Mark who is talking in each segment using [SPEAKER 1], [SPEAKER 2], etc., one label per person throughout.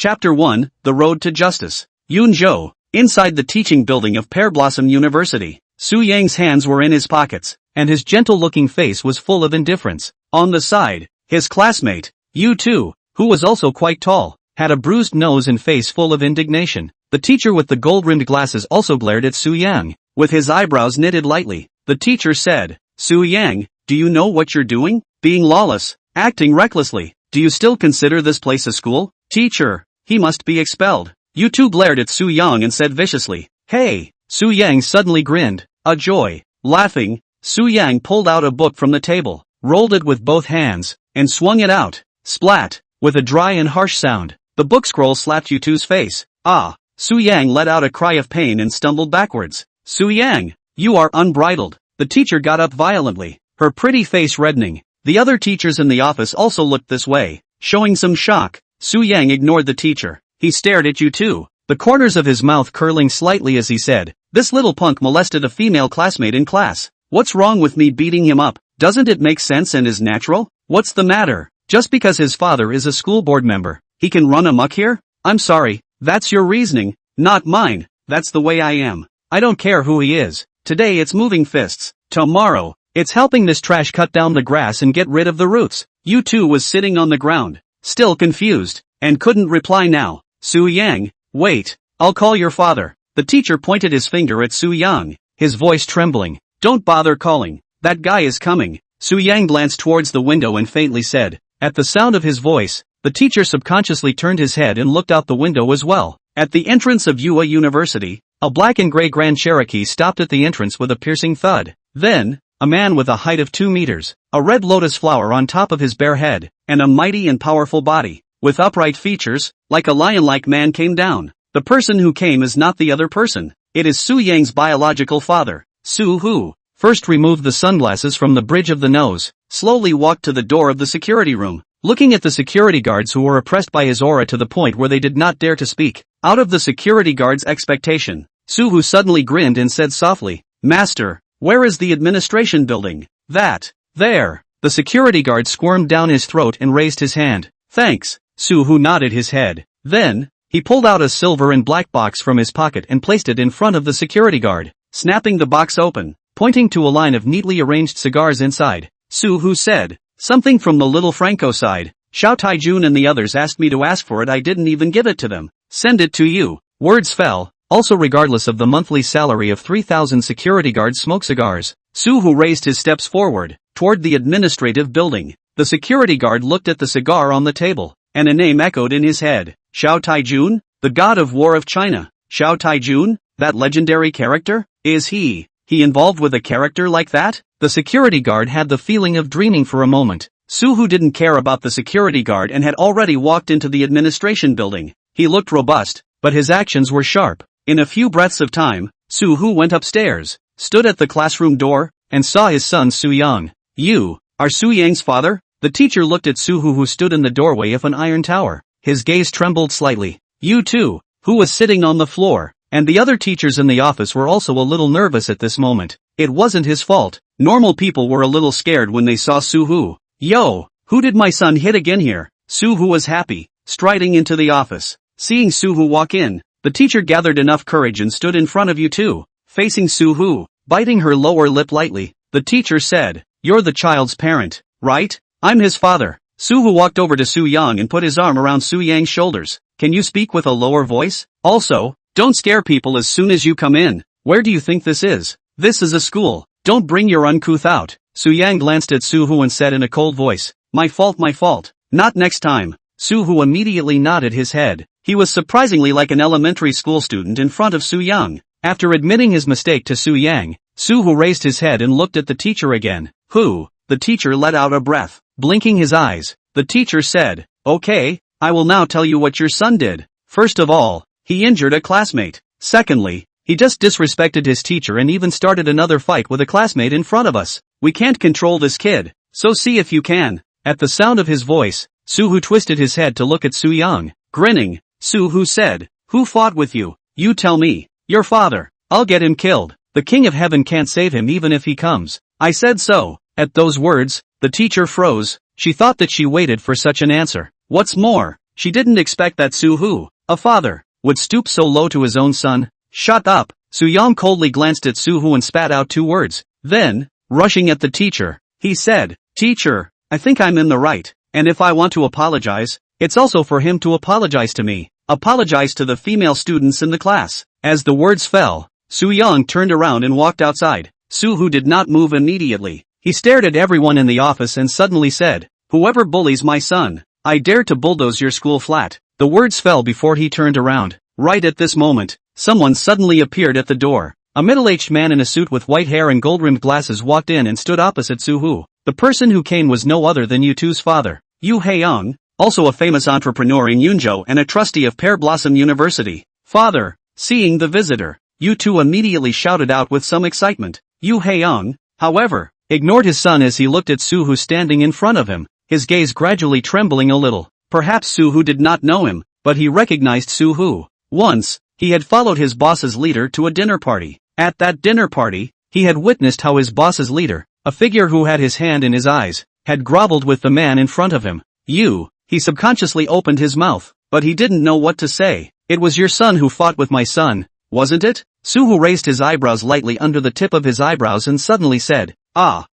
[SPEAKER 1] Chapter 1, The Road to Justice. Yunzhou. Inside the teaching building of Pear Blossom University, Su Yang's hands were in his pockets, and his gentle-looking face was full of indifference. On the side, his classmate, Yu Tu, who was also quite tall, had a bruised nose and face full of indignation. The teacher with the gold-rimmed glasses also glared at Su Yang, with his eyebrows knitted lightly. The teacher said, "Su Yang, do you know what you're doing? Being lawless, acting recklessly. Do you still consider this place a school? Teacher, he must be expelled." Yu Tu glared at Su Yang and said viciously, "Hey!" Su Yang suddenly grinned, a joy. Laughing, Su Yang pulled out a book from the table, rolled it with both hands, and swung it out. Splat! With a dry and harsh sound, the book scroll slapped Yu Tu's face. Ah! Su Yang let out a cry of pain and stumbled backwards. "Su Yang, you are unbridled." The teacher got up violently, her pretty face reddening. The other teachers in the office also looked this way, showing some shock. Su Yang ignored the teacher. He stared at Yu Tu, the corners of his mouth curling slightly as he said, "This little punk molested a female classmate in class. What's wrong with me beating him up? Doesn't it make sense and is natural? What's the matter? Just because his father is a school board member, he can run amok here? I'm sorry, that's your reasoning, not mine. That's the way I am. I don't care who he is. Today it's moving fists. Tomorrow, it's helping this trash cut down the grass and get rid of the roots." Yu Tu was sitting on the ground, still confused, and couldn't reply now. "Su Yang, wait, I'll call your father." The teacher pointed his finger at Su Yang, his voice trembling. "Don't bother calling, that guy is coming." Su Yang glanced towards the window and faintly said. At the sound of his voice, the teacher subconsciously turned his head and looked out the window as well. At the entrance of Yua University, a black and gray Grand Cherokee stopped at the entrance with a piercing thud. Then, a man with a height of 2 meters, a red lotus flower on top of his bare head, and a mighty and powerful body, with upright features, like a lion-like man came down. The person who came is not the other person. It is Su Yang's biological father, Su Hu. First removed the sunglasses from the bridge of the nose, slowly walked to the door of the security room, looking at the security guards who were oppressed by his aura to the point where they did not dare to speak. Out of the security guards' expectation, Su Hu suddenly grinned and said softly, "Master, where is the administration building?" "That, there." The security guard squirmed down his throat and raised his hand. "Thanks." Su Hu nodded his head. Then, he pulled out a silver and black box from his pocket and placed it in front of the security guard, snapping the box open, pointing to a line of neatly arranged cigars inside. Su Hu said, "Something from the little Franco side. Xiao Taijun and the others asked me to ask for it. I didn't even give it to them. Send it to you." Words fell. Also, regardless of the monthly salary of 3,000 security guards smoke cigars, Su Hu raised his steps forward, toward the administrative building. The security guard looked at the cigar on the table, and a name echoed in his head. Xiao Taijun, the god of war of China. Xiao Taijun, that legendary character? Is he involved with a character like that? The security guard had the feeling of dreaming for a moment. Su Hu didn't care about the security guard and had already walked into the administration building. He looked robust, but his actions were sharp. In a few breaths of time, Su Hu went upstairs, stood at the classroom door, and saw his son Su Yang. "You are Su Yang's father?" The teacher looked at Su Hu, who stood in the doorway of an iron tower. His gaze trembled slightly. Yu Tu, who was sitting on the floor, and the other teachers in the office were also a little nervous at this moment. It wasn't his fault. Normal people were a little scared when they saw Su Hu. "Yo, who did my son hit again here?" Su Hu was happy, striding into the office. Seeing Su Hu walk in, the teacher gathered enough courage and stood in front of Yu Tu, facing Su Hu, biting her lower lip lightly. The teacher said, "You're the child's parent, right?" "I'm his father." Su Hu walked over to Su Yang and put his arm around Su Yang's shoulders. "Can you speak with a lower voice? Also, don't scare people as soon as you come in. Where do you think this is? This is a school. Don't bring your uncouth out." Su Yang glanced at Su Hu and said in a cold voice, my fault. Not next time." Su Hu immediately nodded his head. He was surprisingly like an elementary school student in front of Su Yang. After admitting his mistake to Su Yang, Su Hu raised his head and looked at the teacher again. "Who?" The teacher let out a breath, blinking his eyes. The teacher said, "Okay, I will now tell you what your son did. First of all, he injured a classmate. Secondly, he just disrespected his teacher and even started another fight with a classmate in front of us. We can't control this kid, so see if you can." At the sound of his voice, Su Hu twisted his head to look at Su Yang. Grinning, Su Hu said, "Who fought with you? You tell me." "Your father. I'll get him killed. The king of heaven can't save him even if he comes. I said so." At those words, the teacher froze. She thought that she waited for such an answer. What's more, She didn't expect that Su-hoo, a father, would stoop so low to his own son. Shut up. Su-young coldly glanced at Su-hoo and spat out 2 words. Then, rushing at the teacher, he said, "Teacher, I think I'm in the right, and if I want to apologize, it's also for him to apologize to me. Apologize to the female students in the class." As the words fell, Su-young turned around and walked outside. Su-hoo did not move immediately. He stared at everyone in the office and suddenly said, "Whoever bullies my son, I dare to bulldoze your school flat." The words fell before he turned around. Right at this moment, someone suddenly appeared at the door. A middle-aged man in a suit with white hair and gold-rimmed glasses walked in and stood opposite Su-hoo. The person who came was no other than Yu-two's father, Yu Hae-young, also a famous entrepreneur in Yunjo and a trustee of Pear Blossom University. "Father." Seeing the visitor, Yu-two immediately shouted out with some excitement. Yu Hae-young, however, ignored his son as he looked at Su-hoo standing in front of him, his gaze gradually trembling a little. Perhaps Su-hoo did not know him, but he recognized Su-hoo. Once, he had followed his boss's leader to a dinner party. At that dinner party, he had witnessed how his boss's leader, a figure who had his hand in his eyes, had groveled with the man in front of him. He subconsciously opened his mouth, but he didn't know what to say. "It was your son who fought with my son, wasn't it?" Su-hoo raised his eyebrows lightly under the tip of his eyebrows and suddenly said, Ah,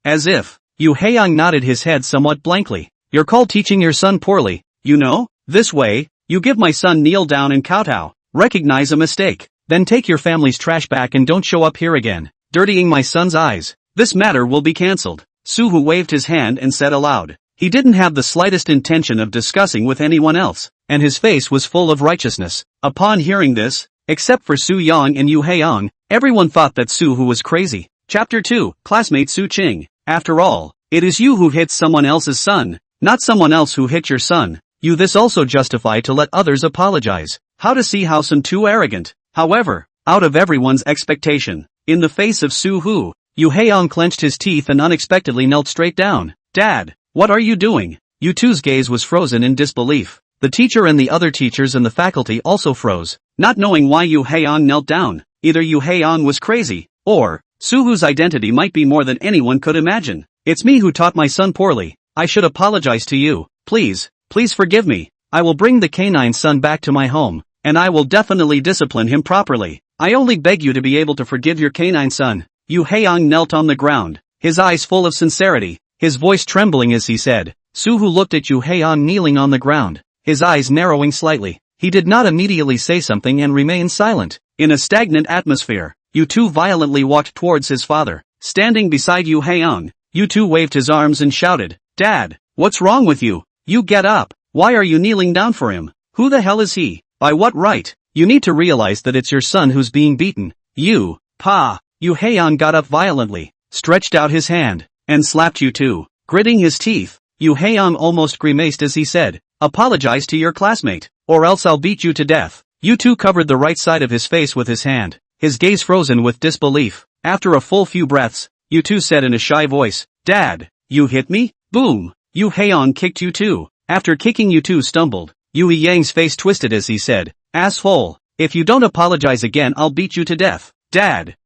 [SPEAKER 1] as if. Yu Hae-young nodded his head somewhat blankly. "You're called teaching your son poorly, you know? This way, you give my son kneel down and kowtow, recognize a mistake, then take your family's trash back and don't show up here again, dirtying my son's eyes. This matter will be cancelled." Su-hoo waved his hand and said aloud. He didn't have the slightest intention of discussing with anyone else, and his face was full of righteousness. Upon hearing this, except for Su-young and Yu Hae-young, everyone thought that Su-hoo was crazy. Chapter 2, Classmate Su-ching. After all, it is you who hit someone else's son, not someone else who hit your son. You this also justify to let others apologize. How to see how some too arrogant. However, out of everyone's expectation, in the face of Su-hoo, Yu Hae-young clenched his teeth and unexpectedly knelt straight down. "Dad, what are you doing?" Yu-two's gaze was frozen in disbelief. The teacher and the other teachers in the faculty also froze, not knowing why Yu Hae-young knelt down. Either Yu Hae-young was crazy, or Su-hoo's identity might be more than anyone could imagine. "It's me who taught my son poorly. I should apologize to you. Please forgive me. I will bring the canine son back to my home, and I will definitely discipline him properly. I only beg you to be able to forgive your canine son." Yu Hae-young knelt on the ground, his eyes full of sincerity, his voice trembling as he said. Su-hoo looked at Yu Hae-young kneeling on the ground, his eyes narrowing slightly. He did not immediately say something and remained silent. In a stagnant atmosphere, Yu-two violently walked towards his father. Standing beside Yu Hae-young, Yu-two waved his arms and shouted, "Dad, what's wrong with you? You get up. Why are you kneeling down for him? Who the hell is he? By what right? You need to realize that it's your son who's being beaten." Yu Hae-young got up violently, stretched out his hand, and slapped Yu-two. Gritting his teeth, Yu Hae-young almost grimaced as he said, "Apologize to your classmate, or else I'll beat you to death." Yu-two covered the right side of his face with his hand, his gaze frozen with disbelief. After a full few breaths, Yu-two said in a shy voice, "Dad, you hit me?" Boom! Yu Hae-young kicked Yu-two. After kicking, Yu-two stumbled. Yu Hae-young's face twisted as he said, "Asshole, if you don't apologize again I'll beat you to death." Dad!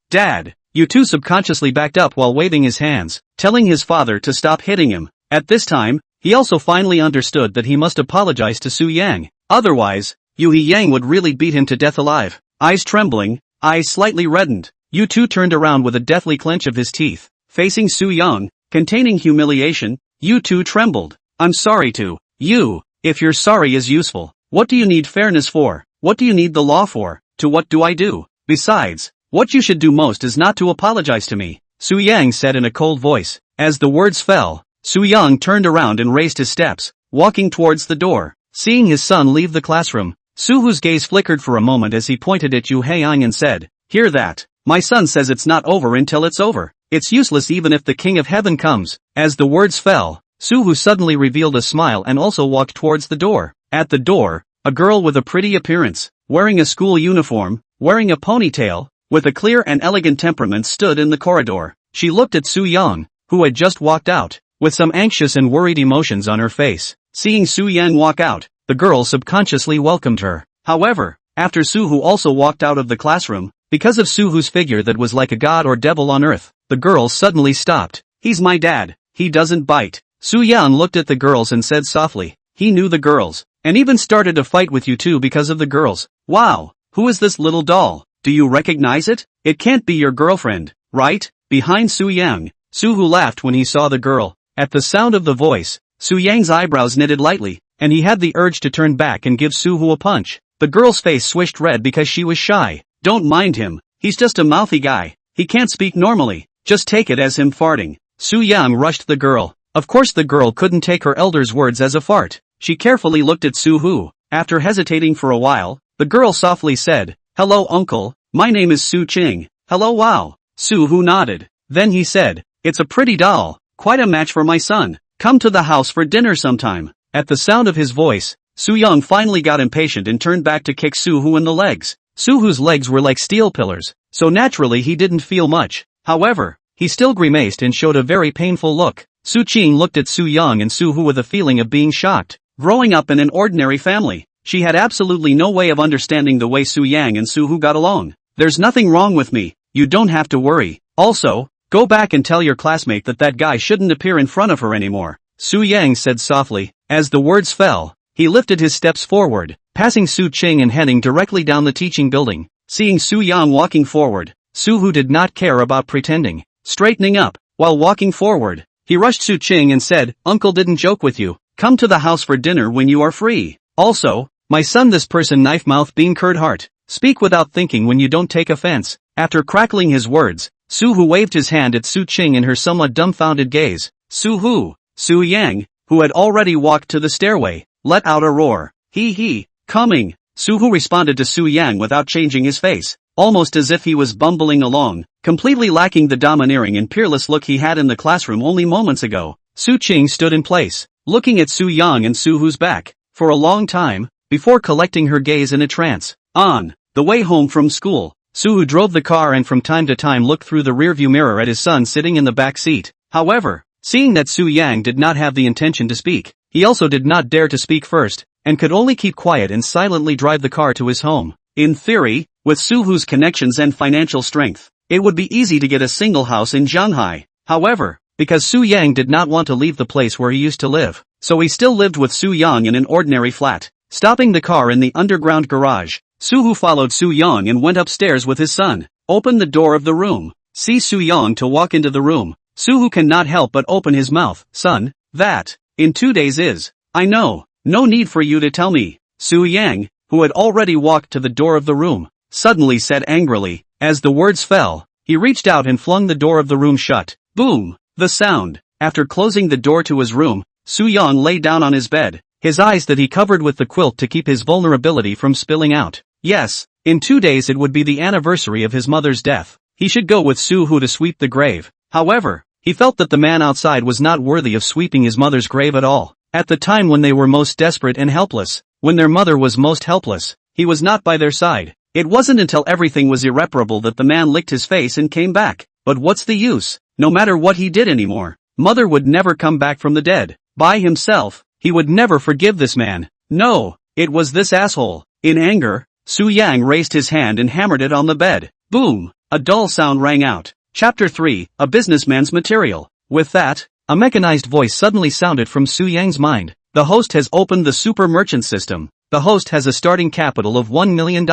[SPEAKER 1] Yu-two subconsciously backed up while waving his hands, telling his father to stop hitting him. At this time, he also finally understood that he must apologize to Su-yang. Otherwise, Yu Hae-young would really beat him to death alive. Eyes trembling, eyes slightly reddened, Yu-two turned around with a deathly clench of his teeth. Facing Su-young, containing humiliation, Yu-two trembled. "I'm sorry to you. If your sorry is useful, what do you need fairness for? What do you need the law for? To what do I do? Besides, what you should do most is not to apologize to me," Su-yang said in a cold voice. As the words fell, Su-young turned around and raised his steps, walking towards the door. Seeing his son leave the classroom, Su-hoo's gaze flickered for a moment as he pointed at Yu Hae-young and said, "Hear that? My son says it's not over until it's over. It's useless even if the King of Heaven comes." As the words fell, Su-hoo suddenly revealed a smile and also walked towards the door. At the door, a girl with a pretty appearance, wearing a school uniform, wearing a ponytail, with a clear and elegant temperament stood in the corridor. She looked at Su-young, who had just walked out, with some anxious and worried emotions on her face. Seeing Su-young walk out, the girl subconsciously welcomed her. However, after Su-hoo also walked out of the classroom, because of Su-hoo's figure that was like a god or devil on earth, the girl suddenly stopped. "He's my dad. He doesn't bite." Su-young looked at the girls and said softly. He knew the girls, and even started a fight with you two because of the girls. Wow, who is this little doll? Do you recognize it? It can't be your girlfriend, right? Behind Su Yang, Su-Hu laughed when he saw the girl. At the sound of the voice, Su Yang's eyebrows knitted lightly, and he had the urge to turn back and give Su-Hu a punch. The girl's face swished red because she was shy. Don't mind him, he's just a mouthy guy. He can't speak normally, just take it as him farting. Su Yang rushed the girl. Of course the girl couldn't take her elder's words as a fart. She carefully looked at Su-Hu. After hesitating for a while, the girl softly said, "Hello uncle, my name is Su Ching." "Hello wow." Su-Hu nodded. Then he said, "It's a pretty doll, quite a match for my son. Come to the house for dinner sometime." At the sound of his voice, Su Yang finally got impatient and turned back to kick Su-Hu in the legs. Su-Hu's legs were like steel pillars, so naturally he didn't feel much. However, he still grimaced and showed a very painful look. Su Qing looked at Su Yang and Su-Hu with a feeling of being shocked. Growing up in an ordinary family, she had absolutely no way of understanding the way Su Yang and Su-Hu got along. "There's nothing wrong with me, you don't have to worry. Also, go back and tell your classmate that that guy shouldn't appear in front of her anymore," Su Yang said softly. As the words fell, he lifted his steps forward, passing Su Qing and heading directly down the teaching building. Seeing Su Yang walking forward, Su-Hu did not care about pretending. Straightening up, while walking forward, he rushed Su Qing and said, "Uncle didn't joke with you. Come to the house for dinner when you are free. Also, my son this person knife mouth bean curd heart. Speak without thinking when you don't take offense." After crackling his words, Su-Hu waved his hand at Su Qing in her somewhat dumbfounded gaze. Su Yang, who had already walked to the stairway, let out a roar. He, coming. Su-Hu responded to Su Yang without changing his face, almost as if he was bumbling along, completely lacking the domineering and peerless look he had in the classroom only moments ago. Su Qing stood in place, looking at Su Yang and Su-Hu's back, for a long time, before collecting her gaze in a trance. On the way home from school, Su-Hu drove the car and from time to time looked through the rearview mirror at his son sitting in the back seat. However, seeing that Su Yang did not have the intention to speak, he also did not dare to speak first, and could only keep quiet and silently drive the car to his home. In theory, with Su-Hu's connections and financial strength, it would be easy to get a single house in Shanghai. However, because Su Yang did not want to leave the place where he used to live, so he still lived with Su Yang in an ordinary flat. Stopping the car in the underground garage, Su-Hu followed Su Yang and went upstairs with his son. Open the door of the room. See Su Yang to walk into the room. Su-Hu cannot help but open his mouth. "Son, that, in 2 days is, I know, no need for you to tell me." Su Yang, who had already walked to the door of the room, suddenly said angrily. As the words fell, he reached out and flung the door of the room shut. Boom! The sound. After closing the door to his room, Su Yang lay down on his bed, his eyes that he covered with the quilt to keep his vulnerability from spilling out. Yes, in 2 days it would be the anniversary of his mother's death. He should go with Su-Hu to sweep the grave. However, he felt that the man outside was not worthy of sweeping his mother's grave at all. At the time when they were most desperate and helpless, when their mother was most helpless, he was not by their side. It wasn't until everything was irreparable that the man licked his face and came back. But what's the use? No matter what he did anymore, mother would never come back from the dead. By himself, he would never forgive this man. No, it was this asshole. In anger, Su Yang raised his hand and hammered it on the bed. Boom! A dull sound rang out. Chapter 3, A Businessman's Material. With that, a mechanized voice suddenly sounded from Su Yang's mind. The host has opened the super merchant system. The host has a starting capital of $1 million.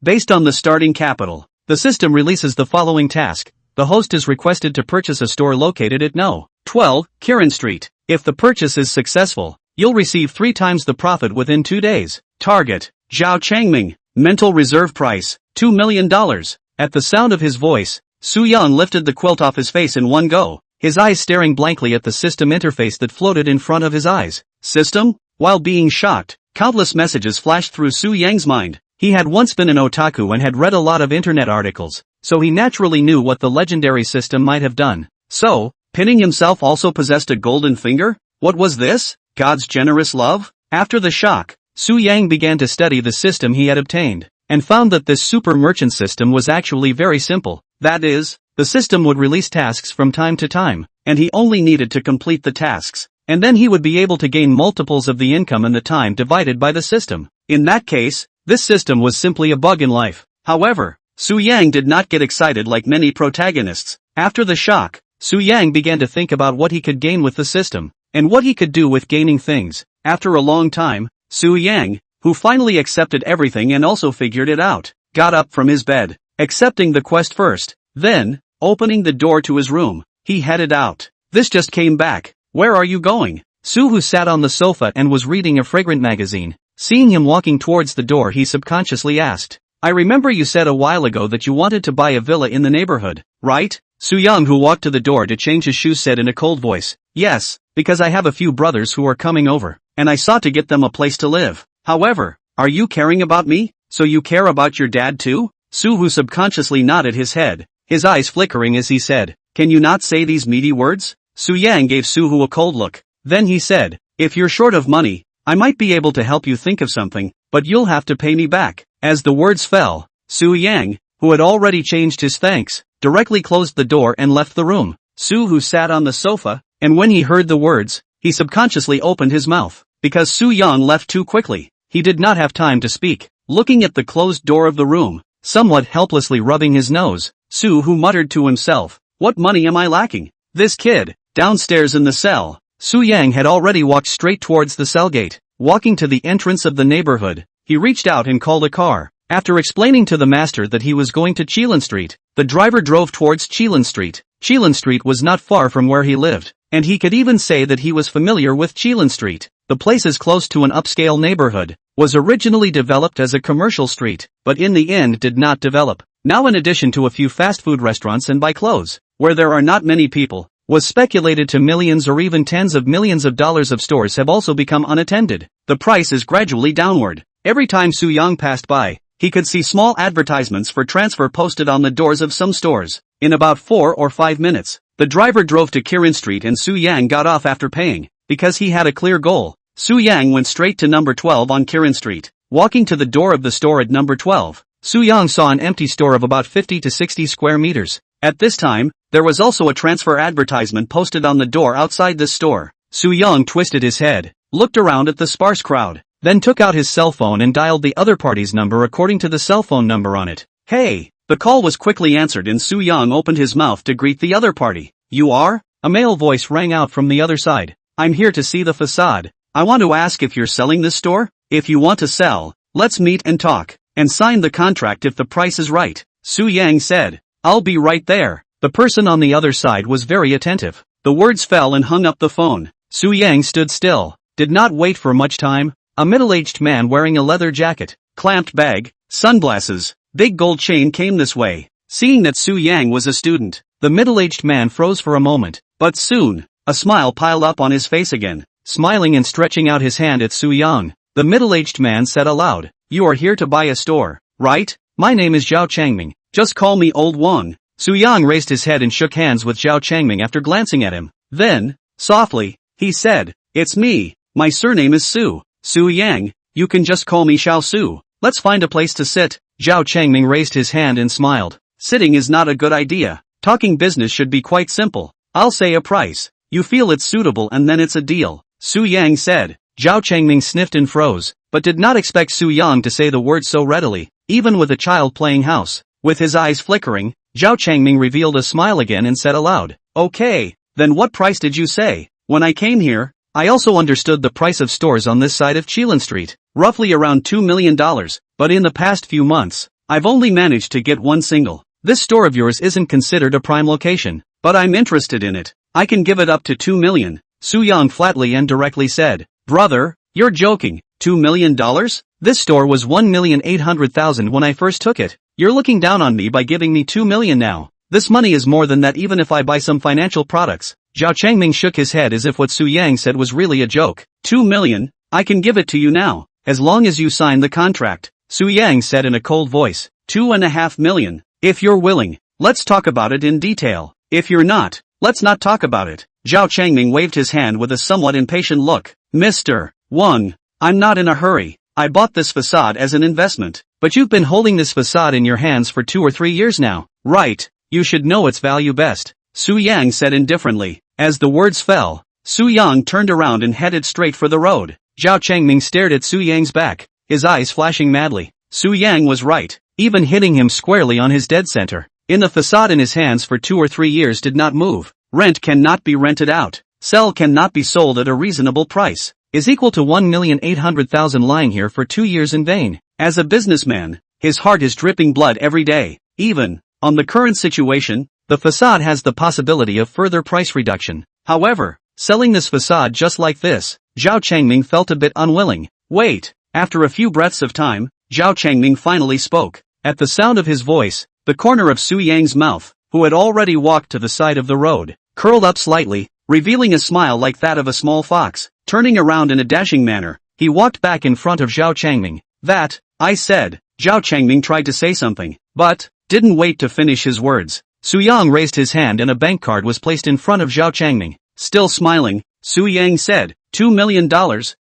[SPEAKER 1] Based on the starting capital, the system releases the following task. The host is requested to purchase a store located at No. 12, Kirin Street. If the purchase is successful, you'll receive 3 times the profit within 2 days. Target, Zhao Changming. Mental reserve price, $2 million. At the sound of his voice, Su Yang lifted the quilt off his face in one go, his eyes staring blankly at the system interface that floated in front of his eyes. System? While being shocked, countless messages flashed through Su Yang's mind. He had once been an otaku and had read a lot of internet articles, so he naturally knew what the legendary system might have done. So, Pinning himself also possessed a golden finger? What was this? God's generous love? After the shock, Su Yang began to study the system he had obtained, and found that this super merchant system was actually very simple. That is, the system would release tasks from time to time, and he only needed to complete the tasks, and then he would be able to gain multiples of the income and the time divided by the system. In that case, this system was simply a bug in life. However, Su Yang did not get excited like many protagonists. After the shock, Su Yang began to think about what he could gain with the system, and what he could do with gaining things. After a long time, Su Yang, who finally accepted everything and also figured it out, got up from his bed, accepting the quest first. Then, opening the door to his room, he headed out. This just came back. Where are you going? Su, who sat on the sofa and was reading a fragrant magazine, seeing him walking towards the door, he subconsciously asked, I remember you said a while ago that you wanted to buy a villa in the neighborhood, right? Su Yang, who walked to the door to change his shoes, said in a cold voice, yes, because I have a few brothers who are coming over, and I sought to get them a place to live. However, are you caring about me? So you care about your dad too? Su, who subconsciously nodded his head, his eyes flickering as he said, can you not say these meaty words? Su Yang gave Su Hu a cold look. Then he said, if you're short of money, I might be able to help you think of something, but you'll have to pay me back. As the words fell, Su Yang, who had already changed his thanks, directly closed the door and left the room. Su Hu sat on the sofa, and when he heard the words, he subconsciously opened his mouth. Because Su Yang left too quickly, he did not have time to speak. Looking at the closed door of the room, somewhat helplessly rubbing his nose, Su Hu muttered to himself, what money am I lacking? This kid. Downstairs in the cell, Su Yang had already walked straight towards the cell gate. Walking to the entrance of the neighborhood, he reached out and called a car. After explaining to the master that he was going to Chilin Street, the driver drove towards Chilin Street. Chilin Street was not far from where he lived, and he could even say that he was familiar with Chilin Street. The place is close to an upscale neighborhood, was originally developed as a commercial street, but in the end did not develop. Now, in addition to a few fast food restaurants and buy clothes, where there are not many people, was speculated to millions or even tens of millions of dollars of stores have also become unattended. The price is gradually downward. Every time Su Yang passed by, he could see small advertisements for transfer posted on the doors of some stores. In about 4 or 5 minutes, the driver drove to Kirin Street and Su Yang got off after paying, because he had a clear goal. Su Yang went straight to number 12 on Kirin Street. Walking to the door of the store at number 12, Su Yang saw an empty store of about 50 to 60 square meters. At this time, there was also a transfer advertisement posted on the door outside this store. Su Yang twisted his head, looked around at the sparse crowd, then took out his cell phone and dialed the other party's number according to the cell phone number on it. Hey! The call was quickly answered and Su Yang opened his mouth to greet the other party. You are? A male voice rang out from the other side. I'm here to see the facade. I want to ask if you're selling this store? If you want to sell, let's meet and talk, and sign the contract if the price is right. Su Yang said. I'll be right there. The person on the other side was very attentive. The words fell and hung up the phone. Su Yang stood still, did not wait for much time. A middle-aged man wearing a leather jacket, clamped bag, sunglasses, big gold chain came this way. Seeing that Su Yang was a student, the middle-aged man froze for a moment, but soon, a smile piled up on his face again. Smiling and stretching out his hand at Su Yang, the middle-aged man said aloud, you are here to buy a store, right? My name is Zhao Changming. Just call me Old Wang. Su Yang raised his head and shook hands with Zhao Changming after glancing at him. Then, softly, he said, it's me. My surname is Su. Su Yang, you can just call me Xiao Su. Let's find a place to sit. Zhao Changming raised his hand and smiled. Sitting is not a good idea. Talking business should be quite simple. I'll say a price. You feel it's suitable and then it's a deal. Su Yang said. Zhao Changming sniffed and froze, but did not expect Su Yang to say the words so readily, even with a child playing house. With his eyes flickering, Zhao Changming revealed a smile again and said aloud, okay, then what price did you say? When I came here, I also understood the price of stores on this side of Chilin Street, roughly around $2 million, but in the past few months, I've only managed to get one single. This store of yours isn't considered a prime location, but I'm interested in it. I can give it up to $2 million. Su Yang flatly and directly said, brother, you're joking, $2 million? This store was $1,800,000 when I first took it. You're looking down on me by giving me $2 million now. This money is more than that even if I buy some financial products. Zhao Changming shook his head as if what Su Yang said was really a joke. $2 million? I can give it to you now, as long as you sign the contract. Su Yang said in a cold voice. $2.5 million. If you're willing, let's talk about it in detail. If you're not, let's not talk about it. Zhao Changming waved his hand with a somewhat impatient look. Mr. Wang, I'm not in a hurry. I bought this facade as an investment, but you've been holding this facade in your hands for 2 or 3 years now, right? You should know its value best. Su Yang said indifferently. As the words fell, Su Yang turned around and headed straight for the road. Zhao Changming stared at Su Yang's back, his eyes flashing madly. Su Yang was right, even hitting him squarely on his dead center. In the facade in his hands for 2 or 3 years did not move. Rent cannot be rented out. Sell cannot be sold at a reasonable price. is equal to 1,800,000 lying here for 2 years in vain. As a businessman, his heart is dripping blood every day. Even on the current situation, the facade has the possibility of further price reduction. However, selling this facade just like this, Zhao Changming felt a bit unwilling. Wait. After a few breaths of time, Zhao Changming finally spoke. At the sound of his voice, the corner of Su Yang's mouth, who had already walked to the side of the road, curled up slightly, revealing a smile like that of a small fox. Turning around in a dashing manner, he walked back in front of Zhao Changming. That, I said. Zhao Changming tried to say something, but didn't wait to finish his words. Su Yang raised his hand and a bank card was placed in front of Zhao Changming. Still smiling, Su Yang said, $2 million,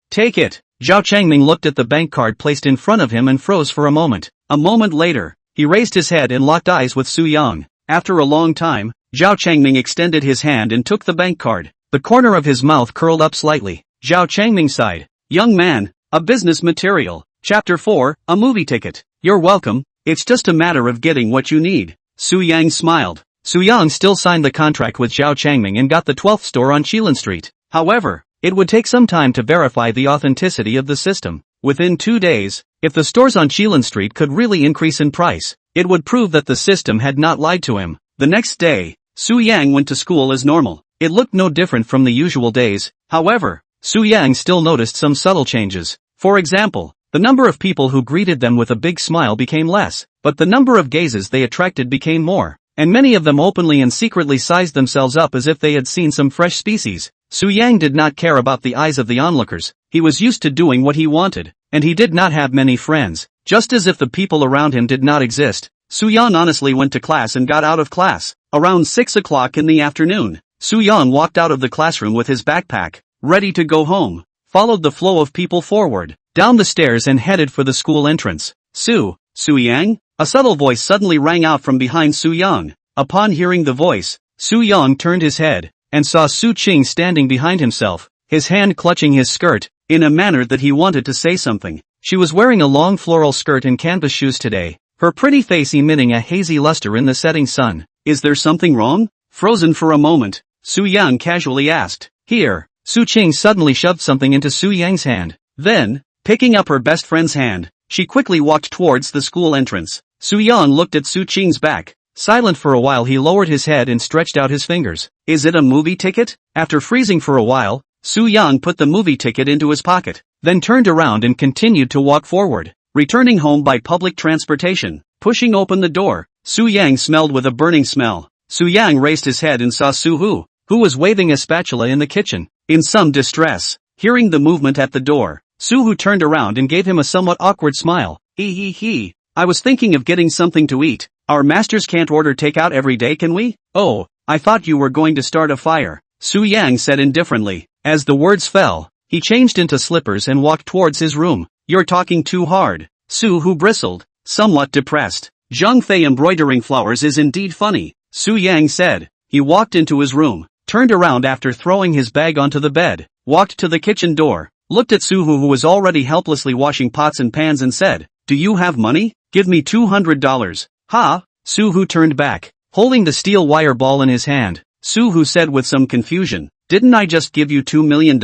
[SPEAKER 1] take it. Zhao Changming looked at the bank card placed in front of him and froze for a moment. A moment later, he raised his head and locked eyes with Su Yang. After a long time, Zhao Changming extended his hand and took the bank card. The corner of his mouth curled up slightly. Zhao Changming sighed. Young man, a business material. Chapter 4, a movie ticket. You're welcome, it's just a matter of getting what you need. Su Yang smiled. Su Yang still signed the contract with Zhao Changming and got the 12th store on Shilin Street. However, it would take some time to verify the authenticity of the system. Within 2 days, if the stores on Shilin Street could really increase in price, it would prove that the system had not lied to him. The next day, Su Yang went to school as normal. It looked no different from the usual days. However, Su Yang still noticed some subtle changes. For example, the number of people who greeted them with a big smile became less, but the number of gazes they attracted became more, and many of them openly and secretly sized themselves up as if they had seen some fresh species. Su Yang did not care about the eyes of the onlookers. He was used to doing what he wanted, and he did not have many friends. Just as if the people around him did not exist, Su Yang honestly went to class and got out of class. Around 6 o'clock in the afternoon, Su Yang walked out of the classroom with his backpack, ready to go home, followed the flow of people forward, down the stairs and headed for the school entrance. Su Yang? A subtle voice suddenly rang out from behind Su Yang. Upon hearing the voice, Su Yang turned his head, and saw Su Qing standing behind himself, his hand clutching his skirt, in a manner that he wanted to say something. She was wearing a long floral skirt and canvas shoes today, her pretty face emitting a hazy luster in the setting sun. Is there something wrong? Frozen for a moment, Su Yang casually asked. Here. Su Qing suddenly shoved something into Su Yang's hand. Then, picking up her best friend's hand, she quickly walked towards the school entrance. Su Yang looked at Su Qing's back. Silent for a while, he lowered his head and stretched out his fingers. Is it a movie ticket? After freezing for a while, Su Yang put the movie ticket into his pocket, then turned around and continued to walk forward, returning home by public transportation. Pushing open the door, Su Yang smelled with a burning smell. Su Yang raised his head and saw Su Hu, who was waving a spatula in the kitchen, in some distress. Hearing the movement at the door, Su Hu turned around and gave him a somewhat awkward smile. He. I was thinking of getting something to eat. Our masters can't order takeout every day, can we? Oh, I thought you were going to start a fire, Su Yang said indifferently. As the words fell, he changed into slippers and walked towards his room. You're talking too hard. Su Hu bristled, somewhat depressed. Zhang Fei embroidering flowers is indeed funny, Su Yang said. He walked into his room, turned around after throwing his bag onto the bed, walked to the kitchen door, looked at Su Hu, who was already helplessly washing pots and pans, and said, Do you have money? Give me $200. Ha! Su Hu turned back, holding the steel wire ball in his hand. Su Hu said with some confusion, Didn't I just give you $2 million?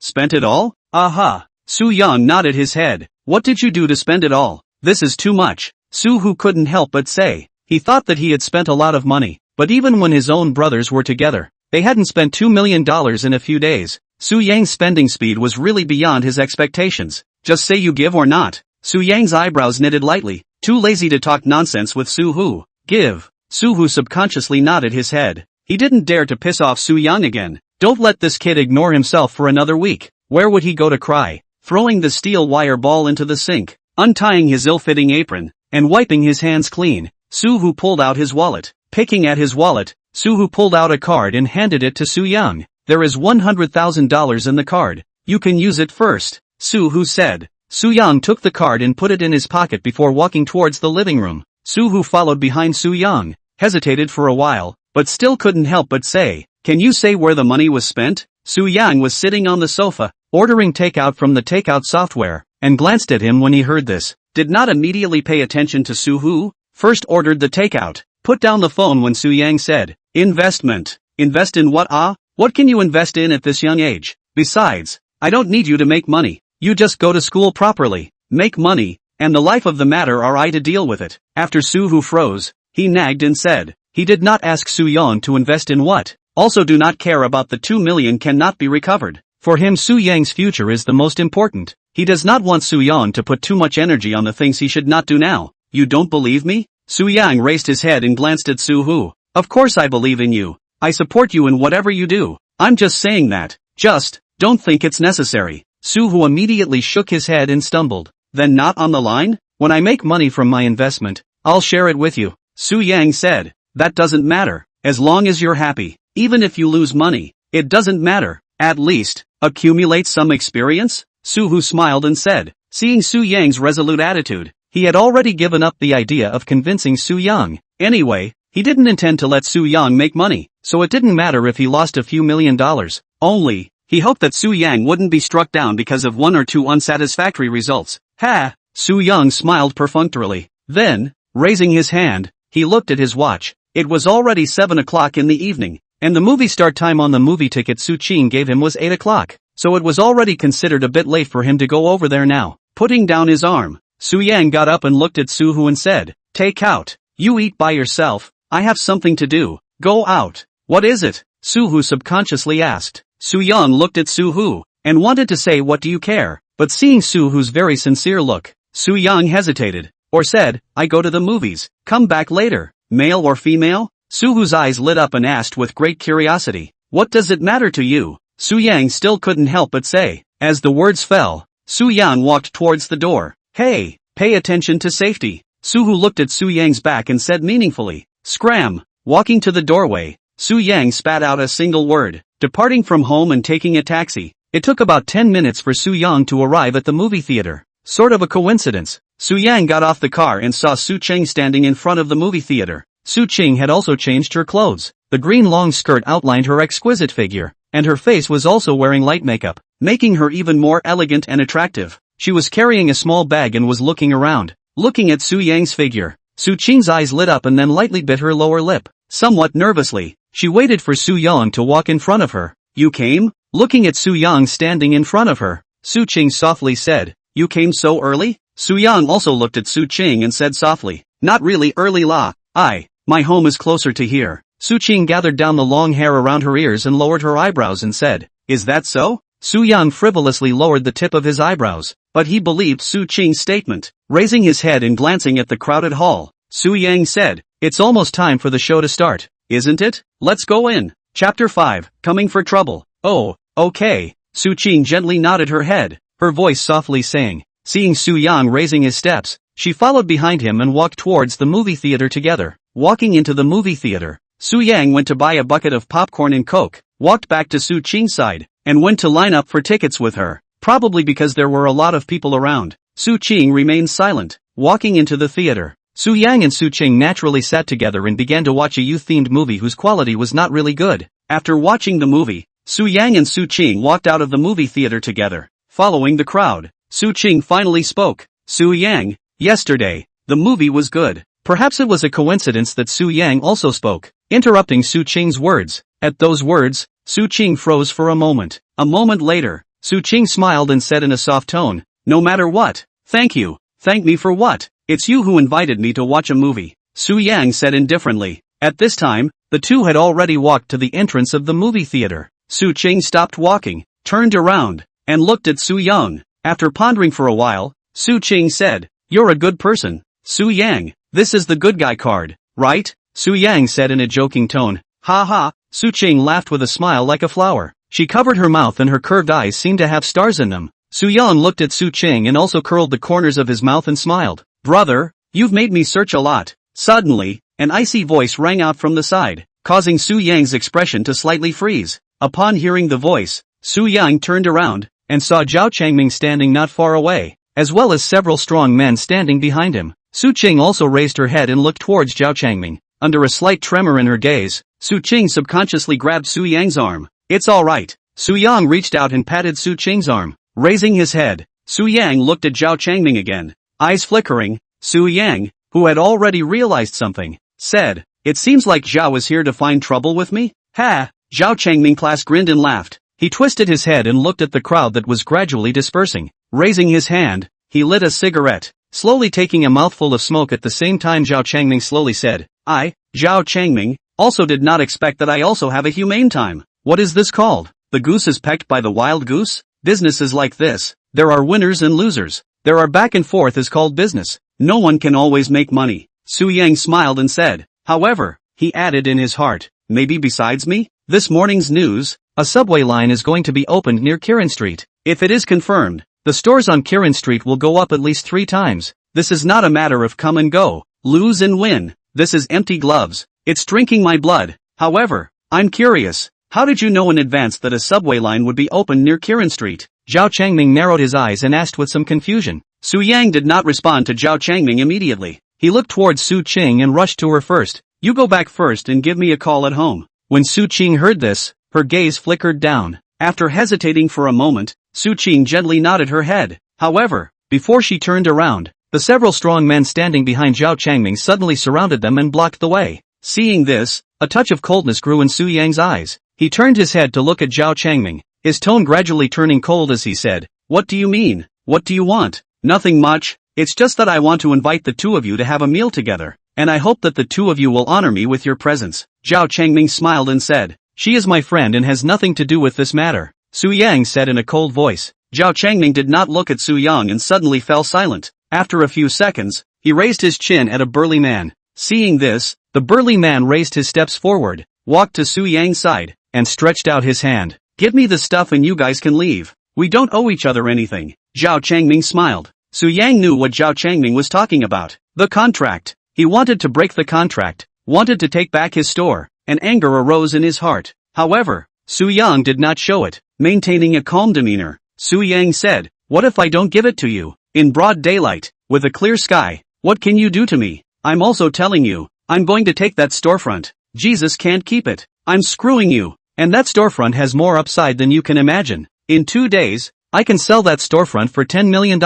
[SPEAKER 1] Spent it all? Aha! Su Yang nodded his head. What did you do to spend it all? This is too much, Su Hu couldn't help but say. He thought that he had spent a lot of money, but even when his own brothers were together, they hadn't spent $2 million in a few days. Su Yang's spending speed was really beyond his expectations. Just say you give or not. Su Yang's eyebrows knitted lightly, too lazy to talk nonsense with Su Hu. Give. Su Hu subconsciously nodded his head. He didn't dare to piss off Su Yang again. Don't let this kid ignore himself for another week. Where would he go to cry? Throwing the steel wire ball into the sink, untying his ill-fitting apron, and wiping his hands clean, Su Hu pulled out his wallet. Picking at his wallet, Su Hu pulled out a card and handed it to Su Yang. There is $100,000 in the card. You can use it first, Su Hu said. Su Yang took the card and put it in his pocket before walking towards the living room. Su Hu followed behind Su Yang, hesitated for a while, but still couldn't help but say, Can you say where the money was spent? Su Yang was sitting on the sofa, ordering takeout from the takeout software, and glanced at him when he heard this. Did not immediately pay attention to Su Hu. First ordered the takeout. Put down the phone when Su Yang said, Investment. Invest in what? What can you invest in at this young age? Besides, I don't need you to make money. You just go to school properly, make money, and the life of the matter are I to deal with it. After Suhu froze, he nagged and said, he did not ask Su-yang to invest in what. Also do not care about the 2 million cannot be recovered. For him Su-yang's future is the most important. He does not want Su-yang to put too much energy on the things he should not do now. You don't believe me? Su-yang raised his head and glanced at Su-hu. Of course I believe in you. I support you in whatever you do. I'm just saying that. Just, don't think it's necessary. Su-hu immediately shook his head and stumbled. Then not on the line? When I make money from my investment, I'll share it with you. Su-yang said. That doesn't matter. As long as you're happy. Even if you lose money, it doesn't matter. At least, accumulate some experience? Su-hu smiled and said. Seeing Su-yang's resolute attitude, he had already given up the idea of convincing Su-yang. Anyway, he didn't intend to let Su-yang make money, so it didn't matter if he lost a few $1,000,000. Only, he hoped that Su-yang wouldn't be struck down because of 1 or 2 unsatisfactory results. Ha! Su-yang smiled perfunctorily. Then, raising his hand, he looked at his watch. It was already 7 o'clock in the evening, and the movie start time on the movie ticket Su-ching gave him was 8 o'clock, so it was already considered a bit late for him to go over there now. Putting down his arm, Su-yang got up and looked at Su-hu and said, Take out. You eat by yourself. I have something to do. Go out. What is it? Su-hu subconsciously asked. Su-yang looked at Su-hu, and wanted to say what do you care, but seeing Su-hu's very sincere look, Su-yang hesitated, or said, I go to the movies, come back later. Male or female? Su-hu's eyes lit up and asked with great curiosity, What does it matter to you? Su-yang still couldn't help but say. As the words fell, Su-yang walked towards the door. Hey, pay attention to safety. Su-hu looked at Su-yang's back and said meaningfully, Scram. Walking to the doorway, Su-yang spat out a single word, departing from home and taking a taxi. It took about 10 minutes for Su-yang to arrive at the movie theater. Sort of a coincidence. Su-yang got off the car and saw Su-ching standing in front of the movie theater. Su-ching had also changed her clothes. The green long skirt outlined her exquisite figure, and her face was also wearing light makeup, making her even more elegant and attractive. She was carrying a small bag and was looking around. Looking at Su-yang's figure, Su-ching's eyes lit up and then lightly bit her lower lip. Somewhat nervously, she waited for Su-yang to walk in front of her. You came? Looking at Su-yang standing in front of her, Su-ching softly said, You came so early? Su-yang also looked at Su-ching and said softly, Not really early la. My home is closer to here. Su-ching gathered down the long hair around her ears and lowered her eyebrows and said, Is that so? Su-yang frivolously lowered the tip of his eyebrows, but he believed Su-ching's statement. Raising his head and glancing at the crowded hall, Su-yang said, It's almost time for the show to start, isn't it? Let's go in. Chapter 5, Coming for Trouble. Oh, okay. Su-ching gently nodded her head, her voice softly saying. Seeing Su-yang raising his steps, she followed behind him and walked towards the movie theater together. Walking into the movie theater, Su-yang went to buy a bucket of popcorn and Coke, walked back to Su-ching's side, and went to line up for tickets with her. Probably because there were a lot of people around, Su-ching remained silent. Walking into the theater, Su-yang and Su-ching naturally sat together and began to watch a youth-themed movie whose quality was not really good. After watching the movie, Su-yang and Su-ching walked out of the movie theater together. Following the crowd, Su-ching finally spoke. Su-yang, yesterday, the movie was good. Perhaps it was a coincidence that Su-yang also spoke, interrupting Su-ching's words. At those words, Su-ching froze for a moment. A moment later, Su-ching smiled and said in a soft tone, No matter what. Thank you. Thank me for what? It's you who invited me to watch a movie. Su-yang said indifferently. At this time, the two had already walked to the entrance of the movie theater. Su-ching stopped walking, turned around, and looked at Su-yang. After pondering for a while, Su-ching said, You're a good person. Su-yang, this is the good guy card, right? Su-yang said in a joking tone. Ha ha. Su-ching laughed with a smile like a flower. She covered her mouth and her curved eyes seemed to have stars in them. Su-yang looked at Su-ching and also curled the corners of his mouth and smiled. Brother, you've made me search a lot. Suddenly, an icy voice rang out from the side, causing Su-yang's expression to slightly freeze. Upon hearing the voice, Su-yang turned around, and saw Zhao Changming standing not far away, as well as several strong men standing behind him. Su-ching also raised her head and looked towards Zhao Changming. Under a slight tremor in her gaze, Su-ching subconsciously grabbed Su-yang's arm. It's alright. Su-yang reached out and patted Su-ching's arm. Raising his head, Su-yang looked at Zhao Changming again. Eyes flickering, Su-yang, who had already realized something, said, It seems like Zhao is here to find trouble with me? Ha! Zhao Changming class grinned and laughed. He twisted his head and looked at the crowd that was gradually dispersing. Raising his hand, he lit a cigarette, slowly taking a mouthful of smoke at the same time. Zhao Changming slowly said, I, Zhao Changming, also did not expect that I also have a humane time. What is this called? The goose is pecked by the wild goose? Business is like this. There are winners and losers. There are back and forth is called business. No one can always make money. Su Yang smiled and said, however, he added in his heart, maybe besides me? This morning's news, a subway line is going to be opened near Kirin Street. If it is confirmed, the stores on Kirin Street will go up at least 3 times. This is not a matter of come and go, lose and win. This is empty gloves. It's drinking my blood. However, I'm curious. How did you know in advance that a subway line would be opened near Kirin Street? Zhao Changming narrowed his eyes and asked with some confusion. Su Yang did not respond to Zhao Changming immediately. He looked towards Su Qing and rushed to her first. You go back first and give me a call at home. When Su Qing heard this, her gaze flickered down. After hesitating for a moment, Su Qing gently nodded her head. However, before she turned around, the several strong men standing behind Zhao Changming suddenly surrounded them and blocked the way. Seeing this, a touch of coldness grew in Su Yang's eyes. He turned his head to look at Zhao Changming, his tone gradually turning cold as he said, what do you mean? What do you want? Nothing much, it's just that I want to invite the two of you to have a meal together, and I hope that the two of you will honor me with your presence. Zhao Changming smiled and said, she is my friend and has nothing to do with this matter, Su Yang said in a cold voice. Zhao Changming did not look at Su Yang and suddenly fell silent. After a few seconds, he raised his chin at a burly man. Seeing this, the burly man raised his steps forward, walked to Su Yang's side, and stretched out his hand. Give me the stuff and you guys can leave. We don't owe each other anything. Zhao Changming smiled. Su Yang knew what Zhao Changming was talking about. The contract. He wanted to break the contract, wanted to take back his store, and anger arose in his heart. However, Su Yang did not show it. Maintaining a calm demeanor, Su Yang said, what if I don't give it to you? In broad daylight, with a clear sky, what can you do to me? I'm also telling you, I'm going to take that storefront. Jesus can't keep it. I'm screwing you. And that storefront has more upside than you can imagine. In 2 days, I can sell that storefront for $10 million,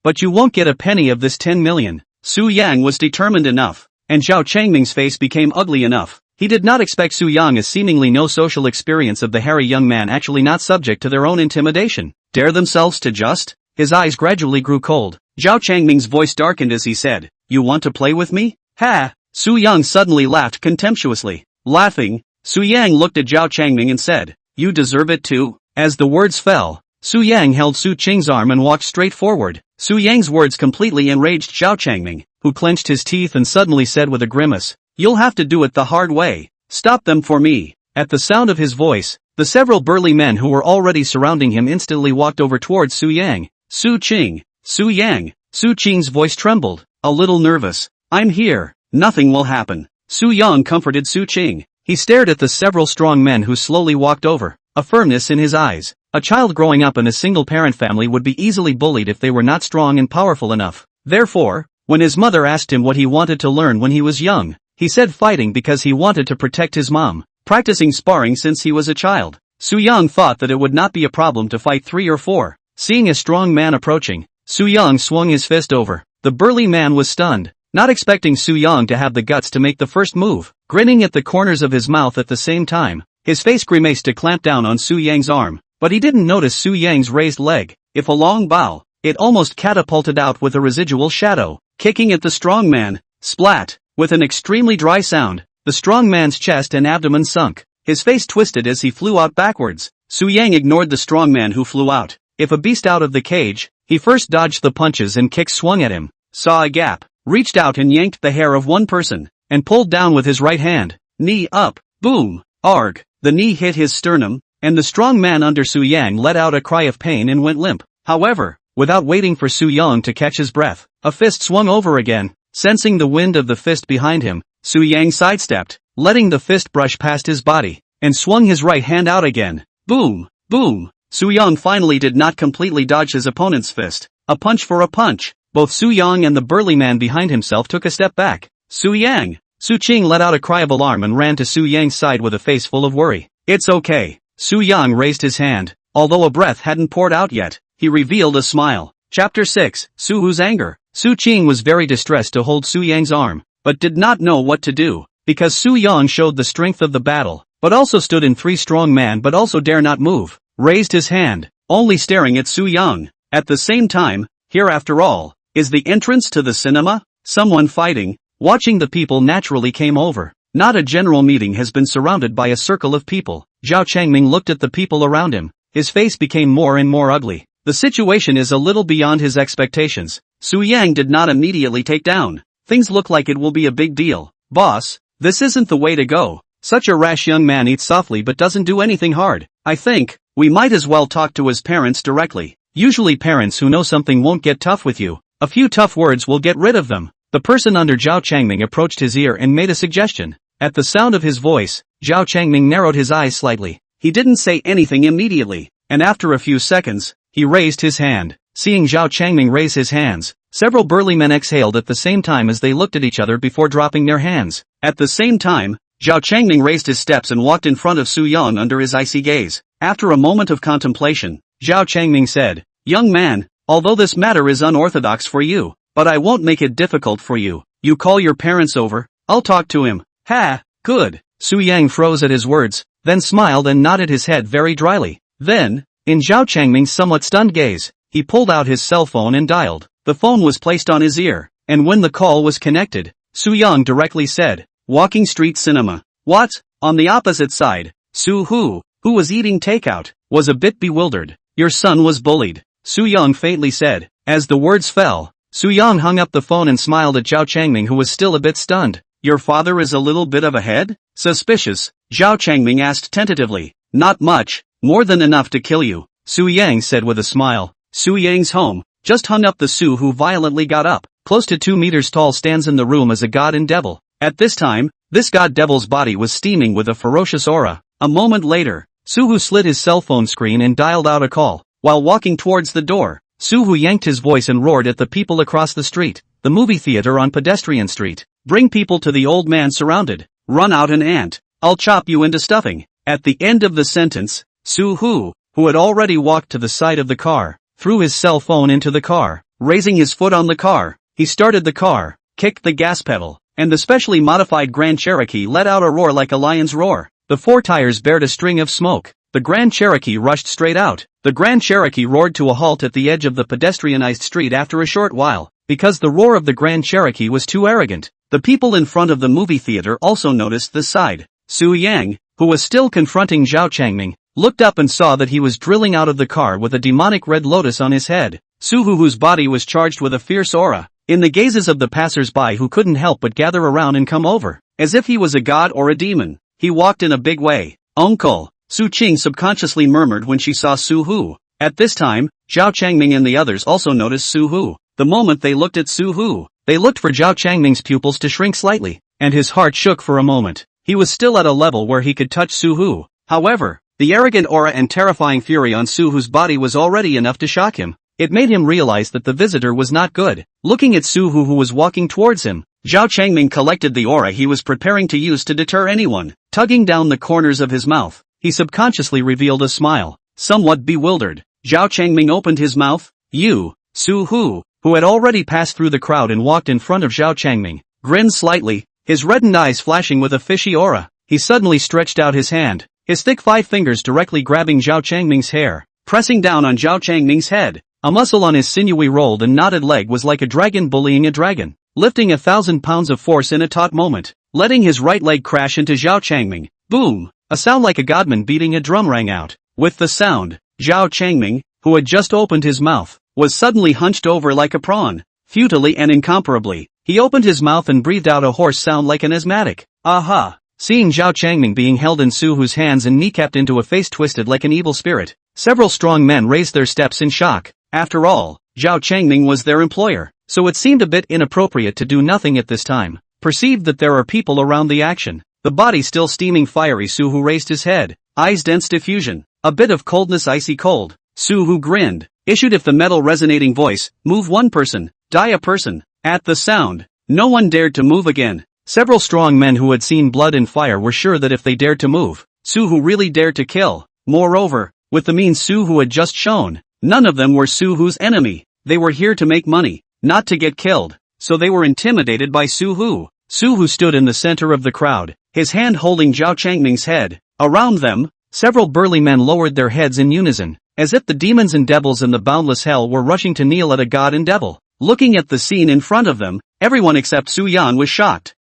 [SPEAKER 1] but you won't get a penny of this 10 million. Su Yang was determined enough, and Zhao Changming's face became ugly enough. He did not expect Su Yang, as seemingly no social experience of the hairy young man, actually not subject to their own intimidation, dare themselves to just? His eyes gradually grew cold. Zhao Changming's voice darkened as he said, you want to play with me? Ha! Su Yang suddenly laughed contemptuously. Laughing, Su Yang looked at Zhao Changming and said, you deserve it too. As the words fell, Su Yang held Su Qing's arm and walked straight forward. Su Yang's words completely enraged Zhao Changming, who clenched his teeth and suddenly said with a grimace, you'll have to do it the hard way. Stop them for me. At the sound of his voice, the several burly men who were already surrounding him instantly walked over towards Su Yang. Su Qing, Su Yang. Su Qing's voice trembled, a little nervous. I'm here. Nothing will happen. Su Yang comforted Su Qing. He stared at the several strong men who slowly walked over, a firmness in his eyes. A child growing up in a single-parent family would be easily bullied if they were not strong and powerful enough. Therefore, when his mother asked him what he wanted to learn when he was young, he said fighting because he wanted to protect his mom, practicing sparring since he was a child. Su Yang thought that it would not be a problem to fight 3 or 4. Seeing a strong man approaching, Su Yang swung his fist over. The burly man was stunned, not expecting Su Yang to have the guts to make the first move. Grinning at the corners of his mouth at the same time, his face grimaced to clamp down on Su Yang's arm, but he didn't notice Su Yang's raised leg. If a long bow, it almost catapulted out with a residual shadow, kicking at the strong man. Splat! With an extremely dry sound, the strong man's chest and abdomen sunk. His face twisted as he flew out backwards. Su Yang ignored the strong man who flew out. If a beast out of the cage, he first dodged the punches and kicks swung at him, saw a gap, reached out and yanked the hair of one person, and pulled down with his right hand. Knee up, boom, arg. The knee hit his sternum, and the strong man under Su Yang let out a cry of pain and went limp. However, without waiting for Su Yang to catch his breath, a fist swung over again. Sensing the wind of the fist behind him, Su Yang sidestepped, letting the fist brush past his body, and swung his right hand out again. Boom, boom. Su Yang finally did not completely dodge his opponent's fist. A punch for a punch. Both Su Yang and the burly man behind himself took a step back. Su Yang. Su Qing let out a cry of alarm and ran to Su Yang's side with a face full of worry. It's okay. Su Yang raised his hand. Although a breath hadn't poured out yet, he revealed a smile. Chapter 6, Su Hu's Anger. Su Qing was very distressed to hold Su Yang's arm, but did not know what to do, because Su Yang showed the strength of the battle, but also stood in 3 strong men but also dare not move. raised his hand, only staring at Su Yang. At the same time, here after all, is the entrance to the cinema? Someone fighting. Watching the people naturally came over. Not a general meeting has been surrounded by a circle of people. Zhao Changming looked at the people around him. His face became more and more ugly. The situation is a little beyond his expectations. Su Yang did not immediately take down. Things look like it will be a big deal. Boss, this isn't the way to go. Such a rash young man eats softly but doesn't do anything hard. I think we might as well talk to his parents directly. Usually parents who know something won't get tough with you. A few tough words will get rid of them. The person under Zhao Changming approached his ear and made a suggestion. At the sound of his voice, Zhao Changming narrowed his eyes slightly. He didn't say anything immediately, and after a few seconds, he raised his hand. Seeing Zhao Changming raise his hands, several burly men exhaled at the same time as they looked at each other before dropping their hands. At the same time, Zhao Changming raised his steps and walked in front of Su Yang under his icy gaze. After a moment of contemplation, Zhao Changming said, "Young man, although this matter is unorthodox for you, but I won't make it difficult for you. You call your parents over, I'll talk to him." "Ha, good." Su Yang froze at his words, then smiled and nodded his head very dryly. Then, in Zhao Changming's somewhat stunned gaze, he pulled out his cell phone and dialed. The phone was placed on his ear, and when the call was connected, Su Yang directly said, "Walking Street Cinema." What? On the opposite side, Su Hu, who was eating takeout, was a bit bewildered. "Your son was bullied," Su Yang faintly said. As the words fell, Su Yang hung up the phone and smiled at Zhao Changming, who was still a bit stunned. "Your father is a little bit of a head? Suspicious?" Zhao Changming asked tentatively. "Not much, more than enough to kill you," Su Yang said with a smile. Su Yang's home just hung up. The Su Hu violently got up. Close to 2 meters tall, stands in the room as a god and devil. At this time, this god devil's body was steaming with a ferocious aura. A moment later, Su Hu slid his cell phone screen and dialed out a call. While walking towards the door, Su Hu yanked his voice and roared at the people across the street. The movie theater on Pedestrian Street. "Bring people to the old man surrounded. Run out an ant. I'll chop you into stuffing." At the end of the sentence, Su Hu, who had already walked to the side of the car, threw his cell phone into the car. Raising his foot on the car, he started the car, kicked the gas pedal, and the specially modified Grand Cherokee let out a roar like a lion's roar. The 4 tires bared a string of smoke. The Grand Cherokee rushed straight out. The Grand Cherokee roared to a halt at the edge of the pedestrianized street after a short while, because the roar of the Grand Cherokee was too arrogant. The people in front of the movie theater also noticed this side. Su Yang, who was still confronting Zhao Changming, looked up and saw that he was drilling out of the car with a demonic red lotus on his head. Su Hu, whose body was charged with a fierce aura, in the gazes of the passers-by who couldn't help but gather around and come over, as if he was a god or a demon. He walked in a big way. "Uncle," Su Qing subconsciously murmured when she saw Su Hu. At this time, Zhao Changming and the others also noticed Su Hu. The moment they looked at Su Hu, they looked for Zhao Changming's pupils to shrink slightly, and his heart shook for a moment. He was still at a level where he could touch Su Hu. However, the arrogant aura and terrifying fury on Su Hu's body was already enough to shock him. It made him realize that the visitor was not good. Looking at Su Hu, who was walking towards him, Zhao Changming collected the aura he was preparing to use to deter anyone. Tugging down the corners of his mouth, he subconsciously revealed a smile. Somewhat bewildered, Zhao Changming opened his mouth. "You," Su Hu, who had already passed through the crowd and walked in front of Zhao Changming, grinned slightly, his reddened eyes flashing with a fishy aura. He suddenly stretched out his hand, his thick 5 fingers directly grabbing Zhao Changming's hair, pressing down on Zhao Changming's head. A muscle on his sinewy rolled and knotted leg was like a dragon bullying a dragon, lifting 1,000 pounds of force in a taut moment, letting his right leg crash into Zhao Changming. Boom! A sound like a godman beating a drum rang out. With the sound, Zhao Changming, who had just opened his mouth, was suddenly hunched over like a prawn. Futilely and incomparably, he opened his mouth and breathed out a hoarse sound like an asthmatic. "Aha!" Seeing Zhao Changming being held in Su Hu's hands and kneecapped into a face twisted like an evil spirit, several strong men raised their steps in shock. After all, Zhao Changming was their employer, so it seemed a bit inappropriate to do nothing at this time. Perceived that there are people around the action. The body still steaming fiery, Su Hu raised his head, eyes dense diffusion, a bit of coldness, icy cold. Su Hu grinned, issued if the metal resonating voice, "Move one person, die a person." At the sound, no one dared to move again. Several strong men who had seen blood and fire were sure that if they dared to move, Su Hu really dared to kill. Moreover, with the means Su Hu had just shown, none of them were Su Hu's enemy. They were here to make money, not to get killed, so they were intimidated by Su Hu. Su Hu stood in the center of the crowd, his hand holding Zhao Changming's head. Around them, Several burly men lowered their heads in unison, as if the demons and devils in the boundless hell were rushing to kneel at a god and devil. Looking at the scene in front of them, everyone except Su Yan was shocked.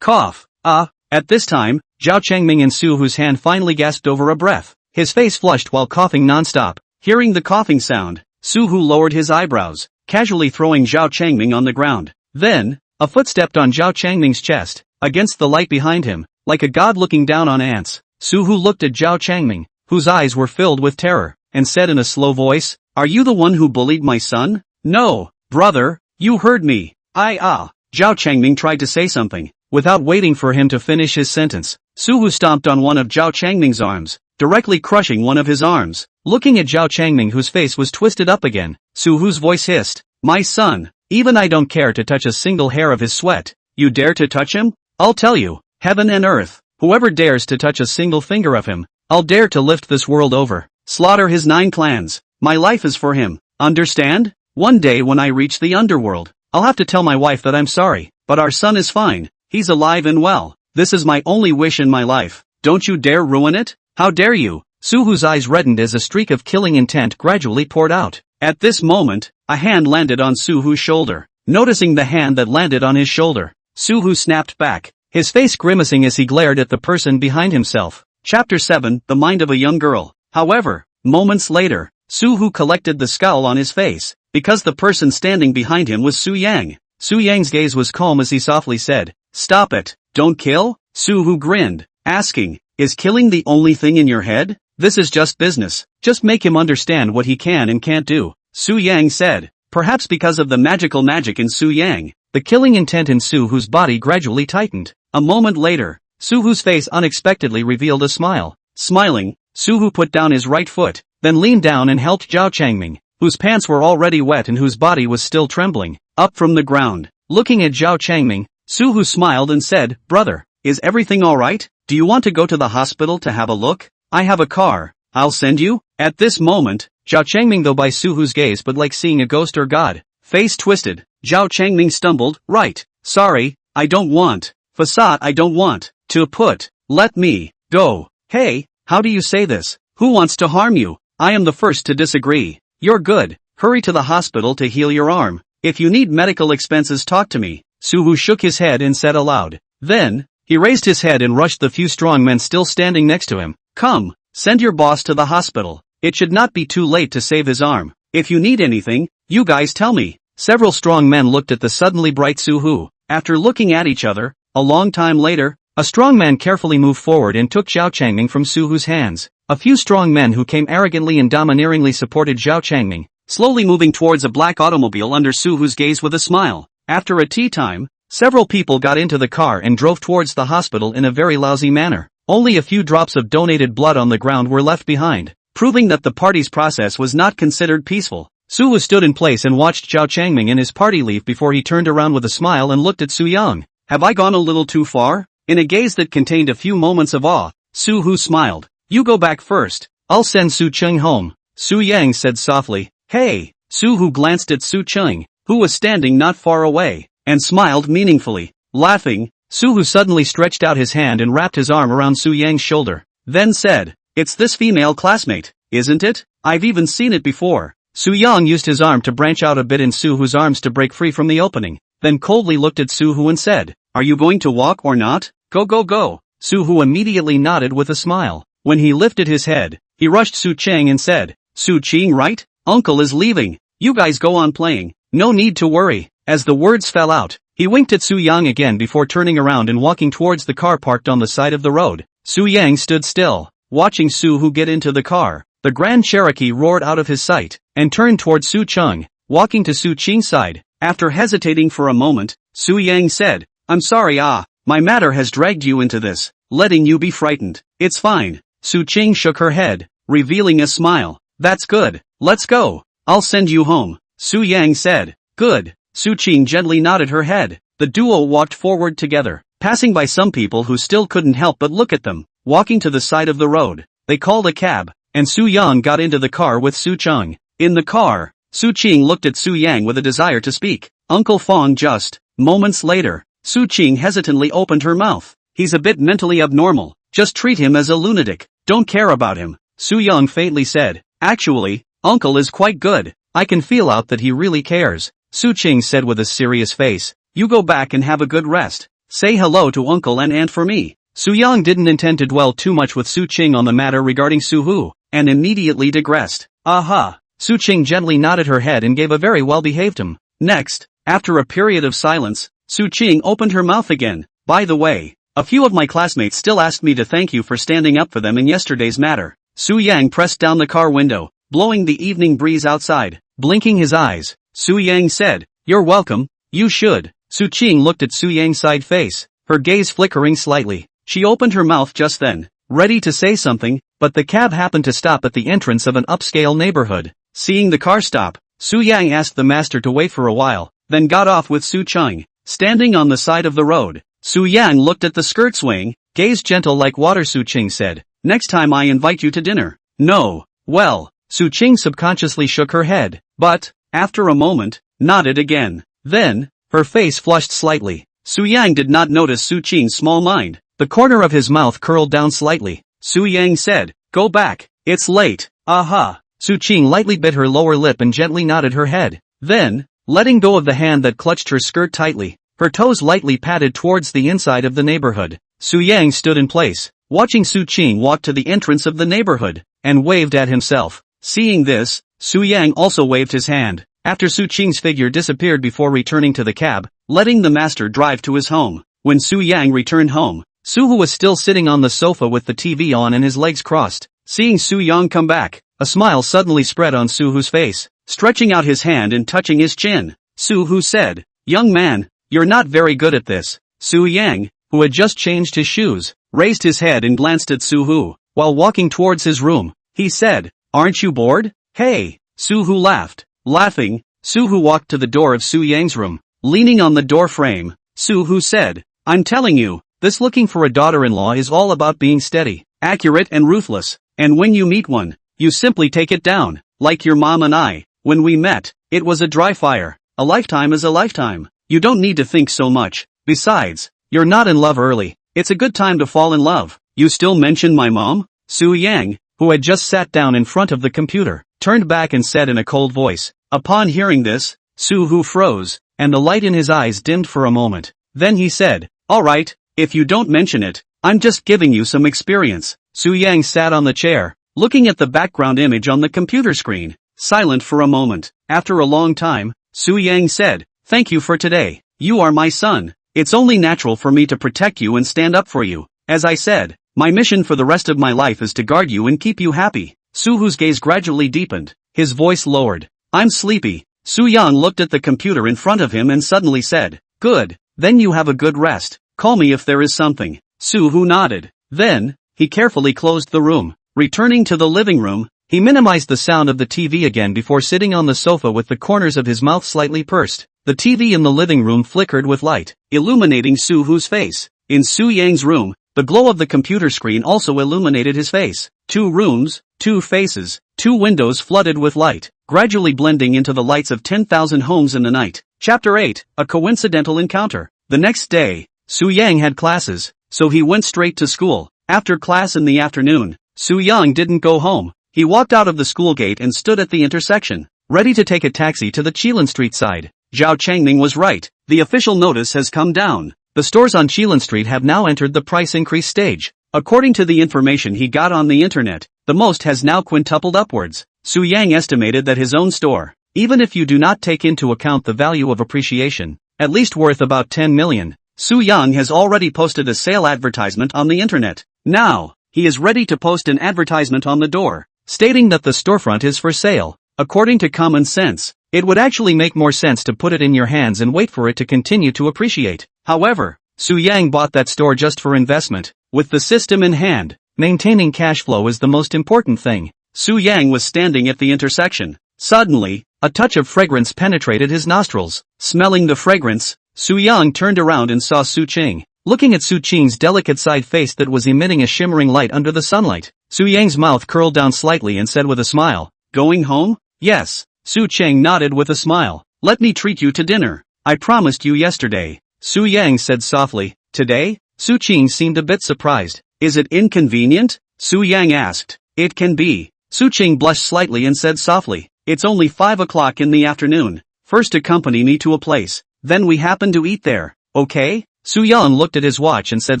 [SPEAKER 1] Cough. At this time, Zhao Changming and Su Hu's hand finally gasped over a breath. His face flushed while coughing non-stop. Hearing the coughing sound, Su Hu lowered his eyebrows, casually throwing Zhao Changming on the ground. Then, a foot stepped on Zhao Changming's chest, against the light behind him, like a god looking down on ants. Su Hu looked at Zhao Changming, whose eyes were filled with terror, and said in a slow voice, "Are you the one who bullied my son?" "No, brother, you heard me." Zhao Changming tried to say something. Without waiting for him to finish his sentence, Su Hu stomped on one of Zhao Changming's arms, directly crushing one of his arms. Looking at Zhao Changming, whose face was twisted up again, Su Hu's voice hissed, "My son, even I don't care to touch a single hair of his sweat. You dare to touch him? I'll tell you, heaven and earth, whoever dares to touch a single finger of him, I'll dare to lift this world over. Slaughter his 9 clans. My life is for him. Understand? One day when I reach the underworld, I'll have to tell my wife that I'm sorry, but our son is fine. He's alive and well. This is my only wish in my life. Don't you dare ruin it? How dare you?" Su Hu's eyes reddened as a streak of killing intent gradually poured out. At this moment, a hand landed on Su Hu's shoulder. Noticing the hand that landed on his shoulder, Su Hu snapped back, his face grimacing as he glared at the person behind himself. Chapter 7, The Mind of a Young Girl. However, moments later, Su Hu collected the scowl on his face, because the person standing behind him was Su Yang. Su Yang's gaze was calm as he softly said, "Stop it, don't kill." Su Hu grinned, asking, "Is killing the only thing in your head? This is just business. Just make him understand what he can and can't do." Su Yang said. Perhaps because of the magical magic in Su Yang, the killing intent in Su Hu's body gradually tightened. A moment later, Su Hu's face unexpectedly revealed a smile. Smiling, Su Hu put down his right foot, then leaned down and helped Zhao Changming, whose pants were already wet and whose body was still trembling, up from the ground. Looking at Zhao Changming, Su Hu smiled and said, "Brother, is everything alright? Do you want to go to the hospital to have a look? I have a car. I'll send you." At this moment, Zhao Changming, though by Su Hu's gaze but like seeing a ghost or god, face twisted, Zhao Changming stumbled, "Right. Sorry, I don't want. Facade, I don't want to put. Let me go." "Hey, how do you say this? Who wants to harm you? I am the first to disagree. You're good. Hurry to the hospital to heal your arm. If you need medical expenses, talk to me." Su Hu shook his head and said aloud. Then, he raised his head and rushed the few strong men still standing next to him. "Come, send your boss to the hospital. It should not be too late to save his arm. If you need anything, you guys tell me." Several strong men looked at the suddenly bright Su Hu. After looking at each other, a long time later, a strong man carefully moved forward and took Zhao Changming from Su Hu's hands. A few strong men who came arrogantly and domineeringly supported Zhao Changming, slowly moving towards a black automobile under Su Hu's gaze with a smile. After a tea time, several people got into the car and drove towards the hospital in a very lousy manner. Only a few drops of donated blood on the ground were left behind, proving that the party's process was not considered peaceful. Su Hu stood in place and watched Zhao Changming and his party leave before he turned around with a smile and looked at Su Yang. "Have I gone a little too far?" In a gaze that contained a few moments of awe, Su Hu smiled. "You go back first. I'll send Su Cheng home." Su Yang said softly, "Hey." Su Hu glanced at Su Cheng, who was standing not far away, and smiled meaningfully. Laughing, Su Hu suddenly stretched out his hand and wrapped his arm around Su Yang's shoulder, then said, "It's this female classmate, isn't it? I've even seen it before." Su Yang used his arm to branch out a bit in Su Hu's arms to break free from the opening, then coldly looked at Su Hu and said, "Are you going to walk or not? Go go go." Su Hu immediately nodded with a smile. When he lifted his head, he rushed Su Cheng and said, "Su Cheng, right? Uncle is leaving. You guys go on playing. No need to worry." As the words fell out, he winked at Su Yang again before turning around and walking towards the car parked on the side of the road. Su Yang stood still, watching Su Hu get into the car. The Grand Cherokee roared out of his sight, and turned towards Su Cheng, walking to Su Cheng's side. After hesitating for a moment, Su Yang said, "I'm sorry, my matter has dragged you into this, letting you be frightened. It's fine." Su Cheng shook her head, revealing a smile. "That's good. Let's go. I'll send you home." Su Yang said, "Good." Su Cheng gently nodded her head. The duo walked forward together, passing by some people who still couldn't help but look at them. Walking to the side of the road, they called a cab, and Su Yang got into the car with Su Cheng. In the car, Su Cheng looked at Su Yang with a desire to speak. "Uncle Fong just." Moments later, Su Cheng hesitantly opened her mouth. "He's a bit mentally abnormal. Just treat him as a lunatic. don't care about him, Su Yang faintly said. Actually, Uncle is quite good. I can feel out that he really cares, Su Qing said with a serious face. You go back and have a good rest. Say hello to Uncle and Aunt for me. Su Yang didn't intend to dwell too much with Su Qing on the matter regarding Su Hu, and immediately digressed. Aha! Su Qing gently nodded her head and gave a very well-behaved him. Next, after a period of silence, Su Qing opened her mouth again. By the way, a few of my classmates still asked me to thank you for standing up for them in yesterday's matter. Su Yang pressed down the car window, blowing the evening breeze outside. Blinking his eyes, Su Yang said, You're welcome, you should. Su Qing looked at Su Yang's side face, her gaze flickering slightly. She opened her mouth just then, ready to say something, but the cab happened to stop at the entrance of an upscale neighborhood. Seeing the car stop, Su Yang asked the master to wait for a while, then got off with Su Qing. Standing on the side of the road, Su Yang looked at the skirt swaying, gaze gentle like water. Su Qing said, Next time I invite you to dinner. No. Well, Su Qing subconsciously shook her head, but, after a moment, nodded again. Then, her face flushed slightly. Su Yang did not notice Su Qing's small mind. The corner of his mouth curled down slightly. Su Yang said, Go back. It's late. Aha. Su Qing lightly bit her lower lip and gently nodded her head. Then, letting go of the hand that clutched her skirt tightly, her toes lightly patted towards the inside of the neighborhood. Su Yang stood in place, watching Su Qing walk to the entrance of the neighborhood, and waved at himself. Seeing this, Su Yang also waved his hand, after Su Qing's figure disappeared before returning to the cab, letting the master drive to his home. When Su Yang returned home, Su Hu was still sitting on the sofa with the TV on and his legs crossed. Seeing Su Yang come back, a smile suddenly spread on Su Hu's face. Stretching out his hand and touching his chin, Su Hu said, Young man, you're not very good at this. Su Yang, who had just changed his shoes, raised his head and glanced at Su Hu. While walking towards his room, he said, Aren't you bored? Hey! Su Hu laughed. Laughing, Su Hu walked to the door of Su Yang's room. Leaning on the door frame, Su Hu said, I'm telling you, this looking for a daughter-in-law is all about being steady, accurate and ruthless, and when you meet one, you simply take it down, like your mom and I. When we met, it was a dry fire. A lifetime is a lifetime. You don't need to think so much. Besides, you're not in love early. It's a good time to fall in love. You still mention my mom? Su Yang, who had just sat down in front of the computer, turned back and said in a cold voice. Upon hearing this, Su Hu froze, and the light in his eyes dimmed for a moment. Then he said, All right, if you don't mention it, I'm just giving you some experience. Su Yang sat on the chair, looking at the background image on the computer screen, silent for a moment. After a long time, Su Yang said, Thank you for today. You are my son. It's only natural for me to protect you and stand up for you. As I said, my mission for the rest of my life is to guard you and keep you happy. Su Hu's gaze gradually deepened. His voice lowered. I'm sleepy. Su Yang looked at the computer in front of him and suddenly said, Good, then you have a good rest. Call me if there is something. Su Hu nodded. Then, he carefully closed the room. Returning to the living room, he minimized the sound of the TV again before sitting on the sofa with the corners of his mouth slightly pursed. The TV in the living room flickered with light, illuminating Su Hu's face. In Su Yang's room, the glow of the computer screen also illuminated his face. 2 rooms, 2 faces, 2 windows flooded with light, gradually blending into the lights of 10,000 homes in the night. Chapter 8, A Coincidental Encounter. The next day, Su Yang had classes, so he went straight to school. After class in the afternoon, Su Yang didn't go home. He walked out of the school gate and stood at the intersection, ready to take a taxi to the Qilin Street side. Zhao Changming was right. The official notice has come down. The stores on Qilin Street have now entered the price increase stage. According to the information he got on the internet, the most has now quintupled upwards. Su Yang estimated that his own store, even if you do not take into account the value of appreciation, at least worth about 10 million. Su Yang has already posted a sale advertisement on the internet. Now, he is ready to post an advertisement on the door, stating that the storefront is for sale. According to common sense, it would actually make more sense to put it in your hands and wait for it to continue to appreciate. However, Su Yang bought that store just for investment. With the system in hand, maintaining cash flow is the most important thing. Su Yang was standing at the intersection. Suddenly, a touch of fragrance penetrated his nostrils. Smelling the fragrance, Su Yang turned around and saw Su Qing, looking at Su Qing's delicate side face that was emitting a shimmering light under the sunlight. Su Yang's mouth curled down slightly and said with a smile, Going home? Yes. Su Qing nodded with a smile. Let me treat you to dinner. I promised you yesterday. Su Yang said softly. Today? Su Qing seemed a bit surprised. Is it inconvenient? Su Yang asked. It can be. Su Qing blushed slightly and said softly, it's only 5 o'clock in the afternoon. First accompany me to a place, then we happen to eat there, okay? Su Yan looked at his watch and said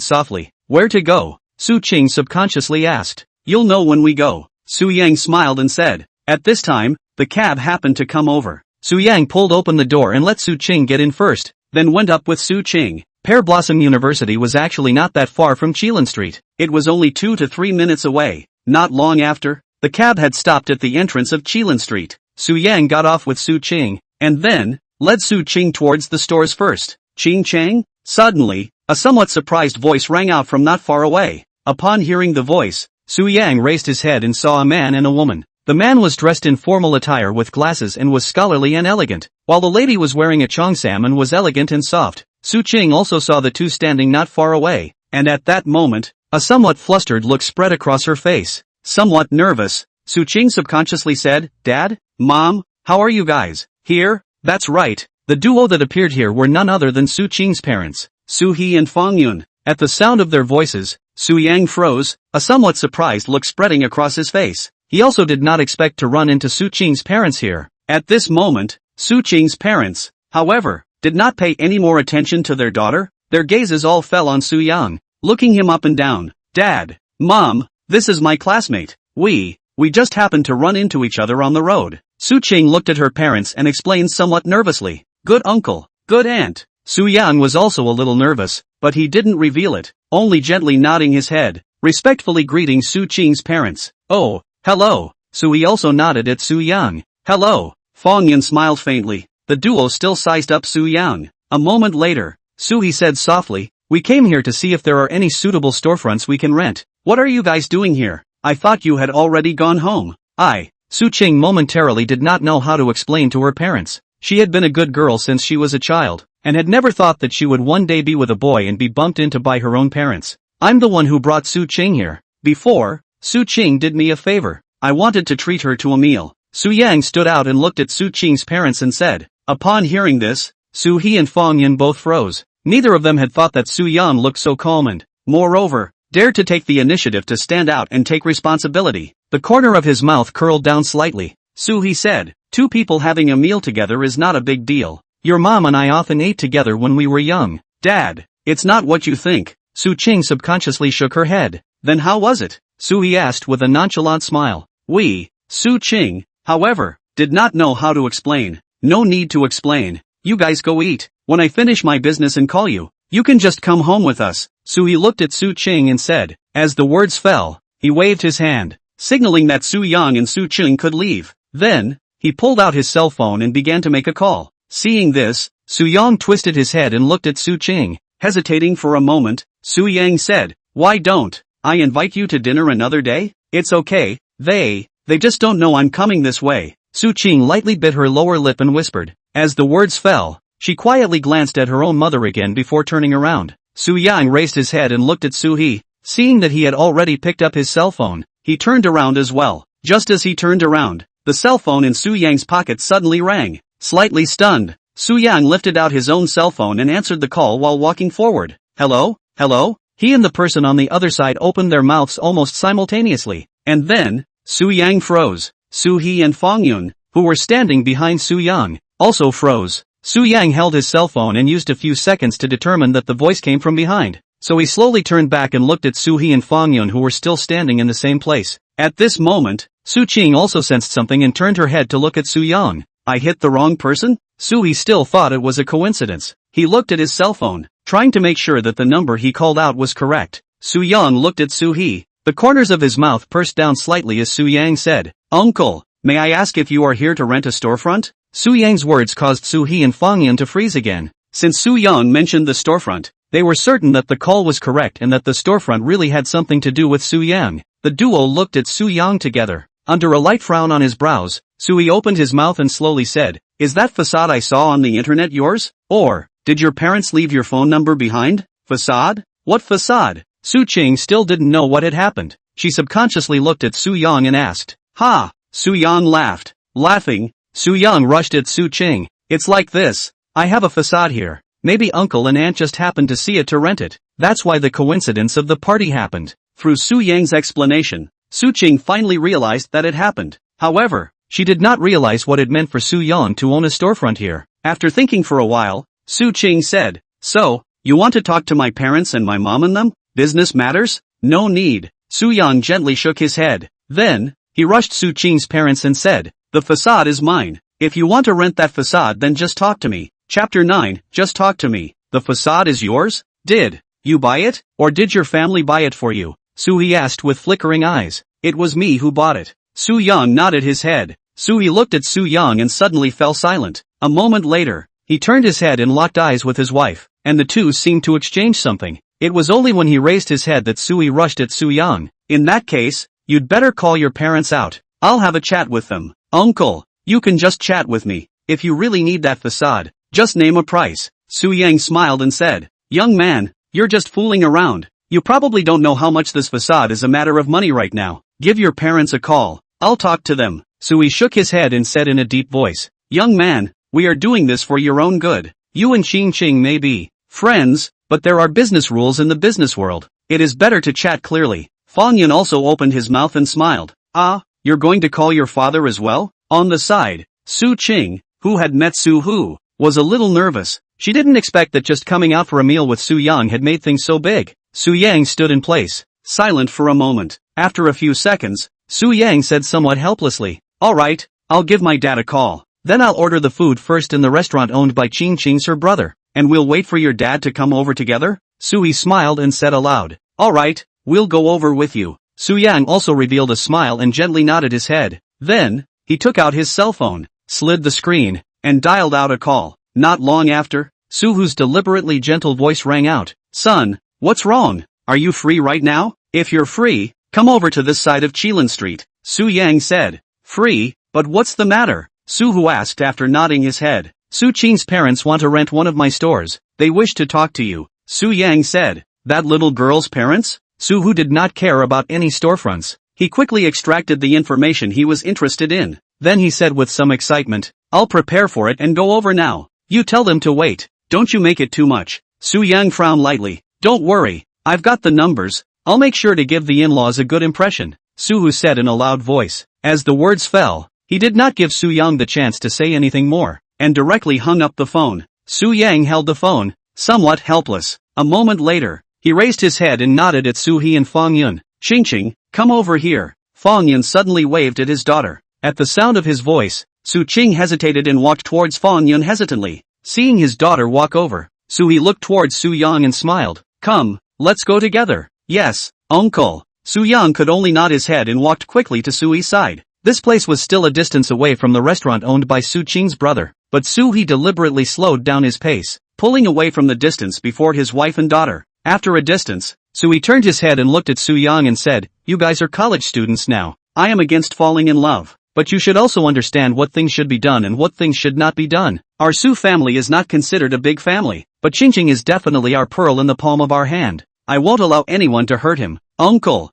[SPEAKER 1] softly, where to go? Su Qing subconsciously asked. You'll know when we go. Su Yang smiled and said. At this time, the cab happened to come over. Su Yang pulled open the door and let Su Qing get in first, then went up with Su Qing. Pear Blossom University was actually not that far from Qilin Street. It was only 2 to 3 minutes away. Not long after, the cab had stopped at the entrance of Qilin Street. Su Yang got off with Su Qing, and then, led Su Qing towards the stores first. Qing Chang? Suddenly, a somewhat surprised voice rang out from not far away. Upon hearing the voice, Su Yang raised his head and saw a man and a woman. The man was dressed in formal attire with glasses and was scholarly and elegant, while the lady was wearing a cheongsam and was elegant and soft. Su Qing also saw the two standing not far away, and at that moment, a somewhat flustered look spread across her face. Somewhat nervous, Su Qing subconsciously said, Dad? Mom? How are you guys? Here? That's right. The duo that appeared here were none other than Su Qing's parents, Su He and Fang Yun. At the sound of their voices, Su Yang froze, a somewhat surprised look spreading across his face. He also did not expect to run into Su Qing's parents here. At this moment, Su Qing's parents, however, did not pay any more attention to their daughter. Their gazes all fell on Su Yang, looking him up and down. Dad, Mom, this is my classmate. We just happened to run into each other on the road. Su Qing looked at her parents and explained somewhat nervously. Good uncle, good aunt. Su Yang was also a little nervous, but he didn't reveal it, only gently nodding his head, respectfully greeting Su Qing's parents. Oh, hello. Su He also nodded at Su Yang. Hello. Fang Yun smiled faintly. The duo still sized up Su Yang. A moment later, Su He said softly, we came here to see if there are any suitable storefronts we can rent. What are you guys doing here? I thought you had already gone home. Su Qing momentarily did not know how to explain to her parents. She had been a good girl since she was a child, and had never thought that she would one day be with a boy and be bumped into by her own parents. I'm the one who brought Su Qing here. Before, Su Qing did me a favor. I wanted to treat her to a meal. Su Yang stood out and looked at Su Qing's parents and said. Upon hearing this, Su He and Fang Yun both froze. Neither of them had thought that Su Yan looked so calm and, moreover, dared to take the initiative to stand out and take responsibility. The corner of his mouth curled down slightly. Su He said, 2 people having a meal together is not a big deal. Your mom and I often ate together when we were young. Dad, it's not what you think. Su Qing subconsciously shook her head. Then how was it? Su He asked with a nonchalant smile. Su Qing, however, did not know how to explain. No need to explain. You guys go eat. When I finish my business and call you, you can just come home with us. Su He looked at Su Qing and said. As the words fell, he waved his hand, signaling that Su Yang and Su Qing could leave. Then, he pulled out his cell phone and began to make a call. Seeing this, Su Yang twisted his head and looked at Su Qing. Hesitating for a moment, Su Yang said, why don't I invite you to dinner another day? It's okay, they just don't know I'm coming this way. Su Qing lightly bit her lower lip and whispered. As the words fell, she quietly glanced at her own mother again before turning around. Su Yang raised his head and looked at Su He. Seeing that he had already picked up his cell phone, he turned around as well. Just as he turned around, the cell phone in Su Yang's pocket suddenly rang. Slightly stunned, Su Yang lifted out his own cell phone and answered the call while walking forward. Hello? Hello? He and the person on the other side opened their mouths almost simultaneously. And then, Su Yang froze. Su He and Fang Yun, who were standing behind Su Yang, also froze. Su Yang held his cell phone and used a few seconds to determine that the voice came from behind. So he slowly turned back and looked at Su He and Fang Yun who were still standing in the same place. At this moment, Su Qing also sensed something and turned her head to look at Su Yang. I hit the wrong person? Su He still thought it was a coincidence. He looked at his cell phone, trying to make sure that the number he called out was correct. Su Yang looked at Su He. The corners of his mouth pursed down slightly as Su Yang said, Uncle, may I ask if you are here to rent a storefront? Su Yang's words caused Su He and Fang Yun to freeze again. Since Su Yang mentioned the storefront, they were certain that the call was correct and that the storefront really had something to do with Su Yang. The duo looked at Su Yang together. Under a light frown on his brows, Su He opened his mouth and slowly said, Is that facade I saw on the internet yours? Or, did your parents leave your phone number behind? Facade? What facade? Su Qing still didn't know what had happened. She subconsciously looked at Su Yang and asked, Ha! Su Yang laughed. Laughing, Su Yang rushed at Su Qing. It's like this. I have a facade here. Maybe uncle and aunt just happened to see it to rent it. That's why the coincidence of the party happened. Through Su Yang's explanation, Su Qing finally realized that it happened. However, she did not realize what it meant for Su Yang to own a storefront here. After thinking for a while, Su Qing said, "So, you want to talk to my parents and my mom and them? Business matters? No need." Su Yang gently shook his head. Then, he rushed Su Qing's parents and said, "The facade is mine. If you want to rent that facade then just talk to me." Chapter 9, Just talk to me. The facade is yours? Did you buy it, or did your family buy it for you? Sui asked with flickering eyes. It was me who bought it. Su Yang nodded his head. Sui looked at Su Yang and suddenly fell silent. A moment later, he turned his head and locked eyes with his wife, and the two seemed to exchange something. It was only when he raised his head that Sui rushed at Su Yang. "In that case, you'd better call your parents out. I'll have a chat with them." "Uncle, you can just chat with me. If you really need that facade, just name a price." Su Yang smiled and said, "Young man, you're just fooling around. You probably don't know how much this facade is a matter of money right now. Give your parents a call. I'll talk to them." Sui shook his head and said in a deep voice, "Young man, we are doing this for your own good. You and Qing Qing may be friends, but there are business rules in the business world. It is better to chat clearly." Fang Yun also opened his mouth and smiled. "Ah, you're going to call your father as well?" On the side, Su Qing, who had met Su Hu, was a little nervous. She didn't expect that just coming out for a meal with Su Yang had made things so big. Su Yang stood in place, silent for a moment. After a few seconds, Su Yang said somewhat helplessly, "Alright, I'll give my dad a call. Then I'll order the food first in the restaurant owned by Qing Qing's her brother, and we'll wait for your dad to come over together?" Sui smiled and said aloud, "Alright, we'll go over with you." Su Yang also revealed a smile and gently nodded his head. Then, he took out his cell phone, slid the screen, and dialed out a call. Not long after, Su Hu's deliberately gentle voice rang out. "Son, what's wrong? Are you free right now? If you're free, come over to this side of Qilin Street." Su Yang said. "Free, but what's the matter?" Su Hu asked after nodding his head. "Su Qing's parents want to rent one of my stores. They wish to talk to you." Su Yang said. "That little girl's parents?" Su Hu did not care about any storefronts. He quickly extracted the information he was interested in. Then he said with some excitement, "I'll prepare for it and go over now. You tell them to wait. Don't you make it too much." Su Yang frowned lightly. "Don't worry, I've got the numbers. I'll make sure to give the in-laws a good impression," Su Hu said in a loud voice. As the words fell, he did not give Su Yang the chance to say anything more, and directly hung up the phone. Su Yang held the phone, somewhat helpless. A moment later, he raised his head and nodded at Su He and Fang Yun. "Qing Qing, come over here." Fang Yun suddenly waved at his daughter. At the sound of his voice, Su Qing hesitated and walked towards Fang Yun hesitantly. Seeing his daughter walk over, Su He looked towards Su Yang and smiled. "Come, let's go together." "Yes, uncle." Su Yang could only nod his head and walked quickly to Sui's side. This place was still a distance away from the restaurant owned by Su Qing's brother, but Su He deliberately slowed down his pace, pulling away from the distance before his wife and daughter. After a distance, Su He turned his head and looked at Su Yang and said, "You guys are college students now. I am against falling in love. But you should also understand what things should be done and what things should not be done. Our Su family is not considered a big family, but Qing Qing is definitely our pearl in the palm of our hand. I won't allow anyone to hurt him." "Uncle,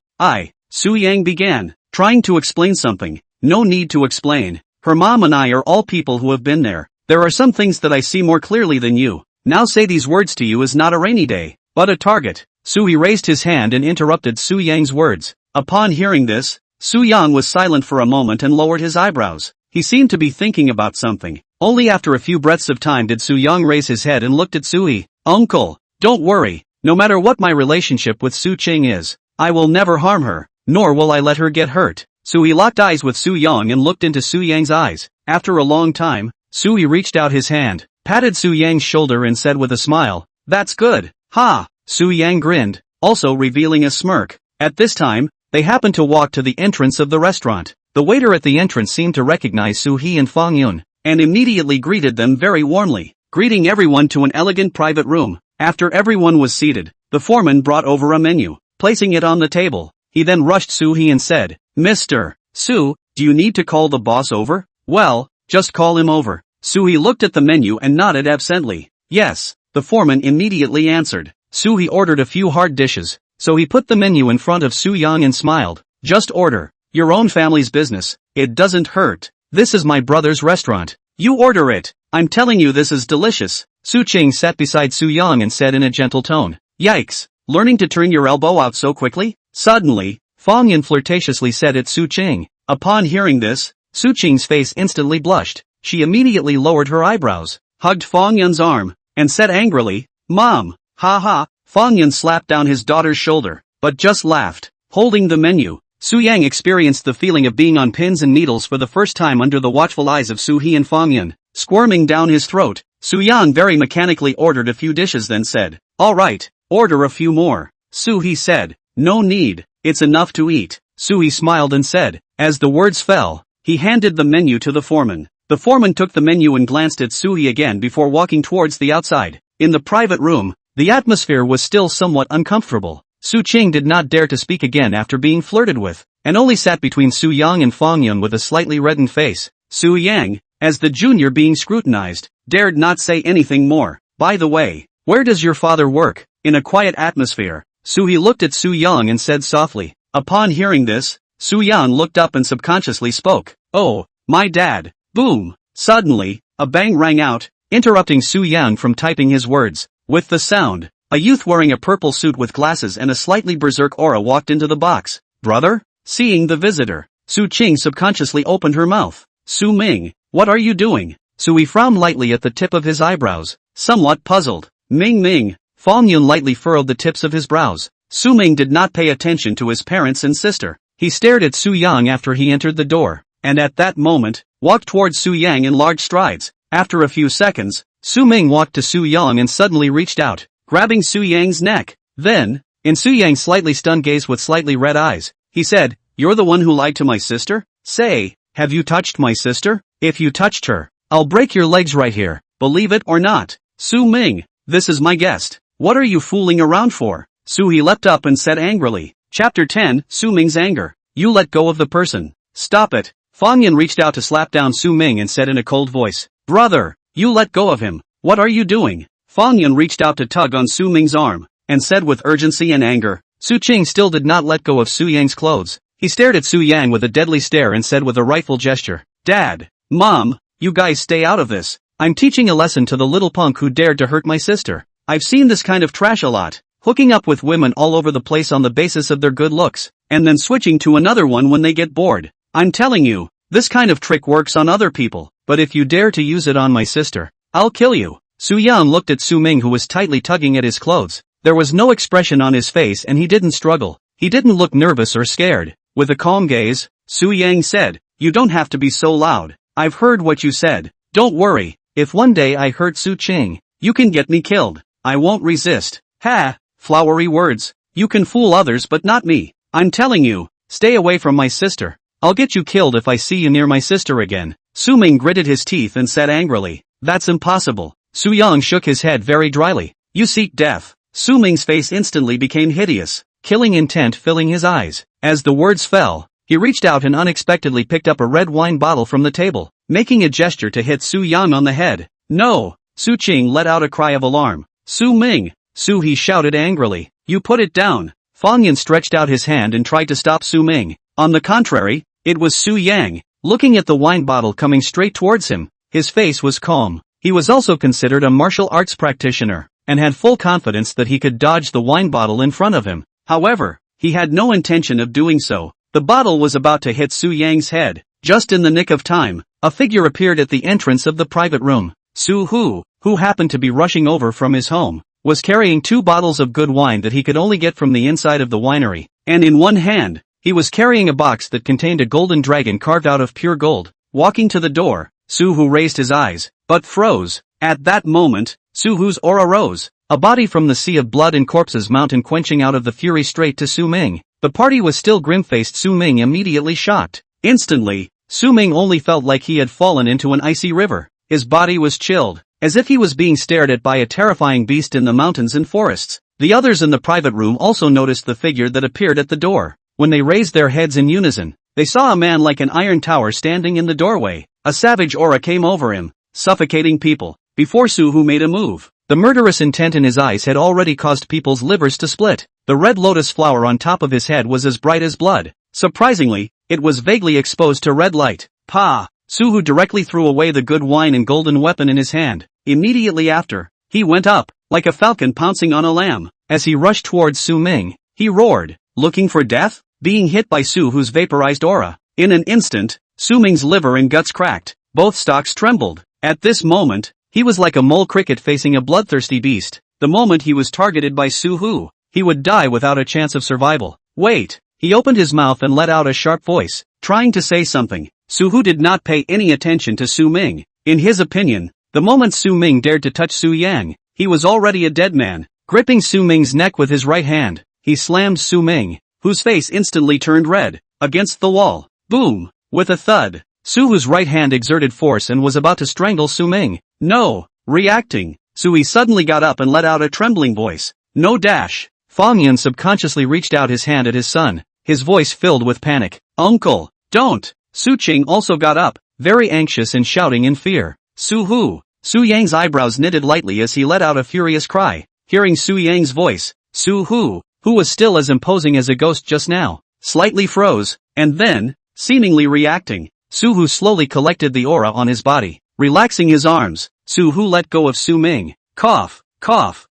[SPEAKER 1] Su Yang began, trying to explain something. "No need to explain. Her mom and I are all people who have been there. There are some things that I see more clearly than you. Now say these words to you is not a rainy day, but a target." Su He raised his hand and interrupted Su Yang's words. Upon hearing this, Su Yang was silent for a moment and lowered his eyebrows. He seemed to be thinking about something. Only after a few breaths of time did Su Yang raise his head and looked at Sui. "Uncle, don't worry. No matter what my relationship with Su Qing is, I will never harm her, nor will I let her get hurt." Sui locked eyes with Su Yang and looked into Su Yang's eyes. After a long time, Sui reached out his hand, patted Su Yang's shoulder and said with a smile, "That's good." "Ha!" Su Yang grinned, also revealing a smirk. At this time, they happened to walk to the entrance of the restaurant. The waiter at the entrance seemed to recognize Su He and Fang Yun, and immediately greeted them very warmly, greeting everyone to an elegant private room. After everyone was seated, the foreman brought over a menu, placing it on the table. He then rushed Su He and said, "Mr. Su, do you need to call the boss over?" "Well, just call him over." Su He looked at the menu and nodded absently. "Yes," the foreman immediately answered. Su He ordered a few hard dishes, so he put the menu in front of Su Yang and smiled. "Just order. Your own family's business. It doesn't hurt. This is my brother's restaurant. You order it. I'm telling you this is delicious." Su Qing sat beside Su Yang and said in a gentle tone, "Yikes, learning to turn your elbow out so quickly?" Suddenly, Fang Yan flirtatiously said at Su Qing. Upon hearing this, Su Qing's face instantly blushed. She immediately lowered her eyebrows, hugged Fang Yan's arm, and said angrily, "Mom, ha ha." Fang Yan slapped down his daughter's shoulder, but just laughed. Holding the menu, Su Yang experienced the feeling of being on pins and needles for the first time under the watchful eyes of Su He and Fang Yan, squirming down his throat. Su Yang very mechanically ordered a few dishes, then said, "All right, order a few more." Su He said, "No need, it's enough to eat." Su He smiled and said, as the words fell, he handed the menu to the foreman. The foreman took the menu and glanced at Su He again before walking towards the outside. In the private room, the atmosphere was still somewhat uncomfortable. Su Qing did not dare to speak again after being flirted with, and only sat between Su Yang and Fang Yan with a slightly reddened face. Su Yang, as the junior being scrutinized, dared not say anything more. "By the way, where does your father work?" In a quiet atmosphere, Su He looked at Su Yang and said softly. Upon hearing this, Su Yang looked up and subconsciously spoke. "Oh, my dad." Boom! Suddenly, a bang rang out, interrupting Su Yang from typing his words. With the sound, a youth wearing a purple suit with glasses and a slightly berserk aura walked into the box. "Brother?" Seeing the visitor, Su Qing subconsciously opened her mouth. "Su Ming, what are you doing?" Su He frowned lightly at the tip of his eyebrows, somewhat puzzled. "Ming." Fang Yun lightly furrowed the tips of his brows. Su Ming did not pay attention to his parents and sister. He stared at Su Yang after he entered the door, and at that moment, walked towards Su Yang in large strides. After a few seconds, Su Ming walked to Su Yang and suddenly reached out, grabbing Su Yang's neck. Then, in Su Yang's slightly stunned gaze with slightly red eyes, he said, "You're the one who lied to my sister? Say, have you touched my sister? If you touched her, I'll break your legs right here, believe it or not." "Su Ming, this is my guest. What are you fooling around for?" Su He leapt up and said angrily. Chapter 10, Su Ming's anger. "You let go of the person. Stop it." Fang Yan reached out to slap down Su Ming and said in a cold voice, "Brother, you let go of him. What are you doing?" Fang Yan reached out to tug on Su Ming's arm, and said with urgency and anger. Su Qing still did not let go of Su Yang's clothes. He stared at Su Yang with a deadly stare and said with a rightful gesture, "Dad, Mom, you guys stay out of this. I'm teaching a lesson to the little punk who dared to hurt my sister. I've seen this kind of trash a lot, hooking up with women all over the place on the basis of their good looks, and then switching to another one when they get bored. I'm telling you, this kind of trick works on other people, but if you dare to use it on my sister, I'll kill you." Su Yang looked at Su Ming, who was tightly tugging at his clothes. There was no expression on his face and he didn't struggle. He didn't look nervous or scared. With a calm gaze, Su Yang said, "You don't have to be so loud. I've heard what you said. Don't worry, if one day I hurt Su Qing, you can get me killed. I won't resist." "Ha, flowery words. You can fool others but not me. I'm telling you, stay away from my sister. I'll get you killed if I see you near my sister again." Su Ming gritted his teeth and said angrily, "That's impossible." Su Yang shook his head very dryly. "You seek death." Su Ming's face instantly became hideous, killing intent filling his eyes. As the words fell, he reached out and unexpectedly picked up a red wine bottle from the table, making a gesture to hit Su Yang on the head. "No!" Su Qing let out a cry of alarm. "Su Ming!" Su He shouted angrily. "You put it down." Fang Yan stretched out his hand and tried to stop Su Ming. On the contrary, it was Su Yang, looking at the wine bottle coming straight towards him. His face was calm. He was also considered a martial arts practitioner, and had full confidence that he could dodge the wine bottle in front of him. However, he had no intention of doing so. The bottle was about to hit Su Yang's head. Just in the nick of time, a figure appeared at the entrance of the private room. Su Hu, who happened to be rushing over from his home, was carrying 2 bottles of good wine that he could only get from the inside of the winery, and in one hand, he was carrying a box that contained a golden dragon carved out of pure gold. Walking to the door, Su Hu raised his eyes, but froze. At that moment, Su Hu's aura rose, a body from the sea of blood and corpses mountain quenching out of the fury straight to Su Ming. The party was still grim-faced. Su Ming immediately shocked. Instantly, Su Ming only felt like he had fallen into an icy river. His body was chilled, as if he was being stared at by a terrifying beast in the mountains and forests. The others in the private room also noticed the figure that appeared at the door. When they raised their heads in unison, they saw a man like an iron tower standing in the doorway. A savage aura came over him, suffocating people. Before Su Hu made a move, the murderous intent in his eyes had already caused people's livers to split. The red lotus flower on top of his head was as bright as blood. Surprisingly, it was vaguely exposed to red light. Pa! Su Hu directly threw away the good wine and golden weapon in his hand. Immediately after, he went up, like a falcon pouncing on a lamb. As he rushed towards Su Ming, he roared, looking for death? Being hit by Su Hu's vaporized aura. In an instant, Su Ming's liver and guts cracked. Both stalks trembled. At this moment, he was like a mole cricket facing a bloodthirsty beast. The moment he was targeted by Su Hu, he would die without a chance of survival. Wait! He opened his mouth and let out a sharp voice, trying to say something. Su Hu did not pay any attention to Su Ming. In his opinion, the moment Su Ming dared to touch Su Yang, he was already a dead man. Gripping Su Ming's neck with his right hand, he slammed Su Ming, whose face instantly turned red, against the wall. Boom! With a thud, Su Hu's right hand exerted force and was about to strangle Su Ming. No! Reacting, Sui suddenly got up and let out a trembling voice. No dash! Fang Yun subconsciously reached out his hand at his son, his voice filled with panic. Uncle! Don't! Su Qing also got up, very anxious and shouting in fear. Su Hu! Su Yang's eyebrows knitted lightly as he let out a furious cry. Hearing Su Yang's voice, Su Hu, who was still as imposing as a ghost just now, slightly froze, and then, seemingly reacting, Su Hu slowly collected the aura on his body. Relaxing his arms, Su Hu let go of Su Ming. Cough, cough,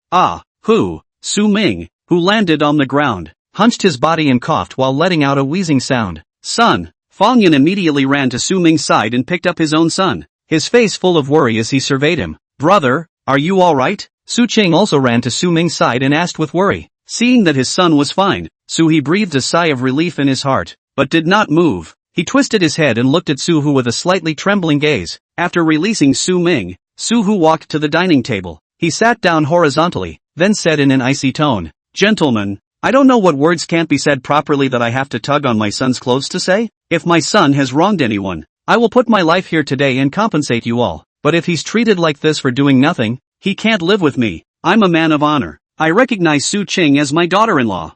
[SPEAKER 1] Hu. Su Ming, who landed on the ground, hunched his body and coughed while letting out a wheezing sound. Son! Fang Yun immediately ran to Su Ming's side and picked up his own son, his face full of worry as he surveyed him. Brother, are you alright? Su Qing also ran to Su Ming's side and asked with worry. Seeing that his son was fine, Su He breathed a sigh of relief in his heart, but did not move. He twisted his head and looked at Su Hu with a slightly trembling gaze. After releasing Su Ming, Su Hu walked to the dining table. He sat down horizontally, then said in an icy tone, Gentlemen, I don't know what words can't be said properly that I have to tug on my son's clothes to say. If my son has wronged anyone, I will put my life here today and compensate you all. But if he's treated like this for doing nothing, he can't live with me. I'm a man of honor. I recognize Su Qing as my daughter-in-law.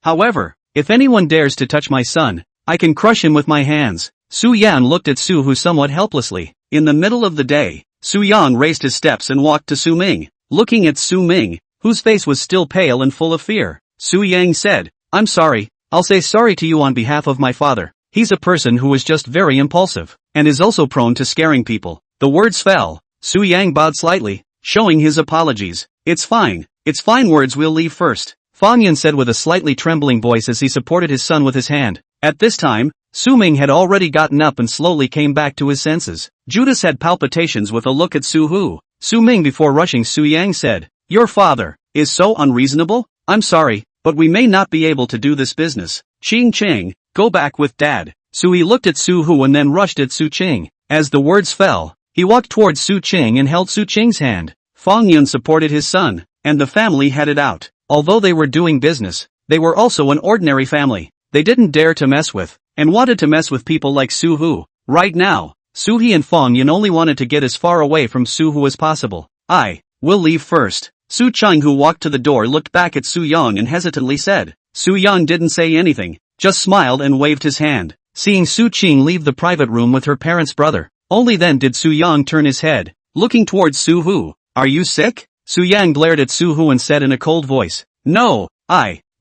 [SPEAKER 1] However, if anyone dares to touch my son, I can crush him with my hands. Su Yan looked at Su Hu somewhat helplessly. In the middle of the day, Su Yang raised his steps and walked to Su Ming. Looking at Su Ming, whose face was still pale and full of fear, Su Yang said, I'm sorry, I'll say sorry to you on behalf of my father. He's a person who is just very impulsive, and is also prone to scaring people. The words fell. Su Yang bowed slightly, showing his apologies. It's fine words, we'll leave first. Fang Yun said with a slightly trembling voice as he supported his son with his hand. At this time, Su Ming had already gotten up and slowly came back to his senses. Judas had palpitations with a look at Su Hu. Su Ming before rushing Su Yang said, Your father is so unreasonable? I'm sorry, but we may not be able to do this business. Qing Qing, go back with dad. Sui looked at Su Hu and then rushed at Su Qing. As the words fell, he walked towards Su Qing and held Su Qing's hand. Fang Yun supported his son, and the family headed out. Although they were doing business, they were also an ordinary family. They didn't dare to mess with, and wanted to mess with people like Su Hu. Right now, Su He and Fang Yun only wanted to get as far away from Su Hu as possible. We'll leave first. Su Cheng, who walked to the door, looked back at Su Yang and hesitantly said. Su Yang didn't say anything, just smiled and waved his hand. Seeing Su Qing leave the private room with her parents' brother, only then did Su Yang turn his head, looking towards Su Hu. Are you sick? Su Yang glared at Su Hu and said in a cold voice. No,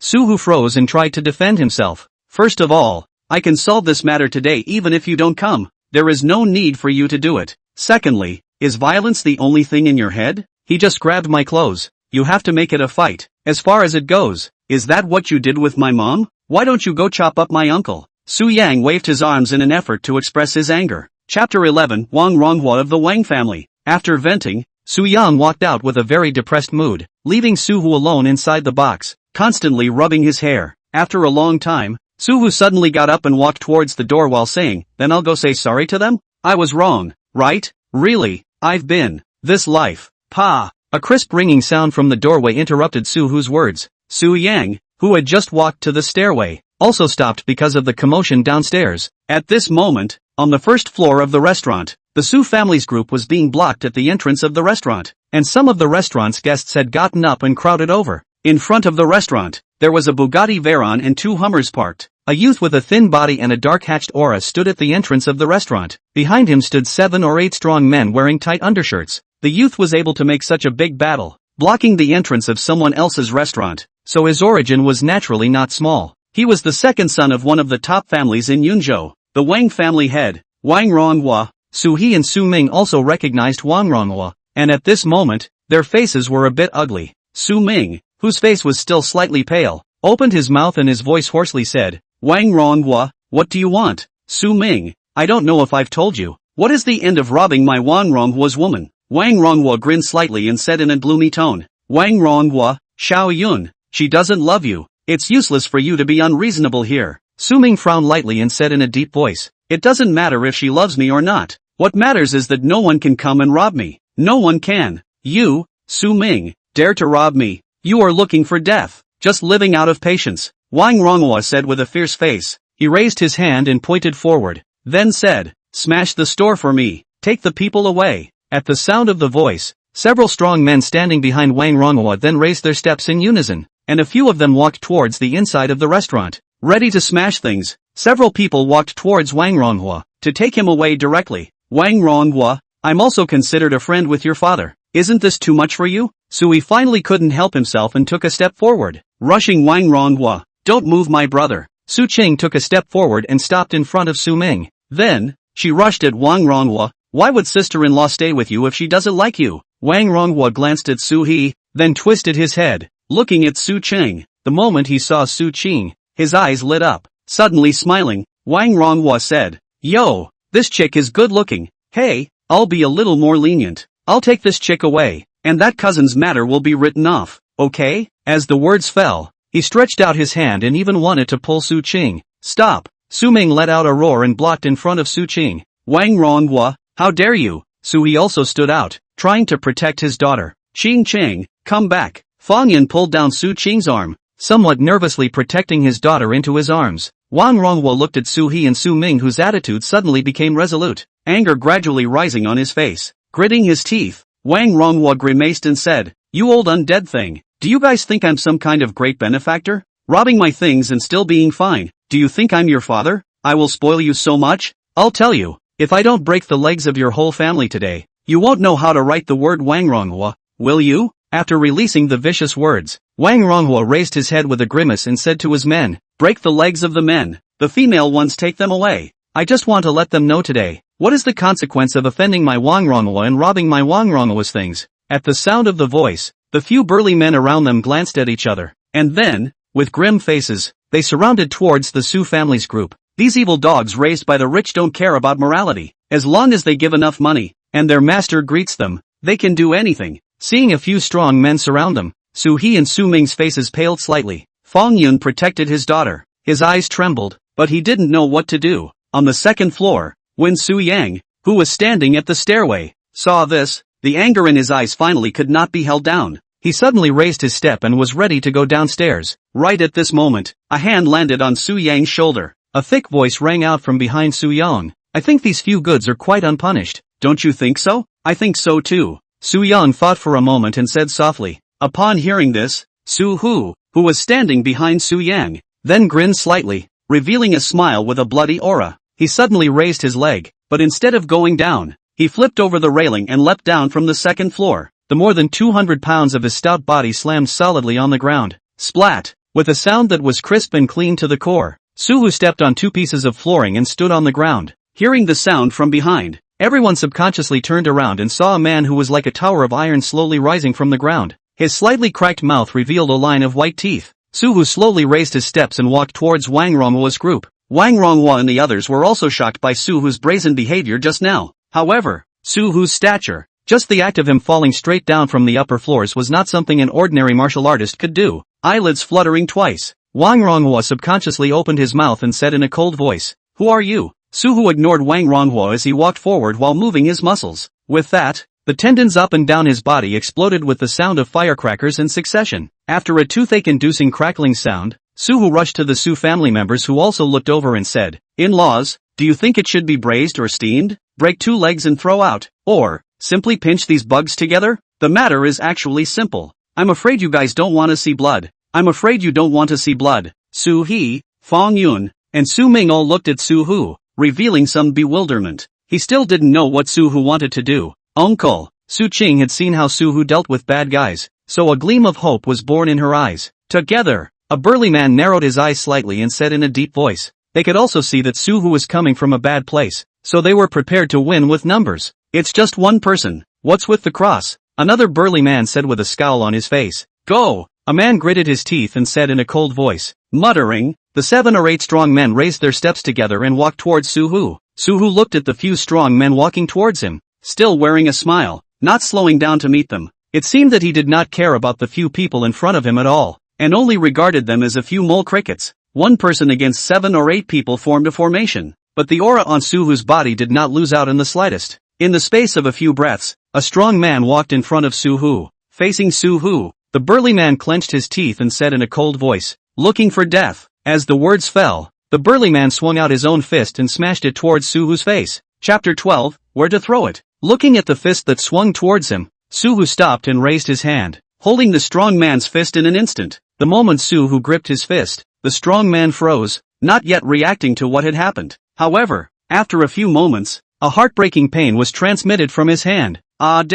[SPEAKER 1] Su Hu froze and tried to defend himself. First of all, I can solve this matter today even if you don't come. There is no need for you to do it. Secondly, is violence the only thing in your head? He just grabbed my clothes. You have to make it a fight. As far as it goes, is that what you did with my mom? Why don't you go chop up my uncle? Su Yang waved his arms in an effort to express his anger. Chapter 11, Wang Ronghua of the Wang family. After venting, Su Yang walked out with a very depressed mood, leaving Su Hu alone inside the box, constantly rubbing his hair. After a long time, Su Hu suddenly got up and walked towards the door while saying, Then I'll go say sorry to them? I was wrong, right? Really, I've been this life. Pa! A crisp ringing sound from the doorway interrupted Su Hu's words. Su Yang, who had just walked to the stairway, also stopped because of the commotion downstairs. At this moment, on the first floor of the restaurant, the Su family's group was being blocked at the entrance of the restaurant, and some of the restaurant's guests had gotten up and crowded over. In front of the restaurant, there was a Bugatti Veyron and 2 Hummers parked. A youth with a thin body and a dark-hatched aura stood at the entrance of the restaurant. Behind him stood 7 or 8 strong men wearing tight undershirts. The youth was able to make such a big battle, blocking the entrance of someone else's restaurant, so his origin was naturally not small. He was the second son of one of the top families in Yunzhou, the Wang family head, Wang Ronghua. Su He and Su Ming also recognized Wang Ronghua, and at this moment, their faces were a bit ugly. Su Ming, whose face was still slightly pale, opened his mouth and his voice hoarsely said, Wang Ronghua, what do you want? Su Ming, I don't know if I've told you. What is the end of robbing my Wang Ronghua's woman? Wang Ronghua grinned slightly and said in a gloomy tone, Wang Ronghua, Xiao Yun, she doesn't love you. It's useless for you to be unreasonable here. Su Ming frowned lightly and said in a deep voice, it doesn't matter if she loves me or not. What matters is that no one can come and rob me. No one can. You, Su Ming, dare to rob me. You are looking for death. Just living out of patience. Wang Ronghua said with a fierce face. He raised his hand and pointed forward. Then said, smash the store for me. Take the people away. At the sound of the voice, several strong men standing behind Wang Ronghua then raised their steps in unison, and a few of them walked towards the inside of the restaurant. Ready to smash things, several people walked towards Wang Ronghua, to take him away directly. Wang Ronghua, I'm also considered a friend with your father. Isn't this too much for you? Sui finally couldn't help himself and took a step forward, rushing Wang Ronghua. Don't move my brother. Su Qing took a step forward and stopped in front of Su Ming. Then, she rushed at Wang Ronghua. Why would sister-in-law stay with you if she doesn't like you? Wang Ronghua glanced at Su He, then twisted his head, looking at Su Qing. The moment he saw Su Qing, his eyes lit up. Suddenly smiling, Wang Ronghua said, Yo, this chick is good looking. Hey, I'll be a little more lenient. I'll take this chick away, and that cousin's matter will be written off, okay? As the words fell, he stretched out his hand and even wanted to pull Su Qing. Stop! Su Ming let out a roar and blocked in front of Su Qing. Wang Ronghua, how dare you? Sui also stood out, trying to protect his daughter. Qing Qing, come back. Fang Yan pulled down Su Qing's arm, somewhat nervously protecting his daughter into his arms. Wang Ronghua looked at Su He and Su Ming, whose attitude suddenly became resolute, anger gradually rising on his face. Gritting his teeth, Wang Ronghua grimaced and said, You old undead thing, do you guys think I'm some kind of great benefactor? Robbing my things and still being fine? Do you think I'm your father? I will spoil you so much? I'll tell you, if I don't break the legs of your whole family today, you won't know how to write the word Wang Ronghua, will you? After releasing the vicious words, Wang Ronghua raised his head with a grimace and said to his men, Break the legs of the men, the female ones take them away. I just want to let them know today, what is the consequence of offending my Wang Ronghua and robbing my Wang Ronghua's things? At the sound of the voice, the few burly men around them glanced at each other, and then, with grim faces, they surrounded towards the Su family's group. These evil dogs raised by the rich don't care about morality. As long as they give enough money, and their master greets them, they can do anything. Seeing a few strong men surround them, Su He and Su Ming's faces paled slightly. Fang Yun protected his daughter. His eyes trembled, but he didn't know what to do. On the second floor, when Su Yang, who was standing at the stairway, saw this, the anger in his eyes finally could not be held down. He suddenly raised his step and was ready to go downstairs. Right at this moment, a hand landed on Su Yang's shoulder. A thick voice rang out from behind Su Yang. I think these few goods are quite unpunished. Don't you think so? I think so too. Su Yang thought for a moment and said softly. Upon hearing this, Su Hu, who was standing behind Su Yang, then grinned slightly, revealing a smile with a bloody aura. He suddenly raised his leg, but instead of going down, he flipped over the railing and leapt down from the second floor. The more than 200 pounds of his stout body slammed solidly on the ground. Splat! With a sound that was crisp and clean to the core, Su Hu stepped on two pieces of flooring and stood on the ground. Hearing the sound from behind, everyone subconsciously turned around and saw a man who was like a tower of iron slowly rising from the ground. His slightly cracked mouth revealed a line of white teeth. Su Hu slowly raised his steps and walked towards Wang Ronghua's group. Wang Ronghua and the others were also shocked by Su Hu's brazen behavior just now. However, Su Hu's stature, just the act of him falling straight down from the upper floors was not something an ordinary martial artist could do. Eyelids fluttering twice, Wang Ronghua subconsciously opened his mouth and said in a cold voice, Who are you? Su Hu ignored Wang Ronghua as he walked forward while moving his muscles. With that, the tendons up and down his body exploded with the sound of firecrackers in succession. After a toothache-inducing crackling sound, Su Hu rushed to the Su family members who also looked over and said, In-laws, do you think it should be braised or steamed? Break two legs and throw out, or simply pinch these bugs together? The matter is actually simple. I'm afraid you guys don't want to see blood. I'm afraid you don't want to see blood. Su He, Fang Yun, and Su Ming all looked at Su Hu, revealing some bewilderment. He still didn't know what Su Hu wanted to do. Uncle, Su Qing had seen how Su Hu dealt with bad guys, so a gleam of hope was born in her eyes. Together, a burly man narrowed his eyes slightly and said in a deep voice. They could also see that Su Hu was coming from a bad place, so they were prepared to win with numbers. It's just one person. What's with the cross? Another burly man said with a scowl on his face. Go! A man gritted his teeth and said in a cold voice. Muttering, the 7 or 8 strong men raised their steps together and walked towards Suhu. Suhu looked at the few strong men walking towards him, still wearing a smile, not slowing down to meet them. It seemed that he did not care about the few people in front of him at all, and only regarded them as a few mole crickets. One person against 7 or 8 people formed a formation, but the aura on Suhu's body did not lose out in the slightest. In the space of a few breaths, a strong man walked in front of Suhu. Facing Suhu, the burly man clenched his teeth and said in a cold voice, looking for death. As the words fell, the burly man swung out his own fist and smashed it towards Suhu's face. Chapter 12, Where to Throw It. Looking at the fist that swung towards him, Suhu stopped and raised his hand, holding the strong man's fist in an instant. The moment Suhu gripped his fist, the strong man froze, not yet reacting to what had happened. However, after a few moments, a heartbreaking pain was transmitted from his hand. At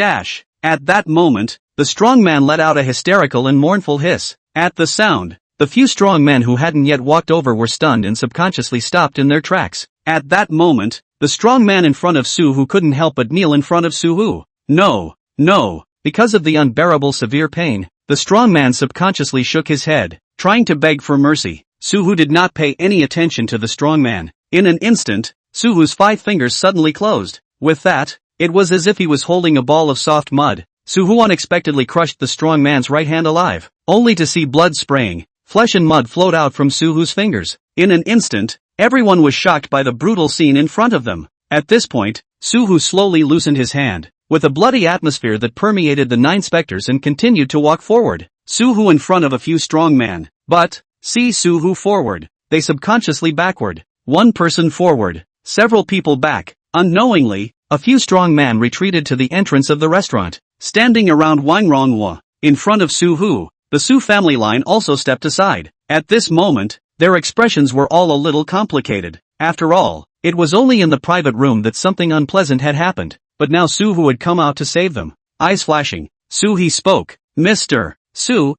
[SPEAKER 1] that moment, the strong man let out a hysterical and mournful hiss. At the sound, the few strong men who hadn't yet walked over were stunned and subconsciously stopped in their tracks. At that moment, the strong man in front of Suhu couldn't help but kneel in front of Suhu. No. Because of the unbearable severe pain, the strong man subconsciously shook his head, trying to beg for mercy. Suhu did not pay any attention to the strong man. In an instant, Suhu's 5 fingers suddenly closed. With that, it was as if he was holding a ball of soft mud. Suhu unexpectedly crushed the strong man's right hand alive, only to see blood spraying. Flesh and mud flowed out from Suhu's fingers. In an instant, everyone was shocked by the brutal scene in front of them. At this point, Suhu slowly loosened his hand, with a bloody atmosphere that permeated the 9 specters and continued to walk forward. Suhu in front of a few strong men. But, see Suhu forward. They subconsciously backward. One person forward. Several people back. Unknowingly, a few strong men retreated to the entrance of the restaurant. Standing around Wangrongwa, in front of Suhu, the Su family line also stepped aside. At this moment, their expressions were all a little complicated. After all, it was only in the private room that something unpleasant had happened, but now Suhu had come out to save them. Eyes flashing, He spoke. Mr. Su,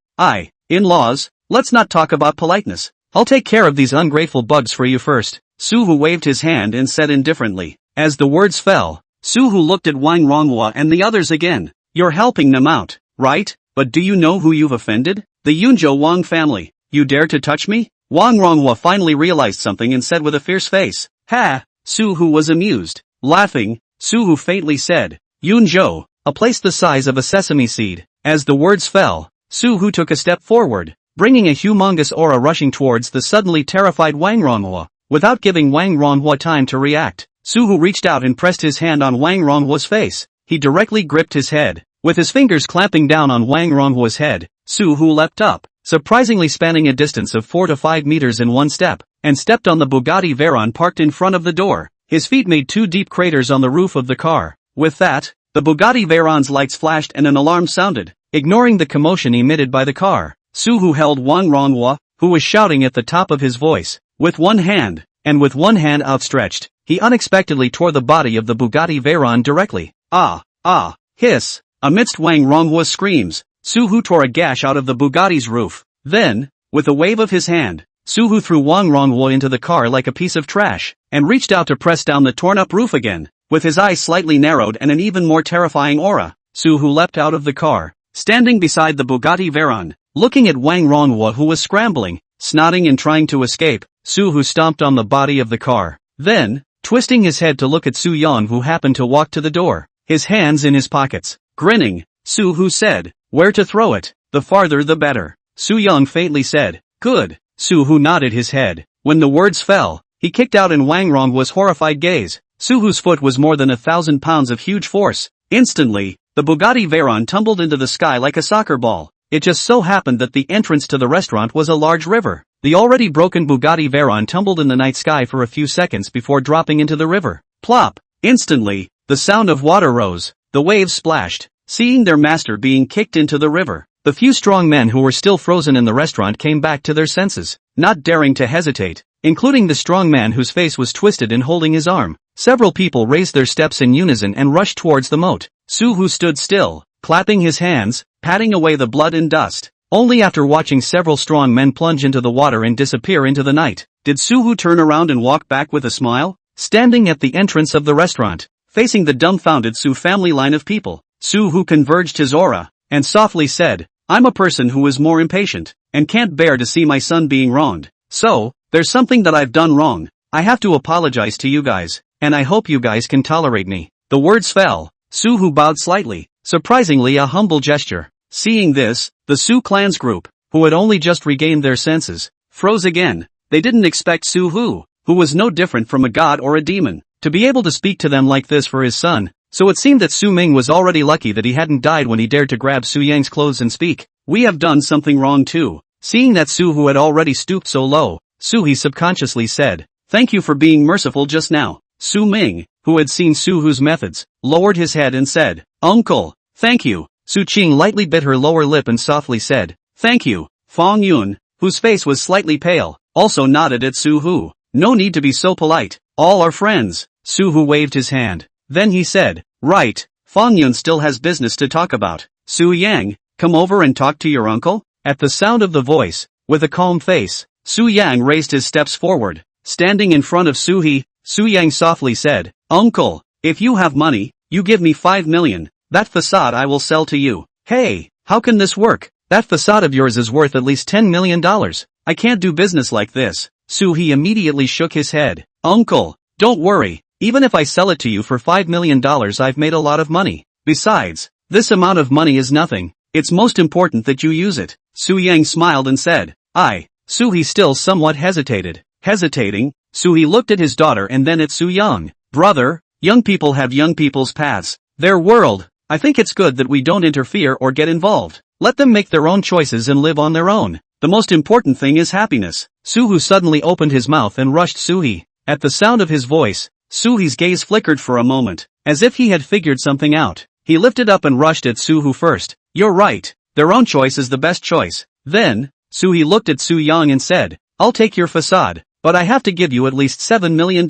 [SPEAKER 1] in-laws, let's not talk about politeness. I'll take care of these ungrateful bugs for you first. Suhu waved his hand and said indifferently. As the words fell, Suhu looked at Wangrongwa and the others again. You're helping them out, right? But do you know who you've offended? The Yunzhou Wang family. You dare to touch me? Wangrongwa finally realized something and said with a fierce face. Ha! Suhu was amused. Laughing, Suhu faintly said, Yunzhou, a place the size of a sesame seed. As the words fell, Suhu took a step forward, bringing a humongous aura rushing towards the suddenly terrified Wangrongwa. Without giving Wangrongwa time to react, Suhu reached out and pressed his hand on Wangrongwa's face. He directly gripped his head. With his fingers clamping down on Wangrongwa's head, Suhu leapt up, surprisingly spanning a distance of 4 to 5 meters in one step, and stepped on the Bugatti Veyron parked in front of the door. His feet made 2 deep craters on the roof of the car. With that, the Bugatti Veyron's lights flashed and an alarm sounded. Ignoring the commotion emitted by the car, Suhu held Wangrongwa, who was shouting at the top of his voice. With one hand, and with one hand outstretched, he unexpectedly tore the body of the Bugatti Veyron directly. Hiss! Amidst Wangrongwa's screams, Suhu tore a gash out of the Bugatti's roof. Then, with a wave of his hand, Suhu threw Wangrongwa into the car like a piece of trash, and reached out to press down the torn-up roof again. With his eyes slightly narrowed and an even more terrifying aura, Suhu leapt out of the car, standing beside the Bugatti Veyron, looking at Wangrongwa who was scrambling, snotting and trying to escape. Suhu stomped on the body of the car. Then, twisting his head to look at Su Yang who happened to walk to the door, his hands in his pockets. Grinning, Suhu said, where to throw it? The farther the better. Su Yang faintly said, good. Suhu nodded his head. When the words fell, he kicked out in Wangrongwa's horrified gaze. Suhu's foot was more than 1,000 pounds of huge force. Instantly, the Bugatti Veyron tumbled into the sky like a soccer ball. It just so happened that the entrance to the restaurant was a large river. The already broken Bugatti Veyron tumbled in the night sky for a few seconds before dropping into the river. Plop! Instantly, the sound of water rose. The waves splashed, seeing their master being kicked into the river. The few strong men who were still frozen in the restaurant came back to their senses, not daring to hesitate, including the strong man whose face was twisted and holding his arm. Several people raised their steps in unison and rushed towards the moat. Suhu stood still, clapping his hands, patting away the blood and dust. Only after watching several strong men plunge into the water and disappear into the night, did Suhu turn around and walk back with a smile. Standing at the entrance of the restaurant, facing the dumbfounded Su family line of people, Suhu converged his aura, and softly said, I'm a person who is more impatient, and can't bear to see my son being wronged. So, there's something that I've done wrong. I have to apologize to you guys, and I hope you guys can tolerate me. The words fell. Soo-hoo bowed slightly, surprisingly a humble gesture. Seeing this, the Soo clan's group, who had only just regained their senses, froze again. They didn't expect Soo-hoo, who was no different from a god or a demon, to be able to speak to them like this for his son, so it seemed that Su Ming was already lucky that he hadn't died when he dared to grab Su Yang's clothes and speak. We have done something wrong too. Seeing that Su-hoo had already stooped so low, Su-hee subconsciously said, "Thank you for being merciful just now." Su Ming, who had seen Su-hoo's methods, lowered his head and said, "Uncle, thank you." Su Qing lightly bit her lower lip and softly said, "Thank you." Fong Yun, whose face was slightly pale, also nodded at Su-hoo. "No need to be so polite. All are friends." Su-hoo waved his hand. Then he said, "Right, Fong Yun still has business to talk about. Su Yang, come over and talk to your uncle." At the sound of the voice, with a calm face, Su Yang raised his steps forward. Standing in front of Su-hee, Su Yang softly said, "Uncle, if you have money, you give me 5 million. That facade I will sell to you." "Hey, how can this work? That facade of yours is worth at least $10 million. I can't do business like this." Su-hee immediately shook his head. "Uncle, don't worry. Even if I sell it to you for $5 million, I've made a lot of money. Besides, this amount of money is nothing. It's most important that you use it." Su Yang smiled and said, Su-hee still somewhat hesitated. Hesitating, Su-hee looked at his daughter and then at Su Yang. "Brother, young people have young people's paths. Their world. I think it's good that we don't interfere or get involved. Let them make their own choices and live on their own. The most important thing is happiness." Su-hoo suddenly opened his mouth and rushed Su-hee. At the sound of his voice, Su-hee's gaze flickered for a moment, as if he had figured something out. He lifted up and rushed at Su-hoo first. "You're right. Their own choice is the best choice." Then, Su-hee looked at Su Yang and said, "I'll take your facade, but I have to give you at least $7 million.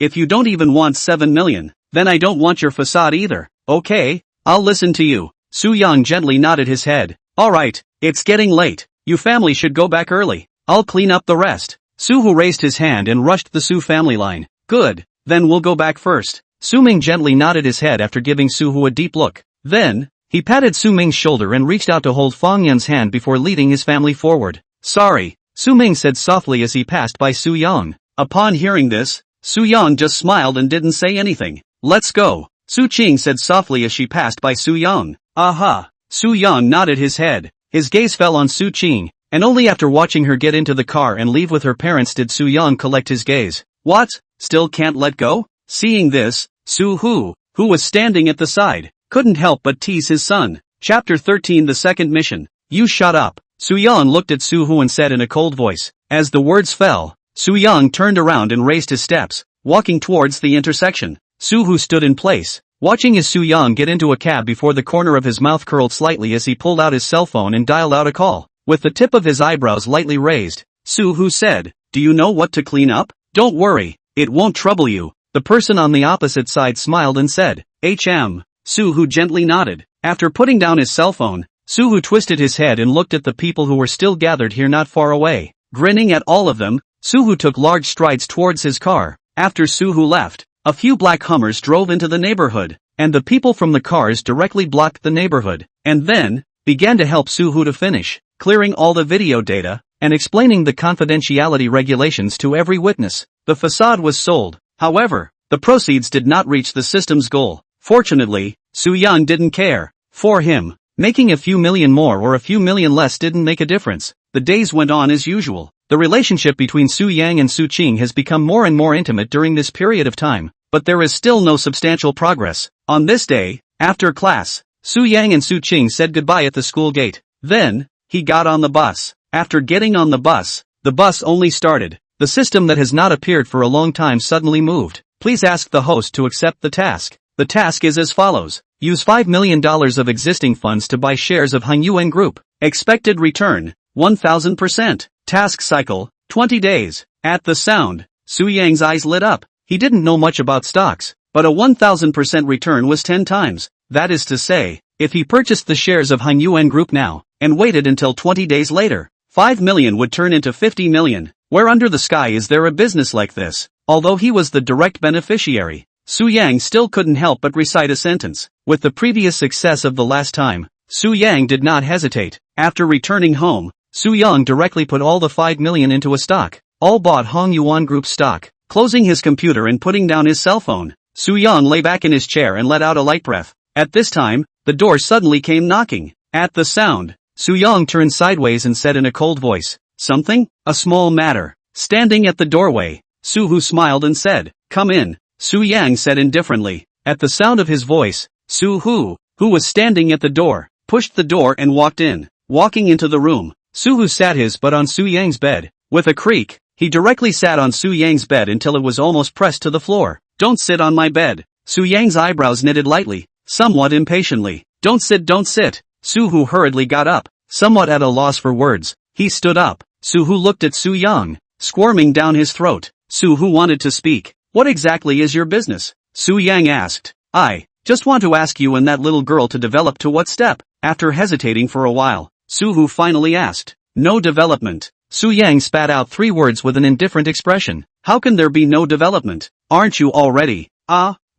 [SPEAKER 1] If you don't even want 7 million, then I don't want your facade either." "Okay, I'll listen to you." Su Yang gently nodded his head. "Alright, it's getting late. You family should go back early. I'll clean up the rest." Su-hoo raised his hand and rushed the Su family line. "Good, then we'll go back first." Su Ming gently nodded his head after giving Su-hoo a deep look. Then, he patted Su Ming's shoulder and reached out to hold Fong Yun's hand before leading his family forward. "Sorry," Su Ming said softly as he passed by Su Yang. Upon hearing this, Su Yang just smiled and didn't say anything. "Let's go," Su Qing said softly as she passed by Su Yang. "Aha." Su Yang nodded his head. His gaze fell on Su Qing, and only after watching her get into the car and leave with her parents did Su Yang collect his gaze. "What? Still can't let go?" Seeing this, Su-hoo, who was standing at the side, couldn't help but tease his son. Chapter 13 The Second Mission. "You shut up." Su Yang looked at Su-hoo and said in a cold voice. As the words fell, Su Yang turned around and raised his steps, walking towards the intersection. Su-hoo stood in place, watching as Su Yang get into a cab before the corner of his mouth curled slightly as he pulled out his cell phone and dialed out a call. With the tip of his eyebrows lightly raised, Su-hoo said, "Do you know what to clean up?" "Don't worry, it won't trouble you." The person on the opposite side smiled and said, "HM." Su-hoo gently nodded. After putting down his cell phone, Su-hoo twisted his head and looked at the people who were still gathered here not far away. Grinning at all of them, Su-hoo took large strides towards his car. After Su-hoo left, a few black Hummers drove into the neighborhood, and the people from the cars directly blocked the neighborhood, and then, began to help Su-hoo to finish clearing all the video data, and explaining the confidentiality regulations to every witness. The facade was sold. However, the proceeds did not reach the system's goal. Fortunately, Su Yang didn't care. For him, making a few million more or a few million less didn't make a difference. The days went on as usual. The relationship between Su Yang and Su Qing has become more and more intimate during this period of time, but there is still no substantial progress. On this day, after class, Su Yang and Su Qing said goodbye at the school gate. Then, he got on the bus. After getting on the bus only started. The system that has not appeared for a long time suddenly moved. Please ask the host to accept the task. The task is as follows. Use $5 million of existing funds to buy shares of Hanyuan Group. Expected return, 1000%. Task cycle, 20 days. At the sound, Su Yang's eyes lit up. He didn't know much about stocks, but a 1000% return was 10 times. That is to say, if he purchased the shares of Hanyuan Group now, and waited until 20 days later, 5 million would turn into 50 million. Where under the sky is there a business like this? Although he was the direct beneficiary, Su Yang still couldn't help but recite a sentence. With the previous success of the last time, Su Yang did not hesitate. After returning home, Su Yang directly put all the 5 million into a stock, all bought Hong Yuan Group stock. Closing his computer and putting down his cell phone, Su Yang lay back in his chair and let out a light breath. At this time, the door suddenly came knocking. At the sound, Su Yang turned sideways and said in a cold voice, "Something? A small matter." Standing at the doorway, Su Hu smiled and said, "Come in," Su Yang said indifferently. At the sound of his voice, Su Hu, who was standing at the door, pushed the door and walked in. Walking into the room, Su Hu sat his butt on Su Yang's bed. With a creak, he directly sat on Su Yang's bed until it was almost pressed to the floor. "Don't sit on my bed." Su Yang's eyebrows knitted lightly, somewhat impatiently. "Don't sit, don't sit." Su Hu hurriedly got up, somewhat at a loss for words. He stood up. Su Hu looked at Su Yang, squirming down his throat. Su Hu wanted to speak. "What exactly is your business?" Su Yang asked. "I just want to ask you and that little girl to develop to what step?" After hesitating for a while, Su Hu finally asked. "No development." Su Yang spat out 3 words with an indifferent expression. "How can there be no development? Aren't you already?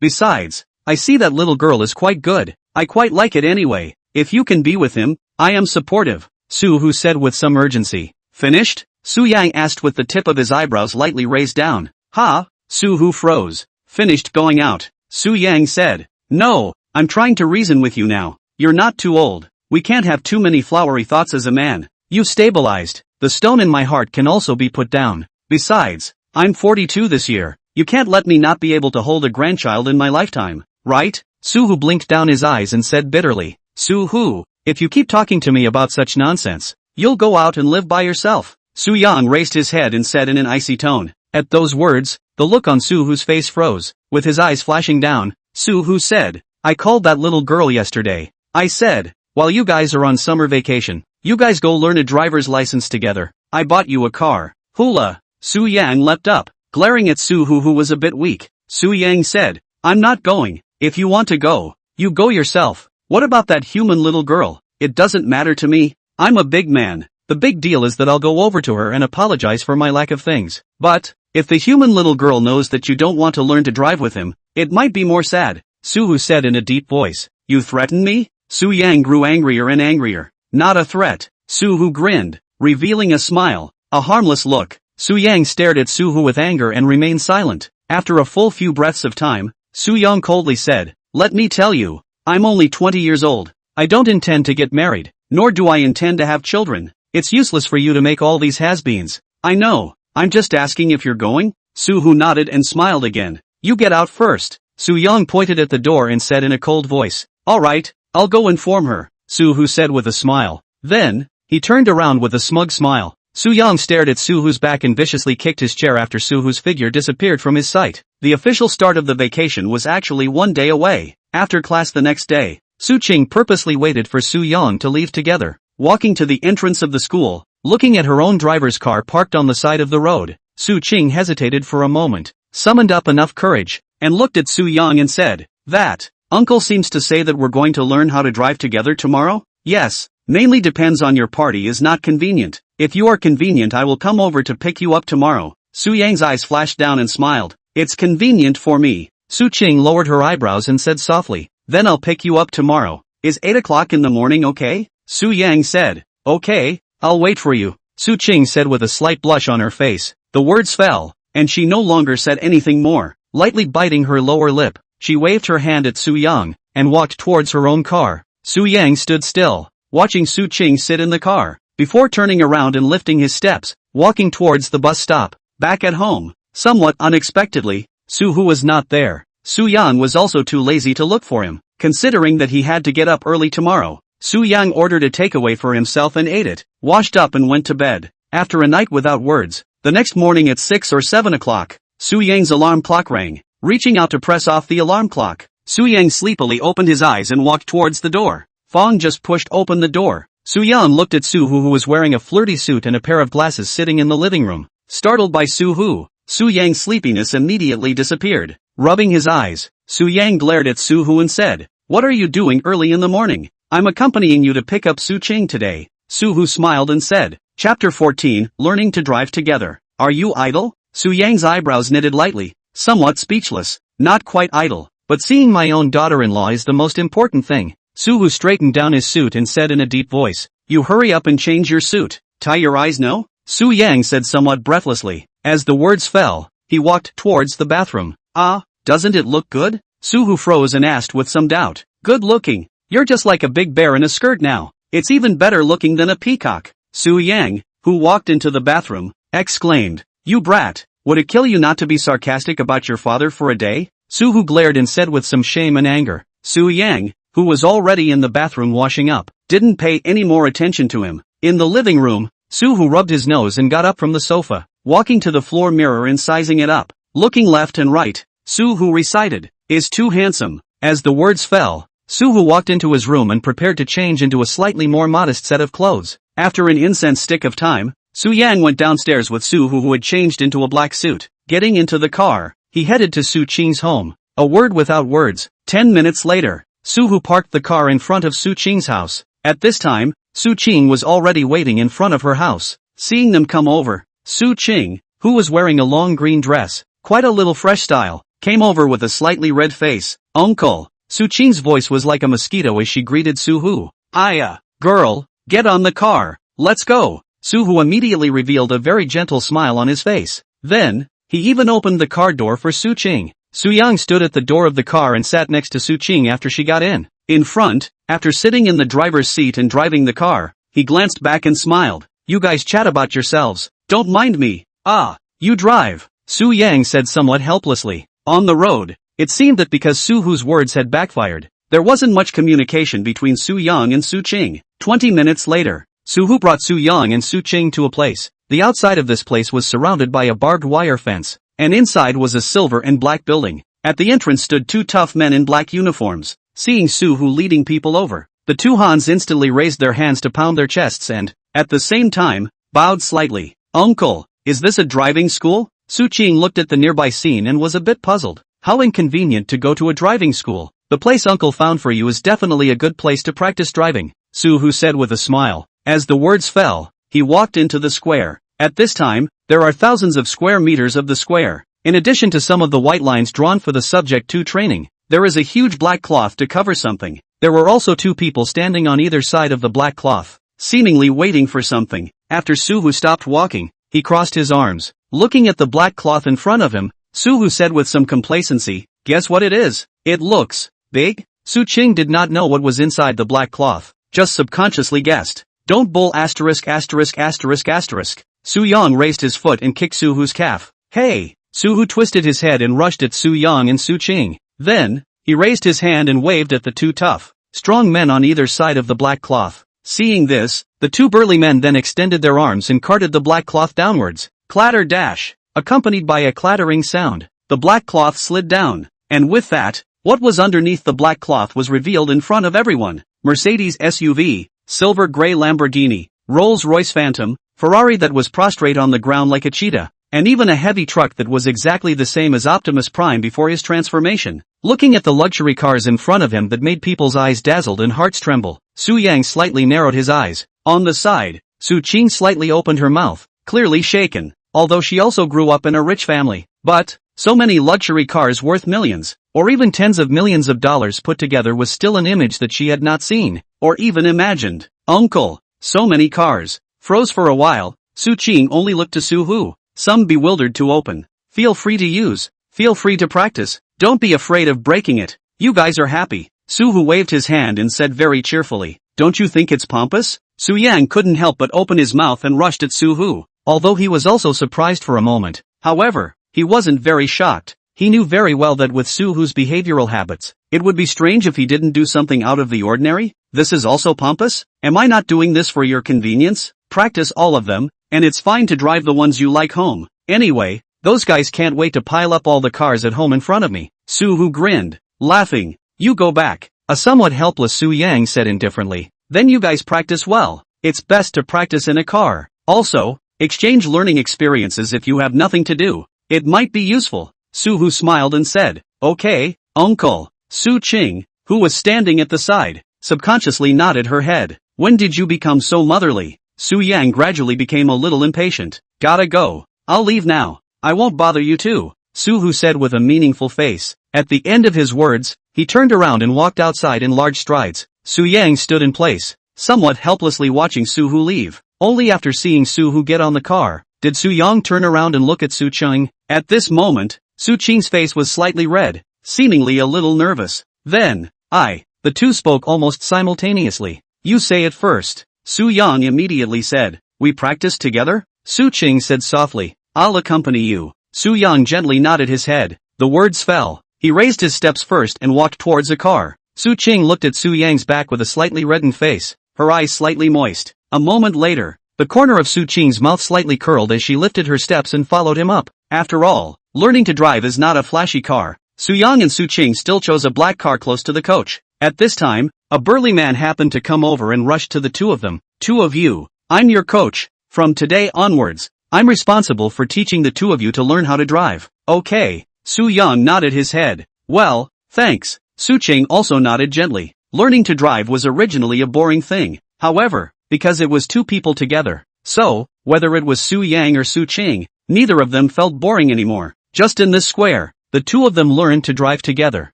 [SPEAKER 1] Besides, I see that little girl is quite good. I quite like it anyway. If you can be with him, I am supportive," Su Hu said with some urgency. "Finished?" Su Yang asked with the tip of his eyebrows lightly raised down. "Ha?" Su Hu froze. "Finished going out," Su Yang said. "No, I'm trying to reason with you now. You're not too old. We can't have too many flowery thoughts as a man. You've stabilized. The stone in my heart can also be put down. Besides, I'm 42 this year. You can't let me not be able to hold a grandchild in my lifetime, right?" Su Hu blinked down his eyes and said bitterly, "Su Hu, if you keep talking to me about such nonsense, you'll go out and live by yourself." Su Yang raised his head and said in an icy tone. At those words, the look on Su Hu's face froze. With his eyes flashing down, Su Hu said, "I called that little girl yesterday. I said, while you guys are on summer vacation, you guys go learn a driver's license together. I bought you a car." "Hula." Su Yang leapt up, glaring at Su Hu who was a bit weak. Su Yang said, "I'm not going. If you want to go, you go yourself. What about that human little girl? It doesn't matter to me. I'm a big man. The big deal is that I'll go over to her and apologize for my lack of things. But, if the human little girl knows that you don't want to learn to drive with him, it might be more sad," Su Hu said in a deep voice. "You threaten me?" Su Yang grew angrier and angrier. "Not a threat." Su Hu grinned, revealing a smile, a harmless look. Su Yang stared at Su Hu with anger and remained silent. After a full few breaths of time, Su Yang coldly said, "Let me tell you, I'm only 20 years old. I don't intend to get married, nor do I intend to have children. It's useless for you to make all these has-beens. I know, I'm just asking if you're going?" Su Hu nodded and smiled again. "You get out first." Su Yang pointed at the door and said in a cold voice, "All right, I'll go inform her," Su Hu said with a smile. Then, he turned around with a smug smile. Su Yang stared at Su Hu's back and viciously kicked his chair after Su Hu's figure disappeared from his sight. The official start of the vacation was actually 1 day away. After class the next day, Su Qing purposely waited for Su Yang to leave together. Walking to the entrance of the school, looking at her own driver's car parked on the side of the road, Su Qing hesitated for a moment, summoned up enough courage, and looked at Su Yang and said, "That, uncle seems to say that we're going to learn how to drive together tomorrow?" "Yes, mainly depends on your party is not convenient. If you are convenient I will come over to pick you up tomorrow." Su Yang's eyes flashed down and smiled. "It's convenient for me." Su Qing lowered her eyebrows and said softly, "Then I'll pick you up tomorrow. Is 8 o'clock in the morning okay?" Su Yang said, "Okay, I'll wait for you," Su Qing said with a slight blush on her face. The words fell, and she no longer said anything more. Lightly biting her lower lip, she waved her hand at Su Yang, and walked towards her own car. Su Yang stood still, watching Su Qing sit in the car, before turning around and lifting his steps, walking towards the bus stop. Back at home, somewhat unexpectedly, Su Hu was not there. Su Yang was also too lazy to look for him, considering that he had to get up early tomorrow. Su Yang ordered a takeaway for himself and ate it, washed up and went to bed. After a night without words, the next morning at 6 or 7 o'clock, Su Yang's alarm clock rang. Reaching out to press off the alarm clock, Su Yang sleepily opened his eyes and walked towards the door. Fong just pushed open the door. Su Yang looked at Su Hu who was wearing a flirty suit and a pair of glasses sitting in the living room. Startled by Su Hu, Su Yang's sleepiness immediately disappeared. Rubbing his eyes, Su Yang glared at Su Hu and said, "What are you doing early in the morning?" "I'm accompanying you to pick up Su Qing today," Su Hu smiled and said. Chapter 14, Learning to Drive Together. "Are you idle?" Su Yang's eyebrows knitted lightly, somewhat speechless. "Not quite idle, but seeing my own daughter-in-law is the most important thing. Suhu straightened down his suit and said in a deep voice, "You hurry up and change your suit. Tie your eyes no?" Su Yang said somewhat breathlessly. As the words fell, he walked towards the bathroom. "Ah, doesn't it look good?" Suhu froze and asked with some doubt. "Good looking. You're just like a big bear in a skirt now. It's even better looking than a peacock." Su Yang, who walked into the bathroom, exclaimed, "You brat, would it kill you not to be sarcastic about your father for a day?" Suhu glared and said with some shame and anger. Su Yang, who was already in the bathroom washing up, didn't pay any more attention to him. In the living room, Suhu rubbed his nose and got up from the sofa, walking to the floor mirror and sizing it up. Looking left and right, Suhu recited, "Is too handsome." As the words fell, Suhu walked into his room and prepared to change into a slightly more modest set of clothes. After an incense stick of time, Su Yang went downstairs with Suhu, who had changed into a black suit. Getting into the car, he headed to Su Qing's home. A word without words. 10 minutes later, Suhu parked the car in front of Su Qing's house. At this time, Su Qing was already waiting in front of her house. Seeing them come over, Su Qing, who was wearing a long green dress, quite a little fresh style, came over with a slightly red face. "Uncle." Su Qing's voice was like a mosquito as she greeted Suhu. "Aya, girl, get on the car, let's go." Suhu immediately revealed a very gentle smile on his face. Then, he even opened the car door for Su Qing. Su Yang stood at the door of the car and sat next to Su Qing after she got in. In front, after sitting in the driver's seat and driving the car, he glanced back and smiled. "You guys chat about yourselves, don't mind me." "Ah, you drive," Su Yang said somewhat helplessly. On the road, it seemed that because Suhu's words had backfired, there wasn't much communication between Su Yang and Su Qing. 20 minutes later, Suhu brought Su Yang and Su Qing to a place. The outside of this place was surrounded by a barbed wire fence, and inside was a silver and black building. At the entrance stood two tough men in black uniforms. Seeing Suhu leading people over, the two Hans instantly raised their hands to pound their chests and, at the same time, bowed slightly. "Uncle, is this a driving school?" Su Qing looked at the nearby scene and was a bit puzzled. "How inconvenient to go to a driving school. The place Uncle found for you is definitely a good place to practice driving," Suhu said with a smile. As the words fell, he walked into the square. At this time, there are thousands of square meters of the square. In addition to some of the white lines drawn for the subject to training, there is a huge black cloth to cover something. There were also two people standing on either side of the black cloth, seemingly waiting for something. After Suhu stopped walking, he crossed his arms. Looking at the black cloth in front of him, Suhu said with some complacency, "Guess what it is? It looks big?" Su Qing did not know what was inside the black cloth, just subconsciously guessed. "Don't bull asterisk asterisk asterisk asterisk." Su Yang raised his foot and kicked Suhu's calf. "Hey!" Suhu twisted his head and rushed at Su Yang and Su Qing. Then, he raised his hand and waved at the two tough, strong men on either side of the black cloth. Seeing this, the two burly men then extended their arms and carted the black cloth downwards. Clatter dash! Accompanied by a clattering sound, the black cloth slid down, and with that, what was underneath the black cloth was revealed in front of everyone. Mercedes SUV, silver grey Lamborghini, Rolls-Royce Phantom, Ferrari that was prostrate on the ground like a cheetah, and even a heavy truck that was exactly the same as Optimus Prime before his transformation. Looking at the luxury cars in front of him that made people's eyes dazzled and hearts tremble, Su Yang slightly narrowed his eyes. On the side, Su Qing slightly opened her mouth, clearly shaken, although she also grew up in a rich family. But, so many luxury cars worth millions, or even tens of millions of dollars put together was still an image that she had not seen, or even imagined. "Uncle, so many cars." Froze for a while, Su Qing only looked to Suhu, some bewildered to open. "Feel free to use, feel free to practice, don't be afraid of breaking it. You guys are happy." Suhu waved his hand and said very cheerfully, "Don't you think it's pompous?" Su Yang couldn't help but open his mouth and rushed at Suhu, although he was also surprised for a moment. However, he wasn't very shocked. He knew very well that with Suhu's behavioral habits, it would be strange if he didn't do something out of the ordinary. "This is also pompous? Am I not doing this for your convenience? Practice all of them, and it's fine to drive the ones you like home. Anyway, those guys can't wait to pile up all the cars at home in front of me." Suhu grinned, laughing. "You go back." A somewhat helpless Su Yang said indifferently, "Then you guys practice well. It's best to practice in a car. Also, exchange learning experiences if you have nothing to do. It might be useful." Suhu smiled and said, "Okay, uncle." Su Qing, who was standing at the side, subconsciously nodded her head. "When did you become so motherly?" Su Yang gradually became a little impatient. "Gotta go. I'll leave now. I won't bother you too," Suhu said with a meaningful face. At the end of his words, he turned around and walked outside in large strides. Su Yang stood in place, somewhat helplessly watching Su Hu leave. Only after seeing Su Hu get on the car, did Su Yang turn around and look at Su Cheng. At this moment, Su Cheng's face was slightly red, seemingly a little nervous. Then, the two spoke almost simultaneously. You say it first. Su Yang immediately said. We practice together? Su Cheng said softly. I'll accompany you. Su Yang gently nodded his head. The words fell. He raised his steps first and walked towards a car. Su Cheng looked at Su Yang's back with a slightly reddened face, her eyes slightly moist. A moment later, the corner of Su Cheng's mouth slightly curled as she lifted her steps and followed him up. After all, learning to drive is not a flashy car. Su Yang and Su Cheng still chose a black car close to the coach. At this time, a burly man happened to come over and rushed to the two of them. Two of you, I'm your coach. From today onwards, I'm responsible for teaching the two of you to learn how to drive. Okay. Su Yang nodded his head. Well, thanks. Su Cheng also nodded gently. Learning to drive was originally a boring thing. However, because it was two people together, so, whether it was Su Yang or Su Cheng, neither of them felt boring anymore. Just in this square, the two of them learned to drive together,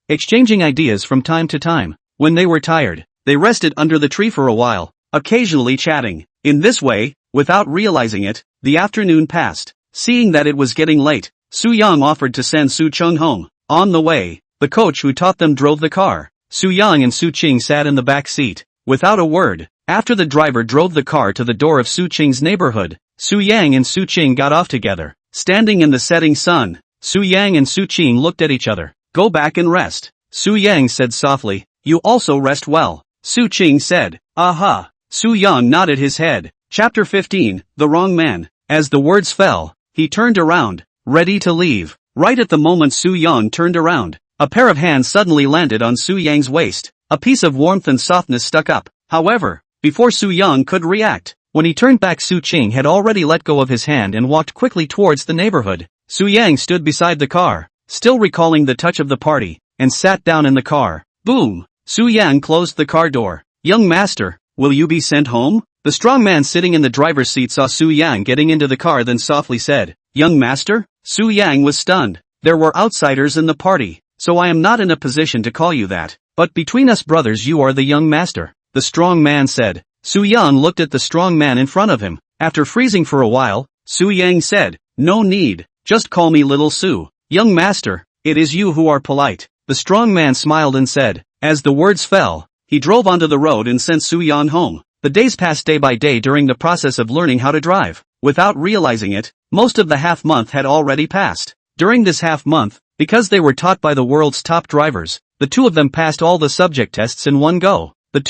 [SPEAKER 1] exchanging ideas from time to time. When they were tired, they rested under the tree for a while, occasionally chatting. In this way, without realizing it, the afternoon passed. Seeing that it was getting late, Su Yang offered to send Su Cheng home. On the way, the coach who taught them drove the car. Su Yang and Su Cheng sat in the back seat. Without a word, after the driver drove the car to the door of Su Cheng's neighborhood, Su Yang and Su Cheng got off together. Standing in the setting sun, Su Yang and Su Cheng looked at each other. Go back and rest. Su Yang said softly. You also rest well. Su Cheng said. Aha. Su Yang nodded his head. Chapter 15, The Wrong Man. As the words fell, he turned around, ready to leave. Right at the moment Su Yang turned around, a pair of hands suddenly landed on Su Yang's waist. A piece of warmth and softness stuck up. However, before Su Yang could react, when he turned back Su Cheng had already let go of his hand and walked quickly towards the neighborhood. Su Yang stood beside the car, still recalling the touch of the party, and sat down in the car. Boom! Su Yang closed the car door. Young master, will you be sent home? The strong man sitting in the driver's seat saw Su Yang getting into the car then softly said, Young master? Su Yang was stunned. There were outsiders in the party, so I am not in a position to call you that. But between us brothers you are the young master, the strong man said. Su Yang looked at the strong man in front of him. After freezing for a while, Su Yang said, No need, just call me Little Su. Young master, it is you who are polite. The strong man smiled and said. As the words fell, he drove onto the road and sent Su Yang home. The days passed day by day during the process of learning how to drive. Without realizing it, most of the half-month had already passed. During this half-month, because they were taught by the world's top drivers, the two of them passed all the subject tests in one go. And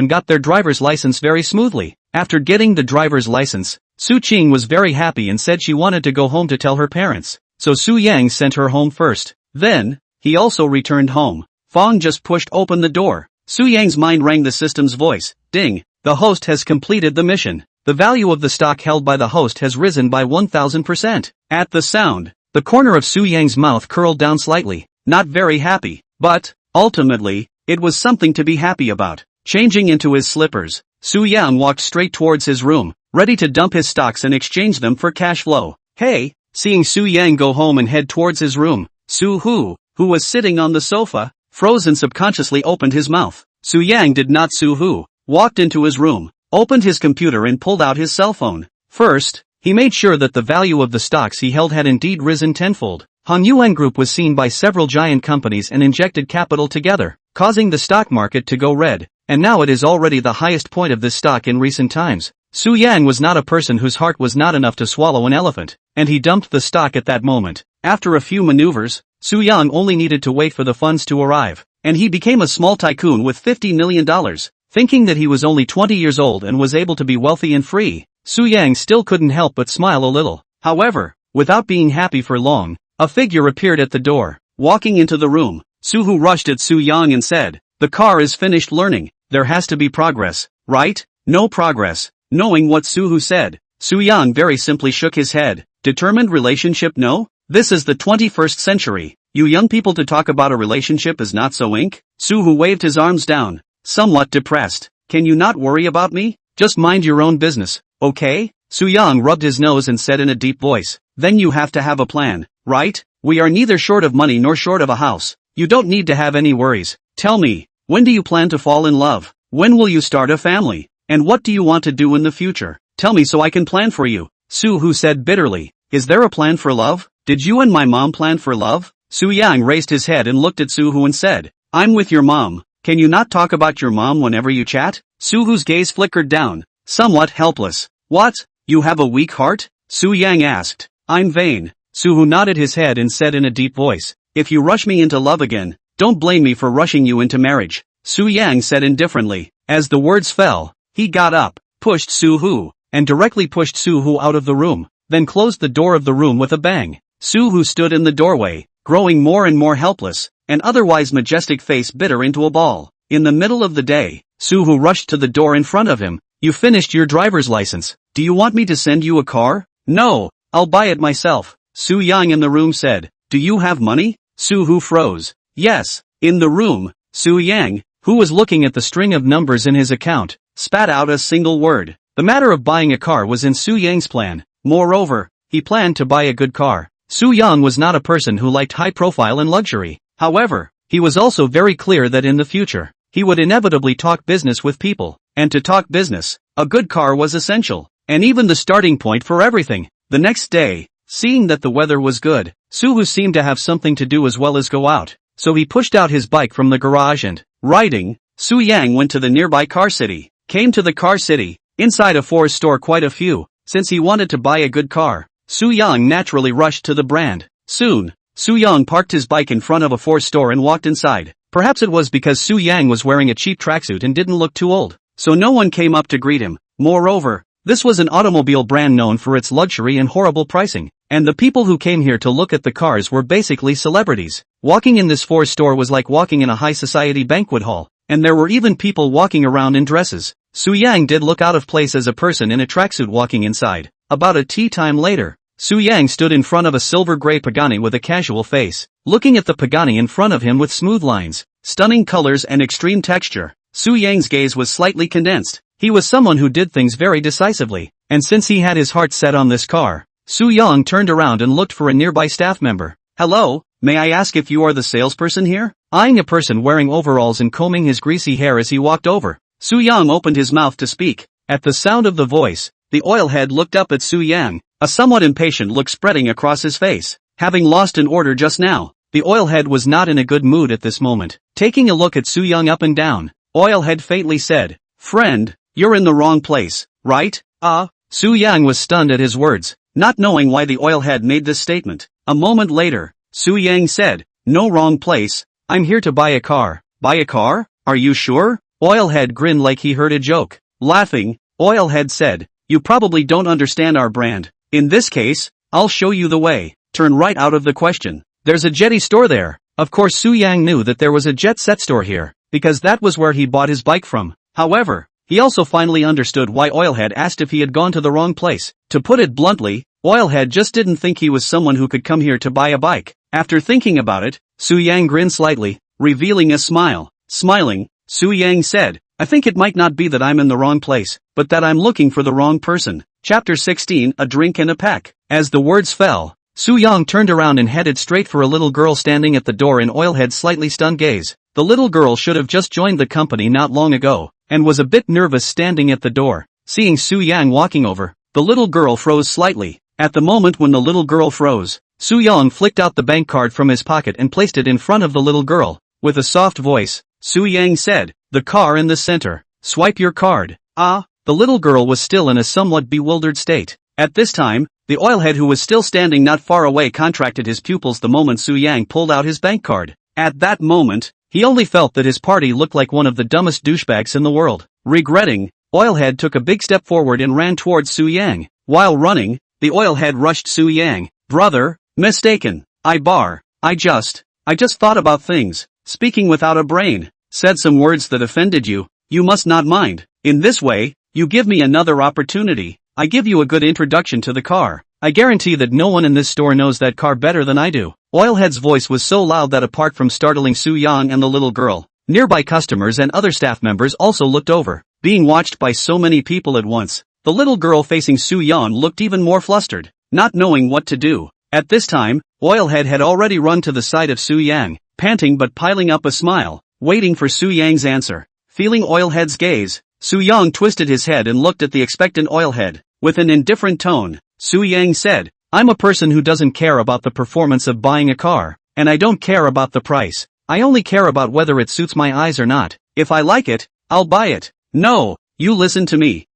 [SPEAKER 1] got their driver's license very smoothly. After getting the driver's license, Su Cheng was very happy and said she wanted to go home to tell her parents. So Su Yang sent her home first. Then, he also returned home. Fong just pushed open the door. Su Yang's mind rang the system's voice. Ding! The host has completed the mission. The value of the stock held by the host has risen by 1000%. At the sound, the corner of Su Yang's mouth curled down slightly. Not very happy, but, ultimately, it was something to be happy about. Changing into his slippers, Su Yang walked straight towards his room, ready to dump his stocks and exchange them for cash flow. Hey! Seeing Su Yang go home and head towards his room, Su Hu, who was sitting on the sofa, froze and subconsciously opened his mouth. Su Yang did not. Su Hu walked into his room, opened his computer and pulled out his cell phone. First, he made sure that the value of the stocks he held had indeed risen tenfold. Han Yuan Group was seen by several giant companies and injected capital together, causing the stock market to go red, and now it is already the highest point of this stock in recent times. Su Yang was not a person whose heart was not enough to swallow an elephant, and he dumped the stock at that moment. After a few maneuvers, Su Yang only needed to wait for the funds to arrive, and he became a small tycoon with $50 million. Thinking that he was only 20 years old and was able to be wealthy and free, Su Yang still couldn't help but smile a little. However, without being happy for long, a figure appeared at the door. Walking into the room, Su Hu rushed at Su Yang and said, The car is finished learning. There has to be progress, right? No progress. Knowing what Su Hu said, Su Yang very simply shook his head. Determined relationship? No? This is the 21st century. You young people to talk about a relationship is not so ink? Su Hu waved his arms down, somewhat depressed. Can you not worry about me? Just mind your own business, okay? Su Yang rubbed his nose and said in a deep voice, Then you have to have a plan, right? We are neither short of money nor short of a house. You don't need to have any worries. Tell me, when do you plan to fall in love? When will you start a family? And what do you want to do in the future? Tell me so I can plan for you. Soo-hoo said bitterly. Is there a plan for love? Did you and my mom plan for love? Soo-yang raised his head and looked at Soo-hoo and said, I'm with your mom. Can you not talk about your mom whenever you chat? Soo-hoo's gaze flickered down, somewhat helpless. What? You have a weak heart? Soo-yang asked. I'm vain. Soo-hoo nodded his head and said in a deep voice, if you rush me into love again, don't blame me for rushing you into marriage. Soo-yang said indifferently. As the words fell, he got up, pushed Soo-hoo, and directly pushed Soo-hoo out of the room, then closed the door of the room with a bang. Soo-hoo stood in the doorway, growing more and more helpless, an otherwise majestic face bitter into a ball. In the middle of the day, Soo-hoo rushed to the door in front of him. You finished your driver's license. Do you want me to send you a car? No, I'll buy it myself. Soo-yang in the room said. Do you have money? Soo-hoo froze. Yes. In the room, Soo-yang, who was looking at the string of numbers in his account, spat out a single word. The matter of buying a car was in Soo-yang's plan. Moreover, he planned to buy a good car. Soo-yang was not a person who liked high profile and luxury. However, he was also very clear that in the future, he would inevitably talk business with people, and to talk business, a good car was essential, and even the starting point for everything. The next day, seeing that the weather was good, Soo-hoo seemed to have something to do as well as go out, so he pushed out his bike from the garage and, riding, Soo-yang went to the nearby car city, came to the car city, inside a Ford store quite a few, since he wanted to buy a good car. Soo-yang naturally rushed to the brand. Soon, Soo-yang parked his bike in front of a Ford store and walked inside. Perhaps it was because Soo-yang was wearing a cheap tracksuit and didn't look too old, so no one came up to greet him. Moreover, this was an automobile brand known for its luxury and horrible pricing, and the people who came here to look at the cars were basically celebrities. Walking in this Ford store was like walking in a high society banquet hall, and there were even people walking around in dresses. Soo-yang did look out of place as a person in a tracksuit walking inside. About a tea time later, Soo-yang stood in front of a silver-gray Pagani with a casual face, looking at the Pagani in front of him with smooth lines, stunning colors and extreme texture. Soo-yang's gaze was slightly condensed. He was someone who did things very decisively, and since he had his heart set on this car, Soo-yang turned around and looked for a nearby staff member. Hello, may I ask if you are the salesperson here? Eyeing a person wearing overalls and combing his greasy hair as he walked over, Soo-yang opened his mouth to speak. At the sound of the voice, the oilhead looked up at Soo-yang, a somewhat impatient look spreading across his face. Having lost an order just now, the oilhead was not in a good mood at this moment. Taking a look at Soo-yang up and down, oilhead faintly said, Friend, you're in the wrong place, right? Soo-yang was stunned at his words, not knowing why the oilhead made this statement. A moment later, Soo-yang said, No wrong place, I'm here to buy a car. Buy a car? Are you sure? Oilhead grinned like he heard a joke. Laughing, Oilhead said, You probably don't understand our brand. In this case, I'll show you the way. Turn right out of the question. There's a jetty store there. Of course Soo-yang knew that there was a jet set store here, because that was where he bought his bike from. However, he also finally understood why Oilhead asked if he had gone to the wrong place. To put it bluntly, Oilhead just didn't think he was someone who could come here to buy a bike. After thinking about it, Soo-yang grinned slightly, revealing a smile. Smiling, Soo-yang said, I think it might not be that I'm in the wrong place, but that I'm looking for the wrong person. Chapter 16, A Drink and a Peck. As the words fell, Soo-yang turned around and headed straight for a little girl standing at the door in Oilhead's slightly stunned gaze. The little girl should have just joined the company not long ago, and was a bit nervous standing at the door. Seeing Soo-yang walking over, the little girl froze slightly. At the moment when the little girl froze, Soo-yang flicked out the bank card from his pocket and placed it in front of the little girl. With a soft voice, Soo-yang said, The car in the center. Swipe your card. The little girl was still in a somewhat bewildered state. At this time, the oilhead who was still standing not far away contracted his pupils the moment Soo-yang pulled out his bank card. At that moment, he only felt that his party looked like one of the dumbest douchebags in the world. Regretting, Oilhead took a big step forward and ran towards Soo-yang. While running, the oilhead rushed Soo-yang. Brother, mistaken. I just thought about things. Speaking without a brain. Said some words that offended you. You must not mind. In this way, you give me another opportunity. I give you a good introduction to the car. I guarantee that no one in this store knows that car better than I do. Oilhead's voice was so loud that apart from startling Soo-yang and the little girl, nearby customers and other staff members also looked over. Being watched by so many people at once, the little girl facing Soo-yang looked even more flustered, not knowing what to do. At this time, Oilhead had already run to the side of Soo-yang, panting but piling up a smile. waiting for Su Yang's answer. Feeling Oilhead's gaze, Su Yang twisted his head and looked at the expectant Oilhead. With an indifferent tone, Su Yang said, "I'm a person who doesn't care about the performance of buying a car, and I don't care about the price. I only care about whether it suits my eyes or not. If I like it, I'll buy it." "No, you listen to me.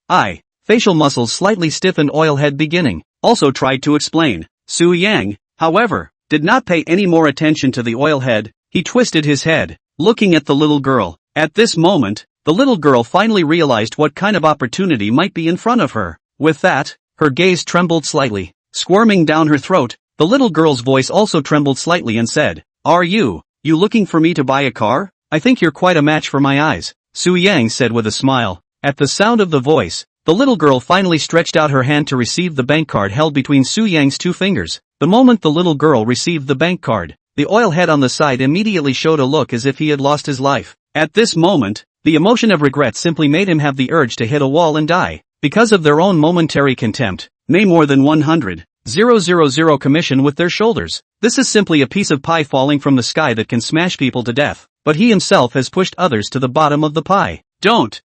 [SPEAKER 1] Facial muscles slightly stiffened. Oilhead beginning, also tried to explain. Su Yang, however, did not pay any more attention to the Oilhead. He twisted his head, looking at the little girl. At this moment, the little girl finally realized what kind of opportunity might be in front of her. With that, her gaze trembled slightly, squirming down her throat. The little girl's voice also trembled slightly and said, "Are you looking for me to buy a car? I think you're quite a match for my eyes," Su Yang said with a smile. At the sound of the voice, the little girl finally stretched out her hand to receive the bank card held between Su Yang's two fingers. The moment the little girl received the bank card, the Oilhead on the side immediately showed a look as if he had lost his life. At this moment, the emotion of regret simply made him have the urge to hit a wall and die. Because of their own momentary contempt, may more than 100,000 commission with their shoulders. This is simply a piece of pie falling from the sky that can smash people to death. But he himself has pushed others to the bottom of the pie. Don't,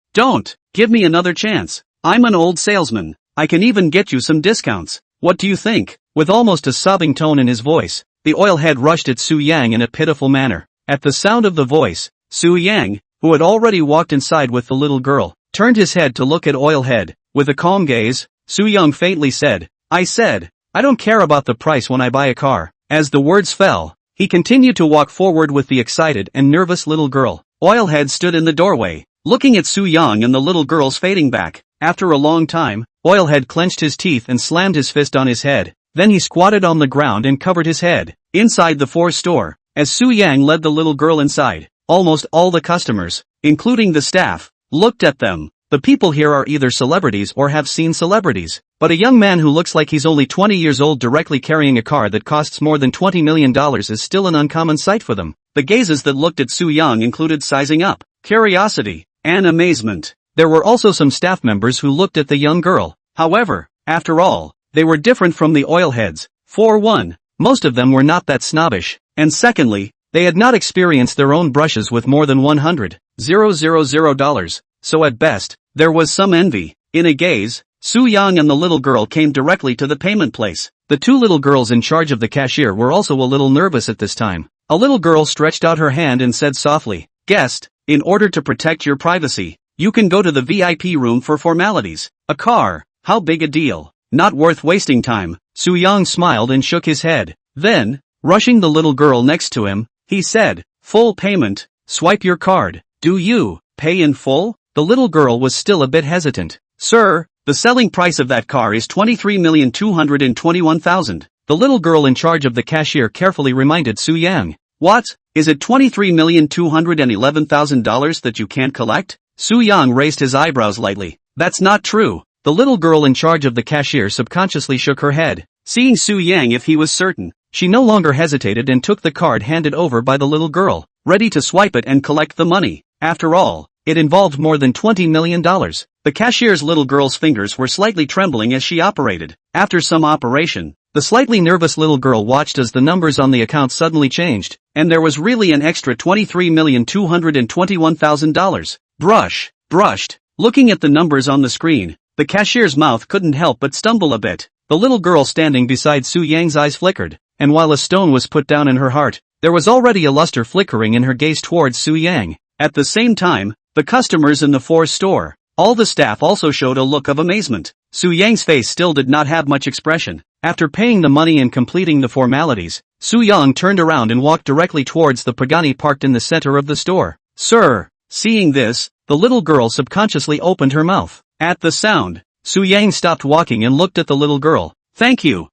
[SPEAKER 1] give me another chance. I'm an old salesman. I can even get you some discounts. What do you think? With almost a sobbing tone in his voice, the Oilhead rushed at Su Yang in a pitiful manner. At the sound of the voice, Su Yang, who had already walked inside with the little girl, turned his head to look at Oilhead. With a calm gaze, Su Yang faintly said, I don't care about the price when I buy a car." As the words fell, he continued to walk forward with the excited and nervous little girl. Oilhead stood in the doorway, looking at Su Yang and the little girl's fading back. After a long time, Oilhead clenched his teeth and slammed his fist on his head. Then he squatted on the ground and covered his head. Inside the Force store, as Su Yang led the little girl inside, almost all the customers, including the staff, looked at them. The people here are either celebrities or have seen celebrities. But a young man who looks like he's only 20 years old directly carrying a car that costs more than $20 million is still an uncommon sight for them. The gazes that looked at Su Yang included sizing up, curiosity, and amazement. There were also some staff members who looked at the young girl. However, after all, they were different from the Oilheads. For one, most of them were not that snobbish, and secondly, they had not experienced their own brushes with more than $100,000. So at best, there was some envy. In a gaze, Su Yang and the little girl came directly to the payment place. The two little girls in charge of the cashier were also a little nervous at this time. A little girl stretched out her hand and said softly, "Guest, in order to protect your privacy, you can go to the VIP room for formalities. A car, how big a deal? Not worth wasting time." Su Yang smiled and shook his head. Then, rushing the little girl next to him, he said, "Full payment, swipe your card." "Do you pay in full?" The little girl was still a bit hesitant. "Sir, the selling price of that car is $23,221,000. The little girl in charge of the cashier carefully reminded Su Yang. "What? Is it $23,211,000 that you can't collect?" Su Yang raised his eyebrows lightly. "That's not true." The little girl in charge of the cashier subconsciously shook her head. Seeing Su Yang if he was certain, she no longer hesitated and took the card handed over by the little girl, ready to swipe it and collect the money. After all, it involved more than $20 million. The cashier's little girl's fingers were slightly trembling as she operated. After some operation, the slightly nervous little girl watched as the numbers on the account suddenly changed, and there was really an extra $23,221,000. Brushed. Looking at the numbers on the screen, the cashier's mouth couldn't help but stumble a bit. The little girl standing beside Su Yang's eyes flickered, and while a stone was put down in her heart, there was already a luster flickering in her gaze towards Su Yang. At the same time, the customers in the Force store, all the staff also showed a look of amazement. Su Yang's face still did not have much expression. After paying the money and completing the formalities, Su Yang turned around and walked directly towards the Pagani parked in the center of the store. "Sir." Seeing this, the little girl subconsciously opened her mouth. At the sound, Su Yang stopped walking and looked at the little girl. Thank you.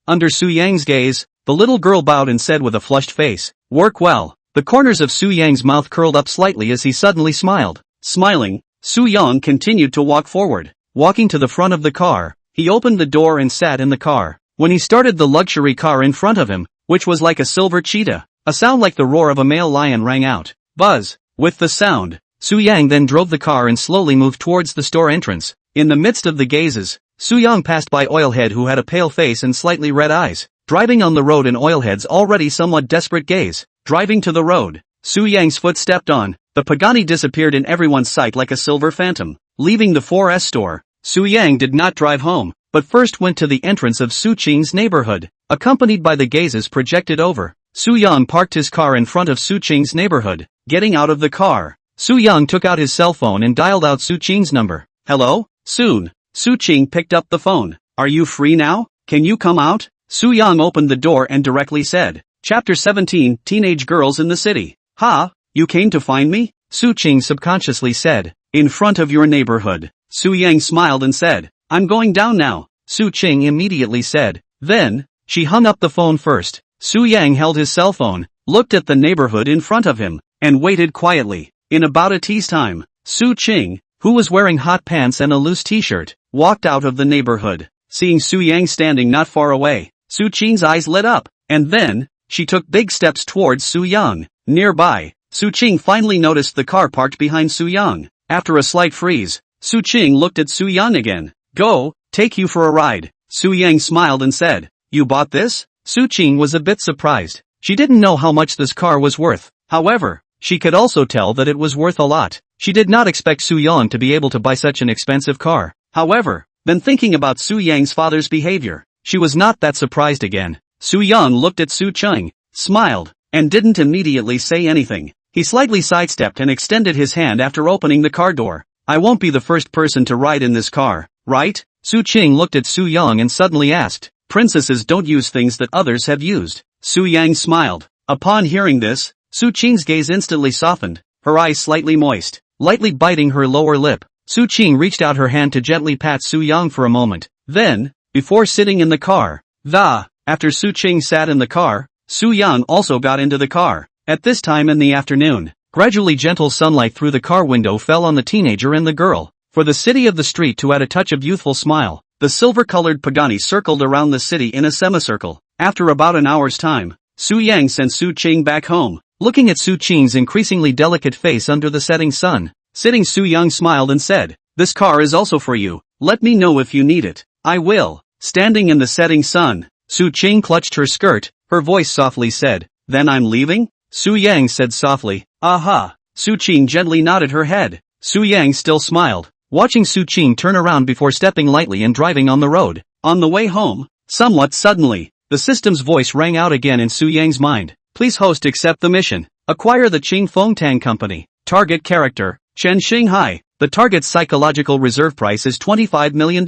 [SPEAKER 1] Under Su Yang's gaze, the little girl bowed and said with a flushed face, "Work well." The corners of Su Yang's mouth curled up slightly as he suddenly smiled. Smiling, Su Yang continued to walk forward. Walking to the front of the car, he opened the door and sat in the car. When he started the luxury car in front of him, which was like a silver cheetah, a sound like the roar of a male lion rang out. Buzz. With the sound, Su Yang then drove the car and slowly moved towards the store entrance. In the midst of the gazes, Su Yang passed by Oilhead, who had a pale face and slightly red eyes, driving on the road in Oilhead's already somewhat desperate gaze. Driving to the road, Su Yang's foot stepped on, the Pagani disappeared in everyone's sight like a silver phantom. Leaving the 4S store, Su Yang did not drive home, but first went to the entrance of Su Qing's neighborhood. Accompanied by the gazes projected over, Su Yang parked his car in front of Su Qing's neighborhood. Getting out of the car, Su Yang took out his cell phone and dialed out Su Qing's number. Hello? Soon, Su Qing picked up the phone. Are you free now? Can you come out? Su Yang opened the door and directly said. Chapter 17, Teenage Girls in the City. Ha, you came to find me? Su Qing subconsciously said. In front of your neighborhood. Su Yang smiled and said. I'm going down now. Su Qing immediately said. Then, she hung up the phone first. Su Yang held his cell phone, looked at the neighborhood in front of him, and waited quietly. In about a tea's time, Su Qing, who was wearing hot pants and a loose t-shirt, walked out of the neighborhood. Seeing Su Yang standing not far away, Su Qing's eyes lit up, and then, she took big steps towards Su Yang. Nearby, Su Qing finally noticed the car parked behind Su Yang. After a slight freeze, Su Qing looked at Su Yang again. Go, take you for a ride. Su Yang smiled and said. You bought this? Su Qing was a bit surprised. She didn't know how much this car was worth. However, she could also tell that it was worth a lot. She did not expect Su Yang to be able to buy such an expensive car. However, then thinking about Su Yang's father's behavior, she was not that surprised again. Su Yang looked at Su Qing, smiled, and didn't immediately say anything. He slightly sidestepped and extended his hand after opening the car door. I won't be the first person to ride in this car, right? Su Qing looked at Su Yang and suddenly asked. Princesses don't use things that others have used. Su Yang smiled. Upon hearing this, Su Qing's gaze instantly softened, her eyes slightly moist, lightly biting her lower lip. Su Qing reached out her hand to gently pat Su Yang for a moment. Then, before sitting in the car, after Su Qing sat in the car, Su Yang also got into the car. At this time in the afternoon, gradually gentle sunlight through the car window fell on the teenager and the girl. For the city of the street to add a touch of youthful smile, the silver-colored Pagani circled around the city in a semicircle. After about an hour's time, Su Yang sent Su Qing back home. Looking at Su Qing's increasingly delicate face under the setting sun, sitting Su Yang smiled and said, this car is also for you. Let me know if you need it. I will. Standing in the setting sun, Su Qing clutched her skirt, her voice softly said, then I'm leaving? Su Yang said softly, aha. Su Qing gently nodded her head. Su Yang still smiled, watching Su Qing turn around before stepping lightly and driving on the road. On the way home, somewhat suddenly, the system's voice rang out again in Su Yang's mind. Please host accept the mission. Acquire the Qing Fengtang Company. Target character, Chen Xinghai. The target's psychological reserve price is $25 million.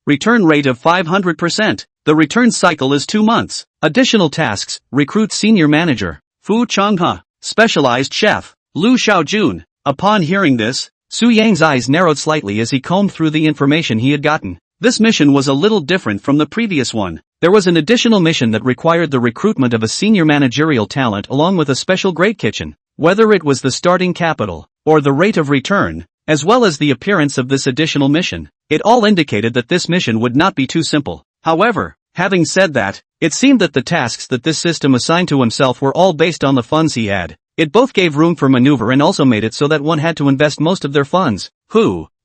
[SPEAKER 1] Return rate of 500%. The return cycle is 2 months. Additional tasks, recruit senior manager, Fu Changhe, specialized chef, Lu Xiaojun. Upon hearing this, Su Yang's eyes narrowed slightly as he combed through the information he had gotten. This mission was a little different from the previous one. There was an additional mission that required the recruitment of a senior managerial talent along with a special grade kitchen. Whether it was the starting capital, or the rate of return, as well as the appearance of this additional mission, it all indicated that this mission would not be too simple. However, having said that, it seemed that the tasks that this system assigned to himself were all based on the funds he had. It both gave room for maneuver and also made it so that one had to invest most of their funds.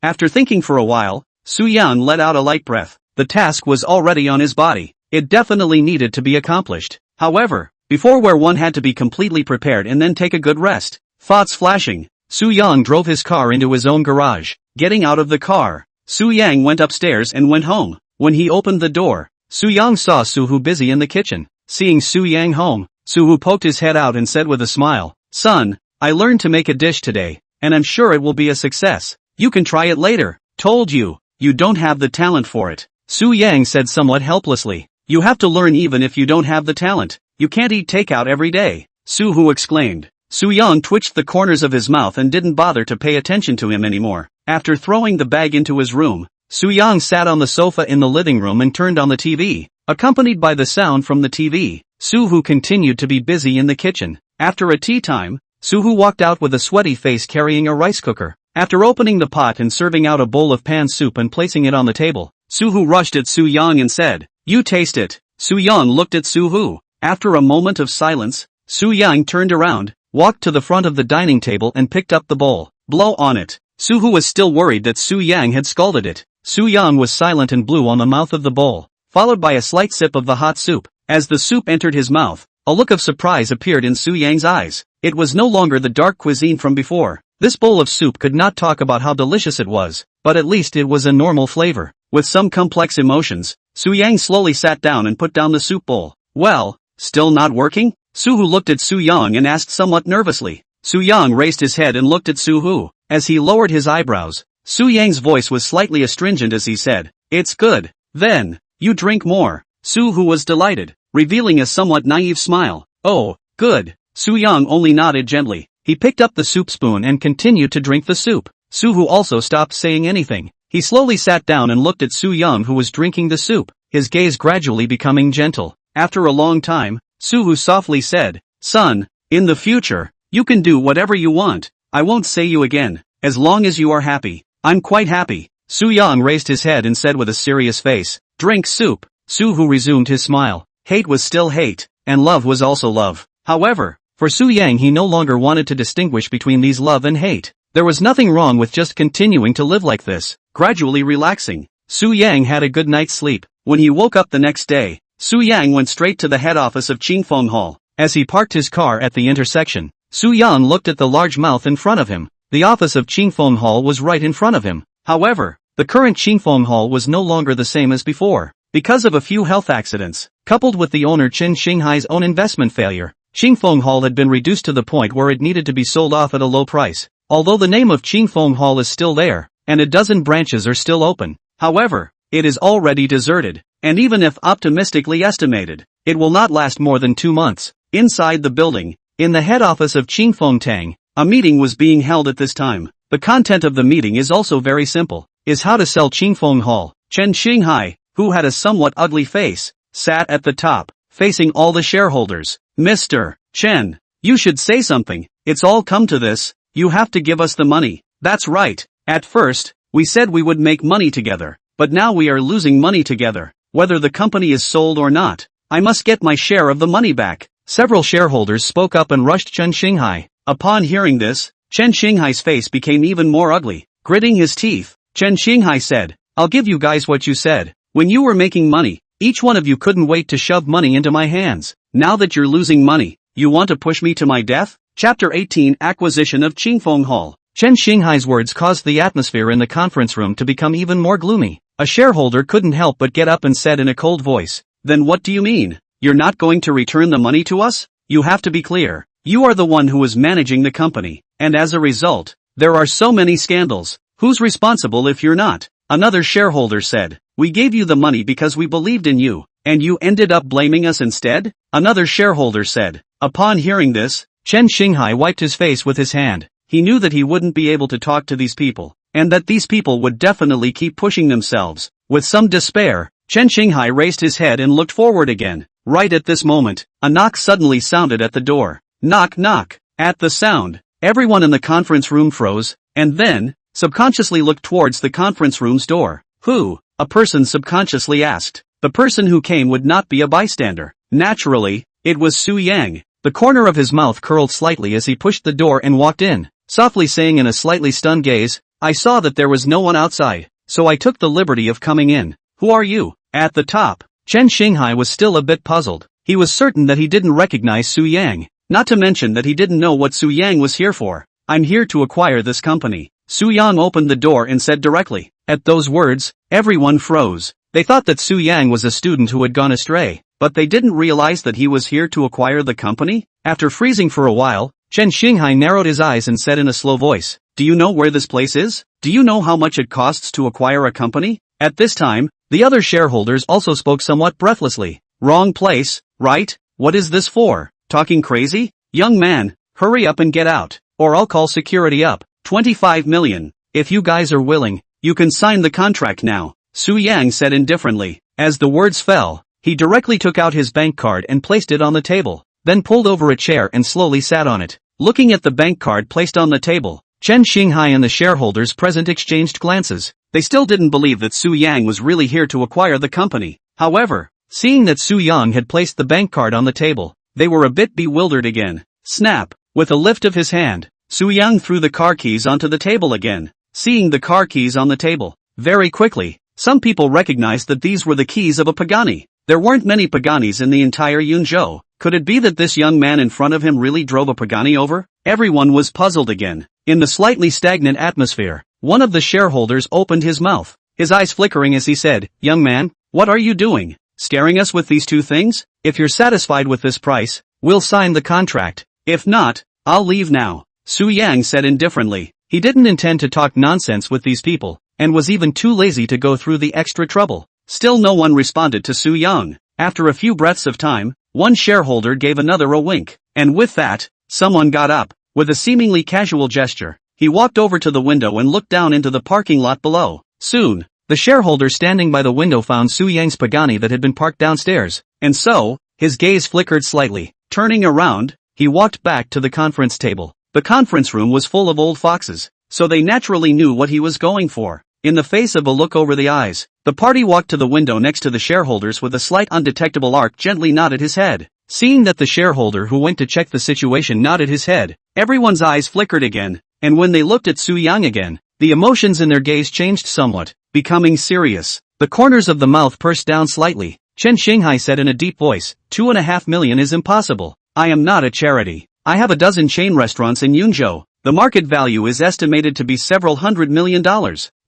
[SPEAKER 1] After thinking for a while, Su Yang let out a light breath. The task was already on his body. It definitely needed to be accomplished. However, before where one had to be completely prepared and then take a good rest. Thoughts flashing, Su Yang drove his car into his own garage. Getting out of the car, Su Yang went upstairs and went home. When he opened the door, Su Yang saw Su Hu busy in the kitchen. Seeing Su Yang home, Su Hu poked his head out and said with a smile, son, I learned to make a dish today, and I'm sure it will be a success. You can try it later. Told you, you don't have the talent for it. Su Yang said somewhat helplessly. You have to learn even if you don't have the talent. You can't eat takeout every day. Su Hu exclaimed. Su Yang twitched the corners of his mouth and didn't bother to pay attention to him anymore. After throwing the bag into his room, Su Yang sat on the sofa in the living room and turned on the TV. Accompanied by the sound from the TV, Su Hu continued to be busy in the kitchen. After a tea time, Su Hu walked out with a sweaty face carrying a rice cooker. After opening the pot and serving out a bowl of pan soup and placing it on the table, Su Hu rushed at Su Yang and said, you taste it. Su Yang looked at Su Hu. After a moment of silence, Su Yang turned around, walked to the front of the dining table and picked up the bowl. Blow on it. Su Hu was still worried that Su Yang had scalded it. Su Yang was silent and blew on the mouth of the bowl, followed by a slight sip of the hot soup. As the soup entered his mouth, a look of surprise appeared in Su Yang's eyes. It was no longer the dark cuisine from before. This bowl of soup could not talk about how delicious it was, but at least it was a normal flavor. With some complex emotions, Su Yang slowly sat down and put down the soup bowl. Well, still not working? Su-hu looked at Su Yang and asked somewhat nervously. Su Yang raised his head and looked at Su-hu. As he lowered his eyebrows, Su Yang's voice was slightly astringent as he said, "It's good. Then, you drink more." Su-hu was delighted, revealing a somewhat naive smile. "Oh, good." Su Yang only nodded gently. He picked up the soup spoon and continued to drink the soup. Su-hu also stopped saying anything. He slowly sat down and looked at Su Yang, who was drinking the soup, his gaze gradually becoming gentle. After a long time, Su-hu softly said, "Son, in the future, you can do whatever you want. I won't say you again, as long as you are happy." "I'm quite happy." Su Yang raised his head and said with a serious face, "Drink soup." Su-hu resumed his smile. Hate was still hate, and love was also love. However, for Su Yang, he no longer wanted to distinguish between these love and hate. There was nothing wrong with just continuing to live like this. Gradually relaxing, Su Yang had a good night's sleep. When he woke up the next day, Su Yang went straight to the head office of Qingfeng Hall. As he parked his car at the intersection, Su Yang looked at the large mouth in front of him. The office of Qingfeng Hall was right in front of him. However, the current Qingfeng Hall was no longer the same as before. Because of a few health accidents, coupled with the owner Chen Xinghai's own investment failure, Qingfeng Hall had been reduced to the point where it needed to be sold off at a low price. Although the name of Qingfeng Hall is still there, and a dozen branches are still open, however, it is already deserted, and even if optimistically estimated, it will not last more than 2 months. Inside the building, in the head office of Qingfeng Tang, a meeting was being held at this time. The content of the meeting is also very simple, is how to sell Qingfeng Hall. Chen Xinghai, who had a somewhat ugly face, sat at the top, facing all the shareholders. "Mr. Chen, you should say something. It's all come to this. You have to give us the money." "That's right. At first, we said we would make money together, but now we are losing money together. Whether the company is sold or not, I must get my share of the money back." Several shareholders spoke up and rushed Chen Xinghai. Upon hearing this, Chen Xinghai's face became even more ugly. Gritting his teeth, Chen Xinghai said, "I'll give you guys what you said. When you were making money, each one of you couldn't wait to shove money into my hands. Now that you're losing money, you want to push me to my death?" Chapter 18 Acquisition of Qingfeng Hall. Chen Xinghai's words caused the atmosphere in the conference room to become even more gloomy. A shareholder couldn't help but get up and said in a cold voice, "Then what do you mean? You're not going to return the money to us? You have to be clear. You are the one who is managing the company, and as a result, there are so many scandals. Who's responsible if you're not?" Another shareholder said, "We gave you the money because we believed in you, and you ended up blaming us instead?" Another shareholder said. Upon hearing this, Chen Xinghai wiped his face with his hand. He knew that he wouldn't be able to talk to these people, and that these people would definitely keep pushing themselves. With some despair, Chen Xinghai raised his head and looked forward again. Right at this moment, a knock suddenly sounded at the door. Knock knock. At the sound, everyone in the conference room froze, and then, subconsciously looked towards the conference room's door. "Who?" a person subconsciously asked. The person who came would not be a bystander. Naturally, it was Su Yang. The corner of his mouth curled slightly as he pushed the door and walked in, softly saying in a slightly stunned gaze, "I saw that there was no one outside, so I took the liberty of coming in. Who are you?" At the top, Chen Xinghai was still a bit puzzled. He was certain that he didn't recognize Su Yang, not to mention that he didn't know what Su Yang was here for. "I'm here to acquire this company." Su Yang opened the door and said directly. At those words, everyone froze. They thought that Su Yang was a student who had gone astray, but they didn't realize that he was here to acquire the company. After freezing for a while, Chen Xinghai narrowed his eyes and said in a slow voice, "Do you know where this place is? Do you know how much it costs to acquire a company?" At this time, the other shareholders also spoke somewhat breathlessly. "Wrong place, right? What is this for? Talking crazy? Young man, hurry up and get out, or I'll call security up. 25 million. If you guys are willing, you can sign the contract now," Su Yang said indifferently. As the words fell, he directly took out his bank card and placed it on the table, then pulled over a chair and slowly sat on it. Looking at the bank card placed on the table, Chen Xinghai and the shareholders present exchanged glances. They still didn't believe that Su Yang was really here to acquire the company. However, seeing that Su Yang had placed the bank card on the table, they were a bit bewildered again. Snap! With a lift of his hand, Su Yang threw the car keys onto the table again. Seeing the car keys on the table, very quickly, some people recognized that these were the keys of a Pagani. There weren't many Paganis in the entire Yunzhou, Could it be that this young man in front of him really drove a Pagani over? Everyone was puzzled again. In the slightly stagnant atmosphere, one of the shareholders opened his mouth, his eyes flickering as he said, "Young man, what are you doing? Scaring us with these two things? If you're satisfied with this price, we'll sign the contract. If not, I'll leave now," Su Yang said indifferently. He didn't intend to talk nonsense with these people, and was even too lazy to go through the extra trouble. Still no one responded to Su Yang. After a few breaths of time, one shareholder gave another a wink, and with that, someone got up. With a seemingly casual gesture, he walked over to the window and looked down into the parking lot below. Soon, the shareholder standing by the window found Su Yang's Pagani that had been parked downstairs, and so, his gaze flickered slightly. Turning around, he walked back to the conference table. The conference room was full of old foxes, so they naturally knew what he was going for. In the face of a look over the eyes, the party walked to the window next to the shareholders with a slight undetectable arc gently nodded his head. Seeing that the shareholder who went to check the situation nodded his head, everyone's eyes flickered again, and when they looked at Su Yang again, the emotions in their gaze changed somewhat, becoming serious. The corners of the mouth pursed down slightly. Chen Xinghai said in a deep voice, "2.5 million is impossible. I am not a charity. I have a dozen chain restaurants in Yunzhou. The market value is estimated to be several $100 million.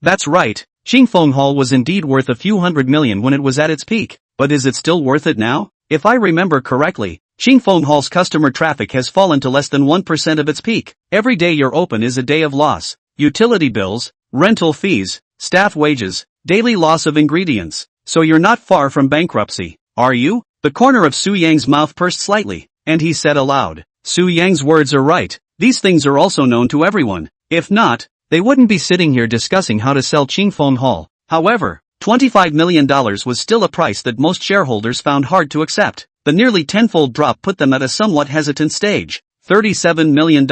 [SPEAKER 1] That's right, Qingfeng Hall was indeed worth a few $100 million when it was at its peak, but is it still worth it now? If I remember correctly, Qingfeng Hall's customer traffic has fallen to less than 1% of its peak. Every day you're open is a day of loss. Utility bills, rental fees, staff wages, daily loss of ingredients. So you're not far from bankruptcy, are you?" The corner of Su Yang's mouth pursed slightly, and he said aloud, "Su Yang's words are right. These things are also known to everyone. If not, they wouldn't be sitting here discussing how to sell Qingfeng Hall." However, $25 million was still a price that most shareholders found hard to accept. The nearly tenfold drop put them at a somewhat hesitant stage. $37 million,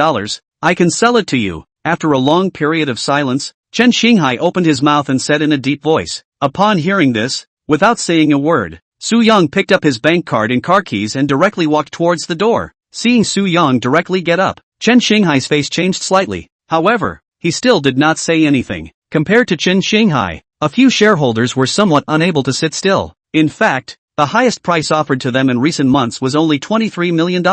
[SPEAKER 1] I can sell it to you. After a long period of silence, Chen Xinghai opened his mouth and said in a deep voice. Upon hearing this, without saying a word, Su Yang picked up his bank card and car keys and directly walked towards the door. Seeing Su Yang directly get up, Chen Xinghai's face changed slightly. However, he still did not say anything. Compared to Chen Xinghai, a few shareholders were somewhat unable to sit still. In fact, the highest price offered to them in recent months was only $23 million,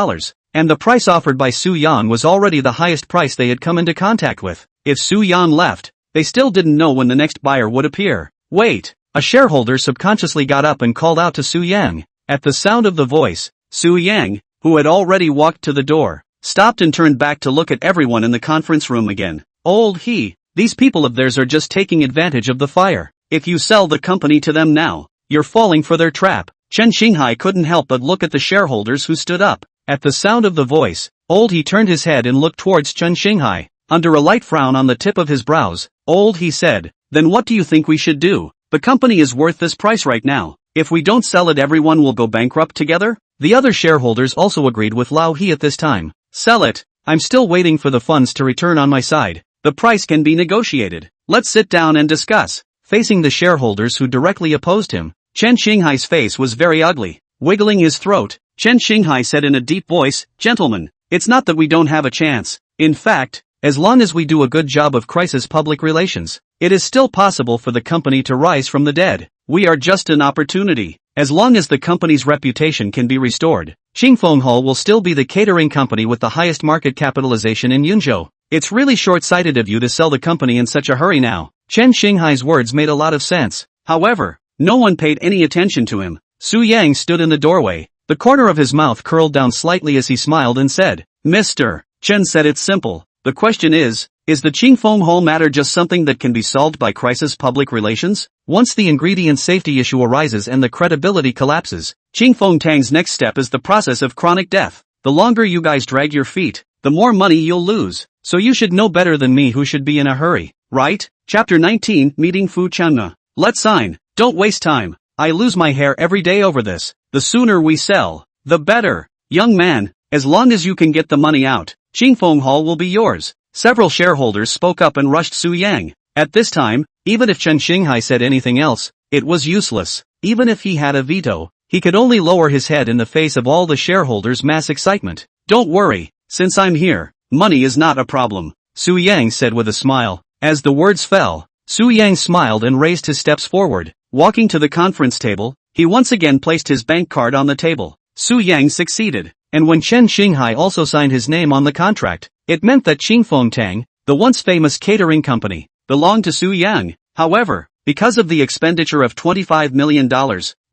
[SPEAKER 1] and the price offered by Su Yang was already the highest price they had come into contact with. If Su Yang left, they still didn't know when the next buyer would appear. Wait! A shareholder subconsciously got up and called out to Su Yang. At the sound of the voice, Su Yang, who had already walked to the door, stopped and turned back to look at everyone in the conference room again. Old he, these people of theirs are just taking advantage of the fire. If you sell the company to them now, you're falling for their trap. Chen Xinghai couldn't help but look at the shareholders who stood up. At the sound of the voice, Old he turned his head and looked towards Chen Xinghai. Under a light frown on the tip of his brows, Old he said, "Then what do you think we should do? The company is worth this price right now. If we don't sell it, everyone will go bankrupt together?" The other shareholders also agreed with Lao He at this time. "Sell it. I'm still waiting for the funds to return on my side. The price can be negotiated. Let's sit down and discuss." Facing the shareholders who directly opposed him, Chen Xinghai's face was very ugly. Wiggling his throat, Chen Xinghai said in a deep voice, "Gentlemen, it's not that we don't have a chance. In fact, as long as we do a good job of crisis public relations, it is still possible for the company to rise from the dead. We are just an opportunity. As long as the company's reputation can be restored, Qingfeng Hall will still be the catering company with the highest market capitalization in Yunzhou. It's really short-sighted of you to sell the company in such a hurry now." Chen Xinghai's words made a lot of sense. However, no one paid any attention to him. Su Yang stood in the doorway. The corner of his mouth curled down slightly as he smiled and said, "Mr. Chen said it's simple. The question is the Qingfeng Hall matter just something that can be solved by crisis public relations? Once the ingredient safety issue arises and the credibility collapses, Qingfeng Tang's next step is the process of chronic death. The longer you guys drag your feet, the more money you'll lose. So you should know better than me who should be in a hurry, right?" Chapter 19, Meeting Fu Channa. Let's sign. Don't waste time. I lose my hair every day over this. The sooner we sell, the better. Young man, as long as you can get the money out, Qingfeng Hall will be yours. Several shareholders spoke up and rushed Su Yang. At this time, even if Chen Xinghai said anything else, it was useless. Even if he had a veto, he could only lower his head in the face of all the shareholders' mass excitement. "Don't worry, since I'm here, money is not a problem," Su Yang said with a smile. As the words fell, Su Yang smiled and raised his steps forward. Walking to the conference table, he once again placed his bank card on the table. Su Yang succeeded, and when Chen Xinghai also signed his name on the contract, it meant that Qingfeng Tang, the once famous catering company, belonged to Su Yang. However, because of the expenditure of $25 million,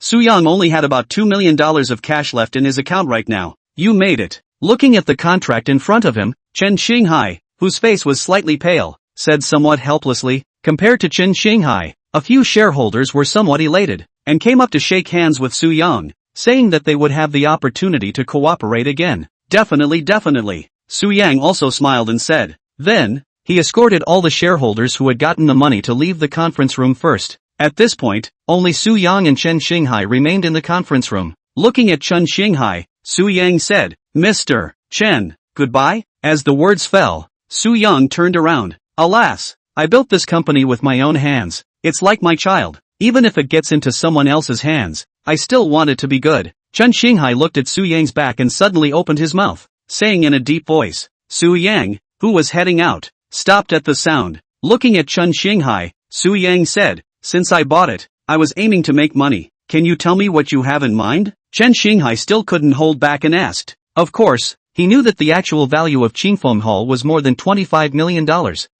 [SPEAKER 1] Su Yang only had about $2 million of cash left in his account right now. You made it. Looking at the contract in front of him, Chen Xinghai, whose face was slightly pale, said somewhat helplessly. Compared to Chen Xinghai, a few shareholders were somewhat elated, and came up to shake hands with Su Yang, saying that they would have the opportunity to cooperate again. Definitely. Su Yang also smiled and said. Then, he escorted all the shareholders who had gotten the money to leave the conference room first. At this point, only Su Yang and Chen Xinghai remained in the conference room. Looking at Chen Xinghai, Su Yang said, Mr. Chen, goodbye? As the words fell, Su Yang turned around. Alas, I built this company with my own hands. It's like my child. Even if it gets into someone else's hands, I still want it to be good. Chen Xinghai looked at Su Yang's back and suddenly opened his mouth, saying in a deep voice. Su Yang, who was heading out, stopped at the sound. Looking at Chen Xinghai, Su Yang said, Since I bought it, I was aiming to make money. Can you tell me what you have in mind? Chen Xinghai still couldn't hold back and asked. Of course, he knew that the actual value of Qingfeng Hall was more than $25 million,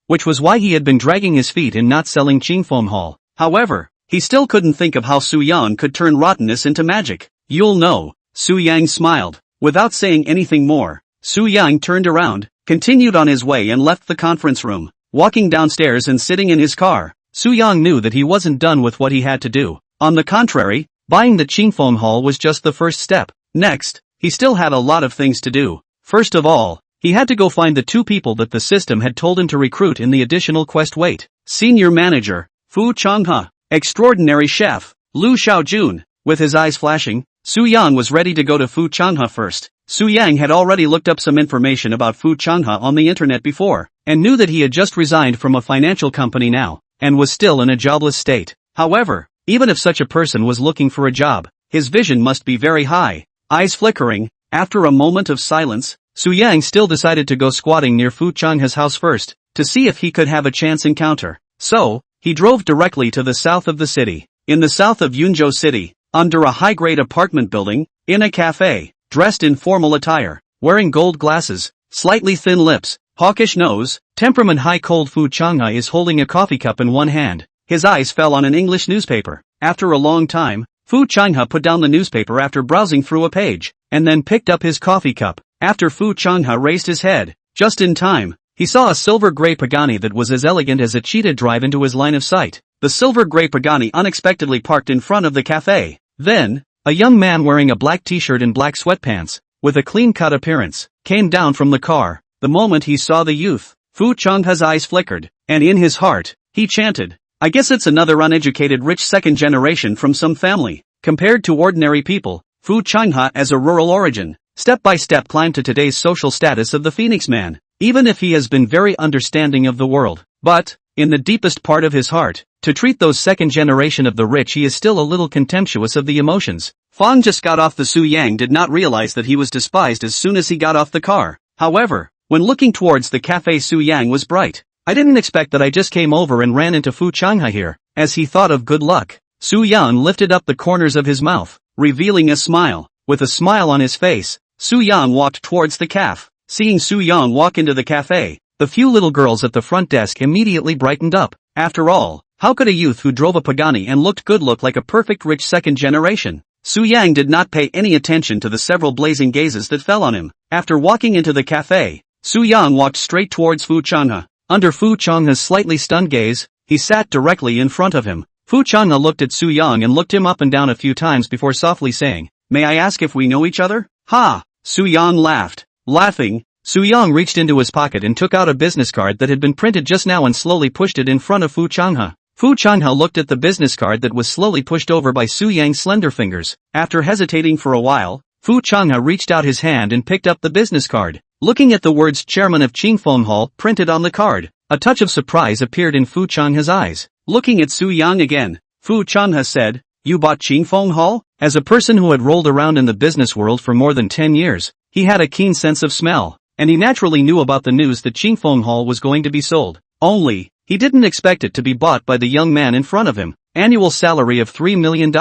[SPEAKER 1] which was why he had been dragging his feet in not selling Qingfeng Hall. However, he still couldn't think of how Su Yang could turn rottenness into magic. You'll know. Su Yang smiled. Without saying anything more, Su Yang turned around, continued on his way and left the conference room. Walking downstairs and sitting in his car, Su Yang knew that he wasn't done with what he had to do. On the contrary, buying the Qingfeng Hall was just the first step. Next, he still had a lot of things to do. First of all, he had to go find the two people that the system had told him to recruit in the additional quest. Wait. Senior Manager, Fu Changhe. Extraordinary Chef, Lu Xiaojun. With his eyes flashing, Su Yang was ready to go to Fu Changhe first. Su Yang had already looked up some information about Fu Changhe on the internet before, and knew that he had just resigned from a financial company now, and was still in a jobless state. However, even if such a person was looking for a job, his vision must be very high. Eyes flickering, after a moment of silence, Su Yang still decided to go squatting near Fu Changhe's house first, to see if he could have a chance encounter. So, he drove directly to the south of the city. In the south of Yunzhou City, under a high-grade apartment building, in a cafe, dressed in formal attire, wearing gold glasses, slightly thin lips, hawkish nose, temperament high cold Fu Changhe is holding a coffee cup in one hand. His eyes fell on an English newspaper. After a long time, Fu Changhe put down the newspaper after browsing through a page, and then picked up his coffee cup. After Fu Changhe raised his head, just in time, he saw a silver-gray Pagani that was as elegant as a cheetah drive into his line of sight. The silver-gray Pagani unexpectedly parked in front of the cafe. Then, a young man wearing a black t-shirt and black sweatpants, with a clean-cut appearance, came down from the car. The moment he saw the youth, Fu Changhe's eyes flickered, and in his heart, he chanted, I guess it's another uneducated rich second generation from some family. Compared to ordinary people, Fu Changhe as a rural origin, step-by-step climbed to today's social status of the Phoenix Man. Even if he has been very understanding of the world, but, in the deepest part of his heart, to treat those second generation of the rich he is still a little contemptuous of the emotions. Fang just got off the Su Yang did not realize that he was despised as soon as he got off the car. However, when looking towards the cafe Su Yang was bright. I didn't expect that I just came over and ran into Fu Changhe here. As he thought of good luck, Su Yang lifted up the corners of his mouth, revealing a smile. With a smile on his face, Su Yang walked towards the cafe. Seeing Su Yang walk into the cafe, the few little girls at the front desk immediately brightened up. After all, how could a youth who drove a Pagani and looked good look like a perfect rich second generation? Su Yang did not pay any attention to the several blazing gazes that fell on him. After walking into the cafe, Su Yang walked straight towards Fu Changhe. Under Fu Changhe's slightly stunned gaze, he sat directly in front of him. Fu Changhe looked at Su Yang and looked him up and down a few times before softly saying, May I ask if we know each other? Ha! Su Yang laughed. Laughing, Su Yang reached into his pocket and took out a business card that had been printed just now and slowly pushed it in front of Fu Changhe. Fu Changhe looked at the business card that was slowly pushed over by Su Yang's slender fingers. After hesitating for a while, Fu Changhe reached out his hand and picked up the business card. Looking at the words Chairman of Qingfeng Hall printed on the card, a touch of surprise appeared in Fu Changhe's eyes. Looking at Su Yang again, Fu Changhe said, You bought Qingfeng Hall? As a person who had rolled around in the business world for more than 10 years, he had a keen sense of smell, and he naturally knew about the news that Qingfeng Hall was going to be sold. Only, he didn't expect it to be bought by the young man in front of him. Annual salary of $3 million,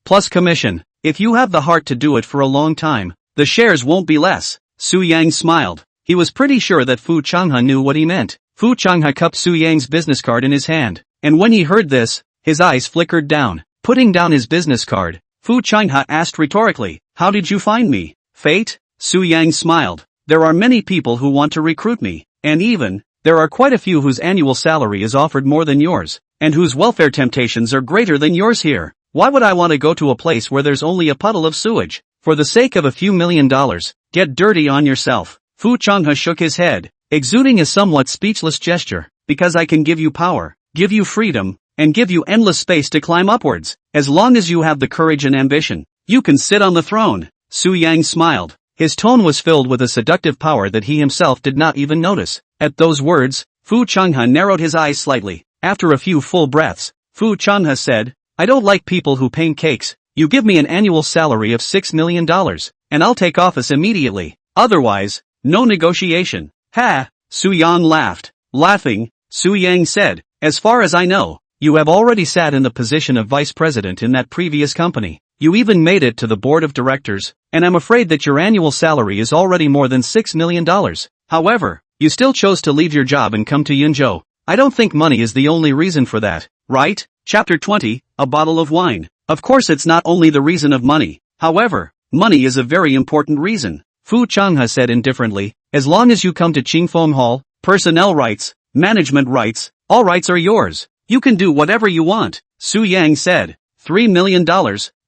[SPEAKER 1] plus commission. If you have the heart to do it for a long time, the shares won't be less. Su Yang smiled. He was pretty sure that Fu Changhe knew what he meant. Fu Changhe cupped Su Yang's business card in his hand, and when he heard this, his eyes flickered down. Putting down his business card, Fu Changhe asked rhetorically, "How did you find me?" "Fate?" Su Yang smiled. "There are many people who want to recruit me, and even, there are quite a few whose annual salary is offered more than yours, and whose welfare temptations are greater than yours here. Why would I want to go to a place where there's only a puddle of sewage? For the sake of a few $1,000,000, get dirty on yourself." Fu Changhe shook his head, exuding a somewhat speechless gesture. "Because I can give you power, give you freedom, and give you endless space to climb upwards. As long as you have the courage and ambition, you can sit on the throne." Su Yang smiled. His tone was filled with a seductive power that he himself did not even notice. At those words, Fu Changhe narrowed his eyes slightly. After a few full breaths, Fu Changhe said, "I don't like people who paint cakes. You give me an annual salary of $6 million, and I'll take office immediately. Otherwise, no negotiation." "Ha!" Su Yang laughed. Laughing, Su Yang said, "As far as I know, you have already sat in the position of vice president in that previous company. You even made it to the board of directors, and I'm afraid that your annual salary is already more than $6 million. However, you still chose to leave your job and come to Yunzhou. I don't think money is the only reason for that, right?" Chapter 20, A Bottle of Wine. Of course it's not only the reason of money. However, money is a very important reason. Fu Changhe said indifferently, "As long as you come to Qingfeng Hall, personnel rights, management rights, all rights are yours. You can do whatever you want." Su Yang said, $3 million,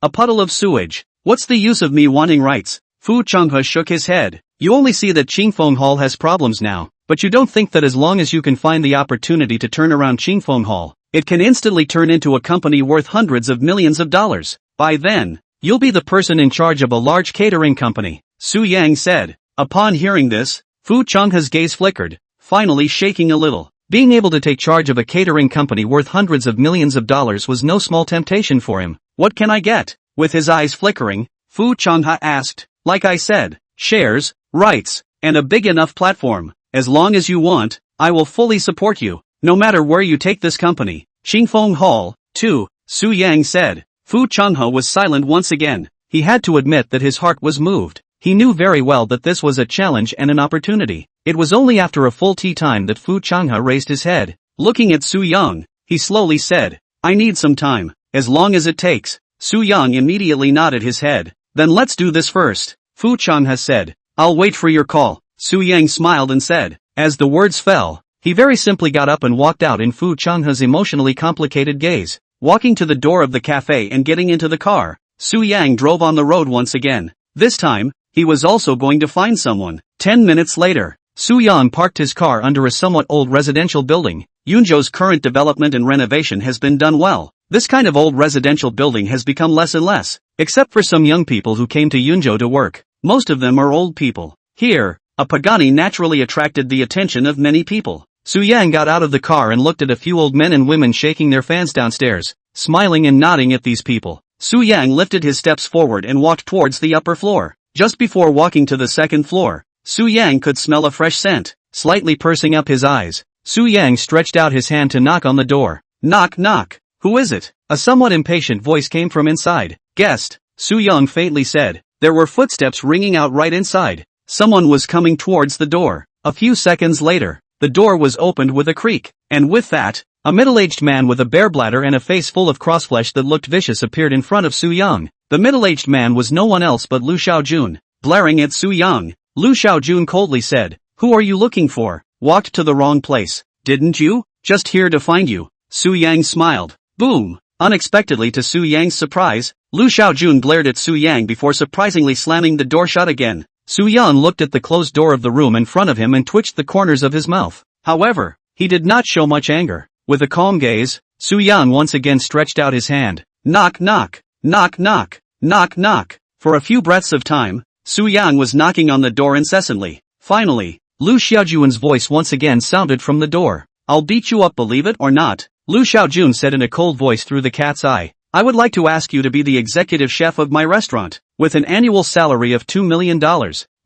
[SPEAKER 1] a puddle of sewage. What's the use of me wanting rights? Fu Changhe shook his head. "You only see that Qingfeng Hall has problems now, but you don't think that as long as you can find the opportunity to turn around Qingfeng Hall, it can instantly turn into a company worth hundreds of millions of dollars. By then, you'll be the person in charge of a large catering company." Su Yang said. Upon hearing this, Fu Changhe's gaze flickered, finally shaking a little. Being able to take charge of a catering company worth hundreds of millions of dollars was no small temptation for him. "What can I get?" With his eyes flickering, Fu Changhe asked. "Like I said, shares, rights, and a big enough platform. As long as you want, I will fully support you, no matter where you take this company." "Qingfeng Hall, too," Su Yang said. Fu Changhe was silent once again. He had to admit that his heart was moved. He knew very well that this was a challenge and an opportunity. It was only after a full tea time that Fu Changhe raised his head. Looking at Su Yang, he slowly said, "I need some time, as long as it takes." Su Yang immediately nodded his head. "Then let's do this first," Fu Changhe said. "I'll wait for your call." Su Yang smiled and said. As the words fell, he very simply got up and walked out in Fu Changhe's emotionally complicated gaze. Walking to the door of the cafe and getting into the car, Su Yang drove on the road once again. This time, he was also going to find someone. 10 minutes later, Su Yang parked his car under a somewhat old residential building. Yunzhou's current development and renovation has been done well. This kind of old residential building has become less and less, except for some young people who came to Yunzhou to work. Most of them are old people. Here, a Pagani naturally attracted the attention of many people. Su Yang got out of the car and looked at a few old men and women shaking their fans downstairs, smiling and nodding at these people. Su Yang lifted his steps forward and walked towards the upper floor. Just before walking to the second floor, Su Yang could smell a fresh scent. Slightly pursing up his eyes, Su Yang stretched out his hand to knock on the door. "Knock knock. Who is it?" A somewhat impatient voice came from inside. "Guest," Su Yang faintly said. There were footsteps ringing out right inside. Someone was coming towards the door. A few seconds later, the door was opened with a creak, and with that, a middle-aged man with a bare bladder and a face full of crossflesh that looked vicious appeared in front of Su Yang. The middle-aged man was no one else but Lu Xiaojun. Glaring at Su Yang, Lu Xiaojun coldly said, "Who are you looking for?" "Walked to the wrong place, didn't you?" "Just here to find you." Su Yang smiled. Boom! Unexpectedly to Su Yang's surprise, Lu Xiaojun glared at Su Yang before surprisingly slamming the door shut again. Su Yang looked at the closed door of the room in front of him and twitched the corners of his mouth. However, he did not show much anger. With a calm gaze, Su Yang once again stretched out his hand. Knock knock, knock knock, knock knock. For a few breaths of time, Su Yang was knocking on the door incessantly. Finally, Lu Xiaojun's voice once again sounded from the door. "I'll beat you up, believe it or not," Lu Xiaojun said in a cold voice through the cat's eye. "I would like to ask you to be the executive chef of my restaurant, with an annual salary of $2 million,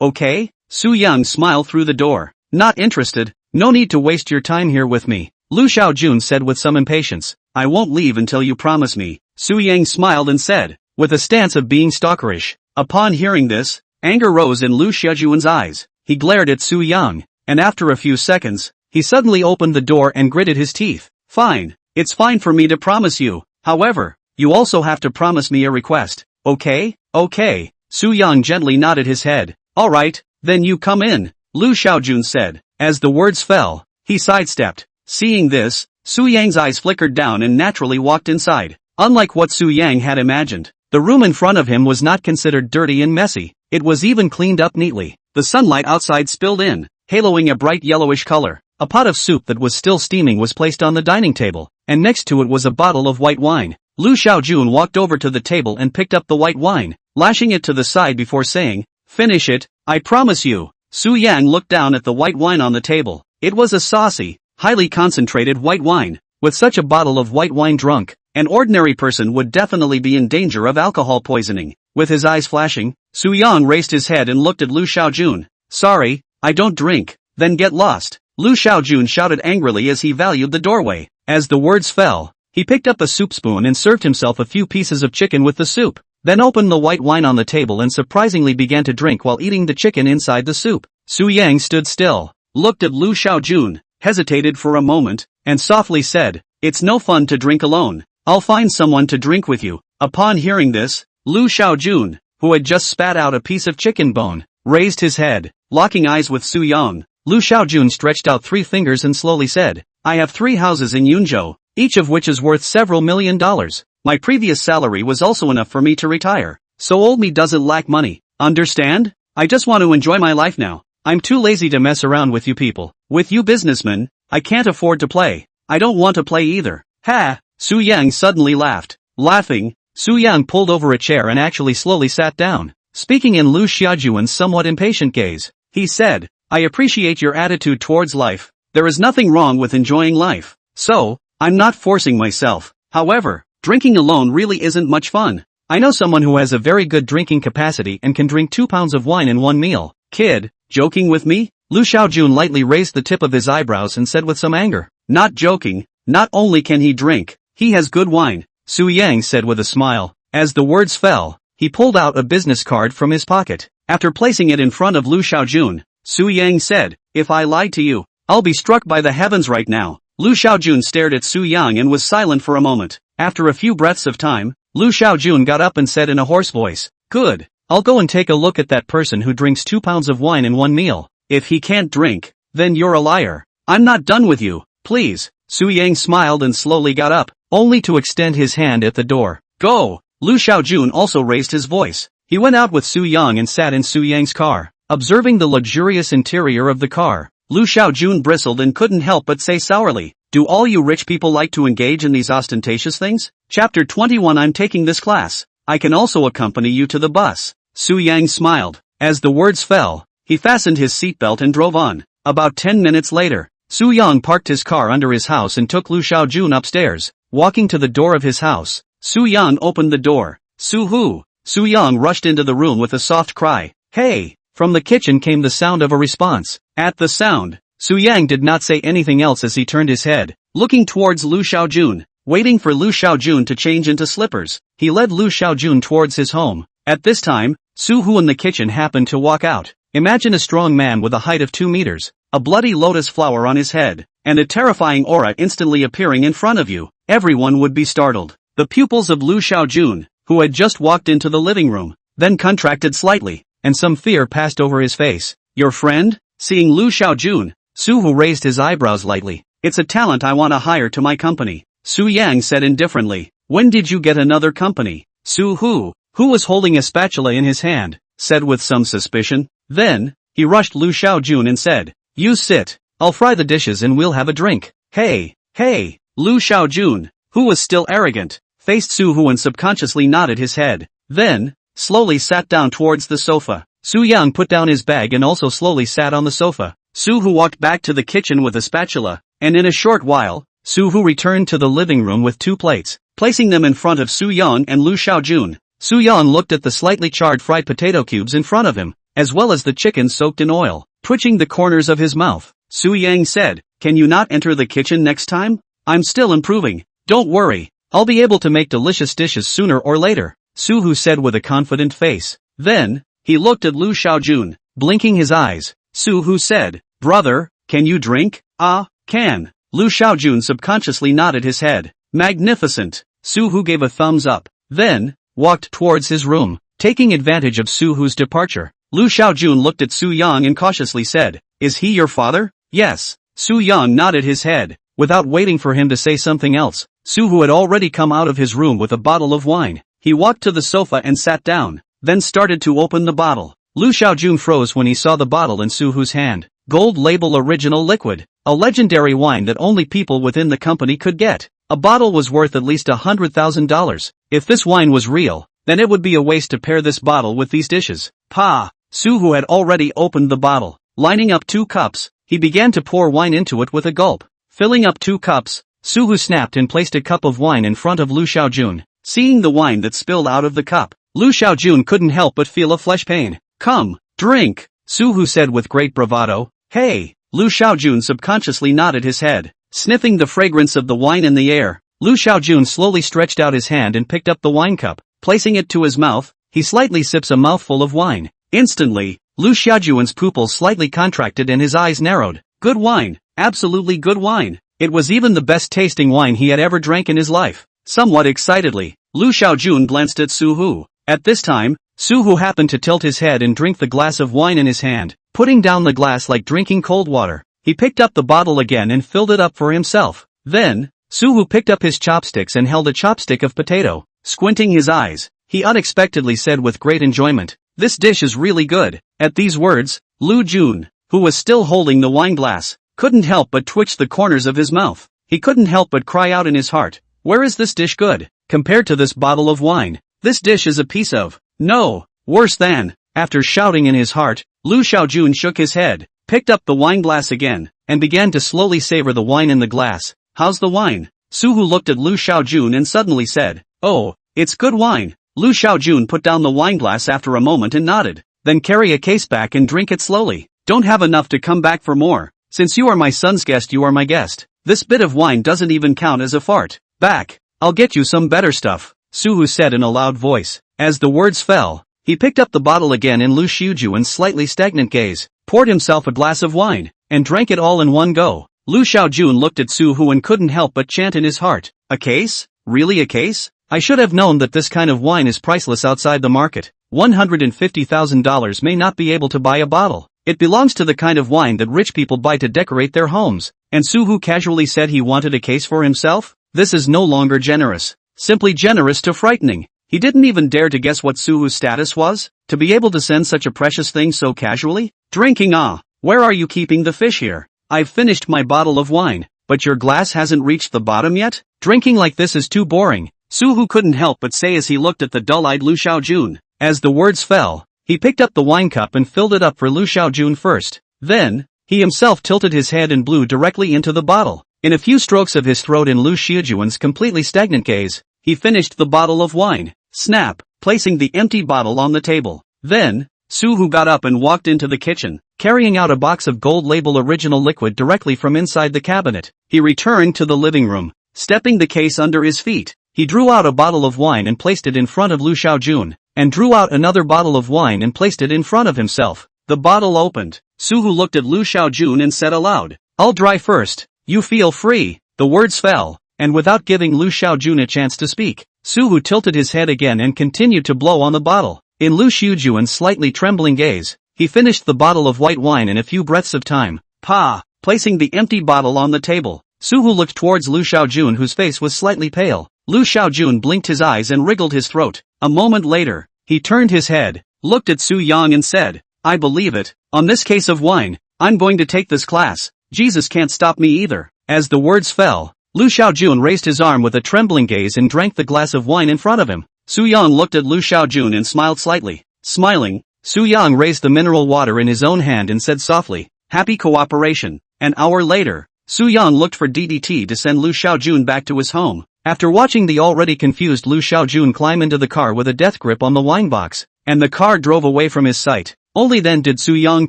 [SPEAKER 1] okay?" Su Yang smiled through the door. "Not interested, no need to waste your time here with me," Lu Xiaojun said with some impatience. "I won't leave until you promise me." Su Yang smiled and said, with a stance of being stalkerish. Upon hearing this, anger rose in Lu Xiaojun's eyes. He glared at Su Yang, and after a few seconds, he suddenly opened the door and gritted his teeth. Fine, it's fine for me to promise you. However, you also have to promise me a request. Okay? Okay. Su Yang gently nodded his head. Alright, then you come in, Lu Xiaojun said. As the words fell, he sidestepped. Seeing this, Su Yang's eyes flickered down and naturally walked inside. Unlike what Su Yang had imagined, the room in front of him was not considered dirty and messy. It was even cleaned up neatly. The sunlight outside spilled in, haloing a bright yellowish color. A pot of soup that was still steaming was placed on the dining table, and next to it was a bottle of white wine. Lu Xiaojun walked over to the table and picked up the white wine, lashing it to the side before saying, "Finish it, I promise you." Su Yang looked down at the white wine on the table. It was a saucy, highly concentrated white wine. With such a bottle of white wine drunk, an ordinary person would definitely be in danger of alcohol poisoning. With his eyes flashing, Su Yang raised his head and looked at Lu Xiaojun. "Sorry, I don't drink." "Then get lost," Lu Xiaojun shouted angrily as he valued the doorway. As the words fell, he picked up a soup spoon and served himself a few pieces of chicken with the soup, then opened the white wine on the table and surprisingly began to drink while eating the chicken inside the soup. Su Yang stood still, looked at Lu Xiaojun, hesitated for a moment, and softly said, "It's no fun to drink alone. I'll find someone to drink with you." Upon hearing this, Lu Xiaojun, who had just spat out a piece of chicken bone, raised his head, locking eyes with Su Yang. Lu Xiaojun stretched out 3 fingers and slowly said, "I have 3 houses in Yunzhou, each of which is worth several $1,000,000. My previous salary was also enough for me to retire, so old me doesn't lack money. Understand? I just want to enjoy my life now. I'm too lazy to mess around with you people. With you businessmen, I can't afford to play. I don't want to play either." "Ha!" Su Yang suddenly laughed. Laughing, Su Yang pulled over a chair and actually slowly sat down. Speaking in Lu Xiaojun's somewhat impatient gaze, he said, "I appreciate your attitude towards life. There is nothing wrong with enjoying life. So, I'm not forcing myself. However, drinking alone really isn't much fun. I know someone who has a very good drinking capacity and can drink 2 pounds of wine in one meal." "Kid, joking with me?" Lu Xiaojun lightly raised the tip of his eyebrows and said with some anger. "Not joking. Not only can he drink, he has good wine," Su Yang said with a smile. As the words fell, he pulled out a business card from his pocket. After placing it in front of Lu Xiaojun, Su Yang said, "If I lied to you, I'll be struck by the heavens right now." Lu Xiaojun stared at Su Yang and was silent for a moment. After a few breaths of time, Lu Xiaojun got up and said in a hoarse voice, "Good, I'll go and take a look at that person who drinks 2 pounds of wine in one meal. If he can't drink, then you're a liar. I'm not done with you, please." Su Yang smiled and slowly got up, only to extend his hand at the door. "Go!" Lu Xiaojun also raised his voice. He went out with Su Yang and sat in Su Yang's car. Observing the luxurious interior of the car, Lu Xiaojun bristled and couldn't help but say sourly, "Do all you rich people like to engage in these ostentatious things?" Chapter 21. I'm taking this class. I can also accompany you to the bus. Su Yang smiled. As the words fell, he fastened his seatbelt and drove on. About 10 minutes later, Su Yang parked his car under his house and took Lu Xiaojun upstairs. Walking to the door of his house, Su Yang opened the door. "Su-hoo!" Su Yang rushed into the room with a soft cry. "Hey!" From the kitchen came the sound of a response. At the sound, Su Yang did not say anything else as he turned his head, looking towards Lu Xiaojun. Waiting for Lu Xiaojun to change into slippers, he led Lu Xiaojun towards his home. At this time, Su-hoo in the kitchen happened to walk out. Imagine a strong man with a height of 2 meters, a bloody lotus flower on his head, and a terrifying aura instantly appearing in front of you. Everyone would be startled. The pupils of Lu Xiaojun, who had just walked into the living room, then contracted slightly, and some fear passed over his face. "Your friend?" Seeing Lu Xiaojun, Su-hoo raised his eyebrows lightly. "It's a talent I want to hire to my company," Su Yang said indifferently. "When did you get another company?" Su-hoo, who was holding a spatula in his hand, said with some suspicion. Then, he rushed Lu Xiaojun and said, "You sit, I'll fry the dishes and we'll have a drink." "Hey, hey!" Lu Xiaojun, who was still arrogant, faced Su-hoo and subconsciously nodded his head. Then, slowly sat down towards the sofa. Su Yang put down his bag and also slowly sat on the sofa. Su-hoo walked back to the kitchen with a spatula, and in a short while, Su-hoo returned to the living room with 2 plates, placing them in front of Su Yang and Lu Xiaojun. Su Yang looked at the slightly charred fried potato cubes in front of him, as well as the chicken soaked in oil, twitching the corners of his mouth. Su Yang said, "Can you not enter the kitchen next time? I'm still improving. Don't worry, I'll be able to make delicious dishes sooner or later." Su-hu said with a confident face. Then, he looked at Lu Xiaojun, blinking his eyes. Su-hu said, "Brother, can you drink?" "Ah, can." Lu Xiaojun subconsciously nodded his head. "Magnificent." Su-hu gave a thumbs up, then walked towards his room, taking advantage of Su-hu's departure. Lu Xiaojun looked at Su Yang and cautiously said, "Is he your father?" "Yes." Su Yang nodded his head. Without waiting for him to say something else, Su-hu had already come out of his room with a bottle of wine. He walked to the sofa and sat down, then started to open the bottle. Lu Xiaojun froze when he saw the bottle in Su-hu's hand. Gold label original liquid. A legendary wine that only people within the company could get. A bottle was worth at least $100,000. If this wine was real, then it would be a waste to pair this bottle with these dishes. Pa! Su-hu had already opened the bottle. Lining up 2 cups, he began to pour wine into it with a gulp. Filling up 2 cups, Su-hu snapped and placed a cup of wine in front of Lu Xiaojun. Seeing the wine that spilled out of the cup, Lu Xiaojun couldn't help but feel a flesh pain. "Come, drink," Su-hu said with great bravado. "Hey!" Lu Xiaojun subconsciously nodded his head. Sniffing the fragrance of the wine in the air, Lu Xiaojun slowly stretched out his hand and picked up the wine cup. Placing it to his mouth, he slightly sips a mouthful of wine. Instantly, Lu Xiaojun's pupils slightly contracted and his eyes narrowed. Good wine, absolutely good wine. It was even the best tasting wine he had ever drank in his life. Somewhat excitedly, Lu Xiaojun glanced at Su-hu. At this time, Su-hu happened to tilt his head and drink the glass of wine in his hand, putting down the glass like drinking cold water. He picked up the bottle again and filled it up for himself. Then, Su-hu picked up his chopsticks and held a chopstick of potato. Squinting his eyes, he unexpectedly said with great enjoyment, "This dish is really good." At these words, Lu Jun, who was still holding the wine glass, couldn't help but twitch the corners of his mouth. He couldn't help but cry out in his heart, "Where is this dish good, compared to this bottle of wine? This dish is a piece of, no, worse than." After shouting in his heart, Lu Xiaojun shook his head, picked up the wine glass again, and began to slowly savor the wine in the glass. "How's the wine?" Su-hu looked at Lu Xiaojun and suddenly said, "Oh, it's good wine." Lu Xiaojun put down the wineglass after a moment and nodded. "Then carry a case back and drink it slowly. Don't have enough to come back for more. Since you are my son's guest, you are my guest. This bit of wine doesn't even count as a fart. Back. I'll get you some better stuff," Su-hu said in a loud voice. As the words fell, he picked up the bottle again in Lu Xiaojun's slightly stagnant gaze, poured himself a glass of wine, and drank it all in one go. Lu Xiaojun looked at Su-hu and couldn't help but chant in his heart, "A case? Really a case? I should have known that this kind of wine is priceless outside the market. $150,000 may not be able to buy a bottle. It belongs to the kind of wine that rich people buy to decorate their homes." And Su-hu casually said he wanted a case for himself? This is no longer generous. Simply generous to frightening. He didn't even dare to guess what Su-hu's status was, to be able to send such a precious thing so casually. Drinking. "Ah, where are you keeping the fish here? I've finished my bottle of wine, but your glass hasn't reached the bottom yet? Drinking like this is too boring," Su-hu couldn't help but say as he looked at the dull-eyed Lu Xiaojun. As the words fell, he picked up the wine cup and filled it up for Lu Xiaojun first. Then, he himself tilted his head and blew directly into the bottle. In a few strokes of his throat in Lu Xiaojun's completely stagnant gaze, he finished the bottle of wine. Snap, placing the empty bottle on the table. Then, Su-hu got up and walked into the kitchen, carrying out a box of gold label original liquid directly from inside the cabinet. He returned to the living room, stepping the case under his feet. He drew out a bottle of wine and placed it in front of Lu Xiaojun, and drew out another bottle of wine and placed it in front of himself. The bottle opened. Su-hu looked at Lu Xiaojun and said aloud, "I'll dry first. You feel free." The words fell, and without giving Lu Xiaojun a chance to speak, Su-hu tilted his head again and continued to blow on the bottle. In Lu Xiaojun's slightly trembling gaze, he finished the bottle of white wine in a few breaths of time. Pa! Placing the empty bottle on the table, Su-hu looked towards Lu Xiaojun, whose face was slightly pale. Lu Xiaojun blinked his eyes and wriggled his throat. A moment later, he turned his head, looked at Su Yang and said, "I believe it. On this case of wine, I'm going to take this class. Jesus can't stop me either." As the words fell, Lu Xiaojun raised his arm with a trembling gaze and drank the glass of wine in front of him. Su Yang looked at Lu Xiaojun and smiled slightly. Smiling, Su Yang raised the mineral water in his own hand and said softly, "Happy cooperation." An hour later, Su Yang looked for DDT to send Lu Xiaojun back to his home. After watching the already confused Lu Xiaojun climb into the car with a death grip on the wine box, and the car drove away from his sight, only then did Su Yang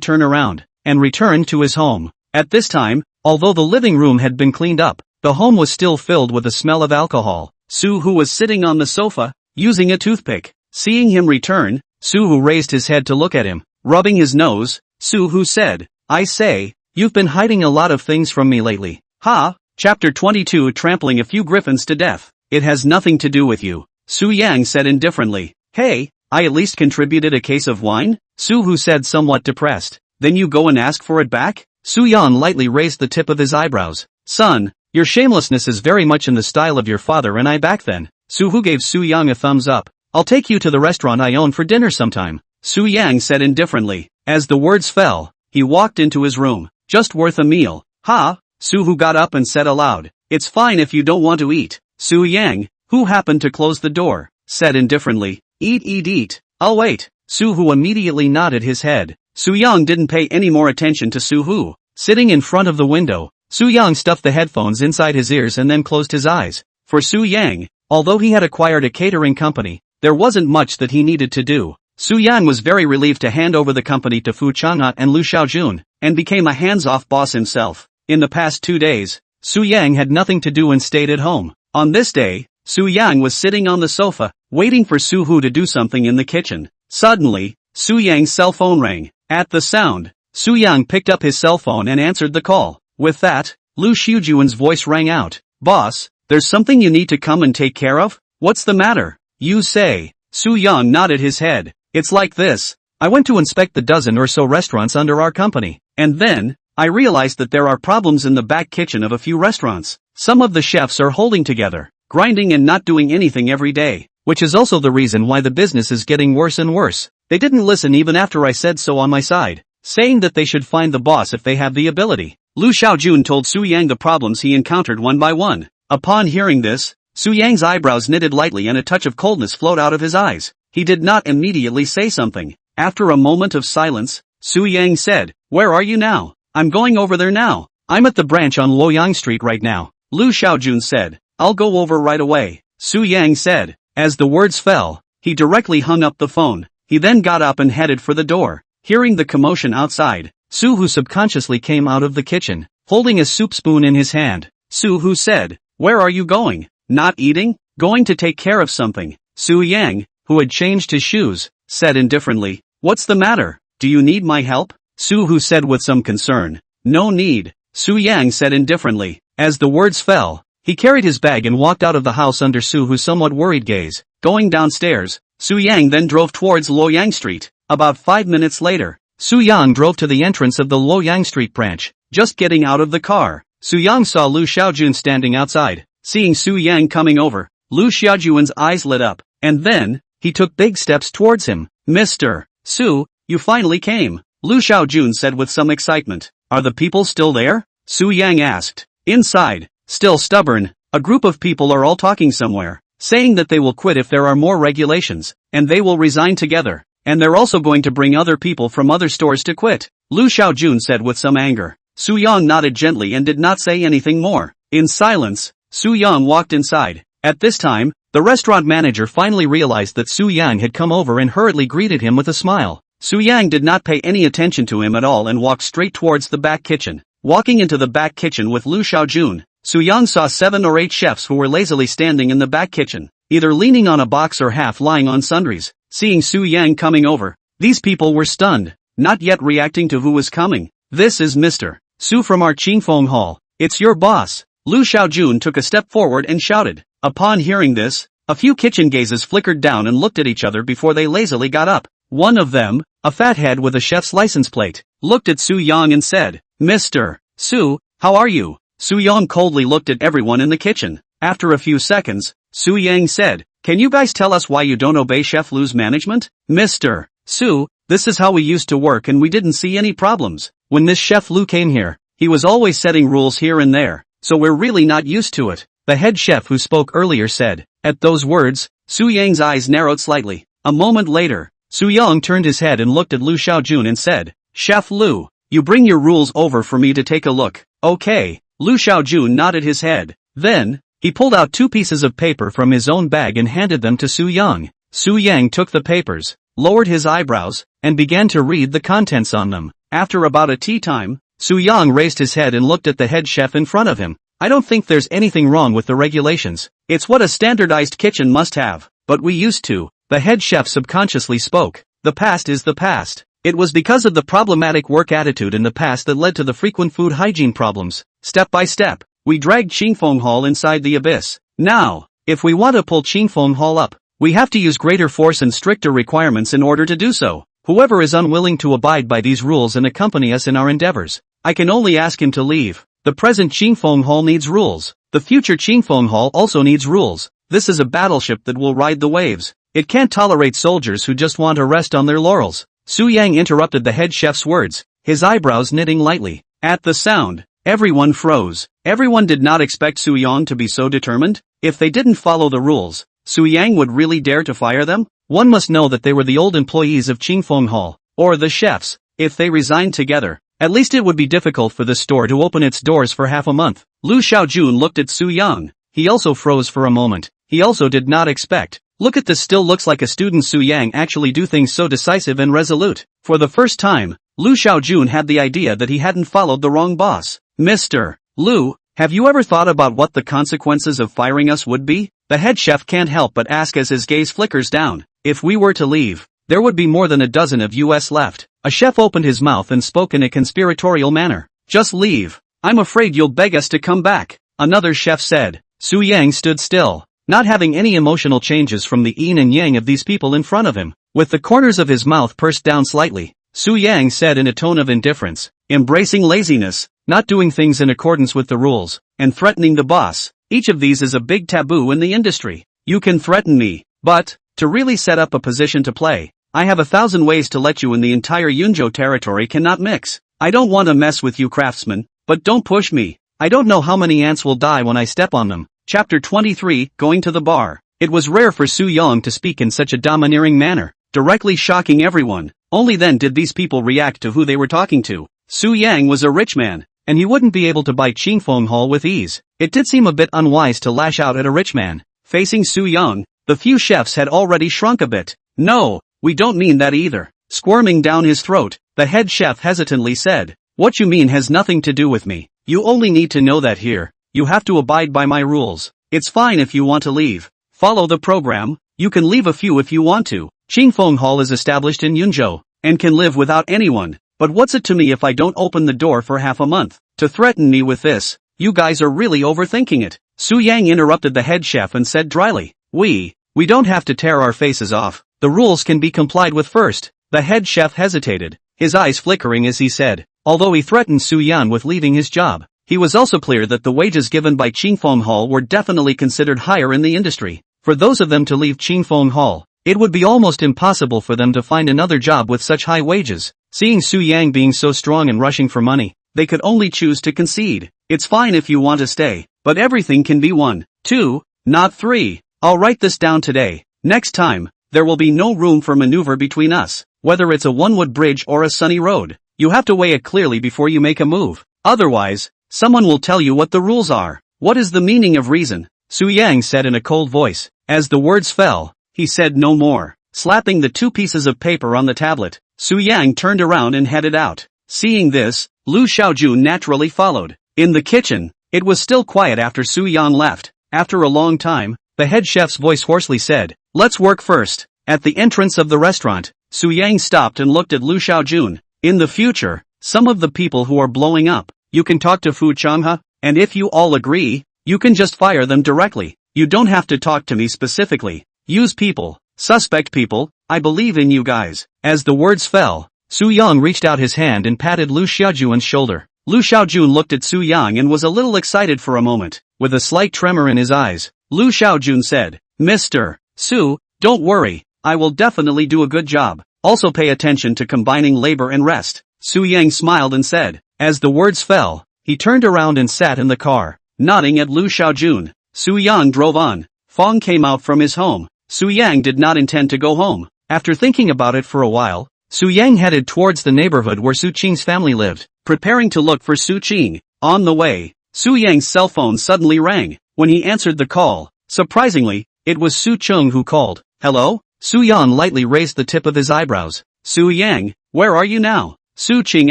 [SPEAKER 1] turn around and return to his home. At this time, although the living room had been cleaned up, the home was still filled with the smell of alcohol. Su, who was sitting on the sofa, using a toothpick, Seeing him return, Suhu raised his head to look at him, rubbing his nose. Suhu said, I say, you've been hiding a lot of things from me lately. Ha! Chapter 22 Trampling a few griffins to death. It has nothing to do with you, Su Yang said indifferently. Hey, I at least contributed a case of wine? Suhu said somewhat depressed. Then you go and ask for it back? Su Yang lightly raised the tip of his eyebrows. Son, your shamelessness is very much in the style of your father and I back then. Suhu gave Su Yang a thumbs up. I'll take you to the restaurant I own for dinner sometime, Su Yang said indifferently. As the words fell, he walked into his room. Just worth a meal. Ha! Suhu got up and said aloud. It's fine if you don't want to eat. Su Yang, who happened to close the door, said indifferently. Eat. I'll wait. Suhu immediately nodded his head. Su Yang didn't pay any more attention to Suhu. Sitting in front of the window, Su Yang stuffed the headphones inside his ears and then closed his eyes. For Su Yang, although he had acquired a catering company, there wasn't much that he needed to do. Su Yang was very relieved to hand over the company to Fu Chang'at and Lu Xiaojun, and became a hands-off boss himself. In the past 2 days, Su Yang had nothing to do and stayed at home. On this day, Su Yang was sitting on the sofa, waiting for Suhu to do something in the kitchen. Suddenly, Su Yang's cell phone rang. At the sound, Su Yang picked up his cell phone and answered the call. With that, Lu Xiaojun's voice rang out. Boss, there's something you need to come and take care of? What's the matter? You say. Su Yang nodded his head. It's like this. I went to inspect the dozen or so restaurants under our company, and then, I realized that there are problems in the back kitchen of a few restaurants. Some of the chefs are holding together, grinding and not doing anything every day, which is also the reason why the business is getting worse and worse. They didn't listen even after I said so on my side, saying that they should find the boss if they have the ability. Lu Xiaojun told Su Yang the problems he encountered one by one. Upon hearing this, Su Yang's eyebrows knitted lightly and a touch of coldness flowed out of his eyes. He did not immediately say something. After a moment of silence, Su Yang said, Where are you now? I'm going over there now. I'm at the branch on Luoyang Street right now. Lu Xiaojun said, I'll go over right away. Su Yang said. As the words fell, he directly hung up the phone. He then got up and headed for the door. Hearing the commotion outside, Suhu subconsciously came out of the kitchen, holding a soup spoon in his hand. Suhu said, Where are you going? Not eating? Going to take care of something. Su Yang, who had changed his shoes, said indifferently, What's the matter? Do you need my help? Suhu said with some concern. No need. Su Yang said indifferently. As the words fell, he carried his bag and walked out of the house under Suhu's somewhat worried gaze. Going downstairs, Su Yang then drove towards Luoyang Street. About 5 minutes later, Su Yang drove to the entrance of the Luoyang Street branch. Just getting out of the car, Su Yang saw Lu Xiaojun standing outside. Seeing Su Yang coming over, Lu Xiaojun's eyes lit up, and then, he took big steps towards him. Mr. Su, you finally came, Lu Xiaojun said with some excitement. Are the people still there? Su Yang asked. Inside, still stubborn, a group of people are all talking somewhere, saying that they will quit if there are more regulations, and they will resign together, and they're also going to bring other people from other stores to quit, Lu Xiaojun said with some anger. Su Yang nodded gently and did not say anything more. In silence, Su Yang walked inside. At this time, the restaurant manager finally realized that Su Yang had come over and hurriedly greeted him with a smile. Su Yang did not pay any attention to him at all and walked straight towards the back kitchen. Walking into the back kitchen with Lu Xiaojun, Su Yang saw 7 or 8 chefs who were lazily standing in the back kitchen, either leaning on a box or half lying on sundries. Seeing Su Yang coming over, these people were stunned, not yet reacting to who was coming. This is Mr. Su from our Qingfeng Hall. It's your boss. Lu Xiaojun took a step forward and shouted. Upon hearing this, a few kitchen gazes flickered down and looked at each other before they lazily got up. One of them, a fat head with a chef's license plate, looked at Su Yang and said, Mr. Su, how are you? Su Yang coldly looked at everyone in the kitchen. After a few seconds, Su Yang said, Can you guys tell us why you don't obey Chef Lu's management? Mr. Su, this is how we used to work and we didn't see any problems. When this Chef Lu came here, he was always setting rules here and there, so we're really not used to it, the head chef who spoke earlier said. At those words, Su Yang's eyes narrowed slightly. A moment later, Su Yang turned his head and looked at Lu Xiaojun and said, Chef Lu, you bring your rules over for me to take a look. Okay. Lu Xiaojun nodded his head. Then, he pulled out 2 pieces of paper from his own bag and handed them to Su Yang. Su Yang took the papers, lowered his eyebrows, and began to read the contents on them. After about a tea time, Su Yang raised his head and looked at the head chef in front of him. I don't think there's anything wrong with the regulations. It's what a standardized kitchen must have, but we used to The head chef subconsciously spoke. The past is the past. It was because of the problematic work attitude in the past that led to the frequent food hygiene problems. Step by step, we dragged Qingfeng Hall inside the abyss. Now, if we want to pull Qingfeng Hall up, we have to use greater force and stricter requirements in order to do so. Whoever is unwilling to abide by these rules and accompany us in our endeavors, I can only ask him to leave. The present Qingfeng Hall needs rules. The future Qingfeng Hall also needs rules. This is a battleship that will ride the waves. It can't tolerate soldiers who just want to rest on their laurels. Su Yang interrupted the head chef's words, his eyebrows knitting lightly. At the sound, everyone froze. Everyone did not expect Su Yang to be so determined. If they didn't follow the rules, Su Yang would really dare to fire them? One must know that they were the old employees of Qingfeng Hall, or the chefs. If they resigned together, at least it would be difficult for the store to open its doors for half a month. Lu Xiaojun looked at Su Yang. He also froze for a moment. He also did not expect. Look at this, still looks like a student. Su Yang actually do things so decisive and resolute. For the first time, Lu Xiaojun had the idea that he hadn't followed the wrong boss. Mr. Lu, have you ever thought about what the consequences of firing us would be? The head chef can't help but ask as his gaze flickers down. If we were to leave, there would be more than a dozen of us left. A chef opened his mouth and spoke in a conspiratorial manner. Just leave. I'm afraid you'll beg us to come back. Another chef said. Su Yang stood still, not having any emotional changes from the yin and yang of these people in front of him. With the corners of his mouth pursed down slightly, Su Yang said in a tone of indifference, embracing laziness, not doing things in accordance with the rules, and threatening the boss. Each of these is a big taboo in the industry. You can threaten me, but, to really set up a position to play, I have 1,000 ways to let you in. The entire Yunzhou territory cannot mix. I don't want to mess with you craftsmen, but don't push me. I don't know how many ants will die when I step on them. Chapter 23, Going to the Bar. It was rare for Su Yang to speak in such a domineering manner, directly shocking everyone. Only then did these people react to who they were talking to. Su Yang was a rich man, and he wouldn't be able to buy Qingfeng Hall with ease. It did seem a bit unwise to lash out at a rich man. Facing Su Yang, the few chefs had already shrunk a bit. No, we don't mean that either. Squirming down his throat, the head chef hesitantly said, what you mean has nothing to do with me. You only need to know that here, you have to abide by my rules. It's fine if you want to leave. Follow the program. You can leave a few if you want to. Qingfeng Hall is established in Yunzhou, and can live without anyone. But what's it to me if I don't open the door for half a month? To threaten me with this, you guys are really overthinking it. Su Yang interrupted the head chef and said dryly, we don't have to tear our faces off. The rules can be complied with first. The head chef hesitated, his eyes flickering as he said, although he threatened Su Yan with leaving his job, he was also clear that the wages given by Qingfeng Hall were definitely considered higher in the industry. For those of them to leave Qingfeng Hall, it would be almost impossible for them to find another job with such high wages. Seeing Su Yang being so strong and rushing for money, they could only choose to concede. It's fine if you want to stay, but everything can be 1, 2, not 3. I'll write this down today. Next time, there will be no room for maneuver between us. Whether it's a one-wood bridge or a sunny road, you have to weigh it clearly before you make a move. Otherwise, someone will tell you what the rules are. What is the meaning of reason? Su Yang said in a cold voice. As the words fell, he said no more. Slapping the 2 pieces of paper on the tablet, Su Yang turned around and headed out. Seeing this, Lu Xiaojun naturally followed. In the kitchen, it was still quiet after Su Yang left. After a long time, the head chef's voice hoarsely said, let's work first. At the entrance of the restaurant, Su Yang stopped and looked at Lu Xiaojun. In the future, some of the people who are blowing up, you can talk to Fu Changhe, and if you all agree, you can just fire them directly. You don't have to talk to me specifically. Use people, suspect people, I believe in you guys. As the words fell, Su Yang reached out his hand and patted Lu Xiaojun's shoulder. Lu Xiaojun looked at Su Yang and was a little excited for a moment. With a slight tremor in his eyes, Lu Xiaojun said, Mr. Su, don't worry, I will definitely do a good job. Also pay attention to combining labor and rest. Su Yang smiled and said. As the words fell, he turned around and sat in the car, nodding at Lu Xiaojun. Su Yang drove on. Fong came out from his home. Su Yang did not intend to go home. After thinking about it for a while, Su Yang headed towards the neighborhood where Su Qing's family lived, preparing to look for Su Qing. On the way, Su Yang's cell phone suddenly rang. When he answered the call, surprisingly, it was Su Cheng who called. Hello? Su Yang lightly raised the tip of his eyebrows. Su Yang, where are you now? Su Qing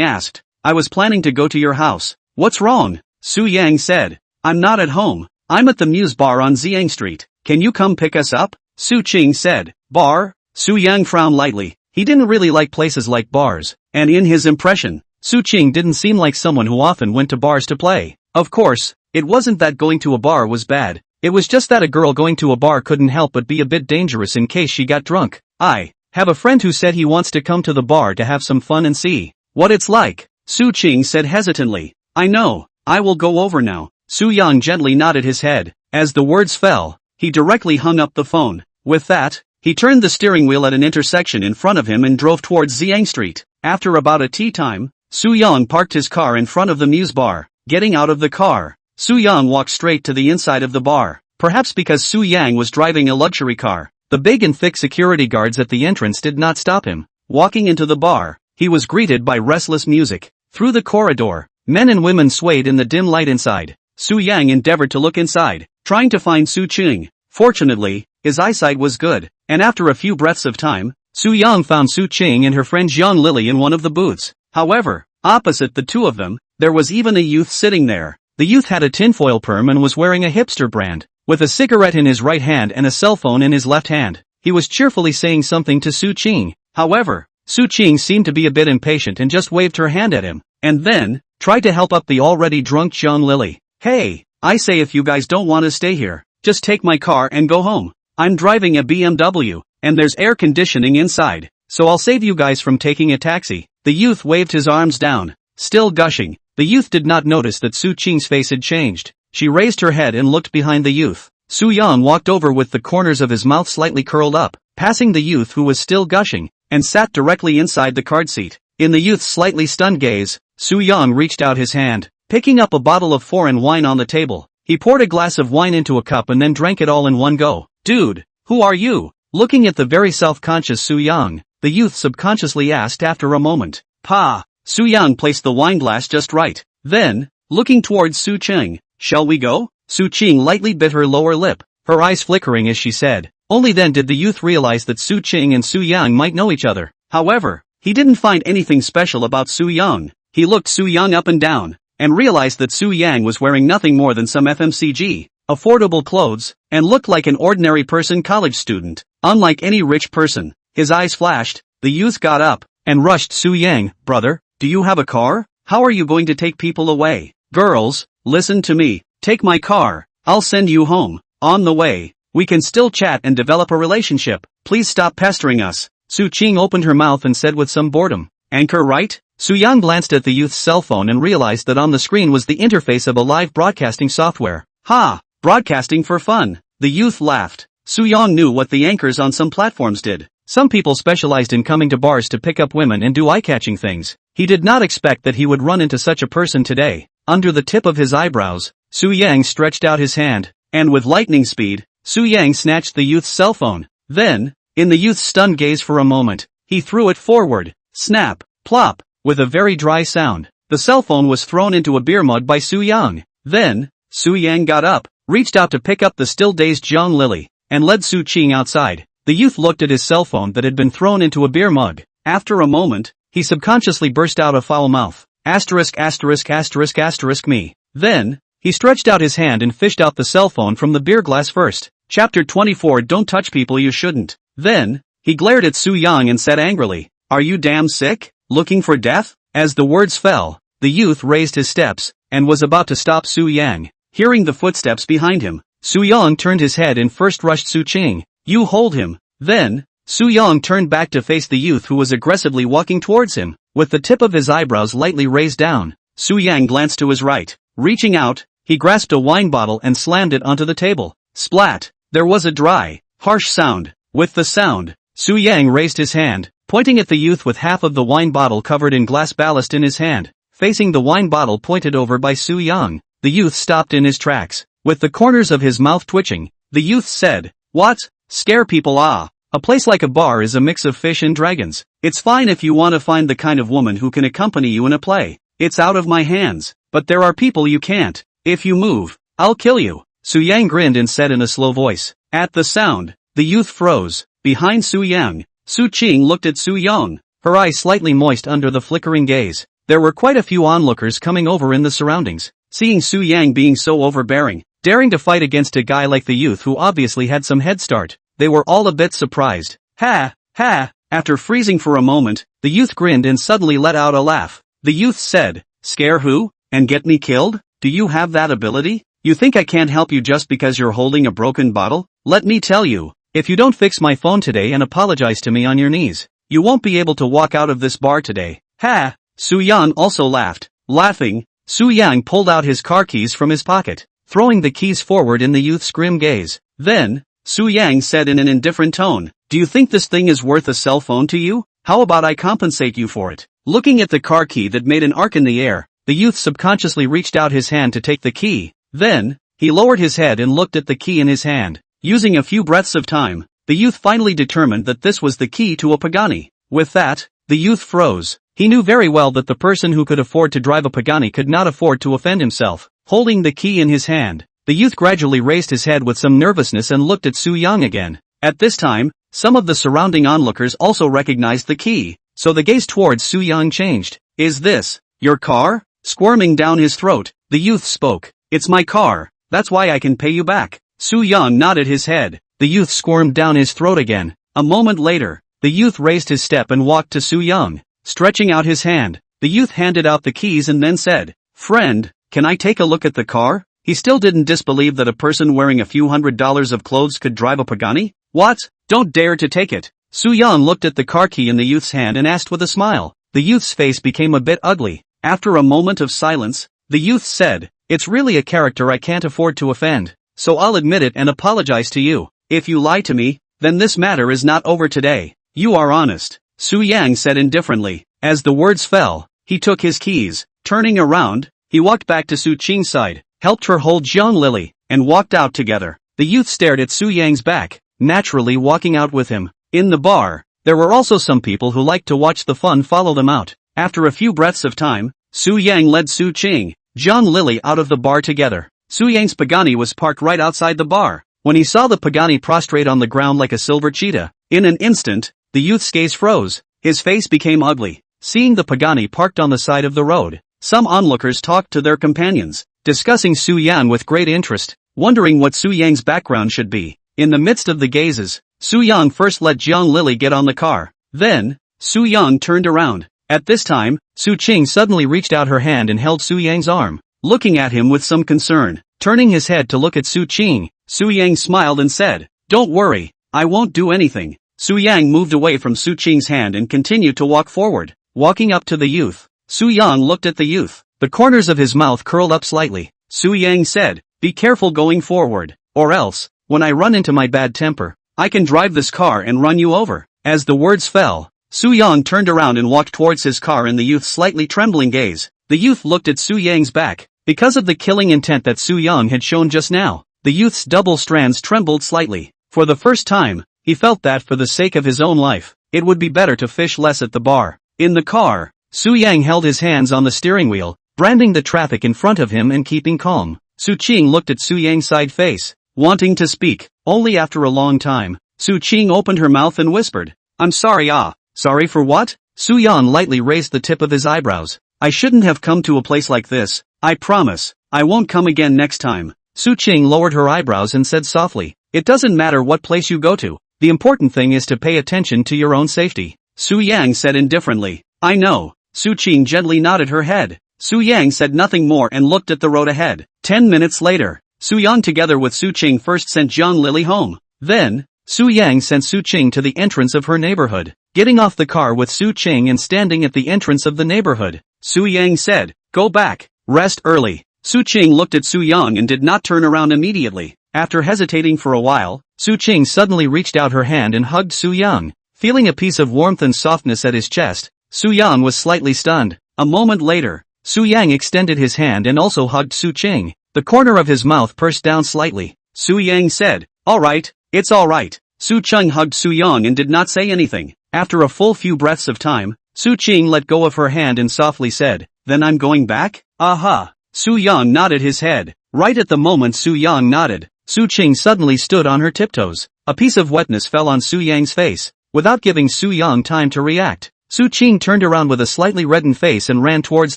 [SPEAKER 1] asked. I was planning to go to your house. What's wrong? Su Yang said. I'm not at home. I'm at the Muse Bar on Ziang Street. Can you come pick us up? Su Qing said. Bar? Su Yang frowned lightly. He didn't really like places like bars, and in his impression, Su Qing didn't seem like someone who often went to bars to play. Of course, it wasn't that going to a bar was bad. It was just that a girl going to a bar couldn't help but be a bit dangerous in case she got drunk. I have a friend who said he wants to come to the bar to have some fun and see what it's like, Su Qing said hesitantly. I know, I will go over now. Su Yang gently nodded his head. As the words fell, he directly hung up the phone. With that, he turned the steering wheel at an intersection in front of him and drove towards Xiang Street. After about a tea time, Su Yang parked his car in front of the Muse bar. Getting out of the car, Su Yang walked straight to the inside of the bar. Perhaps because Su Yang was driving a luxury car, the big and thick security guards at the entrance did not stop him. Walking into the bar, he was greeted by restless music. Through the corridor, men and women swayed in the dim light inside. Su Yang endeavored to look inside, trying to find Su Qing. Fortunately, his eyesight was good, and after a few breaths of time, Su Yang found Su Qing and her friend Jiang Lily in one of the booths. However, opposite the two of them, there was even a youth sitting there. The youth had a tinfoil perm and was wearing a hipster brand, with a cigarette in his right hand and a cell phone in his left hand. He was cheerfully saying something to Su Qing. However, Su Qing seemed to be a bit impatient and just waved her hand at him, and then tried to help up the already drunk Jiang Lily. Hey, I say if you guys don't want to stay here, just take my car and go home. I'm driving a BMW, and there's air conditioning inside, so I'll save you guys from taking a taxi. The youth waved his arms down, still gushing. The youth did not notice that Su Qing's face had changed. She raised her head and looked behind the youth. Su Yang walked over with the corners of his mouth slightly curled up, passing the youth who was still gushing, and sat directly inside the card seat. In the youth's slightly stunned gaze, Su Yang reached out his hand, picking up a bottle of foreign wine on the table. He poured a glass of wine into a cup and then drank it all in one go. Dude, who are you? Looking at the very self-conscious Su Yang, the youth subconsciously asked after a moment. Pa. Su Yang placed the wine glass just right. Then, looking towards Su Qing, shall we go? Su Qing lightly bit her lower lip, her eyes flickering as she said. Only then did the youth realize that Su Qing and Su Yang might know each other. However, he didn't find anything special about Su Yang. He looked Su Yang up and down, and realized that Su Yang was wearing nothing more than some FMCG, affordable clothes, and looked like an ordinary person college student. Unlike any rich person, his eyes flashed. The youth got up, and rushed Su Yang. Brother, do you have a car? How are you going to take people away? Girls, listen to me, take my car, I'll send you home. On the way, we can still chat and develop a relationship. Please stop pestering us. Su Qing opened her mouth and said with some boredom. Anchor right? Su Yang glanced at the youth's cell phone and realized that on the screen was the interface of a live broadcasting software. Ha! Broadcasting for fun. The youth laughed. Su Yang knew what the anchors on some platforms did. Some people specialized in coming to bars to pick up women and do eye-catching things. He did not expect that he would run into such a person today. Under the tip of his eyebrows, Su Yang stretched out his hand, and with lightning speed, Su Yang snatched the youth's cell phone. Then, in the youth's stunned gaze for a moment, he threw it forward. Snap, plop, with a very dry sound. The cell phone was thrown into a beer mug by Su Yang. Then, Su Yang got up, reached out to pick up the still dazed Jiang Lily, and led Su Qing outside. The youth looked at his cell phone that had been thrown into a beer mug. After a moment, he subconsciously burst out a foul mouth. Asterisk asterisk asterisk asterisk me. Then, he stretched out his hand and fished out the cell phone from the beer glass first. Chapter 24. Don't touch people you shouldn't. Then, he glared at Su Yang and said angrily, are you damn sick? Looking for death? As the words fell, the youth raised his steps, and was about to stop Su Yang. Hearing the footsteps behind him, Su Yang turned his head and first rushed Su Qing. You hold him. Then, Su Yang turned back to face the youth who was aggressively walking towards him. With the tip of his eyebrows lightly raised down, Su Yang glanced to his right. Reaching out, he grasped a wine bottle and slammed it onto the table. Splat! There was a dry, harsh sound. With the sound, Su Yang raised his hand, pointing at the youth with half of the wine bottle covered in glass ballast in his hand. Facing the wine bottle pointed over by Su Yang, the youth stopped in his tracks. With the corners of his mouth twitching, the youth said, what? Scare people? Ah. A place like a bar is a mix of fish and dragons. It's fine if you want to find the kind of woman who can accompany you in a play. It's out of my hands. But there are people you can't. If you move, I'll kill you. Su Yang grinned and said in a slow voice. At the sound, the youth froze. Behind Su Yang, Su Qing looked at Su Yang, her eyes slightly moist under the flickering gaze. There were quite a few onlookers coming over in the surroundings. Seeing Su Yang being so overbearing, daring to fight against a guy like the youth who obviously had some head start, they were all a bit surprised. Ha, ha, after freezing for a moment, the youth grinned and suddenly let out a laugh. The youth said, "Scare who? And get me killed? Do you have that ability? You think I can't help you just because you're holding a broken bottle? Let me tell you, if you don't fix my phone today and apologize to me on your knees, you won't be able to walk out of this bar today." Ha! Su-yan also laughed. Laughing, Su-yang pulled out his car keys from his pocket, throwing the keys forward in the youth's grim gaze. Then, Su-yang said in an indifferent tone, "Do you think this thing is worth a cell phone to you? How about I compensate you for it?" Looking at the car key that made an arc in the air, the youth subconsciously reached out his hand to take the key. Then, he lowered his head and looked at the key in his hand. Using a few breaths of time, the youth finally determined that this was the key to a Pagani. With that, the youth froze. He knew very well that the person who could afford to drive a Pagani could not afford to offend himself. Holding the key in his hand, the youth gradually raised his head with some nervousness and looked at Su-yang again. At this time, some of the surrounding onlookers also recognized the key, so the gaze towards Su-yang changed. "Is this your car?" Squirming down his throat, the youth spoke. "It's my car, that's why I can pay you back." Su-yang nodded his head. The youth squirmed down his throat again. A moment later, the youth raised his step and walked to Su-yang. Stretching out his hand, the youth handed out the keys and then said, "Friend, can I take a look at the car?" He still didn't disbelieve that a person wearing a few $100s of clothes could drive a Pagani. "What? Don't dare to take it." Su-yang looked at the car key in the youth's hand and asked with a smile. The youth's face became a bit ugly. After a moment of silence, the youth said, "It's really a character I can't afford to offend, so I'll admit it and apologize to you. If you lie to me, then this matter is not over today. You are honest," Su-yang said indifferently. As the words fell, he took his keys. Turning around, he walked back to Su-ching's side, helped her hold Jiang Lily, and walked out together. The youth stared at Su-yang's back, naturally walking out with him. In the bar, there were also some people who liked to watch the fun follow them out. After a few breaths of time, Su-yang led Su-ching, Jiang Lily out of the bar together. Su-yang's Pagani was parked right outside the bar. When he saw the Pagani prostrate on the ground like a silver cheetah, in an instant, the youth's gaze froze. His face became ugly. Seeing the Pagani parked on the side of the road, some onlookers talked to their companions, discussing Su-yang with great interest, wondering what Su-yang's background should be. In the midst of the gazes, Su-yang first let Jiang Lily get on the car. Then, Su-yang turned around. At this time, Su-ching suddenly reached out her hand and held Su-yang's arm, looking at him with some concern. Turning his head to look at Su-ching, Su-yang smiled and said, "Don't worry, I won't do anything." Su-yang moved away from Su-ching's hand and continued to walk forward. Walking up to the youth, Su-yang looked at the youth. The corners of his mouth curled up slightly. Su-yang said, "Be careful going forward, or else, when I run into my bad temper, I can drive this car and run you over." As the words fell, Su-yang turned around and walked towards his car in the youth's slightly trembling gaze. The youth looked at Su-yang's back. Because of the killing intent that Su-yang had shown just now, the youth's double strands trembled slightly. For the first time, he felt that for the sake of his own life, it would be better to fish less at the bar. In the car, Su-yang held his hands on the steering wheel, branding the traffic in front of him and keeping calm. Su-ching looked at Su-yang's side face, wanting to speak. Only after a long time, Su-ching opened her mouth and whispered, "I'm sorry." "Sorry for what?" Su-yang lightly raised the tip of his eyebrows. "I shouldn't have come to a place like this. I promise, I won't come again next time." Su-ching lowered her eyebrows and said softly, "It doesn't matter what place you go to. The important thing is to pay attention to your own safety." Su-yang said indifferently, "I know." Su-ching gently nodded her head. Su-yang said nothing more and looked at the road ahead. 10 minutes later, Su-yang together with Su-ching first sent Jiang Lily home. Then, Su-yang sent Su-ching to the entrance of her neighborhood. Getting off the car with Su-ching and standing at the entrance of the neighborhood, Su-yang said, "Go back, rest early." Su-ching looked at Su-yang and did not turn around immediately. After hesitating for a while, Su-ching suddenly reached out her hand and hugged Su-yang. Feeling a piece of warmth and softness at his chest, Su-yang was slightly stunned. A moment later, Su-yang extended his hand and also hugged Su-ching. The corner of his mouth pursed down slightly. Su-yang said, "All right, it's all right." Su-ching hugged Su-yang and did not say anything. After a full few breaths of time, Su-ching let go of her hand and softly said, "Then I'm going back?" "Aha." Su-yang nodded his head. Right at the moment Su-yang nodded, Su-ching suddenly stood on her tiptoes. A piece of wetness fell on Su-yang's face. Without giving Su-yang time to react, Su-ching turned around with a slightly reddened face and ran towards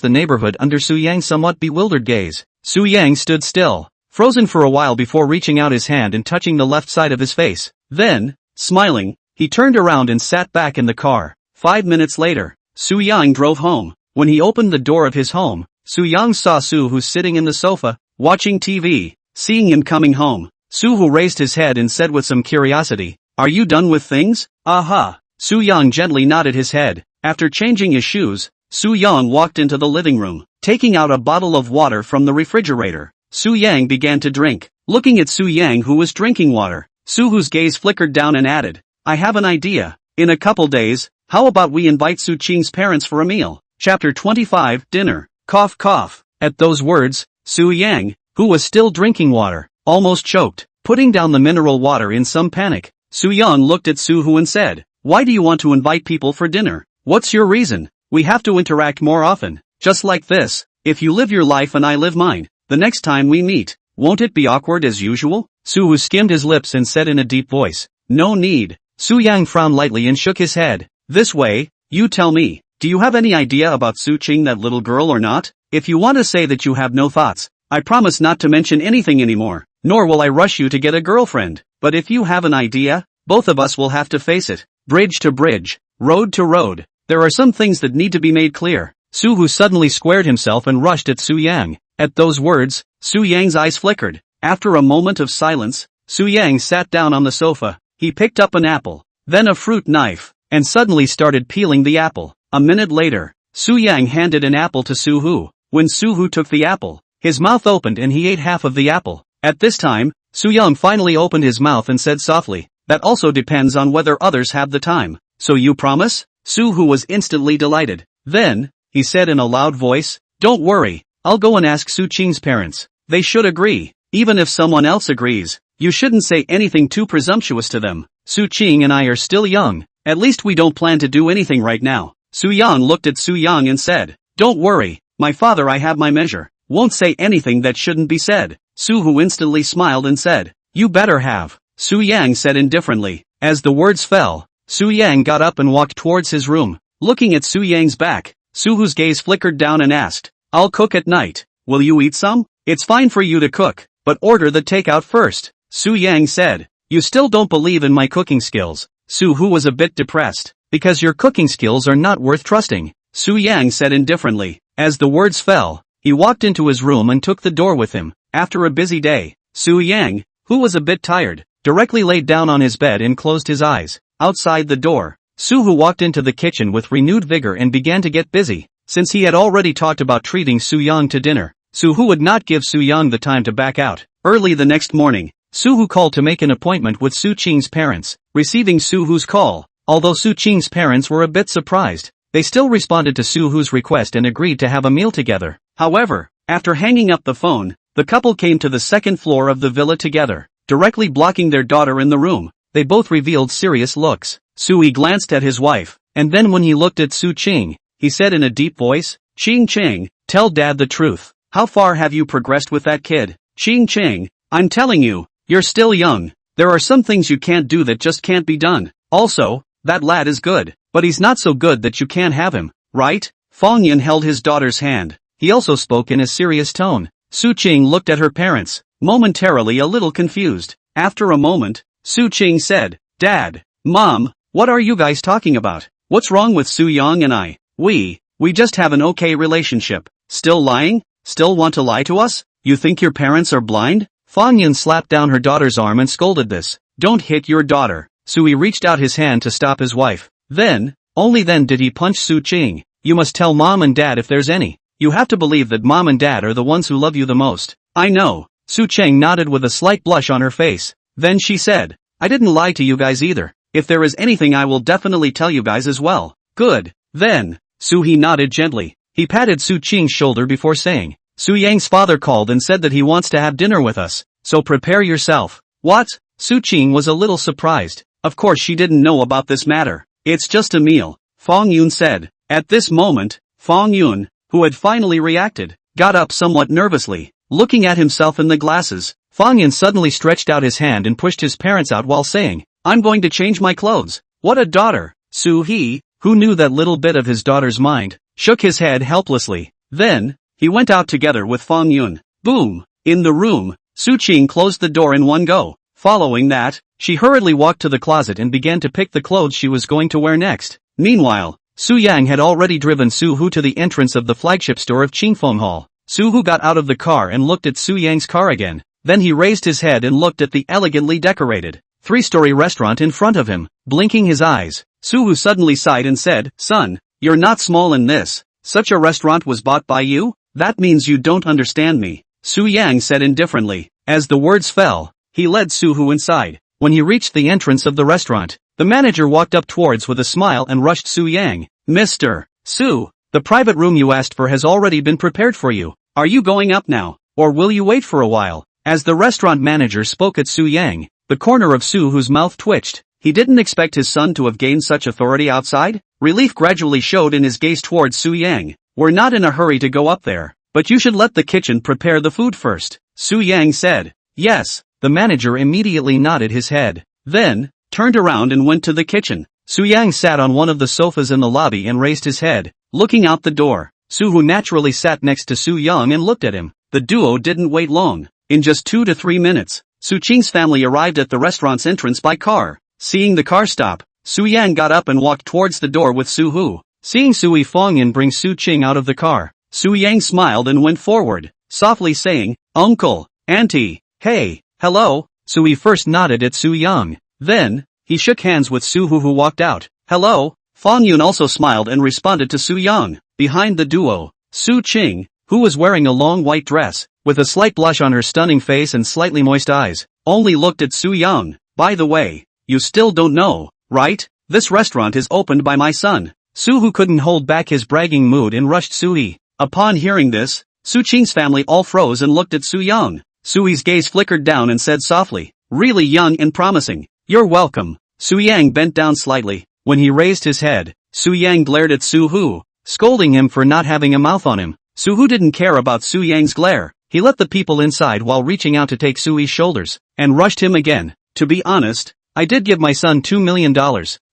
[SPEAKER 1] the neighborhood under Su-yang's somewhat bewildered gaze. Su-yang stood still. frozen for a while before reaching out his hand and touching the left side of his face. Then, smiling, he turned around and sat back in the car. 5 minutes later, Su Yang drove home. When he opened the door of his home, Su Yang saw Su-hoo sitting in the sofa, watching TV. Seeing him coming home, Su-hoo raised his head and said with some curiosity, "Are you done with things?" "Aha." Su Yang gently nodded his head. After changing his shoes, Su Yang walked into the living room. Taking out a bottle of water from the refrigerator, Su Yang began to drink. Looking at Su Yang who was drinking water, Su-hoo's gaze flickered down and added, "I have an idea. In a couple days, how about we invite Su Qing's parents for a meal?" Chapter 25, Dinner. Cough cough. At those words, Su Yang, who was still drinking water, almost choked. Putting down the mineral water in some panic, Su Yang looked at Su-hoo and said, "Why do you want to invite people for dinner? What's your reason?" "We have to interact more often. Just like this. If you live your life and I live mine, the next time we meet, won't it be awkward as usual?" Su-hoo skimmed his lips and said in a deep voice, "No need." Su Yang frowned lightly and shook his head. "This way, you tell me, do you have any idea about Su Qing, that little girl, or not? If you want to say that you have no thoughts, I promise not to mention anything anymore, nor will I rush you to get a girlfriend. But if you have an idea, both of us will have to face it. Bridge to bridge, road to road. There are some things that need to be made clear." Su-hoo suddenly squared himself and rushed at Su Yang. At those words, Su Yang's eyes flickered. After a moment of silence, Su Yang sat down on the sofa. He picked up an apple, then a fruit knife, and suddenly started peeling the apple. A minute later, Su Yang handed an apple to Su-hoo. When Su-hoo took the apple, his mouth opened and he ate half of the apple. At this time, Su Yang finally opened his mouth and said softly, "That also depends on whether others have the time. So you promise?" Su-hoo was instantly delighted. Then, he said in a loud voice, "Don't worry, I'll go and ask Su Qing's parents. They should agree. Even if someone else agrees, you shouldn't say anything too presumptuous to them. Su Qing and I are still young. At least we don't plan to do anything right now." Su Yang looked at Su Yang and said, "Don't worry, my father, I have my measure. Won't say anything that shouldn't be said." Su-hoo instantly smiled and said, "You better have." Su Yang said indifferently. As the words fell, Su Yang got up and walked towards his room. Looking at Su Yang's back, Su-hoo's gaze flickered down and asked, "I'll cook at night. Will you eat some?" "It's fine for you to cook, but order the takeout first," Su Yang said. "You still don't believe in my cooking skills." Su-hoo was a bit depressed. "Because your cooking skills are not worth trusting," Su Yang said indifferently. As the words fell, he walked into his room and took the door with him. After a busy day, Su Yang, who was a bit tired, directly laid down on his bed and closed his eyes. Outside the door, Su-hoo walked into the kitchen with renewed vigor and began to get busy. Since he had already talked about treating Su Yang to dinner, Su-hoo would not give Su Yang the time to back out. Early the next morning, Su-hoo called to make an appointment with Su Qing's parents. Receiving Su-hoo's call, although Su Qing's parents were a bit surprised, they still responded to Su-hoo's request and agreed to have a meal together. However, after hanging up the phone, the couple came to the second floor of the villa together. Directly blocking their daughter in the room, they both revealed serious looks. Sui glanced at his wife, and then when he looked at Su Qing, he said in a deep voice, "Qing Qing, tell Dad the truth. How far have you progressed with that kid?" "Qing Qing, I'm telling you, you're still young. There are some things you can't do that just can't be done. Also, that lad is good, but he's not so good that you can't have him, right?" Fong Yin held his daughter's hand. He also spoke in a serious tone. Su Qing looked at her parents, momentarily a little confused. After a moment, Su Qing said, "Dad, Mom, what are you guys talking about? What's wrong with Su Yang and I? We just have an okay relationship." "Still lying? Still want to lie to us? You think your parents are blind?" Fong Yin slapped down her daughter's arm and scolded this. "Don't hit your daughter." Sui reached out his hand to stop his wife. Then, only then did he punch Su Qing. "You must tell Mom and Dad if there's any. You have to believe that Mom and Dad are the ones who love you the most." "I know." Su Qing nodded with a slight blush on her face. Then she said, "I didn't lie to you guys either. If there is anything I will definitely tell you guys as well." "Good. Then." Su-hee nodded gently. He patted Su Qing's shoulder before saying, "Su Yang's father called and said that he wants to have dinner with us, so prepare yourself." "What?" Su Qing was a little surprised. Of course she didn't know about this matter. "It's just a meal," Fong Yun said. At this moment, Fong Yun, who had finally reacted, got up somewhat nervously. Looking at himself in the glasses, Fong Yun suddenly stretched out his hand and pushed his parents out while saying, "I'm going to change my clothes." What a daughter! Su-hee, who knew that little bit of his daughter's mind, shook his head helplessly. Then, he went out together with Fong Yun. Boom! In the room, Su Qing closed the door in one go. Following that, she hurriedly walked to the closet and began to pick the clothes she was going to wear next. Meanwhile, Su Yang had already driven Su Hu to the entrance of the flagship store of Qingfeng Hall. Su Hu got out of the car and looked at Su Yang's car again. Then he raised his head and looked at the elegantly decorated, three-story restaurant in front of him. Blinking his eyes, Su Hu suddenly sighed and said, "Son, you're not small in this. Such a restaurant was bought by you? That means you don't understand me," Su Yang said indifferently. As the words fell, he led Su Hu inside. When he reached the entrance of the restaurant, the manager walked up towards with a smile and rushed Su Yang. "Mr. Su, the private room you asked for has already been prepared for you. Are you going up now, or will you wait for a while?" As the restaurant manager spoke at Su Yang, the corner of Su Hu's mouth twitched. He didn't expect his son to have gained such authority outside. Relief gradually showed in his gaze towards Su Yang. "We're not in a hurry to go up there, but you should let the kitchen prepare the food first," Su Yang said. "Yes." The manager immediately nodded his head, then turned around and went to the kitchen. Su Yang sat on one of the sofas in the lobby and raised his head, looking out the door. Su Hu naturally sat next to Su Yang and looked at him. The duo didn't wait long. In just 2 to 3 minutes, Su Qing's family arrived at the restaurant's entrance by car. Seeing the car stop, Su Yang got up and walked towards the door with Su Hu. Seeing Sui Fongyan bring Su Qing out of the car, Su Yang smiled and went forward, softly saying, "Uncle, Auntie, hey, hello." Sui first nodded at Su Yang. Then, he shook hands with Su Hu who walked out. "Hello." Fong-yun also smiled and responded to Su Yang. Behind the duo, Su Qing, who was wearing a long white dress, with a slight blush on her stunning face and slightly moist eyes, only looked at Su Yang. "By the way, you still don't know, right? This restaurant is opened by my son." Su Hu couldn't hold back his bragging mood and rushed Sui. Upon hearing this, Su Qing's family all froze and looked at Su Yang. Sui's gaze flickered down and said softly, "Really young and promising. You're welcome." Su Yang bent down slightly. When he raised his head, Su Yang glared at Su Hu, scolding him for not having a mouth on him. Su Hu didn't care about Su Yang's glare. He let the people inside while reaching out to take Sui's shoulders, and rushed him again. "To be honest, I did give my son $2 million,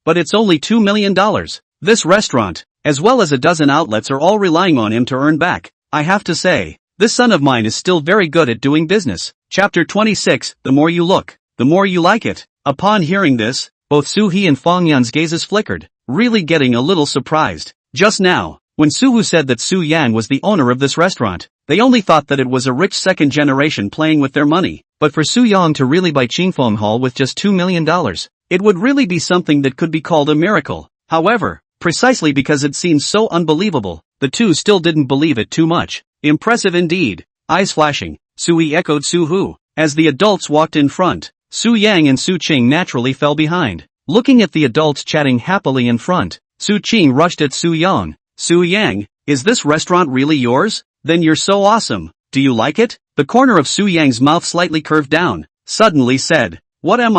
[SPEAKER 1] but it's only $2 million. This restaurant, as well as a dozen outlets are all relying on him to earn back. I have to say, this son of mine is still very good at doing business." Chapter 26, The More You Look, the more you like it. Upon hearing this, both Su He and Fong Yan's gazes flickered, really getting a little surprised. Just now, when Su Hu said that Su Yang was the owner of this restaurant, they only thought that it was a rich second generation playing with their money. But for Su Yang to really buy Qingfeng Hall with just $2 million, it would really be something that could be called a miracle. However, precisely because it seemed so unbelievable, the two still didn't believe it too much. "Impressive indeed." Eyes flashing, Sui echoed Su Hu. As the adults walked in front, Su Yang and Su Qing naturally fell behind. Looking at the adults chatting happily in front, Su Qing rushed at Su Yang. "Su Yang, is this restaurant really yours? Then you're so awesome. Do you like it?" The corner of Su Yang's mouth slightly curved down, suddenly said, "What am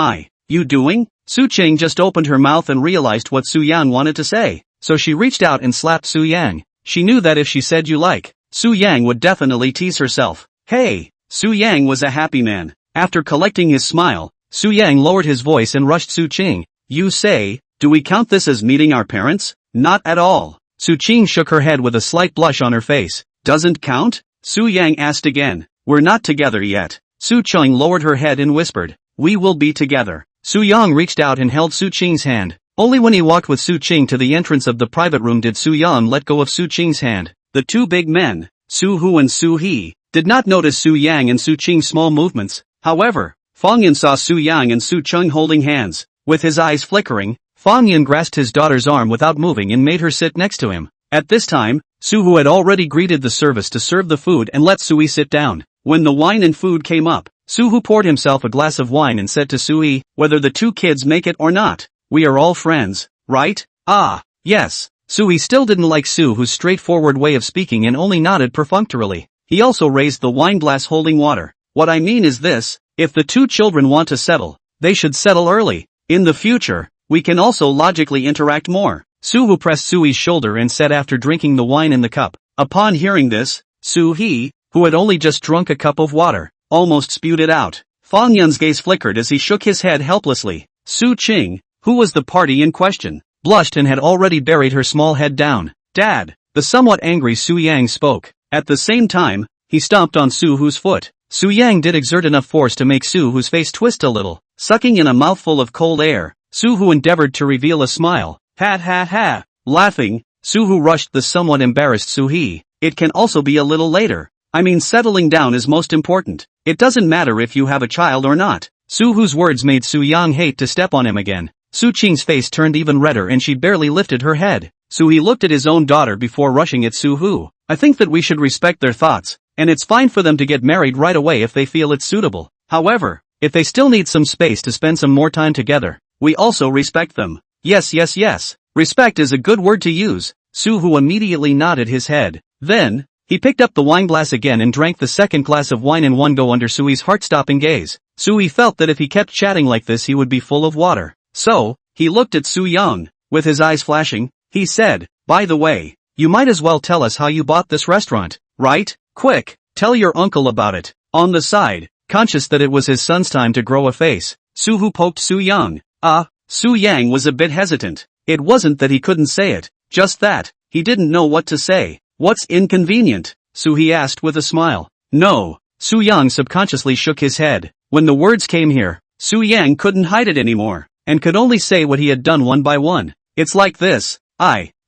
[SPEAKER 1] you doing?" Su Qing just opened her mouth and realized what Su Yang wanted to say, so she reached out and slapped Su Yang. She knew that if she said "you like," Su Yang would definitely tease herself. "Hey!" Su Yang was a happy man. After collecting his smile, Su Yang lowered his voice and rushed Su Qing. "You say, do we count this as meeting our parents?" "Not at all." Su Qing shook her head with a slight blush on her face. "Doesn't count?" Su Yang asked again. "We're not together yet." Su Qing lowered her head and whispered, "We will be together." Su Yang reached out and held Su Qing's hand. Only when he walked with Su Qing to the entrance of the private room did Su Yang let go of Su Qing's hand. The two big men, Su Hu and Su He, did not notice Su Yang and Su Qing's small movements. However, Fong Yan saw Su Yang and Su Qing holding hands. With his eyes flickering, Fong Yan grasped his daughter's arm without moving and made her sit next to him. At this time, Su Hu had already greeted the service to serve the food and let Sui sit down. When the wine and food came up, Su Hu poured himself a glass of wine and said to Sui, "Whether the two kids make it or not, we are all friends, right?" "Ah, yes." Sui still didn't like Su Hu's straightforward way of speaking and only nodded perfunctorily. He also raised the wine glass holding water. "What I mean is this, if the two children want to settle, they should settle early. In the future, we can also logically interact more." Su Hu pressed Sui's shoulder and said after drinking the wine in the cup. Upon hearing this, Su He, who had only just drunk a cup of water, almost spewed it out. Fong Yan's gaze flickered as he shook his head helplessly. Su Qing, who was the party in question, blushed and had already buried her small head down. "Dad," the somewhat angry Su Yang spoke. At the same time, he stomped on Su Hu's foot. Su Yang did exert enough force to make Su Hu's face twist a little, sucking in a mouthful of cold air. Su Hu endeavored to reveal a smile. Ha ha ha. Laughing, Su Hu rushed the somewhat embarrassed Su He. It can also be a little later. I mean, settling down is most important. It doesn't matter if you have a child or not. Su Hu's words made Su Yang hate to step on him again. Su Qing's face turned even redder and she barely lifted her head. Su He looked at his own daughter before rushing at Su Hu. I think that we should respect their thoughts, and it's fine for them to get married right away if they feel it's suitable. However, if they still need some space to spend some more time together, we also respect them. Yes. Respect is a good word to use. Su Hu immediately nodded his head. Then, he picked up the wine glass again and drank the second glass of wine in one go under Sui's heart-stopping gaze. Sui felt that if he kept chatting like this he would be full of water. So, he looked at Su Yang. With his eyes flashing, he said, by the way, you might as well tell us how you bought this restaurant, right? Quick, tell your uncle about it. On the side, conscious that it was his son's time to grow a face, Su Hu poked Su Yang. Su Yang was a bit hesitant. It wasn't that he couldn't say it, just that, he didn't know what to say. What's inconvenient? Su He asked with a smile. No. Su Yang subconsciously shook his head. When the words came here, Su Yang couldn't hide it anymore, and could only say what he had done one by one. It's like this.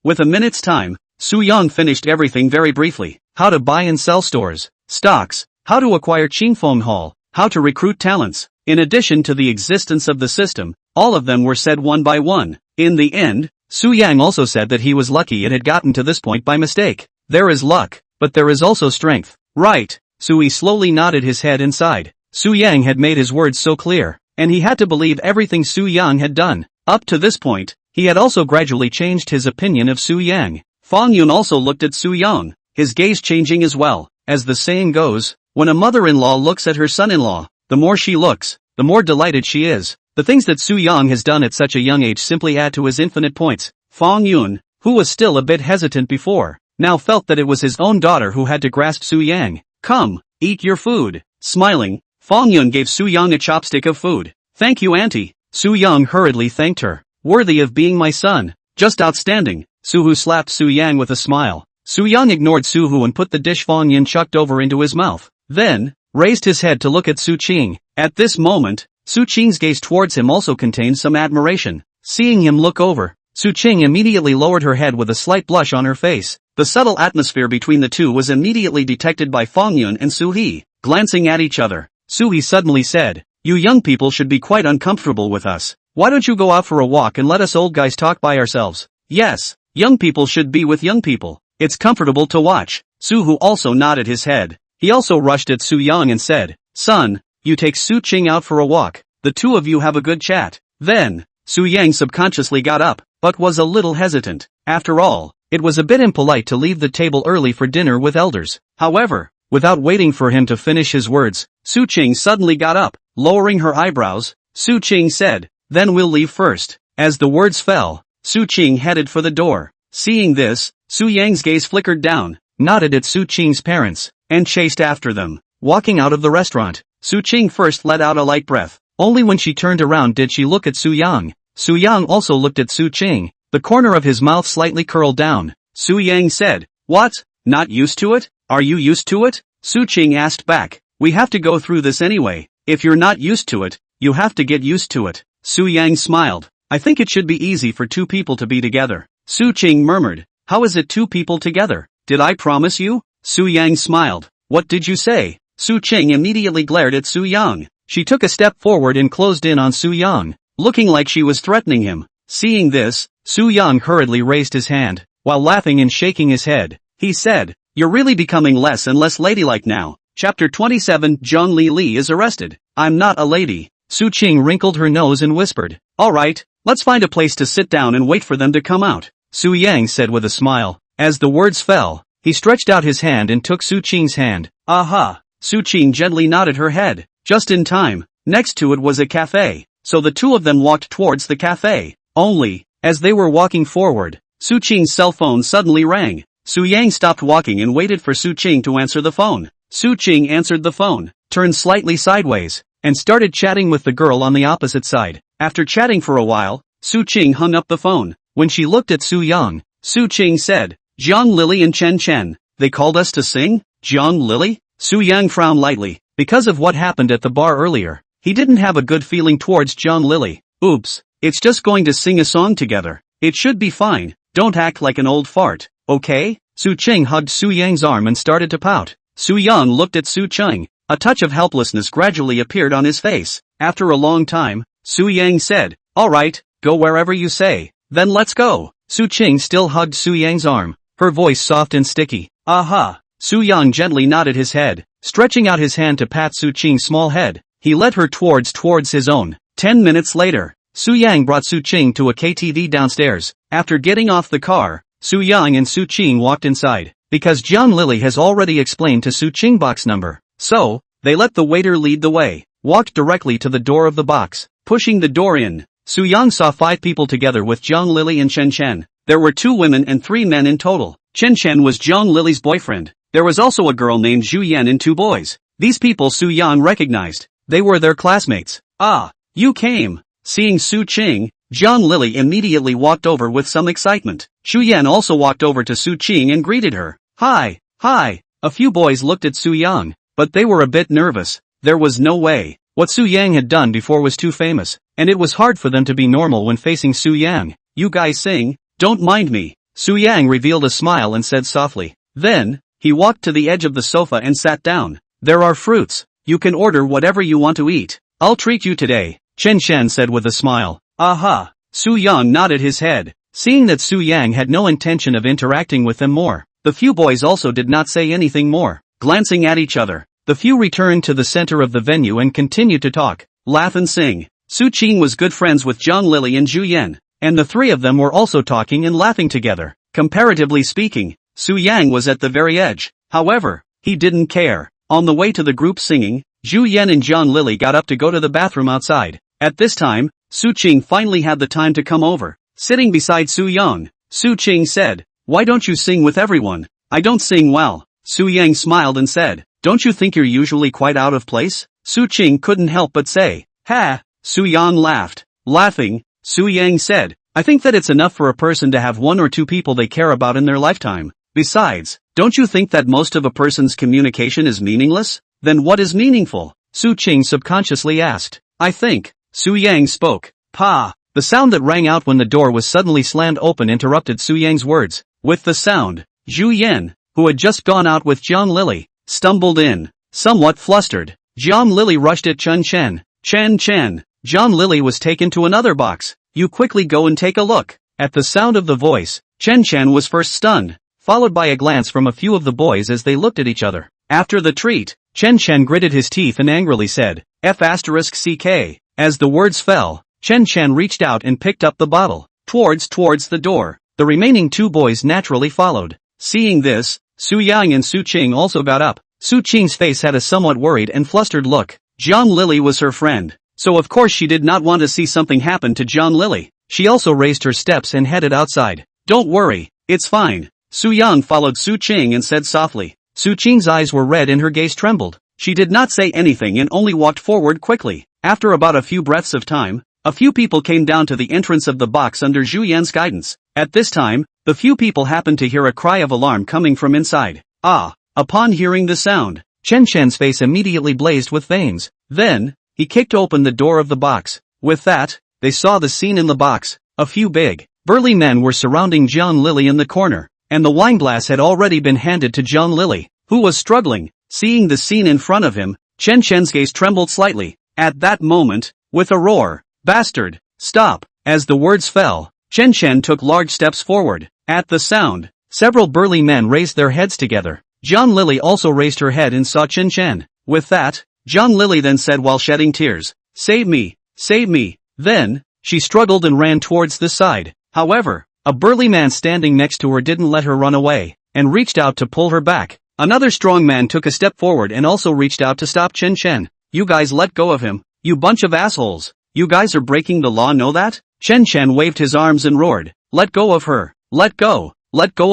[SPEAKER 1] With a minute's time, Su Yang finished everything very briefly. How to buy and sell stores, stocks, how to acquire Qingfeng Hall, how to recruit talents. In addition to the existence of the system, all of them were said one by one. In the end, Su Yang also said that he was lucky and had gotten to this point by mistake. There is luck, but there is also strength. Right. Sui slowly nodded his head inside. Su Yang had made his words so clear, and he had to believe everything Su Yang had done. Up to this point, he had also gradually changed his opinion of Su Yang. Fang Yun also looked at Su Yang, his gaze changing as well. As the saying goes, when a mother-in-law looks at her son-in-law, the more she looks, the more delighted she is. The things that Su Yang has done at such a young age simply add to his infinite points. Fang Yun, who was still a bit hesitant before, now felt that it was his own daughter who had to grasp Su Yang. Come, eat your food. Smiling, Fang Yun gave Su Yang a chopstick of food. Thank you, auntie. Su Yang hurriedly thanked her. Worthy of being my son. Just outstanding. Su Hu slapped Su Yang with a smile. Su Yang ignored Su Hu and put the dish Fang Yun chucked over into his mouth. Then, raised his head to look at Su Qing. At this moment, Su Qing's gaze towards him also contained some admiration. Seeing him look over, Su Qing immediately lowered her head with a slight blush on her face. The subtle atmosphere between the two was immediately detected by Fang Yun and Su He. Glancing at each other, Su He suddenly said, you young people should be quite uncomfortable with us. Why don't you go out for a walk and let us old guys talk by ourselves? Yes, young people should be with young people. It's comfortable to watch. Su Hu also nodded his head. He also rushed at Su Yang and said, son, you take Su Qing out for a walk. The two of you have a good chat. Then, Su Yang subconsciously got up, but was a little hesitant. After all, it was a bit impolite to leave the table early for dinner with elders. However, without waiting for him to finish his words, Su Qing suddenly got up. Lowering her eyebrows, Su Qing said, then we'll leave first. As the words fell, Su Qing headed for the door. Seeing this, Su Yang's gaze flickered down, nodded at Su Qing's parents, and chased after them. Walking out of the restaurant, Su Qing first let out a light breath. Only when she turned around did she look at Su Yang. Su Yang also looked at Su Qing. The corner of his mouth slightly curled down. Su Yang said, what? Not used to it? Are you used to it? Su Qing asked back. We have to go through this anyway. If you're not used to it, you have to get used to it. Su Yang smiled. I think it should be easy for two people to be together. Su Qing murmured. How is it two people together? Did I promise you? Su Yang smiled. What did you say? Su Qing immediately glared at Su Yang. She took a step forward and closed in on Su Yang, looking like she was threatening him. Seeing this, Su Yang hurriedly raised his hand. While laughing and shaking his head, he said, you're really becoming less and less ladylike now. Chapter 27 Zhang Li is arrested. I'm not a lady. Su Qing wrinkled her nose and whispered. Alright, let's find a place to sit down and wait for them to come out. Su Yang said with a smile. As the words fell, he stretched out his hand and took Su Qing's hand. Aha! Su Qing gently nodded her head. Just in time. Next to it was a cafe. So the two of them walked towards the cafe. Only, as they were walking forward, Su Qing's cell phone suddenly rang. Su Yang stopped walking and waited for Su Qing to answer the phone. Su Qing answered the phone, turned slightly sideways, and started chatting with the girl on the opposite side. After chatting for a while, Su Qing hung up the phone. When she looked at Su Yang, Su Qing said, Zhang Lili and Chen Chen, they called us to sing? Zhang Lili? Su Yang frowned lightly. Because of what happened at the bar earlier, he didn't have a good feeling towards John Lily. Oops, it's just going to sing a song together. It should be fine, don't act like an old fart, okay? Su Ching hugged Su Yang's arm and started to pout. Su Yang looked at Su Ching. A touch of helplessness gradually appeared on his face. After a long time, Su Yang said, "Alright, go wherever you say, then let's go." Su Ching still hugged Su Yang's arm, her voice soft and sticky. "Aha." Su Yang gently nodded his head, stretching out his hand to pat Su Ching's small head. He led her towards his own. 10 minutes later, Su Yang brought Su Ching to a KTV downstairs. After getting off the car, Su Yang and Su Ching walked inside. Because John Lily has already explained to Su Ching box number. So, they let the waiter lead the way, walked directly to the door of the box. Pushing the door in, Su Yang saw 5 people together with John Lily and Chen Chen. There were 2 women and 3 men in total. Chen Chen was John Lily's boyfriend. There was also a girl named Zhu Yan and 2 boys. These people Su Yang recognized. They were their classmates. "Ah, you came." Seeing Su Ching, John Lily immediately walked over with some excitement. Zhu Yan also walked over to Su Ching and greeted her. "Hi, hi." A few boys looked at Su Yang, but they were a bit nervous. There was no way. What Su Yang had done before was too famous, and it was hard for them to be normal when facing Su Yang. "You guys sing? Don't mind me." Su Yang revealed a smile and said softly. Then, he walked to the edge of the sofa and sat down. "There are fruits. You can order whatever you want to eat. I'll treat you today," Chen Chen said with a smile. "Aha." Su Yang nodded his head. Seeing that Su Yang had no intention of interacting with them more, the few boys also did not say anything more. Glancing at each other, the few returned to the center of the venue and continued to talk, laugh and sing. Su Ching was good friends with John Lily and Zhu Yan, and the 3 of them were also talking and laughing together. Comparatively speaking, Su Yang was at the very edge. However, he didn't care. On the way to the group singing, Zhu Yan and John Lily got up to go to the bathroom outside. At this time, Su Ching finally had the time to come over. Sitting beside Su Yang, Su Ching said, "Why don't you sing with everyone?" "I don't sing well." Su Yang smiled and said, "Don't you think you're usually quite out of place?" Su Ching couldn't help but say, "Ha!" Su Yang laughed. Laughing, Su Yang said, "I think that it's enough for a person to have 1 or 2 people they care about in their lifetime. Besides, don't you think that most of a person's communication is meaningless? Then what is meaningful?" Su Ching subconsciously asked. "I think." Su Yang spoke. "Pa!" The sound that rang out when the door was suddenly slammed open interrupted Su Yang's words. With the sound, Zhu Yan, who had just gone out with John Lily, stumbled in. Somewhat flustered, John Lily rushed at Chen Chen. "Chen Chen." John Lily was taken to another box. "You quickly go and take a look." At the sound of the voice, Chen Chen was first stunned, followed by a glance from a few of the boys as they looked at each other. After the treat, Chen Chen gritted his teeth and angrily said, "F***ck." As the words fell, Chen Chen reached out and picked up the bottle. Towards the door. The remaining 2 boys naturally followed. Seeing this, Su Yang and Su Ching also got up. Su Ching's face had a somewhat worried and flustered look. John Lily was her friend, so of course she did not want to see something happen to John Lily. She also raised her steps and headed outside. "Don't worry, it's fine." Su Yang followed Su Ching and said softly. Su Ching's eyes were red and her gaze trembled. She did not say anything and only walked forward quickly. After about a few breaths of time, a few people came down to the entrance of the box under Zhu Yan's guidance. At this time, the few people happened to hear a cry of alarm coming from inside. "Ah!" Upon hearing the sound, Chen Chen's face immediately blazed with veins. Then, he kicked open the door of the box. With that, they saw the scene in the box. A few big, burly men were surrounding John Lily in the corner, and the wine glass had already been handed to John Lily, who was struggling. Seeing the scene in front of him, Chen Chen's gaze trembled slightly. At that moment, with a roar, "Bastard, stop!" As the words fell, Chen Chen took large steps forward. At the sound, several burly men raised their heads together. John Lily also raised her head and saw Chen Chen. With that, John Lily then said while shedding tears, "Save me, save me." Then, she struggled and ran towards the side. However, a burly man standing next to her didn't let her run away, and reached out to pull her back. Another strong man took a step forward and also reached out to stop Chen Chen. "You guys let go of him, you bunch of assholes. You guys are breaking the law, know that?" Chen Chen waved his arms and roared, "Let go of her, let go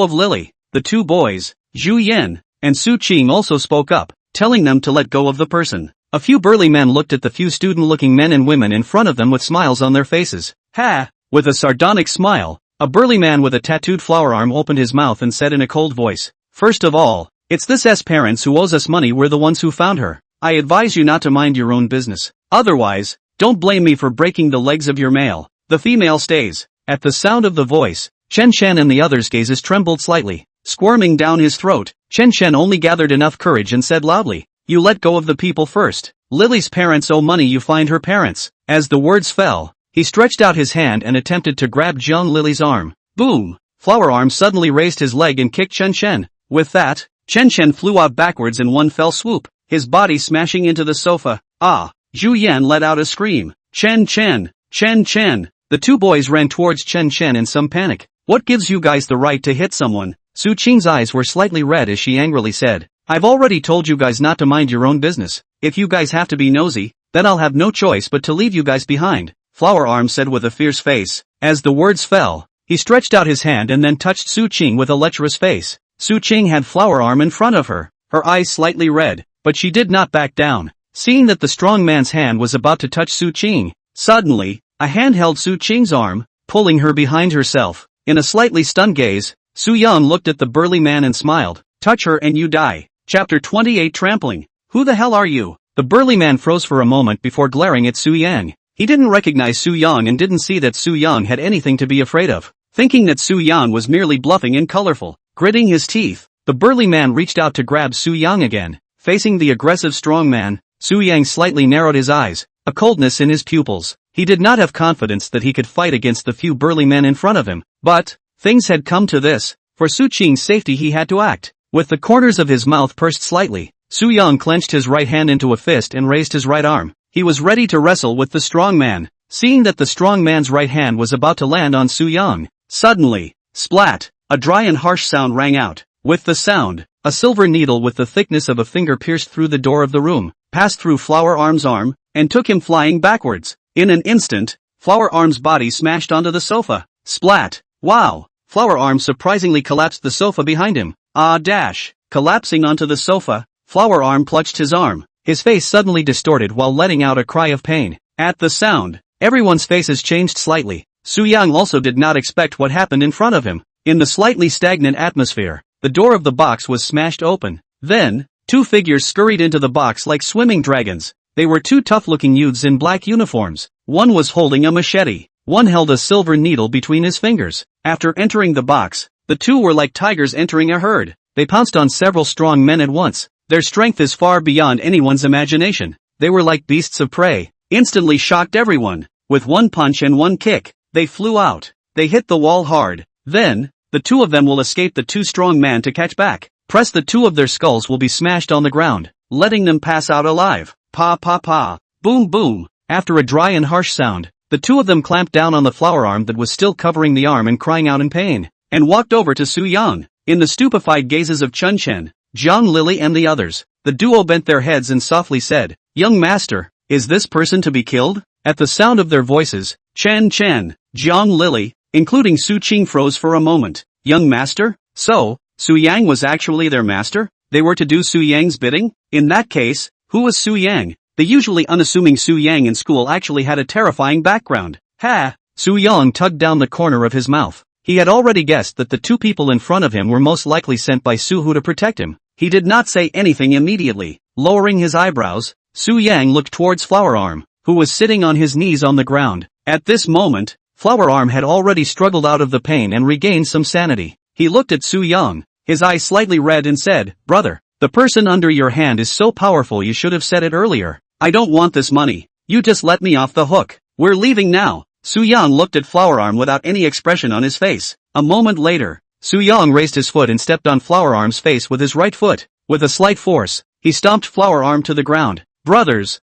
[SPEAKER 1] of Lily." The 2 boys, Zhu Yan and Su Ching also spoke up, telling them to let go of the person. A few burly men looked at the few student-looking men and women in front of them with smiles on their faces. "Ha!" With a sardonic smile, a burly man with a tattooed flower arm opened his mouth and said in a cold voice, "First of all, it's this S parents who owes us money, we're the ones who found her. I advise you not to mind your own business. Otherwise, don't blame me for breaking the legs of your male. The female stays. At the sound of the voice, Chen Chen and the others' gazes trembled slightly. Squirming down his throat, Chen Chen only gathered enough courage and said loudly, "You let go of the people first. Lily's parents owe money, you find her parents." As the words fell, he stretched out his hand and attempted to grab Jiang Lily's arm. Boom! Flower Arm suddenly raised his leg and kicked Chen Chen. With that, Chen Chen flew out backwards in one fell swoop, his body smashing into the sofa. Ah! Zhu Yan let out a scream. Chen Chen! Chen Chen! The two boys ran towards Chen Chen in some panic. What gives you guys the right to hit someone? Su Qing's eyes were slightly red as she angrily said, I've already told you guys not to mind your own business. If you guys have to be nosy, then I'll have no choice but to leave you guys behind. Flower Arm said with a fierce face. As the words fell, he stretched out his hand and then touched Su Qing with a lecherous face. Su Qing had Flower Arm in front of her, her eyes slightly red, but she did not back down. Seeing that the strong man's hand was about to touch Su Qing, suddenly, a hand held Su Qing's arm, pulling her behind herself. In a slightly stunned gaze, Su Yang looked at the burly man and smiled. Touch her and you die. Chapter 28 Trampling. Who the hell are you? The burly man froze for a moment before glaring at Su Yang. He didn't recognize Su Yang and didn't see that Su Yang had anything to be afraid of. Thinking that Su Yang was merely bluffing and colorful, gritting his teeth, the burly man reached out to grab Su Yang again. Facing the aggressive strong man, Su Yang slightly narrowed his eyes, a coldness in his pupils. He did not have confidence that he could fight against the few burly men in front of him, but things had come to this. For Su Qing's safety he had to act. With the corners of his mouth pursed slightly, Su Yang clenched his right hand into a fist and raised his right arm. He was ready to wrestle with the strong man. Seeing that the strong man's right hand was about to land on Su Yang, suddenly, splat, a dry and harsh sound rang out. With the sound, a silver needle with the thickness of a finger pierced through the door of the room, passed through Flower Arm's arm, and took him flying backwards. In an instant, Flower Arm's body smashed onto the sofa. Splat! Wow! Flower Arm surprisingly collapsed the sofa behind him. Ah dash! Collapsing onto the sofa, Flower Arm clutched his arm. His face suddenly distorted while letting out a cry of pain. At the sound, everyone's faces changed slightly. Su Yang also did not expect what happened in front of him. In the slightly stagnant atmosphere, the door of the box was smashed open. Then, two figures scurried into the box like swimming dragons. They were two tough-looking youths in black uniforms. One was holding a machete. One held a silver needle between his fingers. After entering the box, the two were like tigers entering a herd. They pounced on several strong men at once. Their strength is far beyond anyone's imagination. They were like beasts of prey. Instantly shocked everyone. With one punch and one kick, they flew out. They hit the wall hard. Then, the two of them will escape the two strong men to catch back. Press the two of their skulls will be smashed on the ground, letting them pass out alive. Pa pa pa. Boom boom. After a dry and harsh sound, the two of them clamped down on the Flower Arm that was still covering the arm and crying out in pain, and walked over to Su Yang. In the stupefied gazes of Chen Chen, Jiang Lily and the others, the duo bent their heads and softly said, Young master, is this person to be killed? At the sound of their voices, Chen Chen, Jiang Lily, including Su Qing froze for a moment. Young master? So, Su Yang was actually their master? They were to do Su Yang's bidding? In that case, who was Su Yang? The usually unassuming Su Yang in school actually had a terrifying background. Ha! Su Yang tugged down the corner of his mouth. He had already guessed that the two people in front of him were most likely sent by Su Hu to protect him. He did not say anything immediately. Lowering his eyebrows, Su Yang looked towards Flower Arm, who was sitting on his knees on the ground. At this moment, Flower Arm had already struggled out of the pain and regained some sanity. He looked at Su Yang, his eyes slightly red, and said, Brother, the person under your hand is so powerful, you should have said it earlier. I don't want this money. You just let me off the hook. We're leaving now. Su Yang looked at Flower Arm without any expression on his face. A moment later, Su Yang raised his foot and stepped on Flower Arm's face with his right foot. With a slight force, he stomped Flower Arm to the ground. Brothers,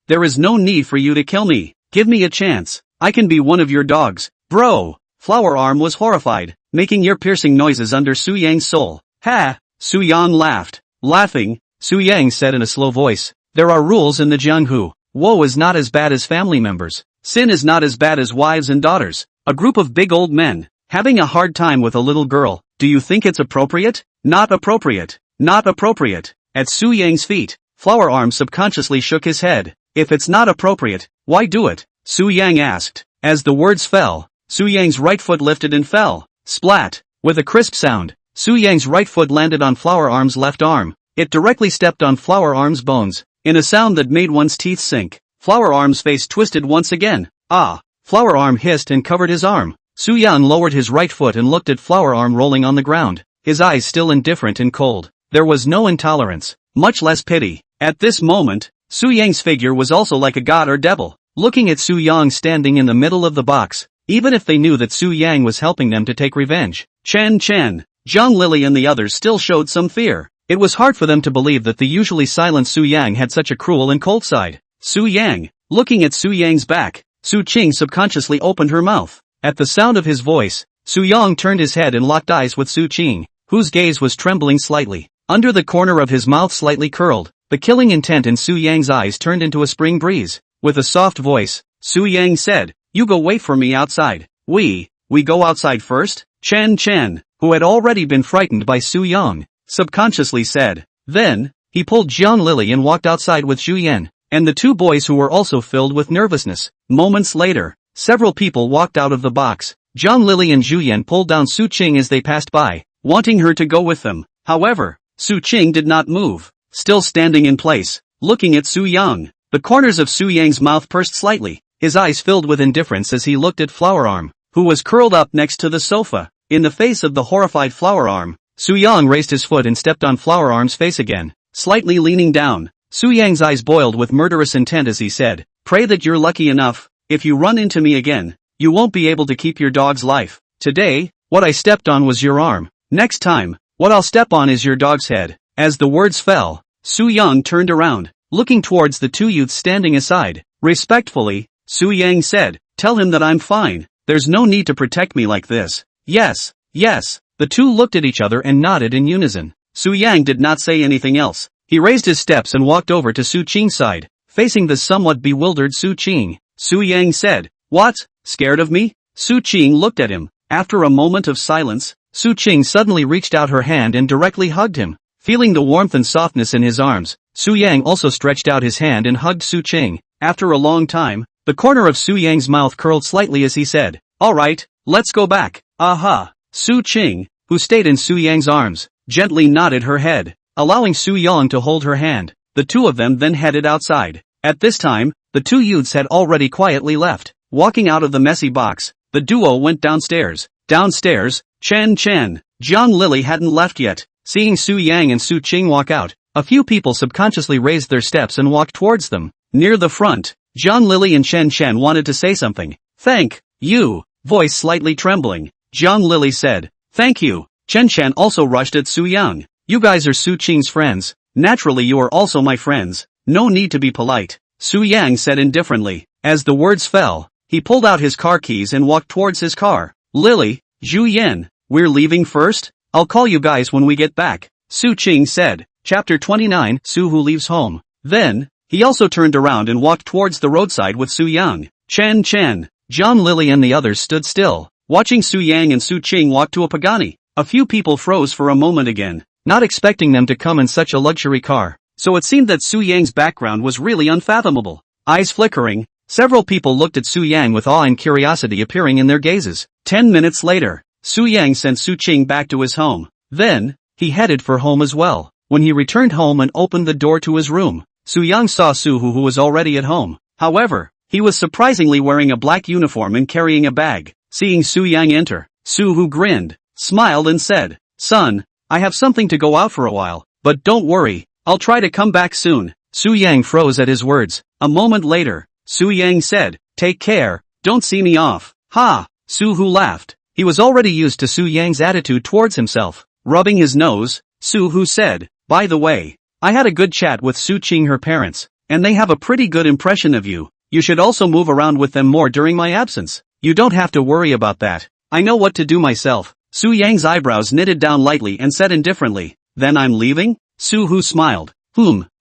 [SPEAKER 1] there is no need for you to kill me. Give me a chance. I can be one of your dogs. Bro! Flower Arm was horrified, making ear-piercing noises under Su Yang's soul. Ha! Su Yang laughed. Laughing, Su Yang said in a slow voice, There are rules in the Jianghu. Woe is not as bad as family members. Sin is not as bad as wives and daughters. A group of big old men, having a hard time with a little girl. Do you think it's appropriate? Not appropriate. Not appropriate. At Su Yang's feet, Flower Arm subconsciously shook his head. If it's not appropriate, why do it? Su Yang asked. As the words fell, Su Yang's right foot lifted and fell. Splat! With a crisp sound, Su Yang's right foot landed on Flower Arm's left arm. It directly stepped on Flower Arm's bones, in a sound that made one's teeth sink. Flower Arm's face twisted once again. Ah! Flower Arm hissed and covered his arm. Su-yang lowered his right foot and looked at Flower Arm rolling on the ground, his eyes still indifferent and cold. There was no intolerance, much less pity. At this moment, Su-yang's figure was also like a god or devil, looking at Su-yang standing in the middle of the box, even if they knew that Su-yang was helping them to take revenge. Chen, Zhang Lily and the others still showed some fear. It was hard for them to believe that the usually silent Su-yang had such a cruel and cold side. Su-yang, looking at Su-yang's back, Su-ching subconsciously opened her mouth. At the sound of his voice, Su-yang turned his head and locked eyes with Su-ching, whose gaze was trembling slightly. Under the corner of his mouth slightly curled, the killing intent in Su-yang's eyes turned into a spring breeze. With a soft voice, Su-yang said, "You go wait for me outside." We go outside first?" Chen, who had already been frightened by Su-yang, subconsciously said. Then, he pulled Zhang Lily and walked outside with Zhu Yan, and the two boys who were also filled with nervousness. Moments later, several people walked out of the box. Zhang Lily and Zhu Yan pulled down Su-ching as they passed by, wanting her to go with them. However, Su-ching did not move, still standing in place, looking at Su-yang. The corners of Su-yang's mouth pursed slightly, his eyes filled with indifference as he looked at Flower Arm, who was curled up next to the sofa. In the face of the horrified Flower Arm, Su-yang raised his foot and stepped on Flower Arm's face again, slightly leaning down. Su-yang's eyes boiled with murderous intent as he said, "Pray that you're lucky enough. If you run into me again, you won't be able to keep your dog's life. Today, what I stepped on was your arm. Next time, what I'll step on is your dog's head." As the words fell, Su-yang turned around, looking towards the two youths standing aside. Respectfully, Su-yang said, "Tell him that I'm fine. There's no need to protect me like this." Yes. The two looked at each other and nodded in unison. Su-yang did not say anything else. He raised his steps and walked over to Su-ching's side, facing the somewhat bewildered Su-ching. Su-yang said, "What? Scared of me?" Su-ching looked at him. After a moment of silence, Su-ching suddenly reached out her hand and directly hugged him. Feeling the warmth and softness in his arms, Su-yang also stretched out his hand and hugged Su-ching. After a long time, the corner of Su-yang's mouth curled slightly as he said, "Alright, let's go back." Aha! Su-ching, who stayed in Su-yang's arms, gently nodded her head, allowing Su-yang to hold her hand. The two of them then headed outside. At this time, the two youths had already quietly left. Walking out of the messy box, the duo went downstairs. Downstairs, Chen, Zhang Lily hadn't left yet. Seeing Su-yang and Su-ching walk out, a few people subconsciously raised their steps and walked towards them. Near the front, Zhang Lily and Chen wanted to say something. "Thank you," voice slightly trembling. Zhang Lily said, "Thank you." Chen also rushed at Su-yang. "You guys are Su-ching's friends. Naturally you are also my friends. No need to be polite," Su-yang said indifferently. As the words fell, he pulled out his car keys and walked towards his car. "Lily, Zhu Yan, we're leaving first? I'll call you guys when we get back," Su-ching said. Chapter 29, Su-hu leaves home. Then, he also turned around and walked towards the roadside with Su-yang. Chen, Zhang Lily and the others stood still, watching Su-yang and Su-ching walk to a Pagani. A few people froze for a moment again, not expecting them to come in such a luxury car. So it seemed that Su-yang's background was really unfathomable. Eyes flickering, several people looked at Su-yang with awe and curiosity appearing in their gazes. 10 minutes later, Su-yang sent Su-ching back to his home. Then, he headed for home as well. When he returned home and opened the door to his room, Su-yang saw Su-hu who was already at home. However, he was surprisingly wearing a black uniform and carrying a bag. Seeing Su-yang enter, Su-hu grinned, smiled and said, "Son, I have something to go out for a while, but don't worry, I'll try to come back soon." Su-yang froze at his words. A moment later, Su-yang said, "Take care, don't see me off." "Ha!" Su-hu laughed. He was already used to Su-yang's attitude towards himself. Rubbing his nose, Su-hu said, "By the way, I had a good chat with Su-ching her parents, and they have a pretty good impression of you. You should also move around with them more during my absence. You don't have to worry about that. I know what to do myself." Su-yang's eyebrows knitted down lightly and said indifferently, "Then I'm leaving?" Su-hu smiled.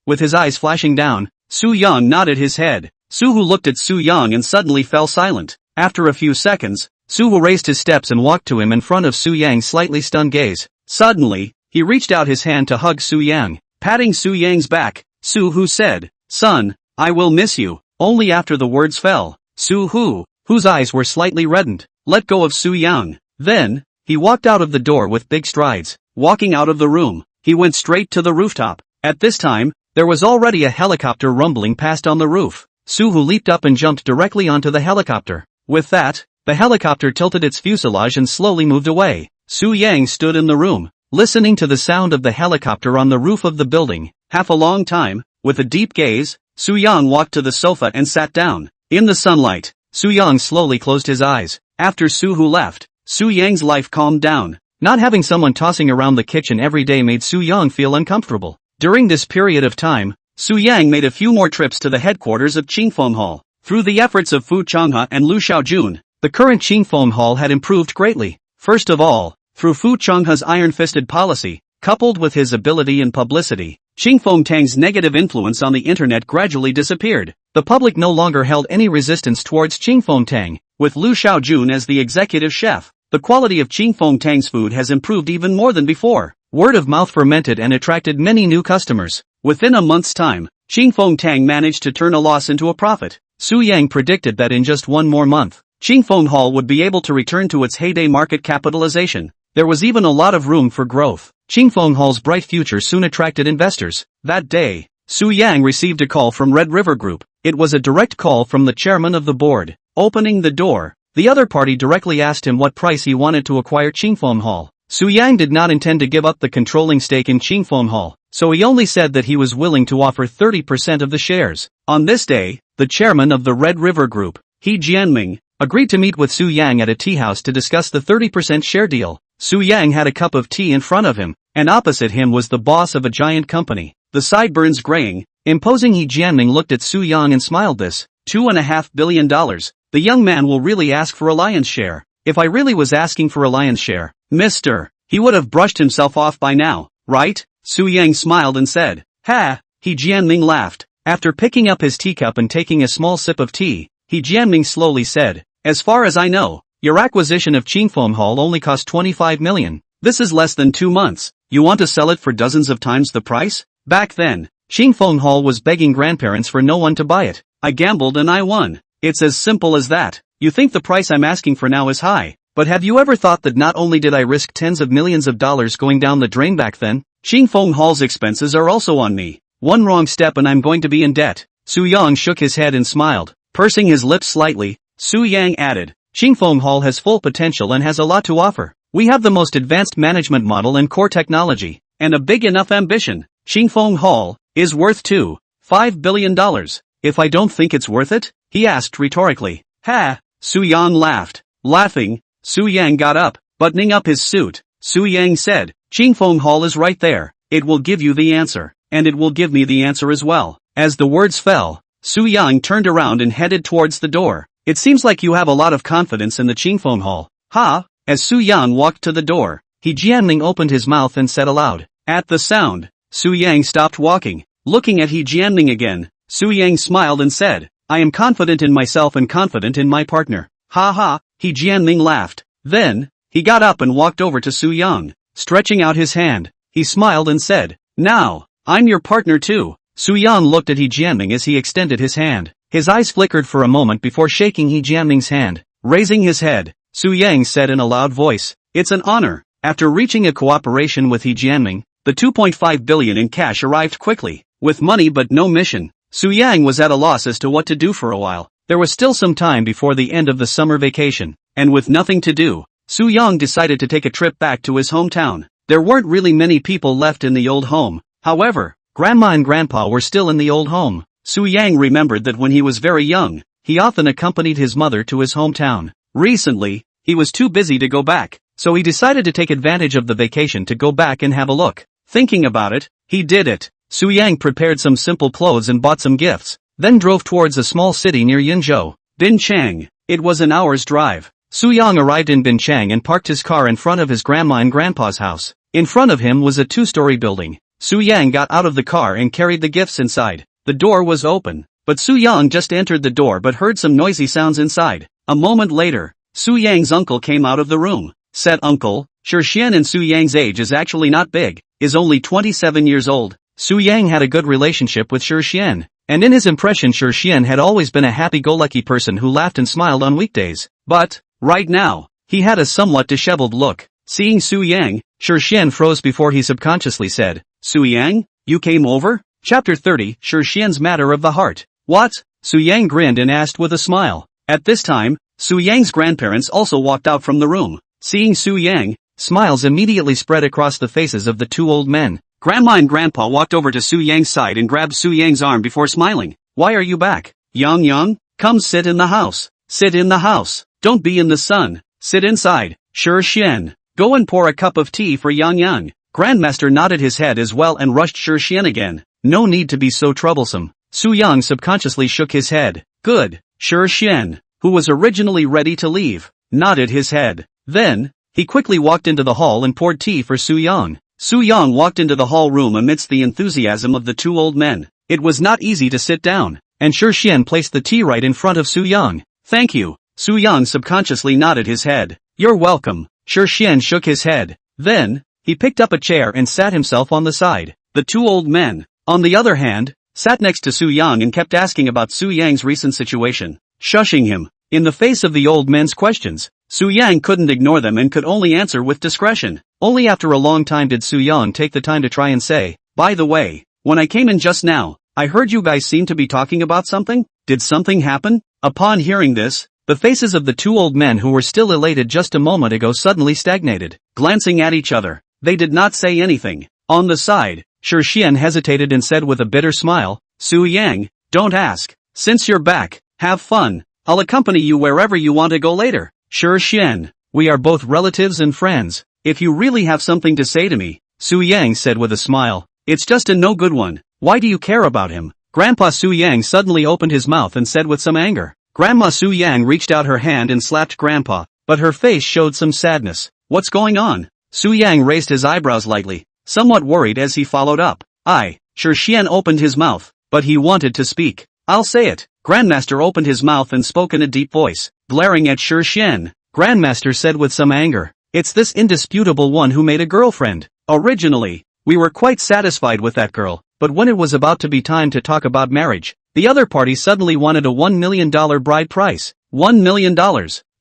[SPEAKER 1] With his eyes flashing down, Su-yang nodded his head. Su-hu looked at Su-yang and suddenly fell silent. After a few seconds, Su-hu raised his steps and walked to him in front of Su-yang's slightly stunned gaze. Suddenly, he reached out his hand to hug Su-yang. Patting Su-yang's back, Su-hu said, "Son, I will miss you." Only after the words fell, Su-hu, whose eyes were slightly reddened, let go of Su-yang. Then, he walked out of the door with big strides. Walking out of the room, he went straight to the rooftop. At this time, there was already a helicopter rumbling past on the roof. Suhu leaped up and jumped directly onto the helicopter. With that, the helicopter tilted its fuselage and slowly moved away. Su Yang stood in the room, listening to the sound of the helicopter on the roof of the building. Half a long time, with a deep gaze, Su Yang walked to the sofa and sat down. In the sunlight, Su Yang slowly closed his eyes. After Suhu left, Su Yang's life calmed down. Not having someone tossing around the kitchen every day made Su Yang feel uncomfortable. During this period of time, Su Yang made a few more trips to the headquarters of Qingfeng Hall. Through the efforts of Fu Changhe and Lu Xiaojun, the current Qingfeng Hall had improved greatly. First of all, through Fu Changhe's iron-fisted policy, coupled with his ability in publicity, Qingfeng Tang's negative influence on the internet gradually disappeared. The public no longer held any resistance towards Qingfeng Tang. With Lu Xiaojun as the executive chef, the quality of Qingfeng Tang's food has improved even more than before. Word of mouth fermented and attracted many new customers. Within a month's time, Qingfeng Tang managed to turn a loss into a profit. Su Yang predicted that in just one more month, Qingfeng Hall would be able to return to its heyday market capitalization. There was even a lot of room for growth. Qingfeng Hall's bright future soon attracted investors. That day, Su Yang received a call from Red River Group. It was a direct call from the chairman of the board. Opening the door, the other party directly asked him what price he wanted to acquire Qingfeng Hall. Su Yang did not intend to give up the controlling stake in Qingfeng Hall, so he only said that he was willing to offer 30% of the shares. On this day, the chairman of the Red River Group, He Jianming, agreed to meet with Su Yang at a tea house to discuss the 30% share deal. Su Yang had a cup of tea in front of him, and opposite him was the boss of a giant company. The sideburns graying, imposing He Jianming looked at Su Yang and smiled. This $2.5 billion. The young man will really ask for a lion's share. If I really was asking for a lion's share, mister, he would have brushed himself off by now, right? Su Yang smiled and said, ha, He Jianming laughed. After picking up his teacup and taking a small sip of tea, He Jianming slowly said, as far as I know, your acquisition of Qingfeng Hall only cost 25 million. This is less than 2 months. You want to sell it for dozens of times the price? Back then, Qingfeng Hall was begging grandparents for no one to buy it. I gambled and I won. It's as simple as that. You think the price I'm asking for now is high, but have you ever thought that not only did I risk tens of millions of dollars going down the drain back then, Qingfeng Hall's expenses are also on me. One wrong step and I'm going to be in debt. Su Yang shook his head and smiled, pursing his lips slightly. Su Yang added, Qingfeng Hall has full potential and has a lot to offer. We have the most advanced management model and core technology, and a big enough ambition. Qingfeng Hall is worth $5 billion. If I don't think it's worth it? He asked rhetorically. Ha! Su Yang laughed. Laughing, Su Yang got up, buttoning up his suit. Su Yang said, Qingfeng Hall is right there. It will give you the answer, and it will give me the answer as well. As the words fell, Su Yang turned around and headed towards the door. It seems like you have a lot of confidence in the Qingfeng Hall. Ha! As Su Yang walked to the door, He Jianming opened his mouth and said aloud. At the sound, Su Yang stopped walking. Looking at He Jianming again, Su Yang smiled and said, I am confident in myself and confident in my partner. Ha ha, He Jianming laughed. Then, he got up and walked over to Su Yang. Stretching out his hand, he smiled and said, now, I'm your partner too. Su Yang looked at He Jianming as he extended his hand. His eyes flickered for a moment before shaking He Jianming's hand. Raising his head, Su Yang said in a loud voice, it's an honor. After reaching a cooperation with He Jianming, the 2.5 billion in cash arrived quickly. With money but no mission, Su Yang was at a loss as to what to do for a while. There was still some time before the end of the summer vacation, and with nothing to do, Su Yang decided to take a trip back to his hometown. There weren't really many people left in the old home. However, Grandma and Grandpa were still in the old home. Su Yang remembered that when he was very young, he often accompanied his mother to his hometown. Recently, he was too busy to go back, so he decided to take advantage of the vacation to go back and have a look. Thinking about it, he did it. Su Yang prepared some simple clothes and bought some gifts, then drove towards a small city near Yinzhou, Binchang. It was an hour's drive. Su Yang arrived in Binchang and parked his car in front of his grandma and grandpa's house. In front of him was a 2-story building. Su Yang got out of the car and carried the gifts inside. The door was open, but Su Yang just entered the door but heard some noisy sounds inside. A moment later, Su Yang's uncle came out of the room. Said uncle, Xian and Su Yang's age is actually not big, is only 27 years old. Su Yang had a good relationship with Xian, and in his impression Xian had always been a happy-go-lucky person who laughed and smiled on weekdays. But, right now, he had a somewhat disheveled look. Seeing Su Yang, Shi Xian froze before he subconsciously said, Su Yang, you came over? Chapter 30, Shi Xian's Matter of the Heart. What? Su Yang grinned and asked with a smile. At this time, Su Yang's grandparents also walked out from the room. Seeing Su Yang, smiles immediately spread across the faces of the two old men. Grandma and Grandpa walked over to Su Yang's side and grabbed Su Yang's arm before smiling. Why are you back? Yang, come sit in the house. Sit in the house. Don't be in the sun. Sit inside. Shi Xian, go and pour a cup of tea for Yang. Grandmaster nodded his head as well and rushed Shi Xian again. No need to be so troublesome. Su Yang subconsciously shook his head. Good. Shi Xian, who was originally ready to leave, nodded his head. Then, he quickly walked into the hall and poured tea for Su Yang. Su Yang walked into the hall room amidst the enthusiasm of the two old men. It was not easy to sit down, and Shi Xian placed the tea right in front of Su Yang. Thank you. Su Yang subconsciously nodded his head. You're welcome. Shi Xian shook his head. Then, he picked up a chair and sat himself on the side. The two old men, on the other hand, sat next to Su Yang and kept asking about Su Yang's recent situation, shushing him. In the face of the old men's questions, Su Yang couldn't ignore them and could only answer with discretion. Only after a long time did Su Yang take the time to try and say, by the way, when I came in just now, I heard you guys seem to be talking about something? Did something happen? Upon hearing this, the faces of the two old men who were still elated just a moment ago suddenly stagnated, glancing at each other. They did not say anything. On the side, Shi Xian hesitated and said with a bitter smile, Su Yang, don't ask. Since you're back, have fun. I'll accompany you wherever you want to go later. Shi Xian, we are both relatives and friends. If you really have something to say to me, Su Yang said with a smile, it's just a no good one. Why do you care about him? Grandpa Su Yang suddenly opened his mouth and said with some anger. Grandma Su Yang reached out her hand and slapped Grandpa, but her face showed some sadness. What's going on? Su Yang raised his eyebrows lightly, somewhat worried as he followed up. Shi Xian opened his mouth, but he wanted to speak. I'll say it. Grandmaster opened his mouth and spoke in a deep voice, glaring at Shi Xian. Grandmaster said with some anger, it's this indisputable one who made a girlfriend. Originally, we were quite satisfied with that girl, but when it was about to be time to talk about marriage, the other party suddenly wanted a $1 million bride price. $1 million.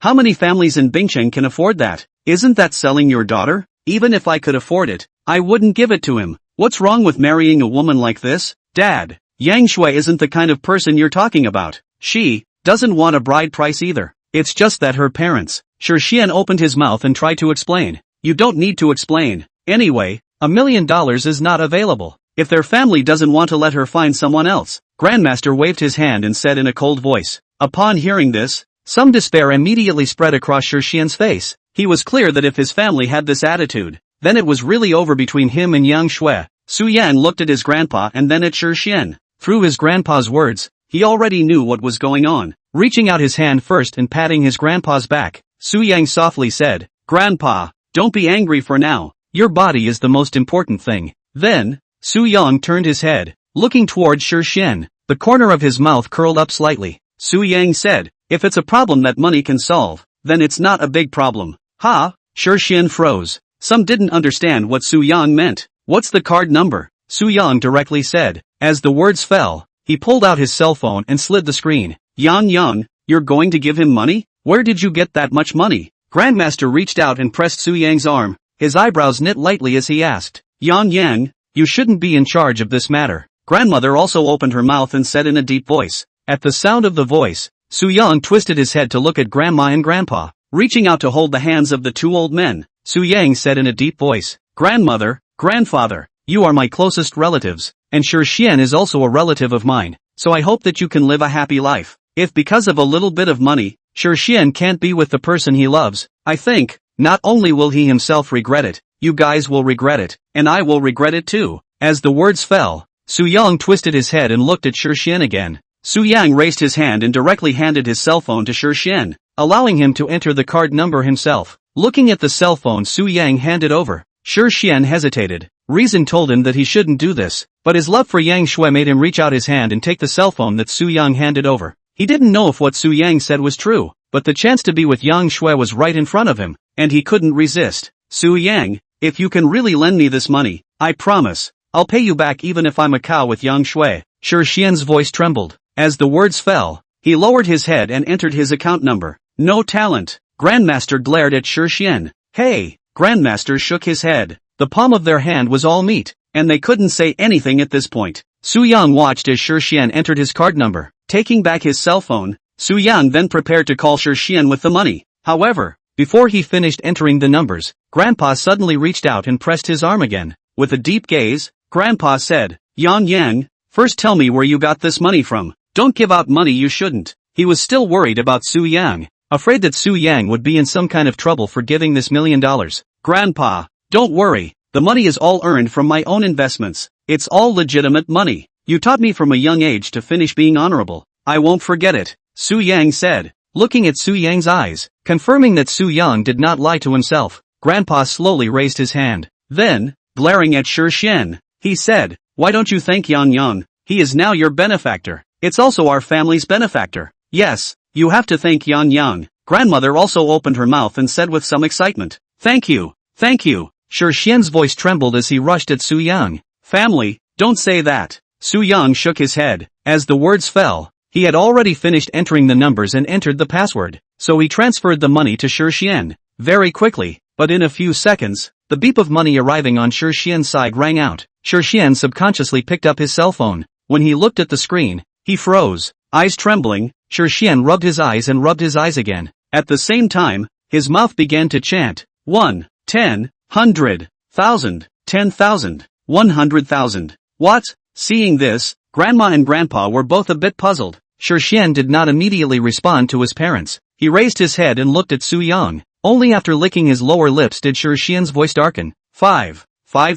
[SPEAKER 1] How many families in Bingcheng can afford that? Isn't that selling your daughter? Even if I could afford it, I wouldn't give it to him. What's wrong with marrying a woman like this? Dad, Yang Shui isn't the kind of person you're talking about. She doesn't want a bride price either. It's just that her parents. Shi Xian opened his mouth and tried to explain. You don't need to explain. Anyway, $1 million is not available. If their family doesn't want to let her find someone else. Grandmaster waved his hand and said in a cold voice. Upon hearing this, some despair immediately spread across Shi Xian's face. He was clear that if his family had this attitude, then it was really over between him and Yang Shui. Su Yang looked at his grandpa and then at Shi Xian. Through his grandpa's words, he already knew what was going on. Reaching out his hand first and patting his grandpa's back, Su Yang softly said, Grandpa, don't be angry for now. Your body is the most important thing. Then, Su Yang turned his head, looking toward Shi Xian. The corner of his mouth curled up slightly. Su Yang said, if it's a problem that money can solve, then it's not a big problem. Ha? Shi Xian froze. Some didn't understand what Su Yang meant. What's the card number? Su Yang directly said. As the words fell, he pulled out his cell phone and slid the screen. Yang, you're going to give him money? Where did you get that much money? Grandmaster reached out and pressed Su Yang's arm, his eyebrows knit lightly as he asked. Yang, you shouldn't be in charge of this matter. Grandmother also opened her mouth and said in a deep voice. At the sound of the voice, Su Yang twisted his head to look at Grandma and Grandpa. Reaching out to hold the hands of the two old men, Su Yang said in a deep voice. Grandmother, Grandfather, you are my closest relatives, and Shi Xian is also a relative of mine, so I hope that you can live a happy life. If because of a little bit of money, Shi Xian can't be with the person he loves, I think, not only will he himself regret it, you guys will regret it, and I will regret it too. As the words fell, Su Yang twisted his head and looked at Shi Xian again. Su Yang raised his hand and directly handed his cell phone to Shi Xian, allowing him to enter the card number himself. Looking at the cell phone Su Yang handed over, Shi Xian hesitated. Reason told him that he shouldn't do this, but his love for Yang Shui made him reach out his hand and take the cell phone that Su Yang handed over. He didn't know if what Su Yang said was true, but the chance to be with Yang Shui was right in front of him, and he couldn't resist. Su Yang, if you can really lend me this money, I promise, I'll pay you back even if I'm a cow with Yang Shui. Shi Xian's voice trembled. As the words fell, he lowered his head and entered his account number. No talent. Grandmaster glared at Shi Xian. Hey, Grandmaster shook his head. The palm of their hand was all meat, and they couldn't say anything at this point. Su Yang watched as Shi Xian entered his card number. Taking back his cell phone, Su Yang then prepared to call Shi Xian with the money. However, before he finished entering the numbers, Grandpa suddenly reached out and pressed his arm again. With a deep gaze, Grandpa said, Yang, first tell me where you got this money from. Don't give out money you shouldn't. He was still worried about Su Yang, afraid that Su Yang would be in some kind of trouble for giving this $1 million. Grandpa, don't worry, the money is all earned from my own investments. It's all legitimate money. You taught me from a young age to finish being honorable. I won't forget it, Su Yang said, looking at Su Yang's eyes, confirming that Su Yang did not lie to himself. Grandpa slowly raised his hand. Then, glaring at Shi Xian, he said, why don't you thank Yang? He is now your benefactor. It's also our family's benefactor. Yes, you have to thank Yang. Grandmother also opened her mouth and said with some excitement, thank you, thank you. Shi Xian's voice trembled as he rushed at Su Yang. Family, don't say that. Su Yang shook his head. As the words fell, he had already finished entering the numbers and entered the password, so he transferred the money to Shi Xian. Very quickly, but in a few seconds, the beep of money arriving on Shi Xian's side rang out. Shi Xian subconsciously picked up his cell phone. When he looked at the screen, he froze. Eyes trembling, Shi Xian rubbed his eyes and rubbed his eyes again. At the same time, his mouth began to chant, 1, 10, 100, 1,000, 10,000, 100,000. What? Seeing this, Grandma and Grandpa were both a bit puzzled. Shi Xian did not immediately respond to his parents. He raised his head and looked at Su Yang. Only after licking his lower lips did Shi Xian's voice darken. $5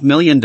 [SPEAKER 1] million?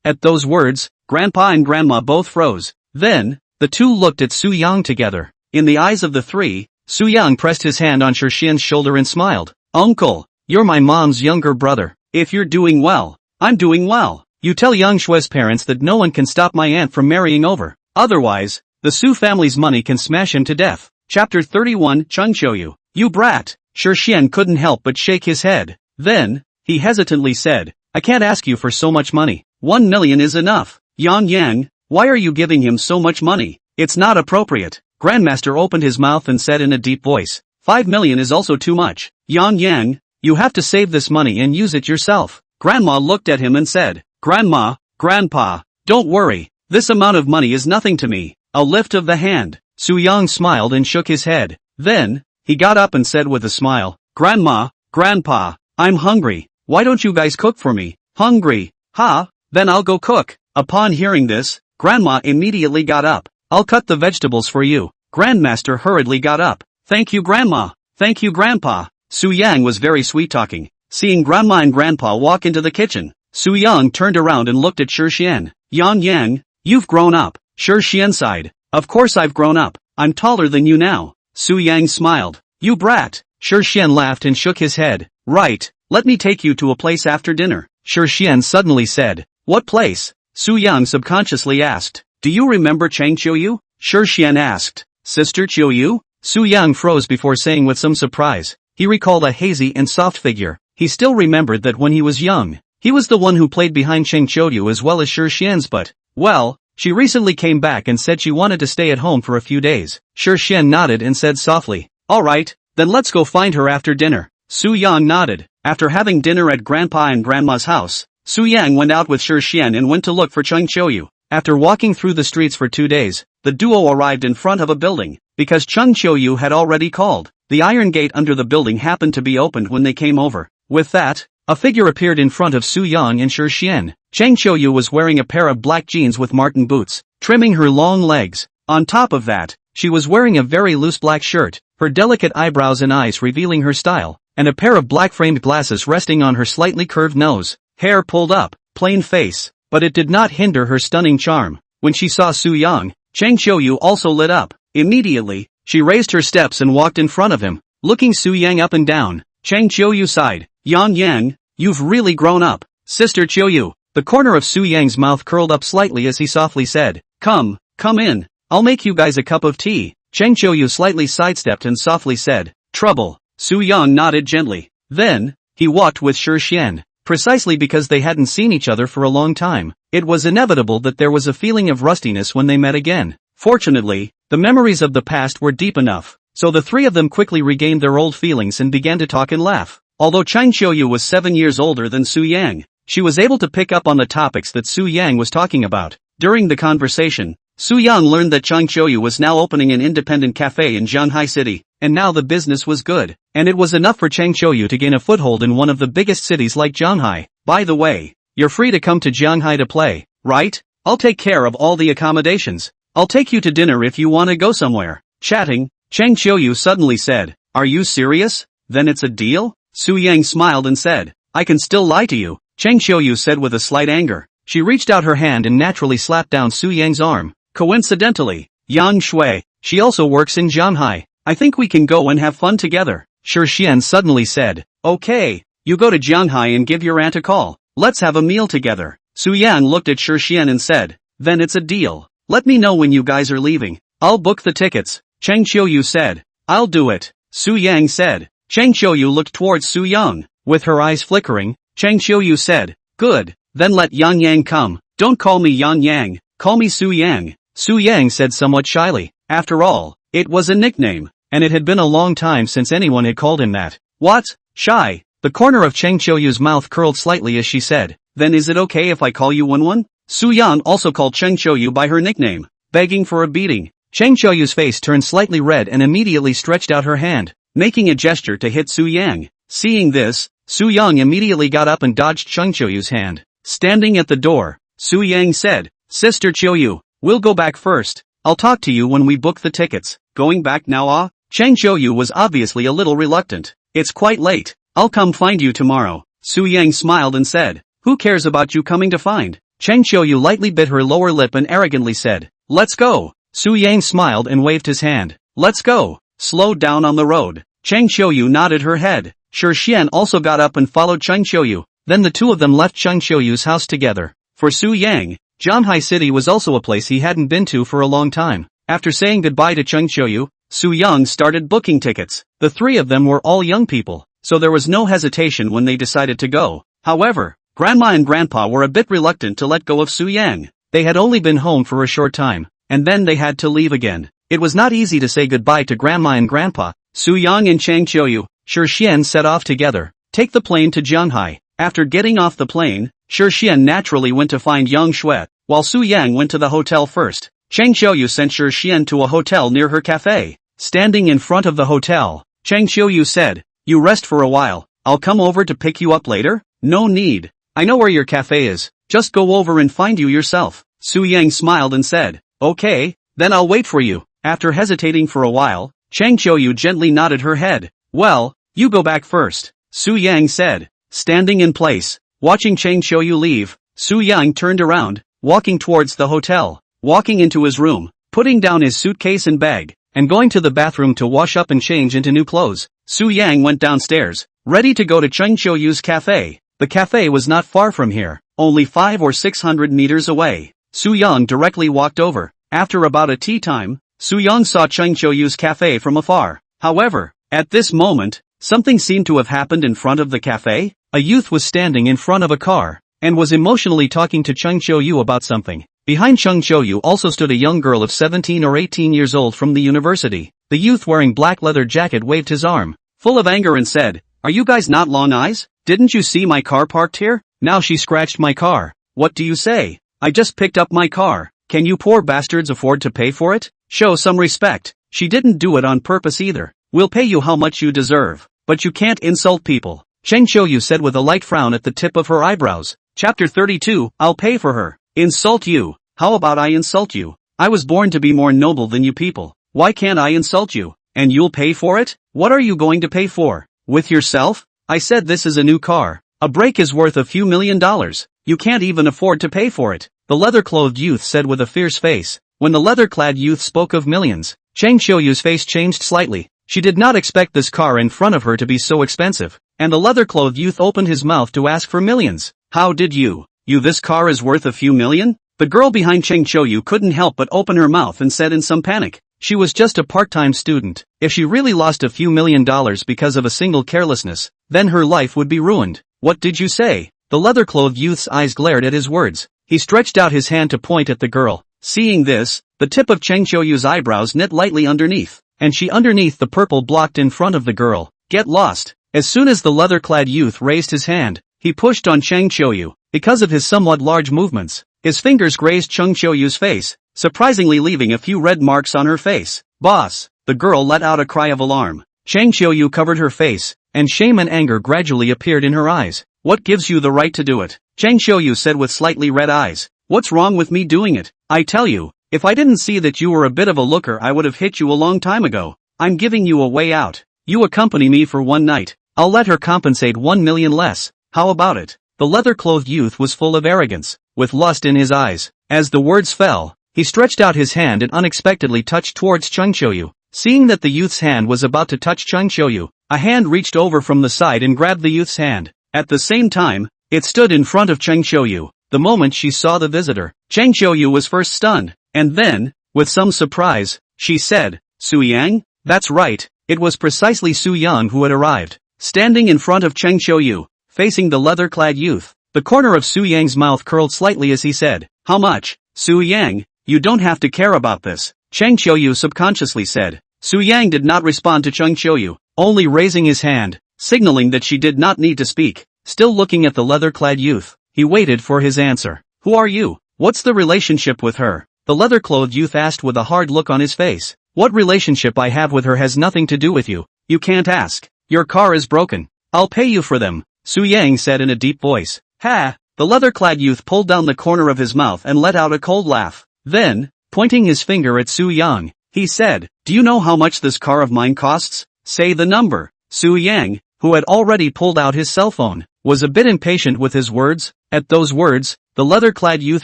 [SPEAKER 1] At those words, Grandpa and Grandma both froze. Then, the two looked at Su Yang together. In the eyes of the three, Su Yang pressed his hand on Shi Xian's shoulder and smiled. Uncle, you're my mom's younger brother. If you're doing well, I'm doing well. You tell Yang Shui's parents that no one can stop my aunt from marrying over. Otherwise, the Su family's money can smash him to death. Chapter 31 Chungchoyu. You brat. Shi Xian couldn't help but shake his head. Then, he hesitantly said, I can't ask you for so much money. 1 million is enough. Yang, why are you giving him so much money? It's not appropriate. Grandmaster opened his mouth and said in a deep voice, 5 million is also too much. Yang, you have to save this money and use it yourself. Grandma looked at him and said, Grandma, Grandpa, don't worry, this amount of money is nothing to me. A lift of the hand. Su Yang smiled and shook his head. Then, he got up and said with a smile, Grandma, Grandpa, I'm hungry. Why don't you guys cook for me? Hungry? Ha? Then I'll go cook. Upon hearing this, Grandma immediately got up. I'll cut the vegetables for you. Grandmaster hurriedly got up. Thank you Grandma. Thank you Grandpa. Su Yang was very sweet-talking. Seeing Grandma and Grandpa walk into the kitchen, Su Yang turned around and looked at Shi Xian. Yang, you've grown up. Shi Xian sighed. Of course I've grown up. I'm taller than you now. Su Yang smiled. You brat. Shi Xian laughed and shook his head. Right, let me take you to a place after dinner. Shi Xian suddenly said. What place? Su Yang subconsciously asked. Do you remember Chang Qiuyu? Shi Xian asked. Sister Qiuyu? Su Yang froze before saying with some surprise. He recalled a hazy and soft figure. He still remembered that when he was young, he was the one who played behind Chang Qiuyu as well as Shi Xian's but, well, she recently came back and said she wanted to stay at home for a few days. Shi Xian nodded and said softly, alright, then let's go find her after dinner. Su Yang nodded. After having dinner at Grandpa and Grandma's house, Su Yang went out with Shi Xian and went to look for Chang Qiuyu. After walking through the streets for 2 days, the duo arrived in front of a building. Because Chang Qiuyu had already called, the iron gate under the building happened to be opened when they came over. With that, a figure appeared in front of Su Yang and Shi Xian. Chang Qiuyu was wearing a pair of black jeans with marten boots, trimming her long legs. On top of that, she was wearing a very loose black shirt, her delicate eyebrows and eyes revealing her style, and a pair of black-framed glasses resting on her slightly curved nose. Hair pulled up, plain face, but it did not hinder her stunning charm. When she saw Su Yang, Chang Qiuyu also lit up. Immediately, she raised her steps and walked in front of him, looking Su Yang up and down. Chang Qiuyu sighed. Yang, you've really grown up. Sister Qiuyu. The corner of Su Yang's mouth curled up slightly as he softly said, come in. I'll make you guys a cup of tea. Chang Qiuyu slightly sidestepped and softly said, trouble. Su Yang nodded gently. Then, he walked with Shi Xian. Precisely because they hadn't seen each other for a long time, it was inevitable that there was a feeling of rustiness when they met again. Fortunately, the memories of the past were deep enough, so the three of them quickly regained their old feelings and began to talk and laugh. Although Chang Qiuyu was 7 years older than Su Yang, she was able to pick up on the topics that Su Yang was talking about. During the conversation, Su Yang learned that Chang Qiuyu was now opening an independent cafe in Zhanghai City, and now the business was good, and it was enough for Chang Qiuyu to gain a foothold in one of the biggest cities like Zhanghai. By the way, you're free to come to Zhanghai to play, right? I'll take care of all the accommodations. I'll take you to dinner if you want to go somewhere. Chatting, Chang Qiuyu suddenly said, "Are you serious? Then it's a deal?" Su Yang smiled and said, "I can still lie to you," Chang Qiuyu said with a slight anger. She reached out her hand and naturally slapped down Su Yang's arm. Coincidentally, Yang Shui, she also works in Zhanghai. I think we can go and have fun together. Shi Xian suddenly said, "Okay, you go to Zhanghai and give your aunt a call. Let's have a meal together." Su Yang looked at Shi Xian and said, "Then it's a deal. Let me know when you guys are leaving. I'll book the tickets." Chang Qiuyu said, "I'll do it," Su Yang said. Chang Qiuyu looked towards Su Yang. With her eyes flickering, Chang Qiuyu said, "Good, then let Yang Yang come. Don't call me Yang Yang, call me Su Yang." Su Yang said somewhat shyly. After all, it was a nickname, and it had been a long time since anyone had called him that. "What? Shy?" The corner of Chang Qiuyu's mouth curled slightly as she said, "Then is it okay if I call you Wen? Su Yang also called Chang Qiuyu by her nickname, begging for a beating. Chang Qiuyu's face turned slightly red and immediately stretched out her hand, making a gesture to hit Su Yang. Seeing this, Su Yang immediately got up and dodged Chang Qiuyu's hand. Standing at the door, Su Yang said, "Sister Qiuyu, we'll go back first. I'll talk to you when we book the tickets." "Going back now, ah?" Chang Qiuyu was obviously a little reluctant. "It's quite late. I'll come find you tomorrow." Su Yang smiled and said, "Who cares about you coming to find?" Chang Qiuyu lightly bit her lower lip and arrogantly said, "Let's go." Su Yang smiled and waved his hand. "Let's go." Slow down on the road. Chang Qiuyu nodded her head. Shi Xian also got up and followed Chang Qiuyu. Then the two of them left Chang Qiuyu's house together. For Su Yang, Zhanghai City was also a place he hadn't been to for a long time. After saying goodbye to Chang Qiuyu, Su Yang started booking tickets. The three of them were all young people, so there was no hesitation when they decided to go. However, Grandma and Grandpa were a bit reluctant to let go of Su Yang. They had only been home for a short time, and then they had to leave again. It was not easy to say goodbye to Grandma and Grandpa. Su Yang and Chang Qiuyu, Shi Xian set off together. Take the plane to Zhanghai. After getting off the plane, Shi Xian naturally went to find Yang Shui, while Su Yang went to the hotel first. Chang Qiuyu sent Shi Xian to a hotel near her cafe. Standing in front of the hotel, Chang Qiuyu said, "You rest for a while. I'll come over to pick you up later." "No need. I know where your cafe is. Just go over and find you yourself." Su Yang smiled and said, "Okay, then I'll wait for you." After hesitating for a while, Chang Qiuyu gently nodded her head. "Well, you go back first," Su Yang said. Standing in place, watching Chang Qiuyu leave, Su Yang turned around, walking towards the hotel, walking into his room, putting down his suitcase and bag, and going to the bathroom to wash up and change into new clothes. Su Yang went downstairs, ready to go to Chang Qiuyu's cafe. The cafe was not far from here, only 500 or 600 meters away. Su Yang directly walked over. After about a tea time, Su Yang saw Chang Qiuyu's cafe from afar. However, at this moment, something seemed to have happened in front of the cafe. A youth was standing in front of a car, and was emotionally talking to Chang Qiuyu about something. Behind Chang Qiuyu also stood a young girl of 17 or 18 years old from the university. The youth wearing black leather jacket waved his arm, full of anger and said, "Are you guys not long eyes? Didn't you see my car parked here? Now she scratched my car. What do you say? I just picked up my car. Can you poor bastards afford to pay for it? Show some respect. She didn't do it on purpose either. We'll pay you how much you deserve. But you can't insult people." Chang Qiuyu said with a light frown at the tip of her eyebrows. Chapter 32, I'll pay for her. Insult you? How about I insult you? I was born to be more noble than you people. Why can't I insult you? And you'll pay for it? What are you going to pay for? With yourself? I said this is a new car. A brake is worth a few $1,000,000. You can't even afford to pay for it. The leather-clothed youth said with a fierce face. When the leather-clad youth spoke of millions, Chang Qiuyu's face changed slightly. She did not expect this car in front of her to be so expensive, and the leather-clothed youth opened his mouth to ask for millions. "How did you? This car is worth a few million?" The girl behind Chang Qiuyu couldn't help but open her mouth and said in some panic. She was just a part-time student. If she really lost a few $1,000,000 because of a single carelessness, then her life would be ruined. "What did you say?" The leather-clothed youth's eyes glared at his words. He stretched out his hand to point at the girl. Seeing this, the tip of Chang Qiuyu's eyebrows knit lightly underneath, and she underneath the purple blocked in front of the girl. "Get lost. As soon as the leather-clad youth raised his hand, he pushed on Chang Qiuyu. Because of his somewhat large movements, his fingers grazed Chang Qiuyu's face, surprisingly leaving a few red marks on her face. Boss! The girl let out a cry of alarm. Chang Qiuyu covered her face, and shame and anger gradually appeared in her eyes. What gives you the right to do it? Chang Qiuyu said with slightly red eyes. What's wrong with me doing it? I tell you, if I didn't see that you were a bit of a looker, I would have hit you a long time ago. I'm giving you a way out. You accompany me for one night. I'll let her compensate 1 million less. How about it? The leather-clothed youth was full of arrogance, with lust in his eyes. As the words fell, he stretched out his hand and unexpectedly touched towards Chang Qiuyu. Seeing that the youth's hand was about to touch Chang Qiuyu, a hand reached over from the side and grabbed the youth's hand. At the same time, it stood in front of Chang Qiuyu. The moment she saw the visitor, Chang Qiuyu was first stunned, and then, with some surprise, she said, Su Yang? That's right, it was precisely Su Yang who had arrived. Standing in front of Chang Qiuyu, facing the leather-clad youth, the corner of Su Yang's mouth curled slightly as he said, How much? Su Yang, you don't have to care about this, Chang Qiuyu subconsciously said. Su Yang did not respond to Chang Qiuyu, only raising his hand, signaling that she did not need to speak. Still looking at the leather-clad youth, he waited for his answer. Who are you? What's the relationship with her? The leather-clothed youth asked with a hard look on his face. What relationship I have with her has nothing to do with you. You can't ask. Your car is broken. I'll pay you for them, Su Yang said in a deep voice. Ha! The leather-clad youth pulled down the corner of his mouth and let out a cold laugh. Then, pointing his finger at Su Yang, he said, Do you know how much this car of mine costs? Say the number. Su Yang, who had already pulled out his cell phone, was a bit impatient with his words. At those words, the leather-clad youth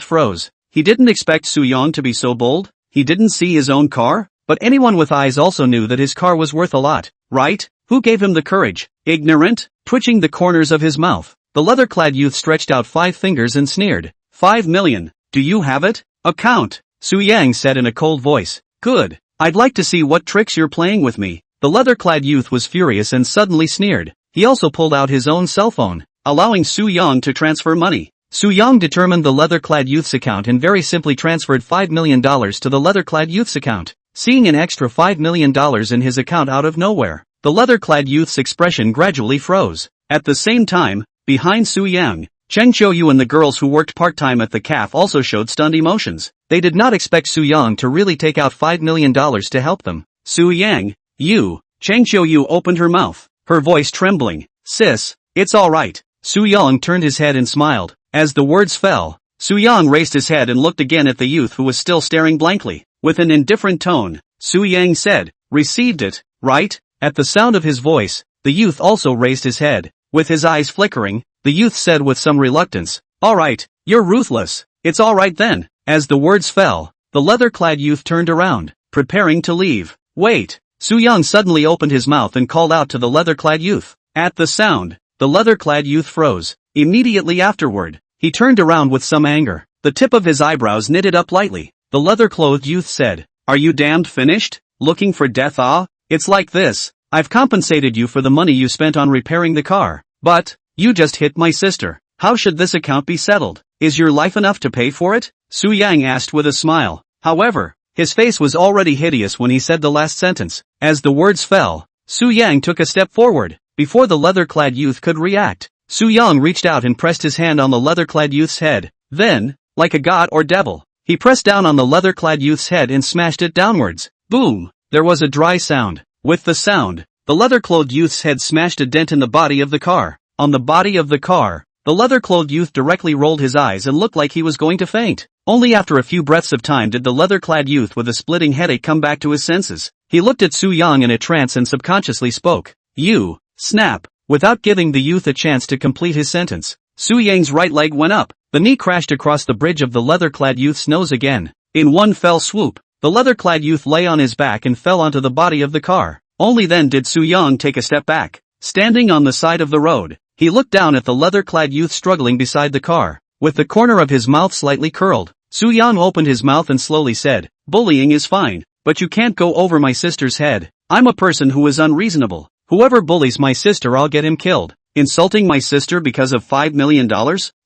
[SPEAKER 1] froze. He didn't expect Su Yang to be so bold. He didn't see his own car, but anyone with eyes also knew that his car was worth a lot, right? Who gave him the courage? Ignorant? Twitching the corners of his mouth, the leather-clad youth stretched out 5 fingers and sneered. 5 million. Do you have it? Account. Su Yang said in a cold voice. Good. I'd like to see what tricks you're playing with me. The leather-clad youth was furious and suddenly sneered. He also pulled out his own cell phone, allowing Su Yang to transfer money. Su Yang determined the leather-clad youth's account and very simply transferred $5 million to the leather-clad youth's account. Seeing an extra $5 million in his account out of nowhere, the leather-clad youth's expression gradually froze. At the same time, behind Su Yang, Chang Qiuyu and the girls who worked part-time at the cafe also showed stunned emotions. They did not expect Su Yang to really take out $5 million to help them. Su Yang, you. Chang Qiuyu opened her mouth, her voice trembling. Sis, it's alright. Su Yang turned his head and smiled. As the words fell, Su Yang raised his head and looked again at the youth who was still staring blankly. With an indifferent tone, Su Yang said, Received it, right? At the sound of his voice, the youth also raised his head. With his eyes flickering, the youth said with some reluctance, Alright, you're ruthless. It's alright then. As the words fell, the leather-clad youth turned around, preparing to leave. Wait! Su Yang suddenly opened his mouth and called out to the leather-clad youth. At the sound, the leather-clad youth froze. Immediately afterward, he turned around with some anger. The tip of his eyebrows knitted up lightly. The leather-clothed youth said, Are you damned finished? Looking for death, ah? It's like this. I've compensated you for the money you spent on repairing the car. But, you just hit my sister. How should this account be settled? Is your life enough to pay for it? Su Yang asked with a smile. However, his face was already hideous when he said the last sentence. As the words fell, Su Yang took a step forward. Before the leather-clad youth could react, Su Yang reached out and pressed his hand on the leather-clad youth's head. Then, like a god or devil, he pressed down on the leather-clad youth's head and smashed it downwards. Boom! There was a dry sound. With the sound, the leather-clothed youth's head smashed a dent in the body of the car. On the body of the car, the leather-clothed youth directly rolled his eyes and looked like he was going to faint. Only after a few breaths of time did the leather-clad youth with a splitting headache come back to his senses. He looked at Su Yang in a trance and subconsciously spoke. You, snap, without giving the youth a chance to complete his sentence. Su Yang's right leg went up. The knee crashed across the bridge of the leather-clad youth's nose again. In one fell swoop, the leather-clad youth lay on his back and fell onto the body of the car. Only then did Su Yang take a step back. Standing on the side of the road, he looked down at the leather-clad youth struggling beside the car. With the corner of his mouth slightly curled, Su Yang opened his mouth and slowly said, Bullying is fine, but you can't go over my sister's head. I'm a person who is unreasonable. Whoever bullies my sister, I'll get him killed. Insulting my sister because of $5 million?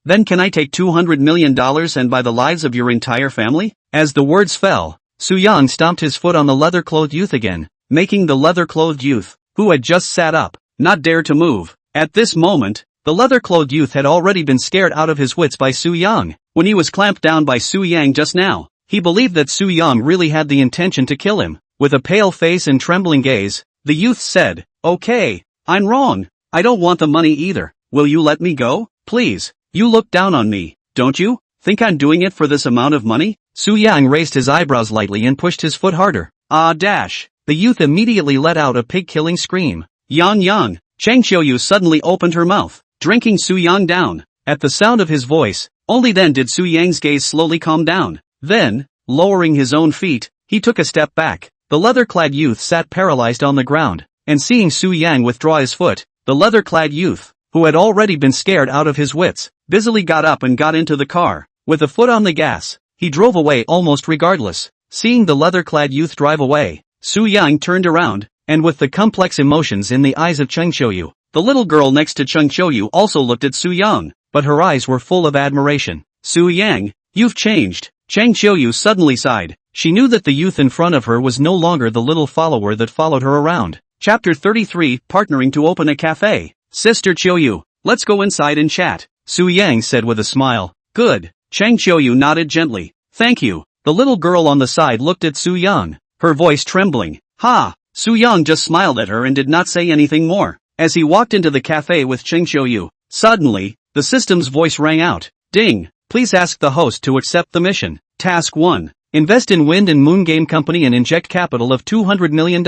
[SPEAKER 1] Then can I take $200 million and buy the lives of your entire family? As the words fell, Su Yang stomped his foot on the leather-clothed youth again, making the leather-clothed youth, who had just sat up, not dare to move. At this moment, the leather-clothed youth had already been scared out of his wits by Su Yang. When he was clamped down by Su Yang just now, he believed that Su Yang really had the intention to kill him. With a pale face and trembling gaze, the youth said, "Okay, I'm wrong. I don't want the money either. Will you let me go? Please. You look down on me, don't you? Think I'm doing it for this amount of money?" Su Yang raised his eyebrows lightly and pushed his foot harder. Dash. The youth immediately let out a pig-killing scream. Yang. Chang Xiuyu suddenly opened her mouth, drinking Su Yang down. At the sound of his voice, only then did Su Yang's gaze slowly calm down. Then, lowering his own feet, he took a step back. The leather-clad youth sat paralyzed on the ground, and seeing Su Yang withdraw his foot, the leather-clad youth, who had already been scared out of his wits, busily got up and got into the car. With a foot on the gas, he drove away almost regardless. Seeing the leather-clad youth drive away, Su Yang turned around, and with the complex emotions in the eyes of Chang Xiuyu, the little girl next to Chang Xiuyu also looked at Su Yang, but her eyes were full of admiration. "Su Yang, you've changed." Chang Xiuyu suddenly sighed. She knew that the youth in front of her was no longer the little follower that followed her around. Chapter 33, Partnering to Open a Cafe. "Sister Xiuyu, let's go inside and chat," Su Yang said with a smile. "Good." Chang Xiuyu nodded gently. "Thank you." The little girl on the side looked at Su Yang, her voice trembling. "Ha!" Su Yang just smiled at her and did not say anything more. As he walked into the cafe with Chang Xiuyu, suddenly, the system's voice rang out. "Ding! Please ask the host to accept the mission. Task 1. Invest in Wind and Moon Game Company and inject capital of $200 million.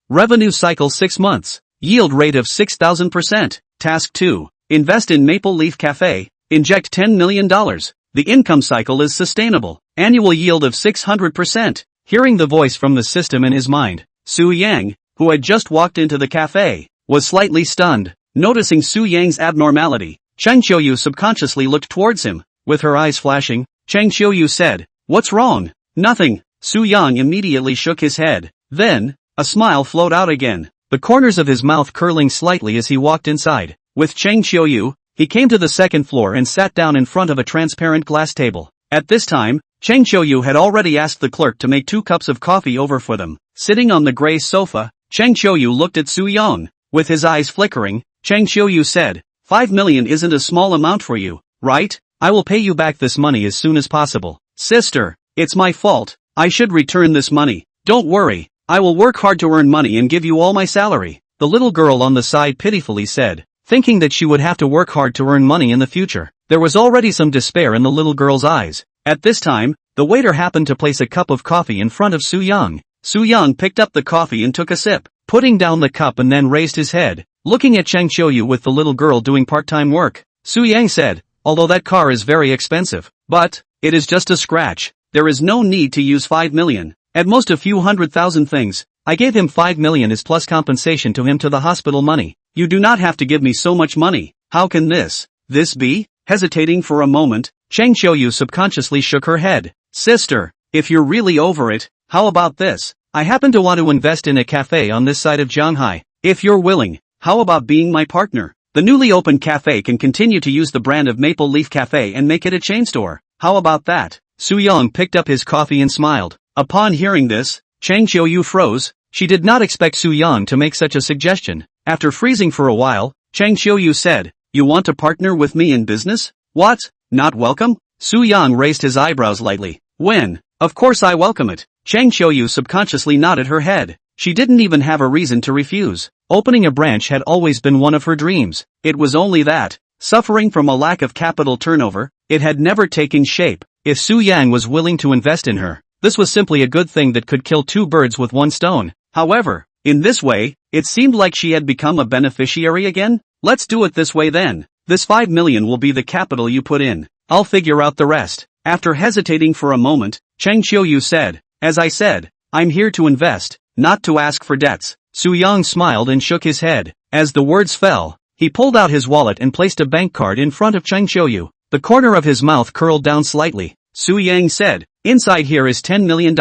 [SPEAKER 1] Revenue cycle 6 months. Yield rate of 6,000%. Task 2. Invest in Maple Leaf Cafe. Inject $10 million. The income cycle is sustainable. Annual yield of 600%. Hearing the voice from the system in his mind, Su Yang, who had just walked into the cafe, was slightly stunned. Noticing Su Yang's abnormality, Chang Xiuyu subconsciously looked towards him. With her eyes flashing, Chang Xiuyu said, "What's wrong?" "Nothing." Su Yang immediately shook his head. Then, a smile flowed out again, the corners of his mouth curling slightly as he walked inside. With Chang Xiuyu, he came to the second floor and sat down in front of a transparent glass table. At this time, Chang Xiuyu had already asked the clerk to make 2 cups of coffee over for them. Sitting on the gray sofa, Chang Xiuyu looked at Su Yang. With his eyes flickering, Chang Xiuyu said, "5 million isn't a small amount for you, right? I will pay you back this money as soon as possible." "Sister, it's my fault. I should return this money." "Don't worry. I will work hard to earn money and give you all my salary," the little girl on the side pitifully said, thinking that she would have to work hard to earn money in the future. There was already some despair in the little girl's eyes. At this time, the waiter happened to place a cup of coffee in front of Su Yang. Su Yang picked up the coffee and took a sip, putting down the cup and then raised his head, looking at Chang Xiuyu with the little girl doing part-time work. Su Yang said, "Although that car is very expensive, but it is just a scratch. There is no need to use 5 million. At most a few 100,000 things. I gave him 5 million as plus compensation to him to the hospital money. You do not have to give me so much money. How can this be?" Hesitating for a moment, Chang Xiuyu subconsciously shook her head. "Sister, if you're really over it, how about this? I happen to want to invest in a cafe on this side of Shanghai. If you're willing, how about being my partner? The newly opened cafe can continue to use the brand of Maple Leaf Cafe and make it a chain store. How about that?" Su Yang picked up his coffee and smiled. Upon hearing this, Chang Xiuyu froze. She did not expect Su Yang to make such a suggestion. After freezing for a while, Chang Xiuyu said, "You want to partner with me in business? What? Not welcome?" Su Yang raised his eyebrows lightly. "When? Of course I welcome it." Chang Xiuyu subconsciously nodded her head. She didn't even have a reason to refuse. Opening a branch had always been one of her dreams. It was only that, suffering from a lack of capital turnover, it had never taken shape. If Su Yang was willing to invest in her, this was simply a good thing that could kill 2 birds with 1 stone. However, in this way, it seemed like she had become a beneficiary again. "Let's do it this way then. This 5 million will be the capital you put in. I'll figure out the rest." After hesitating for a moment, Chang Xiuyu said, "As I said, I'm here to invest, not to ask for debts." Su Yang smiled and shook his head. As the words fell, he pulled out his wallet and placed a bank card in front of Chang Xiuyu. The corner of his mouth curled down slightly. Su Yang said, "Inside here is $10 million,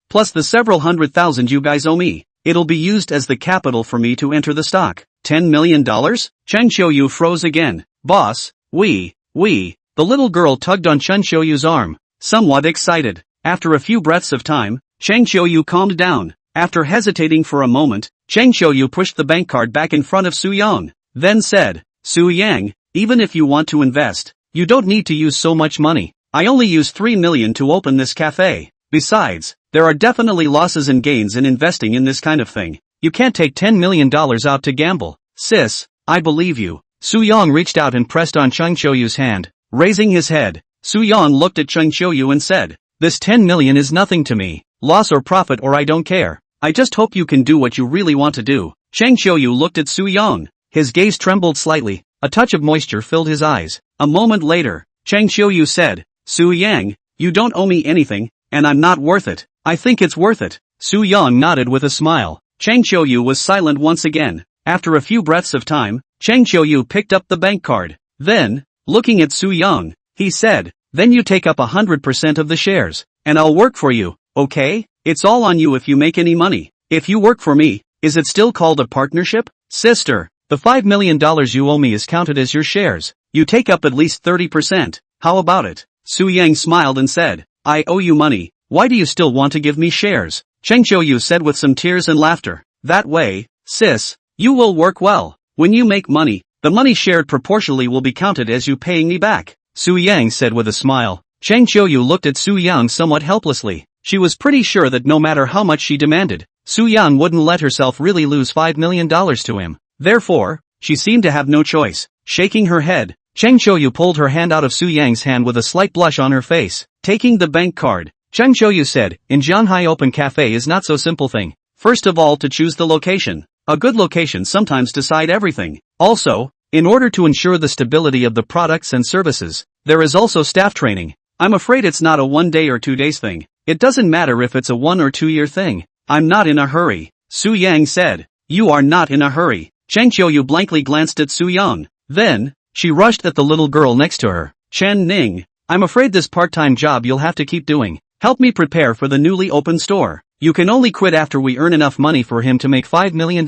[SPEAKER 1] plus the several 100,000 you guys owe me. It'll be used as the capital for me to enter the stock." $10 million? Chang Xiuyu froze again. "Boss, we. The little girl tugged on Chang Xiuyu's arm, somewhat excited. After a few breaths of time, Chang Xiuyu calmed down. After hesitating for a moment, Cheng Xiuyu pushed the bank card back in front of Su Yang, then said, Su Yang, even if you want to invest, you don't need to use so much money. I only use 3 million to open this cafe. Besides, there are definitely losses and gains in investing in this kind of thing. You can't take $10 million out to gamble. Sis, I believe you. Su Yang reached out and pressed on Cheng Xiuyu's hand. Raising his head, Su Yang looked at Cheng Xiuyu and said, this 10 million is nothing to me. Loss or profit or I don't care. I just hope you can do what you really want to do. Cheng Xiuyu looked at Su Yang. His gaze trembled slightly. A touch of moisture filled his eyes. A moment later, Cheng Xiuyu said, Su Yang, you don't owe me anything, and I'm not worth it. I think it's worth it. Su Yang nodded with a smile. Cheng Xiuyu was silent once again. After a few breaths of time, Cheng Xiuyu picked up the bank card. Then, looking at Su Yang, he said, then you take up 100% of the shares, and I'll work for you, okay? It's all on you if you make any money. If you work for me, is it still called a partnership? Sister, the $5 million you owe me is counted as your shares. You take up at least 30%. How about it? Su Yang smiled and said, I owe you money. Why do you still want to give me shares? Cheng Xiuyu said with some tears and laughter. That way, sis, you will work well. When you make money, the money shared proportionally will be counted as you paying me back. Su Yang said with a smile. Cheng Xiuyu looked at Su Yang somewhat helplessly. She was pretty sure that no matter how much she demanded, Su Yang wouldn't let herself really lose $5 million to him. Therefore, she seemed to have no choice. Shaking her head, Cheng Xiuyu pulled her hand out of Su Yang's hand with a slight blush on her face. Taking the bank card, Cheng Xiuyu said, in Shanghai Open Cafe is not so simple thing. First of all, to choose the location. A good location sometimes decide everything. Also, in order to ensure the stability of the products and services, there is also staff training. I'm afraid it's not a 1 day or 2 days thing. It doesn't matter if it's a 1 or 2 year thing. I'm not in a hurry. Su Yang said. You are not in a hurry. Cheng Xiuyu blankly glanced at Su Yang. Then, she rushed at the little girl next to her. Chen Ning, I'm afraid this part-time job you'll have to keep doing. Help me prepare for the newly opened store. You can only quit after we earn enough money for him to make $5 million.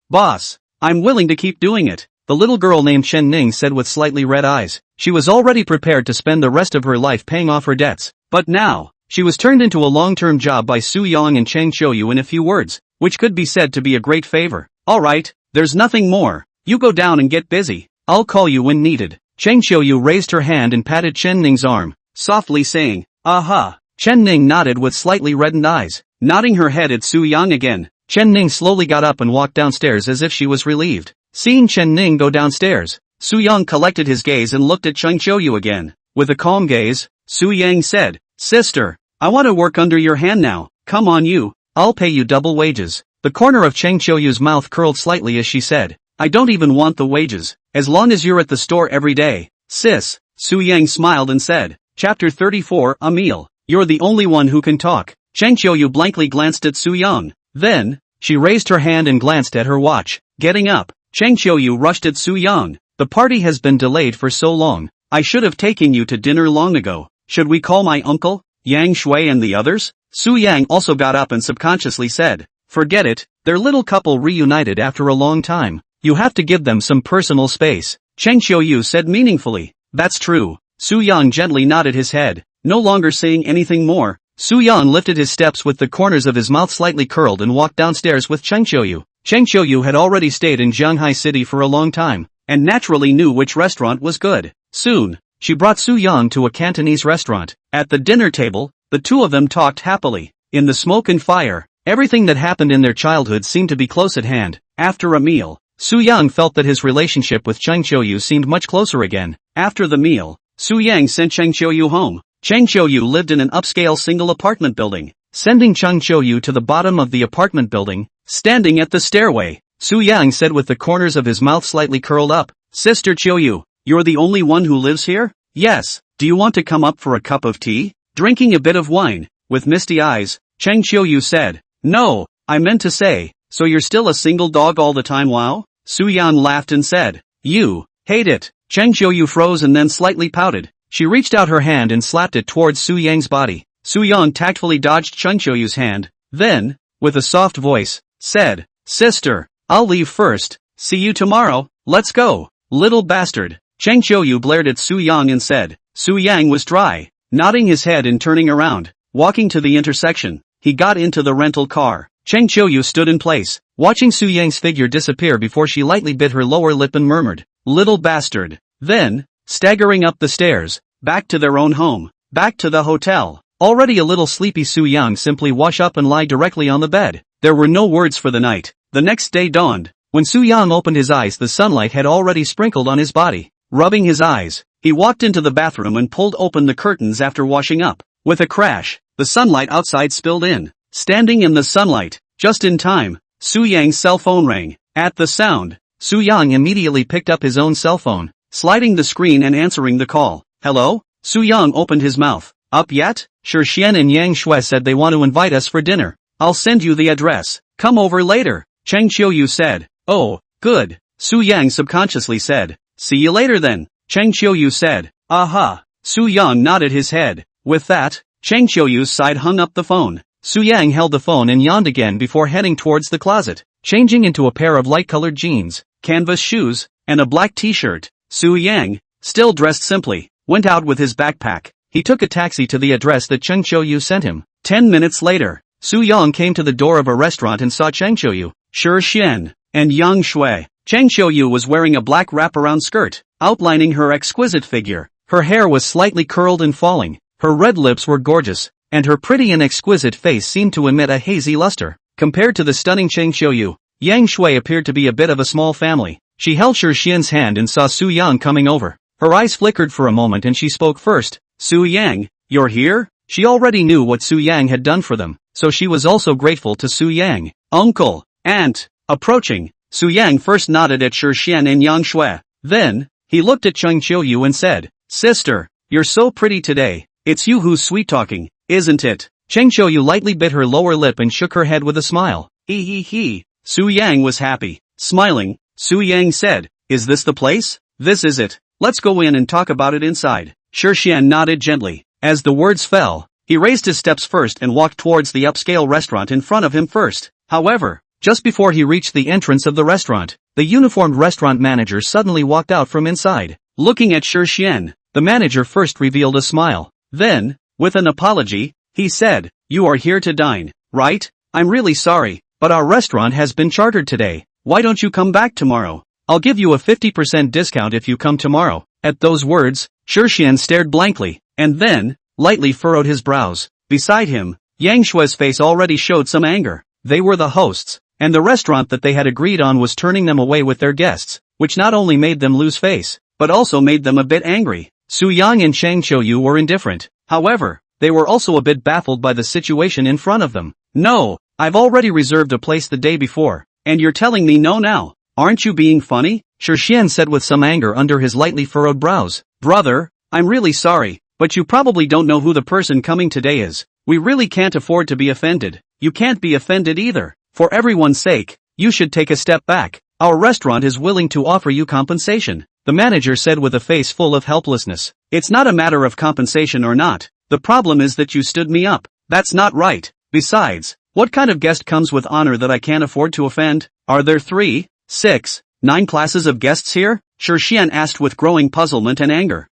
[SPEAKER 1] Boss, I'm willing to keep doing it. The little girl named Chen Ning said with slightly red eyes. She was already prepared to spend the rest of her life paying off her debts. But now, she was turned into a long-term job by Su Yang and Cheng Xiuyu in a few words, which could be said to be a great favor. Alright, there's nothing more. You go down and get busy. I'll call you when needed. Cheng Xiuyu raised her hand and patted Chen Ning's arm, softly saying, aha. Chen Ning nodded with slightly reddened eyes. Nodding her head at Su Yang again, Chen Ning slowly got up and walked downstairs as if she was relieved. Seeing Chen Ning go downstairs, Su Yang collected his gaze and looked at Cheng Xiuyu again. With a calm gaze, Su Yang said, Sister, I want to work under your hand now. Come on you, I'll pay you double wages. The corner of Cheng Xiuyu's mouth curled slightly as she said, I don't even want the wages, as long as you're at the store every day. Sis, Su Yang smiled and said, Chapter 34, a meal. You're the only one who can talk. Cheng Xiuyu blankly glanced at Su Yang. Then, she raised her hand and glanced at her watch. Getting up, Cheng Xiuyu rushed at Su Yang. The party has been delayed for so long. I should have taken you to dinner long ago. Should we call my uncle, Yang Shui and the others? Su Yang also got up and subconsciously said, forget it, their little couple reunited after a long time. You have to give them some personal space. Cheng Xiuyu said meaningfully. That's true. Su Yang gently nodded his head. No longer saying anything more, Su Yang lifted his steps with the corners of his mouth slightly curled and walked downstairs with Cheng Xiuyu. Cheng Xiuyu had already stayed in Shanghai City for a long time, and naturally knew which restaurant was good. Soon, she brought Su Yang to a Cantonese restaurant. At the dinner table, the two of them talked happily. In the smoke and fire, everything that happened in their childhood seemed to be close at hand. After a meal, Su Yang felt that his relationship with Cheng Xiuyu seemed much closer again. After the meal, Su Yang sent Cheng Xiuyu home. Cheng Xiuyu lived in an upscale single apartment building. Sending Cheng Xiuyu to the bottom of the apartment building, standing at the stairway, Su Yang said with the corners of his mouth slightly curled up, Sister Xiuyu, you're the only one who lives here? Yes. Do you want to come up for a cup of tea? Drinking a bit of wine, with misty eyes, Cheng Xiuyu said, no, I meant to say, so you're still a single dog all the time wow? Su Yang laughed and said, you, hate it. Cheng Xiuyu froze and then slightly pouted. She reached out her hand and slapped it towards Su Yang's body. Su Yang tactfully dodged Cheng Xiuyu's hand, then, with a soft voice, said, Sister, I'll leave first. See you tomorrow. Let's go. Little bastard. Cheng Xiuyu blared at Su Yang and said. Su Yang was dry, nodding his head and turning around. Walking to the intersection, he got into the rental car. Cheng Qiuyu stood in place, watching Su Yang's figure disappear before she lightly bit her lower lip and murmured, "Little bastard." Then, staggering up the stairs, back to their own home, back to the hotel. Already a little sleepy Su Yang simply wash up and lie directly on the bed. There were no words for the night. The next day dawned. When Su Yang opened his eyes, the sunlight had already sprinkled on his body. Rubbing his eyes, he walked into the bathroom and pulled open the curtains after washing up. With a crash, the sunlight outside spilled in. Standing in the sunlight, just in time, Su Yang's cell phone rang. At the sound, Su Yang immediately picked up his own cell phone, sliding the screen and answering the call. "Hello?" Su Yang opened his mouth. "Up yet?" Shi Xian and Yang Shui said they want to invite us for dinner. "I'll send you the address. Come over later," Cheng Qiuyu said. "Oh, good," Su Yang subconsciously said. "See you later then," Cheng Qiuyu said. "Aha." Su Yang nodded his head. With that, Cheng Qiuyu's side hung up the phone. Su Yang held the phone and yawned again before heading towards the closet, changing into a pair of light-colored jeans, canvas shoes, and a black t-shirt. Su Yang, still dressed simply, went out with his backpack. He took a taxi to the address that Cheng Qiuyu sent him. 10 minutes later, Su Yang came to the door of a restaurant and saw Cheng Qiuyu, Shi Xian, and Yang Shui. Cheng Qiuyu was wearing a black wraparound skirt, outlining her exquisite figure. Her hair was slightly curled and falling, her red lips were gorgeous, and her pretty and exquisite face seemed to emit a hazy luster. Compared to the stunning Cheng Qiuyu, Yang Shui appeared to be a bit of a small family. She held Shi Xian's hand and saw Su Yang coming over. Her eyes flickered for a moment and she spoke first. "Su Yang, you're here?" She already knew what Su Yang had done for them, so she was also grateful to Su Yang. "Uncle, aunt." Approaching, Su Yang first nodded at Shi Xian and Yang Shui. Then, he looked at Cheng Qiuyu and said, "Sister, you're so pretty today. It's you who's sweet-talking, isn't it?" Cheng Qiuyu lightly bit her lower lip and shook her head with a smile. He. Su Yang was happy. Smiling, Su Yang said, "Is this the place?" "This is it. Let's go in and talk about it inside." Shi Xian nodded gently. As the words fell, he raised his steps first and walked towards the upscale restaurant in front of him first. However, just before he reached the entrance of the restaurant, the uniformed restaurant manager suddenly walked out from inside. Looking at Shi Xian, the manager first revealed a smile. Then, with an apology, he said, "You are here to dine, right? I'm really sorry, but our restaurant has been chartered today. Why don't you come back tomorrow? I'll give you a 50% discount if you come tomorrow." At those words, Shi Xian stared blankly, and then, lightly furrowed his brows. Beside him, Yang Shui's face already showed some anger. They were the hosts, and the restaurant that they had agreed on was turning them away with their guests, which not only made them lose face, but also made them a bit angry. Su Yang and Cheng Qiuyu were indifferent. However, they were also a bit baffled by the situation in front of them. "No, I've already reserved a place the day before, and you're telling me no now. Aren't you being funny?" Shi Xian said with some anger under his lightly furrowed brows. "Brother, I'm really sorry, but you probably don't know who the person coming today is. We really can't afford to be offended. You can't be offended either. For everyone's sake, you should take a step back. Our restaurant is willing to offer you compensation," the manager said with a face full of helplessness. "It's not a matter of compensation or not. The problem is that you stood me up. That's not right. Besides, what kind of guest comes with honor that I can't afford to offend? Are there 3, 6, 9 classes of guests here?" Shi Xian asked with growing puzzlement and anger.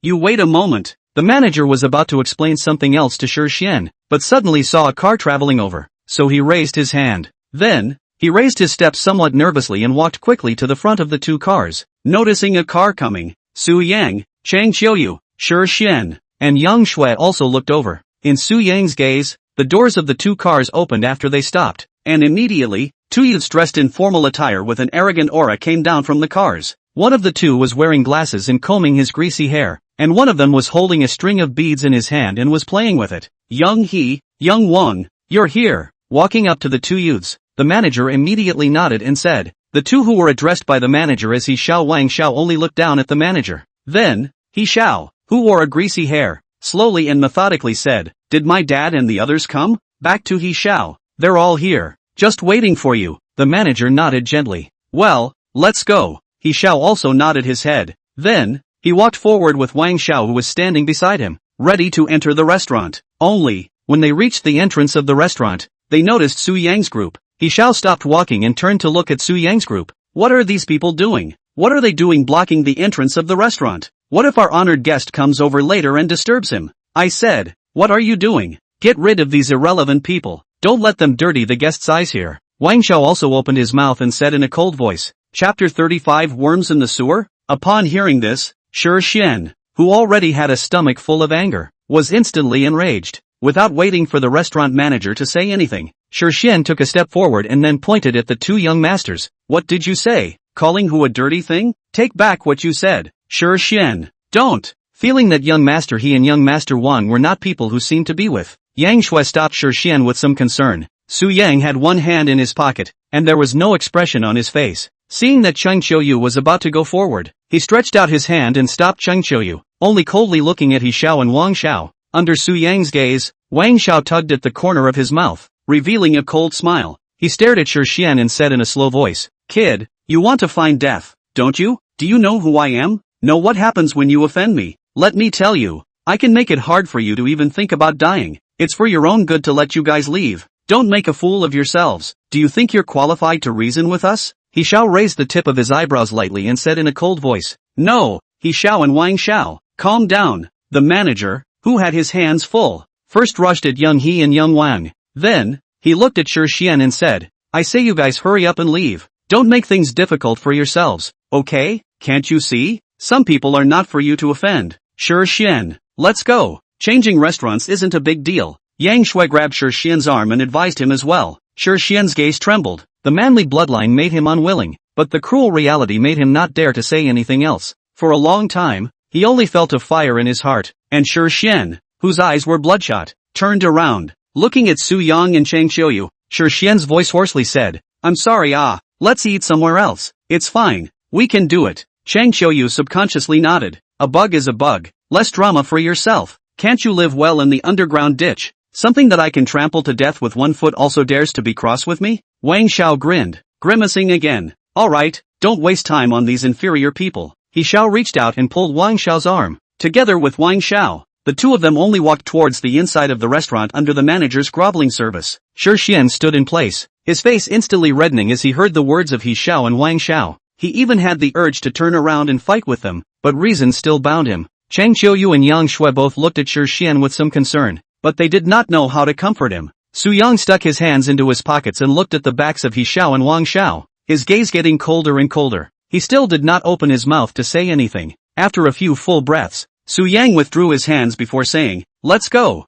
[SPEAKER 1] You wait a moment." The manager was about to explain something else to Shi Xian, but suddenly saw a car traveling over, so he raised his hand. Then, he raised his steps somewhat nervously and walked quickly to the front of the 2 cars. Noticing a car coming, Su Yang, Cheng Qiuyu, Shi Xian, and Yang Shui also looked over. In Su Yang's gaze, the doors of the 2 cars opened after they stopped, and immediately, 2 youths dressed in formal attire with an arrogant aura came down from the cars. One of the 2 was wearing glasses and combing his greasy hair, and one of them was holding a string of beads in his hand and was playing with it. "Young He, Young Wang, you're here." Walking up to the 2 youths, the manager immediately nodded and said. The 2 who were addressed by the manager as He Xiao Wang Xiao only looked down at the manager. Then, He Xiao, who wore a greasy hair, slowly and methodically said, "Did my dad and the others come?" Back to He Xiao. "They're all here, just waiting for you." The manager nodded gently. "Well, let's go." He Xiao also nodded his head. Then, he walked forward with Wang Xiao who was standing beside him, ready to enter the restaurant. Only, when they reached the entrance of the restaurant, they noticed Su Yang's group. He Xiao stopped walking and turned to look at Su Yang's group. What are these people doing? What are they doing blocking the entrance of the restaurant? What if our honored guest comes over later and disturbs him? I said, what are you doing? Get rid of these irrelevant people. Don't let them dirty the guest's eyes here. Wang Xiao also opened his mouth and said in a cold voice. Chapter 35 Worms in the Sewer? Upon hearing this, Shi Xian, who already had a stomach full of anger, was instantly enraged. Without waiting for the restaurant manager to say anything, Shi Xian took a step forward and then pointed at the two young masters. What did you say? Calling who a dirty thing? Take back what you said. Shi Xian, don't. Feeling that young master He and young master Wang were not people who seemed to be with, Yang Shui stopped Shi Xian with some concern. Su Yang had one hand in his pocket, and there was no expression on his face. Seeing that Cheng Qiuyu was about to go forward, he stretched out his hand and stopped Cheng Qiuyu, only coldly looking at He Xiao and Wang Xiao. Under Su Yang's gaze, Wang Xiao tugged at the corner of his mouth, revealing a cold smile. He stared at Shi Xian and said in a slow voice, Kid, you want to find death, don't you? Do you know who I am? Know what happens when you offend me? Let me tell you, I can make it hard for you to even think about dying. It's for your own good to let you guys leave. Don't make a fool of yourselves. Do you think you're qualified to reason with us? He Xiao raised the tip of his eyebrows lightly and said in a cold voice, No, He Xiao and Wang Xiao, calm down. The manager, who had his hands full, first rushed at young He and young Wang. Then, he looked at Shi Xian and said, I say you guys hurry up and leave. Don't make things difficult for yourselves, okay? Can't you see? Some people are not for you to offend. Shi Xian, let's go. Changing restaurants isn't a big deal. Yang Shui grabbed Shi Xian's arm and advised him as well. Shi Xian's gaze trembled. The manly bloodline made him unwilling, but the cruel reality made him not dare to say anything else. For a long time, he only felt a fire in his heart, and Shi Xian, whose eyes were bloodshot, turned around. Looking at Su Yang and Cheng Qiuyu, Shi Xian's voice hoarsely said, I'm sorry let's eat somewhere else. It's fine, we can do it. Cheng Qiuyu subconsciously nodded. A bug is a bug. Less drama for yourself. Can't you live well in the underground ditch? Something that I can trample to death with 1 foot also dares to be cross with me? Wang Xiao grinned, grimacing again. Alright, don't waste time on these inferior people. He Xiao reached out and pulled Wang Xiao's arm. Together with Wang Xiao, the two of them only walked towards the inside of the restaurant under the manager's groveling service. Shi Xian stood in place, his face instantly reddening as he heard the words of He Xiao and Wang Xiao. He even had the urge to turn around and fight with them, but reason still bound him. Cheng Qiuyu and Yang Shui both looked at Shi Xian with some concern, but they did not know how to comfort him. Su Yang stuck his hands into his pockets and looked at the backs of He Xiao and Wang Xiao, his gaze getting colder and colder. He still did not open his mouth to say anything. After a few full breaths, Su Yang withdrew his hands before saying, Let's go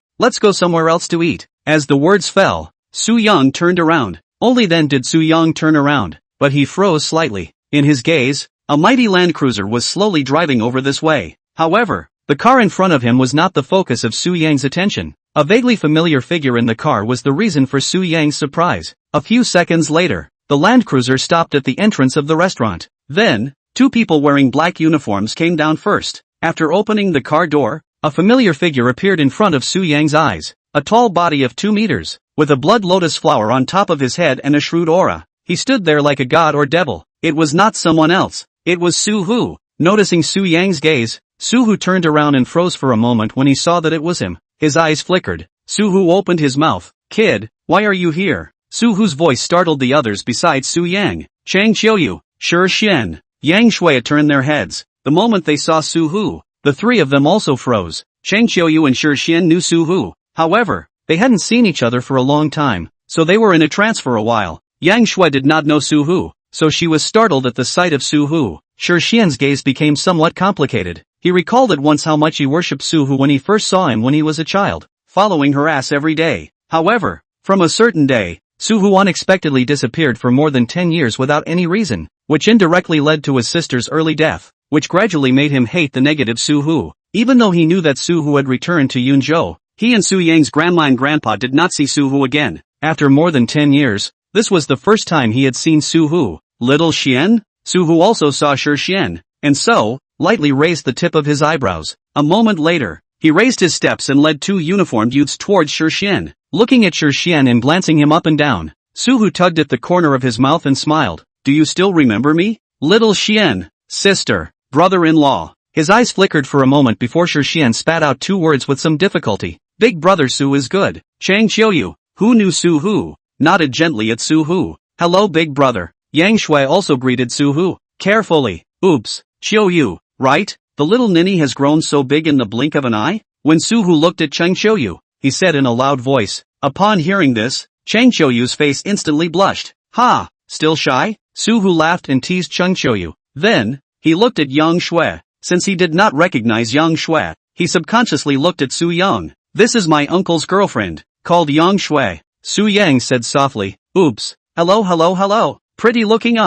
[SPEAKER 1] somewhere else to eat. As the words fell, Su Yang turned around. Only then did Su Yang turn around, but he froze slightly. In his gaze, a mighty land cruiser was slowly driving over this way. However, the car in front of him was not the focus of Su Yang's attention. A vaguely familiar figure in the car was the reason for Su Yang's surprise. A few seconds later, the land cruiser stopped at the entrance of the restaurant. Then, two people wearing black uniforms came down first. After opening the car door, a familiar figure appeared in front of Su Yang's eyes. A tall body of 2 meters, with a blood lotus flower on top of his head and a shrewd aura. He stood there like a god or devil. It was not someone else. It was Su Hu. Noticing Su Yang's gaze, Su Hu turned around and froze for a moment when he saw that it was him. His eyes flickered. Su Hu opened his mouth. Kid, why are you here? Su Hu's voice startled the others besides Su Yang. Cheng Qiuyu, Shi Xian, Yang Shui turned their heads. The moment they saw Su Hu, the three of them also froze. Cheng Qiuyu and Shi Xian knew Su Hu. However, they hadn't seen each other for a long time, so they were in a trance for a while. Yang Shui did not know Su Hu, so she was startled at the sight of Su Hu. Shi Xian's gaze became somewhat complicated. He recalled at once how much he worshipped Su Hu when he first saw him when he was a child, following her ass every day. However, from a certain day, Su Hu unexpectedly disappeared for more than 10 years without any reason, which indirectly led to his sister's early death, which gradually made him hate the negative Su Hu. Even though he knew that Su Hu had returned to Yunzhou, he and Su Yang's grandma and grandpa did not see Su Hu again. After more than 10 years, this was the first time he had seen Su Hu. Little Xian? Su Hu also saw Shi Xian, and so, lightly raised the tip of his eyebrows. A moment later, he raised his steps and led two uniformed youths towards Shi Xian. Looking at Shi Xian and glancing him up and down, Su Hu tugged at the corner of his mouth and smiled. Do you still remember me? Little Xian, sister, brother-in-law. His eyes flickered for a moment before Shi Xian spat out 2 words with some difficulty. Big brother Su is good. Cheng Qiuyu, who knew Su Hu, nodded gently at Su Hu. Hello big brother. Yang Shui also greeted Su Hu. Carefully. Oops, Qiuyu, right? The little ninny has grown so big in the blink of an eye? When Su Hu looked at Cheng Qiuyu, he said in a loud voice. Upon hearing this, Chang Qiuyu's face instantly blushed. Ha! Still shy? Su-hu laughed and teased Chang Qiuyu. Then, he looked at Yang Shui. Since he did not recognize Yang Shui, he subconsciously looked at Su Yang. This is my uncle's girlfriend, called Yang Shui. Su Yang said softly. Oops. Hello. Pretty looking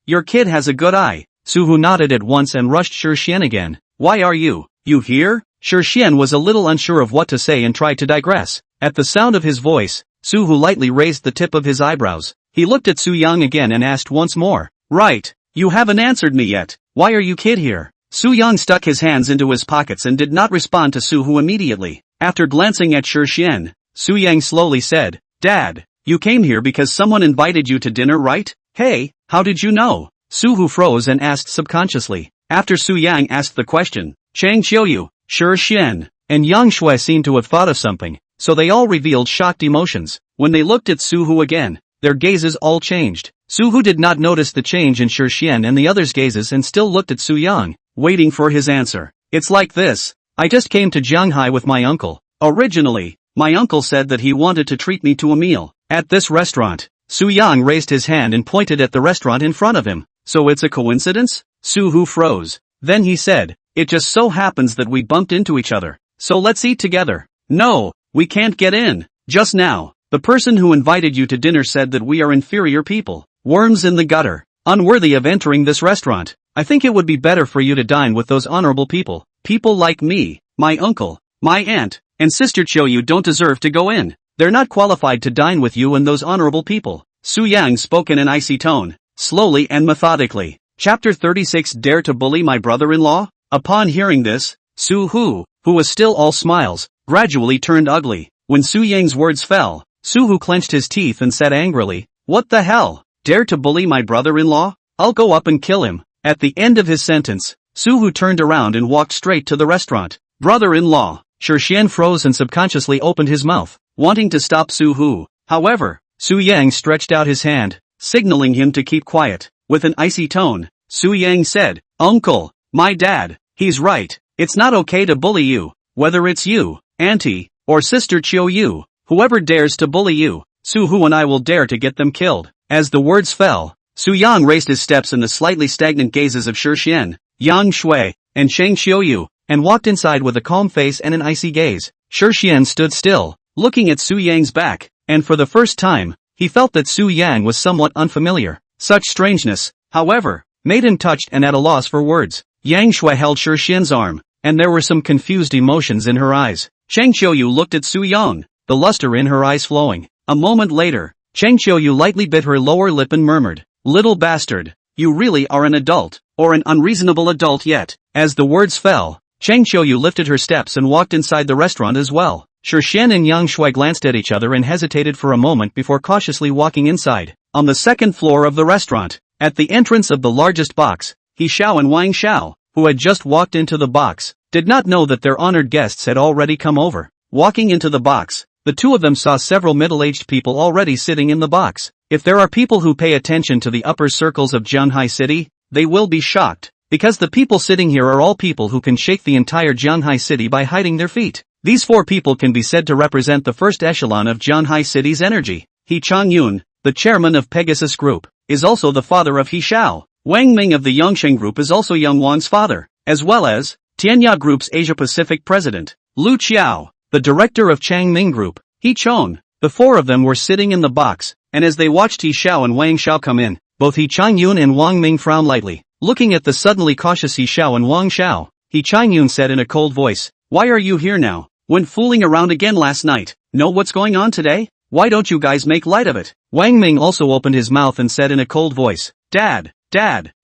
[SPEAKER 1] Your kid has a good eye. Su-hu nodded at once and rushed Shi again. Why are you here? Shi was a little unsure of what to say and tried to digress. At the sound of his voice, Su-hu lightly raised the tip of his eyebrows. He looked at Su Yang again and asked once more. Right. You haven't answered me yet. Why are you kid here? Su Yang stuck his hands into his pockets and did not respond to Su-hu immediately. After glancing at Shi, Su Yang slowly said, Dad, you came here because someone invited you to dinner, right? Hey, how did you know? Su-hu froze and asked subconsciously. After Su Yang asked the question, Chang Qiuyu, Shi, and Yang Shui seemed to have thought of something, so they all revealed shocked emotions. When they looked at Su-hu again, their gazes all changed. Su-hu did not notice the change in Shi and the others' gazes and still looked at Su Yang, waiting for his answer. It's like this. I just came to Jianghai with my uncle. Originally, my uncle said that he wanted to treat me to a meal at this restaurant. Su Yang raised his hand and pointed at the restaurant in front of him. So it's a coincidence? Su-hu froze. Then he said, it just so happens that we bumped into each other. So let's eat together. No, we can't get in. Just now, the person who invited you to dinner said that we are inferior people. Worms in the gutter. Unworthy of entering this restaurant. I think it would be better for you to dine with those honorable people. People like me, my uncle, my aunt, and sister Qiuyu don't deserve to go in. They're not qualified to dine with you and those honorable people. Su Yang spoke in an icy tone, slowly and methodically. Chapter 36 Dare to bully my brother-in-law? Upon hearing this, Su-hu, who was still all smiles, gradually turned ugly. When Su Yang's words fell, Su-hu clenched his teeth and said angrily, What the hell? Dare to bully my brother-in-law? I'll go up and kill him. At the end of his sentence, Su-hu turned around and walked straight to the restaurant. Brother-in-law. Shi froze and subconsciously opened his mouth, wanting to stop Su-hu. However, Su Yang stretched out his hand, signaling him to keep quiet. With an icy tone, Su Yang said, Uncle, my dad, he's right. It's not okay to bully you. Whether it's you, auntie, or sister Qiuyu, whoever dares to bully you, Su-hu and I will dare to get them killed. As the words fell, Su Yang raised his steps in the slightly stagnant gazes of Shi, Yang Shui, and Chang Qiuyu, and walked inside with a calm face and an icy gaze. Shi stood still, looking at Su Yang's back, and for the first time, he felt that Su Yang was somewhat unfamiliar. Such strangeness, however, made him touched and at a loss for words. Yang Shui held Shi's arm, and there were some confused emotions in her eyes. Chang Qiuyu looked at Su Yang, the luster in her eyes flowing. A moment later, Chang Qiuyu lightly bit her lower lip and murmured, Little bastard, you really are an adult, or an unreasonable adult yet. As the words fell, Chang Qiuyu lifted her steps and walked inside the restaurant as well. Shi and Yang Shui glanced at each other and hesitated for a moment before cautiously walking inside. On the second floor of the restaurant, at the entrance of the largest box, He Xiao and Wang Xiao, who had just walked into the box, did not know that their honored guests had already come over. Walking into the box, the two of them saw several middle-aged people already sitting in the box. If there are people who pay attention to the upper circles of Jianghai City, they will be shocked, because the people sitting here are all people who can shake the entire Jianghai City by hiding their feet. These four people can be said to represent the first echelon of Jianghai City's energy. He Changyun, the chairman of Pegasus Group, is also the father of He Xiao. Wang Ming of the Yongsheng Group is also Yang Wang's father, as well as Tianya Group's Asia-Pacific president, Lu Qiao, the director of Changming Group, He Chong. The four of them were sitting in the box, and as they watched He Xiao and Wang Xiao come in, both He Changyun and Wang Ming frowned lightly. Looking at the suddenly cautious He Xiao and Wang Xiao, He Changyun said in a cold voice, Why are you here now? Went fooling around again last night. Know what's going on today? Why don't you guys make light of it? Wang Ming also opened his mouth and said in a cold voice, Dad,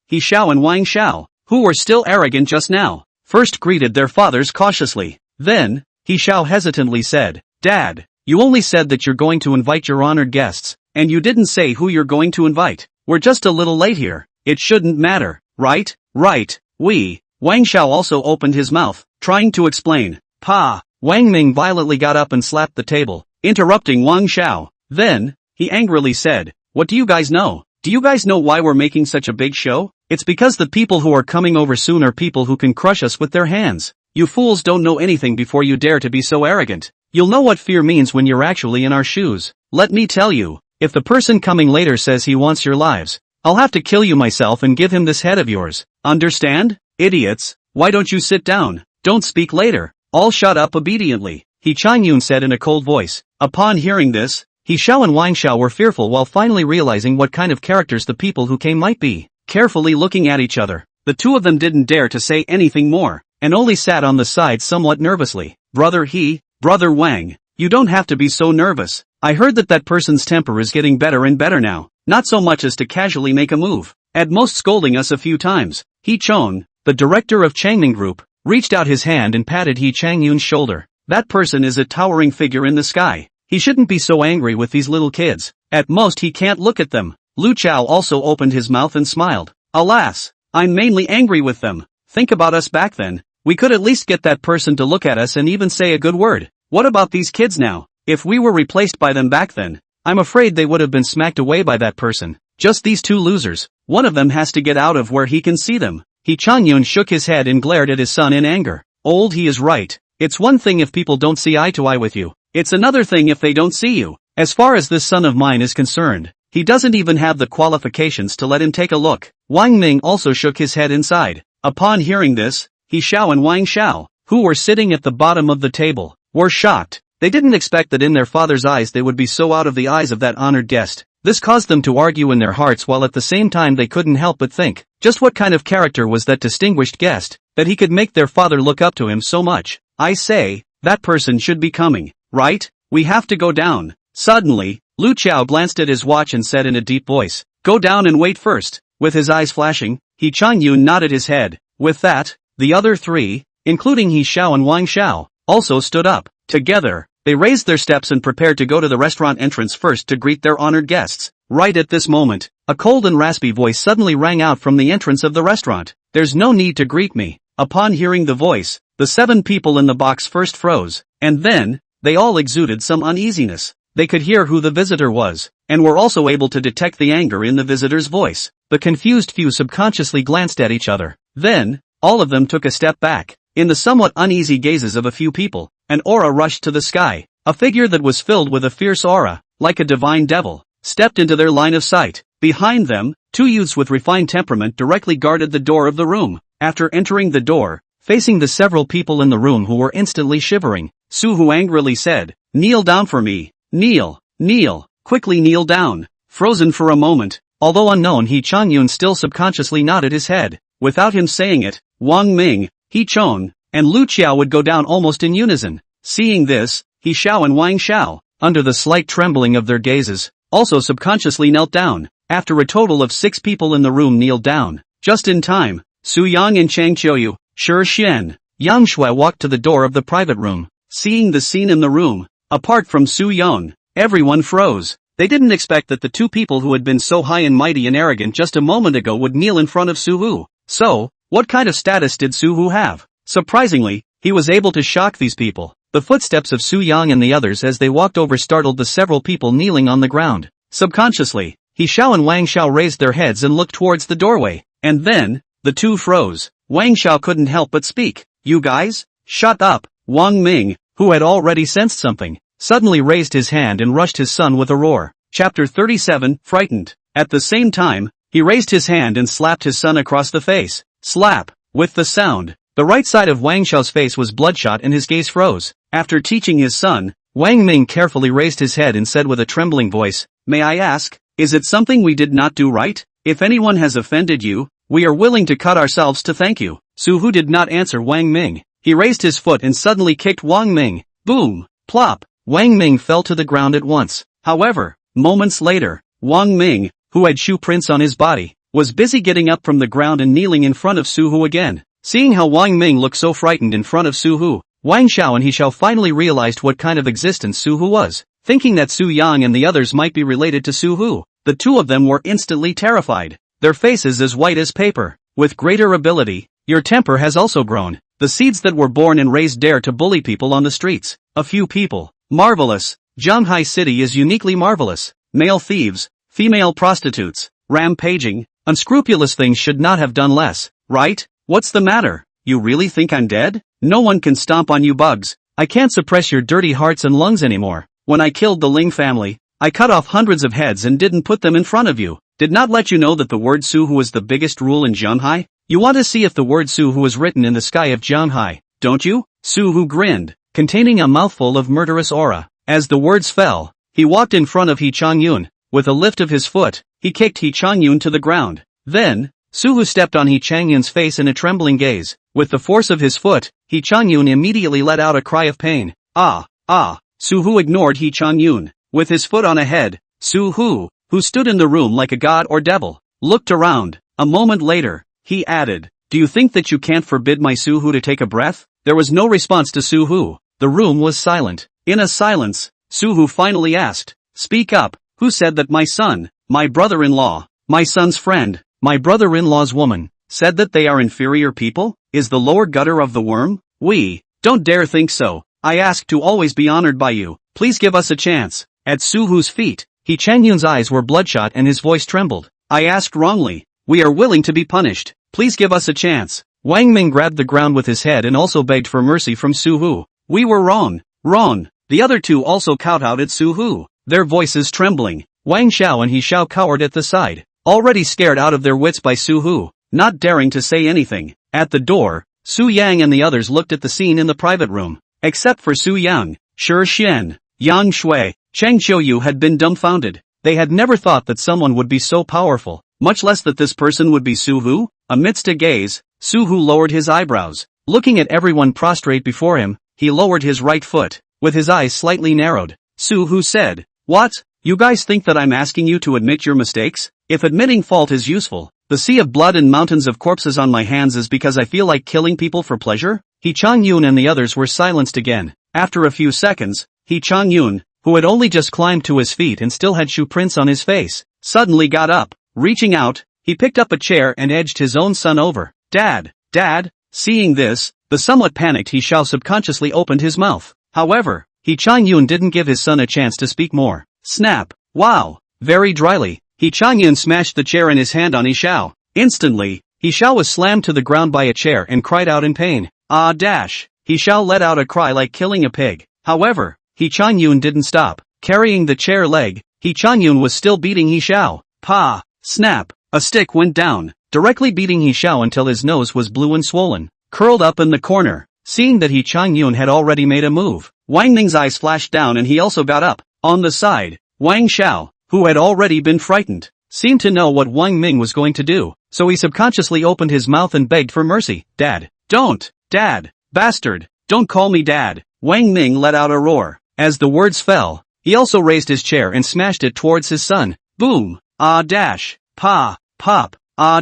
[SPEAKER 1] He Xiao and Wang Xiao, who were still arrogant just now, first greeted their fathers cautiously. Then, He Xiao hesitantly said, Dad, you only said that you're going to invite your honored guests, and you didn't say who you're going to invite. We're just a little late here. It shouldn't matter, right? Right, Wang Xiao also opened his mouth, trying to explain. Pa! Wang Ming violently got up and slapped the table, interrupting Wang Xiao. Then, he angrily said, What do you guys know? Do you guys know why we're making such a big show? It's because the people who are coming over soon are people who can crush us with their hands. You fools don't know anything before you dare to be so arrogant. You'll know what fear means when you're actually in our shoes. let me tell you, if the person coming later says he wants your lives, I'll have to kill you myself and give him this head of yours. Understand? Idiots, why don't you sit down? Don't speak later. All shut up obediently, He Chang-yoon said in a cold voice. Upon hearing this, He Xiao and Wang Xiao were fearful while finally realizing what kind of characters the people who came might be. Carefully looking at each other, the two of them didn't dare to say anything more, and only sat on the side somewhat nervously. Brother Wang, you don't have to be so nervous. I heard that person's temper is getting better and better now, not so much as to casually make a move, at most scolding us a few times. He Chong, the director of Changming Group, reached out his hand and patted He Chang-yoon's shoulder. That person is a towering figure in the sky. He shouldn't be so angry with these little kids. At most he can't look at them. Lu Chao also opened his mouth and smiled. Alas, I'm mainly angry with them. Think about us back then. We could at least get that person to look at us and even say a good word. What about these kids now? If we were replaced by them back then, I'm afraid they would have been smacked away by that person. Just these two losers. One of them has to get out of where he can see them. He Chang-yoon shook his head and glared at his son in anger. Old, he is right. It's one thing if people don't see eye to eye with you. It's another thing if they don't see you. As far as this son of mine is concerned, he doesn't even have the qualifications to let him take a look. Wang Ming also shook his head inside. Upon hearing this, He Xiao and Wang Xiao, who were sitting at the bottom of the table, were shocked. They didn't expect that in their father's eyes they would be so out of the eyes of that honored guest. This caused them to argue in their hearts while at the same time they couldn't help but think, just what kind of character was that distinguished guest, that he could make their father look up to him so much. I say, that person should be coming, right? We have to go down. Suddenly, Lu Chao glanced at his watch and said in a deep voice, go down and wait first. With his eyes flashing, He Chang-yoon nodded his head. With that, the other three, including He Xiao and Wang Xiao, also stood up. Together, they raised their steps and prepared to go to the restaurant entrance first to greet their honored guests. Right at this moment, a cold and raspy voice suddenly rang out from the entrance of the restaurant. There's no need to greet me. Upon hearing the voice, the 7 people in the box first froze, and then, they all exuded some uneasiness. They could hear who the visitor was, and were also able to detect the anger in the visitor's voice. The confused few subconsciously glanced at each other. Then, all of them took a step back. In the somewhat uneasy gazes of a few people, an aura rushed to the sky. A figure that was filled with a fierce aura, like a divine devil, stepped into their line of sight. Behind them, 2 youths with refined temperament directly guarded the door of the room. After entering the door, facing the several people in the room who were instantly shivering, Su-hu angrily said, kneel down for me. Kneel, quickly kneel down. Frozen for a moment, although unknown, He Chang-yoon still subconsciously nodded his head. Without him saying it, Wang Ming, He Chong, and Lu Qiao would go down almost in unison. Seeing this, He Xiao and Wang Xiao, under the slight trembling of their gazes, also subconsciously knelt down. After a total of 6 people in the room kneeled down, just in time, Su Yang and Chang Qiuyu, Shi Xian, Yang Shui walked to the door of the private room. Seeing the scene in the room, apart from Su Yang, everyone froze. They didn't expect that the 2 people who had been so high and mighty and arrogant just a moment ago would kneel in front of Su-hu. So, what kind of status did Su-hu have? Surprisingly, he was able to shock these people. The footsteps of Su Yang and the others as they walked over startled the several people kneeling on the ground. Subconsciously, He Xiao and Wang Xiao raised their heads and looked towards the doorway. And then, the 2 froze. Wang Xiao couldn't help but speak. You guys? Shut up. Wang Ming, who had already sensed something, suddenly raised his hand and rushed his son with a roar. Chapter 37, Frightened. At the same time, he raised his hand and slapped his son across the face. Slap. With the sound, the right side of Wang Xiao's face was bloodshot and his gaze froze. After teaching his son, Wang Ming carefully raised his head and said with a trembling voice, May I ask, is it something we did not do right? If anyone has offended you, we are willing to cut ourselves to thank you. Su-hu did not answer Wang Ming. He raised his foot and suddenly kicked Wang Ming. Boom! Plop! Wang Ming fell to the ground at once. However, moments later, Wang Ming, who had shoe prints on his body, was busy getting up from the ground and kneeling in front of Su-hu again. Seeing how Wang Ming looked so frightened in front of Su-hu, Wang Xiao and He Xiao finally realized what kind of existence Su-hu was. Thinking that Su Yang and the others might be related to Su-hu, the 2 of them were instantly terrified. Their faces as white as paper. With greater ability, your temper has also grown. The seeds that were born and raised dare to bully people on the streets. A few people. Marvelous. Zhanghai City is uniquely marvelous. Male thieves, female prostitutes, rampaging, unscrupulous things should not have done less, right? What's the matter? You really think I'm dead? No one can stomp on you bugs. I can't suppress your dirty hearts and lungs anymore. When I killed the Ling family, I cut off hundreds of heads and didn't put them in front of you. Did not let you know that the word Suhu was the biggest rule in Zhanghai? You want to see if the word Suhu was written in the sky of Zhanghai, don't you? Suhu grinned, containing a mouthful of murderous aura. As the words fell, he walked in front of He Changyun. With a lift of his foot, he kicked He Changyun to the ground. Then, Suhu stepped on He Changyun's face in a trembling gaze. With the force of his foot, He Changyun immediately let out a cry of pain. Ah! Suhu ignored He Changyun. With his foot on ahead, Suhu, who stood in the room like a god or devil, looked around. A moment later, he added, "Do you think that you can't forbid my Suhu to take a breath?" There was no response to Suhu. The room was silent. In a silence, Suhu finally asked, "Speak up, who said that my son, my brother-in-law, my son's friend, my brother-in-law's woman, said that they are inferior people? Is the lower gutter of the worm? We don't dare think so. I ask to always be honored by you. Please give us a chance." At Suhu's feet, He Changyun's eyes were bloodshot and his voice trembled. "I asked wrongly. We are willing to be punished. Please give us a chance." Wang Ming grabbed the ground with his head and also begged for mercy from Suhu. "We were wrong. The other two also kowtowed at Suhu, their voices trembling. Wang Xiao and He Xiao cowered at the side, already scared out of their wits by Suhu, not daring to say anything. At the door, Su Yang and the others looked at the scene in the private room. Except for Su Yang, Shi Xian, Yang Shui, Cheng Qiuyu had been dumbfounded. They had never thought that someone would be so powerful, much less that this person would be Suhu. Amidst a gaze, Suhu lowered his eyebrows. Looking at everyone prostrate before him, he lowered his right foot, with his eyes slightly narrowed. Suhu said, "What? You guys think that I'm asking you to admit your mistakes? If admitting fault is useful, the sea of blood and mountains of corpses on my hands is because I feel like killing people for pleasure?" He Changyun and the others were silenced again. After a few seconds, He Changyun, who had only just climbed to his feet and still had shoe prints on his face, suddenly got up. Reaching out, he picked up a chair and edged his own son over. Dad! Seeing this, the somewhat panicked He Xiao subconsciously opened his mouth. However, He Changyun didn't give his son a chance to speak more. Snap! Wow! Very dryly, He Changyun smashed the chair in his hand on He Xiao. Instantly, He Xiao was slammed to the ground by a chair and cried out in pain. Ah! He Xiao let out a cry like killing a pig. However, He Changyun didn't stop. Carrying the chair leg, He Changyun was still beating He Xiao. Pa! Snap! A stick went down, directly beating He Xiao until his nose was blue and swollen. Curled up in the corner, seeing that He Changyun had already made a move, Wang Ning's eyes flashed down and he also got up. On the side, Wang Xiao, who had already been frightened, seemed to know what Wang Ming was going to do, so he subconsciously opened his mouth and begged for mercy. "Dad! Don't! Dad! Bastard! Don't call me Dad!" Wang Ming let out a roar. As the words fell, he also raised his chair and smashed it towards his son. Boom! Ah! Pa! Pop! Ah!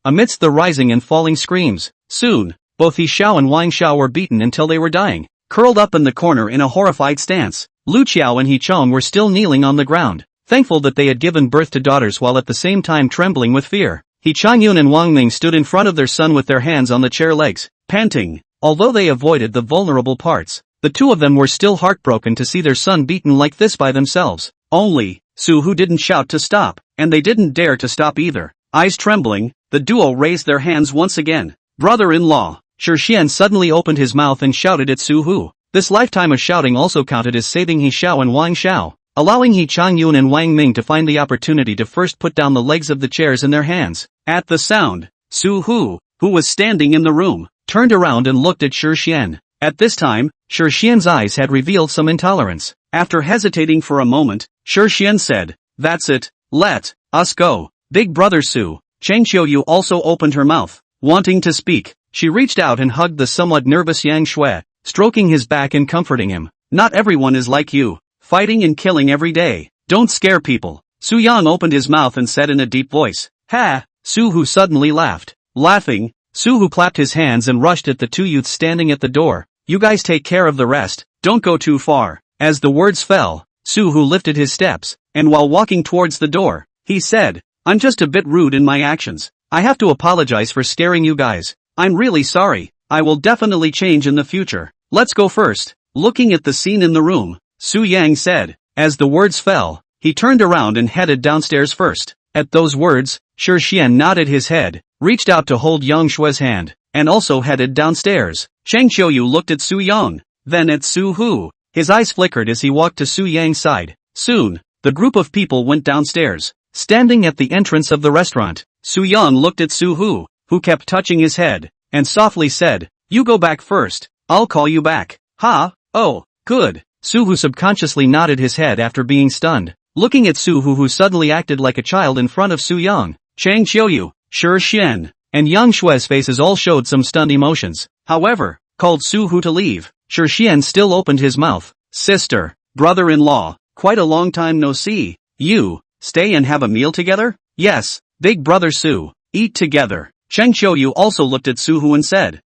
[SPEAKER 1] Amidst the rising and falling screams, soon, both He Xiao and Wang Xiao were beaten until they were dying. Curled up in the corner in a horrified stance, Lu Qiao and He Chong were still kneeling on the ground, thankful that they had given birth to daughters while at the same time trembling with fear. He Changyun and Wang Ming stood in front of their son with their hands on the chair legs, panting. Although they avoided the vulnerable parts, the two of them were still heartbroken to see their son beaten like this by themselves. Only, Suhu didn't shout to stop, and they didn't dare to stop either. Eyes trembling, the duo raised their hands once again. Brother-in-law, Shi Xian suddenly opened his mouth and shouted at Suhu. This lifetime of shouting also counted as saving He Xiao and Wang Xiao, allowing He Changyun and Wang Ming to find the opportunity to first put down the legs of the chairs in their hands. At the sound, Suhu, who was standing in the room, turned around and looked at Shi Xian. At this time, Shi Xian's eyes had revealed some intolerance. After hesitating for a moment, Shi Xian said, "That's it, let us go." Big brother Su, Cheng Qiuyu also opened her mouth, wanting to speak. She reached out and hugged the somewhat nervous Yang Shui, stroking his back and comforting him. "Not everyone is like you, fighting and killing every day. Don't scare people." Su Yang opened his mouth and said in a deep voice, "Ha!" Suhu suddenly laughed. Laughing, Suhu clapped his hands and rushed at the two youths standing at the door. "You guys take care of the rest, don't go too far." As the words fell, Suhu lifted his steps, and while walking towards the door, he said, "I'm just a bit rude in my actions. I have to apologize for scaring you guys. I'm really sorry. I will definitely change in the future. Let's go first." Looking at the scene in the room, Su Yang said. As the words fell, he turned around and headed downstairs first. At those words, Shi Xian nodded his head, reached out to hold Yang Shui's hand, and also headed downstairs. Cheng Qiuyu looked at Su Yang, then at Su Hu. His eyes flickered as he walked to Su Yang's side. Soon, the group of people went downstairs. Standing at the entrance of the restaurant, Soo-young looked at Soo-hoo, who kept touching his head, and softly said, "You go back first, I'll call you back." "Ha, oh, good." Soo-hoo subconsciously nodded his head after being stunned, looking at Soo-hoo, who suddenly acted like a child in front of Soo-young. Chang Xiuyu, Shi Xian, and Yang Shue's faces all showed some stunned emotions. However, called Soo-hoo to leave, Shi Xian still opened his mouth. "Sister, brother-in-law, quite a long time no see. You, stay and have a meal together?" "Yes, big brother Soo, eat together." Chang Xiuyu also looked at Soo-hoo and said,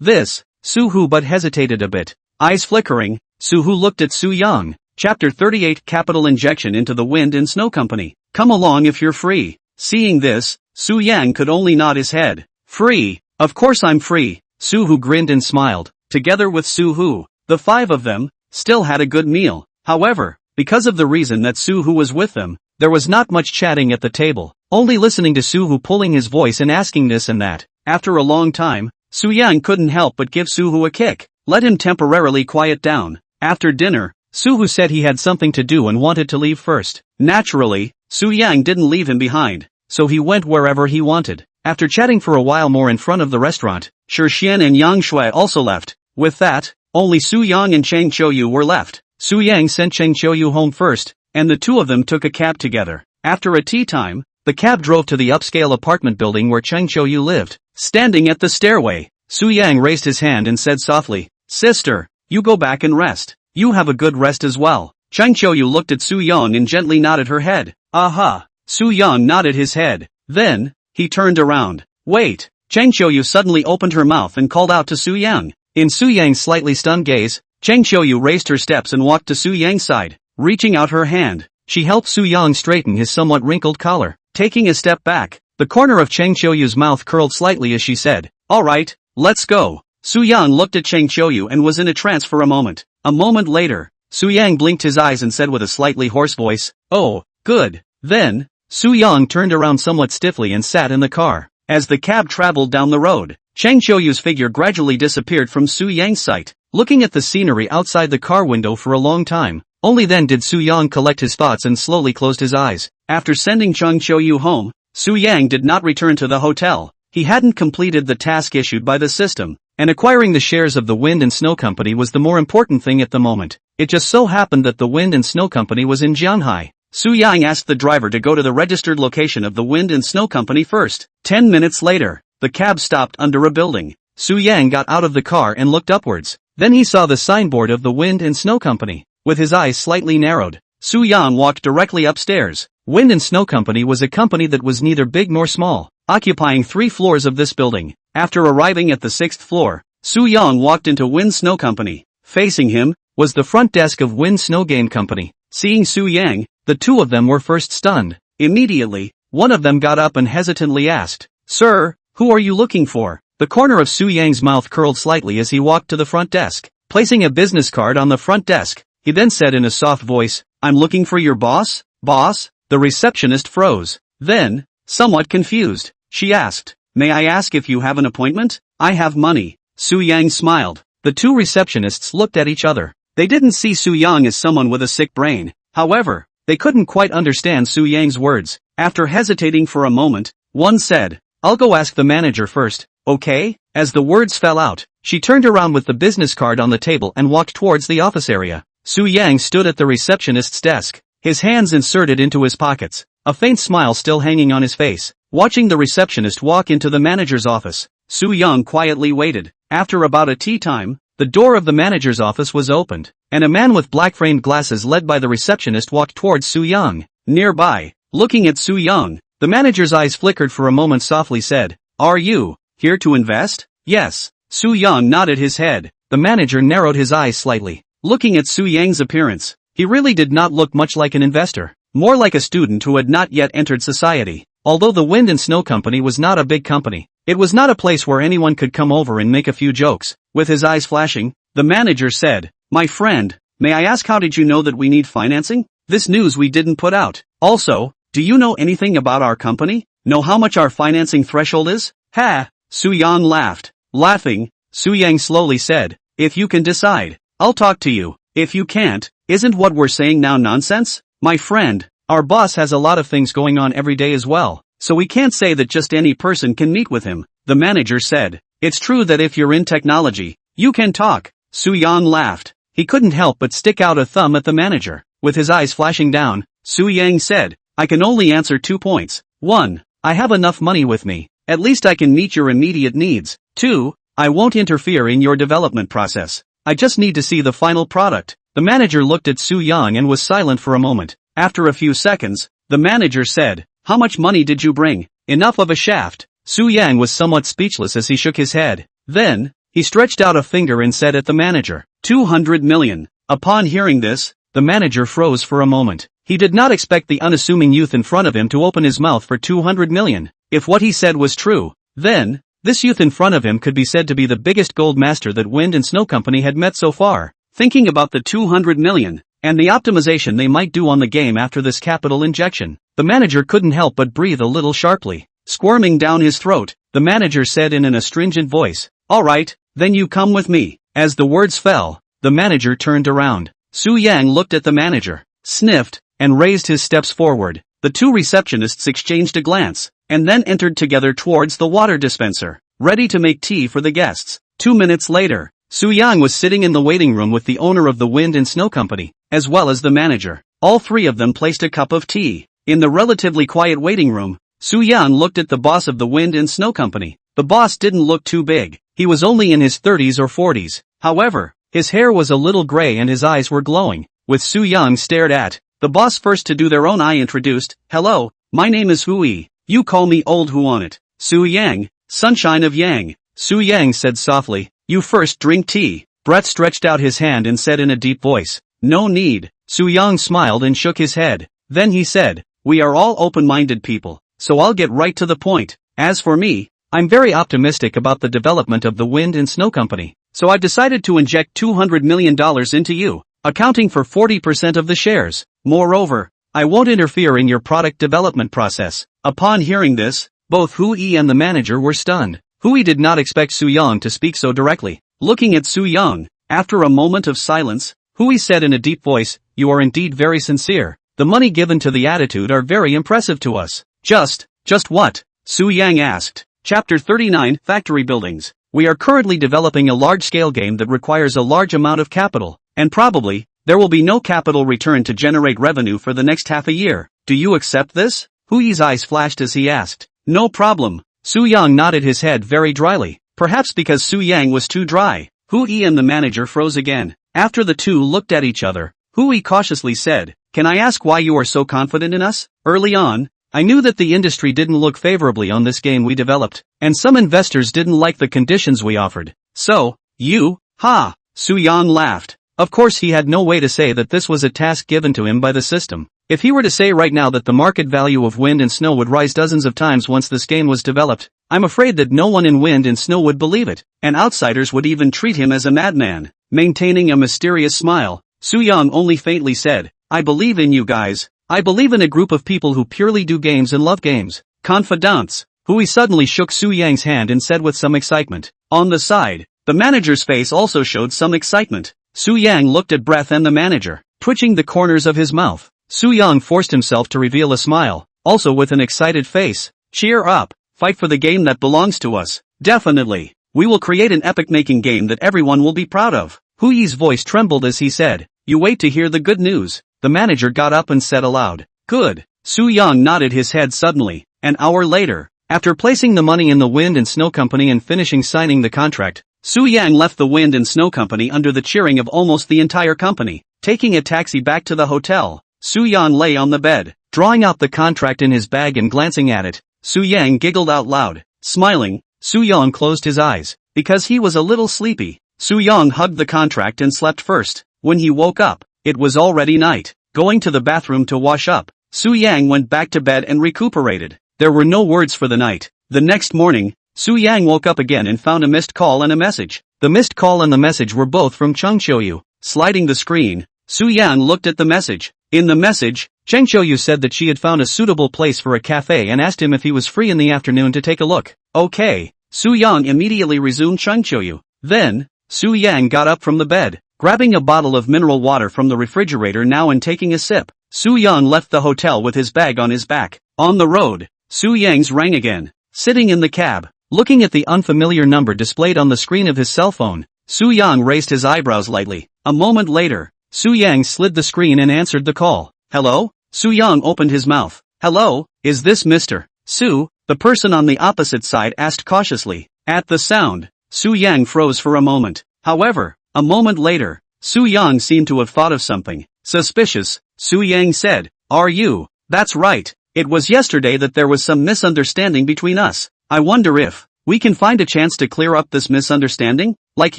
[SPEAKER 1] This. Soo-hoo but hesitated a bit. Eyes flickering, Soo-hoo looked at Soo-young. Chapter 38 Capital Injection into the Wind and Snow Company. "Come along if you're free." Seeing this, Soo-young could only nod his head. "Free? Of course I'm free." Soo-hoo grinned and smiled. Together with Soo-hoo, the five of them still had a good meal. However, because of the reason that Soo-hoo was with them, there was not much chatting at the table, only listening to Soo-hoo pulling his voice and asking this and that. After a long time, Soo-young couldn't help but give Soo-hoo a kick, let him temporarily quiet down. After dinner, Soo-hoo said he had something to do and wanted to leave first. Naturally, Soo-young didn't leave him behind, so he went wherever he wanted. After chatting for a while more in front of the restaurant, Shi Xian and Yang Shui also left. With that, only Soo-young and Chang Xiuyu were left. Soo-young sent Chang Xiuyu home first, and the two of them took a cab together. After a tea time, the cab drove to the upscale apartment building where Chang Xiuyu lived. Standing at the stairway, Soo-young raised his hand and said softly, "Sister, you go back and rest. You have a good rest as well." Chang Xiuyu looked at Soo-young and gently nodded her head. "Aha." Soo-young nodded his head. Then, he turned around. "Wait." Chang Xiuyu suddenly opened her mouth and called out to Soo-young. In Soo-young's slightly stunned gaze, Chang Xiuyu raised her steps and walked to Soo-young's side. Reaching out her hand, she helped Soo-young straighten his somewhat wrinkled collar. Taking a step back, the corner of Chang Xiuyu's mouth curled slightly as she said, "All right, let's go." Soo-young looked at Chang Xiuyu and was in a trance for a moment. A moment later, Soo-young blinked his eyes and said with a slightly hoarse voice, "Oh, good." Then, Soo-young turned around somewhat stiffly and sat in the car. As the cab traveled down the road, Chang Xiuyu's figure gradually disappeared from Soo-young's sight. Looking at the scenery outside the car window for a long time, only then did Soo-young collect his thoughts and slowly closed his eyes. After sending Chang Xiuyu home, Soo-young did not return to the hotel. He hadn't completed the task issued by the system, and acquiring the shares of the Wind and Snow Company was the more important thing at the moment. It just so happened that the Wind and Snow Company was in Jianghai. Soo-young asked the driver to go to the registered location of the Wind and Snow Company first. 10 minutes later, the cab stopped under a building. Soo-young got out of the car and looked upwards. Then he saw the signboard of the Wind and Snow Company. With his eyes slightly narrowed, Soo-young walked directly upstairs. Wind and Snow Company was a company that was neither big nor small, occupying 3 floors of this building. After arriving at the 6th floor, Soo-young walked into Wind Snow Company. Facing him was the front desk of Wind Snow Game Company. Seeing Soo-young, the two of them were first stunned. Immediately, one of them got up and hesitantly asked, "Sir, who are you looking for?" The corner of Soo-young's mouth curled slightly as he walked to the front desk. Placing a business card on the front desk, he then said in a soft voice, "I'm looking for your boss?" "Boss?" The receptionist froze. Then, somewhat confused, she asked, "May I ask if you have an appointment?" "I have money." Soo-young smiled. The two receptionists looked at each other. They didn't see Soo-young as someone with a sick brain. However, they couldn't quite understand Soo-young's words. After hesitating for a moment, one said, "I'll go ask the manager first, okay?" As the words fell out, she turned around with the business card on the table and walked towards the office area. Soo-young stood at the receptionist's desk, his hands inserted into his pockets, a faint smile still hanging on his face. Watching the receptionist walk into the manager's office, Soo-young quietly waited. After about a tea time, the door of the manager's office was opened, and a man with black-framed glasses led by the receptionist walked towards Soo-young. Nearby, looking at Soo-young, the manager's eyes flickered for a moment, softly said, "Are you here to invest?" "Yes." Soo-young nodded his head. The manager narrowed his eyes slightly. Looking at Soo-young's appearance, he really did not look much like an investor, more like a student who had not yet entered society. Although the Wind and Snow Company was not a big company, it was not a place where anyone could come over and make a few jokes. With his eyes flashing, the manager said, "My friend, may I ask how did you know that we need financing? This news we didn't put out. Also, do you know anything about our company? Know how much our financing threshold is?" "Ha!" Soo-young laughed. Laughing, Soo-young slowly said, "If you can decide, I'll talk to you. If you can't, isn't what we're saying now nonsense?" My friend, our boss has a lot of things going on every day as well, so we can't say that just any person can meet with him, the manager said. It's true that if you're in technology, you can talk. Su Yang laughed. He couldn't help but stick out a thumb at the manager. With his eyes flashing down, Su Yang said, I can only answer 2 points. 1. I have enough money with me. At least I can meet your immediate needs. 2. I won't interfere in your development process. I just need to see the final product. The manager looked at Su Yang and was silent for a moment. After a few seconds, the manager said, How much money did you bring? Enough of a shaft. Su Yang was somewhat speechless as he shook his head. Then, he stretched out a finger and said at the manager, 200 million. Upon hearing this, the manager froze for a moment. He did not expect the unassuming youth in front of him to open his mouth for 200 million. If what he said was true, then, this youth in front of him could be said to be the biggest gold master that Wind and Snow Company had met so far. Thinking about the 200 million, and the optimization they might do on the game after this capital injection, the manager couldn't help but breathe a little sharply. Squirming down his throat, the manager said in an astringent voice, Alright, then you come with me. As the words fell, the manager turned around. Su Yang looked at the manager, sniffed, and raised his steps forward. The two receptionists exchanged a glance, and then entered together towards the water dispenser, ready to make tea for the guests. 2 minutes later, Su Yang was sitting in the waiting room with the owner of the Wind and Snow Company, as well as the manager. All three of them placed a cup of tea. In the relatively quiet waiting room, Su Yang looked at the boss of the Wind and Snow Company. The boss didn't look too big. He was only in his 30s or 40s. However, his hair was a little gray and his eyes were glowing. With Su Yang stared at, the boss first to do their own eye introduced, Hello, my name is Hui. You call me Old Hu on it. Su Yang, Sunshine of Yang. Su Yang said softly, You first drink tea. Brett stretched out his hand and said in a deep voice, No need. Su Yang smiled and shook his head. Then he said, We are all open-minded people, so I'll get right to the point. As for me, I'm very optimistic about the development of the Wind and Snow Company, so I've decided to inject $200 million into you, accounting for 40% of the shares. Moreover, I won't interfere in your product development process. Upon hearing this, both Hui and the manager were stunned. Hui did not expect Su Yang to speak so directly. Looking at Su Yang, after a moment of silence, Hui said in a deep voice, You are indeed very sincere. The money given to the attitude are very impressive to us. Just what? Su Yang asked. Chapter 39, Factory Buildings. We are currently developing a large-scale game that requires a large amount of capital, and probably, there will be no capital return to generate revenue for the next half a year. Do you accept this? Hui's eyes flashed as he asked. No problem. Su Yang nodded his head very dryly, perhaps because Su Yang was too dry. Hui and the manager froze again. After the two looked at each other, Hui cautiously said, Can I ask why you are so confident in us? Early on, I knew that the industry didn't look favorably on this game we developed, and some investors didn't like the conditions we offered. So, Su Yang laughed. Of course he had no way to say that this was a task given to him by the system. If he were to say right now that the market value of Wind and Snow would rise dozens of times once this game was developed, I'm afraid that no one in Wind and Snow would believe it, and outsiders would even treat him as a madman. Maintaining a mysterious smile, Su Yang only faintly said, I believe in you guys. I believe in a group of people who purely do games and love games. Confidants. Hui suddenly shook Su Yang's hand and said with some excitement. On the side, the manager's face also showed some excitement. Su Yang looked at Breath and the manager, twitching the corners of his mouth. Su Yang forced himself to reveal a smile, also with an excited face. Cheer up. Fight for the game that belongs to us. Definitely. We will create an epic-making game that everyone will be proud of. Hui's voice trembled as he said, You wait to hear the good news. The manager got up and said aloud, Good. Su Yang nodded his head suddenly. An hour later, after placing the money in the Wind and Snow Company and finishing signing the contract, Su Yang left the Wind and Snow Company under the cheering of almost the entire company. Taking a taxi back to the hotel, Su Yang lay on the bed, drawing out the contract in his bag and glancing at it. Su Yang giggled out loud. Smiling, Su Yang closed his eyes, because he was a little sleepy. Su Yang hugged the contract and slept first. When he woke up, it was already night. Going to the bathroom to wash up, Su Yang went back to bed and recuperated. There were no words for the night. The next morning, Su Yang woke up again and found a missed call and a message. The missed call and the message were both from Cheng Qiuyu. Sliding the screen, Su Yang looked at the message. In the message, Cheng Qiuyu said that she had found a suitable place for a cafe and asked him if he was free in the afternoon to take a look. Okay. Su Yang immediately resumed Cheng Qiuyu. Then, Su Yang got up from the bed, grabbing a bottle of mineral water from the refrigerator now and taking a sip. Su Yang left the hotel with his bag on his back. On the road, Su Yang's rang again. Sitting in the cab, looking at the unfamiliar number displayed on the screen of his cell phone, Su Yang raised his eyebrows lightly. A moment later, Su Yang slid the screen and answered the call. Hello? Su Yang opened his mouth. Hello, is this Mr. Su? The person on the opposite side asked cautiously. At the sound, Su Yang froze for a moment. However, a moment later, Su Yang seemed to have thought of something suspicious. Su Yang said, Are you? That's right. It was yesterday that there was some misunderstanding between us. I wonder if we can find a chance to clear up this misunderstanding? Like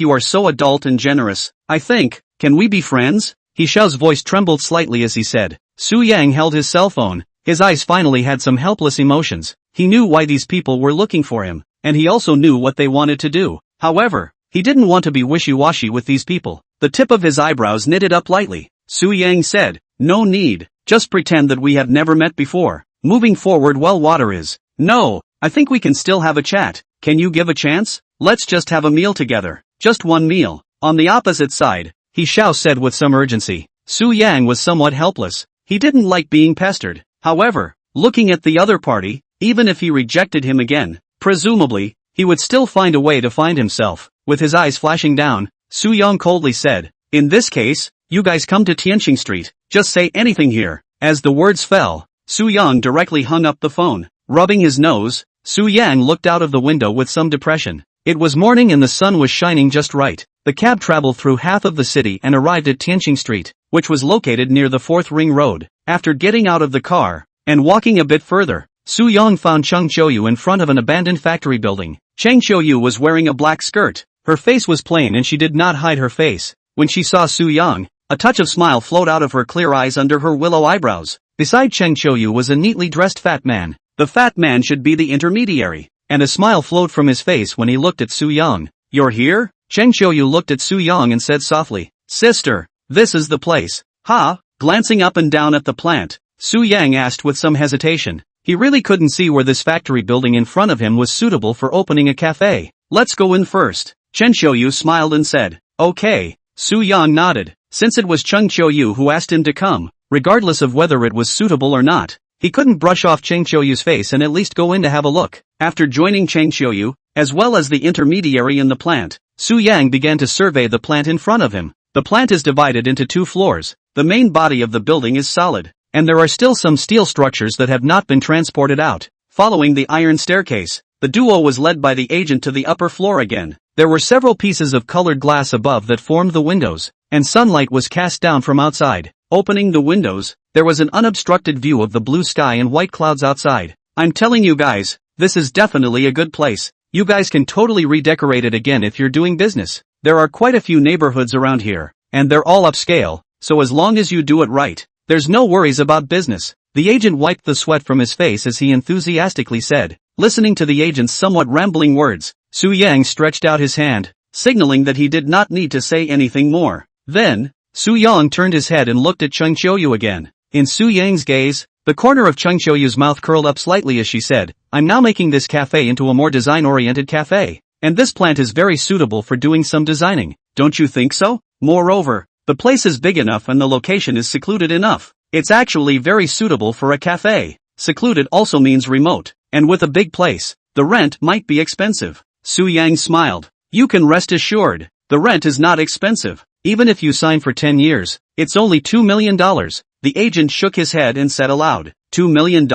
[SPEAKER 1] you are so adult and generous, I think, can we be friends? He Xiao's voice trembled slightly as he said. Su Yang held his cell phone. His eyes finally had some helpless emotions. He knew why these people were looking for him, and he also knew what they wanted to do. However, he didn't want to be wishy-washy with these people. The tip of his eyebrows knitted up lightly. Su Yang said, No need, just pretend that we have never met before. Moving forward while water is. No, I think we can still have a chat. Can you give a chance? Let's just have a meal together. Just one meal. On the opposite side, He Xiao said with some urgency. Su Yang was somewhat helpless. He didn't like being pestered. However, looking at the other party, even if he rejected him again, presumably, he would still find a way to find himself. With his eyes flashing down, Su Yang coldly said, In this case, you guys come to Tianqing Street, just say anything here. As the words fell, Su Yang directly hung up the phone. Rubbing his nose, Su Yang looked out of the window with some depression. It was morning and the sun was shining just right. The cab traveled through half of the city and arrived at Tianqing Street, which was located near the 4th Ring Road. After getting out of the car and walking a bit further, Su Yang found Cheng Qiuyu in front of an abandoned factory building. Cheng Qiuyu was wearing a black skirt. Her face was plain and she did not hide her face. When she saw Su Yang, a touch of smile flowed out of her clear eyes under her willow eyebrows. Beside Cheng Qiuyu was a neatly dressed fat man. The fat man should be the intermediary, and a smile flowed from his face when he looked at Su Yang. You're here? Cheng Qiuyu looked at Su Yang and said softly, Sister, this is the place. Ha? Glancing up and down at the plant, Su Yang asked with some hesitation. He really couldn't see where this factory building in front of him was suitable for opening a cafe. Let's go in first. Chen Qiuyu smiled and said, Okay. Su Yang nodded. Since it was Cheng Qiuyu who asked him to come, regardless of whether it was suitable or not, he couldn't brush off Cheng Qiuyu's face and at least go in to have a look. After joining Cheng Qiuyu, as well as the intermediary in the plant, Su Yang began to survey the plant in front of him. The plant is divided into 2 floors. The main body of the building is solid, and there are still some steel structures that have not been transported out. Following the iron staircase, the duo was led by the agent to the upper floor again. There were several pieces of colored glass above that formed the windows, and sunlight was cast down from outside. Opening the windows, there was an unobstructed view of the blue sky and white clouds outside. I'm telling you guys, this is definitely a good place. You guys can totally redecorate it again if you're doing business. There are quite a few neighborhoods around here, and they're all upscale, so as long as you do it right, there's no worries about business. The agent wiped the sweat from his face as he enthusiastically said. Listening to the agent's somewhat rambling words, Su Yang stretched out his hand, signaling that he did not need to say anything more. Then, Su Yang turned his head and looked at Cheng Qiuyu again. In Su Yang's gaze, the corner of Cheng Qiuyu's mouth curled up slightly as she said, I'm now making this cafe into a more design-oriented cafe, and this plant is very suitable for doing some designing. Don't you think so? Moreover, the place is big enough and the location is secluded enough. It's actually very suitable for a cafe. Secluded also means remote, and with a big place, the rent might be expensive. Su Yang smiled. You can rest assured, the rent is not expensive. Even if you sign for 10 years, it's only $2 million. The agent shook his head and said aloud, $2 million?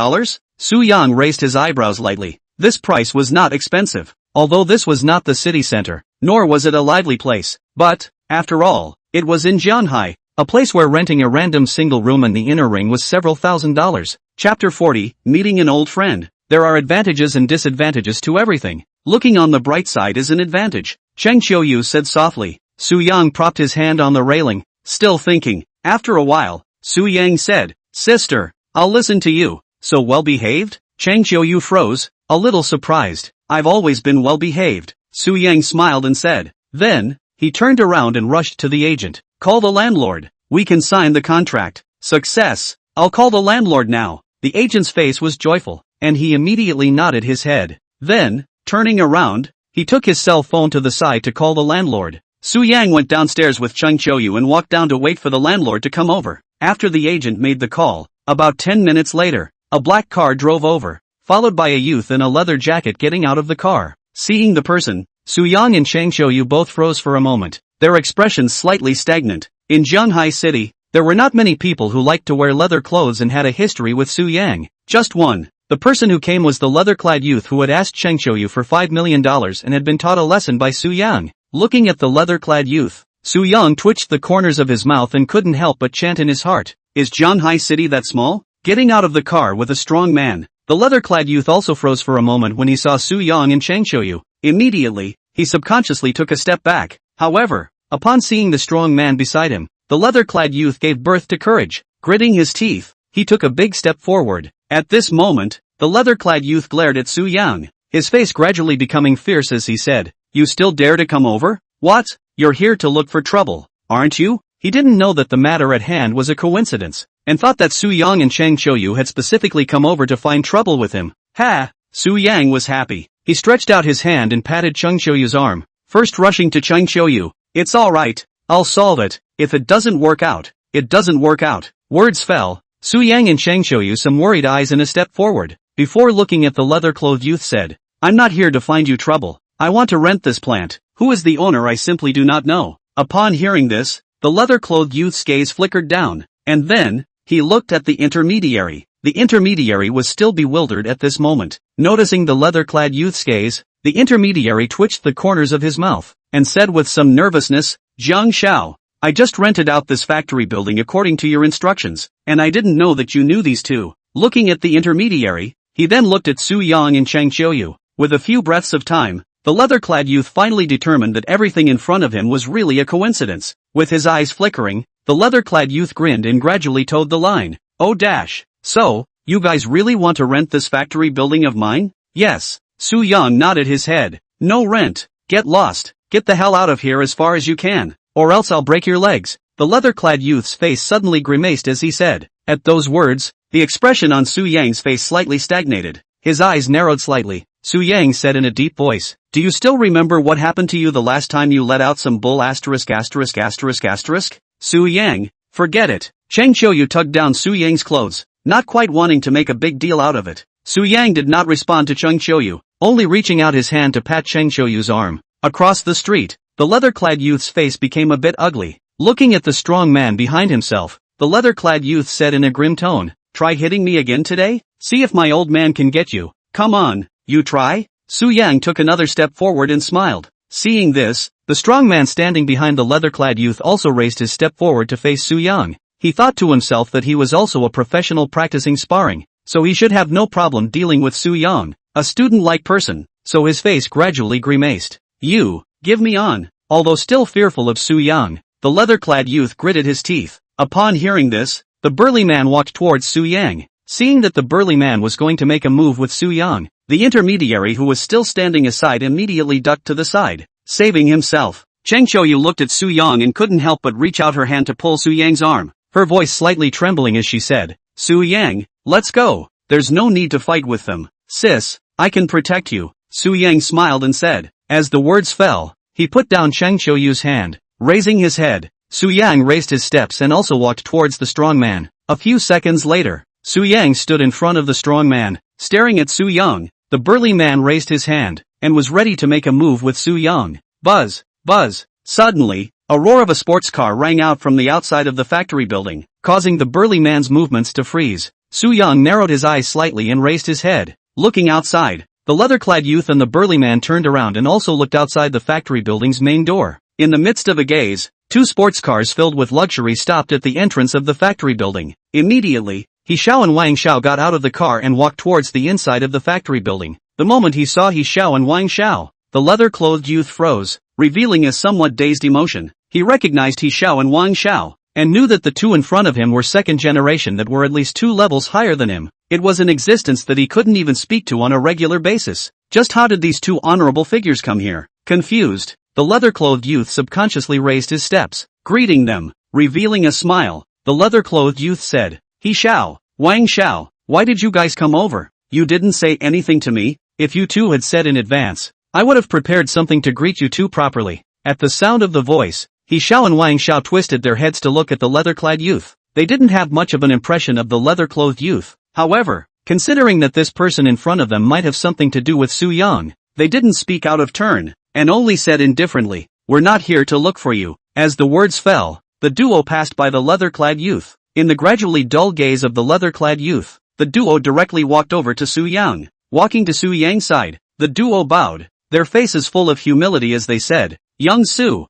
[SPEAKER 1] Su Yang raised his eyebrows lightly. This price was not expensive, although this was not the city center, nor was it a lively place. But, after all, it was in Jianhai, a place where renting a random single room in the inner ring was several $1,000s. Chapter 40, Meeting an Old Friend. There are advantages and disadvantages to everything. Looking on the bright side is an advantage, Cheng Qiuyu said softly. Su Yang propped his hand on the railing, still thinking. After a while, Su Yang said, Sister, I'll listen to you. So well-behaved? Cheng Qiuyu froze, a little surprised. I've always been well-behaved. Su Yang smiled and said. Then, he turned around and rushed to the agent. Call the landlord. We can sign the contract. Success. I'll call the landlord now. The agent's face was joyful, and he immediately nodded his head. Then, turning around, he took his cell phone to the side to call the landlord. Su Yang went downstairs with Cheng Qiuyu and walked down to wait for the landlord to come over. After the agent made the call, about 10 minutes later, a black car drove over, followed by a youth in a leather jacket getting out of the car. Seeing the person, Su-young and Chang Xiuyu both froze for a moment, their expressions slightly stagnant. In Zhanghai City, there were not many people who liked to wear leather clothes and had a history with Su-yang. Just one. The person who came was the leather-clad youth who had asked Chang Xiuyu for $5 million and had been taught a lesson by Su-yang. Looking at the leather-clad youth, Su-young twitched the corners of his mouth and couldn't help but chant in his heart, "Is Zhanghai City that small?" Getting out of the car with a strong man, the leather-clad youth also froze for a moment when he saw Su-young and Chang Xiuyu. Immediately, he subconsciously took a step back. However, upon seeing the strong man beside him, the leather-clad youth gave birth to courage. Gritting his teeth, he took a big step forward. At this moment, the leather-clad youth glared at Su-young, his face gradually becoming fierce as he said, "You still dare to come over? What? You're here to look for trouble, aren't you?" He didn't know that the matter at hand was a coincidence, and thought that Su-young and Chang Xiuyu had specifically come over to find trouble with him. Ha! Su-yang was happy. He stretched out his hand and patted Chang Xiuyu's arm, first rushing to Chang Xiuyu. "It's alright, I'll solve it. If it doesn't work out, it doesn't work out." Words fell. Su-yang and Chang Xiuyu some worried eyes and a step forward. Before looking at the leather-clothed youth said, "I'm not here to find you trouble. I want to rent this plant. Who is the owner I simply do not know." Upon hearing this, the leather-clothed youth's gaze flickered down, and then, he looked at the intermediary. The intermediary was still bewildered at this moment. Noticing the leather-clad youth's gaze, the intermediary twitched the corners of his mouth, and said with some nervousness, "Jiang Xiao, I just rented out this factory building according to your instructions, and I didn't know that you knew these two." Looking at the intermediary, he then looked at Su-young and Chang Xiuyu. With a few breaths of time, the leather-clad youth finally determined that everything in front of him was really a coincidence. With his eyes flickering, the leather-clad youth grinned and gradually toed the line. "Oh dash. So, you guys really want to rent this factory building of mine?" "Yes." Su-young nodded his head. "No rent. Get lost. Get the hell out of here as far as you can, or else I'll break your legs." The leather-clad youth's face suddenly grimaced as he said. At those words, the expression on Su-yang's face slightly stagnated. His eyes narrowed slightly. Su-yang said in a deep voice, "Do you still remember what happened to you the last time you let out some bull asterisk asterisk asterisk asterisk?" Su-yang, forget it. Chang Xiuyu tugged down Su-yang's clothes, not quite wanting to make a big deal out of it. Su-yang did not respond to Chang Xiuyu, only reaching out his hand to pat Chang Xiuyu's arm. Across the street, the leather-clad youth's face became a bit ugly. Looking at the strong man behind himself, the leather-clad youth said in a grim tone, "Try hitting me again today? See if my old man can get you. Come on, you try?" Su-yang took another step forward and smiled. Seeing this, the strong man standing behind the leather-clad youth also raised his step forward to face Su-yang. He thought to himself that he was also a professional practicing sparring, so he should have no problem dealing with Su-yang, a student-like person, so his face gradually grimaced. "You, give me on." Although still fearful of Su-yang, the leather-clad youth gritted his teeth. Upon hearing this, the burly man walked towards Su-yang. Seeing that the burly man was going to make a move with Su-yang, the intermediary who was still standing aside immediately ducked to the side, saving himself. Chang Xiuyu looked at Su-yang and couldn't help but reach out her hand to pull Su-yang's arm, her voice slightly trembling as she said, "Su-yang, let's go. There's no need to fight with them. Sis, I can protect you." Su-yang smiled and said. As the words fell, he put down Chang Xiuyu's hand. Raising his head, Su-yang raised his steps and also walked towards the strong man. A few seconds later, Su-yang stood in front of the strong man, staring at Su-yang. The burly man raised his hand, and was ready to make a move with Su-yang. Buzz, buzz. Suddenly, a roar of a sports car rang out from the outside of the factory building, causing the burly man's movements to freeze. Su-yang narrowed his eyes slightly and raised his head. Looking outside, the leather-clad youth and the burly man turned around and also looked outside the factory building's main door. In the midst of a gaze, two sports cars filled with luxury stopped at the entrance of the factory building. Immediately, He Xiao and Wang Xiao got out of the car and walked towards the inside of the factory building. The moment he saw He Xiao and Wang Xiao, the leather-clothed youth froze, revealing a somewhat dazed emotion. He recognized He Xiao and Wang Xiao, and knew that the two in front of him were second generation that were at least 2 levels higher than him. It was an existence that he couldn't even speak to on a regular basis. Just how did these two honorable figures come here? Confused, the leather-clothed youth subconsciously raised his steps, greeting them. Revealing a smile, the leather-clothed youth said, He Xiao, Wang Xiao, why did you guys come over? You didn't say anything to me. If you two had said in advance, I would have prepared something to greet you two properly. At the sound of the voice, He Xiao and Wang Xiao twisted their heads to look at the leather-clad youth. they didn't have much of an impression of the leather-clothed youth. However, considering that this person in front of them might have something to do with Su Yang, they didn't speak out of turn, and only said indifferently, "We're not here to look for you." As the words fell, the duo passed by the leather-clad youth. In the gradually dull gaze of the leather-clad youth, the duo directly walked over to Su Yang. Walking to Su Yang's side, the duo bowed, their faces full of humility as they said, Young Su,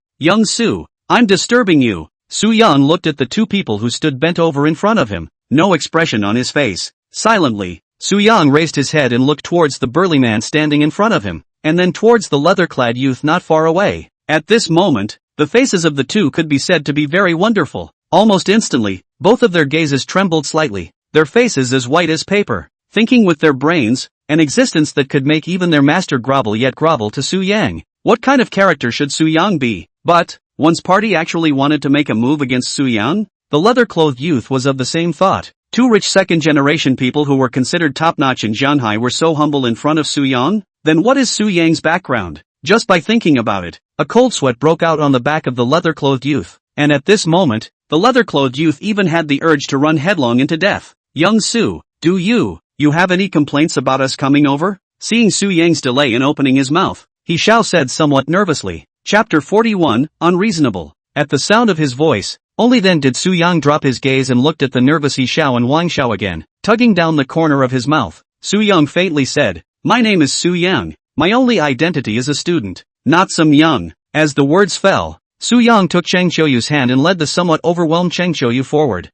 [SPEAKER 1] I'm disturbing you." Su Yang looked at the two people who stood bent over in front of him, no expression on his face. Silently, Su Yang raised his head and looked towards the burly man standing in front of him, and then towards the leather-clad youth not far away. At this moment, the faces of the two could be said to be very wonderful. Almost instantly, both of their gazes trembled slightly, their faces as white as paper, thinking with their brains, an existence that could make even their master grovel yet grovel to Su Yang. What kind of character should Su Yang be? But, one's party actually wanted to make a move against Su Yang? The leather-clothed youth was of the same thought. Two rich second-generation people who were considered top-notch in Zhanhai were so humble in front of Su Yang? Then what is Su Yang's background? Just by thinking about it, a cold sweat broke out on the back of the leather-clothed youth, and at this moment, the leather-clothed youth even had the urge to run headlong into death. Young Su, do you have any complaints about us coming over? Seeing Su Yang's delay in opening his mouth, He Xiao said somewhat nervously. Chapter 41, Unreasonable. At the sound of his voice, only then did Su Yang drop his gaze and looked at the nervous He Xiao and Wang Xiao again. Tugging down the corner of his mouth, Su Yang faintly said, "My name is Su Yang. My only identity is a student, not some young." As the words fell, Su Yang took Cheng Qiuyu's hand and led the somewhat overwhelmed Cheng Qiuyu forward.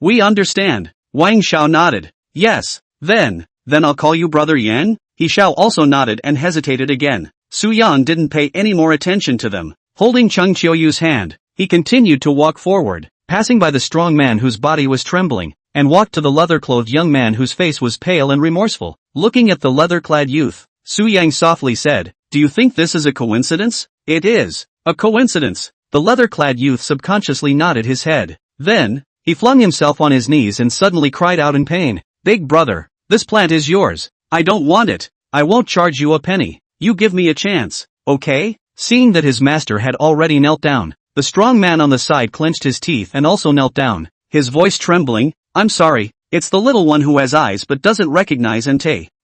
[SPEAKER 1] We understand." Wang Xiao nodded. "Yes, then I'll call you Brother Yang?" He Xiao also nodded and hesitated again. Su Yang didn't pay any more attention to them. Holding Cheng Qiuyu's hand, he continued to walk forward, passing by the strong man whose body was trembling, and walked to the leather-clothed young man whose face was pale and remorseful. Looking at the leather-clad youth, Su Yang softly said, "Do you think this is a coincidence?" "It is a coincidence." The leather-clad youth subconsciously nodded his head. Then, he flung himself on his knees and suddenly cried out in pain, "Big brother, this plant is yours. I don't want it. I won't charge you a penny. You give me a chance, okay?" Seeing that his master had already knelt down, the strong man on the side clenched his teeth and also knelt down, his voice trembling, "I'm sorry, it's the little one who has eyes but doesn't recognize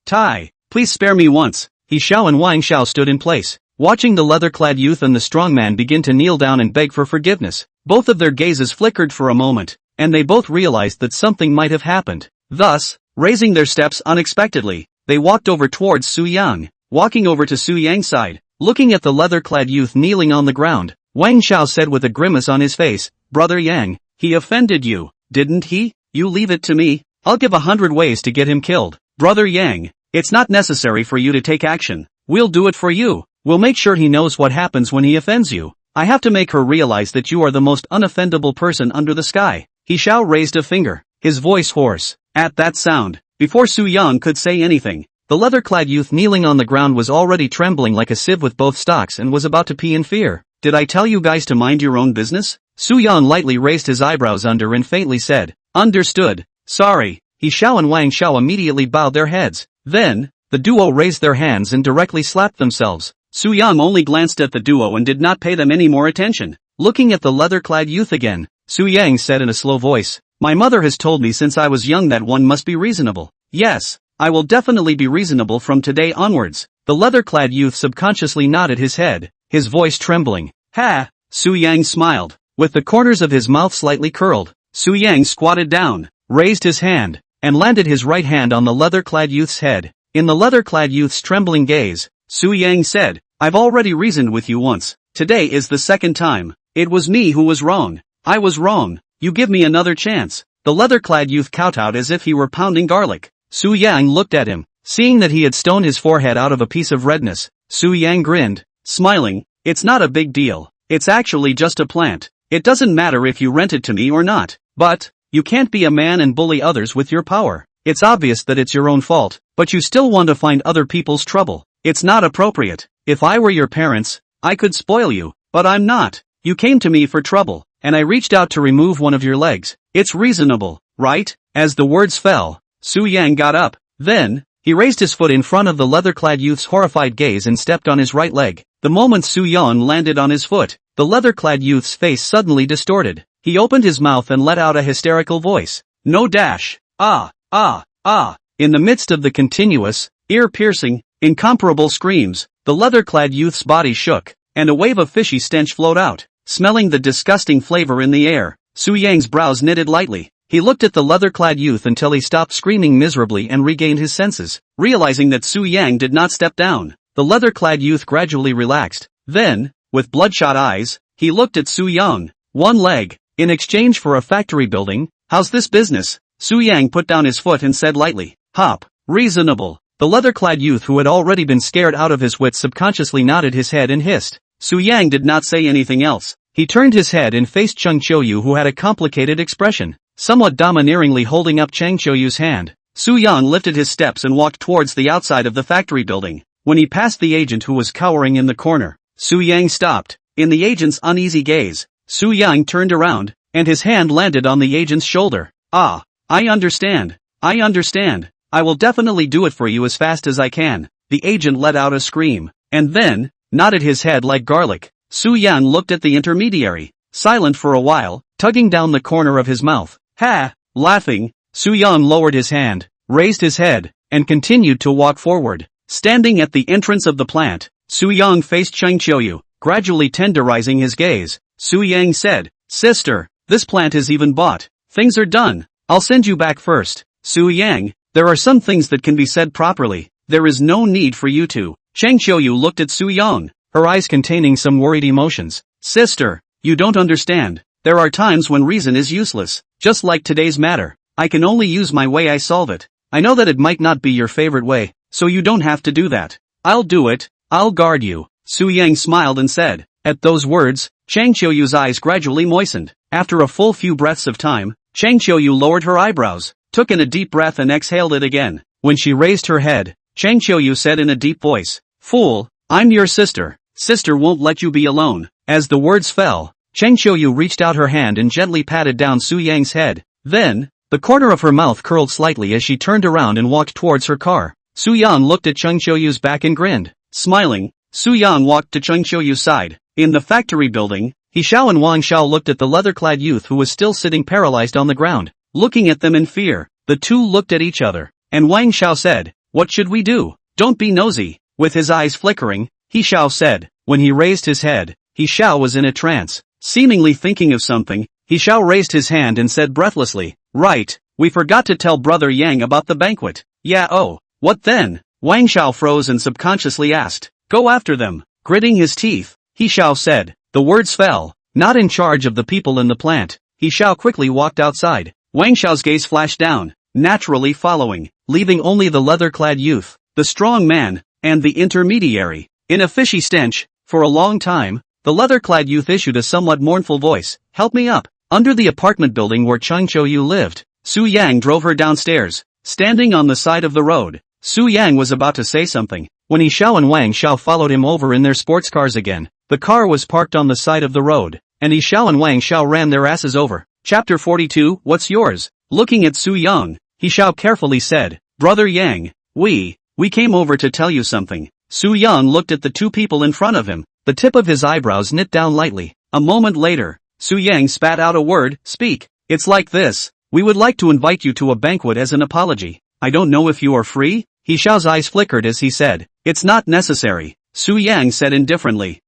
[SPEAKER 1] Tai. Please spare me once." He Xiao and Wang Xiao stood in place, watching the leather-clad youth and the strong man begin to kneel down and beg for forgiveness. Both of their gazes flickered for a moment, and they both realized that something might have happened. Thus, raising their steps unexpectedly, they walked over towards Su Yang. Walking over to Su Yang's side, looking at the leather-clad youth kneeling on the ground, Wang Xiao said with a grimace on his face, "Brother Yang, he offended you, didn't he? You leave it to me. I'll give 100 ways to get him killed." "Brother Yang, it's not necessary for you to take action. We'll do it for you. We'll make sure he knows what happens when he offends you. I have to make her realize that you are the most unoffendable person under the sky." He Xiao raised a finger, his voice hoarse. At that sound, before Su Yang could say anything, the leather-clad youth kneeling on the ground was already trembling like a sieve with both stalks and was about to pee in fear. "Did I tell you guys to mind your own business?" Su Yang lightly raised his eyebrows under and faintly said, "Understood. Sorry." He Xiao and Wang Xiao immediately bowed their heads. Then, the duo raised their hands and directly slapped themselves. Su Yang only glanced at the duo and did not pay them any more attention. Looking at the leather-clad youth again, Su Yang said in a slow voice, "My mother has told me since I was young that one must be reasonable. Yes, I will definitely be reasonable from today onwards." The leather-clad youth subconsciously nodded his head, his voice trembling. "Ha!" Su Yang smiled, with the corners of his mouth slightly curled. Su Yang squatted down, raised his hand, and landed his right hand on the leather-clad youth's head. In the leather-clad youth's trembling gaze, Su Yang said, "I've already reasoned with you once. Today is the second time. It was me who was wrong. I was wrong. You give me another chance." The leather-clad youth kowtowed as if he were pounding garlic. Su Yang looked at him, seeing that he had stoned his forehead out of a piece of redness. Su Yang grinned, smiling, "It's not a big deal. It's actually just a plant. It doesn't matter if you rent it to me or not. But, you can't be a man and bully others with your power. It's obvious that it's your own fault, but you still want to find other people's trouble. It's not appropriate. If I were your parents, I could spoil you, but I'm not. You came to me for trouble, and I reached out to remove one of your legs. It's reasonable, right?" As the words fell, Su Yang got up. Then, he raised his foot in front of the leather-clad youth's horrified gaze and stepped on his right leg. The moment Su Yang landed on his foot, the leather-clad youth's face suddenly distorted. He opened his mouth and let out a hysterical voice. No dash. Ah, ah, ah. In the midst of the continuous, ear-piercing, incomparable screams, the leather-clad youth's body shook, and a wave of fishy stench flowed out. Smelling the disgusting flavor in the air, Su Yang's brows knitted lightly. He looked at the leather-clad youth until he stopped screaming miserably and regained his senses. Realizing that Su Yang did not step down, the leather-clad youth gradually relaxed. Then, with bloodshot eyes, he looked at Su Yang. One leg, in exchange for a factory building? How's this business? Su Yang put down his foot and said lightly. Hop. Reasonable. The leather-clad youth who had already been scared out of his wits subconsciously nodded his head and hissed. Su Yang did not say anything else. He turned his head and faced Chang Qiuyu, who had a complicated expression, somewhat domineeringly holding up Chang Qiuyu's hand. Su Yang lifted his steps and walked towards the outside of the factory building. When he passed the agent who was cowering in the corner, Su Yang stopped. In the agent's uneasy gaze, Su Yang turned around, and his hand landed on the agent's shoulder. Ah, I understand. I understand. I will definitely do it for you as fast as I can. The agent let out a scream, and then nodded his head like garlic. Su Yang looked at the intermediary, silent for a while, tugging down the corner of his mouth. Ha! Laughing, Su Yang lowered his hand, raised his head, and continued to walk forward. Standing at the entrance of the plant, Su Yang faced Chang Qiuyu, gradually tenderizing his gaze. Su Yang said, Sister, this plant is even bought. Things are done. I'll send you back first. Su Yang, there are some things that can be said properly. There is no need for you to. Chang Qiuyu looked at Su Yang, her eyes containing some worried emotions. Sister, you don't understand. There are times when reason is useless. Just like today's matter. I can only use my way I solve it. I know that it might not be your favorite way, so you don't have to do that. I'll do it. I'll guard you. Su Yang smiled and said. At those words, Chang Qiuyu's eyes gradually moistened. After a full few breaths of time, Chang Qiuyu lowered her eyebrows, took in a deep breath and exhaled it again. When she raised her head, Chang Qiuyu said in a deep voice, Fool, I'm your sister. Sister won't let you be alone. As the words fell, Chang Qiuyu reached out her hand and gently patted down Su Yang's head. Then, the corner of her mouth curled slightly as she turned around and walked towards her car. Su Yang looked at Chang Qiuyu's back and grinned. Smiling, Su Yang walked to Chang Qiuyu's side. In the factory building, He Xiao and Wang Xiao looked at the leather-clad youth who was still sitting paralyzed on the ground. Looking at them in fear, the two looked at each other, and Wang Xiao said, What should we do? Don't be nosy. With his eyes flickering, He Xiao said. When he raised his head, He Xiao was in a trance. Seemingly thinking of something, He Xiao raised his hand and said breathlessly, Right, we forgot to tell Brother Yang about the banquet. Yeah, oh, what then? Wang Xiao froze and subconsciously asked, Go after them. Gritting his teeth, He Xiao said. The words fell. Not in charge of the people in the plant. He Xiao quickly walked outside. Wang Xiao's gaze flashed down, naturally following, leaving only the leather-clad youth, the strong man, and the intermediary. In a fishy stench, for a long time, the leather-clad youth issued a somewhat mournful voice, Help me up. Under the apartment building where Chang Qiuyu lived, Su Yang drove her downstairs. Standing on the side of the road, Su Yang was about to say something, when He Xiao and Wang Xiao followed him over in their sports cars again. The car was parked on the side of the road, and He Xiao and Wang Xiao ran their asses over. Chapter 42, What's yours? Looking at Su Yang, He Xiao carefully said, Brother Yang, we came over to tell you something. Su Yang looked at the two people in front of him, the tip of his eyebrows knit down lightly. A moment later, Su Yang spat out a word, Speak. It's like this. We would like to invite you to a banquet as an apology. I don't know if you are free? He Xiao's eyes flickered as he said, It's not necessary. Su Yang said indifferently,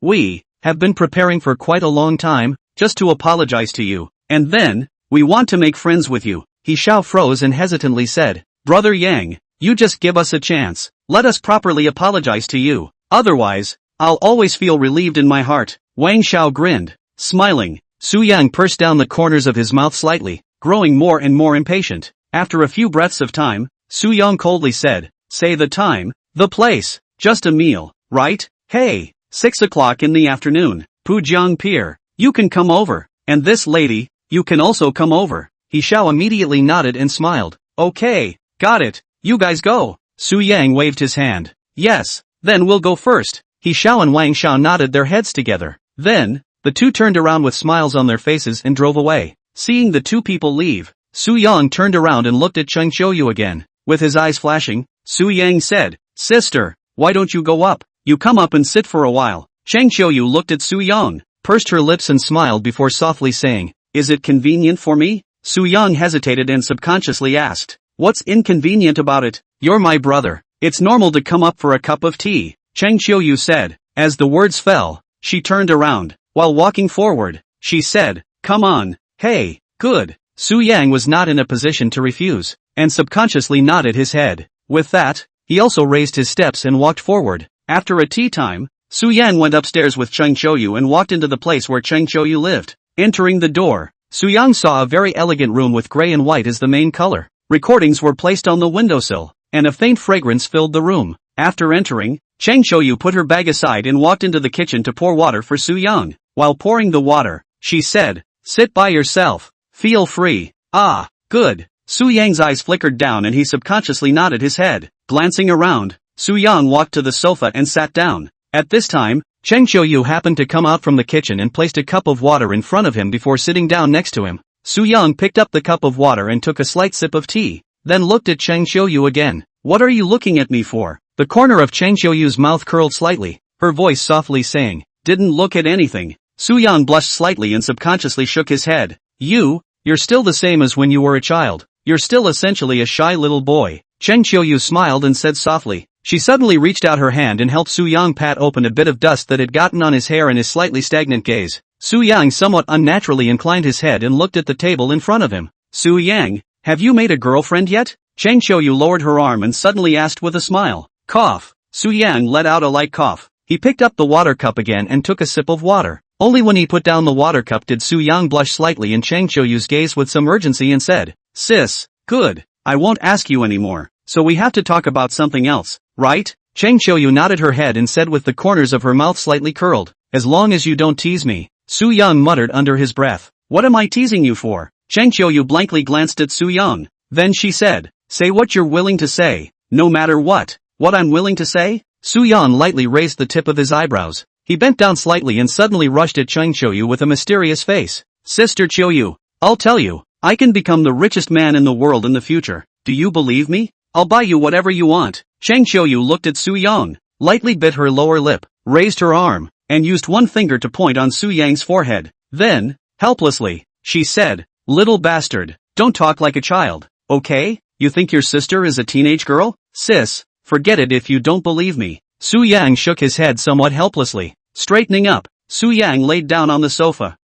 [SPEAKER 1] We have been preparing for quite a long time, just to apologize to you, and then, we want to make friends with you. He Xiao froze and hesitantly said, Brother Yang, you just give us a chance. Let us properly apologize to you. Otherwise, I'll always feel relieved in my heart. Wang Xiao grinned. Smiling, Su Yang pursed down the corners of his mouth slightly, growing more and more impatient. After a few breaths of time, Su Yang coldly said, Say the time, the place, just a meal, right? Hey, 6 o'clock in the afternoon, Pujiang Pier, you can come over, and this lady, you can also come over. He Xiao immediately nodded and smiled. Okay, got it, you guys go. Su Yang waved his hand. Yes, then we'll go first. He Xiao and Wang Xiao nodded their heads together. Then, the two turned around with smiles on their faces and drove away. Seeing the two people leave, Su Yang turned around and looked at Chang Qiuyu again. With his eyes flashing, Su Yang said, Sister, why don't you go up? You come up and sit for a while. Chang Qiuyu looked at Su Yang, pursed her lips and smiled before softly saying, "Is it convenient for me?" Su-young hesitated and subconsciously asked, "What's inconvenient about it? You're my brother. It's normal to come up for a cup of tea," Chang Qiuyu said. As the words fell, she turned around. While walking forward, she said, "Come on, hey, good." Su-yang was not in a position to refuse, and subconsciously nodded his head. With that, he also raised his steps and walked forward. After a tea time, Su-yang went upstairs with Chang Qiuyu and walked into the place where Chang Qiuyu lived. Entering the door, Su-yang saw a very elegant room with gray and white as the main color. Recordings were placed on the windowsill, and a faint fragrance filled the room. After entering, Chang Qiuyu put her bag aside and walked into the kitchen to pour water for Su-young. While pouring the water, she said, "Sit by yourself. Feel free." "Ah, good." Su-yang's eyes flickered down and he subconsciously nodded his head. Glancing around, Su-young walked to the sofa and sat down. At this time, Chang Qiuyu happened to come out from the kitchen and placed a cup of water in front of him before sitting down next to him. Su-young picked up the cup of water and took a slight sip of tea, then looked at Chang Qiuyu again. "What are you looking at me for?" The corner of Chang Qiuyu's mouth curled slightly, her voice softly saying, "Didn't look at anything." Su-young blushed slightly and subconsciously shook his head. You're still the same as when you were a child. You're still essentially a shy little boy." Chang Qiuyu smiled and said softly. She suddenly reached out her hand and helped Su-young pat open a bit of dust that had gotten on his hair and his slightly stagnant gaze. Su-young somewhat unnaturally inclined his head and looked at the table in front of him. "Su-young, have you made a girlfriend yet?" Chang Qiuyu lowered her arm and suddenly asked with a smile. Cough. Su-young let out a light cough. He picked up the water cup again and took a sip of water. Only when he put down the water cup did Su-young blush slightly in Chang Qiuyu's gaze with some urgency and said, "Sis, good. I won't ask you anymore. So we have to talk about something else, right?" Chang Qiuyu nodded her head and said with the corners of her mouth slightly curled, "As long as you don't tease me." Su-young muttered under his breath, "What am I teasing you for?" Chang Qiuyu blankly glanced at Su-young. Then she said, "Say what you're willing to say, no matter what." "What I'm willing to say?" Su-young lightly raised the tip of his eyebrows. He bent down slightly and suddenly rushed at Chang Qiuyu with a mysterious face. "Sister Qiuyu, I'll tell you, I can become the richest man in the world in the future. Do you believe me? I'll buy you whatever you want." Chang Qiuyu looked at Su-young, lightly bit her lower lip, raised her arm, and used one finger to point on Su-yang's forehead. Then, helplessly, she said, "Little bastard, don't talk like a child, okay? You think your sister is a teenage girl? Sis, forget it if you don't believe me." Su-young shook his head somewhat helplessly. Straightening up, Su-young laid down on the sofa.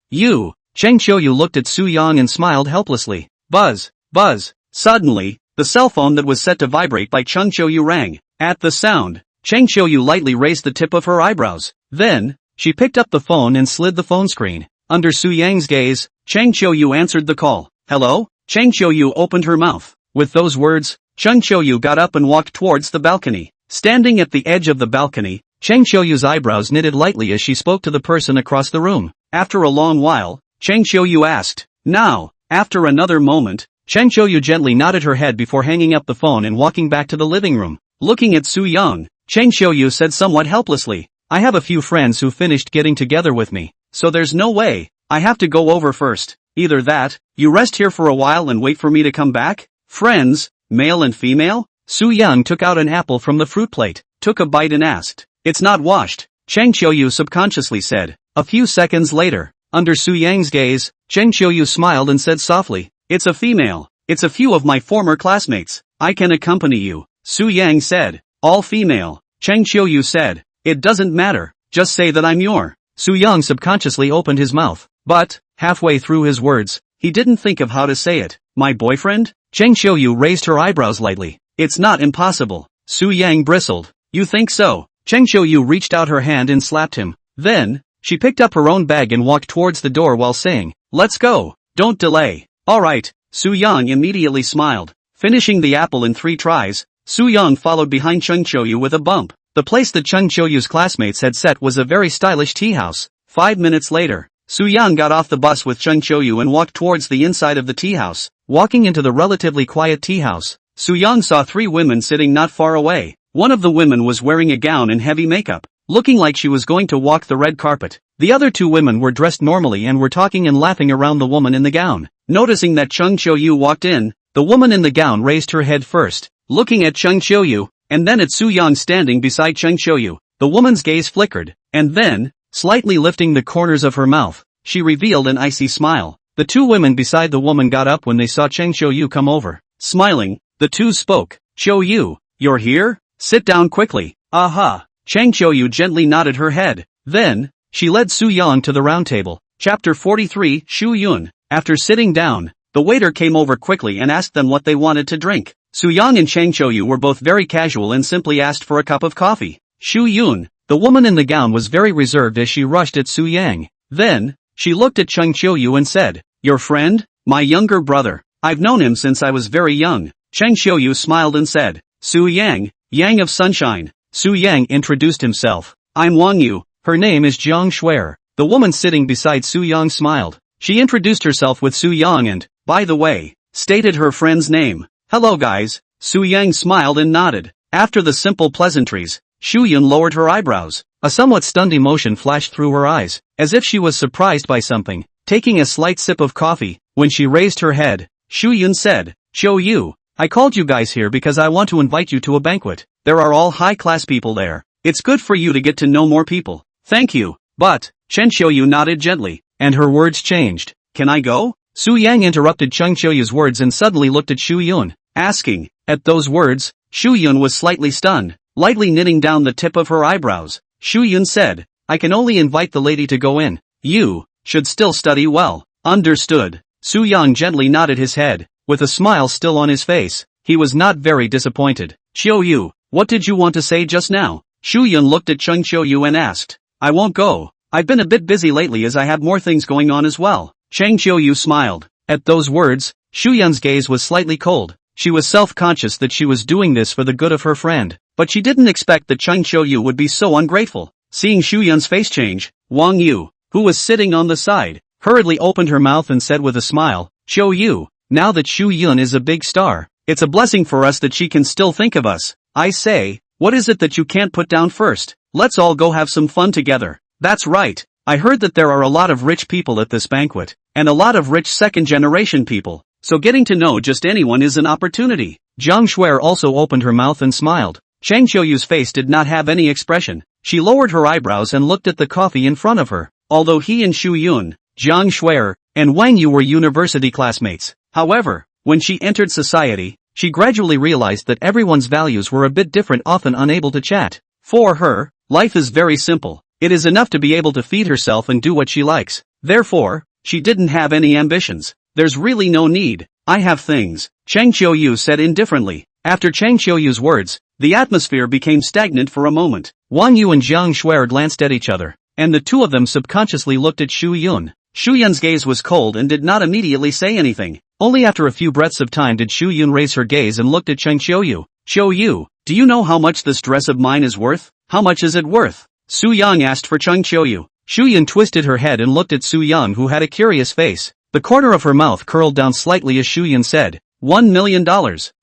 [SPEAKER 1] Chang Qiuyu looked at Su-young and smiled helplessly. Buzz, buzz. Suddenly, the cell phone that was set to vibrate by Chang Qiuyu rang. At the sound, Chang Qiuyu lightly raised the tip of her eyebrows. Then, she picked up the phone and slid the phone screen. Under Su-young's gaze, Chang Qiuyu answered the call. "Hello?" Chang Qiuyu opened her mouth. With those words, Chang Qiuyu got up and walked towards the balcony. Standing at the edge of the balcony, Chang Qiuyu's eyebrows knitted lightly as she spoke to the person across the room. After a long while, Chang Qiuyu asked, "Now?" After another moment, Chang Qiuyu gently nodded her head before hanging up the phone and walking back to the living room. Looking at Su-young, Chang Qiuyu said somewhat helplessly, "I have a few friends who finished getting together with me, so there's no way. I have to go over first. Either that, you rest here for a while and wait for me to come back." "Friends, male and female?" Su-young took out an apple from the fruit plate, took a bite and asked, "It's not washed," Chang Qiuyu subconsciously said. A few seconds later, under Su-young's gaze, Chang Qiuyu smiled and said softly, "It's a female. It's a few of my former classmates. I can accompany you." Su-young said, "All female." Chang Qiuyu said, "It doesn't matter, just say that I'm your." Su-young subconsciously opened his mouth, but, halfway through his words, he didn't think of how to say it. "My boyfriend?" Chang Qiuyu raised her eyebrows lightly. "It's not impossible." Su-young bristled. "You think so?" Chang Qiuyu reached out her hand and slapped him. Then, she picked up her own bag and walked towards the door while saying, "Let's go. Don't delay." "Alright." Su-young immediately smiled. Finishing the apple in 3 tries, Su-young followed behind Chang Qiuyu with a bump. The place that Chang Qiuyu's classmates had set was a very stylish tea house. 5 minutes later, Su-young got off the bus with Chang Qiuyu and walked towards the inside of the tea house. Walking into the relatively quiet tea house, Su-young saw 3 women sitting not far away. One of the women was wearing a gown and heavy makeup, looking like she was going to walk the red carpet. The other 2 women were dressed normally and were talking and laughing around the woman in the gown. Noticing that Chang Qiuyu walked in, the woman in the gown raised her head first, looking at Chang Qiuyu, and then at Su-young standing beside Chang Qiuyu. The woman's gaze flickered, and then, Slightly lifting the corners of her mouth, she revealed an icy smile. The two women beside the woman got up when they saw Chang Xiuyu come over. Smiling, the two spoke. Xiuyu, you're here? Sit down quickly. Aha. Chang Xiuyu gently nodded her head. Then, she led Su Yang to the round table. Chapter 43, Shu Yun. After sitting down, the waiter came over quickly and asked them what they wanted to drink. Su Yang and Chang Xiuyu were both very casual and simply asked for a cup of coffee. Shu Yun, the woman in the gown, was very reserved as she rushed at Su Yang. Then, she looked at Chang Xiuyu and said, "Your friend? My younger brother. I've known him since I was very young." Chang Xiuyu smiled and said, "Su Yang, Yang of Sunshine." Su Yang introduced himself. "I'm Wang Yu." Her name is Jiang Shuer. The woman sitting beside Su Yang smiled. She introduced herself with Su Yang and, by the way, stated her friend's name. "Hello guys." Su Yang smiled and nodded. After the simple pleasantries, Shu Yun lowered her eyebrows. A somewhat stunned emotion flashed through her eyes, as if she was surprised by something. Taking a slight sip of coffee, when she raised her head, Shu Yun said, "Xiuyu, I called you guys here because I want to invite you to a banquet. There are all high-class people there. It's good for you to get to know more people." "Thank you, but," Chen Xiuyu nodded gently, and her words changed. "Can I go?" Su Yang interrupted Cheng Xiuyu's words and suddenly looked at Shu Yun, asking. At those words, Shu Yun was slightly stunned, lightly knitting down the tip of her eyebrows. Shu Yun said, "I can only invite the lady to go in. You should still study well." "Understood." Su Yang gently nodded his head, with a smile still on his face. He was not very disappointed. "Xiuyu, what did you want to say just now?" Shu Yun looked at Cheng Xiuyu and asked. "I won't go. I've been a bit busy lately as I have more things going on as well." Cheng Xiuyu smiled. At those words, Shu Yun's gaze was slightly cold. She was self-conscious that she was doing this for the good of her friend, but she didn't expect that Cheng Xiuyu would be so ungrateful. Seeing Shu Yun's face change, Wang Yu, who was sitting on the side, hurriedly opened her mouth and said with a smile, "Xiuyu, now that Shu Yun is a big star, it's a blessing for us that she can still think of us. I say, what is it that you can't put down first? Let's all go have some fun together." "That's right. I heard that there are a lot of rich people at this banquet, and a lot of rich second-generation people, so getting to know just anyone is an opportunity." Jiang Shuer also opened her mouth and smiled. Chang Xiuyu's face did not have any expression. She lowered her eyebrows and looked at the coffee in front of her. Although he and Shu Yun, Jiang Shuer, and Wang Yu were university classmates, however, when she entered society, she gradually realized that everyone's values were a bit different, often unable to chat. For her, life is very simple. It is enough to be able to feed herself and do what she likes. Therefore, she didn't have any ambitions. "There's really no need. I have things," Chang Xiuyu said indifferently. After Chang Xiuyu's words, the atmosphere became stagnant for a moment. Wang Yu and Jiang Shuer glanced at each other, and the two of them subconsciously looked at Shu Yun. Shu Yun's gaze was cold and did not immediately say anything. Only after a few breaths of time did Shu Yun raise her gaze and looked at Cheng Xiuyu. "Xiuyu, do you know how much this dress of mine is worth?" "How much is it worth?" Su Yang asked for Cheng Xiuyu. Shu Yun twisted her head and looked at Su Yang, who had a curious face. The corner of her mouth curled down slightly as Shu Yun said, $1 million.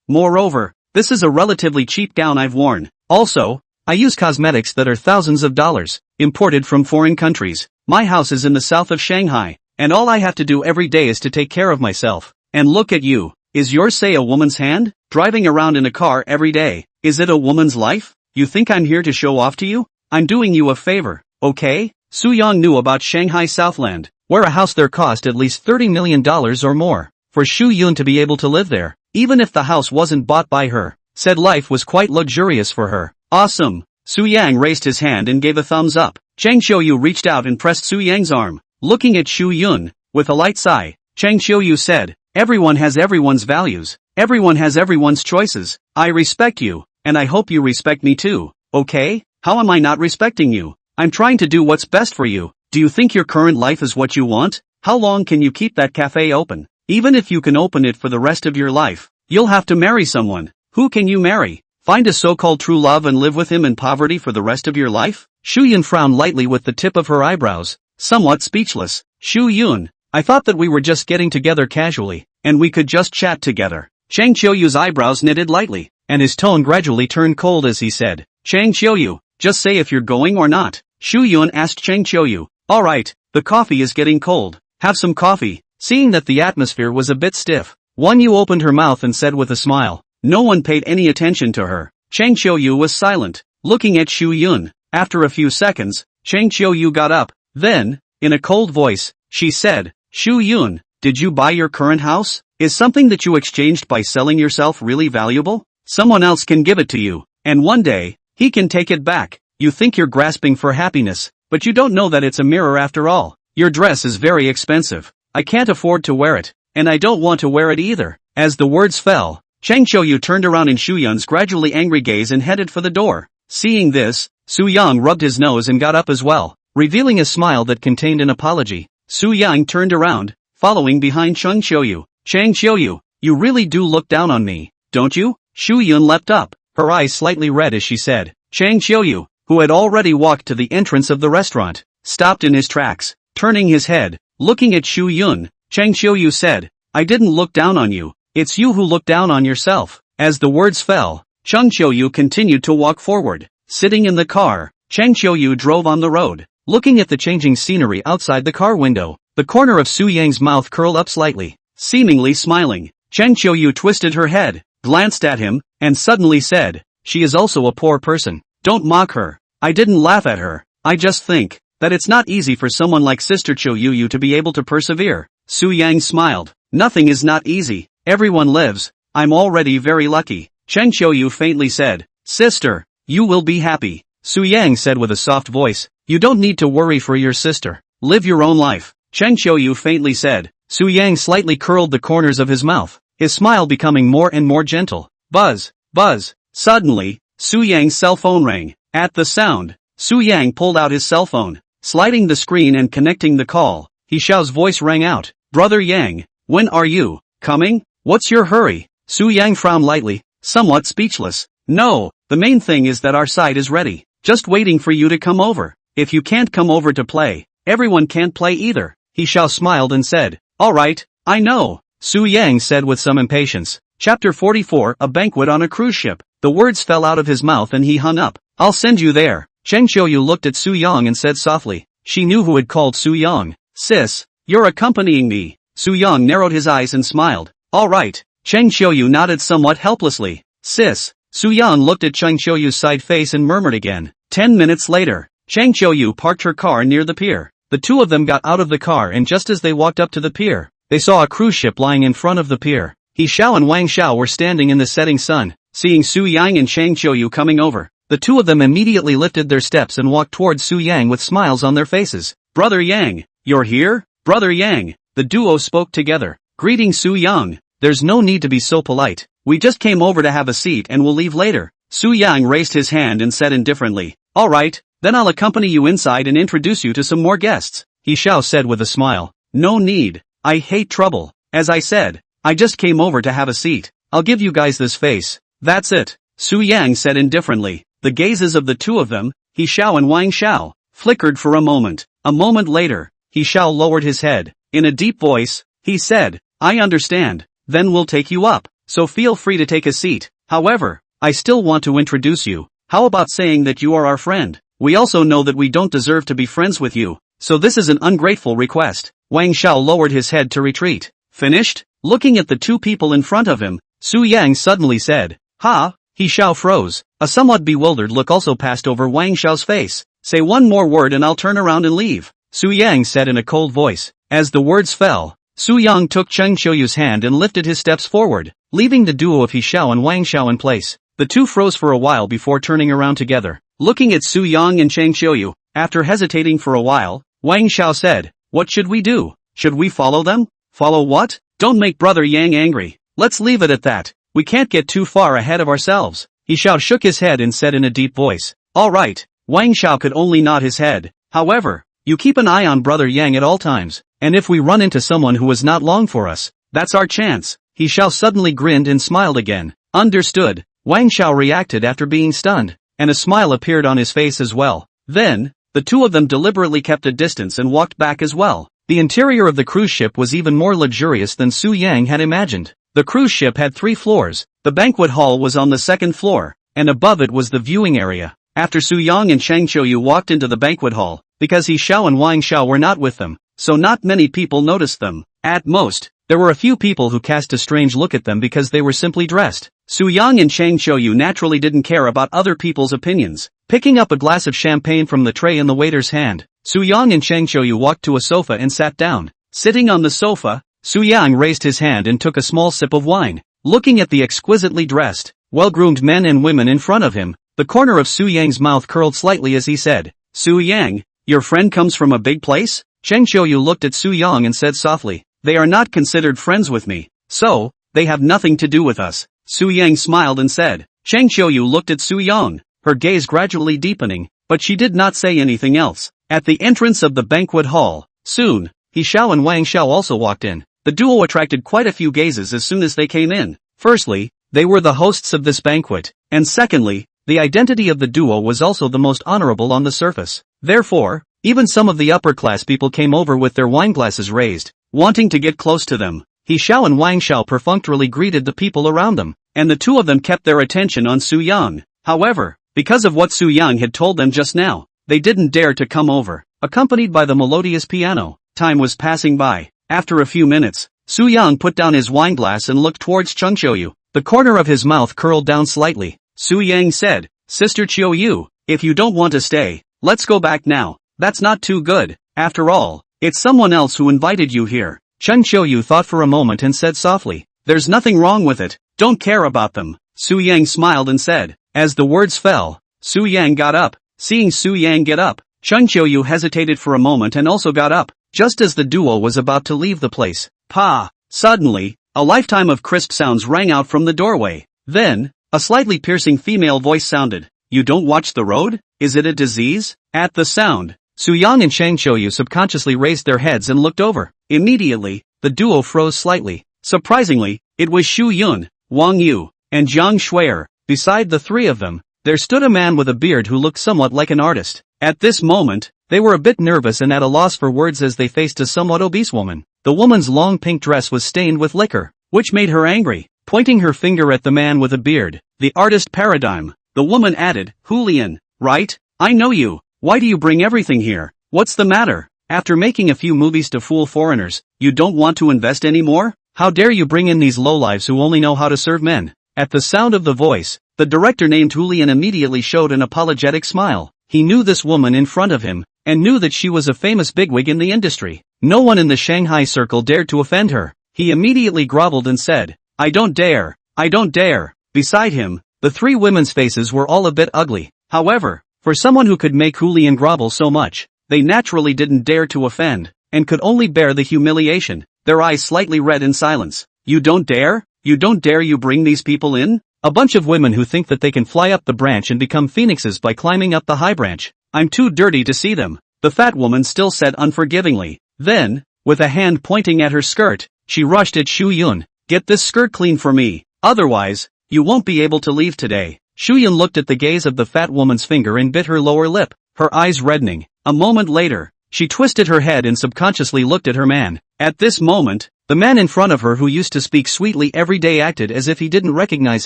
[SPEAKER 1] Moreover, this is a relatively cheap gown I've worn. Also, I use cosmetics that are thousands of dollars, imported from foreign countries. My house is in the south of Shanghai, and all I have to do every day is to take care of myself. And look at you. Is yours, say, a woman's hand? Driving around in a car every day. Is it a woman's life? You think I'm here to show off to you? I'm doing you a favor, okay?" Su Yang knew about Shanghai Southland, where a house there cost at least $30 million or more. For Shu Yun to be able to live there, even if the house wasn't bought by her, said life was quite luxurious for her. "Awesome." Su Yang raised his hand and gave a thumbs up. Cheng Xiuyu reached out and pressed Su Yang's arm. Looking at Shu Yun, with a light sigh, Cheng Xiuyu said, "Everyone has everyone's values. Everyone has everyone's choices. I respect you, and I hope you respect me too, okay? How am I not respecting you? I'm trying to do what's best for you. Do you think your current life is what you want? How long can you keep that cafe open? Even if you can open it for the rest of your life, you'll have to marry someone. Who can you marry? Find a so-called true love and live with him in poverty for the rest of your life?" Shu Yun frowned lightly with the tip of her eyebrows, somewhat speechless. "Shu Yun, I thought that we were just getting together casually, and we could just chat together." Cheng Xiuyu's eyebrows knitted lightly, and his tone gradually turned cold as he said, "Cheng Xiuyu, just say if you're going or not." Shu Yun asked Cheng Xiuyu, "Alright, the coffee is getting cold. Have some coffee." Seeing that the atmosphere was a bit stiff, Wang Yu opened her mouth and said with a smile. No one paid any attention to her. Cheng Xiuyu was silent, looking at Shu Yun. After a few seconds, Chang Qiuyu got up. Then, in a cold voice, she said, Shu Yun, did you buy your current house? Is something that you exchanged by selling yourself really valuable? Someone else can give it to you, and one day, he can take it back. You think you're grasping for happiness, but you don't know that it's a mirror after all. Your dress is very expensive. I can't afford to wear it, and I don't want to wear it either. As the words fell, Chang Qiuyu turned around in Shu Yun's gradually angry gaze and headed for the door. Seeing this, Su Yang rubbed his nose and got up as well, revealing a smile that contained an apology. Su Yang turned around, following behind Chang Qiuyu. Chang Qiuyu, you really do look down on me, don't you? Shu Yun leapt up, her eyes slightly red as she said. Chang Qiuyu, who had already walked to the entrance of the restaurant, stopped in his tracks, turning his head, looking at Shu Yun. Chang Qiuyu said, I didn't look down on you, it's you who looked down on yourself. As the words fell, Chang Qiuyu continued to walk forward. Sitting in the car, Chang Qiuyu drove on the road, looking at the changing scenery outside the car window. The corner of Su Yang's mouth curled up slightly, seemingly smiling. Chang Qiuyu twisted her head, glanced at him, and suddenly said, she is also a poor person. Don't mock her. I didn't laugh at her. I just think that it's not easy for someone like Sister Qiuyu to be able to persevere. Su Yang smiled. Nothing is not easy. Everyone lives. I'm already very lucky. Chang Qiuyu faintly said, Sister, you will be happy. Su Yang said with a soft voice, you don't need to worry for your sister. Live your own life. Chang Qiuyu faintly said. Su Yang slightly curled the corners of his mouth, his smile becoming more and more gentle. Buzz, buzz. Suddenly, Su Yang's cell phone rang. At the sound, Su Yang pulled out his cell phone, sliding the screen and connecting the call. He Xiao's voice rang out. Brother Yang, when are you coming? What's your hurry? Su Yang frowned lightly, somewhat speechless. No, the main thing is that our side is ready, just waiting for you to come over. If you can't come over to play, everyone can't play either. He Xiao smiled and said, alright, I know, Su Yang said with some impatience. Chapter 44, A Banquet on a Cruise Ship. The words fell out of his mouth and he hung up. I'll send you there. Chang Qiuyu looked at Su Yang and said softly. She knew who had called Su Yang. Sis, you're accompanying me. Su Yang narrowed his eyes and smiled. Alright. Chang Qiuyu nodded somewhat helplessly. Sis. Su Yang looked at Chang Qiuyu's side face and murmured again. 10 minutes later, Chang Qiuyu parked her car near the pier. The two of them got out of the car and just as they walked up to the pier, they saw a cruise ship lying in front of the pier. He Xiao and Wang Xiao were standing in the setting sun. Seeing Su Yang and Chang Qiuyu coming over, the two of them immediately lifted their steps and walked towards Su Yang with smiles on their faces. Brother Yang, you're here? Brother Yang, the duo spoke together. Greeting Su Yang, there's no need to be so polite. We just came over to have a seat and we'll leave later. Su Yang raised his hand and said indifferently, alright, then I'll accompany you inside and introduce you to some more guests. He Xiao said with a smile. No need, I hate trouble. As I said, I just came over to have a seat. I'll give you guys this face. That's it. Su Yang said indifferently. The gazes of the two of them, He Xiao and Wang Xiao, flickered for a moment. A moment later, He Xiao lowered his head. In a deep voice, he said, I understand. Then we'll take you up. So feel free to take a seat. However, I still want to introduce you. How about saying that you are our friend? We also know that we don't deserve to be friends with you. So this is an ungrateful request. Wang Xiao lowered his head to retreat. Finished? Looking at the two people in front of him, Su Yang suddenly said, Ha? He Xiao froze. A somewhat bewildered look also passed over Wang Xiao's face. Say one more word and I'll turn around and leave. Su Yang said in a cold voice. As the words fell, Su Yang took Chang Qiuyu's hand and lifted his steps forward, leaving the duo of He Xiao and Wang Xiao in place. The two froze for a while before turning around together. Looking at Su Yang and Chang Qiuyu, after hesitating for a while, Wang Xiao said, What should we do? Should we follow them? Follow what? Don't make Brother Yang angry. Let's leave it at that. We can't get too far ahead of ourselves. He Xiao shook his head and said in a deep voice. Alright. Wang Xiao could only nod his head. However, you keep an eye on Brother Yang at all times, and if we run into someone who is not long for us, that's our chance. He Xiao suddenly grinned and smiled again. Understood. Wang Xiao reacted after being stunned, and a smile appeared on his face as well. Then, the two of them deliberately kept a distance and walked back as well. The interior of the cruise ship was even more luxurious than Su Yang had imagined. The cruise ship had 3 floors. The banquet hall was on the 2nd floor, and above it was the viewing area. After Su Yang and Chang Qiuyu walked into the banquet hall, because He Xiao and Wang Xiao were not with them, so not many people noticed them. At most, there were a few people who cast a strange look at them because they were simply dressed. Su Yang and Chang Qiuyu naturally didn't care about other people's opinions. Picking up a glass of champagne from the tray in the waiter's hand, Su-yang and Chang Xiuyu walked to a sofa and sat down. Sitting on the sofa, Su-yang raised his hand and took a small sip of wine. Looking at the exquisitely dressed, well-groomed men and women in front of him, the corner of Su-yang's mouth curled slightly as he said, "Su-yang, your friend comes from a big place?" Chang Xiuyu looked at Su-yang and said softly, "They are not considered friends with me, so, they have nothing to do with us." Su-yang smiled and said. Chang Xiuyu looked at Su-yang, her gaze gradually deepening, but she did not say anything else. At the entrance of the banquet hall, soon, He Xiao and Wang Xiao also walked in. The duo attracted quite a few gazes as soon as they came in. Firstly, they were the hosts of this banquet, and secondly, the identity of the duo was also the most honorable on the surface. Therefore, even some of the upper-class people came over with their wineglasses raised, wanting to get close to them. He Xiao and Wang Xiao perfunctorily greeted the people around them, and the two of them kept their attention on Su Yang. However, because of what Su Yang had told them just now, they didn't dare to come over. Accompanied by the melodious piano, time was passing by. After a few minutes, Su Yang put down his wineglass and looked towards Chang Xiuyu. The corner of his mouth curled down slightly. Su Yang said, "Sister Xiuyu, if you don't want to stay, let's go back now. That's not too good. After all, it's someone else who invited you here." Chang Xiuyu thought for a moment and said softly, "There's nothing wrong with it. Don't care about them." Su Yang smiled and said. As the words fell, Su Yang got up. Seeing Su Yang get up, Chang Xiuyu hesitated for a moment and also got up, just as the duo was about to leave the place. Pa! Suddenly, a lifetime of crisp sounds rang out from the doorway. Then, a slightly piercing female voice sounded. "You don't watch the road? Is it a disease?" At the sound, Su Yang and Chang Xiuyu subconsciously raised their heads and looked over. Immediately, the duo froze slightly. Surprisingly, it was Xu Yun, Wang Yu, and Jiang Shuier. Beside the three of them, there stood a man with a beard who looked somewhat like an artist. At this moment, they were a bit nervous and at a loss for words as they faced a somewhat obese woman. The woman's long pink dress was stained with liquor, which made her angry. Pointing her finger at the man with a beard, "The artist paradigm," the woman added, "Julian, right? I know you. Why do you bring everything here? What's the matter? After making a few movies to fool foreigners, you don't want to invest anymore? How dare you bring in these lowlives who only know how to serve men?" At the sound of the voice, the director named Julian immediately showed an apologetic smile. He knew this woman in front of him, and knew that she was a famous bigwig in the industry. No one in the Shanghai circle dared to offend her. He immediately groveled and said, I don't dare. I don't dare." Beside him, the three women's faces were all a bit ugly. However, for someone who could make Julian grovel so much, they naturally didn't dare to offend, and could only bear the humiliation, their eyes slightly red in silence. "You don't dare? You don't dare you bring these people in? A bunch of women who think that they can fly up the branch and become phoenixes by climbing up the high branch. I'm too dirty to see them," the fat woman still said unforgivingly. Then, with a hand pointing at her skirt, she rushed at Xu Yun. "Get this skirt clean for me, otherwise, you won't be able to leave today." Xu Yun looked at the gaze of the fat woman's finger and bit her lower lip, her eyes reddening. A moment later, she twisted her head and subconsciously looked at her man. At this moment, the man in front of her who used to speak sweetly every day acted as if he didn't recognize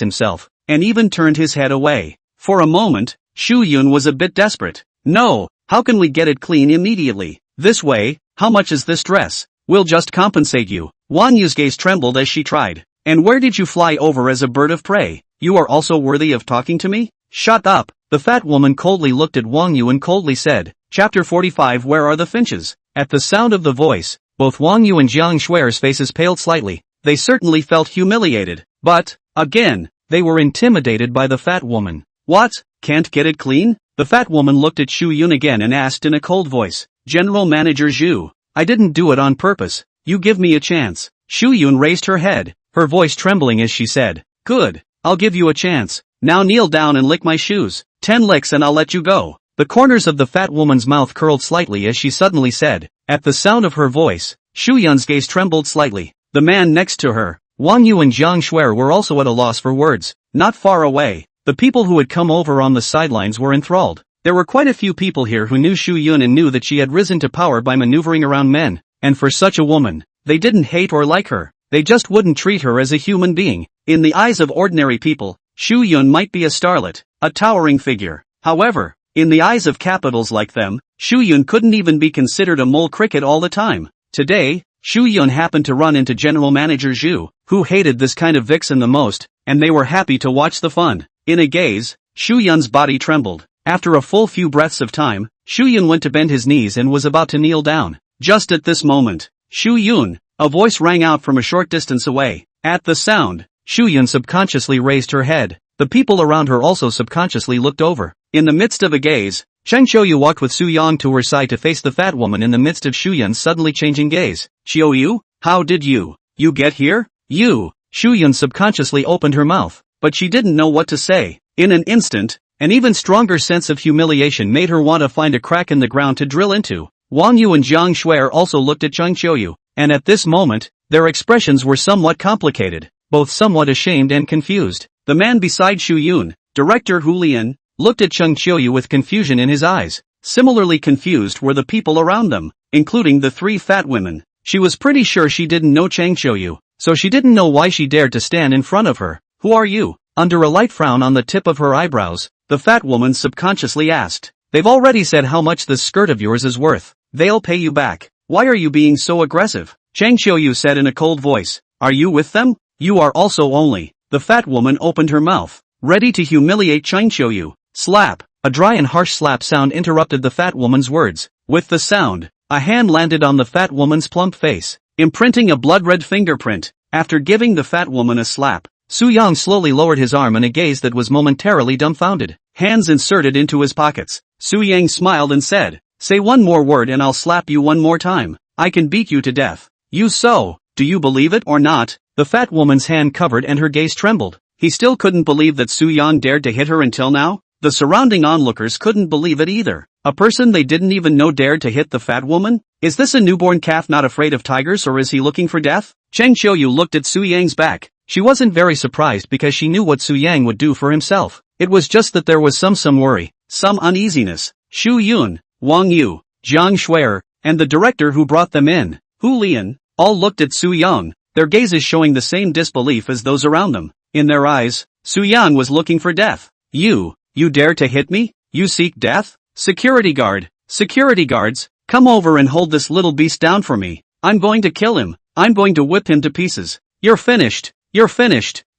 [SPEAKER 1] himself, and even turned his head away. For a moment, Xu Yun was a bit desperate. "No, how can we get it clean immediately? This way, how much is this dress? We'll just compensate you." Wang Yu's gaze trembled as she tried. "And where did you fly over as a bird of prey? You are also worthy of talking to me?" "Shut up." The fat woman coldly looked at Wang Yu and coldly said, Chapter 45 Where are the finches? At the sound of the voice, both Wang Yu and Jiang Shui's faces paled slightly. They certainly felt humiliated, but, again, they were intimidated by the fat woman. "What? Can't get it clean?" The fat woman looked at Xu Yun again and asked in a cold voice, "General Manager Zhu, I didn't do it on purpose. You give me a chance." Xu Yun raised her head, her voice trembling as she said, "Good, I'll give you a chance. Now kneel down and lick my shoes. 10 licks and I'll let you go." The corners of the fat woman's mouth curled slightly as she suddenly said. At the sound of her voice, Xu Yun's gaze trembled slightly. The man next to her, Wang Yu and Jiang Shuier, were also at a loss for words. Not far away, the people who had come over on the sidelines were enthralled. There were quite a few people here who knew Xu Yun and knew that she had risen to power by maneuvering around men, and for such a woman, they didn't hate or like her, they just wouldn't treat her as a human being. In the eyes of ordinary people, Xu Yun might be a starlet, a towering figure. However, in the eyes of capitals like them, Xu Yun couldn't even be considered a mole cricket all the time. Today, Xu Yun happened to run into General Manager Zhu, who hated this kind of vixen the most, and they were happy to watch the fun. In a gaze, Xu Yun's body trembled. After a full few breaths of time, Shu Yun went to bend his knees and was about to kneel down. Just at this moment, Shu Yun, a voice rang out from a short distance away. At the sound, Shu Yun subconsciously raised her head. The people around her also subconsciously looked over. In the midst of a gaze, Chang Xiuyu walked with Su Yang to her side to face the fat woman in the midst of Shu Yun's suddenly changing gaze. Xiuyu, how did you get here? Shu Yun subconsciously opened her mouth, but she didn't know what to say. In an instant, an even stronger sense of humiliation made her want to find a crack in the ground to drill into. Wang Yu and Jiang Shuer also looked at Chang Xiuyu, and at this moment, their expressions were somewhat complicated, both somewhat ashamed and confused. The man beside Shu Yun, Director Hu Lian, looked at Chang Xiuyu with confusion in his eyes. Similarly confused were the people around them, including the three fat women. She was pretty sure she didn't know Chang Xiuyu, so she didn't know why she dared to stand in front of her. Who are you? Under a light frown on the tip of her eyebrows, the fat woman subconsciously asked. They've already said how much this skirt of yours is worth. They'll pay you back. Why are you being so aggressive? Chang Xiuyu said in a cold voice. Are you with them? You are also only. The fat woman opened her mouth, ready to humiliate Chang Xiuyu. Slap. A dry and harsh slap sound interrupted the fat woman's words. With the sound, a hand landed on the fat woman's plump face, imprinting a blood-red fingerprint. After giving the fat woman a slap, Su Yang slowly lowered his arm in a gaze that was momentarily dumbfounded. Hands inserted into his pockets, Su Yang smiled and said, say one more word and I'll slap you one more time. I can beat you to death. Do you believe it or not? The fat woman's hand covered and her gaze trembled. He still couldn't believe that Su Yang dared to hit her until now. The surrounding onlookers couldn't believe it either. A person they didn't even know dared to hit the fat woman? Is this a newborn calf not afraid of tigers, or is he looking for death? Chang Xiuyu looked at Su Yang's back. She wasn't very surprised because she knew what Su Yang would do for himself. It was just that there was some worry, some uneasiness. Shu Yun, Wang Yu, Jiang Shuer, and the director who brought them in, Hu Lian, all looked at Su Yang, their gazes showing the same disbelief as those around them. In their eyes, Su Yang was looking for death. You dare to hit me? You seek death? Security guards, come over and hold this little beast down for me. I'm going to kill him. I'm going to whip him to pieces. You're finished.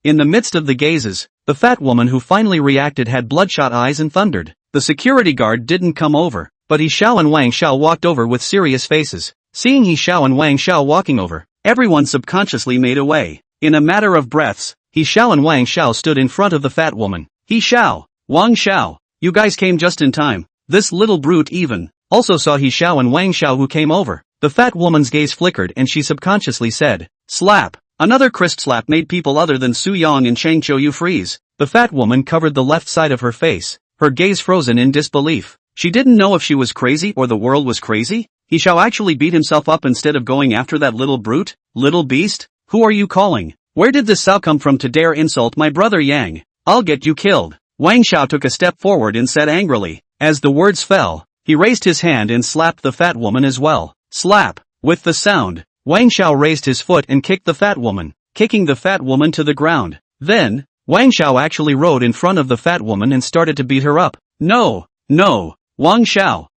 [SPEAKER 1] In the midst of the gazes, the fat woman who finally reacted had bloodshot eyes and thundered. The security guard didn't come over, but He Xiao and Wang Xiao walked over with serious faces. Seeing He Xiao and Wang Xiao walking over, everyone subconsciously made away. In a matter of breaths, He Xiao and Wang Xiao stood in front of the fat woman. He Xiao, Wang Xiao, you guys came just in time. This little brute even also saw He Xiao and Wang Xiao who came over. The fat woman's gaze flickered and she subconsciously said, slap. Another crisp slap made people other than Su Yang and Chang Xiuyu freeze. The fat woman covered the left side of her face, her gaze frozen in disbelief. She didn't know if she was crazy or the world was crazy. He Xiao actually beat himself up instead of going after that little brute? Little beast? Who are you calling? Where did this Sao come from to dare insult my brother Yang? I'll get you killed. Wang Xiao took a step forward and said angrily. As the words fell, he raised his hand and slapped the fat woman as well. Slap. With the sound, Wang Xiao raised his foot and kicked the fat woman, kicking the fat woman to the ground. Then, Wang Xiao actually rode in front of the fat woman and started to beat her up. No, Wang Xiao,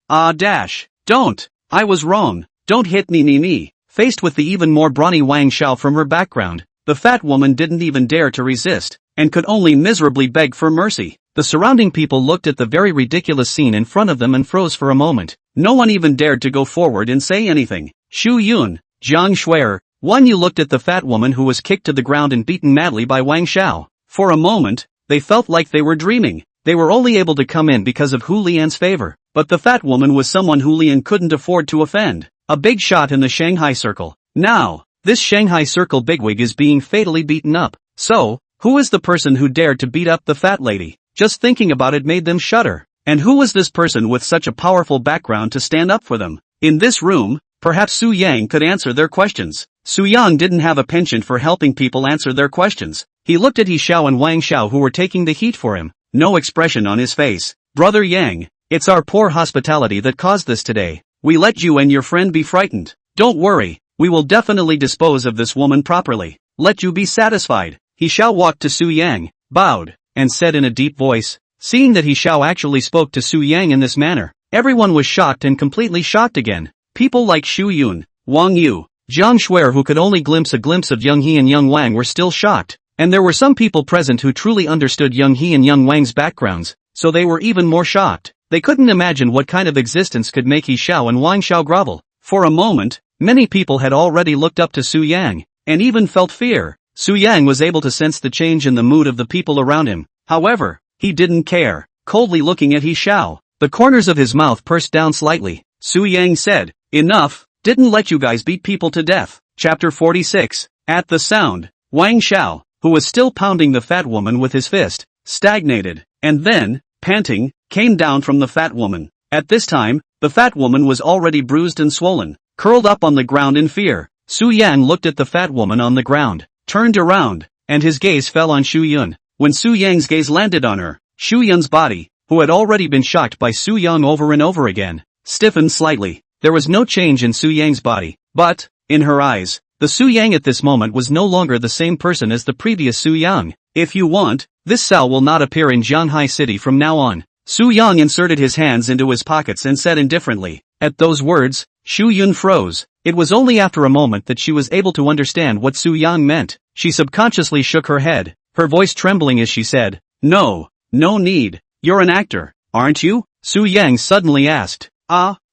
[SPEAKER 1] don't. I was wrong. Don't hit me. Faced with the even more brawny Wang Xiao from her background, the fat woman didn't even dare to resist, and could only miserably beg for mercy. The surrounding people looked at the very ridiculous scene in front of them and froze for a moment. No one even dared to go forward and say anything. Shu Yun, Jiang Shuer, Wang Yu looked at the fat woman who was kicked to the ground and beaten madly by Wang Xiao. For a moment, they felt like they were dreaming. They were only able to come in because of Hu Lian's favor. But the fat woman was someone Hu Lian couldn't afford to offend. A big shot in the Shanghai Circle. Now, this Shanghai Circle bigwig is being fatally beaten up. So, who is the person who dared to beat up the fat lady? Just thinking about it made them shudder. And who was this person with such a powerful background to stand up for them? In this room, perhaps Su Yang could answer their questions. Su Yang didn't have a penchant for helping people answer their questions. He looked at He Xiao and Wang Xiao who were taking the heat for him. No expression on his face. Brother Yang, it's our poor hospitality that caused this today. We let you and your friend be frightened. Don't worry, we will definitely dispose of this woman properly. Let you be satisfied. He Xiao walked to Su Yang, bowed, and said in a deep voice. Seeing that He Xiao actually spoke to Su Yang in this manner, everyone was shocked and completely shocked again. People like Shu Yun, Wang Yu, Jiang Shuer who could only glimpse of Young He and Young Wang were still shocked. And there were some people present who truly understood Young He and Young Wang's backgrounds. so they were even more shocked. They couldn't imagine what kind of existence could make He Xiao and Wang Xiao grovel. For a moment, many people had already looked up to Su Yang, and even felt fear. Su Yang was able to sense the change in the mood of the people around him. However, he didn't care. Coldly looking at He Xiao, the corners of his mouth pursed down slightly. Su Yang said, "Enough, didn't let you guys beat people to death." Chapter 46. At the sound, Wang Xiao, who was still pounding the fat woman with his fist, stagnated, and then, panting, came down from the fat woman. At this time, the fat woman was already bruised and swollen, curled up on the ground in fear. Su Yang looked at the fat woman on the ground, turned around, and his gaze fell on Shu Yun. When Su Yang's gaze landed on her, Shu Yun's body, who had already been shocked by Su Yang over and over again, stiffened slightly. There was no change in Su Yang's body, but, in her eyes, the Su Yang at this moment was no longer the same person as the previous Su Yang. "If you want, this Sao will not appear in Jianghai City from now on." Su Yang inserted his hands into his pockets and said indifferently. At those words, Shu Yun froze. It was only after a moment that she was able to understand what Su Yang meant. She subconsciously shook her head, her voice trembling as she said, "No, no need. You're an actor, aren't you?" Su Yang suddenly asked.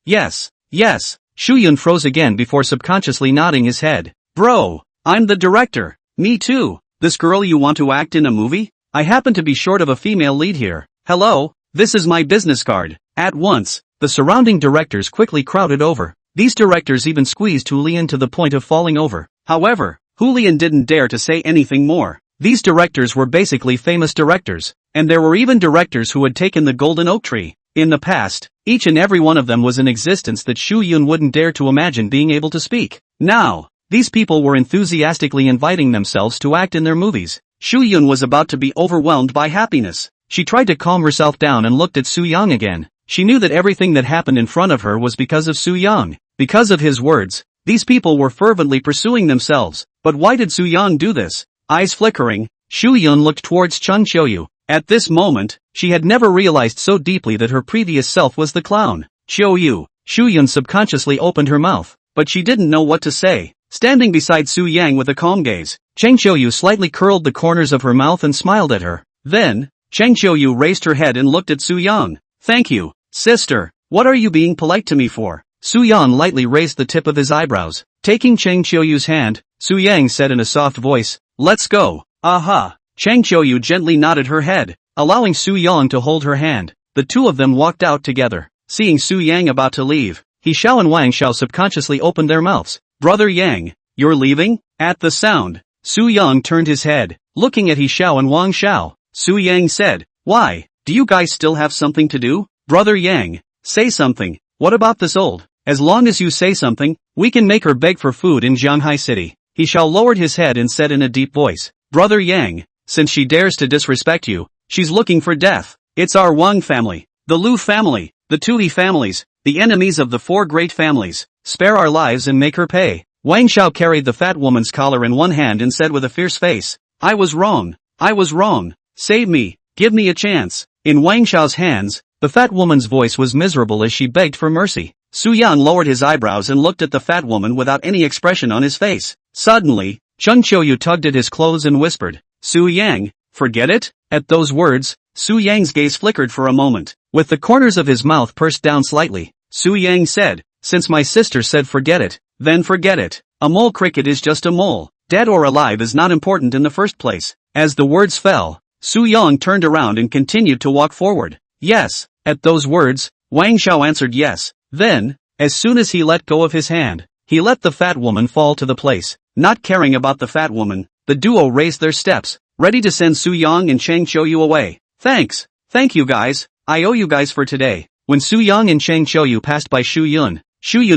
[SPEAKER 1] Yes, yes." Shu Yun froze again before subconsciously nodding his head. "Bro, I'm the director." "Me too. This girl you want to act in a movie? I happen to be short of a female lead here. Hello, this is my business card." At once, the surrounding directors quickly crowded over. These directors even squeezed Hulian to the point of falling over. However, Hulian didn't dare to say anything more. These directors were basically famous directors, and there were even directors who had taken the golden oak tree. In the past, each and every one of them was in existence that Shu Yun wouldn't dare to imagine being able to speak. Now, these people were enthusiastically inviting themselves to act in their movies. Shu Yun was about to be overwhelmed by happiness. She tried to calm herself down and looked at Su Yang again. She knew that everything that happened in front of her was because of Su Yang. Because of his words, these people were fervently pursuing themselves. But why did Su Yang do this? Eyes flickering, Shu Yun looked towards Chun Qiuyu. At this moment, she had never realized so deeply that her previous self was the clown. Qiuyu. Shu Yun subconsciously opened her mouth, but she didn't know what to say. Standing beside Su Yang with a calm gaze, Cheng Qiuyu slightly curled the corners of her mouth and smiled at her. Then, Cheng Qiuyu raised her head and looked at Su Yang. "Thank you, sister. What are you being polite to me for?" Su Yang lightly raised the tip of his eyebrows. Taking Cheng Qiuyu's hand, Su Yang said in a soft voice, "Let's go." "Aha." Cheng Qiuyu gently nodded her head, allowing Su Yang to hold her hand. The two of them walked out together. Seeing Su Yang about to leave, He Xiao and Wang Xiao subconsciously opened their mouths. "Brother Yang, you're leaving?" At the sound, Su Yang turned his head, looking at He Xiao and Wang Xiao. Su Yang said, "Why, do you guys still have something to do?" "Brother Yang, say something. What about this old? As long as you say something, we can make her beg for food in Jianghai City." He Xiao lowered his head and said in a deep voice, "Brother Yang, since she dares to disrespect you, she's looking for death. It's our Wang family, the Lu family, the Tui families, the enemies of the four great families. Spare our lives and make her pay." Wang Xiao carried the fat woman's collar in one hand and said with a fierce face, "I was wrong. I was wrong. Save me, give me a chance." In Wang Xiao's hands, the fat woman's voice was miserable as she begged for mercy. Su Yang lowered his eyebrows and looked at the fat woman without any expression on his face. Suddenly, Chun Qiuyu tugged at his clothes and whispered, "Su Yang, forget it?" At those words, Su Yang's gaze flickered for a moment. With the corners of his mouth pursed down slightly, Su Yang said, "Since my sister said forget it, then forget it. A mole cricket is just a mole. Dead or alive is not important in the first place." As the words fell, Su Yang turned around and continued to walk forward. "Yes." At those words, Wang Xiao answered yes. Then, as soon as he let go of his hand, he let the fat woman fall to the place. Not caring about the fat woman, the duo raised their steps, ready to send Su Yang and Cheng Qiuyu away. "Thanks. Thank you guys. I owe you guys for today." When Su Yang and Cheng Qiuyu passed by Shu Yun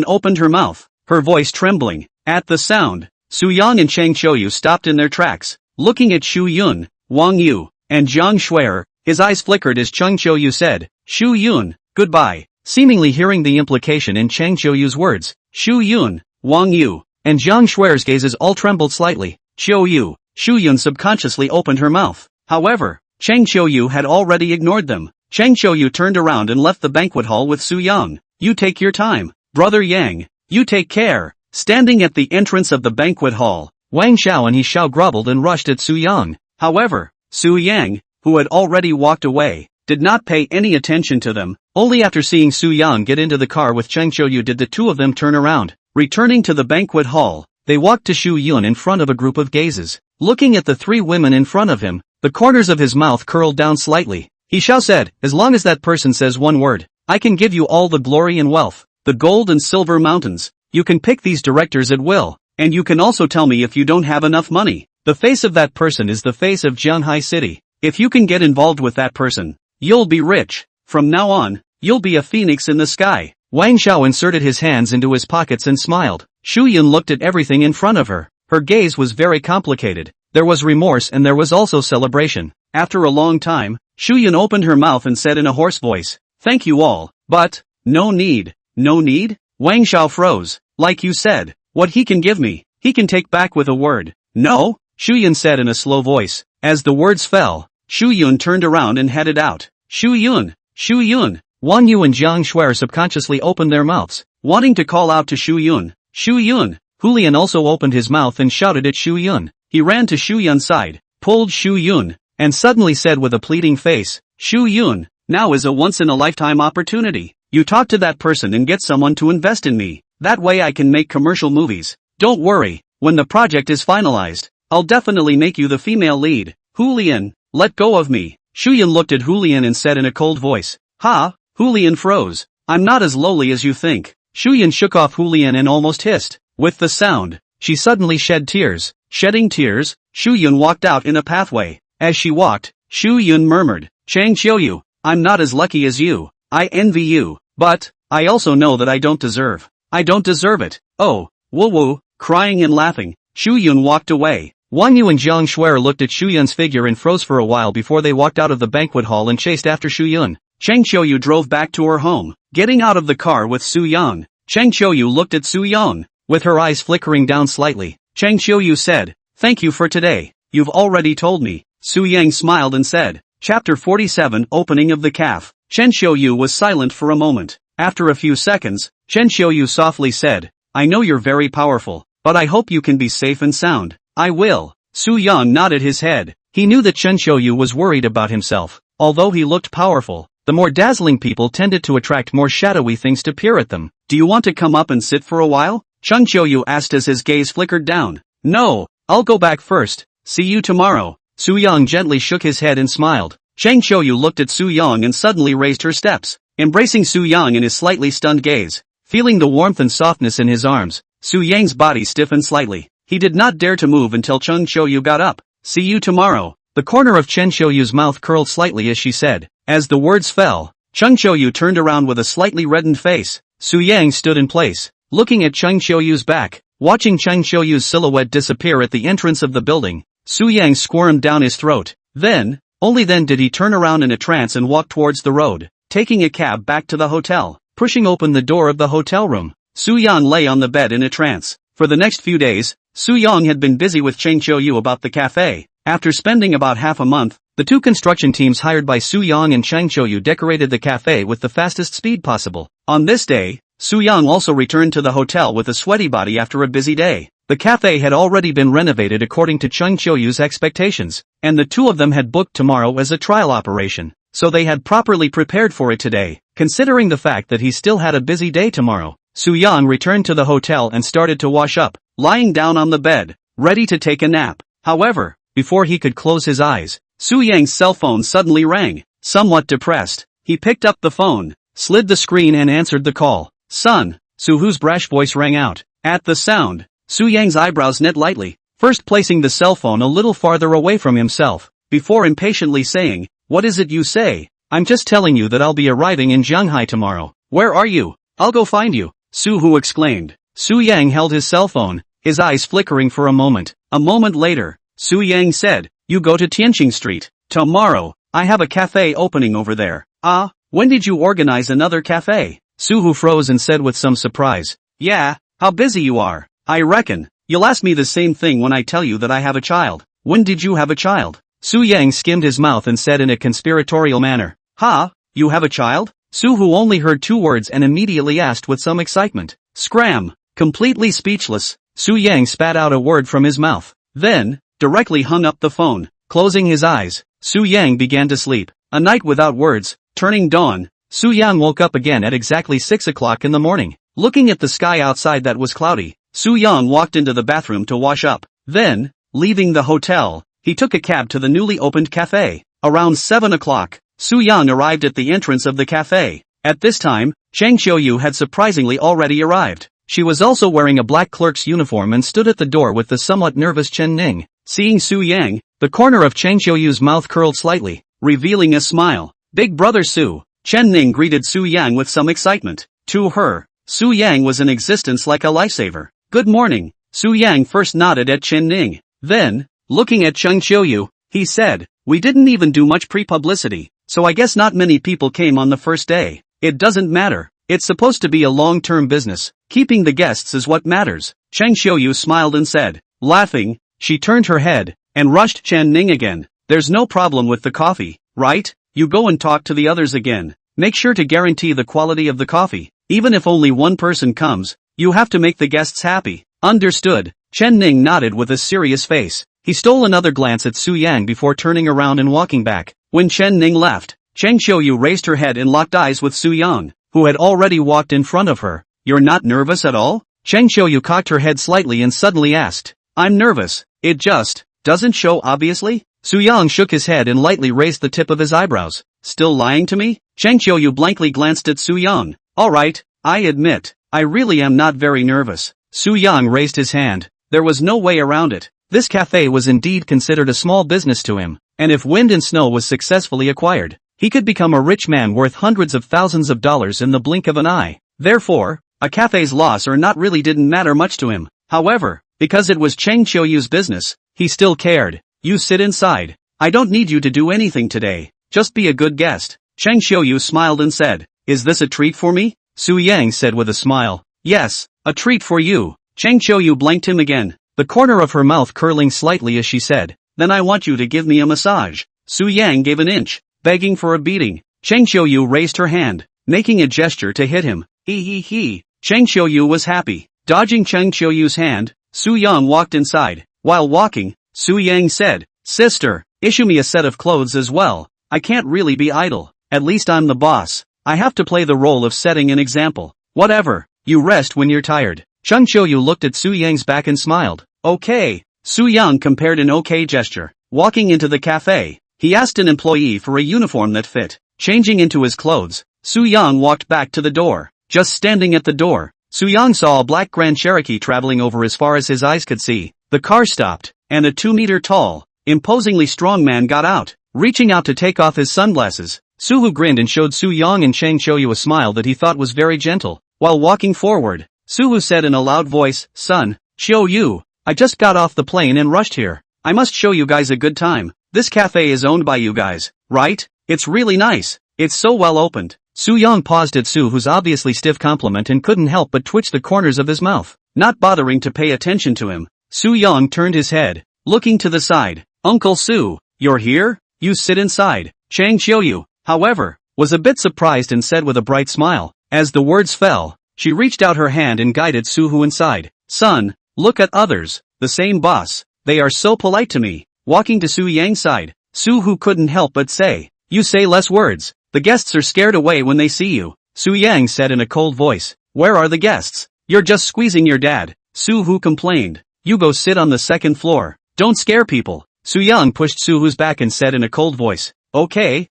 [SPEAKER 1] opened her mouth, her voice trembling. At the sound, Su Yang and Cheng Qiuyu stopped in their tracks, looking at Shu Yun, Wang Yu, and Jiang Shuer. His eyes flickered as Cheng Qiuyu said, "Shu Yun, goodbye." Seemingly hearing the implication in Cheng Qiuyu's words, Shu Yun, Wang Yu, and Jiang Shuer's gazes all trembled slightly. "Qiuyu." Shu Yun subconsciously opened her mouth. However, Cheng Qiuyu had already ignored them. Cheng Qiuyu turned around and left the banquet hall with Su Yang. "You take your time. Brother Yang, you take care." Standing at the entrance of the banquet hall, Wang Xiao and He Xiao groveled and rushed at Su Yang. However, Su Yang, who had already walked away, did not pay any attention to them. Only after seeing Su Yang get into the car with Cheng Qiuyu did the two of them turn around. Returning to the banquet hall, they walked to Shu Yun in front of a group of gazes. Looking at the three women in front of him, the corners of his mouth curled down slightly. He said, as long as that person says one word, I can give you all the glory and wealth, the gold and silver mountains. You can pick these directors at will, and you can also tell me if you don't have enough money. The face of that person is the face of Jianghai City. If you can get involved with that person, you'll be rich. From now on, you'll be a phoenix in the sky. Wang Xiao inserted his hands into his pockets and smiled. Shu Yun looked at everything in front of her. Her gaze was very complicated. There was remorse and there was also celebration. After a long time, Shu Yun opened her mouth and said in a hoarse voice, thank you all, but, no need. No need? Wang Xiao froze. Like you said, what he can give me, he can take back with a word. No? Shu Yun said in a slow voice. As the words fell, Shu Yun turned around and headed out. Shu Yun! Shu Yun! Wang Yu and Jiang Shuer subconsciously opened their mouths, wanting to call out to Shu Yun. Shu Yun! Hulian also opened his mouth and shouted at Shu Yun. He ran to Shu Yun's side, pulled Shu Yun, and suddenly said with a pleading face, Shu Yun, now is a once-in-a-lifetime opportunity. You talk to that person and get someone to invest in me. That way I can make commercial movies. Don't worry, when the project is finalized, I'll definitely make you the female lead. Hulian, let go of me. Shu Yun looked at Hulian and said in a cold voice. Ha! Hulian froze. I'm not as lowly as you think. Shu Yun shook off Hulian and almost hissed. With the sound, she suddenly shed tears. Shedding tears, Shu Yun walked out in a pathway. As she walked, Shu Yun murmured, Cheng Qiuyu, I'm not as lucky as you. I envy you, but, I also know that I don't deserve it. Oh, woo woo, crying and laughing, Shu Yun walked away. Wang Yu and Jiang Shuer looked at Shu Yun's figure and froze for a while before they walked out of the banquet hall and chased after Shu Yun. Cheng Qiuyu drove back to her home, getting out of the car with Su Yang. Cheng Qiuyu looked at Su Yang, with her eyes flickering down slightly. Cheng Qiuyu said, thank you for today, you've already told me. Su Yang smiled and said, Chapter 47 Opening of the Calf. Chen Qiuyu was silent for a moment. After a few seconds, Chen Qiuyu softly said, I know you're very powerful, but I hope you can be safe and sound. I will. Su Yang nodded his head. He knew that Chen Qiuyu was worried about himself. Although he looked powerful, the more dazzling people tended to attract more shadowy things to peer at them. Do you want to come up and sit for a while? Chen Qiuyu asked as his gaze flickered down. No, I'll go back first. See you tomorrow. Su Yang gently shook his head and smiled. Cheng Qiuyu looked at Su Yang and suddenly raised her steps, embracing Su Yang in his slightly stunned gaze. Feeling the warmth and softness in his arms, Su Yang's body stiffened slightly. He did not dare to move until Cheng Qiuyu got up. See you tomorrow. The corner of Chen Qiuyu's mouth curled slightly as she said. As the words fell, Cheng Qiuyu turned around with a slightly reddened face. Su Yang stood in place, looking at Cheng Qiuyu's back, watching Cheng Qiuyu's silhouette disappear at the entrance of the building. Su Yang squirmed down his throat. Then, only then did he turn around in a trance and walk towards the road, taking a cab back to the hotel. Pushing open the door of the hotel room, Su Yang lay on the bed in a trance. For the next few days, Su Yang had been busy with Cheng Qiuyu about the cafe. After spending about half a month, the two construction teams hired by Su Yang and Cheng Qiuyu decorated the cafe with the fastest speed possible. On this day, Su Yang also returned to the hotel with a sweaty body after a busy day. The cafe had already been renovated according to Cheng Qiuyu's expectations, and the two of them had booked tomorrow as a trial operation, so they had properly prepared for it today. Considering the fact that he still had a busy day tomorrow, Su Yang returned to the hotel and started to wash up, lying down on the bed, ready to take a nap. However, before he could close his eyes, Su Yang's cell phone suddenly rang. Somewhat depressed, he picked up the phone, slid the screen and answered the call. Son, Su Hu's brash voice rang out. At the sound, Su Yang's eyebrows knit lightly, first placing the cell phone a little farther away from himself, before impatiently saying, What is it you say? I'm just telling you that I'll be arriving in Shanghai tomorrow. Where are you? I'll go find you, Su Hu exclaimed. Su Yang held his cell phone, his eyes flickering for a moment. A moment later, Su Yang said, You go to Tianqing Street. Tomorrow, I have a cafe opening over there. Ah, when did you organize another cafe? Su Hu froze and said with some surprise. Yeah, how busy you are. I reckon, you'll ask me the same thing when I tell you that I have a child. When did you have a child? Su Yang skimmed his mouth and said in a conspiratorial manner. Ha, you have a child? Su Hu only heard two words and immediately asked with some excitement. Scram! Completely speechless, Su Yang spat out a word from his mouth. Then, directly hung up the phone. Closing his eyes, Su Yang began to sleep. A night without words. Turning dawn, Su Yang woke up again at exactly 6 o'clock in the morning. Looking at the sky outside that was cloudy, Su Yang walked into the bathroom to wash up. Then, leaving the hotel, he took a cab to the newly opened cafe. Around 7 o'clock, Su Yang arrived at the entrance of the cafe. At this time, Chang Xiuyu had surprisingly already arrived. She was also wearing a black clerk's uniform and stood at the door with the somewhat nervous Chen Ning. Seeing Su Yang, the corner of Chang Xiuyu's mouth curled slightly, revealing a smile. Big brother Su. Chen Ning greeted Su Yang with some excitement. To her, Su Yang was in existence like a lifesaver. Good morning. Su Yang first nodded at Chen Ning. Then, looking at Chang Xiuyu, he said, we didn't even do much pre-publicity, so I guess not many people came on the first day. It doesn't matter. It's supposed to be a long-term business. Keeping the guests is what matters. Chang Xiuyu smiled and said. Laughing, she turned her head, and rushed Chen Ning again. There's no problem with the coffee, right? You go and talk to the others again. Make sure to guarantee the quality of the coffee. Even if only one person comes, you have to make the guests happy. Understood. Chen Ning nodded with a serious face. He stole another glance at Su Yang before turning around and walking back. When Chen Ning left, Chang Xiuyu raised her head and locked eyes with Su Yang, who had already walked in front of her. You're not nervous at all? Chang Xiuyu cocked her head slightly and suddenly asked. I'm nervous. It just doesn't show obviously? Su Yang shook his head and lightly raised the tip of his eyebrows. Still lying to me? Chang Xiuyu blankly glanced at Su Yang. Alright, I admit, I really am not very nervous. Su Yang raised his hand. There was no way around it. This cafe was indeed considered a small business to him, and if Wind and Snow was successfully acquired, he could become a rich man worth hundreds of thousands of dollars in the blink of an eye. Therefore, a cafe's loss or not really didn't matter much to him. However, because it was Chang Xiuyu's business, he still cared. You sit inside. I don't need you to do anything today. Just be a good guest. Chang Xiuyu smiled and said. Is this a treat for me? Su Yang said with a smile. Yes, a treat for you. Chang Xiuyu blanked him again, the corner of her mouth curling slightly as she said. Then I want you to give me a massage. Su Yang gave an inch, begging for a beating. Chang Xiuyu raised her hand, making a gesture to hit him. He. Chang Xiuyu was happy. Dodging Chang Xiuyu's hand, Su Yang walked inside. While walking, Su Yang said, Sister, issue me a set of clothes as well. I can't really be idle. At least I'm the boss. I have to play the role of setting an example. Whatever. You rest when you're tired. Chang Xiuyu looked at Su Yang's back and smiled. Okay. Su Yang compared an okay gesture. Walking into the cafe, he asked an employee for a uniform that fit. Changing into his clothes, Su Yang walked back to the door. Just standing at the door, Su Yang saw a black Grand Cherokee traveling over as far as his eyes could see. The car stopped, and a 2-meter-tall, imposingly strong man got out. Reaching out to take off his sunglasses, Suhu grinned and showed Su Yang and Chang Xiuyu a smile that he thought was very gentle. While walking forward, Suhu said in a loud voice, Son, Xiuyu, I just got off the plane and rushed here. I must show you guys a good time. This cafe is owned by you guys, right? It's really nice. It's so well opened. Su Yang paused at Suhu's obviously stiff compliment and couldn't help but twitch the corners of his mouth. Not bothering to pay attention to him, Su Yang turned his head, looking to the side. Uncle Su, you're here? You sit inside. Chang Xiuyu, however, was a bit surprised and said with a bright smile. As the words fell, she reached out her hand and guided Suhu inside. Son, look at others, the same boss. They are so polite to me. Walking to Su Yang's side, Suhu couldn't help but say, You say less words. The guests are scared away when they see you. Su Yang said in a cold voice. Where are the guests? You're just squeezing your dad. Suhu complained. You go sit on the second floor. Don't scare people. Su Yang pushed Suhu's back and said in a cold voice. Okay.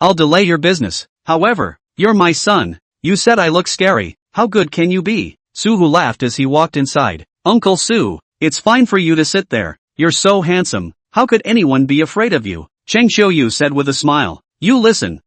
[SPEAKER 1] I'll delay your business. However, you're my son. You said I look scary. How good can you be? Suhu laughed as he walked inside. Uncle Su, it's fine for you to sit there. You're so handsome. How could anyone be afraid of you? Chang Xiuyu said with a smile. You listen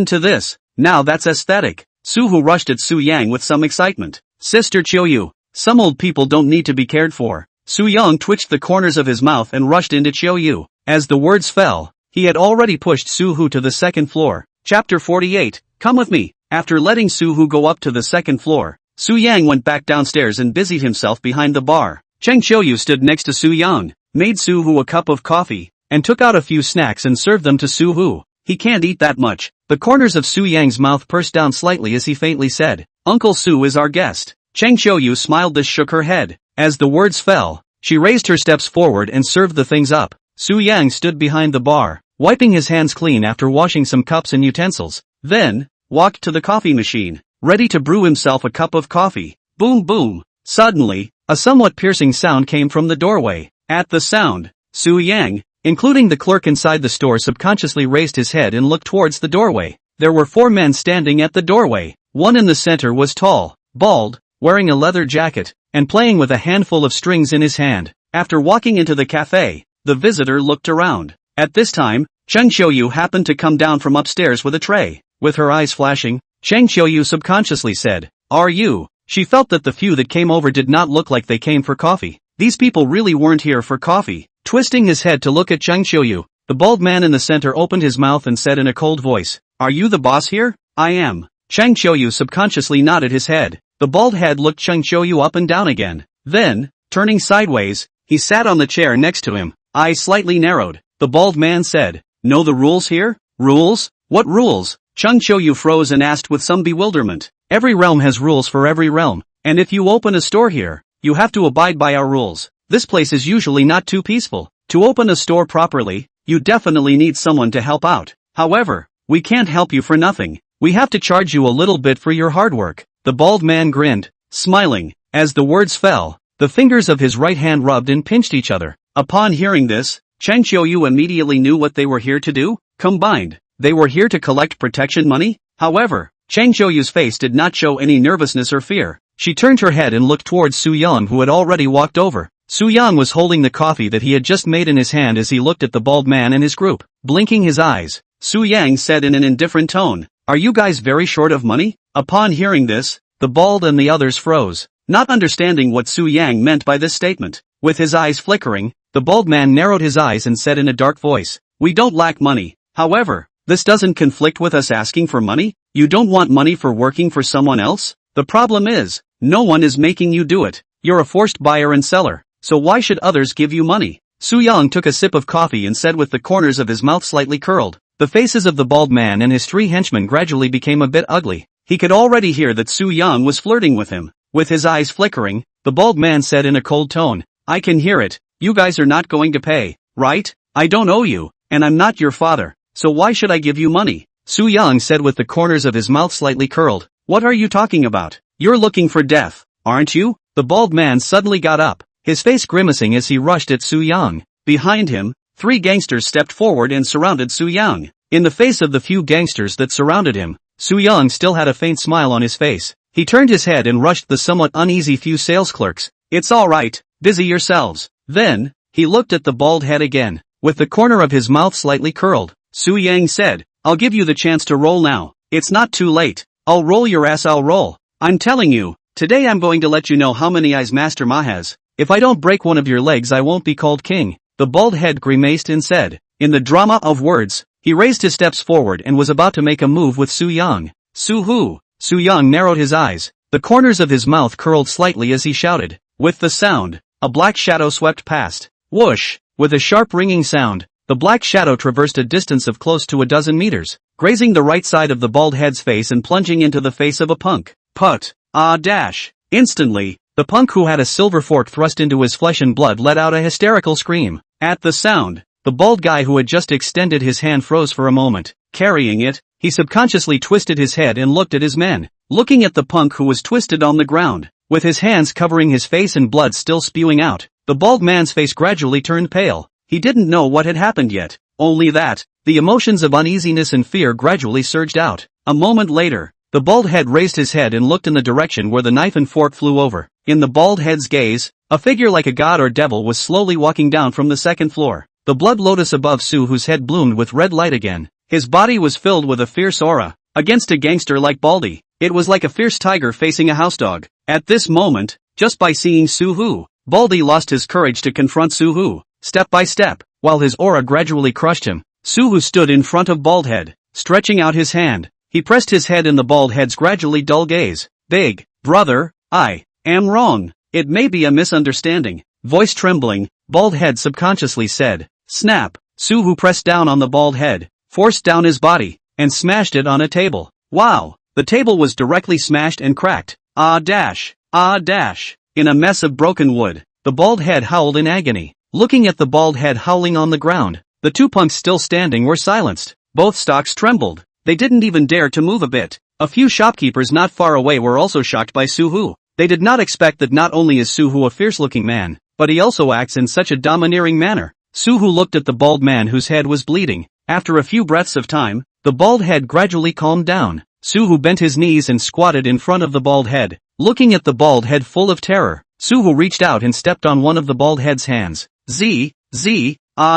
[SPEAKER 1] to this. Now that's aesthetic. Suhu rushed at Su Yang with some excitement. Sister Xiuyu, some old people don't need to be cared for. Su Yang twitched the corners of his mouth and rushed into Xiuyu. As the words fell, he had already pushed Suhu to the second floor. Chapter 48, Come with me. After letting Suhu go up to the second floor, Su Yang went back downstairs and busied himself behind the bar. Chang Xiuyu stood next to Su Yang, made Suhu a cup of coffee, and took out a few snacks and served them to Suhu. He can't eat that much. The corners of Su Yang's mouth pursed down slightly as he faintly said, Uncle Su is our guest. Chang Xiuyu smiled and shook her head. As the words fell, she raised her steps forward and served the things up. Su Yang stood behind the bar, wiping his hands clean after washing some cups and utensils. Then, walked to the coffee machine, ready to brew himself a cup of coffee. Boom boom. Suddenly, a somewhat piercing sound came from the doorway. At the sound, Su Yang, including the clerk inside the store, subconsciously raised his head and looked towards the doorway. There were 4 men standing at the doorway. One in the center was tall, bald, wearing a leather jacket, and playing with a handful of strings in his hand. After walking into the cafe, the visitor looked around. At this time, Cheng Xiuyu happened to come down from upstairs with a tray. With her eyes flashing, Cheng Xiuyu subconsciously said, "Are you?" She felt that the few that came over did not look like they came for coffee. These people really weren't here for coffee. Twisting his head to look at Cheng Xiuyu, the bald man in the center opened his mouth and said in a cold voice, "Are you the boss here?" "I am." Cheng Xiuyu subconsciously nodded his head. The bald head looked Cheng Xiuyu up and down again. Then, turning sideways, he sat on the chair next to him, eyes slightly narrowed. The bald man said, "Know the rules here?" "Rules? What rules?" Cheng Xiuyu froze and asked with some bewilderment. "Every realm has rules for every realm, and if you open a store here, you have to abide by our rules. This place is usually not too peaceful. To open a store properly, you definitely need someone to help out. However, we can't help you for nothing. We have to charge you a little bit for your hard work." The bald man grinned, smiling. As the words fell, the fingers of his right hand rubbed and pinched each other. Upon hearing this, Cheng Xiuyu immediately knew what they were here to do. Combined, they were here to collect protection money? However, Cheng Xiuyu's face did not show any nervousness or fear. She turned her head and looked towards Su Yang, who had already walked over. Su Yang was holding the coffee that he had just made in his hand as he looked at the bald man and his group. Blinking his eyes, Su Yang said in an indifferent tone, "Are you guys very short of money?" Upon hearing this, the bald and the others froze, not understanding what Su Yang meant by this statement. With his eyes flickering, the bald man narrowed his eyes and said in a dark voice, "We don't lack money. However, this doesn't conflict with us asking for money. You don't want money for working for someone else? The problem is, no one is making you do it. You're a forced buyer and seller, so why should others give you money?" Su Yang took a sip of coffee and said with the corners of his mouth slightly curled. The faces of the bald man and his 3 henchmen gradually became a bit ugly. He could already hear that Su Yang was flirting with him. With his eyes flickering, the bald man said in a cold tone, "I can hear it. You guys are not going to pay, right? I don't owe you, and I'm not your father, so why should I give you money?" Su Yang said with the corners of his mouth slightly curled. "What are you talking about? You're looking for death, aren't you?" The bald man suddenly got up, his face grimacing as he rushed at Su Yang. Behind him, 3 gangsters stepped forward and surrounded Su Yang. In the face of the few gangsters that surrounded him, Su Yang still had a faint smile on his face. He turned his head and rushed the somewhat uneasy few sales clerks. "It's all right, busy yourselves." Then, he looked at the bald head again. With the corner of his mouth slightly curled, Su Yang said, "I'll give you the chance to roll now. It's not too late. I'll roll your ass, I'll roll. I'm telling you, today I'm going to let you know how many eyes Master Ma has. If I don't break one of your legs, I won't be called king." The bald head grimaced and said, in the drama of words, he raised his steps forward and was about to make a move with Su Yang. "Su-hu!" Su Yang narrowed his eyes. The corners of his mouth curled slightly as he shouted. With the sound, a black shadow swept past. Whoosh! With a sharp ringing sound, the black shadow traversed a distance of close to a dozen meters, grazing the right side of the bald head's face and plunging into the face of a punk. Put! Ah dash! Instantly, the punk who had a silver fork thrust into his flesh and blood let out a hysterical scream. At the sound, the bald guy who had just extended his hand froze for a moment. Carrying it, he subconsciously twisted his head and looked at his men. Looking at the punk who was twisted on the ground, with his hands covering his face and blood still spewing out, the bald man's face gradually turned pale. He didn't know what had happened yet, only that, the emotions of uneasiness and fear gradually surged out. A moment later, the bald head raised his head and looked in the direction where the knife and fork flew over. In the bald head's gaze, a figure like a god or devil was slowly walking down from the second floor. The blood lotus above Su, whose head bloomed with red light again. His body was filled with a fierce aura. Against a gangster like Baldy, it was like a fierce tiger facing a housedog. At this moment, just by seeing Su-hu, Baldy lost his courage to confront Su-hu. Step by step, while his aura gradually crushed him, Su-hu stood in front of Baldhead, stretching out his hand. He pressed his head in the Baldhead's gradually dull gaze. "Big brother, I am wrong. It may be a misunderstanding." Voice trembling, Baldhead subconsciously said. Snap! Su-hu pressed down on the bald head, forced down his body, and smashed it on a table. Wow! The table was directly smashed and cracked. Ah dash! Ah dash! In a mess of broken wood, the bald head howled in agony. Looking at the bald head howling on the ground, The two punks still standing were silenced. Both stocks trembled. They didn't even dare to move a bit. A few shopkeepers not far away were also shocked by Suhu. They did not expect that not only is Suhu a fierce-looking man, but he also acts in such a domineering manner. Suhu looked at the bald man whose head was bleeding. After a few breaths of time, the bald head gradually calmed down. Suhu bent his knees and squatted in front of the bald head. Looking at the bald head full of terror, Suhu reached out and stepped on one of the bald head's hands.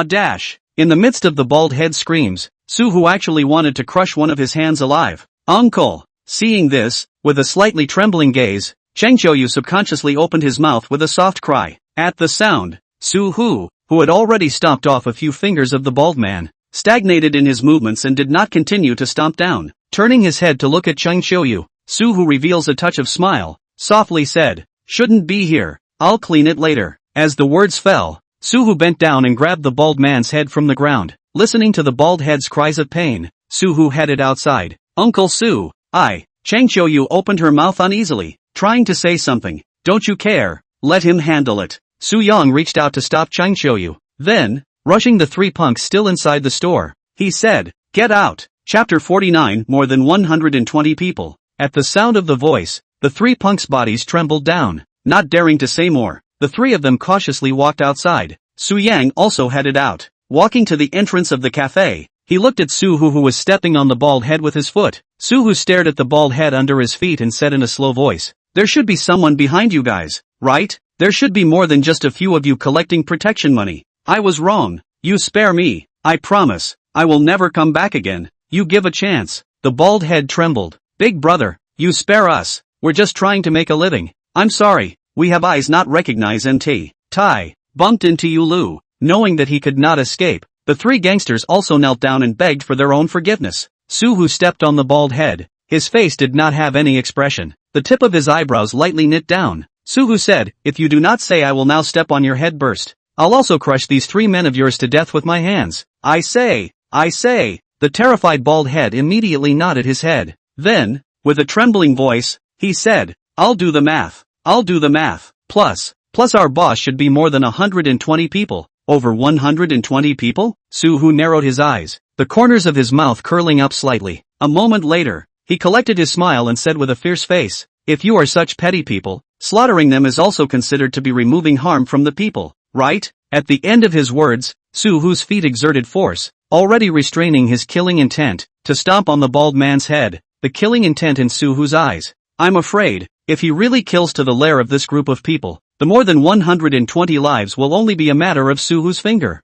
[SPEAKER 1] Dash. In the midst of the bald head's screams, Suhu actually wanted to crush one of his hands alive. Uncle! Seeing this, with a slightly trembling gaze, Chang Xiuyu subconsciously opened his mouth with a soft cry. At the sound, Suhu, who had already stomped off a few fingers of the bald man, stagnated in his movements and did not continue to stomp down. Turning his head to look at Chang Xiuyu, Suhu reveals a touch of smile, softly said, "Shouldn't be here, I'll clean it later." As the words fell, Suhu bent down and grabbed the bald man's head from the ground. Listening to the bald head's cries of pain, Suhu headed outside. Uncle Su, Chang Xiuyu opened her mouth uneasily, trying to say something. Don't you care, let him handle it. Su Yang reached out to stop Chang Xiuyu. Then, rushing the three punks still inside the store, he said, "Get out." Chapter 49. More than 120 people. At the sound of the voice, the three punks' bodies trembled down. Not daring to say more, the three of them cautiously walked outside. Su Yang also headed out. Walking to the entrance of the cafe, he looked at Suhu who was stepping on the bald head with his foot. Suhu stared at the bald head under his feet and said in a slow voice, "There should be someone behind you guys, right? There should be more than just a few of you collecting protection money. I was wrong. You spare me. I promise. I will never come back again. You give a chance." The bald head trembled. "Big brother, you spare us. We're just trying to make a living. I'm sorry. We have eyes not recognize NT. Tai bumped into Yulu." Knowing that he could not escape, the three gangsters also knelt down and begged for their own forgiveness. Suhu stepped on the bald head. His face did not have any expression. The tip of his eyebrows lightly knit down. Suhu said, "If you do not say, I will now step on your head burst. I'll also crush these three men of yours to death with my hands. I say. The terrified bald head immediately nodded his head. Then, with a trembling voice, he said, I'll do the math. Plus our boss should be more than 120 people. Over 120 people? Suhu narrowed his eyes, the corners of his mouth curling up slightly. A moment later, he collected his smile and said with a fierce face, "If you are such petty people, slaughtering them is also considered to be removing harm from the people, right?" At the end of his words, Suhu's feet exerted force, already restraining his killing intent, to stomp on the bald man's head. The killing intent in Suhu's eyes. I'm afraid, if he really kills to the lair of this group of people, the more than 120 lives will only be a matter of Suhu's finger.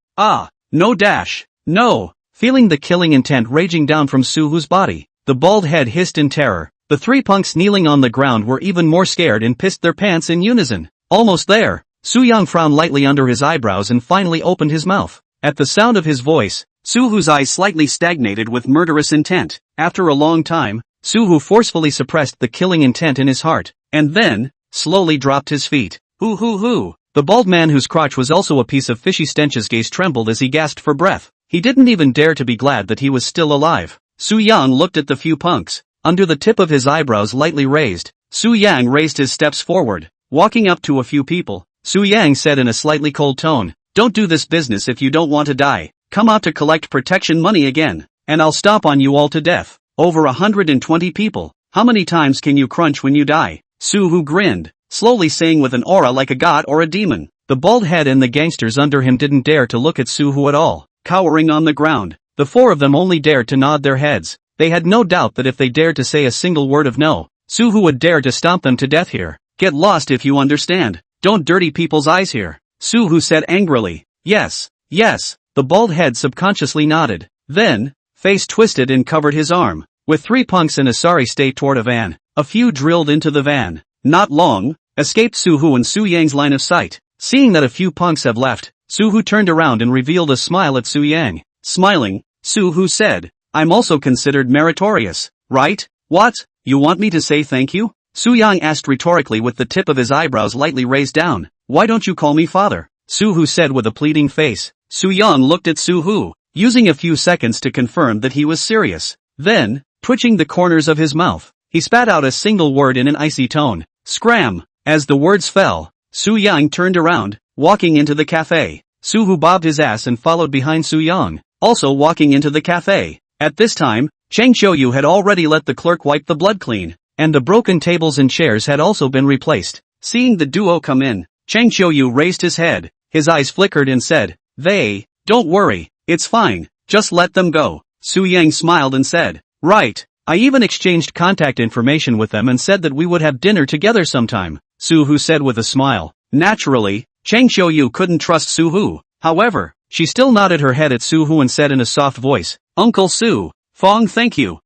[SPEAKER 1] No. Feeling the killing intent raging down from Suhu's body, the bald head hissed in terror. The three punks kneeling on the ground were even more scared and pissed their pants in unison. Almost there, Su Yang frowned lightly under his eyebrows and finally opened his mouth. At the sound of his voice, Suhu's eyes slightly stagnated with murderous intent. After a long time, Suhu forcefully suppressed the killing intent in his heart, and then, slowly dropped his feet. Hoo. The bald man whose crotch was also a piece of fishy stench's gaze trembled as he gasped for breath. He didn't even dare to be glad that he was still alive. Su Yang looked at the few punks. Under the tip of his eyebrows lightly raised, Su Yang raised his steps forward. Walking up to a few people, Su Yang said in a slightly cold tone, "Don't do this business if you don't want to die. Come out to collect protection money again, and I'll stomp on you all to death." Over 120 people. How many times can you crunch when you die? Suhu grinned, slowly saying with an aura like a god or a demon. The bald head and the gangsters under him didn't dare to look at Suhu at all. Cowering on the ground, the four of them only dared to nod their heads. They had no doubt that if they dared to say a single word of no, Suhu would dare to stomp them to death here. Get lost if you understand. Don't dirty people's eyes here. Suhu said angrily. Yes. The bald head subconsciously nodded. Then, face twisted and covered his arm. With three punks in a sorry state toward a van, a few drilled into the van. Not long, escaped Suhu and Su Yang's line of sight. Seeing that a few punks have left, Suhu turned around and revealed a smile at Su Yang. Smiling, Suhu said, I'm also considered meritorious, right? What? You want me to say thank you? Su Yang asked rhetorically with the tip of his eyebrows lightly raised down. Why don't you call me father? Suhu said with a pleading face. Su Yang looked at Suhu, using a few seconds to confirm that he was serious. Then, twitching the corners of his mouth, he spat out a single word in an icy tone. Scram! As the words fell, Su Yang turned around, walking into the cafe. Suhu bobbed his ass and followed behind Su Yang, also walking into the cafe. At this time, Chang Xiuyu had already let the clerk wipe the blood clean, and the broken tables and chairs had also been replaced. Seeing the duo come in, Chang Xiuyu raised his head, his eyes flickered and said, "Don't worry, it's fine, just let them go." Su Yang smiled and said, "Right, I even exchanged contact information with them and said that we would have dinner together sometime," Suhu said with a smile. Naturally, Chang Xiuyu couldn't trust Suhu. However, she still nodded her head at Suhu and said in a soft voice, "Uncle Su, Fong thank you.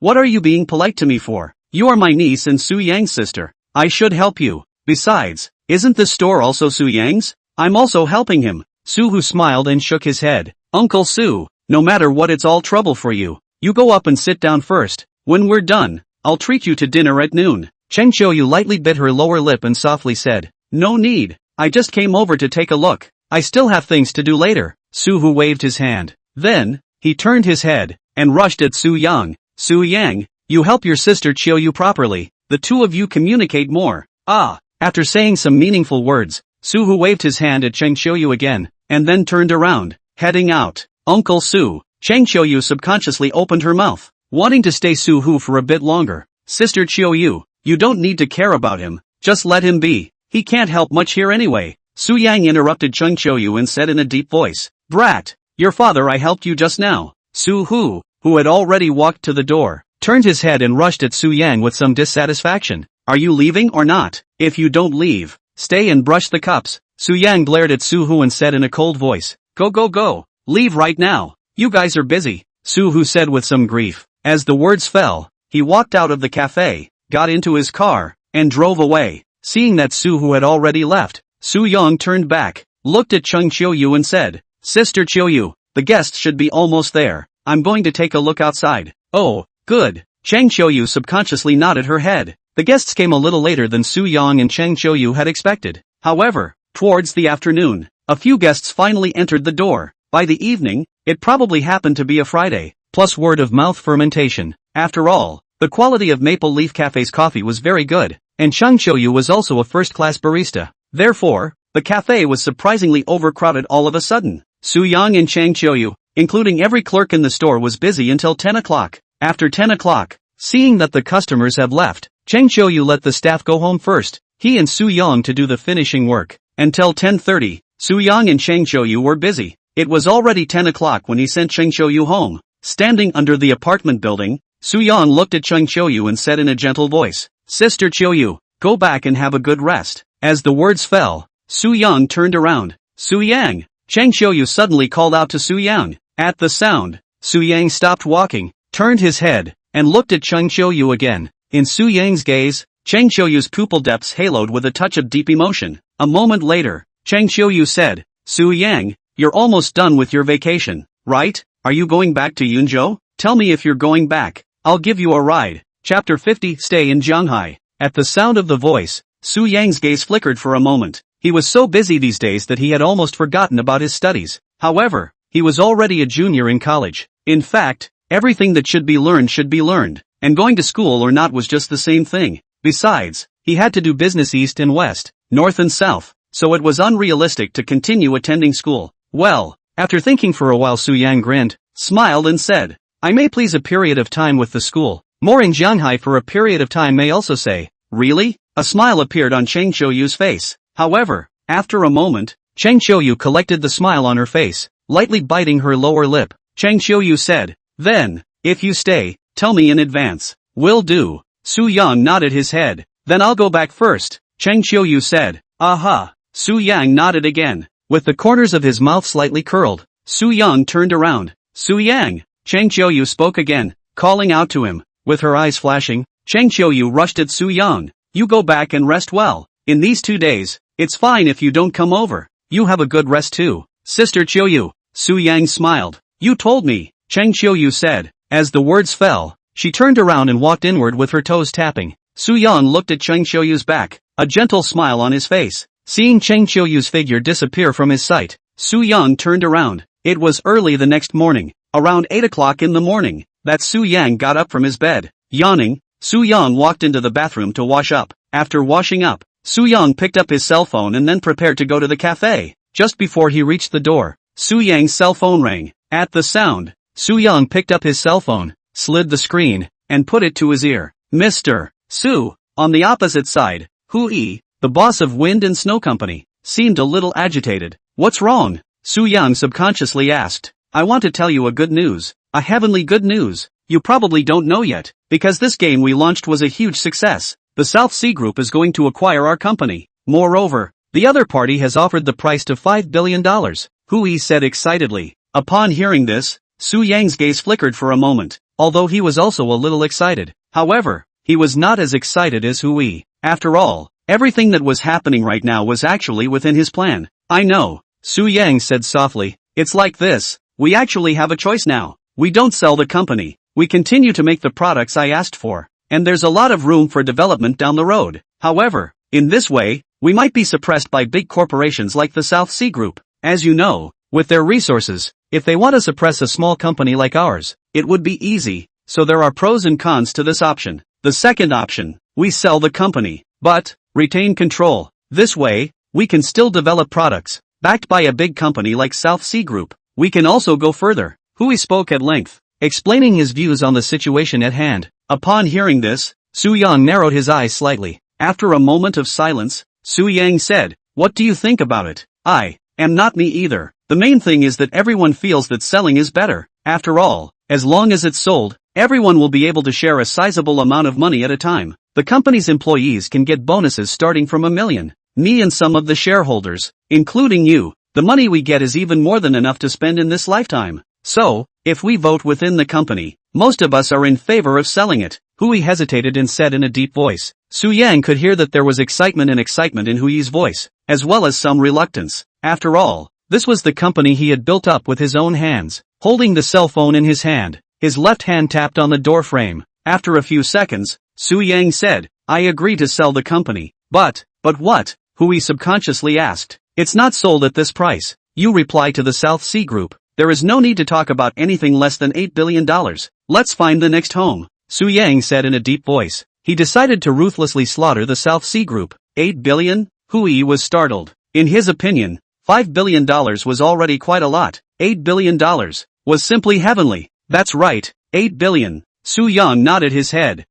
[SPEAKER 1] What are you being polite to me for? You are my niece and Su Yang's sister. I should help you. Besides, isn't this store also Su Yang's? I'm also helping him." Suhu smiled and shook his head. "Uncle Su, no matter what, it's all trouble for you. You go up and sit down first. When we're done, I'll treat you to dinner at noon." Chang Xiuyu lightly bit her lower lip and softly said, "No need, I just came over to take a look. I still have things to do later." Suhu waved his hand. Then, he turned his head, and rushed at Su Yang. "Su Yang, you help your sister Xiuyu properly, the two of you communicate more." After saying some meaningful words, Suhu waved his hand at Chang Xiuyu again, and then turned around, heading out. "Uncle Su." Chang Xiuyu subconsciously opened her mouth, wanting to stay Suhu for a bit longer. "Sister Xiuyu, you don't need to care about him, just let him be. He can't help much here anyway." Su Yang interrupted Chang Xiuyu and said in a deep voice, "Brat, your father I helped you just now." Suhu, who had already walked to the door, turned his head and rushed at Su Yang with some dissatisfaction. "Are you leaving or not? If you don't leave, stay and brush the cups." Su Yang glared at Suhu and said in a cold voice, Go, leave right now. You guys are busy," Suhu said with some grief. As the words fell, he walked out of the cafe, got into his car, and drove away. Seeing that Suhu had already left, Su Yang turned back, looked at Chang Xiuyu and said, "Sister Xiuyu, the guests should be almost there. I'm going to take a look outside." "Oh, good." Chang Xiuyu subconsciously nodded her head. The guests came a little later than Su Yang and Chang Xiuyu had expected. However, towards the afternoon, a few guests finally entered the door. By the evening, it probably happened to be a Friday, plus word-of-mouth fermentation. After all, the quality of Maple Leaf Cafe's coffee was very good, and Chang Xiuyu was also a first-class barista. Therefore, the cafe was surprisingly overcrowded all of a sudden. Su Yang and Chang Xiuyu, including every clerk in the store, was busy until 10 o'clock. After 10 o'clock, seeing that the customers have left, Chang Xiuyu let the staff go home first, he and Su Yang to do the finishing work. Until 10:30, Su Yang and Chang Xiuyu were busy. It was already 10 o'clock when he sent Chang Xiuyu home. Standing under the apartment building, Su Yang looked at Chang Xiuyu and said in a gentle voice, "Sister Xiuyu, go back and have a good rest." As the words fell, Su Yang turned around. "Su Yang!" Chang Xiuyu suddenly called out to Su Yang. At the sound, Su Yang stopped walking, turned his head, and looked at Chang Xiuyu again. In Su Yang's gaze, Chang Xiuyu's pupil depths haloed with a touch of deep emotion. A moment later, Chang Xiuyu said, "Su Yang, you're almost done with your vacation, right? Are you going back to Yunzhou? Tell me if you're going back. I'll give you a ride." Chapter 50 Stay in Shanghai. At the sound of the voice, Su Yang's gaze flickered for a moment. He was so busy these days that he had almost forgotten about his studies. However, he was already a junior in college. In fact, everything that should be learned, and going to school or not was just the same thing. Besides, he had to do business east and west, north and south, so it was unrealistic to continue attending school. Well, after thinking for a while, Su Yang grinned, smiled and said, "I may please a period of time with the school. More in Shanghai for a period of time may also say." "Really?" A smile appeared on Chang Xiuyu's face. However, after a moment, Chang Xiuyu collected the smile on her face, lightly biting her lower lip. Chang Xiuyu said, "Then, if you stay, tell me in advance." "Will do." Su Yang nodded his head. "Then I'll go back first," Chang Xiuyu said. "Aha." Su Yang nodded again, with the corners of his mouth slightly curled. Su Yang turned around. "Su Yang." Chang Xiuyu spoke again, calling out to him. With her eyes flashing, Chang Xiuyu rushed at Su Yang. "You go back and rest well. In these 2 days, it's fine if you don't come over. You have a good rest too, Sister Xiuyu." Su Yang smiled. "You told me," Chang Xiuyu said. As the words fell, she turned around and walked inward with her toes tapping. Su Yang looked at Chang Xiuyu's back, a gentle smile on his face. Seeing Chang Xiuyu's figure disappear from his sight, Su Yang turned around. It was early the next morning, around 8 o'clock in the morning, that Su Yang got up from his bed. Yawning, Su Yang walked into the bathroom to wash up. After washing up, Su Yang picked up his cell phone and then prepared to go to the cafe. Just before he reached the door, Su Yang's cell phone rang. At the sound, Su Yang picked up his cell phone, slid the screen, and put it to his ear. Mr. Su, on the opposite side, Hui, the boss of Wind and Snow Company, seemed a little agitated. What's wrong? Su Yang subconsciously asked. I want to tell you a good news. A heavenly good news. You probably don't know yet, because this game we launched was a huge success. The South Sea Group is going to acquire our company. Moreover, the other party has offered the price to $5 billion, Hui said excitedly. Upon hearing this, Su Yang's gaze flickered for a moment, although he was also a little excited. However, he was not as excited as Hui. After all, everything that was happening right now was actually within his plan. I know, Su Yang said softly. It's like this. We actually have a choice now. We don't sell the company. We continue to make the products I asked for. And there's a lot of room for development down the road. However, in this way, we might be suppressed by big corporations like the South Sea Group. As you know, with their resources, if they want to suppress a small company like ours, it would be easy. So there are pros and cons to this option. The second option, we sell the company, but retain control. This way, we can still develop products, backed by a big company like South Sea Group. We can also go further. Hui spoke at length, explaining his views on the situation at hand. Upon hearing this, Su Yang narrowed his eyes slightly. After a moment of silence, Su Yang said, What do you think about it? I am not me either. The main thing is that everyone feels that selling is better. After all, as long as it's sold, everyone will be able to share a sizable amount of money at a time. The company's employees can get bonuses starting from $1 million. Me and some of the shareholders, including you, the money we get is even more than enough to spend in this lifetime. So, if we vote within the company, most of us are in favor of selling it. Hui hesitated and said in a deep voice. Su Yang could hear that there was excitement in Hui's voice, as well as some reluctance. After all, this was the company he had built up with his own hands. Holding the cell phone in his hand, his left hand tapped on the door frame. After a few seconds, Su Yang said, I agree to sell the company. But what? Hui subconsciously asked. It's not sold at this price. You reply to the South Sea Group. There is no need to talk about anything less than $8 billion. Let's find the next home, Su Yang said in a deep voice. He decided to ruthlessly slaughter the South Sea Group. $8 billion? Hui was startled. In his opinion, $5 billion was already quite a lot. $8 billion was simply heavenly. That's right, $8 billion. Su Yang nodded his head.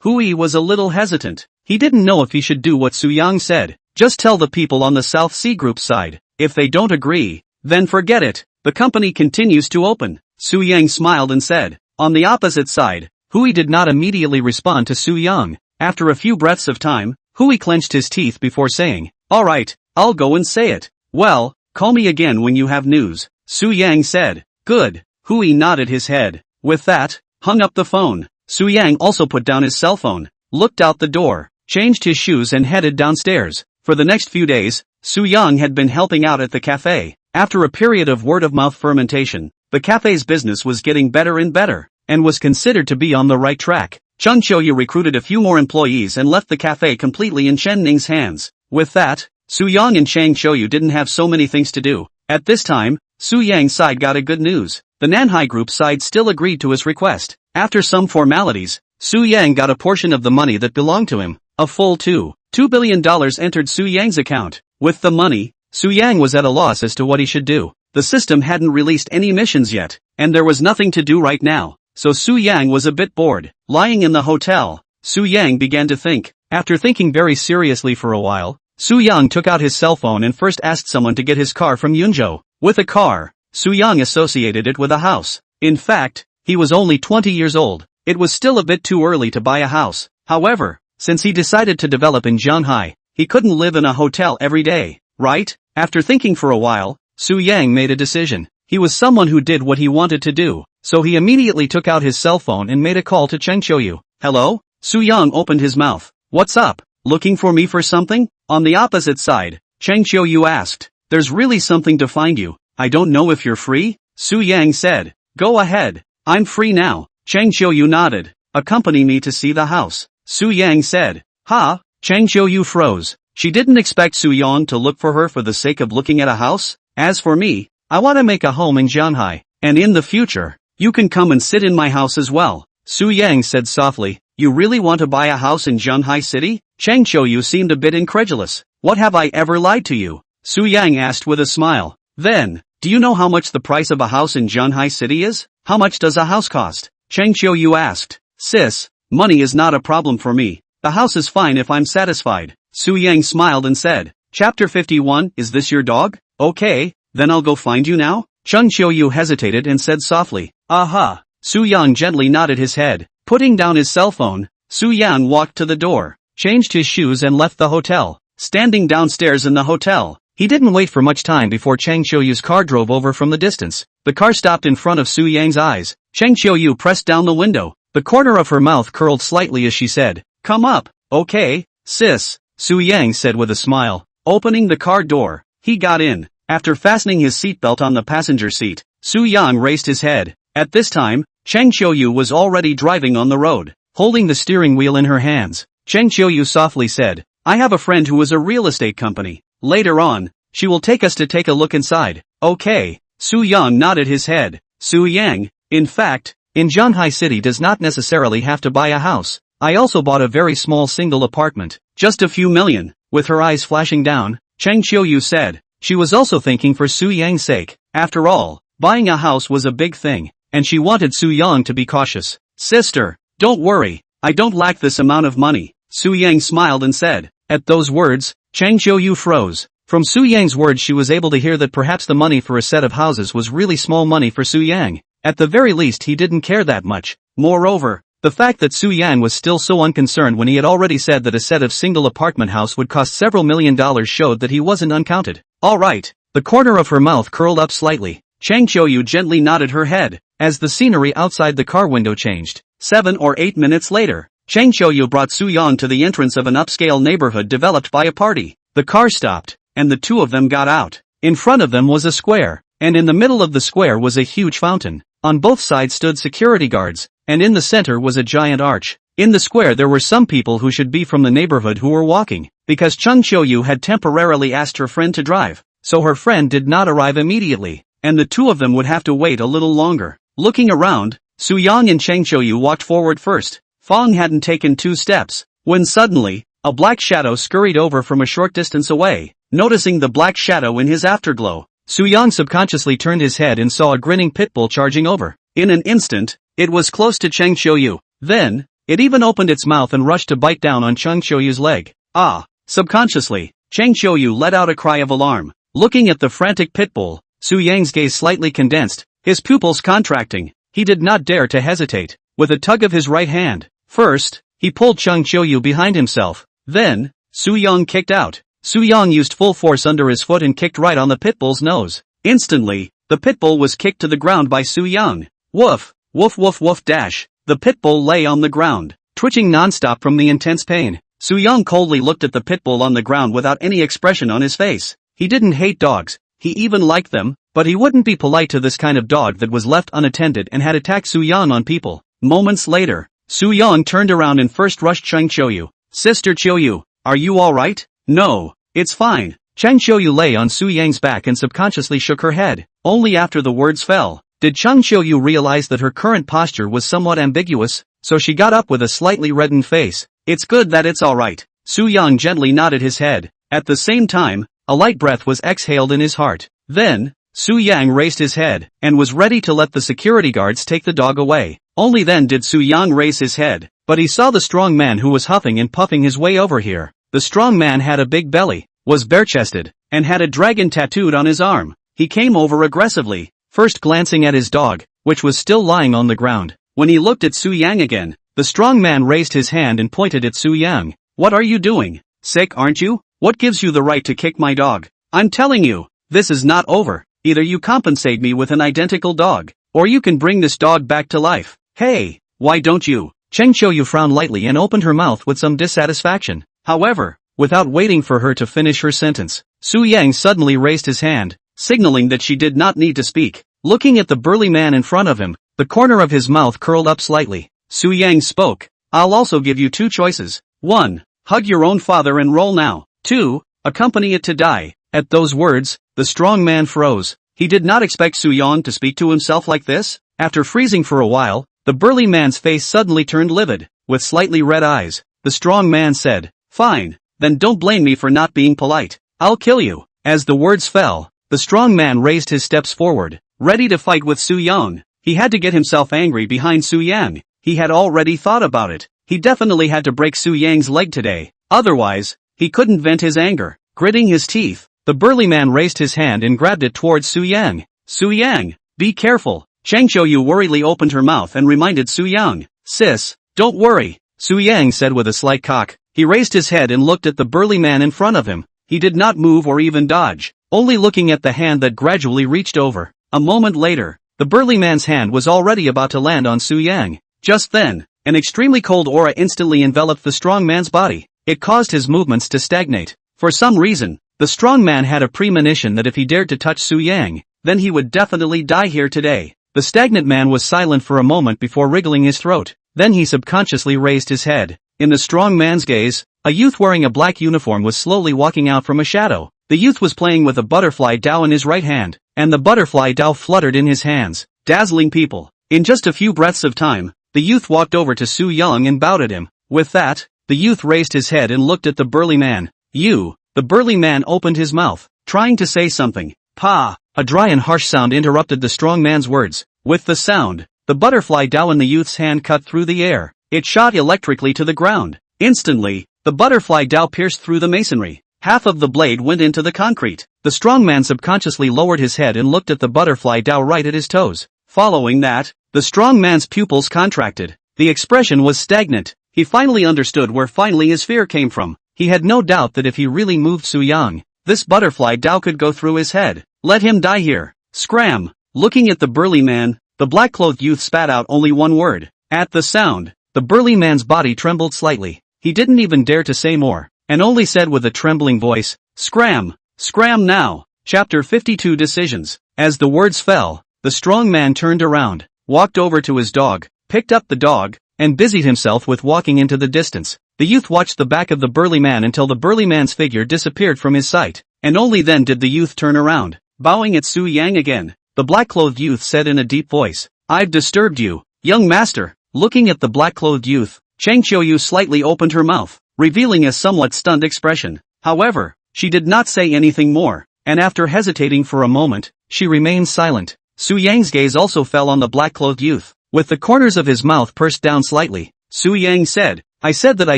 [SPEAKER 1] Hui was a little hesitant. He didn't know if he should do what Su Yang said. Just tell the people on the South Sea Group side. If they don't agree, then forget it. The company continues to open. Su Yang smiled and said. On the opposite side, Hui did not immediately respond to Su Yang. After a few breaths of time, Hui clenched his teeth before saying, Alright, I'll go and say it. Well, call me again when you have news, Su Yang said. Good. Hui nodded his head. With that, hung up the phone. Su Yang also put down his cell phone, looked out the door, changed his shoes and headed downstairs. For the next few days, Su Yang had been helping out at the cafe. After a period of word-of-mouth fermentation, the cafe's business was getting better and better, and was considered to be on the right track. Cheng Qiuyu recruited a few more employees and left the cafe completely in Chen Ning's hands. With that, Su Yang and Cheng Qiuyu didn't have so many things to do. At this time, Su Yang's side got a good news. The Manhwa Group side still agreed to his request. After some formalities, Su Yang got a portion of the money that belonged to him. A full $2 billion entered Su Yang's account. With the money, Su Yang was at a loss as to what he should do. The system hadn't released any missions yet, and there was nothing to do right now. So Su Yang was a bit bored. Lying in the hotel, Su Yang began to think. After thinking very seriously for a while, Su Yang took out his cell phone and first asked someone to get his car from Yunzhou. With a car, Su Yang associated it with a house. In fact, he was only 20 years old. It was still a bit too early to buy a house. However, since he decided to develop in Shanghai, he couldn't live in a hotel every day, right? After thinking for a while, Su Yang made a decision. He was someone who did what he wanted to do, so he immediately took out his cell phone and made a call to Cheng Qiuyu. Hello? Su Yang opened his mouth. What's up? Looking for me for something? On the opposite side, Cheng Qiuyu asked. There's really something to find you. I don't know if you're free? Su Yang said. Go ahead. I'm free now. Cheng Qiuyu nodded. Accompany me to see the house, Su Yang said. Ha? Cheng Qiuyu froze. She didn't expect Su Yang to look for her for the sake of looking at a house. As for me, I want to make a home in Shanghai, and in the future, you can come and sit in my house as well, Su Yang said softly. You really want to buy a house in Shanghai City? Cheng Qiuyu seemed a bit incredulous. What have I ever lied to you? Su Yang asked with a smile. Then, do you know how much the price of a house in Zhanghai City is? How much does a house cost? Chang Qiuyu asked. Sis, money is not a problem for me. The house is fine if I'm satisfied. Su Yang smiled and said. Chapter 51, is this your dog? Okay, then I'll go find you now? Chang Qiuyu hesitated and said softly. Aha. Su Yang gently nodded his head. Putting down his cell phone, Su Yang walked to the door, changed his shoes and left the hotel. Standing downstairs in the hotel, he didn't wait for much time before Chang Qiuyu's car drove over from the distance. The car stopped in front of Su Yang's eyes. Chang Qiuyu pressed down the window. The corner of her mouth curled slightly as she said, Come up. Okay, sis, Su Yang said with a smile. Opening the car door, he got in. After fastening his seatbelt on the passenger seat, Su Yang raised his head. At this time, Chang Qiuyu was already driving on the road, holding the steering wheel in her hands. Chang Qiuyu softly said, I have a friend who is a real estate company. Later on, she will take us to take a look inside. Okay. Su Yang nodded his head. Su Yang, in fact, in Zhanghai City does not necessarily have to buy a house. I also bought a very small single apartment, just a few million. With her eyes flashing down, Chang Qiuyu said. She was also thinking for Su Yang's sake. After all, buying a house was a big thing, and she wanted Su Yang to be cautious. Sister, don't worry, I don't lack this amount of money, Su Yang smiled and said. At those words, Chang Qiuyu froze. From Su Yang's words she was able to hear that perhaps the money for a set of houses was really small money for Su Yang. At the very least he didn't care that much. Moreover, the fact that Su Yang was still so unconcerned when he had already said that a set of single apartment house would cost several $1,000,000 showed that he wasn't uncounted. Alright. The corner of her mouth curled up slightly. Chang Qiuyu gently nodded her head, as the scenery outside the car window changed. 7 or 8 minutes later, Chang Qiuyu brought Su Yang to the entrance of an upscale neighborhood developed by a party. The car stopped, and the two of them got out. In front of them was a square, and in the middle of the square was a huge fountain. On both sides stood security guards, and in the center was a giant arch. In the square there were some people who should be from the neighborhood who were walking, because Chang Qiuyu had temporarily asked her friend to drive, so her friend did not arrive immediately, and the two of them would have to wait a little longer. Looking around, Su Yang and Chang Qiuyu walked forward first. Fong hadn't taken 2 steps, when suddenly, a black shadow scurried over from a short distance away. Noticing the black shadow in his afterglow, Su Yang subconsciously turned his head and saw a grinning pit bull charging over. In an instant, it was close to Chang Qiuyu. Then, it even opened its mouth and rushed to bite down on Chang Qiuyu's leg. Ah! Subconsciously, Chang Qiuyu let out a cry of alarm. Looking at the frantic pit bull, Su Yang's gaze slightly condensed, his pupils contracting. He did not dare to hesitate. With a tug of his right hand, first, he pulled Chang Qiuyu behind himself. Then, Su Yang kicked out. Su Yang used full force under his foot and kicked right on the pit bull's nose. Instantly, the pit bull was kicked to the ground by Su Yang. Woof, woof woof woof dash. The pit bull lay on the ground, twitching non-stop from the intense pain. Su Yang coldly looked at the pit bull on the ground without any expression on his face. He didn't hate dogs, he even liked them, but he wouldn't be polite to this kind of dog that was left unattended and had attacked Su Yang on people. Moments later, Su Yang turned around and first rushed Chang Qiuyu. Sister Qiuyu, are you alright? No, it's fine. Chang Qiuyu lay on Su Yang's back and subconsciously shook her head. Only after the words fell, did Chang Qiuyu realize that her current posture was somewhat ambiguous, so she got up with a slightly reddened face. It's good that it's alright. Su Yang gently nodded his head. At the same time, a light breath was exhaled in his heart. Then, Su Yang raised his head, and was ready to let the security guards take the dog away. Only then did Su Yang raise his head, but he saw the strong man who was huffing and puffing his way over here. The strong man had a big belly, was bare-chested, and had a dragon tattooed on his arm. He came over aggressively, first glancing at his dog, which was still lying on the ground. When he looked at Su Yang again, the strong man raised his hand and pointed at Su Yang. What are you doing? Sick, aren't you? What gives you the right to kick my dog? I'm telling you, this is not over. Either you compensate me with an identical dog, or you can bring this dog back to life. Hey, why don't you? Chang Qiuyu frowned lightly and opened her mouth with some dissatisfaction. However, without waiting for her to finish her sentence, Su Yang suddenly raised his hand, signaling that she did not need to speak. Looking at the burly man in front of him, the corner of his mouth curled up slightly. Su Yang spoke. I'll also give you 2 choices. 1. Hug your own father and roll now. 2. Accompany it to die. At those words, the strong man froze. He did not expect Su Yang to speak to himself like this. After freezing for a while, the burly man's face suddenly turned livid. With slightly red eyes, the strong man said, Fine, then don't blame me for not being polite. I'll kill you. As the words fell, the strong man raised his steps forward, ready to fight with Su Yang. He had to get himself angry behind Su Yang. He had already thought about it. He definitely had to break Su Yang's leg today. Otherwise, he couldn't vent his anger. Gritting his teeth, the burly man raised his hand and grabbed it towards Su Yang. Su Yang, be careful. Chang Qiuyu worriedly opened her mouth and reminded Su Yang. Sis, don't worry, Su Yang said with a slight cock. He raised his head and looked at the burly man in front of him. He did not move or even dodge, only looking at the hand that gradually reached over. A moment later, the burly man's hand was already about to land on Su Yang. Just then, an extremely cold aura instantly enveloped the strong man's body. It caused his movements to stagnate. For some reason, the strong man had a premonition that if he dared to touch Su Yang, then he would definitely die here today. The stagnant man was silent for a moment before wriggling his throat. Then he subconsciously raised his head. In the strong man's gaze, a youth wearing a black uniform was slowly walking out from a shadow. The youth was playing with a butterfly dao in his right hand, and the butterfly dao fluttered in his hands, dazzling people. In just a few breaths of time, the youth walked over to Su Yang and bowed at him. With that, the youth raised his head and looked at the burly man. You. The burly man opened his mouth, trying to say something. Pa! A dry and harsh sound interrupted the strong man's words. With the sound, the butterfly dao in the youth's hand cut through the air. It shot electrically to the ground. Instantly, the butterfly dao pierced through the masonry. Half of the blade went into the concrete. The strong man subconsciously lowered his head and looked at the butterfly dao right at his toes. Following that, the strong man's pupils contracted. The expression was stagnant. He finally understood where finally his fear came from. He had no doubt that if he really moved Su Yang, this butterfly dao could go through his head. Let him die here. Scram! Looking at the burly man, the black-clothed youth spat out only one word. At the sound, the burly man's body trembled slightly. He didn't even dare to say more, and only said with a trembling voice, Scram! Scram now! Chapter 52 Decisions. As the words fell, the strong man turned around, walked over to his dog, picked up the dog, and busied himself with walking into the distance. The youth watched the back of the burly man until the burly man's figure disappeared from his sight, and only then did the youth turn around. Bowing at Su Yang again, the black-clothed youth said in a deep voice, I've disturbed you, young master. Looking at the black-clothed youth, Chang Qiuyu slightly opened her mouth, revealing a somewhat stunned expression. However, she did not say anything more, and after hesitating for a moment, she remained silent. Su Yang's gaze also fell on the black-clothed youth. With the corners of his mouth pursed down slightly, Su Yang said, I said that I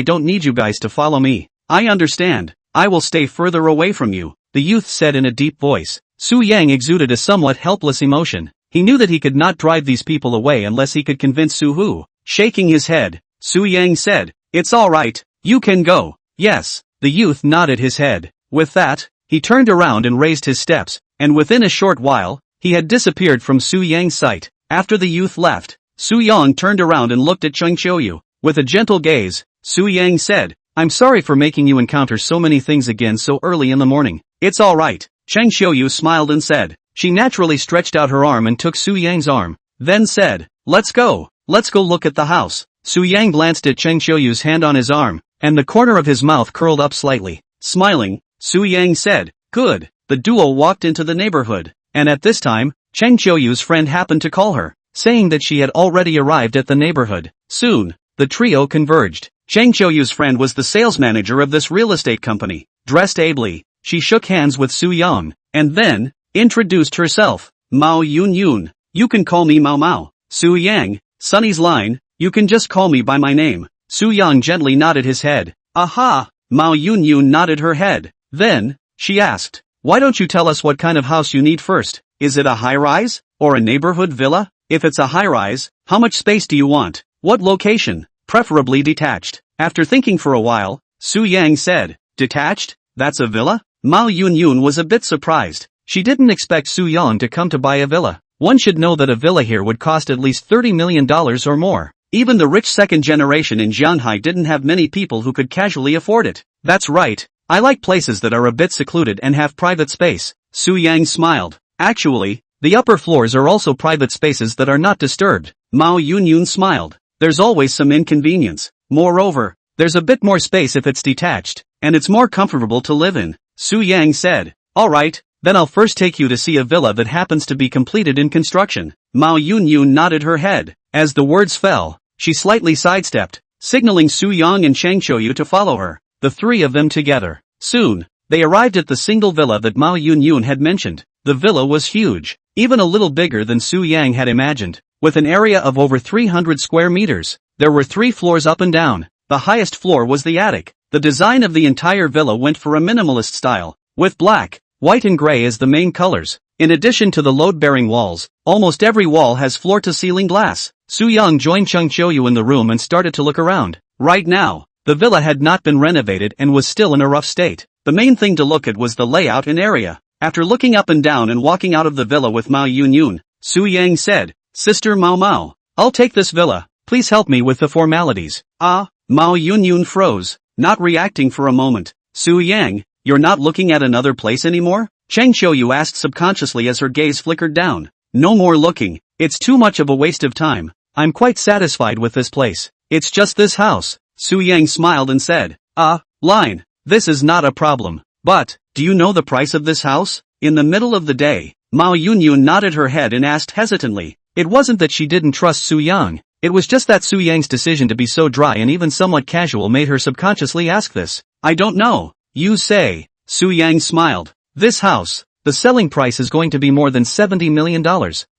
[SPEAKER 1] don't need you guys to follow me. I understand. I will stay further away from you, the youth said in a deep voice. Su Yang exuded a somewhat helpless emotion. He knew that he could not drive these people away unless he could convince Su Hu. Shaking his head, Su Yang said, It's all right, you can go. Yes, the youth nodded his head. With that, he turned around and raised his steps, and within a short while, he had disappeared from Su Yang's sight. After the youth left, Su Yang turned around and looked at Chang Qiuyu. With a gentle gaze, Su Yang said, I'm sorry for making you encounter so many things again so early in the morning. It's all right. Chang Qiuyu smiled and said. She naturally stretched out her arm and took Su Yang's arm, then said, Let's go look at the house. Su Yang glanced at Chang Qiuyu's hand on his arm, and the corner of his mouth curled up slightly. Smiling, Su Yang said, Good. The duo walked into the neighborhood, and at this time, Chang Qiuyu's friend happened to call her, saying that she had already arrived at the neighborhood. Soon, the trio converged. Chang Qiuyu's friend was the sales manager of this real estate company. Dressed ably, she shook hands with Su Yang, and then, introduced herself. Mao Yun Yun. You can call me Mao Mao. Su Yang, Sunny's line, you can just call me by my name. Su Yang gently nodded his head. Aha! Mao Yun Yun nodded her head. Then, she asked, Why don't you tell us what kind of house you need first? Is it a high-rise, or a neighborhood villa? If it's a high-rise, how much space do you want? What location? Preferably detached. After thinking for a while, Su Yang said, Detached? That's a villa? Mao Yun Yun was a bit surprised. She didn't expect Su Yang to come to buy a villa. One should know that a villa here would cost at least $30 million or more. Even the rich second generation in Jianhai didn't have many people who could casually afford it. That's right. I like places that are a bit secluded and have private space. Su Yang smiled. Actually, the upper floors are also private spaces that are not disturbed. Mao Yun Yun smiled. There's always some inconvenience. Moreover, there's a bit more space if it's detached, and it's more comfortable to live in. Su Yang said, Alright, then I'll first take you to see a villa that happens to be completed in construction. Mao Yun Yun nodded her head. As the words fell, she slightly sidestepped, signaling Su Yang and Chang Qiuyu to follow her. The three of them together. Soon, They arrived at the single villa that Mao Yunyun had mentioned. The villa was huge, even a little bigger than Su Yang had imagined. With an area of over 300 square meters, there were 3 floors up and down. The highest floor was the attic. The design of the entire villa went for a minimalist style, with black, white and gray as the main colors. In addition to the load-bearing walls, almost every wall has floor-to-ceiling glass. Su Yang joined Cheng Qiuyu in the room and started to look around. Right now, the villa had not been renovated and was still in a rough state. The main thing to look at was the layout and area. After looking up and down and walking out of the villa with Mao Yunyun, Su Yang said, "Sister Mao Mao, I'll take this villa, please help me with the formalities." Ah, Mao Yunyun froze, not reacting for a moment. "Su Yang, you're not looking at another place anymore?" Cheng Qiuyu asked subconsciously as her gaze flickered down. "No more looking, it's too much of a waste of time. I'm quite satisfied with this place. It's just this house." Su Yang smiled and said, "Line, this is not a problem. But, do you know the price of this house?" In the middle of the day, Mao Yunyun nodded her head and asked hesitantly. It wasn't that she didn't trust Su Yang, it was just that Su Yang's decision to be so dry and even somewhat casual made her subconsciously ask this. "I don't know. You say." Su Yang smiled. "This house, the selling price is going to be more than $70 million.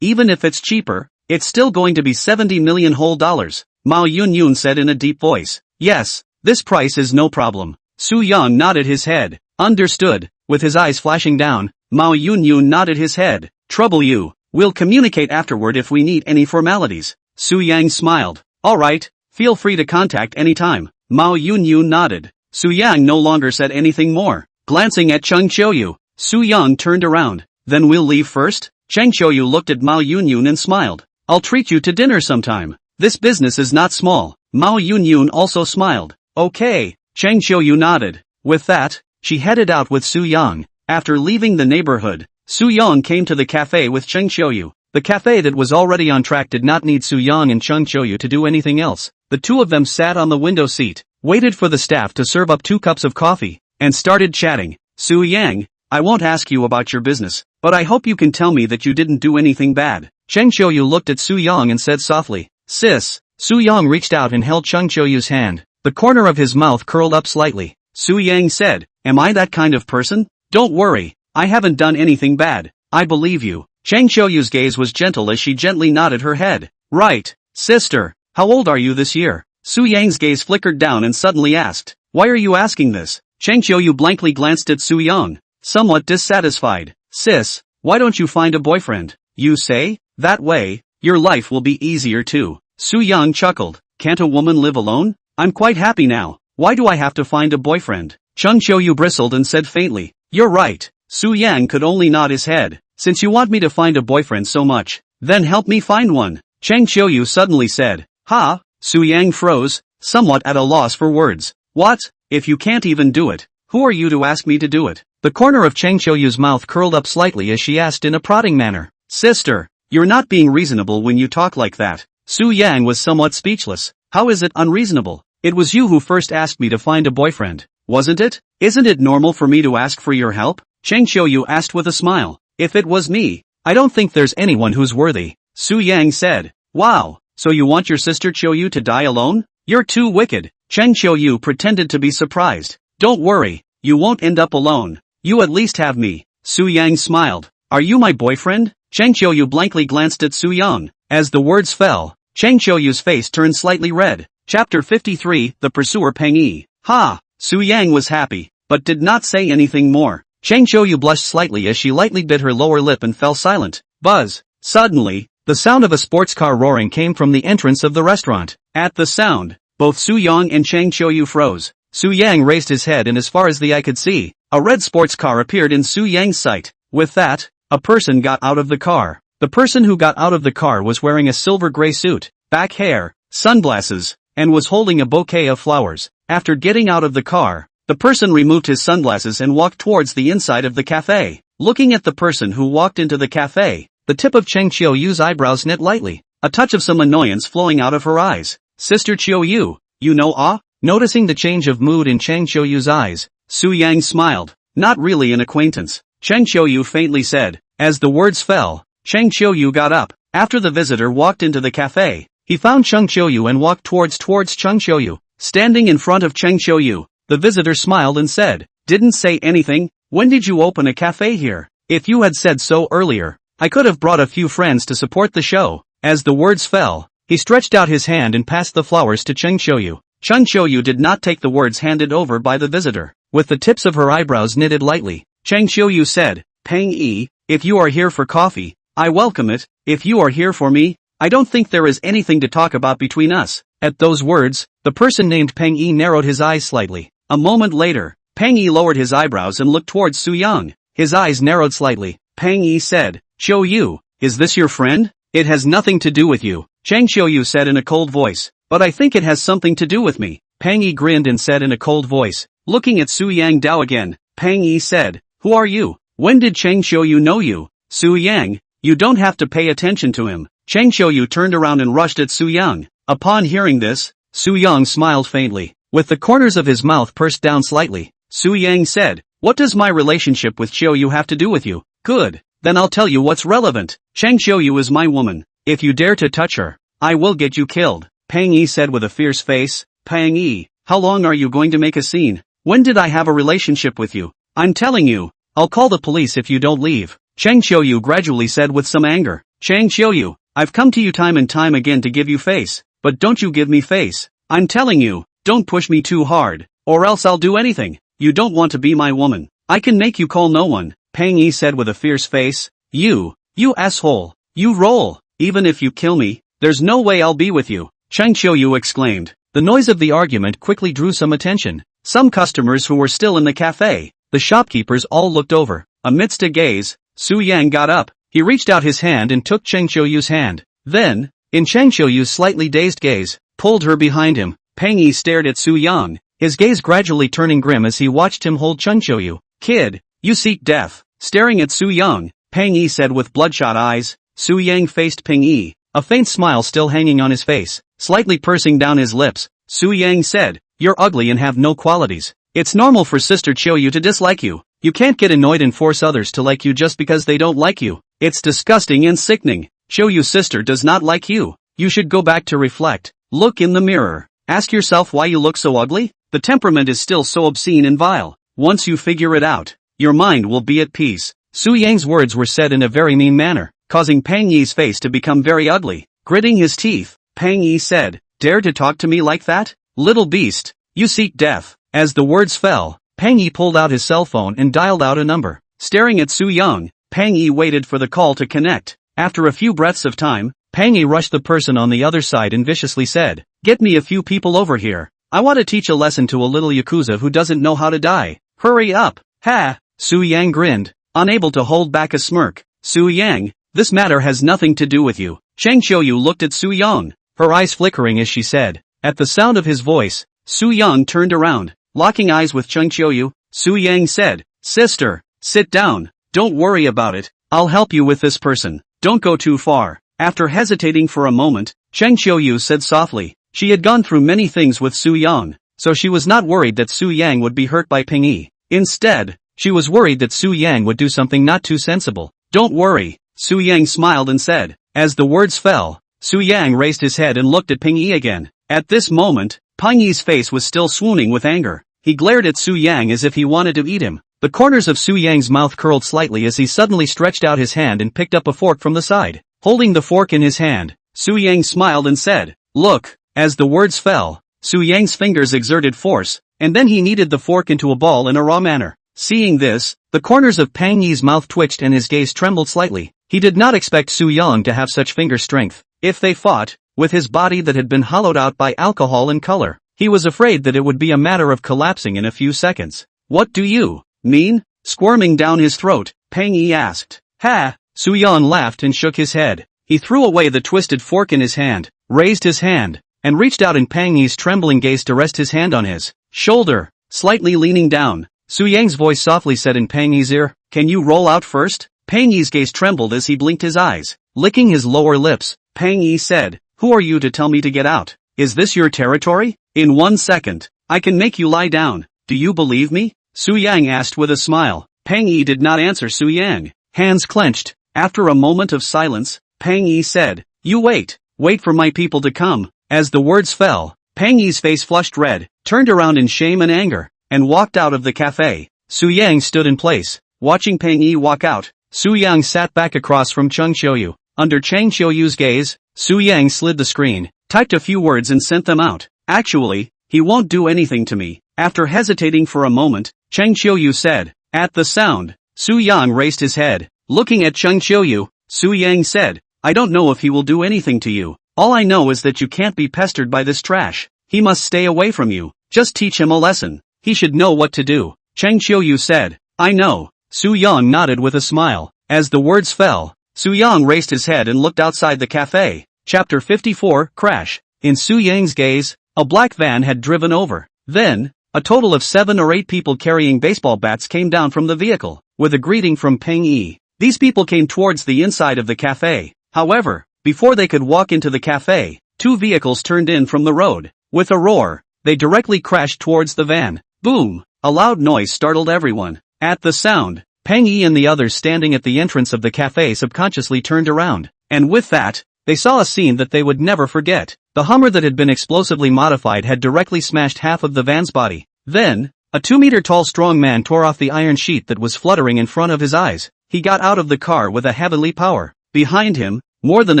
[SPEAKER 1] Even if it's cheaper, it's still going to be $70 million whole dollars." Mao Yunyun said in a deep voice. "Yes, this price is no problem." Su Yang nodded his head. "Understood." With his eyes flashing down, Mao Yunyun nodded his head. "Trouble you. We'll communicate afterward if we need any formalities." Su Yang smiled. "All right, feel free to contact any time." Mao Yunyun nodded. Su Yang no longer said anything more. Glancing at Cheng Qiuyu, Su Yang turned around. "Then we'll leave first?" Cheng Qiuyu looked at Mao Yunyun and smiled. "I'll treat you to dinner sometime. This business is not small." Mao Yunyun also smiled. "Okay." Cheng Qiuyu nodded. With that, she headed out with Su Yang. After leaving the neighborhood, Su Yang came to the cafe with Cheng Qiuyu. The cafe that was already on track did not need Su Yang and Cheng Qiuyu to do anything else. The two of them sat on the window seat, waited for the staff to serve up 2 cups of coffee, and started chatting. "Su Yang, I won't ask you about your business, but I hope you can tell me that you didn't do anything bad." Cheng Qiuyu looked at Su Yang and said softly, "Sis." Su Yang reached out and held Cheng Qiuyu's hand. The corner of his mouth curled up slightly. Su Yang said, "Am I that kind of person? Don't worry, I haven't done anything bad. I believe you." Cheng Qiuyu's gaze was gentle as she gently nodded her head. "Right, sister. How old are you this year?" Su Yang's gaze flickered down and suddenly asked, "Why are you asking this?" Cheng Qiuyu blankly glanced at Su Yang, somewhat dissatisfied. "Sis, why don't you find a boyfriend? You say? That way, your life will be easier too." Su Yang chuckled. "Can't a woman live alone? I'm quite happy now. Why do I have to find a boyfriend?" Cheng Qiuyu bristled and said faintly, "You're right." Su Yang could only nod his head. "Since you want me to find a boyfriend so much, then help me find one." Cheng Qiuyu suddenly said. "Ha?" Su Yang froze, somewhat at a loss for words. "What? If you can't even do it, who are you to ask me to do it?" The corner of Cheng Qiuyu's mouth curled up slightly as she asked in a prodding manner. "Sister, you're not being reasonable when you talk like that." Su Yang was somewhat speechless. "How is it unreasonable? It was you who first asked me to find a boyfriend, wasn't it? Isn't it normal for me to ask for your help?" Cheng Qiuyu asked with a smile. "If it was me, I don't think there's anyone who's worthy." Su Yang said. "Wow, so you want your sister Qiuyu to die alone? You're too wicked." Cheng Qiuyu pretended to be surprised. "Don't worry, you won't end up alone. You at least have me." Su Yang smiled. "Are you my boyfriend?" Cheng Qiuyu blankly glanced at Su Yang. As the words fell, Cheng Qiuyu's face turned slightly red. Chapter 53, The Pursuer Peng Yi. "Ha!" Su Yang was happy, but did not say anything more. Cheng Qiuyu blushed slightly as she lightly bit her lower lip and fell silent. Buzz! Suddenly, the sound of a sports car roaring came from the entrance of the restaurant. At the sound, both Su Yang and Cheng Qiuyu froze. Su Yang raised his head and as far as the eye could see, a red sports car appeared in Su Yang's sight. With that, a person got out of the car. The person who got out of the car was wearing a silver-gray suit, back hair, sunglasses, and was holding a bouquet of flowers. After getting out of the car, the person removed his sunglasses and walked towards the inside of the cafe. Looking at the person who walked into the cafe, the tip of Cheng Qiuyu's eyebrows knit lightly, a touch of some annoyance flowing out of her eyes. "Sister Qiuyu, you know ah?" Noticing the change of mood in Cheng Qiuyu's eyes, Su Yang smiled. "Not really an acquaintance," Cheng Qiuyu faintly said. As the words fell, Cheng Qiuyu got up. After the visitor walked into the cafe, he found Cheng Qiuyu and walked towards Cheng Qiuyu. Standing in front of Cheng Qiuyu, the visitor smiled and said, Didn't say anything? When did you open a cafe here? If you had said so earlier, I could have brought a few friends to support the show. As the words fell, he stretched out his hand and passed the flowers to Cheng Xiuyu. Cheng Xiuyu did not take the words handed over by the visitor. With the tips of her eyebrows knitted lightly, Cheng Xiuyu said, Peng Yi, if you are here for coffee, I welcome it. If you are here for me, I don't think there is anything to talk about between us. At those words, the person named Peng Yi narrowed his eyes slightly. A moment later, Peng Yi lowered his eyebrows and looked towards Su Yang. His eyes narrowed slightly. Peng Yi said, Xiuyu, is this your friend? It has nothing to do with you, Cheng Xiuyu said in a cold voice. But I think it has something to do with me. Peng Yi grinned and said in a cold voice, looking at Su Yang Dao again. Peng Yi said, who are you? When did Cheng Xiuyu know you? Su Yang, you don't have to pay attention to him. Cheng Xiuyu turned around and rushed at Su Yang. Upon hearing this, Su Yang smiled faintly. With the corners of his mouth pursed down slightly, Su Yang said, what does my relationship with Xiuyu have to do with you? Good, then I'll tell you what's relevant. Cheng Xiuyu is my woman. If you dare to touch her, I will get you killed. Peng Yi said with a fierce face. Peng Yi, how long are you going to make a scene? When did I have a relationship with you? I'm telling you, I'll call the police if you don't leave. Cheng Xiuyu gradually said with some anger. Cheng Xiuyu, I've come to you time and time again to give you face, but don't you give me face. I'm telling you, don't push me too hard, or else I'll do anything. You don't want to be my woman. I can make you call no one. Peng Yi said with a fierce face. You asshole. You roll. Even if you kill me, there's no way I'll be with you. Cheng Xiuyu exclaimed. The noise of the argument quickly drew some attention. Some customers who were still in the cafe. The shopkeepers all looked over. Amidst a gaze, Su Yang got up. He reached out his hand and took Cheng Xiuyu's hand. Then, in Cheng Xiuyu's slightly dazed gaze, pulled her behind him. Peng Yi stared at Su Yang, his gaze gradually turning grim as he watched him hold Cheng Xiuyu. Kid, you seek death. Staring at Su Yang, Peng Yi said with bloodshot eyes. Su Yang faced Peng Yi, a faint smile still hanging on his face, slightly pursing down his lips. Su Yang said, you're ugly and have no qualities. It's normal for Sister Xiuyu to dislike you. You can't get annoyed and force others to like you just because they don't like you. It's disgusting and sickening. Xiuyu's sister does not like you. You should go back to reflect. Look in the mirror. Ask yourself why you look so ugly. The temperament is still so obscene and vile. Once you figure it out, your mind will be at peace. Su Yang's words were said in a very mean manner, causing Peng Yi's face to become very ugly. Gritting his teeth, Peng Yi said, dare to talk to me like that? Little beast, you seek death. As the words fell, Peng Yi pulled out his cell phone and dialed out a number. Staring at Su Yang, Peng Yi waited for the call to connect. After a few breaths of time, Peng Yi rushed the person on the other side and viciously said, get me a few people over here. I want to teach a lesson to a little yakuza who doesn't know how to die. Hurry up. Ha! Su Yang grinned, unable to hold back a smirk. Su Yang, this matter has nothing to do with you. Cheng Xiuyu looked at Su Yang, her eyes flickering as she said. At the sound of his voice, Su Yang turned around. Locking eyes with Cheng Xiuyu, Su Yang said, sister, sit down. Don't worry about it. I'll help you with this person. Don't go too far. After hesitating for a moment, Cheng Xiuyu said softly. She had gone through many things with Su Yang, so she was not worried that Su Yang would be hurt by Peng Yi. Instead, she was worried that Su Yang would do something not too sensible. Don't worry, Su Yang smiled and said. As the words fell, Su Yang raised his head and looked at Peng Yi again. At this moment, Peng Yi's face was still swooning with anger. He glared at Su Yang as if he wanted to eat him. The corners of Su Yang's mouth curled slightly as he suddenly stretched out his hand and picked up a fork from the side. Holding the fork in his hand, Su Yang smiled and said, look. As the words fell, Su Yang's fingers exerted force, and then he kneaded the fork into a ball in a raw manner. Seeing this, the corners of Peng Yi's mouth twitched and his gaze trembled slightly. He did not expect Su Yang to have such finger strength. If they fought, with his body that had been hollowed out by alcohol and color, he was afraid that it would be a matter of collapsing in a few seconds. What do you mean? Squirming down his throat, Peng Yi asked. Ha! Su Yang laughed and shook his head. He threw away the twisted fork in his hand, raised his hand, and reached out in Peng Yi's trembling gaze to rest his hand on his shoulder. Slightly leaning down, Su Yang's voice softly said in Peng Yi's ear, can you roll out first? Peng Yi's gaze trembled as he blinked his eyes. Licking his lower lips, Peng Yi said, who are you to tell me to get out? Is this your territory? In 1 second, I can make you lie down. Do you believe me? Su Yang asked with a smile. Peng Yi did not answer Su Yang. Hands clenched. After a moment of silence, Peng Yi said, you wait for my people to come. As the words fell, Peng Yi's face flushed red, turned around in shame and anger, and walked out of the cafe. Su Yang stood in place, watching Peng Yi walk out. Su Yang sat back across from Cheng Qiuyu. Under Cheng Qiuyu's gaze, Su Yang slid the screen, typed a few words and sent them out. Actually, he won't do anything to me. After hesitating for a moment, Cheng Qiuyu said. At the sound, Su Yang raised his head. Looking at Cheng Qiuyu, Su Yang said, I don't know if he will do anything to you. All I know is that you can't be pestered by this trash. He must stay away from you. Just teach him a lesson. He should know what to do. Cheng Qiuyu said. I know. Su Yang nodded with a smile. As the words fell, Su Yang raised his head and looked outside the cafe. Chapter 54, Crash. In Su Yang's gaze, a black van had driven over. Then, a total of 7 or 8 people carrying baseball bats came down from the vehicle, with a greeting from Peng Yi. These people came towards the inside of the cafe. However, before they could walk into the cafe, 2 vehicles turned in from the road. With a roar, they directly crashed towards the van. Boom! A loud noise startled everyone. At the sound, Peng Yi and the others standing at the entrance of the cafe subconsciously turned around. And with that, they saw a scene that they would never forget. The Hummer that had been explosively modified had directly smashed half of the van's body. Then, a 2-meter-tall strong man tore off the iron sheet that was fluttering in front of his eyes. He got out of the car with a heavenly power. Behind him, more than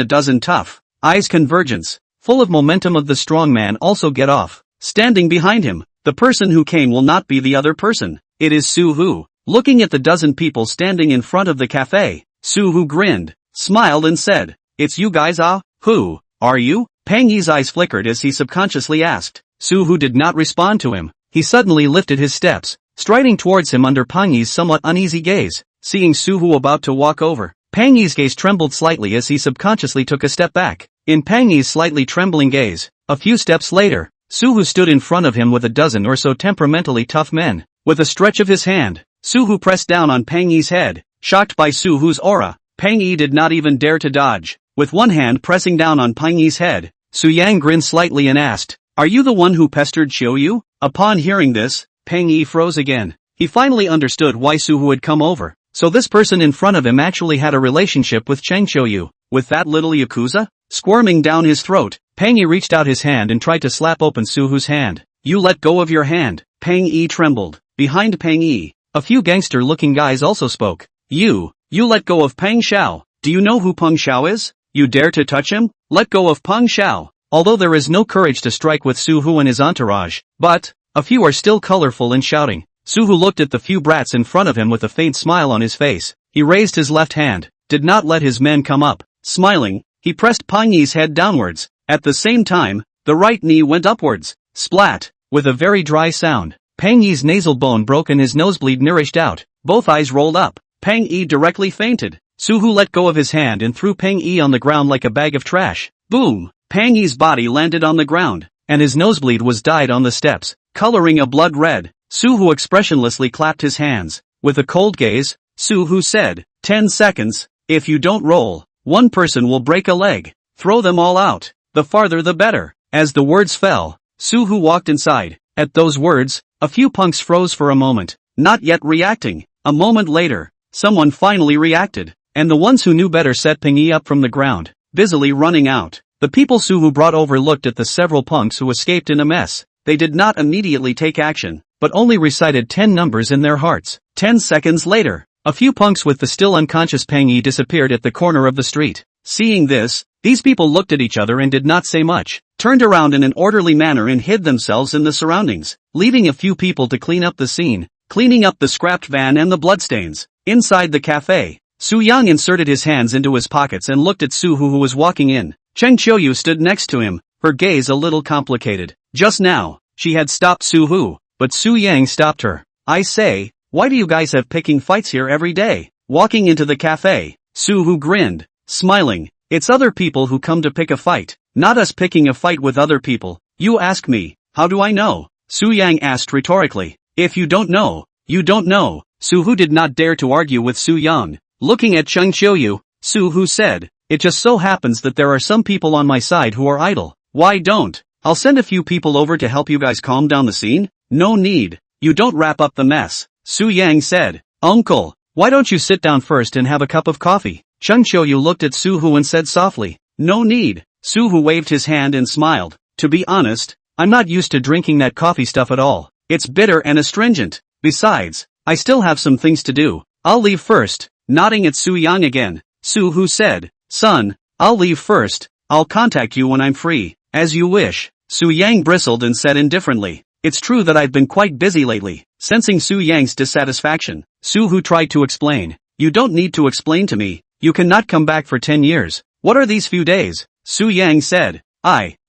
[SPEAKER 1] a dozen tough eyes convergence, full of momentum of the strong man also get off. Standing behind him, the person who came will not be the other person. It is Su Hu. Looking at the dozen people standing in front of the cafe, Su Hu grinned, smiled and said, It's you guys, ah? Who are you? Peng Yi's eyes flickered as he subconsciously asked. Su Hu did not respond to him. He suddenly lifted his steps, striding towards him under Peng Yi's somewhat uneasy gaze. Seeing Su Hu about to walk over, Peng Yi's gaze trembled slightly as he subconsciously took a step back. In Peng Yi's slightly trembling gaze, a few steps later, Su Hu stood in front of him with a dozen or so temperamentally tough men. With a stretch of his hand, Su Hu pressed down on Peng Yi's head. Shocked by Su Hu's aura, Peng Yi did not even dare to dodge. With one hand pressing down on Peng Yi's head, Su Yang grinned slightly and asked, Are you the one who pestered Qiuyu? Upon hearing this, Peng Yi froze again. He finally understood why Su Hu had come over. So this person in front of him actually had a relationship with Cheng Qiuyu. With that little yakuza? Squirming down his throat, Peng Yi reached out his hand and tried to slap open Su Hu's hand. You let go of your hand. Peng Yi trembled. Behind Peng Yi, a few gangster-looking guys also spoke. You let go of Peng Xiao. Do you know who Peng Xiao is? You dare to touch him? Let go of Peng Xiao. Although there is no courage to strike with Su Hu and his entourage, but a few are still colorful and shouting. Su Hu looked at the few brats in front of him with a faint smile on his face. He raised his left hand, did not let his men come up. Smiling, he pressed Peng Yi's head downwards. At the same time, the right knee went upwards. Splat! With a very dry sound, Peng Yi's nasal bone broke and his nosebleed nourished out. Both eyes rolled up. Peng Yi directly fainted. Su Hu let go of his hand and threw Peng Yi on the ground like a bag of trash. Boom! Peng Yi's body landed on the ground, and his nosebleed was dyed on the steps, coloring a blood red. Su Hu expressionlessly clapped his hands. With a cold gaze, Su Hu said, 10 seconds. If you don't roll, one person will break a leg. Throw them all out. The farther the better. As the words fell, Su Hu walked inside. At those words, a few punks froze for a moment, not yet reacting. A moment later, someone finally reacted, and the ones who knew better set Peng Yi up from the ground, busily running out. The people Su Hu brought over looked at the several punks who escaped in a mess. They did not immediately take action, but only recited 10 numbers in their hearts. 10 seconds later, a few punks with the still unconscious Peng Yi disappeared at the corner of the street. Seeing this, these people looked at each other and did not say much, turned around in an orderly manner and hid themselves in the surroundings, leaving a few people to clean up the scene, cleaning up the scrapped van and the bloodstains. Inside the cafe, Su Yang inserted his hands into his pockets and looked at Su Hu who was walking in. Cheng Qiuyu stood next to him, her gaze a little complicated. Just now, she had stopped Su Hu, but Su Yang stopped her. I say, why do you guys have picking fights here every day? Walking into the cafe, Su Hu grinned, smiling. It's other people who come to pick a fight, not us picking a fight with other people. You ask me, how do I know? Su Yang asked rhetorically. If you don't know, you don't know. Su Hu did not dare to argue with Su Yang. Looking at Cheng Qiuyu, Su Hu said, it just so happens that there are some people on my side who are idle. Why don't? I'll send a few people over to help you guys calm down the scene. No need. You don't wrap up the mess. Su Yang said, Uncle, why don't you sit down first and have a cup of coffee? Cheng Qiuyu looked at Su Hu and said softly, no need. Su Hu waved his hand and smiled. To be honest, I'm not used to drinking that coffee stuff at all. It's bitter and astringent. Besides, I still have some things to do. I'll leave first. Nodding at Su Yang again, Su-hu said, son, I'll leave first. I'll contact you when I'm free. As you wish. Su Yang bristled and said indifferently, it's true that I've been quite busy lately. Sensing Su Yang's dissatisfaction, Su-hu tried to explain. You don't need to explain to me. You cannot come back for 10 years. What are these few days? Su Yang said.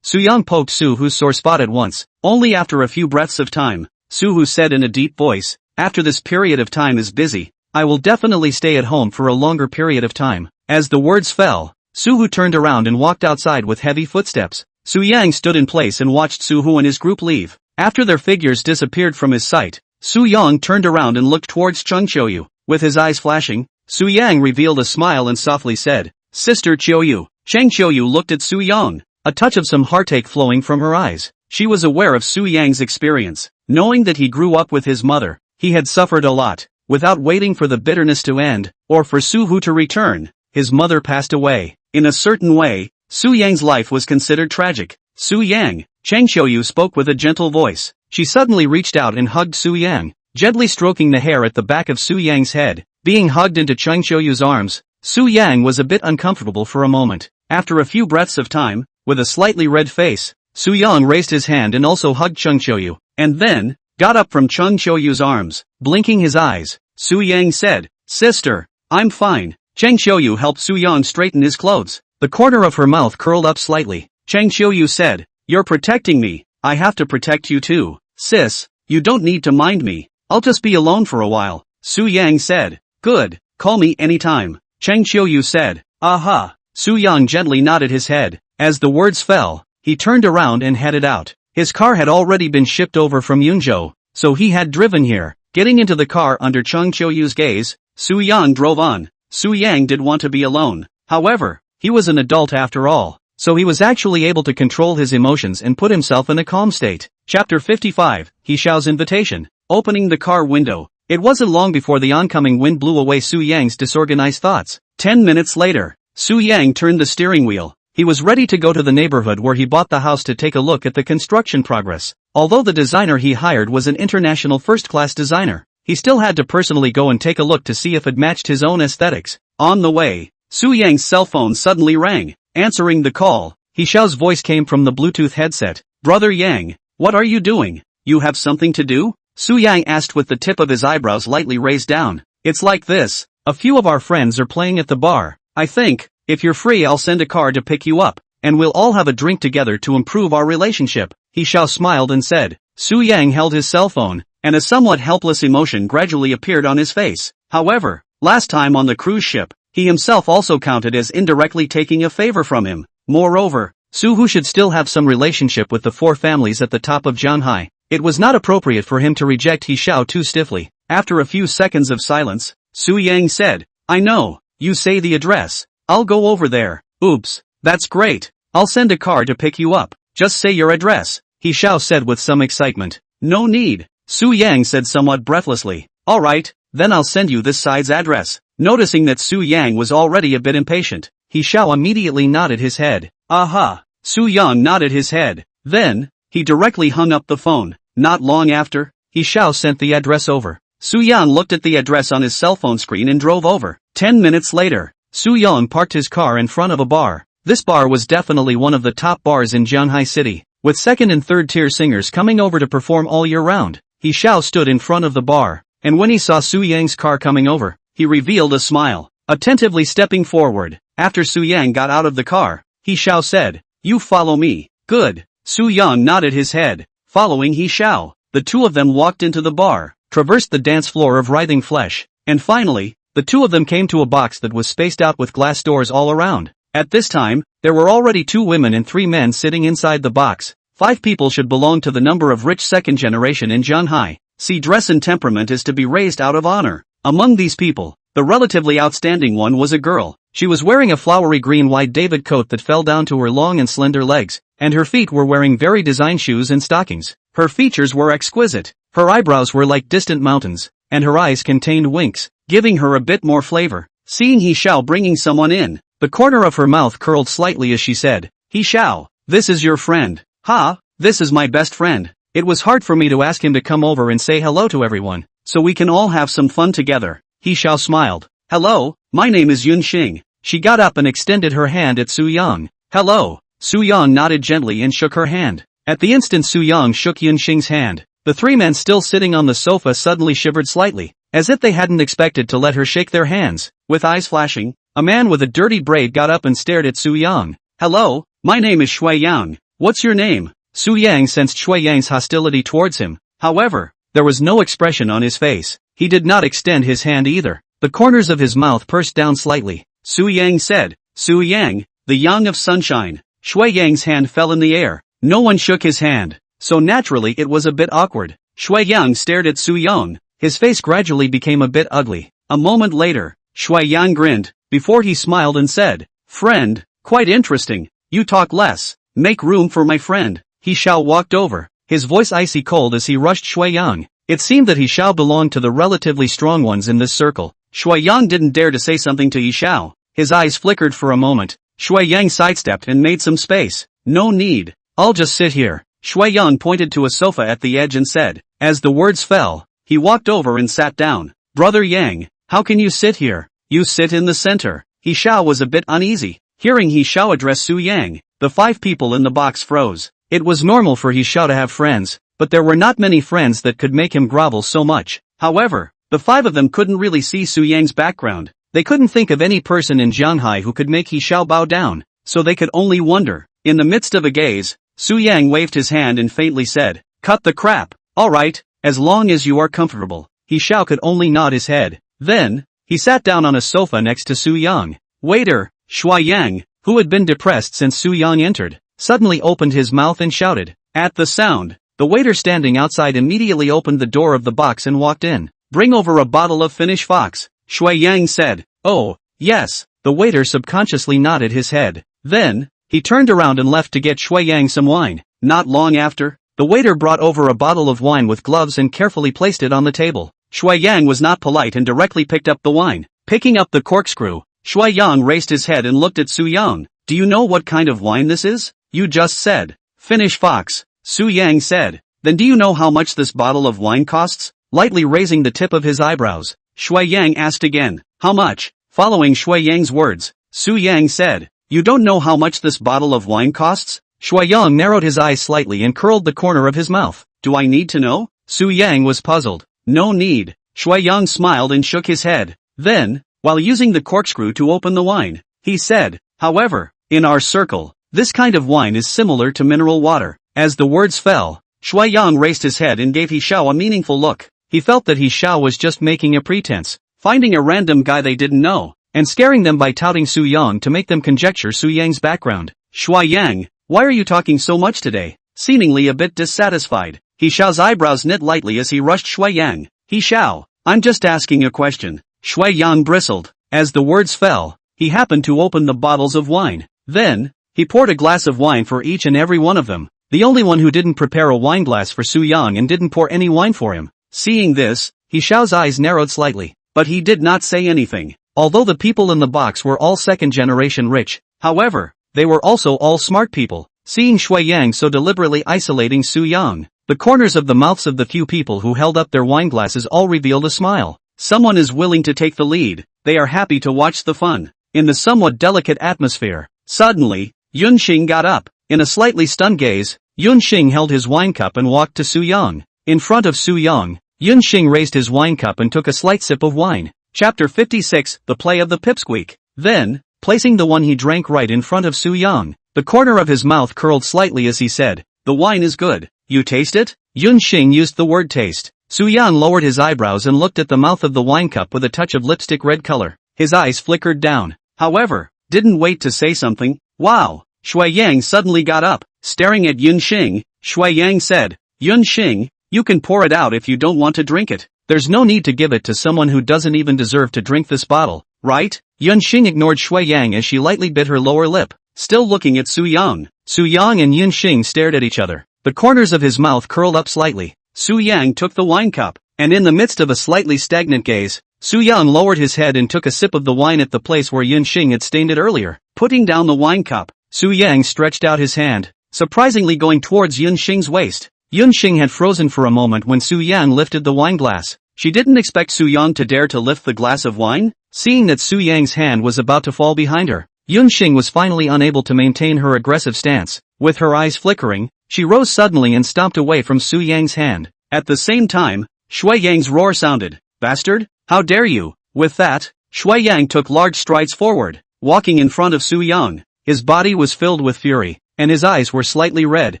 [SPEAKER 1] Su Yang poked Su-hu's sore spot at once. Only after a few breaths of time, Su-hu said in a deep voice, after this period of time is busy, I will definitely stay at home for a longer period of time. As the words fell, Su-hu turned around and walked outside with heavy footsteps. Su Yang stood in place and watched Su-hu and his group leave. After their figures disappeared from his sight, Su Yang turned around and looked towards Chung Qiuyu. With his eyes flashing, Su Yang revealed a smile and softly said, Sister Qiuyu. Chang Qiuyu looked at Su Yang, a touch of some heartache flowing from her eyes. She was aware of Su Yang's experience. Knowing that he grew up with his mother, he had suffered a lot. Without waiting for the bitterness to end, or for Su-hu to return, his mother passed away. In a certain way, Su Yang's life was considered tragic. Su Yang, Chang Qiuyu spoke with a gentle voice. She suddenly reached out and hugged Su Yang, gently stroking the hair at the back of Su Yang's head. Being hugged into Chang Qiuyu's arms, Su Yang was a bit uncomfortable for a moment. After a few breaths of time, with a slightly red face, Su Yang raised his hand and also hugged Chung Qiuyu, and then got up from Chung Qiuyu's arms. Blinking his eyes, Su Yang said, Sister, I'm fine. Chang Qiuyu helped Su Yang straighten his clothes. The corner of her mouth curled up slightly. Chang Qiuyu said, You're protecting me. I have to protect you too. Sis, you don't need to mind me. I'll just be alone for a while. Su Yang said, Good, call me anytime. Chang Qiuyu said, Aha. Su Yang gently nodded his head. As the words fell, he turned around and headed out. His car had already been shipped over from Yunzhou, so he had driven here. Getting into the car under Chung Qiuyu's gaze, Su Yang drove on. Su Yang did want to be alone. However, he was an adult after all, so he was actually able to control his emotions and put himself in a calm state. Chapter 55, He Xiao's Invitation. Opening the car window, it wasn't long before the oncoming wind blew away Su Yang's disorganized thoughts. 10 minutes later, Su Yang turned the steering wheel. He was ready to go to the neighborhood where he bought the house to take a look at the construction progress. Although the designer he hired was an international first-class designer, he still had to personally go and take a look to see if it matched his own aesthetics. On the way, Su Yang's cell phone suddenly rang. Answering the call, He Xiao's voice came from the Bluetooth headset. Brother Yang, what are you doing? You have something to do? Su Yang asked with the tip of his eyebrows lightly raised down. It's like this. A few of our friends are playing at the bar. I think, if you're free, I'll send a car to pick you up, and we'll all have a drink together to improve our relationship. He Xiao smiled and said. Su Yang held his cell phone, and a somewhat helpless emotion gradually appeared on his face. However, last time on the cruise ship, he himself also counted as indirectly taking a favor from him. Moreover, Su-hu should still have some relationship with the four families at the top of Zhanghai. It was not appropriate for him to reject He Xiao too stiffly. After a few seconds of silence, Su Yang said, I know, you say the address. I'll go over there. Oops, that's great. I'll send a car to pick you up. Just say your address, He Xiao said with some excitement. No need, Su Yang said somewhat breathlessly. Alright, then I'll send you this side's address. Noticing that Su Yang was already a bit impatient, He Xiao immediately nodded his head. Aha! Su Yang nodded his head. Then, he directly hung up the phone. Not long after, He Xiao sent the address over. Su Yang looked at the address on his cell phone screen and drove over. 10 minutes later, Su Yang parked his car in front of a bar. This bar was definitely one of the top bars in Zhanghai City, with second and third tier singers coming over to perform all year round. He Xiao stood in front of the bar, and when he saw Su Yang's car coming over, he revealed a smile. Attentively stepping forward, after Su Yang got out of the car, He Xiao said, You follow me. Good. Su Yang nodded his head. Following He Xiao, the two of them walked into the bar, traversed the dance floor of writhing flesh, and finally, the two of them came to a box that was spaced out with glass doors all around. At this time, there were already 2 women and 3 men sitting inside the box. 5 people should belong to the number of rich second generation in Zhanghai. See, dress and temperament is to be raised out of honor. Among these people, the relatively outstanding one was a girl. She was wearing a flowery green wide David coat that fell down to her long and slender legs, and her feet were wearing very designed shoes and stockings. Her features were exquisite. Her eyebrows were like distant mountains, and her eyes contained winks, giving her a bit more flavor. Seeing He Xiao bringing someone in, the corner of her mouth curled slightly as she said, He Xiao, this is your friend. Ha, this is my best friend. It was hard for me to ask him to come over and say hello to everyone. so we can all have some fun together. He Xiao smiled. Hello, my name is Yun Xing. She got up and extended her hand at Su Yang. Hello. Su Yang nodded gently and shook her hand. At the instant Su Yang shook Yun Xing's hand, the three men still sitting on the sofa suddenly shivered slightly, as if they hadn't expected to let her shake their hands. With eyes flashing, a man with a dirty braid got up and stared at Su Yang. Hello, my name is Shui Yang. What's your name? Su Yang sensed Shui Yang's hostility towards him. However, there was no expression on his face. He did not extend his hand either. The corners of his mouth pursed down slightly. Su Yang said, Su Yang, the Yang of Sunshine. Shui Yang's hand fell in the air. No one shook his hand, so naturally it was a bit awkward. Shui Yang stared at Su Yang. His face gradually became a bit ugly. A moment later, Shui Yang grinned, before he smiled and said, Friend, quite interesting. You talk less. Make room for my friend. He Xiao walked over, his voice icy cold as he rushed Shui Yang. It seemed that He Xiao belonged to the relatively strong ones in this circle. Shui Yang didn't dare to say something to He Xiao. His eyes flickered for a moment. Shui Yang sidestepped and made some space. No need. I'll just sit here. Shui Yang pointed to a sofa at the edge and said. As the words fell, he walked over and sat down. Brother Yang, how can you sit here? You sit in the center. He Xiao was a bit uneasy. Hearing He Xiao address Su Yang, the 5 people in the box froze. It was normal for He Xiao to have friends, but there were not many friends that could make him grovel so much. However, the 5 of them couldn't really see Su Yang's background. They couldn't think of any person in Jianghai who could make He Xiao bow down, so they could only wonder. In the midst of a gaze, Su Yang waved his hand and faintly said, Cut the crap. Alright, as long as you are comfortable. He Xiao could only nod his head. Then, he sat down on a sofa next to Su Yang. Waiter, Shui Yang, who had been depressed since Su Yang entered, suddenly opened his mouth and shouted. At the sound, the waiter standing outside immediately opened the door of the box and walked in. Bring over a bottle of Finnish Fox, Shui Yang said. Oh, yes. The waiter subconsciously nodded his head. Then, he turned around and left to get Shui Yang some wine. Not long after, the waiter brought over a bottle of wine with gloves and carefully placed it on the table. Shui Yang was not polite and directly picked up the wine. Picking up the corkscrew, Shui Yang raised his head and looked at Su Yang. Do you know what kind of wine this is? You just said. Finnish Fox, Su Yang said. Then do you know how much this bottle of wine costs? Lightly raising the tip of his eyebrows, Shui Yang asked again. How much? Following Shui Yang's words, Su Yang said. You don't know how much this bottle of wine costs? Shui Yang narrowed his eyes slightly and curled the corner of his mouth. Do I need to know? Su Yang was puzzled. No need. Shui Yang smiled and shook his head. Then, while using the corkscrew to open the wine, he said, However, in our circle, this kind of wine is similar to mineral water. As the words fell, Shui Yang raised his head and gave He Xiao a meaningful look. He felt that He Xiao was just making a pretense, finding a random guy they didn't know, and scaring them by touting Su Yang to make them conjecture Su Yang's background. Shui Yang, why are you talking so much today? Seemingly a bit dissatisfied, He Xiao's eyebrows knit lightly as he rushed Shui Yang. He Xiao, I'm just asking a question. Shui Yang bristled. As the words fell, he happened to open the bottles of wine. Then, he poured a glass of wine for each and every one of them. The only one who didn't prepare a wine glass for Su Yang and didn't pour any wine for him. Seeing this, He Xiao's eyes narrowed slightly, but he did not say anything. Although the people in the box were all second-generation rich, however, they were also all smart people. Seeing Shui Yang so deliberately isolating Su Yang, the corners of the mouths of the few people who held up their wine glasses all revealed a smile. Someone is willing to take the lead. They are happy to watch the fun. In the somewhat delicate atmosphere, suddenly, Yun Xing got up. In a slightly stunned gaze, Yun Xing held his wine cup and walked to Su Yang. In front of Su Yang, Yun Xing raised his wine cup and took a slight sip of wine. Chapter 56, The Play of the Pipsqueak. Then, placing the one he drank right in front of Su Yang, the corner of his mouth curled slightly as he said, The wine is good. You taste it? Yun Xing used the word taste. Su Yang lowered his eyebrows and looked at the mouth of the wine cup with a touch of lipstick red color. His eyes flickered down. However, didn't wait to say something. Wow! Shui Yang suddenly got up, staring at Yun Xing. Shui Yang said, Yun Xing, you can pour it out if you don't want to drink it. There's no need to give it to someone who doesn't even deserve to drink this bottle, right? Yun Xing ignored Shui Yang as she lightly bit her lower lip, still looking at Su Yang. Su Yang and Yun Xing stared at each other. The corners of his mouth curled up slightly. Su Yang took the wine cup, and in the midst of a slightly stagnant gaze, Su Yang lowered his head and took a sip of the wine at the place where Yun Xing had stained it earlier. Putting down the wine cup, Su Yang stretched out his hand, surprisingly going towards Yun Xing's waist. Yun Xing had frozen for a moment when Su Yang lifted the wine glass. She didn't expect Su Yang to dare to lift the glass of wine. Seeing that Su Yang's hand was about to fall behind her, Yunxing was finally unable to maintain her aggressive stance. With her eyes flickering, she rose suddenly and stomped away from Su Yang's hand. At the same time, Shui Yang's roar sounded. "Bastard! How dare you!" With that, Shui Yang took large strides forward, walking in front of Su Yang. His body was filled with fury, and his eyes were slightly red.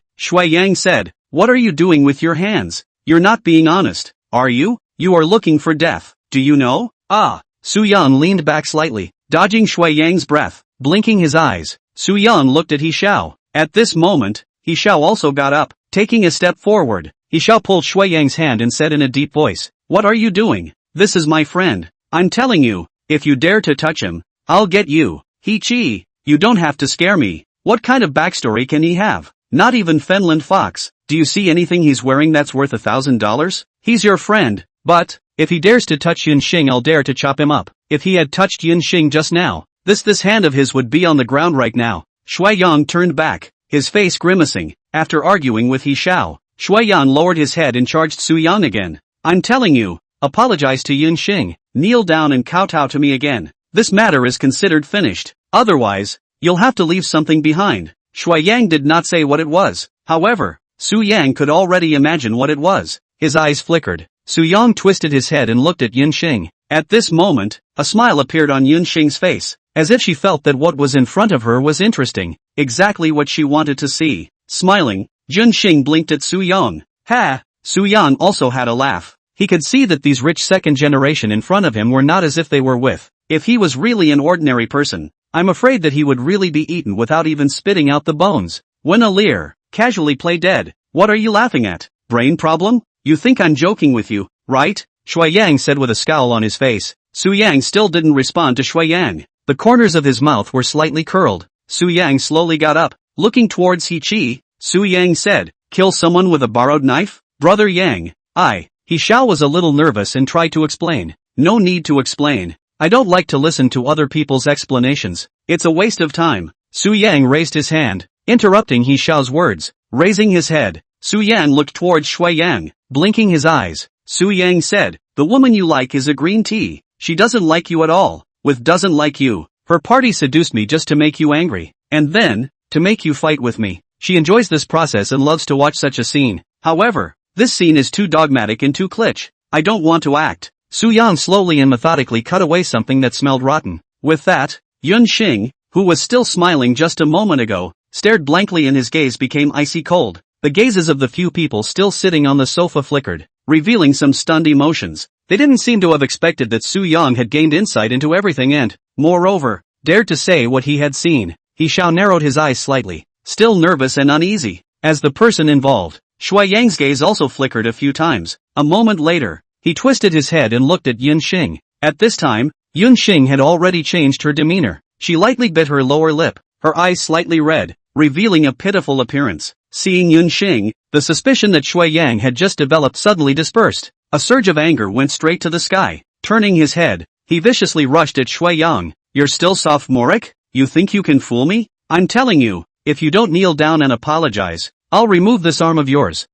[SPEAKER 1] Shui Yang said, "What are you doing with your hands? You're not being honest, are you? You are looking for death, do you know?" Ah! Su Yang leaned back slightly, dodging Shui Yang's breath. Blinking his eyes, Su Yang looked at He Xiao. At this moment, He Xiao also got up, taking a step forward. He Xiao pulled Shui Yang's hand and said in a deep voice, "What are you doing? This is my friend. I'm telling you, if you dare to touch him, I'll get you." "He Chi, you don't have to scare me. What kind of backstory can he have? Not even Fenland Fox. Do you see anything he's wearing that's worth $1,000? He's your friend, but, if he dares to touch Yunxing, I'll dare to chop him up." If he had touched Yunxing just now, this hand of his would be on the ground right now. Shui Yang turned back, his face grimacing. After arguing with He Xiao, Shui Yang lowered his head and charged Su Yang again. "I'm telling you, apologize to Yunxing, kneel down and kowtow to me again. This matter is considered finished. Otherwise, you'll have to leave something behind." Shui Yang did not say what it was. However, Su Yang could already imagine what it was. His eyes flickered. Su Yang twisted his head and looked at Yunxing. At this moment, a smile appeared on Yunxing's face, as if she felt that what was in front of her was interesting, exactly what she wanted to see. Smiling, Yunxing blinked at Su Yang. "Ha!" Su Yang also had a laugh. He could see that these rich second generation in front of him were not as if they were with. If he was really an ordinary person, I'm afraid that he would really be eaten without even spitting out the bones. When a leer, casually play dead. What are you laughing at? Brain problem? You think I'm joking with you, right? Shui Yang said with a scowl on his face. Su Yang still didn't respond to Shui Yang. The corners of his mouth were slightly curled. Su Yang slowly got up, looking towards He Chi. Su Yang said, "Kill someone with a borrowed knife? Brother Yang." He Xiao was a little nervous and tried to explain. "No need to explain. I don't like to listen to other people's explanations. It's a waste of time." Su Yang raised his hand, interrupting He Xiao's words. Raising his head, Su Yang looked towards Shui Yang, blinking his eyes. Su Yang said, "The woman you like is a green tea. She doesn't like you at all. With doesn't like you. Her party seduced me just to make you angry. And then, to make you fight with me. She enjoys this process and loves to watch such a scene. However, this scene is too dogmatic and too kitsch. I don't want to act." Su Yang slowly and methodically cut away something that smelled rotten. With that, Yunxing, who was still smiling just a moment ago, stared blankly and his gaze became icy cold. The gazes of the few people still sitting on the sofa flickered, revealing some stunned emotions. They didn't seem to have expected that Su Yang had gained insight into everything and, moreover, dared to say what he had seen. He Xiao narrowed his eyes slightly, still nervous and uneasy. As the person involved, Shui Yang's gaze also flickered a few times. A moment later, he twisted his head and looked at Yunxing. At this time, Yunxing had already changed her demeanor. She lightly bit her lower lip, her eyes slightly red, revealing a pitiful appearance. Seeing Yunxing, the suspicion that Shui Yang had just developed suddenly dispersed. A surge of anger went straight to the sky. Turning his head, he viciously rushed at Shui Yang. "You're still sophomoric? You think you can fool me? I'm telling you, if you don't kneel down and apologize, I'll remove this arm of yours."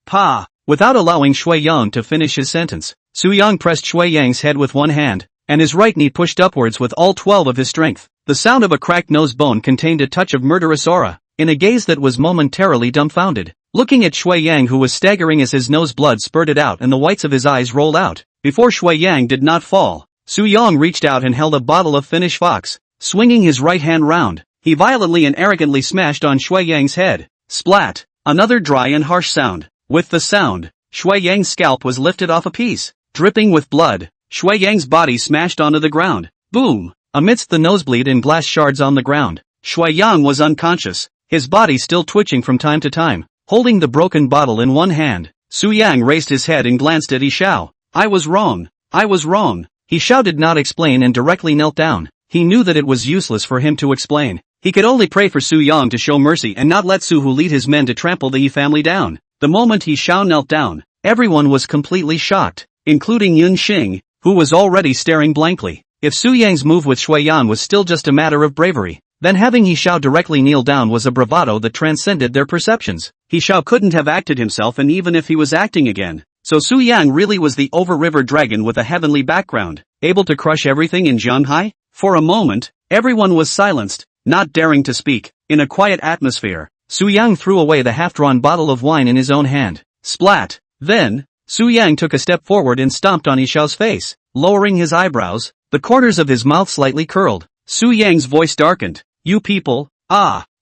[SPEAKER 1] Pa! Without allowing Shui Yang to finish his sentence, Su Yang pressed Shui Yang's head with one hand, and his right knee pushed upwards with all 12 of his strength. The sound of a cracked nose bone contained a touch of murderous aura. In a gaze that was momentarily dumbfounded, looking at Shui Yang, who was staggering as his nose blood spurted out and the whites of his eyes rolled out. Before Shui Yang did not fall, Su Yang reached out and held a bottle of Finnish Fox. Swinging his right hand round, he violently and arrogantly smashed on Shui Yang's head. Splat! Another dry and harsh sound. With the sound, Shui Yang's scalp was lifted off a piece. Dripping with blood, Shui Yang's body smashed onto the ground. Boom! Amidst the nosebleed and glass shards on the ground, Shui Yang was unconscious, his body still twitching from time to time. Holding the broken bottle in one hand, Su Yang raised his head and glanced at He Xiao. "I was wrong. I was wrong." He Xiao did not explain and directly knelt down. He knew that it was useless for him to explain. He could only pray for Su Yang to show mercy and not let Su Hu lead his men to trample the Yi family down. The moment He Xiao knelt down, everyone was completely shocked, including Yunxing, who was already staring blankly. If Su Yang's move with Shui Yan was still just a matter of bravery, then having He Xiao directly kneel down was a bravado that transcended their perceptions. He Xiao couldn't have acted himself, and even if he was acting again, So Su Yang really was the over-river dragon with a heavenly background, able to crush everything in Shanghai? For a moment, everyone was silenced, not daring to speak. In a quiet atmosphere, Su Yang threw away the half-drawn bottle of wine in his own hand. Splat! Then, Su Yang took a step forward and stomped on Ishao's face, lowering his eyebrows, the corners of his mouth slightly curled. Su Yang's voice darkened. You people,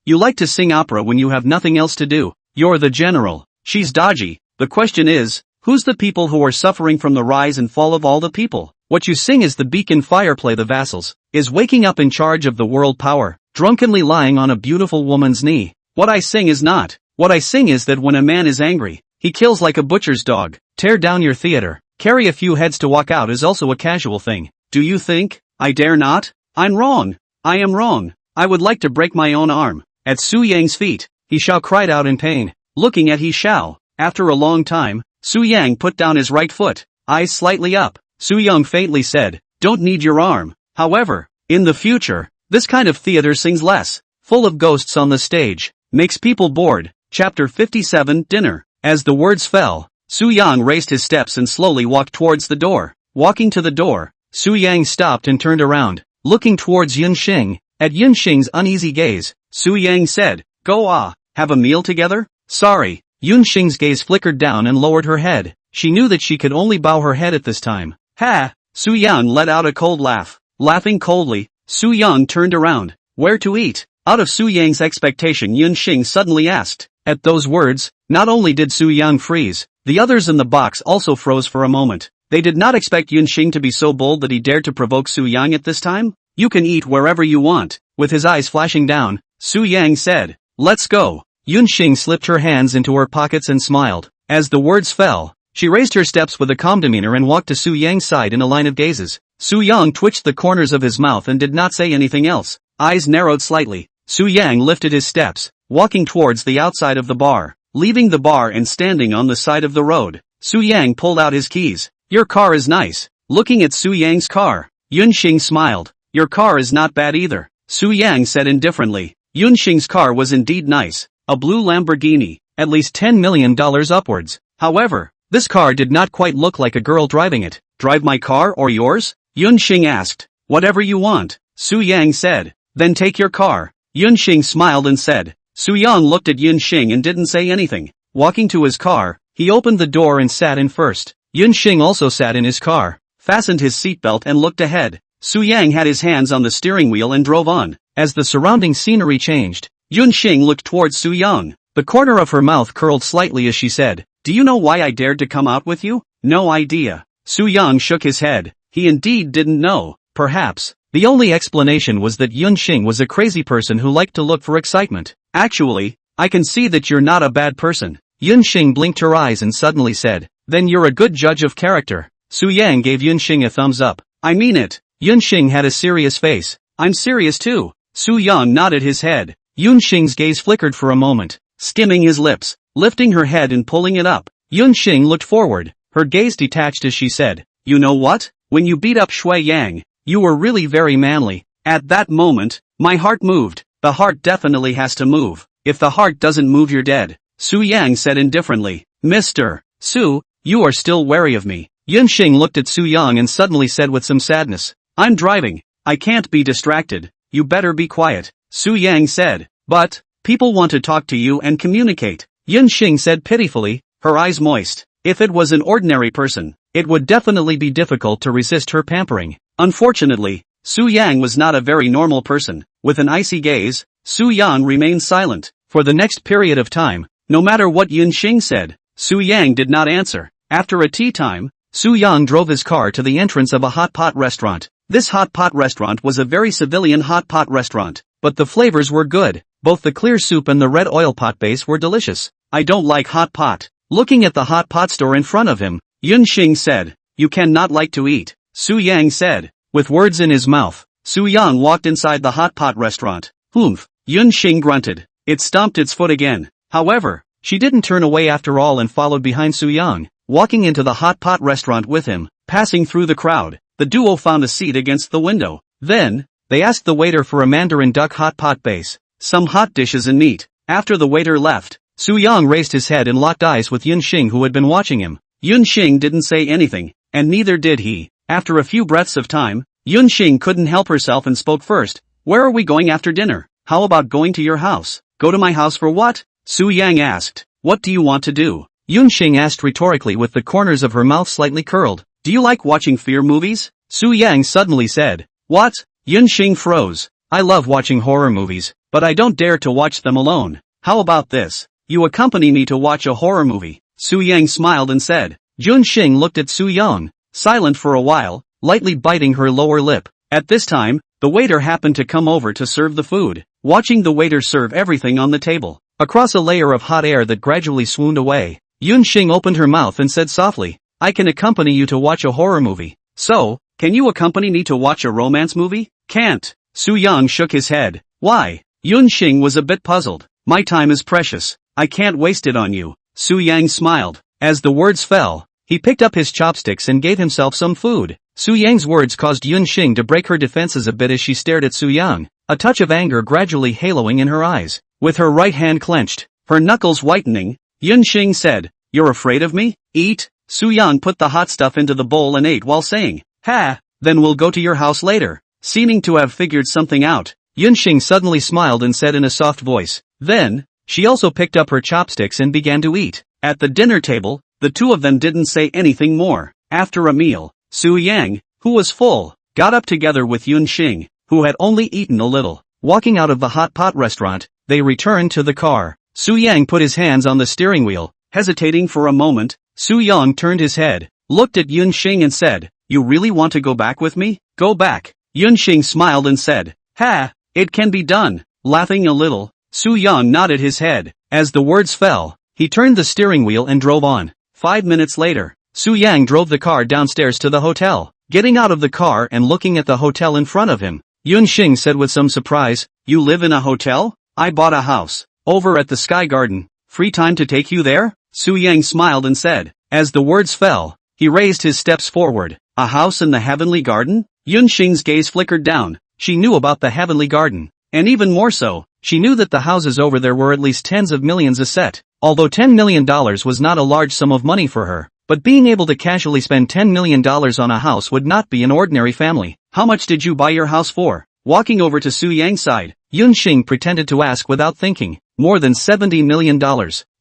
[SPEAKER 1] you like to sing opera when you have nothing else to do. You're the general. She's dodgy. The question is, who's the people who are suffering from the rise and fall of all the people? What you sing is the beacon fire play the vassals, is waking up in charge of the world power, drunkenly lying on a beautiful woman's knee. What I sing is not. What I sing is that when a man is angry, he kills like a butcher's dog. Tear down your theater. Carry a few heads to walk out is also a casual thing. Do you think I dare not? I'm wrong. I am wrong. I would like to break my own arm. At Su Yang's feet, Hishao cried out in pain. Looking at Hishao, after a long time, Su Yang put down his right foot, eyes slightly up. Su Yang faintly said, don't need your arm. However, in the future, this kind of theater sings less, full of ghosts on the stage, makes people bored. Chapter 57 Dinner. As the words fell, Su Yang raised his steps and slowly walked towards the door. Walking to the door, Su Yang stopped and turned around, looking towards Yunxing. At Yunxing's uneasy gaze, Su Yang said, go have a meal together? Sorry. Yunxing's gaze flickered down and lowered her head. She knew that she could only bow her head at this time. Ha! Su Yang let out a cold laugh. Laughing coldly, Su Yang turned around. Where to eat? Out of Su Yang's expectation, Yunxing suddenly asked. At those words, not only did Su Yang freeze, the others in the box also froze for a moment. They did not expect Yunxing to be so bold that he dared to provoke Su Yang at this time. You can eat wherever you want. With his eyes flashing down, Su Yang said, let's go. Yunxing slipped her hands into her pockets and smiled. As the words fell, she raised her steps with a calm demeanor and walked to Su Yang's side in a line of gazes. Su Yang twitched the corners of his mouth and did not say anything else. Eyes narrowed slightly. Su Yang lifted his steps, walking towards the outside of the bar. Leaving the bar and standing on the side of the road, Su Yang pulled out his keys. Your car is nice. Looking at Su Yang's car, Yunxing smiled. Your car is not bad either, Su Yang said indifferently. Yunxing's car was indeed nice. A blue Lamborghini, at least $10 million upwards. However, this car did not quite look like a girl driving it. Drive my car or yours? Yunxing asked. Whatever you want, Su Yang said. Then take your car. Yunxing smiled and said. Su Yang looked at Yunxing and didn't say anything. Walking to his car, he opened the door and sat in first. Yunxing also sat in his car, fastened his seatbelt and looked ahead. Su Yang had his hands on the steering wheel and drove on. As the surrounding scenery changed, Yunxing looked towards Su Yang. The corner of her mouth curled slightly as she said, do you know why I dared to come out with you? No idea. Su Yang shook his head. He indeed didn't know. Perhaps, the only explanation was that Yunxing was a crazy person who liked to look for excitement. Actually, I can see that you're not a bad person. Yunxing blinked her eyes and suddenly said, then you're a good judge of character. Su Yang gave Yunxing a thumbs up. I mean it. Yunxing had a serious face. I'm serious too. Su Yang nodded his head. Yunxing's gaze flickered for a moment, skimming his lips, lifting her head and pulling it up. Yunxing looked forward, her gaze detached as she said, you know what? When you beat up Shui Yang, you were really very manly. At that moment, my heart moved. The heart definitely has to move. If the heart doesn't move, you're dead. Su Yang said indifferently. Mr. Su, you are still wary of me. Yunxing looked at Su Yang and suddenly said with some sadness, I'm driving. I can't be distracted. You better be quiet. Su Yang said. But, people want to talk to you and communicate. Yunxing said pitifully, her eyes moist. If it was an ordinary person, it would definitely be difficult to resist her pampering. Unfortunately, Su Yang was not a very normal person. With an icy gaze, Su Yang remained silent. For the next period of time, no matter what Yunxing said, Su Yang did not answer. After a tea time, Su Yang drove his car to the entrance of a hot pot restaurant. This hot pot restaurant was a very civilian hot pot restaurant, but the flavors were good. Both the clear soup and the red oil pot base were delicious. I don't like hot pot. Looking at the hot pot store in front of him, Yunxing said, you cannot like to eat. Su Yang said. With words in his mouth, Su Yang walked inside the hot pot restaurant. Humph. Yunxing grunted. It stomped its foot again. However, she didn't turn away after all and followed behind Su Yang, walking into the hot pot restaurant with him. Passing through the crowd, the duo found a seat against the window. Then, they asked the waiter for a mandarin duck hot pot base, some hot dishes and meat. After the waiter left, Su Yang raised his head and locked eyes with Yunxing, who had been watching him. Yunxing didn't say anything, and neither did he. After a few breaths of time, Yunxing couldn't help herself and spoke first. Where are we going after dinner? How about going to your house? Go to my house for what? Su Yang asked. What do you want to do? Yunxing asked rhetorically with the corners of her mouth slightly curled. Do you like watching fear movies? Su Yang suddenly said. What? Yunxing froze. I love watching horror movies, but I don't dare to watch them alone. How about this? You accompany me to watch a horror movie. Su Yang smiled and said. Yunxing looked at Su Yang, silent for a while, lightly biting her lower lip. At this time, the waiter happened to come over to serve the food. Watching the waiter serve everything on the table, across a layer of hot air that gradually swooned away, Yunxing opened her mouth and said softly, I can accompany you to watch a horror movie. So, can you accompany me to watch a romance movie? Can't. Su Yang shook his head. Why? Yunxing was a bit puzzled. My time is precious. I can't waste it on you. Su Yang smiled. As the words fell, he picked up his chopsticks and gave himself some food. Su Yang's words caused Yunxing to break her defenses a bit as she stared at Su Yang, a touch of anger gradually haloing in her eyes. With her right hand clenched, her knuckles whitening, Yunxing said, You're afraid of me? Eat? Su Yang put the hot stuff into the bowl and ate while saying, Ha, then we'll go to your house later. Seeming to have figured something out, Yunxing suddenly smiled and said in a soft voice. Then, she also picked up her chopsticks and began to eat. At the dinner table, the two of them didn't say anything more. After a meal, Su Yang, who was full, got up together with Yunxing, who had only eaten a little. Walking out of the hot pot restaurant, they returned to the car. Su Yang put his hands on the steering wheel, hesitating for a moment. Su Yang turned his head, looked at Yunxing and said, You really want to go back with me? Go back. Yunxing smiled and said, Ha, it can be done. Laughing a little, Su Yang nodded his head. As the words fell, he turned the steering wheel and drove on. 5 minutes later, Su Yang drove the car downstairs to the hotel. Getting out of the car and looking at the hotel in front of him, Yunxing said with some surprise, You live in a hotel? I bought a house. Over at the Sky Garden. Free time to take you there? Su Yang smiled and said. As the words fell, he raised his steps forward. A house in the Heavenly Garden? Yunxing's gaze flickered down. She knew about the Heavenly Garden. And even more so, she knew that the houses over there were at least tens of millions a set. Although $10 million was not a large sum of money for her, but being able to casually spend $10 million on a house would not be an ordinary family. How much did you buy your house for? Walking over to Su Yang's side, Yunxing pretended to ask without thinking. More than $70 million.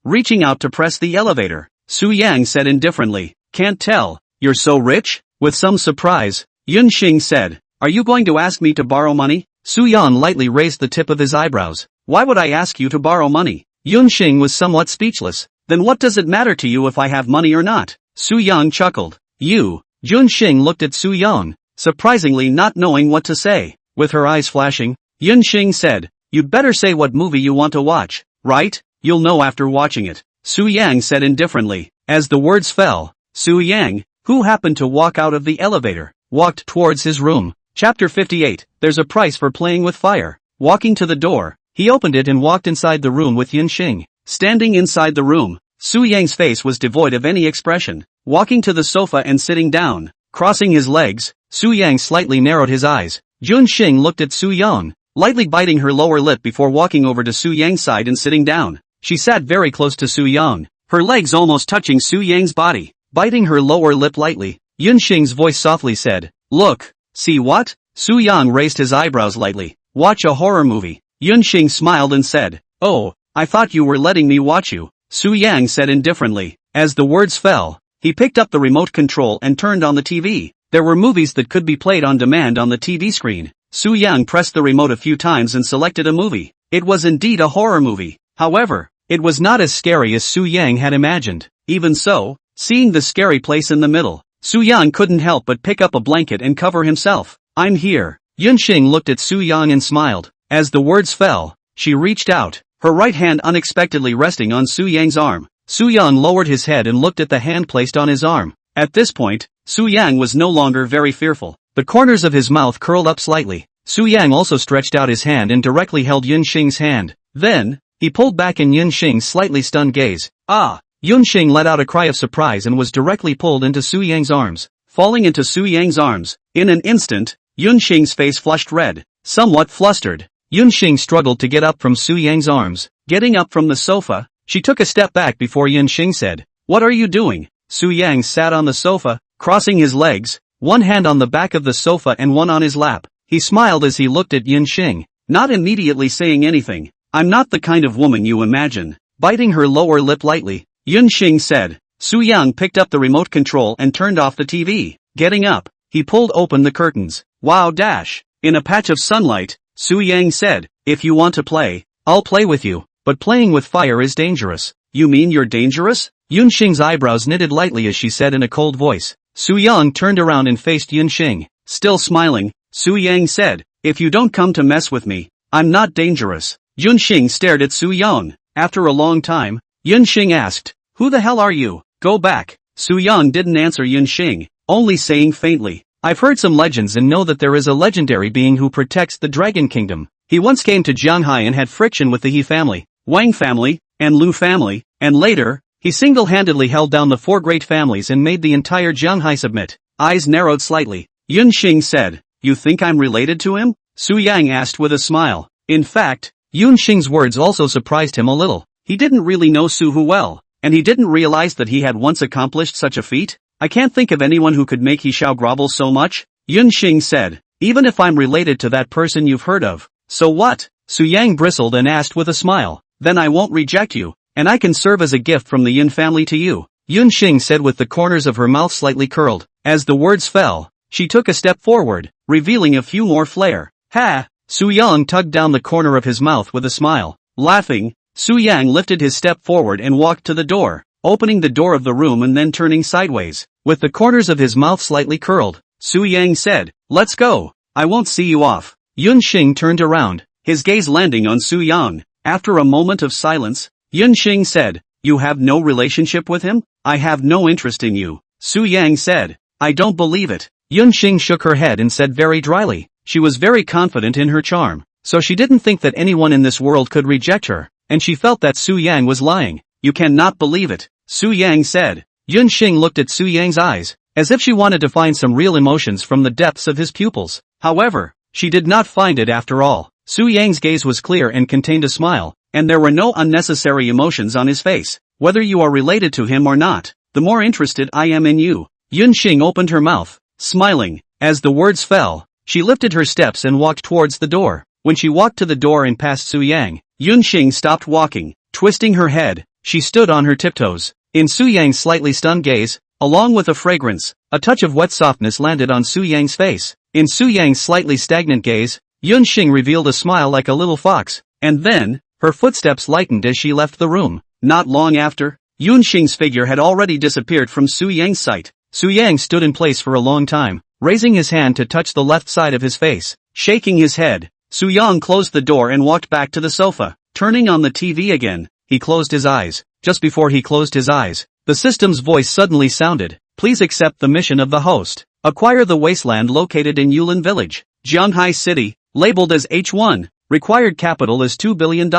[SPEAKER 1] Reaching out to press the elevator, Su Yang said indifferently, Can't tell. You're so rich? With some surprise, Yunxing said, Are you going to ask me to borrow money? Su Yang lightly raised the tip of his eyebrows. Why would I ask you to borrow money? Yunxing was somewhat speechless. Then what does it matter to you if I have money or not? Su Yang chuckled. You. Yunxing looked at Su Yang, surprisingly not knowing what to say. With her eyes flashing, Yunxing said, You'd better say what movie you want to watch, right? You'll know after watching it. Su Yang said indifferently. As the words fell, Su Yang, who happened to walk out of the elevator, walked towards his room. Chapter 58, There's a price for playing with fire. Walking to the door, he opened it and walked inside the room with Yunxing. Standing inside the room, Su Yang's face was devoid of any expression. Walking to the sofa and sitting down, crossing his legs, Su Yang slightly narrowed his eyes. Yunxing looked at Su Yang, lightly biting her lower lip before walking over to Su Yang's side and sitting down. She sat very close to Su Yang, her legs almost touching Su Yang's body. Biting her lower lip lightly, Yunxing's voice softly said, Look, see what? Su Yang raised his eyebrows lightly. Watch a horror movie. Yunxing smiled and said, Oh, I thought you were letting me watch you. Su Yang said indifferently. As the words fell, he picked up the remote control and turned on the TV. There were movies that could be played on demand on the TV screen. Su Yang pressed the remote a few times and selected a movie. It was indeed a horror movie. However, it was not as scary as Su Yang had imagined. Even so, seeing the scary place in the middle, Su Yang couldn't help but pick up a blanket and cover himself. I'm here. Yunxing looked at Su Yang and smiled. As the words fell, she reached out, her right hand unexpectedly resting on Su Yang's arm. Su Yang lowered his head and looked at the hand placed on his arm. At this point, Su Yang was no longer very fearful. The corners of his mouth curled up slightly. Su Yang also stretched out his hand and directly held Yunxing's hand. Then, he pulled back in Yunxing's slightly stunned gaze. Ah! Yunxing let out a cry of surprise and was directly pulled into Su Yang's arms. Falling into Su Yang's arms, in an instant, Yunxing's face flushed red. Somewhat flustered, Yunxing struggled to get up from Su Yang's arms. Getting up from the sofa, she took a step back before Yunxing said, What are you doing? Su Yang sat on the sofa, crossing his legs, one hand on the back of the sofa and one on his lap. He smiled as he looked at Yunxing, not immediately saying anything. I'm not the kind of woman you imagine. Biting her lower lip lightly, Yunxing said. Su Yang picked up the remote control and turned off the TV. Getting up, he pulled open the curtains. Wow dash. In a patch of sunlight, Su Yang said, if you want to play, I'll play with you, but playing with fire is dangerous. You mean you're dangerous? Yunxing's eyebrows knitted lightly as she said in a cold voice. Su Yang turned around and faced Yunxing. Still smiling, Su Yang said, if you don't come to mess with me, I'm not dangerous. Yunxing stared at Su Yang. After a long time, Yunxing asked, who the hell are you? Go back. Su Yang didn't answer Yunxing, only saying faintly, I've heard some legends and know that there is a legendary being who protects the Dragon Kingdom. He once came to Jianghai and had friction with the He family, Wang family, and Lu family, and later, he single-handedly held down the 4 great families and made the entire Jianghai submit. Eyes narrowed slightly. Yunxing said, you think I'm related to him? Su Yang asked with a smile. In fact, Yunxing's words also surprised him a little. He didn't really know Su Hu well, and he didn't realize that he had once accomplished such a feat. I can't think of anyone who could make He Xiao grovel so much, Yunxing said. Even if I'm related to that person you've heard of. So what? Su Yang bristled and asked with a smile. Then I won't reject you, and I can serve as a gift from the Yin family to you, Yunxing said with the corners of her mouth slightly curled. As the words fell, she took a step forward, revealing a few more flair. Ha! Su Yang tugged down the corner of his mouth with a smile. Laughing, Su Yang lifted his step forward and walked to the door, opening the door of the room and then turning sideways. With the corners of his mouth slightly curled, Su Yang said, let's go. I won't see you off. Yunxing turned around, his gaze landing on Su Yang. After a moment of silence, Yunxing said, you have no relationship with him? I have no interest in you. Su Yang said, I don't believe it. Yunxing shook her head and said very dryly, she was very confident in her charm, so she didn't think that anyone in this world could reject her, and she felt that Su Yang was lying. You cannot believe it, Su Yang said. Yunxing looked at Su Yang's eyes, as if she wanted to find some real emotions from the depths of his pupils. However, she did not find it after all. Su Yang's gaze was clear and contained a smile, and there were no unnecessary emotions on his face. Whether you are related to him or not, the more interested I am in you. Yunxing opened her mouth, smiling. As the words fell, she lifted her steps and walked towards the door. When she walked to the door and past Su Yang, Yunxing stopped walking. Twisting her head, she stood on her tiptoes. In Su Yang's slightly stunned gaze, along with a fragrance, a touch of wet softness landed on Su Yang's face. In Su Yang's slightly stagnant gaze, Yunxing revealed a smile like a little fox, and then, her footsteps lightened as she left the room. Not long after, Yunxing's figure had already disappeared from Su Yang's sight. Su Yang stood in place for a long time, raising his hand to touch the left side of his face. Shaking his head, Su Yang closed the door and walked back to the sofa. Turning on the TV again, he closed his eyes. Just before he closed his eyes, the system's voice suddenly sounded. Please accept the mission of the host. Acquire the wasteland located in Yulin Village, Jianghai City, labeled as H1. Required capital is $2 billion.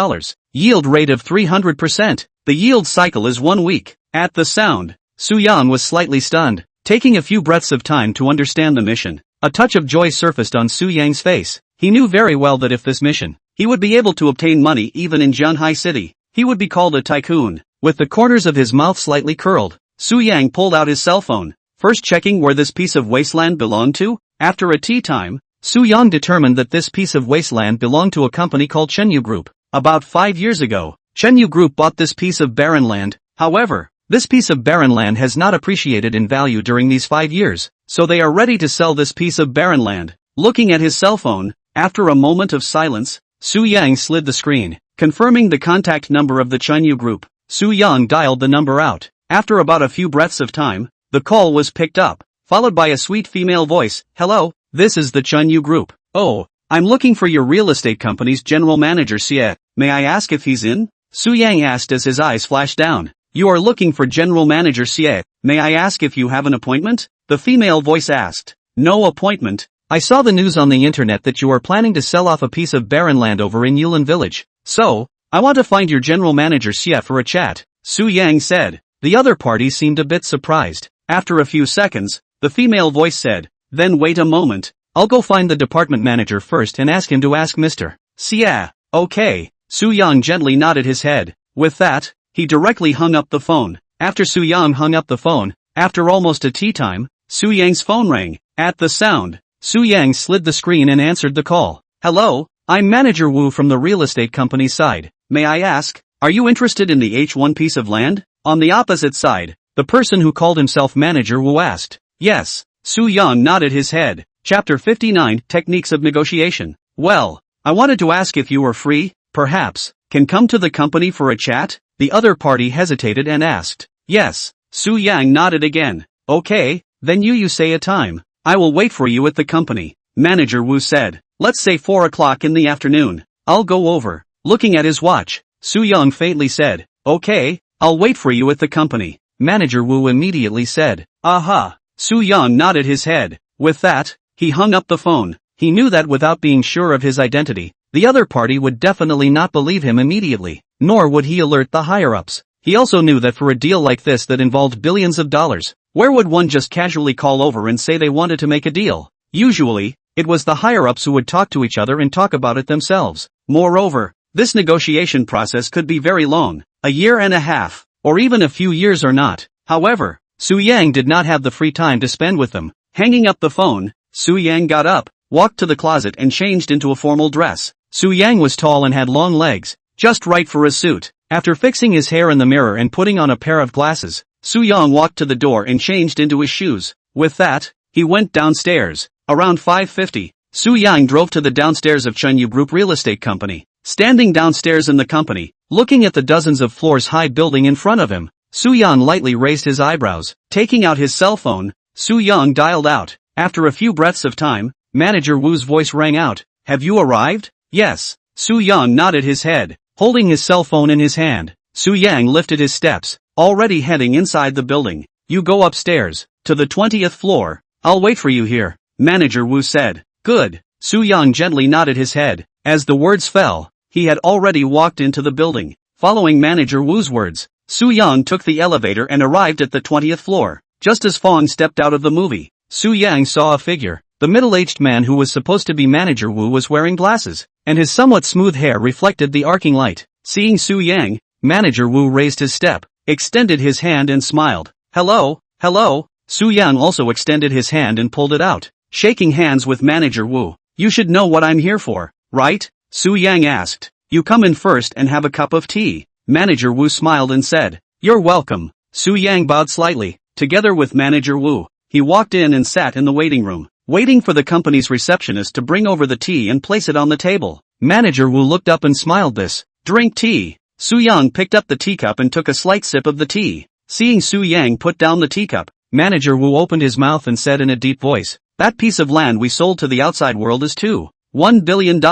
[SPEAKER 1] Yield rate of 300%. The yield cycle is 1 week. At the sound, Su Yang was slightly stunned, taking a few breaths of time to understand the mission. A touch of joy surfaced on Su Yang's face. He knew very well that if this mission, he would be able to obtain money even in Jianghai City. He would be called a tycoon. With the corners of his mouth slightly curled, Su Yang pulled out his cell phone, first checking where this piece of wasteland belonged to. After a tea time, Su Yang determined that this piece of wasteland belonged to a company called Chenyu Group. About 5 years ago, Chenyu Group bought this piece of barren land. However, this piece of barren land has not appreciated in value during these 5 years, so they are ready to sell this piece of barren land. Looking at his cell phone, after a moment of silence, Su Yang slid the screen, confirming the contact number of the Chenyu Group. Su Yang dialed the number out. After about a few breaths of time, the call was picked up, followed by a sweet female voice. Hello, this is the Chenyu Group. Oh, I'm looking for your real estate company's general manager Xie. May I ask if he's in? Su Yang asked as his eyes flashed down. You are looking for general manager Xie. May I ask if you have an appointment? The female voice asked. No appointment. I saw the news on the internet that you are planning to sell off a piece of barren land over in Yulin Village. So, I want to find your general manager Xie for a chat, Su Yang said. The other party seemed a bit surprised. After a few seconds, the female voice said, then wait a moment, I'll go find the department manager first and ask him to ask Mr. Xie. Okay, Su Yang gently nodded his head. With that, he directly hung up the phone. After Su Yang hung up the phone, after almost a tea time, Su Yang's phone rang. At the sound, Su Yang slid the screen and answered the call. Hello, I'm Manager Wu from the real estate company side. May I ask, are you interested in the H1 piece of land? On the opposite side, the person who called himself Manager Wu asked. Yes. Su Yang nodded his head. Chapter 59, Techniques of Negotiation. Well, I wanted to ask if you were free, perhaps, can come to the company for a chat? The other party hesitated and asked. Yes. Su Yang nodded again. Okay, then you say a time. I will wait for you at the company. Manager Wu said. Let's say 4 o'clock in the afternoon. I'll go over. Looking at his watch, Su Yang faintly said. Okay, I'll wait for you at the company. Manager Wu immediately said. Aha. Su Yang nodded his head. With that, he hung up the phone. He knew that without being sure of his identity, the other party would definitely not believe him immediately, nor would he alert the higher-ups. He also knew that for a deal like this that involved billions of dollars, where would one just casually call over and say they wanted to make a deal? Usually, it was the higher-ups who would talk to each other and talk about it themselves. Moreover, this negotiation process could be very long, a year and a half, or even a few years or not. However, Su Yang did not have the free time to spend with them. Hanging up the phone, Su Yang got up, walked to the closet and changed into a formal dress. Su Yang was tall and had long legs, just right for a suit. After fixing his hair in the mirror and putting on a pair of glasses, Su Yang walked to the door and changed into his shoes. With that, he went downstairs. Around 5:50, Su Yang drove to the downstairs of Chunyu Group Real Estate Company. Standing downstairs in the company, looking at the dozens of floors high building in front of him, Su Yang lightly raised his eyebrows. Taking out his cell phone, Su Yang dialed out. After a few breaths of time, Manager Wu's voice rang out. Have you arrived? Yes. Su Yang nodded his head. Holding his cell phone in his hand, Su Yang lifted his steps, already heading inside the building. You go upstairs, to the 20th floor. I'll wait for you here, Manager Wu said. Good. Su Yang gently nodded his head. As the words fell, he had already walked into the building. Following Manager Wu's words, Su Yang took the elevator and arrived at the 20th floor. Just as Fong stepped out of the movie, Su Yang saw a figure. The middle-aged man who was supposed to be Manager Wu was wearing glasses, and his somewhat smooth hair reflected the arcing light. Seeing Su Yang, Manager Wu raised his step, extended his hand and smiled. Hello, hello. Su Yang also extended his hand and pulled it out, shaking hands with Manager Wu. You should know what I'm here for, right? Su Yang asked. You come in first and have a cup of tea. Manager Wu smiled and said. You're welcome. Su Yang bowed slightly. Together with Manager Wu, he walked in and sat in the waiting room, waiting for the company's receptionist to bring over the tea and place it on the table. Manager Wu looked up and smiled. This, drink tea. Su Yang picked up the teacup and took a slight sip of the tea. Seeing Su Yang put down the teacup, Manager Wu opened his mouth and said in a deep voice, that piece of land we sold to the outside world is $1 billion.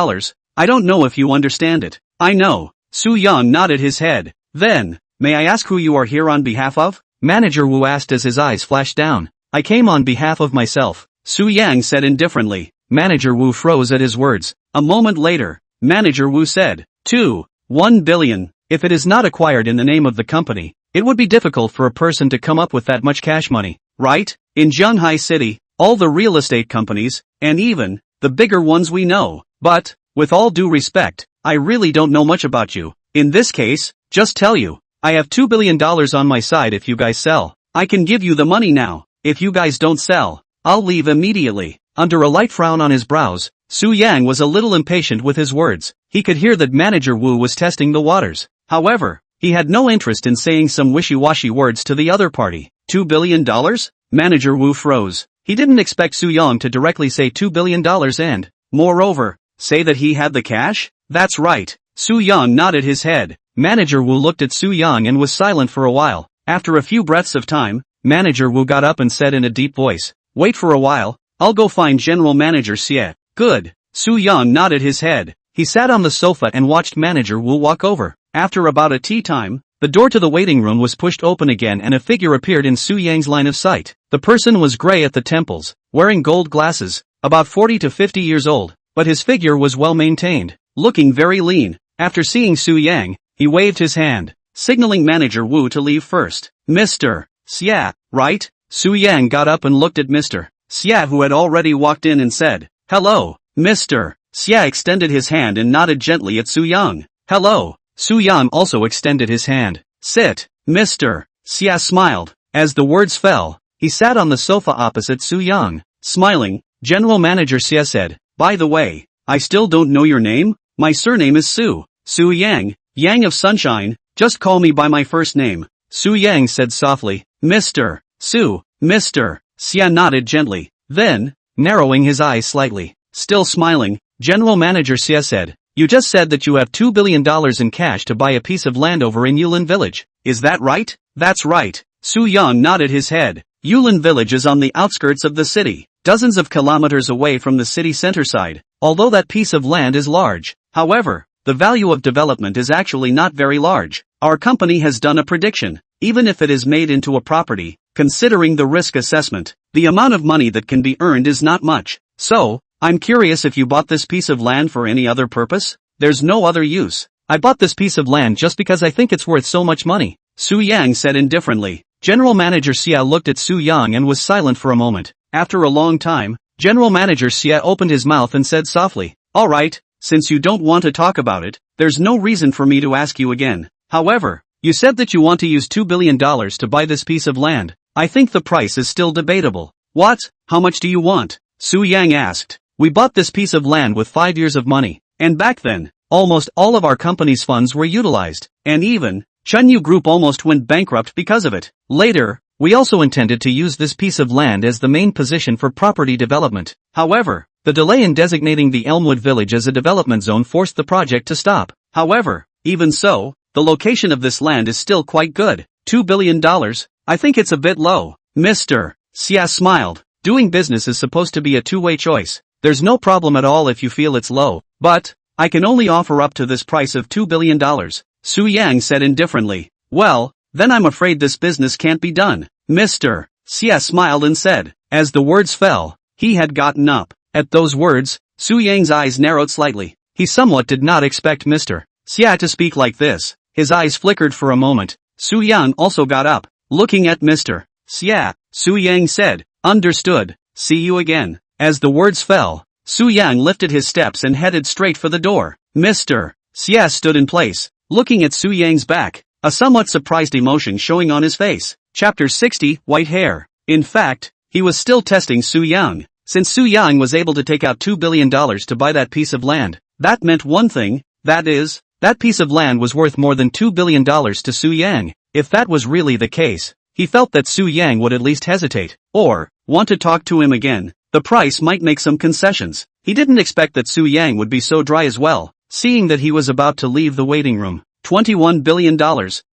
[SPEAKER 1] I don't know if you understand it. I know. Su Yang nodded his head. Then, may I ask who you are here on behalf of? Manager Wu asked as his eyes flashed down. I came on behalf of myself, Su Yang said indifferently. Manager Wu froze at his words. A moment later, Manager Wu said, $1 billion. If it is not acquired in the name of the company, it would be difficult for a person to come up with that much cash money, right? In Zhanghai City, all the real estate companies, and even the bigger ones we know. But, with all due respect, I really don't know much about you. In this case, just tell you, I have $2 billion on my side if you guys sell. I can give you the money now. If you guys don't sell, I'll leave immediately. Under a light frown on his brows, Su Yang was a little impatient with his words. He could hear that Manager Wu was testing the waters. However, he had no interest in saying some wishy-washy words to the other party. $2 billion? Manager Wu froze. He didn't expect Su Yang to directly say $2 billion and, moreover, say that he had the cash? That's right. Su Yang nodded his head. Manager Wu looked at Su Yang and was silent for a while. After a few breaths of time, Manager Wu got up and said in a deep voice, wait for a while, I'll go find General Manager Xie. Good. Su Yang nodded his head. He sat on the sofa and watched Manager Wu walk over. After about a tea time, the door to the waiting room was pushed open again and a figure appeared in Su Yang's line of sight. The person was gray at the temples, wearing gold glasses, about 40 to 50 years old, but his figure was well maintained, looking very lean. After seeing Su Yang, he waved his hand, signaling Manager Wu to leave first. Mr. Xia, right? Su Yang got up and looked at Mr. Xia who had already walked in and said, hello, Mr. Xia extended his hand and nodded gently at Su Yang. Hello. Su Yang also extended his hand. Sit. Mr. Xia smiled. As the words fell, he sat on the sofa opposite Su Yang. Smiling, General Manager Xia said, "By the way, I still don't know your name? My surname is Su. Su Yang, Yang of Sunshine, just call me by my first name." Su Yang said softly, "Mr. Su, Mr. Xia nodded gently. Then, narrowing his eyes slightly, still smiling, General Manager Xia said, "You just said that you have $2 billion in cash to buy a piece of land over in Yulin Village. Is that right?" "That's right." Su Yang nodded his head. Yulin Village is on the outskirts of the city, dozens of kilometers away from the city center side. Although that piece of land is large, however, the value of development is actually not very large. Our company has done a prediction. Even if it is made into a property, considering the risk assessment, the amount of money that can be earned is not much. So, I'm curious if you bought this piece of land for any other purpose? There's no other use. I bought this piece of land just because I think it's worth so much money, Su Yang said indifferently. General Manager Xia looked at Su Yang and was silent for a moment. After a long time, General Manager Xia opened his mouth and said softly, "All right, since you don't want to talk about it, there's no reason for me to ask you again. However, you said that you want to use $2 billion to buy this piece of land. I think the price is still debatable." "What? How much do you want?" Su Yang asked. "We bought this piece of land with 5 years of money, and back then, almost all of our company's funds were utilized, and even, Chunyu Group almost went bankrupt because of it. Later, we also intended to use this piece of land as the main position for property development. However, the delay in designating the Elmwood Village as a development zone forced the project to stop. However, even so, the location of this land is still quite good. $2 billion? I think it's a bit low." Mr. Xia smiled. "Doing business is supposed to be a two-way choice. There's no problem at all if you feel it's low, but I can only offer up to this price of $2 billion. Su Yang said indifferently. "Well, then I'm afraid this business can't be done." Mr. Xia smiled and said. As the words fell, he had gotten up. At those words, Su Yang's eyes narrowed slightly. He somewhat did not expect Mr. Xia to speak like this. His eyes flickered for a moment. Su Yang also got up. Looking at Mr. Xia, Su Yang said, "Understood. See you again." As the words fell, Su Yang lifted his steps and headed straight for the door. Mr. Xia stood in place, looking at Su Yang's back, a somewhat surprised emotion showing on his face. Chapter 60, White Hair. In fact, he was still testing Su Yang. Since Su Yang was able to take out $2 billion to buy that piece of land, that meant one thing, that is, that piece of land was worth more than $2 billion to Su Yang. If that was really the case, he felt that Su Yang would at least hesitate, or want to talk to him again. The price might make some concessions. He didn't expect that Su Yang would be so dry as well, seeing that he was about to leave the waiting room. $21 billion.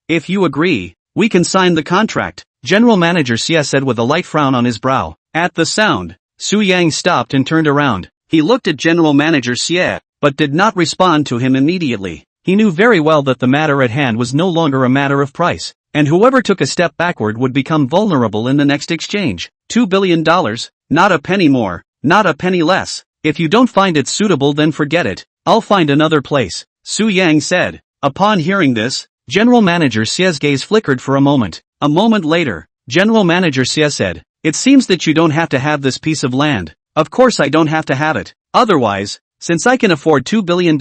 [SPEAKER 1] If you agree, we can sign the contract, General Manager Xia said with a light frown on his brow. At the sound, Su Yang stopped and turned around. He looked at General Manager Xia, but did not respond to him immediately. He knew very well that the matter at hand was no longer a matter of price, and whoever took a step backward would become vulnerable in the next exchange. $2 billion? Not a penny more, not a penny less. If you don't find it suitable, then forget it. I'll find another place, Su Yang said. Upon hearing this, General Manager Xia's gaze flickered for a moment. A moment later, General Manager Xia said, "It seems that you don't have to have this piece of land." "Of course I don't have to have it. Otherwise, since I can afford $2 billion,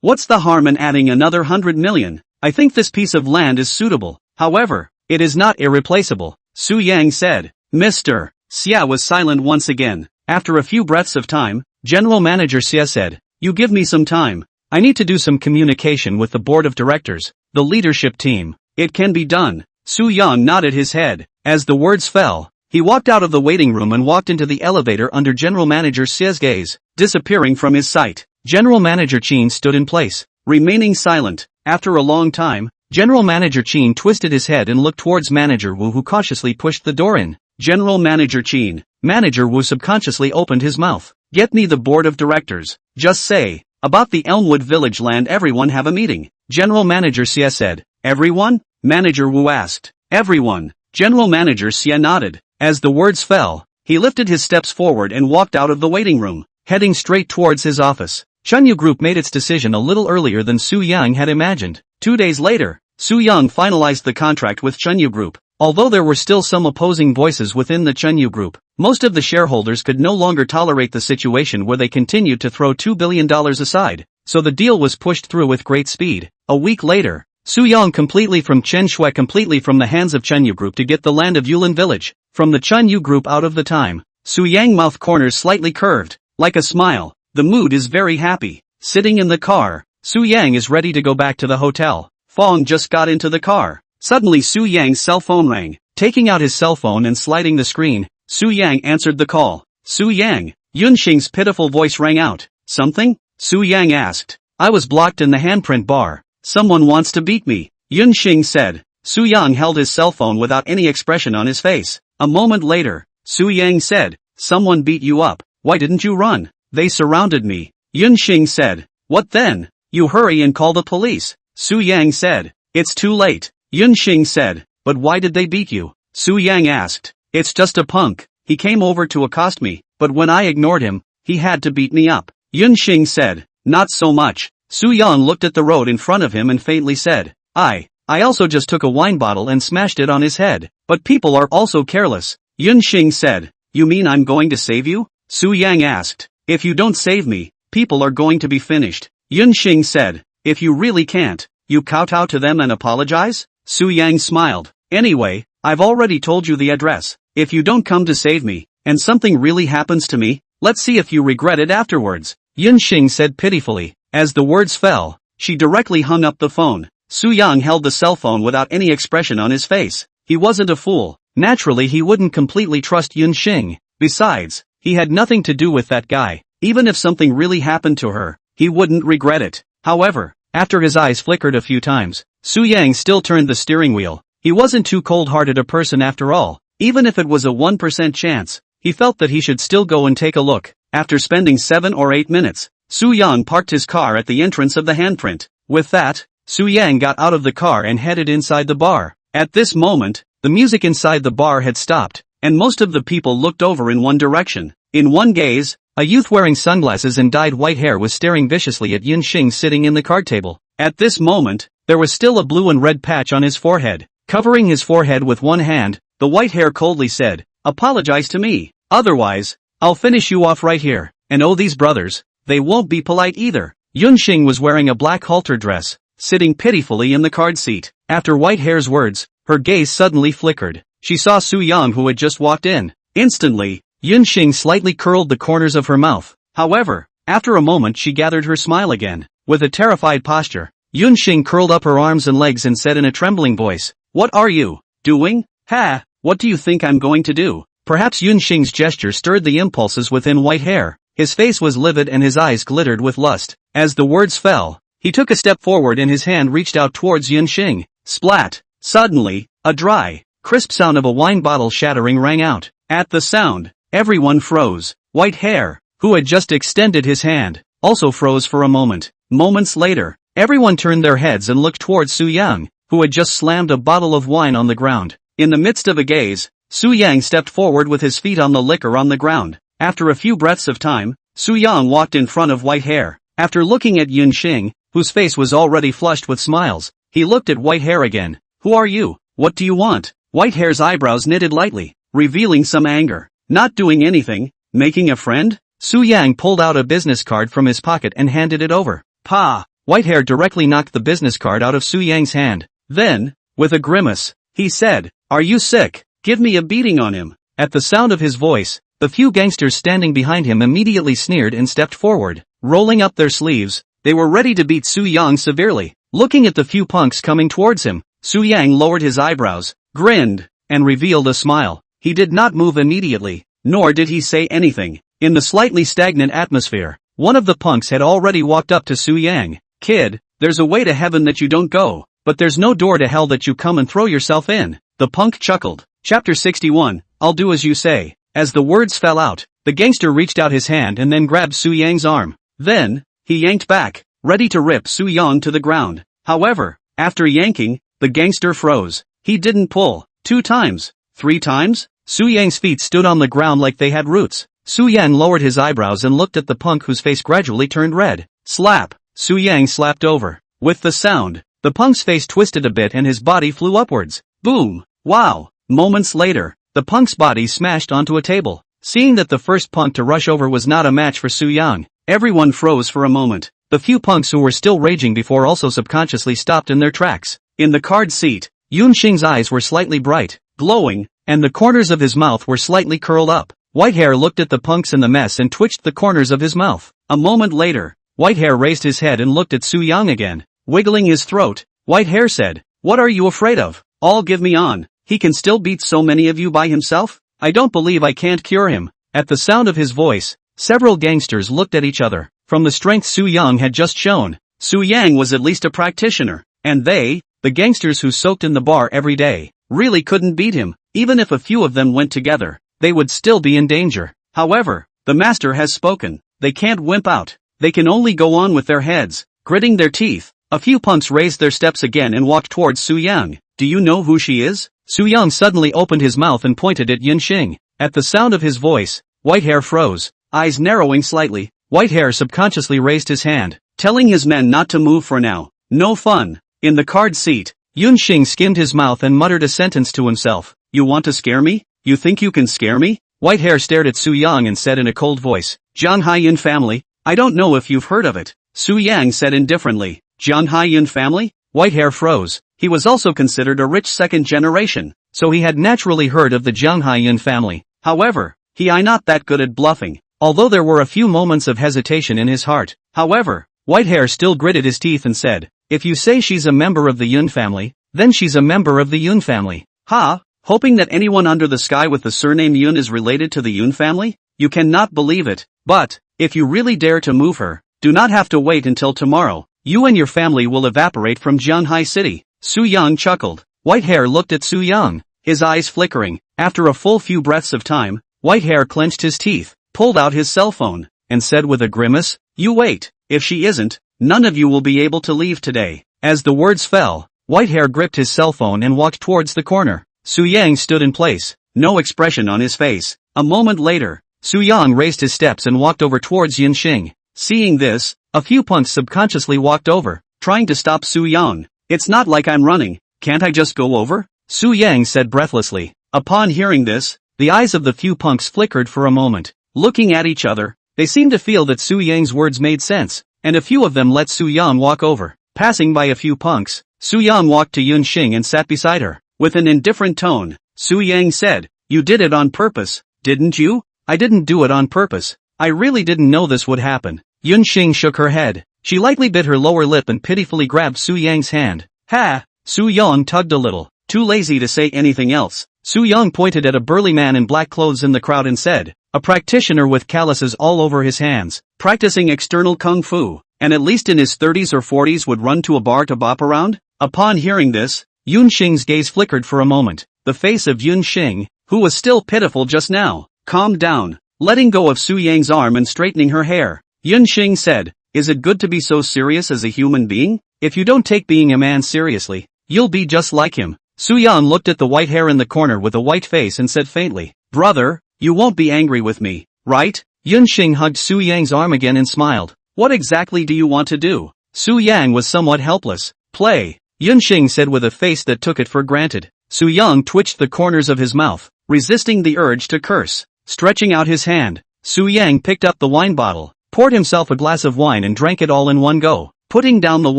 [SPEAKER 1] what's the harm in adding another 100 million? I think this piece of land is suitable. However, it is not irreplaceable," Su Yang said. Mr. Xia was silent once again. After a few breaths of time, General Manager Xia said, "You give me some time. I need to do some communication with the board of directors, the leadership team." "It can be done." Su Yang nodded his head. As the words fell, he walked out of the waiting room and walked into the elevator under General Manager Xia's gaze, disappearing from his sight. General Manager Qin stood in place, remaining silent. After a long time, General Manager Qin twisted his head and looked towards Manager Wu, who cautiously pushed the door in. General Manager Qin. Manager Wu subconsciously opened his mouth. "Get me the board of directors. Just say, about the Elmwood Village land, everyone have a meeting," General Manager Xia said. "Everyone?" Manager Wu asked. "Everyone." General Manager Xia nodded. As the words fell, he lifted his steps forward and walked out of the waiting room, heading straight towards his office. Chunyu Group made its decision a little earlier than Su Yang had imagined. 2 days later, Su Yang finalized the contract with Chunyu Group. Although there were still some opposing voices within the Chunyu Group, most of the shareholders could no longer tolerate the situation where they continued to throw $2 billion aside, so the deal was pushed through with great speed. A week later, Su Yang completely from Chen Shui completely from the hands of Chen Yu group to get the land of Yulin village, from the Chen Yu group out of the time. Su Yang mouth corners slightly curved, like a smile. The mood is very happy. Sitting in the car, Su Yang is ready to go back to the hotel. Fong just got into the car. Suddenly Su Yang's cell phone rang. Taking out his cell phone and sliding the screen, Su Yang answered the call. Su Yang, Yunxing's pitiful voice rang out. Something? Su Yang asked. I was blocked in the handprint bar. Someone wants to beat me, Yunxing said. Su Yang held his cell phone without any expression on his face. A moment later, Su Yang said, someone beat you up, why didn't you run? They surrounded me, Yunxing said. What then? You hurry and call the police, Su Yang said. It's too late, Yunxing said. But why did they beat you? Su Yang asked. It's just a punk. He came over to accost me, but when I ignored him, he had to beat me up, Yunxing said. Not so much. Su Yang looked at the road in front of him and faintly said, I also just took a wine bottle and smashed it on his head. But people are also careless, Yunxing said. You mean I'm going to save you? Su Yang asked. If you don't save me, people are going to be finished, Yunxing said. If you really can't, you kowtow to them and apologize? Su Yang smiled. Anyway, I've already told you the address. If you don't come to save me, and something really happens to me, let's see if you regret it afterwards, Yunxing said pitifully. As the words fell, she directly hung up the phone. Su Yang held the cell phone without any expression on his face. He wasn't a fool. Naturally he wouldn't completely trust Yunxing. Besides, he had nothing to do with that guy. Even if something really happened to her, he wouldn't regret it. However, after his eyes flickered a few times, Su Yang still turned the steering wheel. He wasn't too cold-hearted a person after all. Even if it was a 1% chance, he felt that he should still go and take a look. After spending 7 or 8 minutes, Su Yang parked his car at the entrance of the handprint. With that, Su Yang got out of the car and headed inside the bar. At this moment, the music inside the bar had stopped, and most of the people looked over in one direction. In one gaze, a youth wearing sunglasses and dyed white hair was staring viciously at Yunxing sitting in the card table. At this moment, there was still a blue and red patch on his forehead. Covering his forehead with one hand, the white hair coldly said, apologize to me, otherwise, I'll finish you off right here. And oh, these brothers, they won't be polite either. Yunxing was wearing a black halter dress, sitting pitifully in the card seat. After white hair's words, her gaze suddenly flickered. She saw Su Yang who had just walked in. Instantly, Yunxing slightly curled the corners of her mouth. However, after a moment she gathered her smile again. With a terrified posture, Yunxing curled up her arms and legs and said in a trembling voice, what are you doing? Ha, what do you think I'm going to do? Perhaps Yunxing's gesture stirred the impulses within white hair. His face was livid and his eyes glittered with lust. As the words fell, he took a step forward and his hand reached out towards Yunxing. Splat! Suddenly, a dry, crisp sound of a wine bottle shattering rang out. At the sound, everyone froze. White hair, who had just extended his hand, also froze for a moment. Moments later, everyone turned their heads and looked towards Su Yang, who had just slammed a bottle of wine on the ground. In the midst of a gaze, Su Yang stepped forward with his feet on the liquor on the ground. After a few breaths of time, Su Yang walked in front of white hair. After looking at Yunxing, whose face was already flushed with smiles, he looked at white hair again. Who are you? What do you want? White hair's eyebrows knitted lightly, revealing some anger. Not doing anything, making a friend? Su Yang pulled out a business card from his pocket and handed it over. Pa! White hair directly knocked the business card out of Su Yang's hand. Then, with a grimace, he said, are you sick? Give me a beating on him. At the sound of his voice, the few gangsters standing behind him immediately sneered and stepped forward. Rolling up their sleeves, they were ready to beat Su Yang severely. Looking at the few punks coming towards him, Su Yang lowered his eyebrows, grinned, and revealed a smile. He did not move immediately, nor did he say anything. In the slightly stagnant atmosphere, one of the punks had already walked up to Su Yang. Kid, there's a way to heaven that you don't go, but there's no door to hell that you come and throw yourself in. The punk chuckled. Chapter 61, I'll do as you say. As the words fell out, the gangster reached out his hand and then grabbed Su Yang's arm. Then, he yanked back, ready to rip Su Yang to the ground. However, after yanking, the gangster froze. He didn't pull. 2 times. 3 times? Su Yang's feet stood on the ground like they had roots. Su Yang lowered his eyebrows and looked at the punk whose face gradually turned red. Slap! Su Yang slapped over. With the sound, the punk's face twisted a bit and his body flew upwards. Boom! Wow! Moments later, the punk's body smashed onto a table. Seeing that the first punk to rush over was not a match for Su Yang, everyone froze for a moment. The few punks who were still raging before also subconsciously stopped in their tracks. In the card seat, Yunxing's eyes were slightly bright, glowing, and the corners of his mouth were slightly curled up. Whitehair looked at the punks in the mess and twitched the corners of his mouth. A moment later, Whitehair raised his head and looked at Su Yang again. Wiggling his throat, Whitehair said, "What are you afraid of? All give me on. He can still beat so many of you by himself? I don't believe I can't cure him." At the sound of his voice, several gangsters looked at each other. From the strength Su Yang had just shown, Su Yang was at least a practitioner, and they, the gangsters who soaked in the bar every day, really couldn't beat him. Even if a few of them went together, they would still be in danger. However, the master has spoken. They can't wimp out. They can only go on with their heads, gritting their teeth. A few punks raised their steps again and walked towards Su Yang. "Do you know who she is?" Su Yang suddenly opened his mouth and pointed at Yunxing. At the sound of his voice, Whitehair froze, eyes narrowing slightly. Whitehair subconsciously raised his hand, telling his men not to move for now. No fun. In the card seat, Yunxing skimmed his mouth and muttered a sentence to himself. "You want to scare me? You think you can scare me?" Whitehair stared at Su Yang and said in a cold voice, "Jiang Haiyan family? I don't know if you've heard of it." Su Yang said indifferently, "Jiang Haiyan family?" Whitehair froze. He was also considered a rich second generation, so he had naturally heard of the Jiang Haiyan family. However, he is not that good at bluffing, although there were a few moments of hesitation in his heart. However, Whitehair still gritted his teeth and said, "If you say she's a member of the Yun family, then she's a member of the Yun family." "Ha! Hoping that anyone under the sky with the surname Yun is related to the Yun family? You cannot believe it. But, if you really dare to move her, do not have to wait until tomorrow. You and your family will evaporate from Jianghai City." Su Yang chuckled. Whitehair looked at Su Yang, his eyes flickering. After a full few breaths of time, Whitehair clenched his teeth, pulled out his cell phone, and said with a grimace, "You wait. If she isn't, none of you will be able to leave today." As the words fell, Whitehair gripped his cell phone and walked towards the corner. Su Yang stood in place, no expression on his face. A moment later, Su Yang raised his steps and walked over towards Yunxing. Seeing this, a few punks subconsciously walked over, trying to stop Su Yang. "It's not like I'm running. Can't I just go over?" Su Yang said breathlessly. Upon hearing this, the eyes of the few punks flickered for a moment. Looking at each other, they seemed to feel that Su Yang's words made sense, and a few of them let Su Yang walk over. Passing by a few punks, Su Yang walked to Yunxing and sat beside her. With an indifferent tone, Su Yang said, "You did it on purpose, didn't you?" "I didn't do it on purpose. I really didn't know this would happen." Yunxing shook her head. She lightly bit her lower lip and pitifully grabbed Su Yang's hand. "Ha!" Su Yang tugged a little, too lazy to say anything else. Su Yang pointed at a burly man in black clothes in the crowd and said, "A practitioner with calluses all over his hands, practicing external kung fu, and at least in his 30s or 40s would run to a bar to bop around?" Upon hearing this, Yunxing's gaze flickered for a moment. The face of Yunxing, who was still pitiful just now, calmed down, letting go of Su Yang's arm and straightening her hair. Yunxing said, "Is it good to be so serious as a human being? If you don't take being a man seriously, you'll be just like him." Su Yang looked at the white hair in the corner with a white face and said faintly, "Brother, you won't be angry with me, right?" Yunxing hugged Su Yang's arm again and smiled. "What exactly do you want to do?" Su Yang was somewhat helpless. "Play," Yunxing said with a face that took it for granted. Su Yang twitched the corners of his mouth, resisting the urge to curse. Stretching out his hand, Su Yang picked up the wine bottle, poured himself a glass of wine and drank it all in one go. Putting down the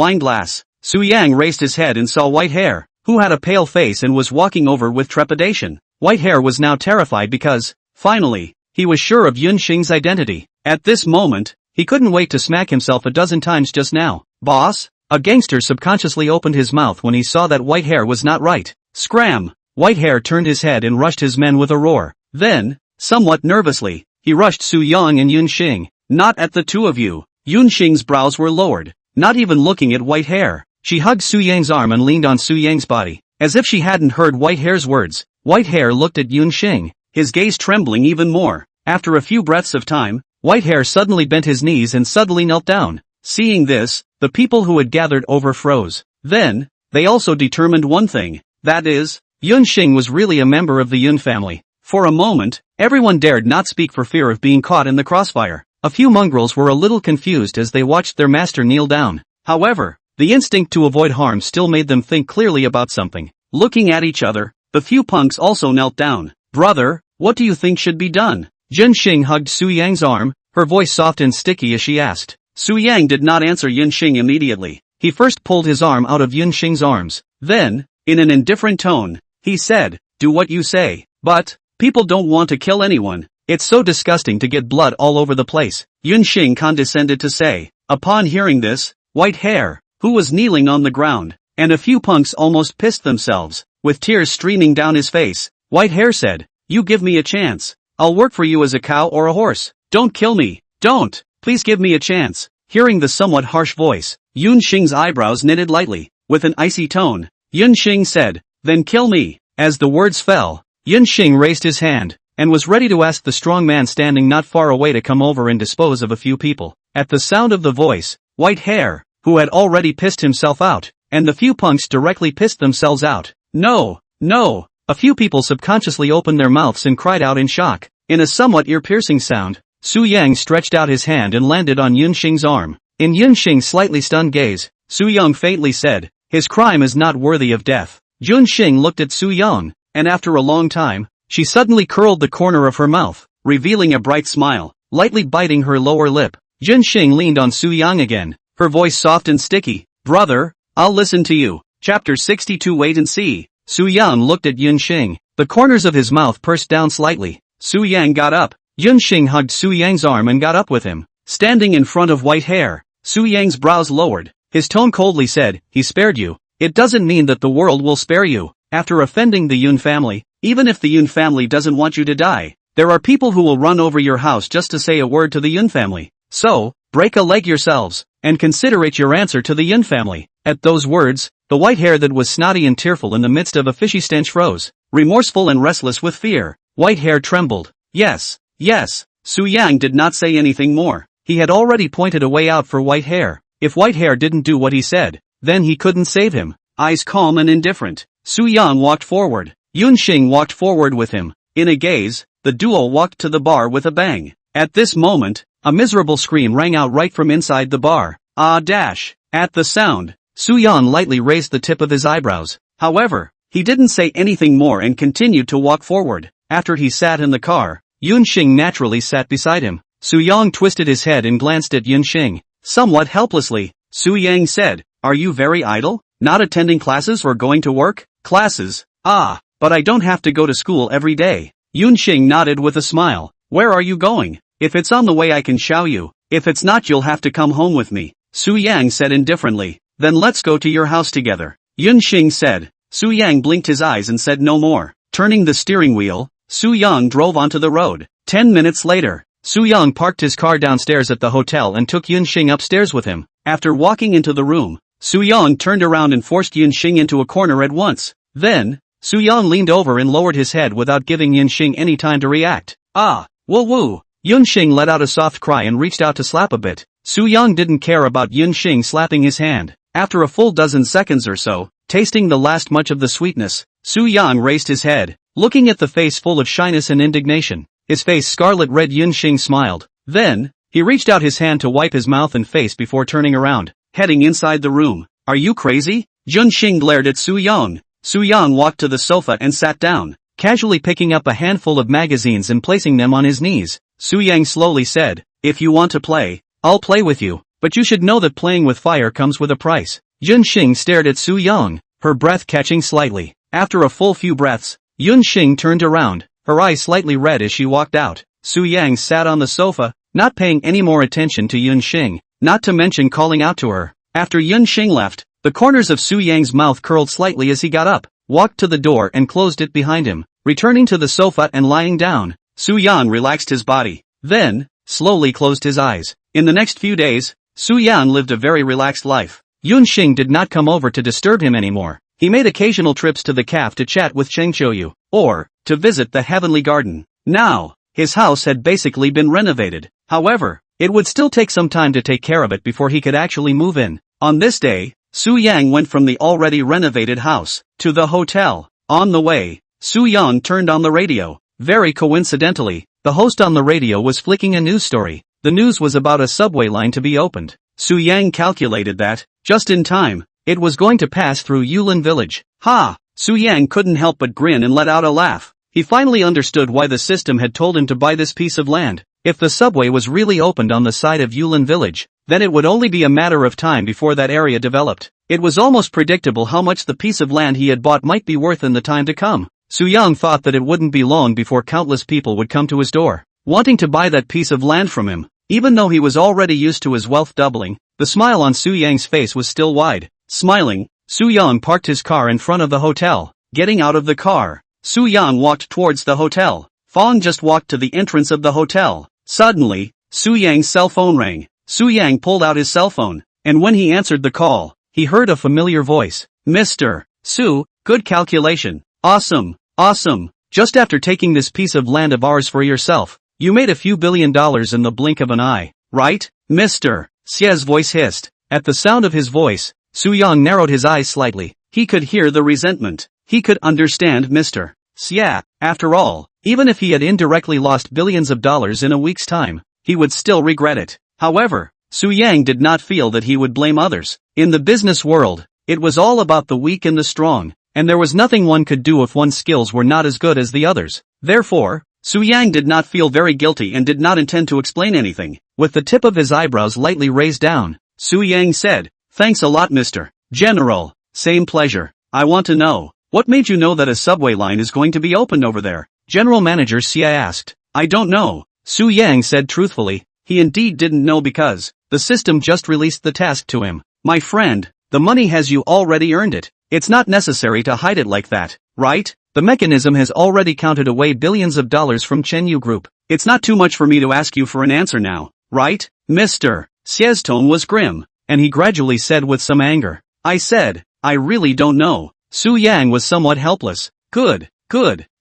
[SPEAKER 1] wine glass, Su Yang raised his head and saw Whitehair, who had a pale face and was walking over with trepidation. Whitehair was now terrified because, finally, he was sure of Yunxing's identity. At this moment, he couldn't wait to smack himself a dozen times just now. "Boss?" A gangster subconsciously opened his mouth when he saw that Whitehair was not right. Scram! Whitehair turned his head and rushed his men with a roar. Then, somewhat nervously, he rushed Su Yang and Yunxing. "Not at the two of you." Yunxing's brows were lowered, not even looking at Whitehair. She hugged Su Yang's arm and leaned on Su Yang's body, as if she hadn't heard Whitehair's words. Whitehair looked at Yunxing, his gaze trembling even more. After a few breaths of time, Whitehair suddenly bent his knees and suddenly knelt down. Seeing this, the people who had gathered over froze. Then, they also determined one thing, that is, Yunxing was really a member of the Yun family. For a moment, everyone dared not speak for fear of being caught in the crossfire. A few mongrels were a little confused as they watched their master kneel down. However, the instinct to avoid harm still made them think clearly about something. Looking at each other, the few punks also knelt down. "Brother, what do you think should be done?" Yunxing hugged Su Yang's arm, her voice soft and sticky as she asked. Su Yang did not answer Yunxing immediately. He first pulled his arm out of Yunxing's arms. Then, in an indifferent tone, he said, "Do what you say." "But, people don't want to kill anyone. It's so disgusting to get blood all over the place," Yunxing condescended to say. Upon hearing this, White Hair, who was kneeling on the ground, and a few punks almost pissed themselves, with tears streaming down his face. White Hair said, "You give me a chance. I'll work for you as a cow or a horse. Don't kill me. Don't. Please give me a chance." Hearing the somewhat harsh voice, Yunxing's eyebrows knitted lightly. With an icy tone, Yunxing said, "Then kill me." As the words fell, Yunxing raised his hand, and was ready to ask the strong man standing not far away to come over and dispose of a few people. At the sound of the voice, White Hair, who had already pissed himself out, and the few punks directly pissed themselves out. "No, no." A few people subconsciously opened their mouths and cried out in shock. In a somewhat ear-piercing sound, Su Yang stretched out his hand and landed on Yunxing's arm. In Yunxing's slightly stunned gaze, Su Yang faintly said, "His crime is not worthy of death." Yunxing looked at Su Yang, and after a long time, she suddenly curled the corner of her mouth, revealing a bright smile, lightly biting her lower lip. Yunxing leaned on Su Yang again, her voice soft and sticky. "Brother, I'll listen to you." Chapter 62. Wait and see. Su Yang looked at Yunxing. The corners of his mouth pursed down slightly. Su Yang got up. Yunxing hugged Su Yang's arm and got up with him. Standing in front of White Hair, Su Yang's brows lowered. His tone coldly said, "He spared you. It doesn't mean that the world will spare you. After offending the Yun family, even if the Yun family doesn't want you to die, there are people who will run over your house just to say a word to the Yun family. So, break a leg yourselves, and consider it your answer to the Yun family." At those words, the White Hair that was snotty and tearful in the midst of a fishy stench froze, remorseful and restless with fear. White Hair trembled. Yes. Yes. Su Yang did not say anything more. He had already pointed a way out for White Hair. If White Hair didn't do what he said, then he couldn't save him. Eyes calm and indifferent, Su Yang walked forward. Yunxing walked forward with him. In a gaze, the duo walked to the bar with a bang. At this moment, a miserable scream rang out right from inside the bar. Ah dash. At the sound, Su Yang lightly raised the tip of his eyebrows. However, he didn't say anything more and continued to walk forward. After he sat in the car, Yunxing naturally sat beside him. Su Yang twisted his head and glanced at Yunxing. Somewhat helplessly, Su Yang said, "Are you very idle? Not attending classes or going to work?" "Classes? Ah, but I don't have to go to school every day." Yunxing nodded with a smile. "Where are you going? If it's on the way I can show you. If it's not you'll have to come home with me." Su Yang said indifferently. "Then let's go to your house together," Yunxing said. Su Yang blinked his eyes and said no more. Turning the steering wheel, Su Yang drove onto the road. 10 minutes later, Su Yang parked his car downstairs at the hotel and took Yunxing upstairs with him. After walking into the room, Su Yang turned around and forced Yunxing into a corner at once. Then, Su Yang leaned over and lowered his head without giving Yunxing any time to react. "Ah, woo woo." Yunxing let out a soft cry and reached out to slap a bit. Su Yang didn't care about Yunxing slapping his hand. After a full dozen seconds or so, tasting the last much of the sweetness, Su Yang raised his head, looking at the face full of shyness and indignation. His face scarlet red. Yunxing smiled. Then, he reached out his hand to wipe his mouth and face before turning around, heading inside the room. "Are you crazy?" Yunxing glared at Su Yang. Su Yang walked to the sofa and sat down, casually picking up a handful of magazines and placing them on his knees. Su Yang slowly said, "If you want to play, I'll play with you, but you should know that playing with fire comes with a price." Yunxing stared at Su Yang, her breath catching slightly. After a full few breaths, Yunxing turned around, her eyes slightly red as she walked out. Su Yang sat on the sofa, not paying any more attention to Yunxing, not to mention calling out to her. After Yunxing left, the corners of Su Yang's mouth curled slightly as he got up, walked to the door and closed it behind him. Returning to the sofa and lying down, Su Yang relaxed his body, then, slowly closed his eyes. In the next few days, Su Yang lived a very relaxed life. Yunxing did not come over to disturb him anymore. He made occasional trips to the cafe to chat with Chengchoyu, or to visit the Heavenly Garden. Now, his house had basically been renovated. However, it would still take some time to take care of it before he could actually move in. On this day, Su Yang went from the already renovated house to the hotel. On the way, Su Yang turned on the radio. Very coincidentally, the host on the radio was flicking a news story. The news was about a subway line to be opened. Su Yang calculated that, just in time, it was going to pass through Yulin village. Ha! Su Yang couldn't help but grin and let out a laugh. He finally understood why the system had told him to buy this piece of land. If the subway was really opened on the side of Yulin village, then it would only be a matter of time before that area developed. It was almost predictable how much the piece of land he had bought might be worth in the time to come. Su-young thought that it wouldn't be long before countless people would come to his door, wanting to buy that piece of land from him. Even though he was already used to his wealth doubling, the smile on Su-yang's face was still wide. Smiling, Su-young parked his car in front of the hotel. Getting out of the car, Su-young walked towards the hotel. Fong just walked to the entrance of the hotel. Suddenly, Su-yang's cell phone rang. Su-yang pulled out his cell phone, and when he answered the call, he heard a familiar voice. Mr. Su, good calculation. Awesome, awesome. Just after taking this piece of land of ours for yourself, you made a few $1 billion in the blink of an eye, right? Mr. Xie's voice hissed. At the sound of his voice, Su-young narrowed his eyes slightly. He could hear the resentment. He could understand Mr. Xie. After all, even if he had indirectly lost billions of dollars in a week's time, he would still regret it. However, Su-yang did not feel that he would blame others. In the business world, it was all about the weak and the strong, and there was nothing one could do if one's skills were not as good as the others. Therefore, Su-yang did not feel very guilty and did not intend to explain anything. With the tip of his eyebrows lightly raised down, Su-yang said, "Thanks a lot, Mr. General. Same pleasure. I want to know, what made you know that a subway line is going to be opened over there?" General Manager Xie asked. "I don't know," Su-yang said truthfully. He indeed didn't know because the system just released the task to him. "My friend, the money has you already earned it. It's not necessary to hide it like that, right? The mechanism has already counted away billions of dollars from Chenyu Group. It's not too much for me to ask you for an answer now, right?" Mr. Xie's tone was grim, and he gradually said with some anger, "I said, I really don't know." Su-yang was somewhat helpless. Good.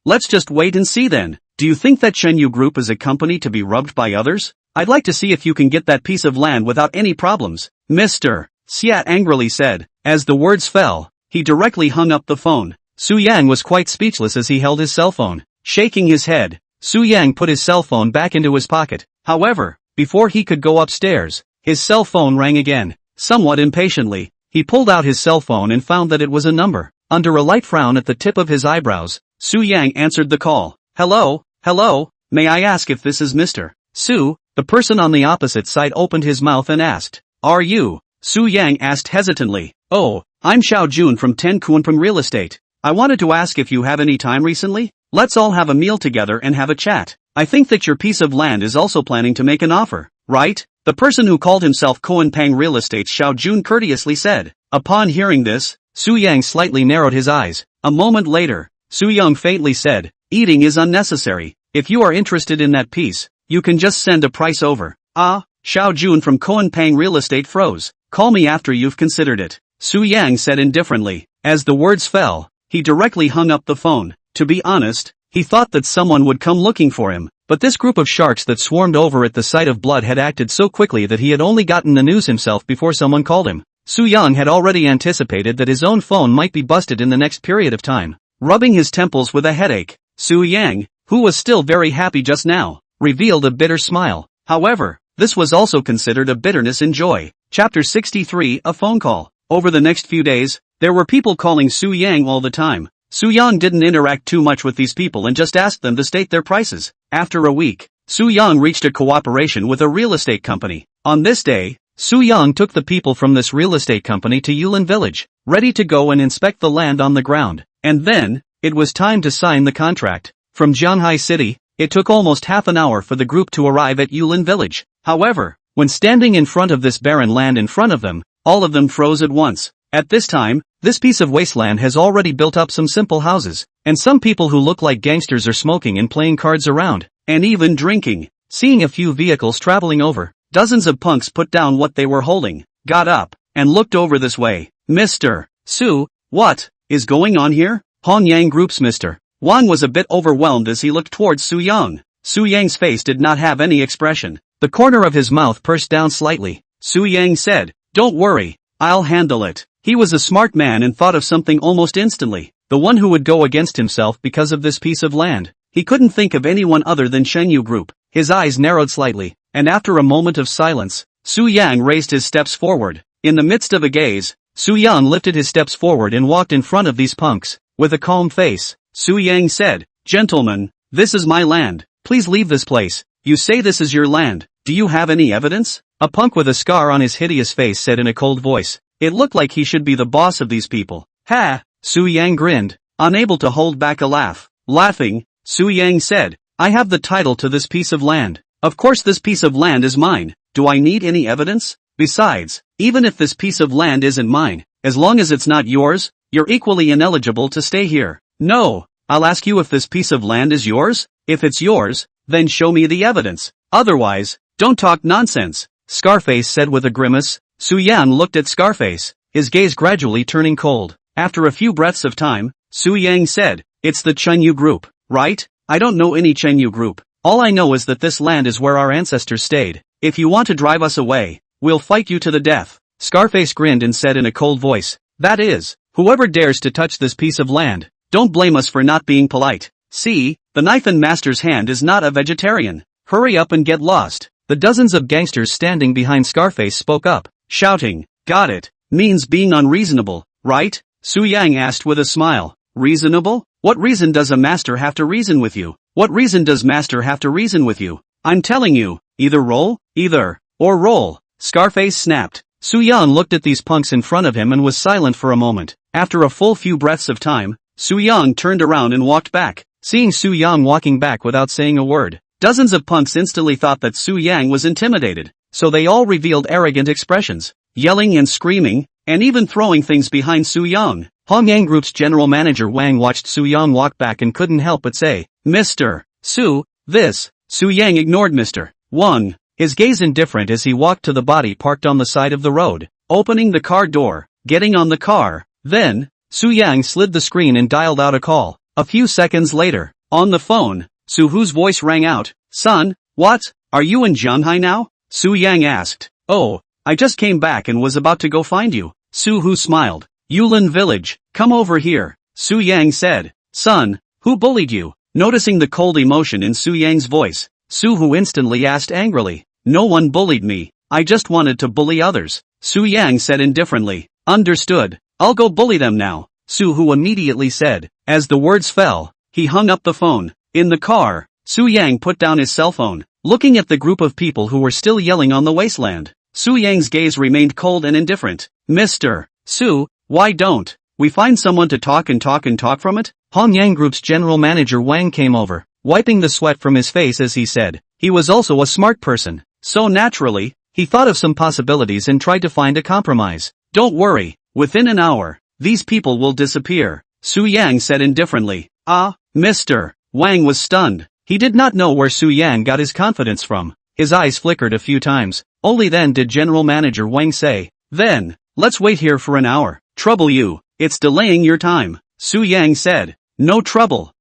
[SPEAKER 1] Let's just wait and see then. Do you think that Chenyu Group is a company to be rubbed by others? I'd like to see if you can get that piece of land without any problems. Mr. Xie angrily said. As the words fell, he directly hung up the phone. Su-yang was quite speechless as he held his cell phone. Shaking his head, Su-yang put his cell phone back into his pocket. However, before he could go upstairs, his cell phone rang again. Somewhat impatiently, he pulled out his cell phone and found that it was a number. Under a light frown at the tip of his eyebrows, Su-yang answered the call. Hello, may I ask if this is Mr. Su? The person on the opposite side opened his mouth and asked. Are you? Su-yang asked hesitantly. Oh, I'm Xiao Jun from Tenkuanpeng Real Estate. I wanted to ask if you have any time recently? Let's all have a meal together and have a chat. I think that your piece of land is also planning to make an offer, right? The person who called himself Kuanpeng Real Estate Xiao Jun courteously said. Upon hearing this, Su-yang slightly narrowed his eyes. A moment later, Su-young faintly said, eating is unnecessary. If you are interested in that piece, you can just send a price over. Ah, Xiao Jun from Kuanpeng Real Estate froze. Call me after you've considered it. Su-yang said indifferently. As the words fell, he directly hung up the phone. To be honest, he thought that someone would come looking for him, but this group of sharks that swarmed over at the sight of blood had acted so quickly that he had only gotten the news himself before someone called him. Su-young had already anticipated that his own phone might be busted in the next period of time. Rubbing his temples with a headache, Su-yang, who was still very happy just now, revealed a bitter smile. However, this was also considered a bitterness in joy. Chapter 63, A Phone Call. Over the next few days, there were people calling Su-yang all the time. Su-young didn't interact too much with these people and just asked them to state their prices. After a week, Su-young reached a cooperation with a real estate company. On this day, Su-young took the people from this real estate company to Yulin Village, ready to go and inspect the land on the ground. And then, it was time to sign the contract. From Jianghai City, it took almost half an hour for the group to arrive at Yulin Village. However, when standing in front of this barren land in front of them, all of them froze at once. At this time, this piece of wasteland has already built up some simple houses, and some people who look like gangsters are smoking and playing cards around, and even drinking. Seeing a few vehicles traveling over, dozens of punks put down what they were holding, got up, and looked over this way. Mr. Su, what is going on here? Hongyang Group's Mr. Wang was a bit overwhelmed as he looked towards Su-young. Su-yang's face did not have any expression. The corner of his mouth pursed down slightly. Su-yang said, Don't worry, I'll handle it. He was a smart man and thought of something almost instantly. The one who would go against himself because of this piece of land. He couldn't think of anyone other than Chenyu Group. His eyes narrowed slightly, and after a moment of silence, Su-yang raised his steps forward. In the midst of a gaze, Su-young lifted his steps forward and walked in front of these punks. With a calm face, Su-yang said, Gentlemen, this is my land. Please leave this place. You say this is your land. Do you have any evidence? A punk with a scar on his hideous face said in a cold voice. It looked like he should be the boss of these people. Ha! Su Yang grinned, unable to hold back a laugh. Laughing, Su Yang said, I have the title to this piece of land. Of course this piece of land is mine. Do I need any evidence? Besides, even if this piece of land isn't mine, as long as it's not yours, you're equally ineligible to stay here. No, I'll ask you if this piece of land is yours. If it's yours, then show me the evidence. Otherwise, don't talk nonsense. Scarface said with a grimace. Su Yang looked at Scarface, his gaze gradually turning cold. After a few breaths of time, Su Yang said, it's the Chenyu group, right? I don't know any Chenyu group. All I know is that this land is where our ancestors stayed. If you want to drive us away, we'll fight you to the death. Scarface grinned and said in a cold voice, that is, whoever dares to touch this piece of land, don't blame us for not being polite. See, the knife in master's hand is not a vegetarian. Hurry up and get lost. The dozens of gangsters standing behind Scarface spoke up, shouting, got it, means being unreasonable, right? Su Yang asked with a smile. Reasonable? What reason does a master have to reason with you? What reason does master have to reason with you? I'm telling you, either roll, or roll. Scarface snapped. Su Yang looked at these punks in front of him and was silent for a moment. After a full few breaths of time, Su Yang turned around and walked back. Seeing Su Yang walking back without saying a word, dozens of punks instantly thought that Su Yang was intimidated, so they all revealed arrogant expressions, yelling and screaming, and even throwing things behind Su Yang. Hongyang Group's general manager Wang watched Su Yang walk back and couldn't help but say, Mr. Su, this. Su Yang ignored Mr. Wang, his gaze indifferent as he walked to the body parked on the side of the road, opening the car door, getting on the car. Then, Su Yang slid the screen and dialed out a call. A few seconds later, on the phone, Su Hu's voice rang out. Son, what? Are you in Shanghai now? Su Yang asked. Oh, I just came back and was about to go find you. Su Hu smiled. Yulin Village, come over here. Su Yang said. Son, who bullied you? Noticing the cold emotion in Su Yang's voice, Su Hu instantly asked angrily. No one bullied me, I just wanted to bully others. Su Yang said indifferently. Understood, I'll go bully them now. Su Hu immediately said. As the words fell, he hung up the phone. In the car, Su Yang put down his cell phone, looking at the group of people who were still yelling on the wasteland. Su Yang's gaze remained cold and indifferent. Mr. Su, why don't we find someone to talk from it? Hongyang Group's general manager Wang came over, wiping the sweat from his face as he said. He was also a smart person, so naturally, he thought of some possibilities and tried to find a compromise. Don't worry, within an hour, these people will disappear, Su Yang said indifferently. Ah, Mr. Wang was stunned. He did not know where Su Yang got his confidence from. His eyes flickered a few times. Only then did General Manager Wang say, then, let's wait here for an hour. Trouble you, it's delaying your time, Su Yang said. No trouble,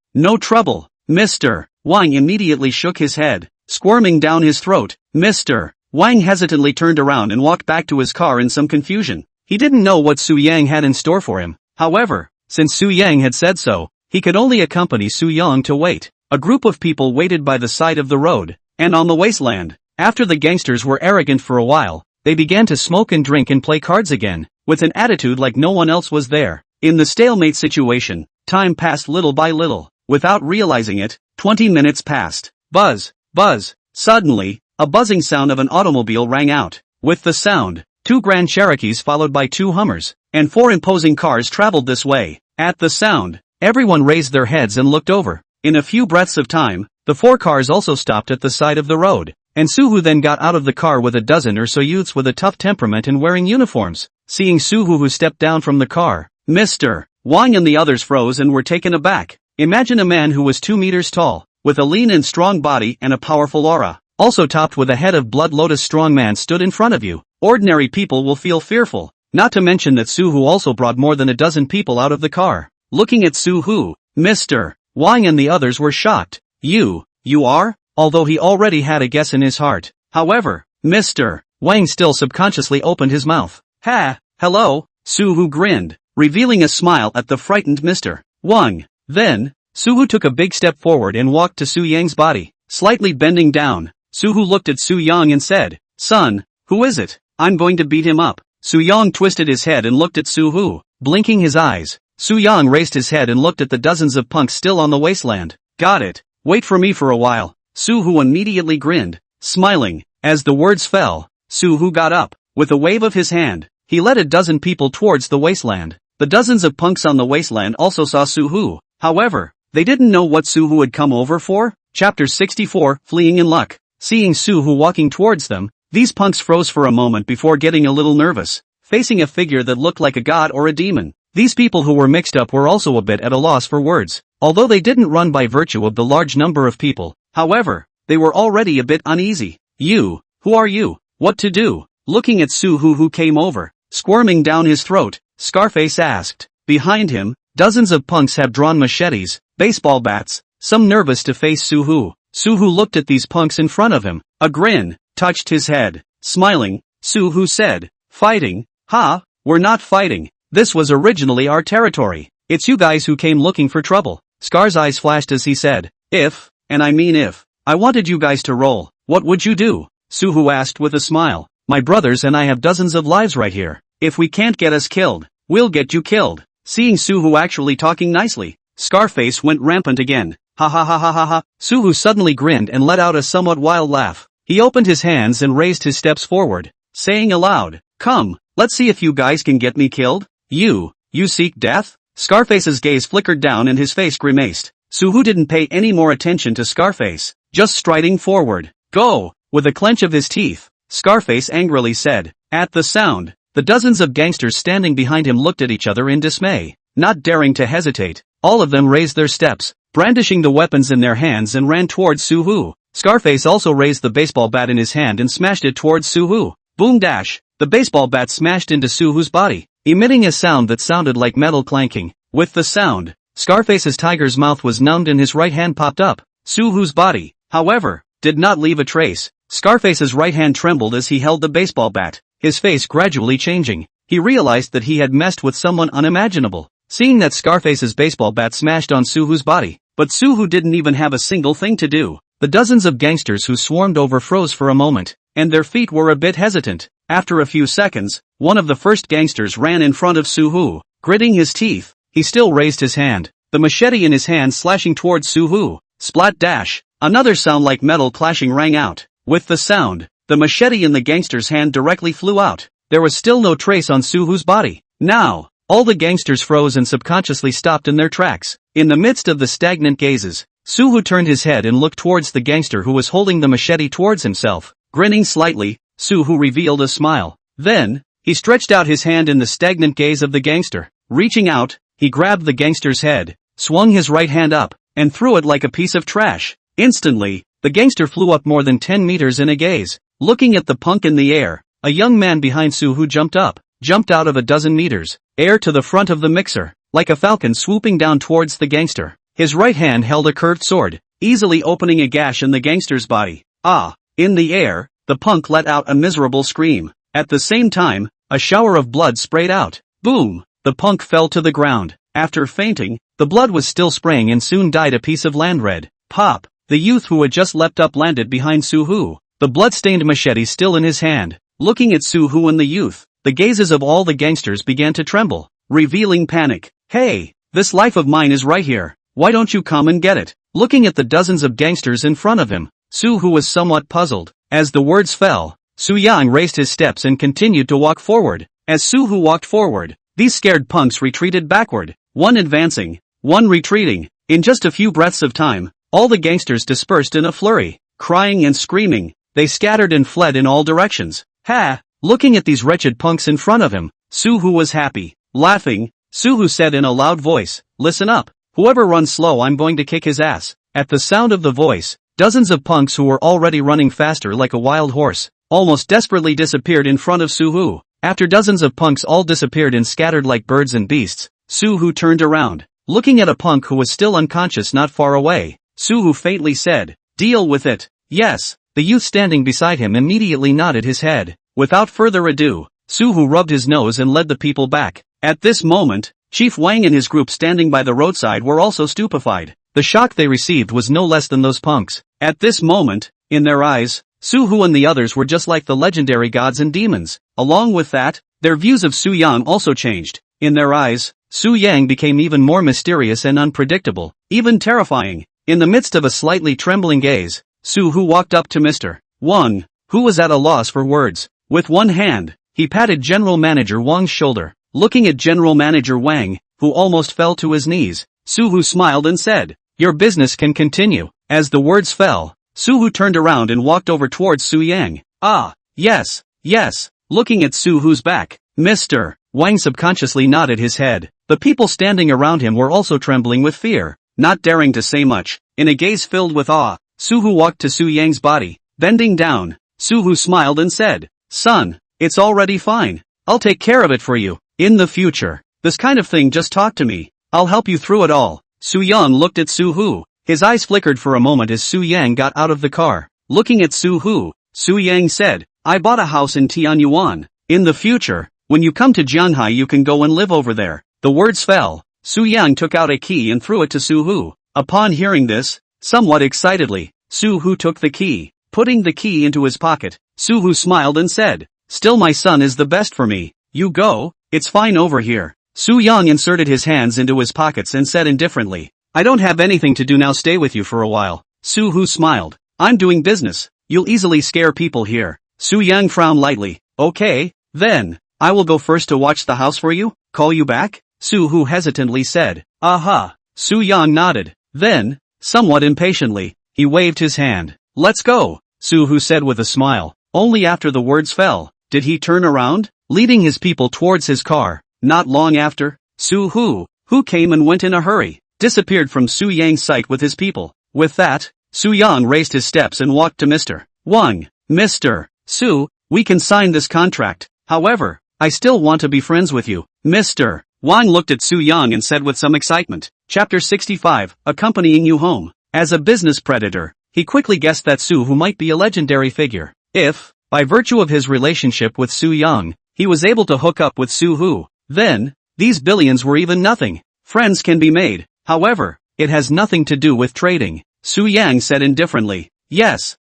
[SPEAKER 1] Mr. Wang immediately shook his head, squirming down his throat. Mr. Wang hesitantly turned around and walked back to his car in some confusion. He didn't know what Su Yang had in store for him. However, since Su Yang had said so, he could only accompany Su Yang to wait. A group of people waited by the side of the road, and on the wasteland. After the gangsters were arrogant for a while, they began to smoke and drink and play cards again, with an attitude like no one else was there. In the stalemate situation, time passed little by little. Without realizing it, 20 minutes passed. Buzz, buzz. Suddenly, a buzzing sound of an automobile rang out. With the sound, 2 Grand Cherokees followed by 2 Hummers, and 4 imposing cars traveled this way. At the sound, everyone raised their heads and looked over. In a few breaths of time, the 4 cars also stopped at the side of the road, and Su Hu then got out of the car with a dozen or so youths with a tough temperament and wearing uniforms. Seeing Su Hu who stepped down from the car, Mr. Wang and the others froze and were taken aback. Imagine a man who was 2 meters tall, with a lean and strong body and a powerful aura, also topped with a head of blood lotus strong man stood in front of you. Ordinary people will feel fearful, not to mention that Su Hu also brought more than a dozen people out of the car. Looking at Su Hu, Mr. Wang and the others were shocked. You are? Although he already had a guess in his heart. However, Mr. Wang still subconsciously opened his mouth. Hello, Su Hu grinned, revealing a smile at the frightened Mr. Wang. Then, Su Hu took a big step forward and walked to Su Yang's body, slightly bending down. Su Hu looked at Su Yang and said, son, who is it? I'm going to beat him up. Su Yang twisted his head and looked at Su Hu, blinking his eyes. Su Yang raised his head and looked at the dozens of punks still on the wasteland. Got it. Wait for me for a while. Su Hu immediately grinned, smiling. As the words fell, Su-Hu got up. With a wave of his hand, he led a dozen people towards the wasteland. The dozens of punks on the wasteland also saw Su-Hu. However, they didn't know what Su-Hu had come over for. Chapter 64, Fleeing in Luck. Seeing Su-Hu walking towards them, these punks froze for a moment before getting a little nervous, facing a figure that looked like a god or a demon. These people who were mixed up were also a bit at a loss for words, although they didn't run by virtue of the large number of people. However, they were already a bit uneasy. You, who are you? What to do? Looking at Su-Hu who came over, squirming down his throat, Scarface asked. Behind him, dozens of punks have drawn machetes, baseball bats, some nervous to face Su-Hu. Su-Hu looked at these punks in front of him. A grin touched his head. Smiling, Su-Hu said, "Fighting? Ha, we're not fighting. This was originally our territory. It's you guys who came looking for trouble." Scar's eyes flashed as he said, "If, and I mean if, I wanted you guys to roll, what would you do?" Su-Hu asked with a smile. "My brothers and I have dozens of lives right here. If we can't get us killed, we'll get you killed." Seeing Su-Hu actually talking nicely, Scarface went rampant again. Ha ha ha ha ha ha. Su-Hu suddenly grinned and let out a somewhat wild laugh. He opened his hands and raised his steps forward, saying aloud, "Come, let's see if you guys can get me killed." You seek death?" Scarface's gaze flickered down and his face grimaced. Su-Hu didn't pay any more attention to Scarface, just striding forward. "Go!" With a clench of his teeth, Scarface angrily said. At the sound, the dozens of gangsters standing behind him looked at each other in dismay. Not daring to hesitate, all of them raised their steps, brandishing the weapons in their hands and ran towards Su-Hu. Scarface also raised the baseball bat in his hand and smashed it towards Su-Hu. Boom dash! The baseball bat smashed into Su-Hu's body, emitting a sound that sounded like metal clanking. With the sound, Scarface's tiger's mouth was numbed and his right hand popped up. Su-Hu's body, however, did not leave a trace. Scarface's right hand trembled as he held the baseball bat, his face gradually changing. He realized that he had messed with someone unimaginable. Seeing that Scarface's baseball bat smashed on Su-Hu's body, but Su-Hu didn't even have a single thing to do. The dozens of gangsters who swarmed over froze for a moment, and their feet were a bit hesitant. After a few seconds, one of the first gangsters ran in front of Su-Hu, gritting his teeth. He still raised his hand, the machete in his hand slashing towards Su-Hu. Splat dash! Another sound like metal clashing rang out. With the sound, the machete in the gangster's hand directly flew out. There was still no trace on Su-Hu's body. Now, all the gangsters froze and subconsciously stopped in their tracks. In the midst of the stagnant gazes, Su-Hu turned his head and looked towards the gangster who was holding the machete towards himself. Grinning slightly, Su-Hu revealed a smile. Then, he stretched out his hand in the stagnant gaze of the gangster. Reaching out, he grabbed the gangster's head, swung his right hand up, and threw it like a piece of trash. Instantly, the gangster flew up more than 10 meters in a gaze. Looking at the punk in the air, a young man behind Su-Hu jumped out of a dozen meters, air to the front of the mixer, like a falcon swooping down towards the gangster. His right hand held a curved sword, easily opening a gash in the gangster's body. Ah! In the air, the punk let out a miserable scream. At the same time, a shower of blood sprayed out. Boom! The punk fell to the ground. After fainting, the blood was still spraying and soon died a piece of land red. Pop! The youth who had just leapt up landed behind Su-Hu, the blood-stained machete still in his hand. Looking at Su-Hu and the youth, the gazes of all the gangsters began to tremble, revealing panic. "Hey, this life of mine is right here. Why don't you come and get it?" Looking at the dozens of gangsters in front of him, Su-Hu was somewhat puzzled. As the words fell, Su-Yang raised his steps and continued to walk forward. As Su-Hu walked forward, these scared punks retreated backward, one advancing, one retreating. In just a few breaths of time, all the gangsters dispersed in a flurry. Crying and screaming, they scattered and fled in all directions. Ha! Looking at these wretched punks in front of him, Su-Hu was happy. Laughing, Su-Hu said in a loud voice, "Listen up. Whoever runs slow, I'm going to kick his ass." At the sound of the voice, dozens of punks who were already running faster like a wild horse, almost desperately disappeared in front of Su-Hu. After dozens of punks all disappeared and scattered like birds and beasts, Su-Hu turned around, looking at a punk who was still unconscious not far away. Su-Hu faintly said, "Deal with it." "Yes." The youth standing beside him immediately nodded his head. Without further ado, Su-Hu rubbed his nose and led the people back. At this moment, Chief Wang and his group standing by the roadside were also stupefied. The shock they received was no less than those punks. At this moment, in their eyes, Su-Hu and the others were just like the legendary gods and demons. Along with that, their views of Su-Yang also changed. In their eyes, Su-Yang became even more mysterious and unpredictable, even terrifying. In the midst of a slightly trembling gaze, Su-Hu walked up to Mr. Wang, who was at a loss for words. With one hand, he patted General Manager Wang's shoulder. Looking at General Manager Wang, who almost fell to his knees, Suhu smiled and said, "Your business can continue." As the words fell, Suhu turned around and walked over towards Su Yang. "Ah, yes, yes." Looking at Suhu's back, Mr. Wang subconsciously nodded his head. The people standing around him were also trembling with fear, not daring to say much. In a gaze filled with awe, Suhu walked to Su Yang's body. Bending down, Suhu smiled and said, "Son, it's already fine. I'll take care of it for you. In the future, this kind of thing, just talk to me. I'll help you through it all." Su Yang looked at Suhu. His eyes flickered for a moment as Su Yang got out of the car. Looking at Suhu, Su Yang said, "I bought a house in Tianyuan. In the future, when you come to Jianhai you can go and live over there." The words fell. Su Yang took out a key and threw it to Suhu. Upon hearing this, somewhat excitedly, Suhu took the key. Putting the key into his pocket, Suhu smiled and said, "Still my son is the best for me. You go, it's fine over here." Su Yang inserted his hands into his pockets and said indifferently, "I don't have anything to do now, stay with you for a while." Suhu smiled. "I'm doing business. You'll easily scare people here." Su Yang frowned lightly. "Okay, then, I will go first to watch the house for you, call you back?" Suhu hesitantly said. "Aha." Su Yang nodded. Then, somewhat impatiently, he waved his hand. "Let's go," Suhu said with a smile. Only after the words fell, did he turn around, leading his people towards his car. Not long after, Suhu, who came and went in a hurry, disappeared from Su Yang's sight with his people. With that, Su Yang raised his steps and walked to Mr. Wang. "Mr. Su, we can sign this contract. However, I still want to be friends with you." Mr. Wang looked at Su Yang and said with some excitement, Chapter 65, Accompanying You Home. As a business predator, he quickly guessed that Suhu might be a legendary figure. If, by virtue of his relationship with Su Yang, he was able to hook up with Suhu, then, these billions were even nothing. Friends can be made, however, it has nothing to do with trading. Su Yang said indifferently, "Yes,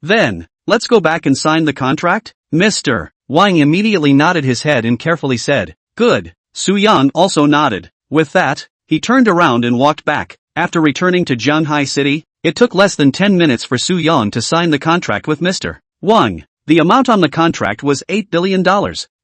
[SPEAKER 1] then, let's go back and sign the contract?" Mr. Wang immediately nodded his head and carefully said, "Good." Su Yang also nodded. With that, he turned around and walked back. After returning to Jianhai City, it took less than 10 minutes for Su Yang to sign the contract with Mr. Wang. The amount on the contract was $8 billion,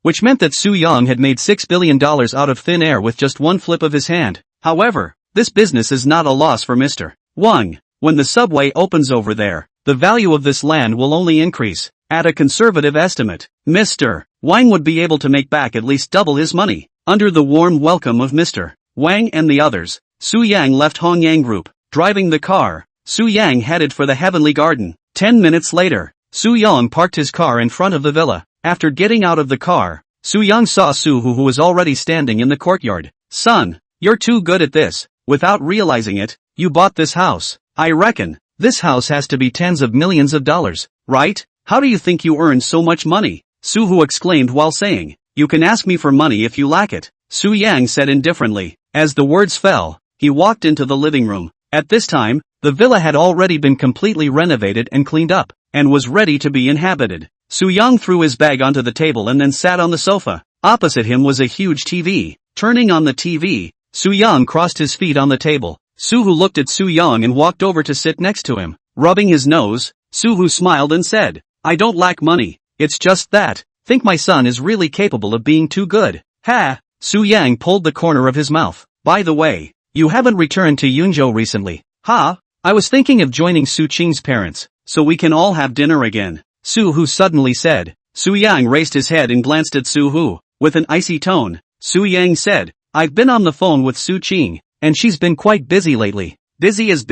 [SPEAKER 1] which meant that Su Yang had made $6 billion out of thin air with just one flip of his hand. However, this business is not a loss for Mr. Wang. When the subway opens over there, the value of this land will only increase. At a conservative estimate, Mr. Wang would be able to make back at least double his money. Under the warm welcome of Mr. Wang and the others, Su Yang left Hongyang Group. Driving the car, Su Yang headed for the Heavenly Garden. 10 minutes later, Su Yang parked his car in front of the villa. After getting out of the car, Su Yang saw Suhu, who was already standing in the courtyard. "Son, you're too good at this. Without realizing it, you bought this house. I reckon, this house has to be tens of millions of dollars, right? How do you think you earn so much money?" Suhu exclaimed while saying, "You can ask me for money if you lack it." Su Yang said indifferently. As the words fell, he walked into the living room. At this time, the villa had already been completely renovated and cleaned up, and was ready to be inhabited. Su Yang threw his bag onto the table and then sat on the sofa. Opposite him was a huge TV. Turning on the TV, Su Yang crossed his feet on the table. Suhu looked at Su Yang and walked over to sit next to him. Rubbing his nose, Suhu smiled and said, "I don't lack money. It's just that, think my son is really capable of being too good." Ha! Su Yang pulled the corner of his mouth. "By the way, you haven't returned to Yunzhou recently." "Ha! I was thinking of joining Su Qing's parents, so we can all have dinner again," Suhu suddenly said. Su Yang raised his head and glanced at Suhu. With an icy tone, Su Yang said, "I've been on the phone with Su Qing, and she's been quite busy lately." Busy as,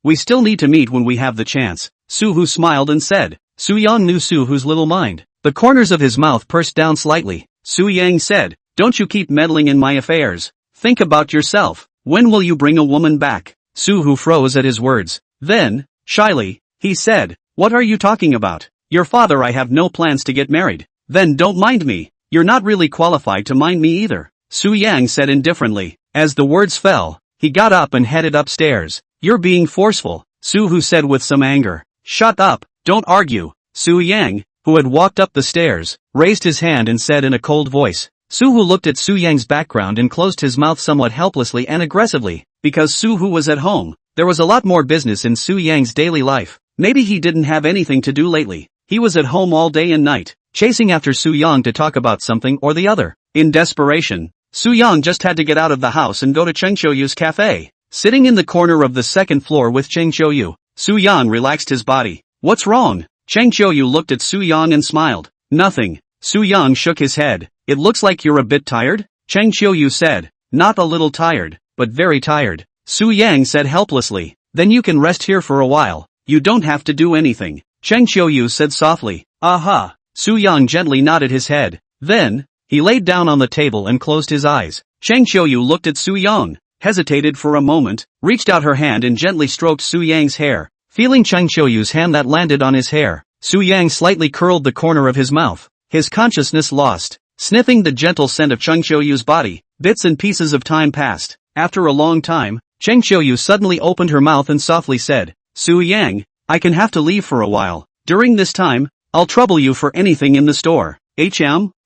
[SPEAKER 1] we still need to meet when we have the chance." Suhu smiled and said. Su Yang knew Suhu's little mind. The corners of his mouth pursed down slightly. Su Yang said, "Don't you keep meddling in my affairs. Think about yourself. When will you bring a woman back?" Suhu froze at his words. Then, shyly, he said, "What are you talking about? Your father, I have no plans to get married." "Then don't mind me. You're not really qualified to mind me either," Su Yang said indifferently. As the words fell, he got up and headed upstairs. "You're being forceful," Suhu said with some anger. "Shut up, don't argue." Su Yang, who had walked up the stairs, raised his hand and said in a cold voice. Suhu looked at Su Yang's background and closed his mouth somewhat helplessly and aggressively. Because Suhu was at home, there was a lot more business in Su Yang's daily life. Maybe he didn't have anything to do lately. He was at home all day and night, chasing after Su Yang to talk about something or the other. In desperation, Su Yang just had to get out of the house and go to Cheng Qiuyu's cafe. Sitting in the corner of the second floor with Cheng Qiuyu, Su Yang relaxed his body. What's wrong? Cheng Qiuyu looked at Su Yang and smiled. Nothing. Su Yang shook his head. It looks like you're a bit tired? Cheng Qiuyu said. Not a little tired, but very tired. Su Yang said helplessly. Then you can rest here for a while. You don't have to do anything. Cheng Qiuyu said softly. Aha. Su Yang gently nodded his head. Then, he laid down on the table and closed his eyes. Cheng Qiuyu looked at Su Yang, hesitated for a moment, reached out her hand and gently stroked Su Yang's hair. Feeling Cheng Qiuyu's hand that landed on his hair, Su Yang slightly curled the corner of his mouth, his consciousness lost. Sniffing the gentle scent of Cheng Qiuyu's body, bits and pieces of time passed. After a long time, Cheng Qiuyu suddenly opened her mouth and softly said, Su Yang, I can have to leave for a while. During this time, I'll trouble you for anything in the store.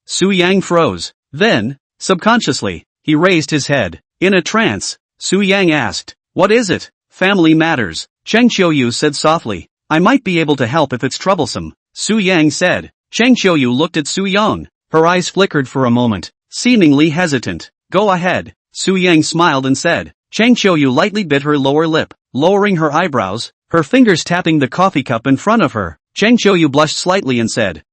[SPEAKER 1] Su Yang froze. Then, subconsciously, he raised his head. In a trance, Su Yang asked, what is it? Family matters. Cheng Qiuyu said softly. I might be able to help if it's troublesome. Su Yang said. Cheng Qiuyu looked at Su Yang. Her eyes flickered for a moment, seemingly hesitant. Go ahead. Su Yang smiled and said. Cheng Qiuyu lightly bit her lower lip, lowering her eyebrows, her fingers tapping the coffee cup in front of her. Cheng Qiuyu blushed slightly and said,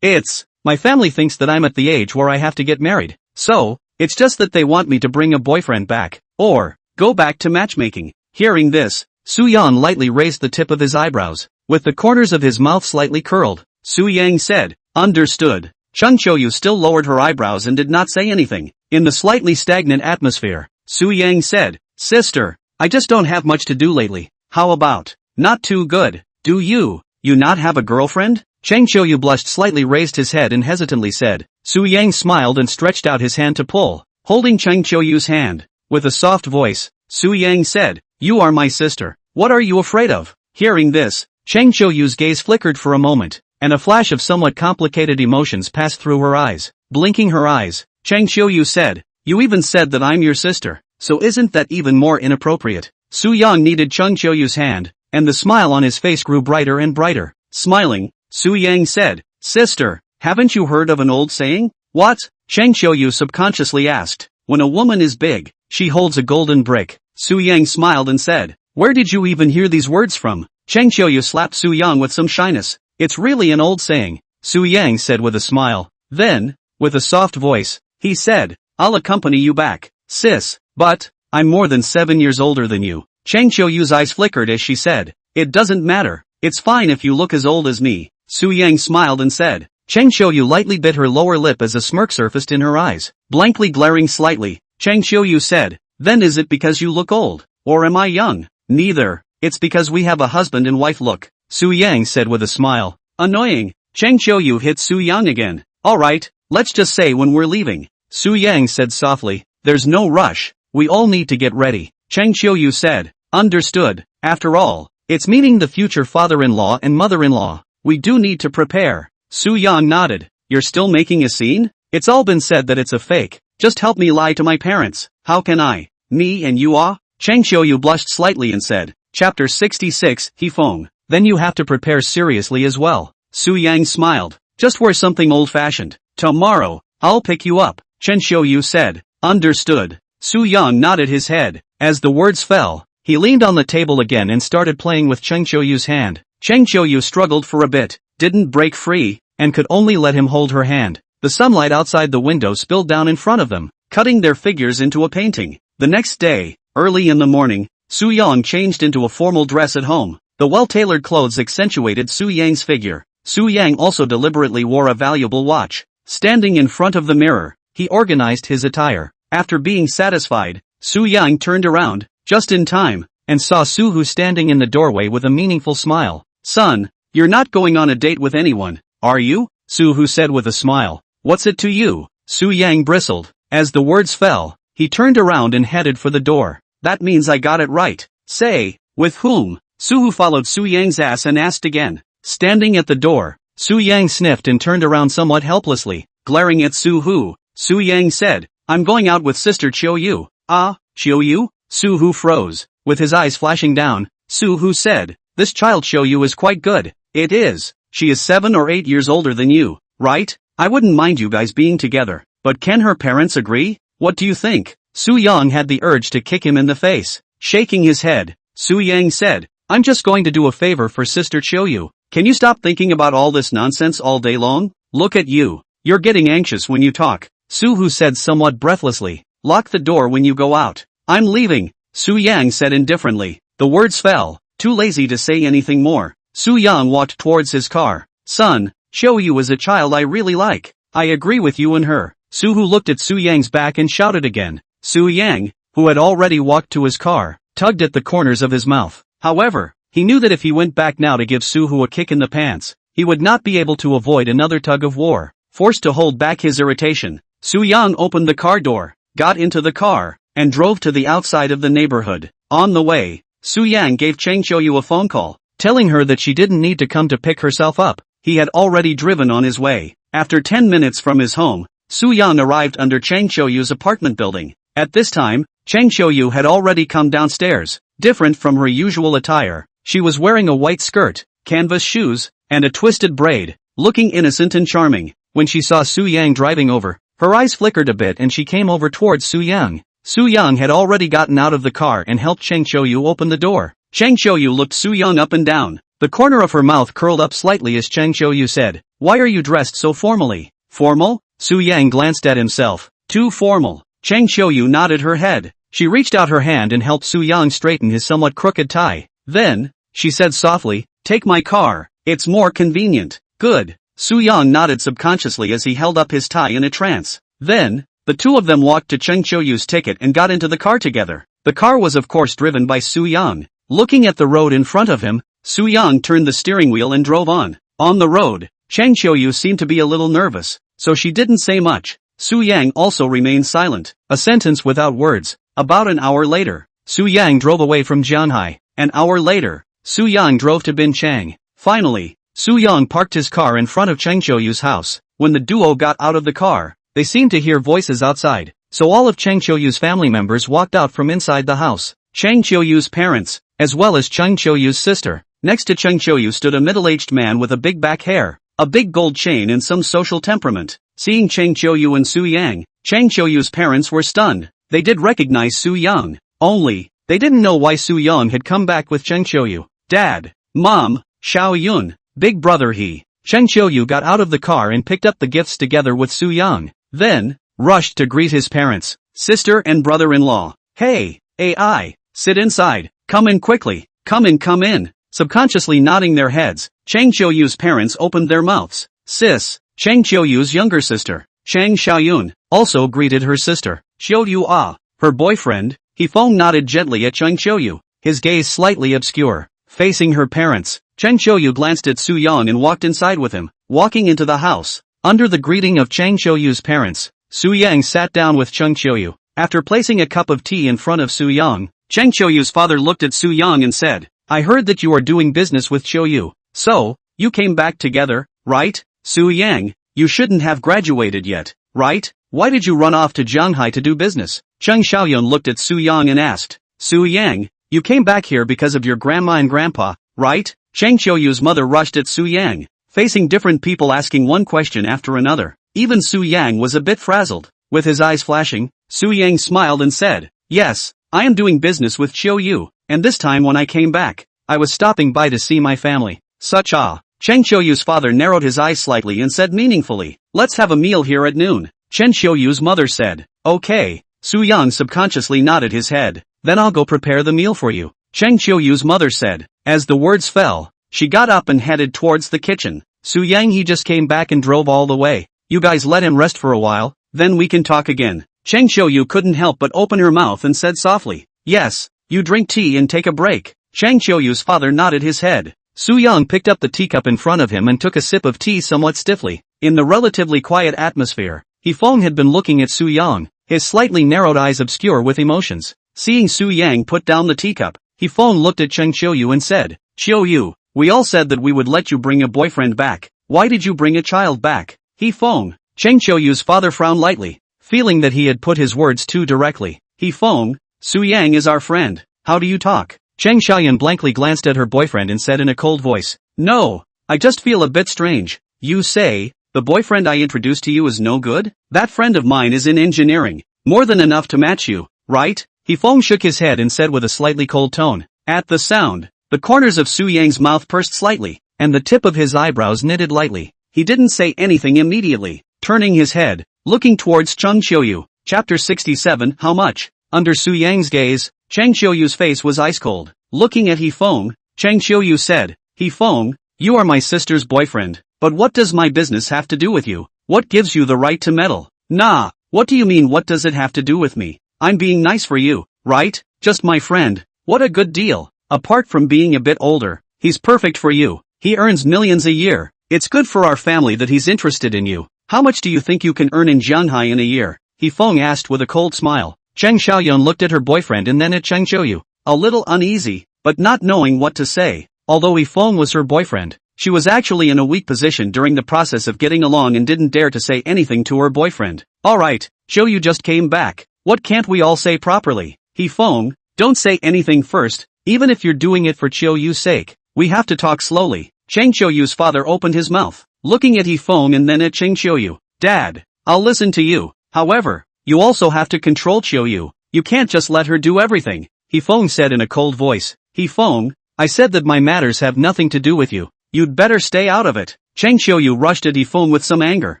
[SPEAKER 1] my family thinks that I'm at the age where I have to get married. So, it's just that they want me to bring a boyfriend back, or go back to matchmaking. Hearing this, Su Yang lightly raised the tip of his eyebrows, with the corners of his mouth slightly curled. Su Yang said, understood. Cheng Qiuyu still lowered her eyebrows and did not say anything. In the slightly stagnant atmosphere, Su Yang said, sister, I just don't have much to do lately. How about, not too good, do you not have a girlfriend? Cheng Qiuyu blushed slightly, raised his head and hesitantly said. Su Yang smiled and stretched out his hand to pull, holding Cheng Qiuyu's hand. With a soft voice, Su Yang said, you are my sister. What are you afraid of? Hearing this, Cheng Qiuyu's gaze flickered for a moment, and a flash of somewhat complicated emotions passed through her eyes. Blinking her eyes, Cheng Qiuyu said, you even said that I'm your sister, so isn't that even more inappropriate? Su Yang kneaded Cheng Qiuyu's hand, and the smile on his face grew brighter and brighter. Smiling, Su Yang said, sister, haven't you heard of an old saying? What? Cheng Qiuyu subconsciously asked. When a woman is big, she holds a golden brick. Su Yang smiled and said, where did you even hear these words from? Cheng Qiuyu slapped Su Yang with some shyness. It's really an old saying, Su Yang said with a smile. Then, with a soft voice, he said, I'll accompany you back, sis, but, I'm more than 7 years older than you. Cheng Qiuyu's eyes flickered as she said, it doesn't matter, it's fine if you look as old as me. Su Yang smiled and said. Cheng Qiuyu lightly bit her lower lip as a smirk surfaced in her eyes. Blankly glaring slightly, Cheng Qiuyu said, then is it because you look old, or am I young? Neither, it's because we have a husband and wife look, Su Yang said with a smile. Annoying. Cheng Qiuyu hit Su Yang again. Alright, let's just say when we're leaving. Su Yang said softly, there's no rush, we all need to get ready. Cheng Qiuyu said, understood, after all, it's meeting the future father-in-law and mother-in-law. We do need to prepare. Su Yang nodded. You're still making a scene? It's all been said that it's a fake. Just help me lie to my parents. How can I? Me and you ah? Cheng Qiuyu blushed slightly and said. Chapter 66, He Feng. Then you have to prepare seriously as well. Su Yang smiled. Just wear something old-fashioned. Tomorrow, I'll pick you up. Cheng Qiuyu said. Understood. Su Yang nodded his head. As the words fell, he leaned on the table again and started playing with Cheng Qiuyu's hand. Cheng Qiuyu struggled for a bit, didn't break free, and could only let him hold her hand. The sunlight outside the window spilled down in front of them, cutting their figures into a painting. The next day, early in the morning, Su Yang changed into a formal dress at home. The well-tailored clothes accentuated Su Yang's figure. Su Yang also deliberately wore a valuable watch. Standing in front of the mirror, he organized his attire. After being satisfied, Su Yang turned around, just in time, and saw Su Hu standing in the doorway with a meaningful smile. Son, you're not going on a date with anyone, are you? Su Hu said with a smile. What's it to you? Su Yang bristled. As the words fell, he turned around and headed for the door. That means I got it right. Say, with whom? Su Hu followed Su Yang's ass and asked again. Standing at the door, Su Yang sniffed and turned around somewhat helplessly. Glaring at Su Hu, Su Yang said, I'm going out with Sister Qiuyu. Ah, Qiuyu? Su Hu froze. With his eyes flashing down, Su Hu said, this child Qiuyu is quite good. It is. She is 7 or 8 years older than you, right? I wouldn't mind you guys being together, but can her parents agree? What do you think? Su Yang had the urge to kick him in the face. Shaking his head, Su Yang said, I'm just going to do a favor for Sister Choyu. Can you stop thinking about all this nonsense all day long? Look at you. You're getting anxious when you talk. Su-hu said somewhat breathlessly. Lock the door when you go out. I'm leaving, Su Yang said indifferently. The words fell, too lazy to say anything more. Su Yang walked towards his car. Son, Choyu is a child I really like. I agree with you and her. Su-hu looked at Su Yang's back and shouted again. Su Yang, who had already walked to his car, tugged at the corners of his mouth. However, he knew that if he went back now to give Su-hu a kick in the pants, he would not be able to avoid another tug of war. Forced to hold back his irritation, Su Yang opened the car door, got into the car, and drove to the outside of the neighborhood. On the way, Su Yang gave Chang Choyu a phone call, telling her that she didn't need to come to pick herself up. He had already driven on his way. After 10 minutes from his home, Su Yang arrived under Chang Choyu's apartment building. At this time, Chang Choyu had already come downstairs. Different from her usual attire, she was wearing a white skirt, canvas shoes, and a twisted braid, looking innocent and charming. When she saw Su Yang driving over, her eyes flickered a bit and she came over towards Su Yang. Su Yang had already gotten out of the car and helped Chang Choyu open the door. Chang Choyu looked Su Yang up and down. The corner of her mouth curled up slightly as Chang Choyu said, Why are you dressed so formally? Formal? Su Yang glanced at himself. Too formal. Chang Choyu nodded her head. She reached out her hand and helped Su Yang straighten his somewhat crooked tie. Then, she said softly, Take my car. It's more convenient. Good. Su Yang nodded subconsciously as he held up his tie in a trance. Then, the two of them walked to Chang Choyu's ticket and got into the car together. The car was of course driven by Su Yang. Looking at the road in front of him, Su Yang turned the steering wheel and drove on. On the road, Chang Choyu seemed to be a little nervous, so she didn't say much. Su Yang also remained silent, a sentence without words. About an hour later, Su Yang drove away from Jianhai. An hour later, Su Yang drove to Binchang. Finally, Su Yang parked his car in front of Chang Choyu's house. When the duo got out of the car, they seemed to hear voices outside, so all of Chang Choyu's family members walked out from inside the house. Chang Choyu's parents, as well as Chang Choyu's sister. Next to Chang Choyu stood a middle-aged man with a big back hair, a big gold chain and some social temperament. Seeing Chang Choyu and Su Yang, Chang Choyu's parents were stunned. They did recognize Su Yang. Only, they didn't know why Su Yang had come back with Chang Choyu. Dad, Mom, Xiao Yun, big brother he. Chang Choyu got out of the car and picked up the gifts together with Su Yang. Then, rushed to greet his parents, sister and brother-in-law. Hey, AI, sit inside, come in quickly, come in. Subconsciously nodding their heads, Chang Choyu's parents opened their mouths. Sis, Chang Choyu's younger sister, Chang Xiaoyun, also greeted her sister, Xiu her boyfriend. He-feng nodded gently at Chang Choyu, his gaze slightly obscure. Facing her parents, Chang Choyu glanced at Su Yang and walked inside with him. Walking into the house, under the greeting of Chang Choyu's parents, Su Yang sat down with Chang Choyu. After placing a cup of tea in front of Su Yang, Chang Choyu's father looked at Su Yang and said, I heard that you are doing business with Choyu. So, you came back together, right? Su Yang, you shouldn't have graduated yet, right? Why did you run off to Jianghai to do business? Chang Xiaoyun looked at Su Yang and asked, Su Yang, you came back here because of your grandma and grandpa, right? Chang Choyu's mother rushed at Su Yang, facing different people asking one question after another. Even Su Yang was a bit frazzled. With his eyes flashing, Su Yang smiled and said, Yes, I am doing business with Choyu, and this time when I came back, I was stopping by to see my family. Such ah. Chang Choyu's father narrowed his eyes slightly and said meaningfully, Let's have a meal here at noon. Chen Choyu's mother said, Okay. Su Yang subconsciously nodded his head. Then I'll go prepare the meal for you. Chang Choyu's mother said. As the words fell, she got up and headed towards the kitchen. Su Yang he just came back and drove all the way. You guys let him rest for a while, then we can talk again. Chang Choyu couldn't help but open her mouth and said softly, Yes, you drink tea and take a break. Chang Choyu's father nodded his head. Su Yang picked up the teacup in front of him and took a sip of tea somewhat stiffly. In the relatively quiet atmosphere, He-feng had been looking at Su Yang, his slightly narrowed eyes obscure with emotions. Seeing Su Yang put down the teacup, He-feng looked at Chang Choyu and said, Choyu, we all said that we would let you bring a boyfriend back. Why did you bring a child back? He-feng. Chang Choyu's father frowned lightly, feeling that he had put his words too directly. He-feng, Su Yang is our friend. How do you talk? Chang Xiaoyan blankly glanced at her boyfriend and said in a cold voice, No, I just feel a bit strange. You say, the the boyfriend I introduced to you is no good? That friend of mine is in engineering. More than enough to match you, right? He-fong shook his head and said with a slightly cold tone. At the sound, the corners of Su Yang's mouth pursed slightly, and the tip of his eyebrows knitted lightly. He didn't say anything immediately, turning his head, looking towards Chang Qiuyu. Chapter 67 How much? Under Su Yang's gaze, Chang Qiuyu's face was ice cold. Looking at He-fong, Chang Qiuyu said, He-fong, you are my sister's boyfriend, but what does my business have to do with you? What gives you the right to meddle? Nah, what do you mean what does it have to do with me? I'm being nice for you, right? Just my friend. What a good deal. Apart from being a bit older, he's perfect for you. He earns millions a year. It's good for our family that he's interested in you. How much do you think you can earn in Shanghai in a year? He-fong asked with a cold smile. Chang Xiaoyun looked at her boyfriend and then at Chang Qiuyu, a little uneasy, but not knowing what to say. Although He-fong was her boyfriend, she was actually in a weak position during the process of getting along and didn't dare to say anything to her boyfriend. Alright, Qiuyu just came back. What can't we all say properly? He-fong, don't say anything first, even if you're doing it for Qiuyu's sake. We have to talk slowly. Chang Qiuyu's father opened his mouth, looking at He-fong and then at Chang Qiuyu. Dad, I'll listen to you. However, you also have to control Qiuyu. You can't just let her do everything. He-fong said in a cold voice. He-fong, I said that my matters have nothing to do with you. You'd better stay out of it. Chang Qiuyu rushed at He-fong with some anger.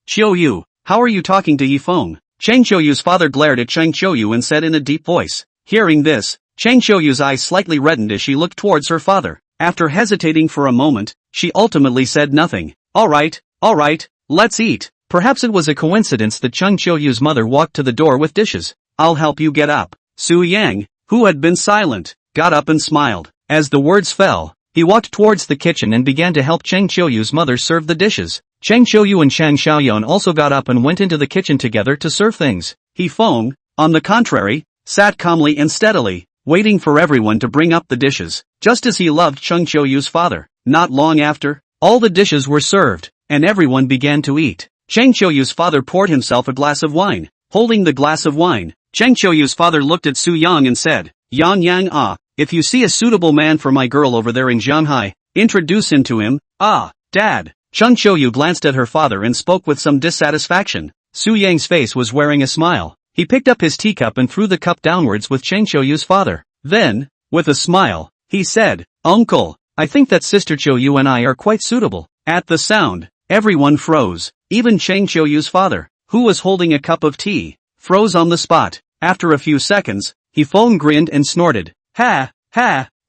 [SPEAKER 1] Qiuyu, how are you talking to He-fong? Chang Qiuyu's father glared at Chang Qiuyu and said in a deep voice. Hearing this, Chang Qiuyu's eyes slightly reddened as she looked towards her father. After hesitating for a moment, she ultimately said nothing. Alright, let's eat. Perhaps it was a coincidence that Chang Qiuyu's mother walked to the door with dishes. I'll help you get up. Su Yang, who had been silent, got up and smiled. As the words fell, he walked towards the kitchen and began to help Chang Qiuyu's mother serve the dishes. Chang Qiuyu and Chang Xiaoyun also got up and went into the kitchen together to serve things. He-fong, on the contrary, sat calmly and steadily, waiting for everyone to bring up the dishes, just as he loved Chang Qiuyu's father. Not long after, all the dishes were served, and everyone began to eat. Chang Qiuyu's father poured himself a glass of wine. Holding the glass of wine, Chang Qiuyu's father looked at Su Yang and said, Yang, if you see a suitable man for my girl over there in Shanghai, introduce him to him. Dad. Chang Qiuyu glanced at her father and spoke with some dissatisfaction. Su Yang's face was wearing a smile. He picked up his teacup and threw the cup downwards with Chang Qiuyu's father. Then, with a smile, he said, Uncle, I think that Sister Qiuyu and I are quite suitable. At the sound, everyone froze. Even Chang Qiuyu's father, who was holding a cup of tea, froze on the spot. After a few seconds, He-fong grinned and snorted. Ha,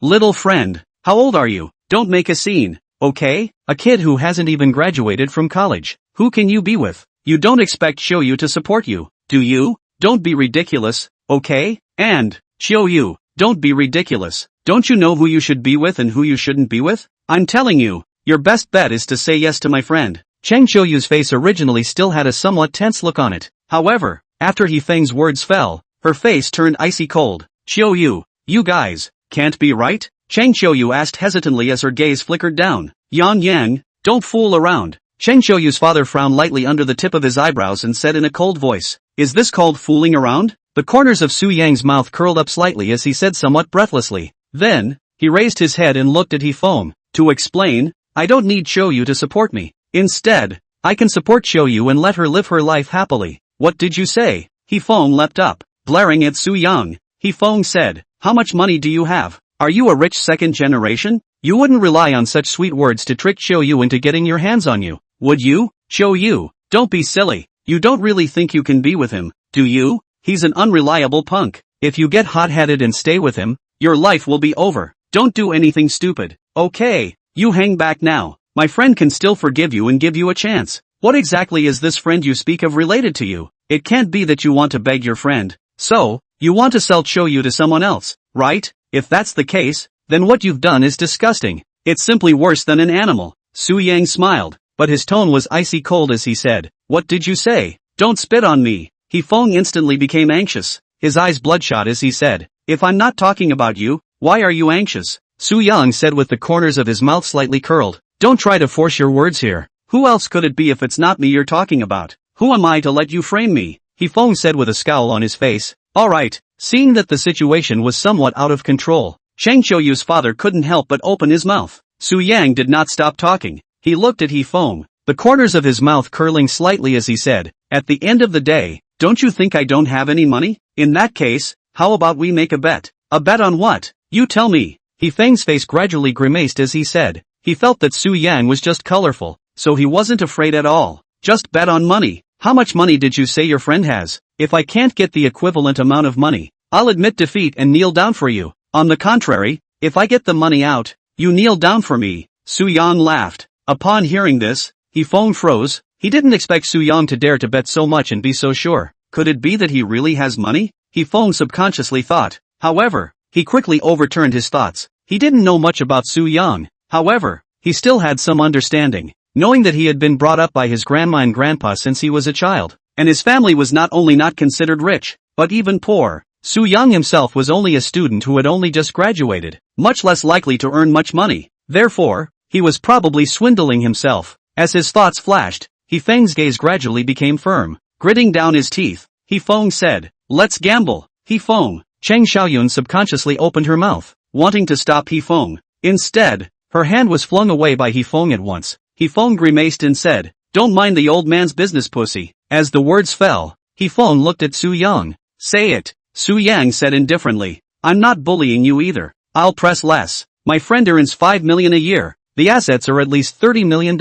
[SPEAKER 1] little friend, how old are you? Don't make a scene, okay? A kid who hasn't even graduated from college. Who can you be with? You don't expect Qiuyu to support you, do you? Don't be ridiculous, okay? And, Qiuyu, don't be ridiculous. Don't you know who you should be with and who you shouldn't be with? I'm telling you, your best bet is to say yes to my friend. Chang Qiuyu's face originally still had a somewhat tense look on it. However, after He-feng's words fell, her face turned icy cold. Qiuyu, you guys, can't be right? Chang Qiuyu asked hesitantly as her gaze flickered down. Yang, don't fool around. Chang Qiuyu's father frowned lightly under the tip of his eyebrows and said in a cold voice, Is this called fooling around? The corners of Su Yang's mouth curled up slightly as he said somewhat breathlessly. Then, he raised his head and looked at He-fong. To explain, I don't need Qiuyu to support me. Instead, I can support Qiuyu and let her live her life happily. What did you say? He-fong leapt up, glaring at Su Yang. He-fong said, How much money do you have? Are you a rich second generation? You wouldn't rely on such sweet words to trick Qiuyu into getting your hands on you, would you? Qiuyu, don't be silly. You don't really think you can be with him, do you? He's an unreliable punk. If you get hot-headed and stay with him, your life will be over. Don't do anything stupid. Okay, you hang back now. My friend can still forgive you and give you a chance. What exactly is this friend you speak of related to you? It can't be that you want to beg your friend. So, you want to sell Qiuyu to someone else, right? If that's the case, then what you've done is disgusting. It's simply worse than an animal. Su Yang smiled, but his tone was icy cold as he said, What did you say? Don't spit on me. He-fong instantly became anxious, his eyes bloodshot as he said, If I'm not talking about you, why are you anxious? Su Yang said with the corners of his mouth slightly curled, Don't try to force your words here. Who else could it be if it's not me you're talking about? Who am I to let you frame me? He-fong said with a scowl on his face. Alright, seeing that the situation was somewhat out of control, Chang Qiuyu's father couldn't help but open his mouth. Su Yang did not stop talking. He looked at He-fong, the corners of his mouth curling slightly as he said, "At the end of the day, don't you think I don't have any money? In that case, how about we make a bet?" "A bet on what? You tell me." He Feng's face gradually grimaced as he said. He felt that Su Yang was just colorful, so he wasn't afraid at all. "Just bet on money. How much money did you say your friend has? If I can't get the equivalent amount of money, I'll admit defeat and kneel down for you. On the contrary, if I get the money out, you kneel down for me." Su Yang laughed. Upon hearing this, He Feng froze. He didn't expect Su Yang to dare to bet so much and be so sure. Could it be that he really has money? He Feng subconsciously thought. However, he quickly overturned his thoughts. He didn't know much about Su Yang. However, he still had some understanding, knowing that he had been brought up by his grandma and grandpa since he was a child, and his family was not only not considered rich, but even poor. Su Yang himself was only a student who had only just graduated, much less likely to earn much money. Therefore, he was probably swindling himself. As his thoughts flashed, He Feng's gaze gradually became firm. Gritting down his teeth, He Feng said, "Let's gamble." He Feng. Cheng Xiaoyun subconsciously opened her mouth, wanting to stop He Feng. Instead, her hand was flung away by He Feng at once. He Feng grimaced and said, "Don't mind the old man's business, pussy." As the words fell, He Feng looked at Su Yang. "Say it," Su Yang said indifferently. "I'm not bullying you either. I'll press less. My friend earns 5 million a year. The assets are at least $30 million.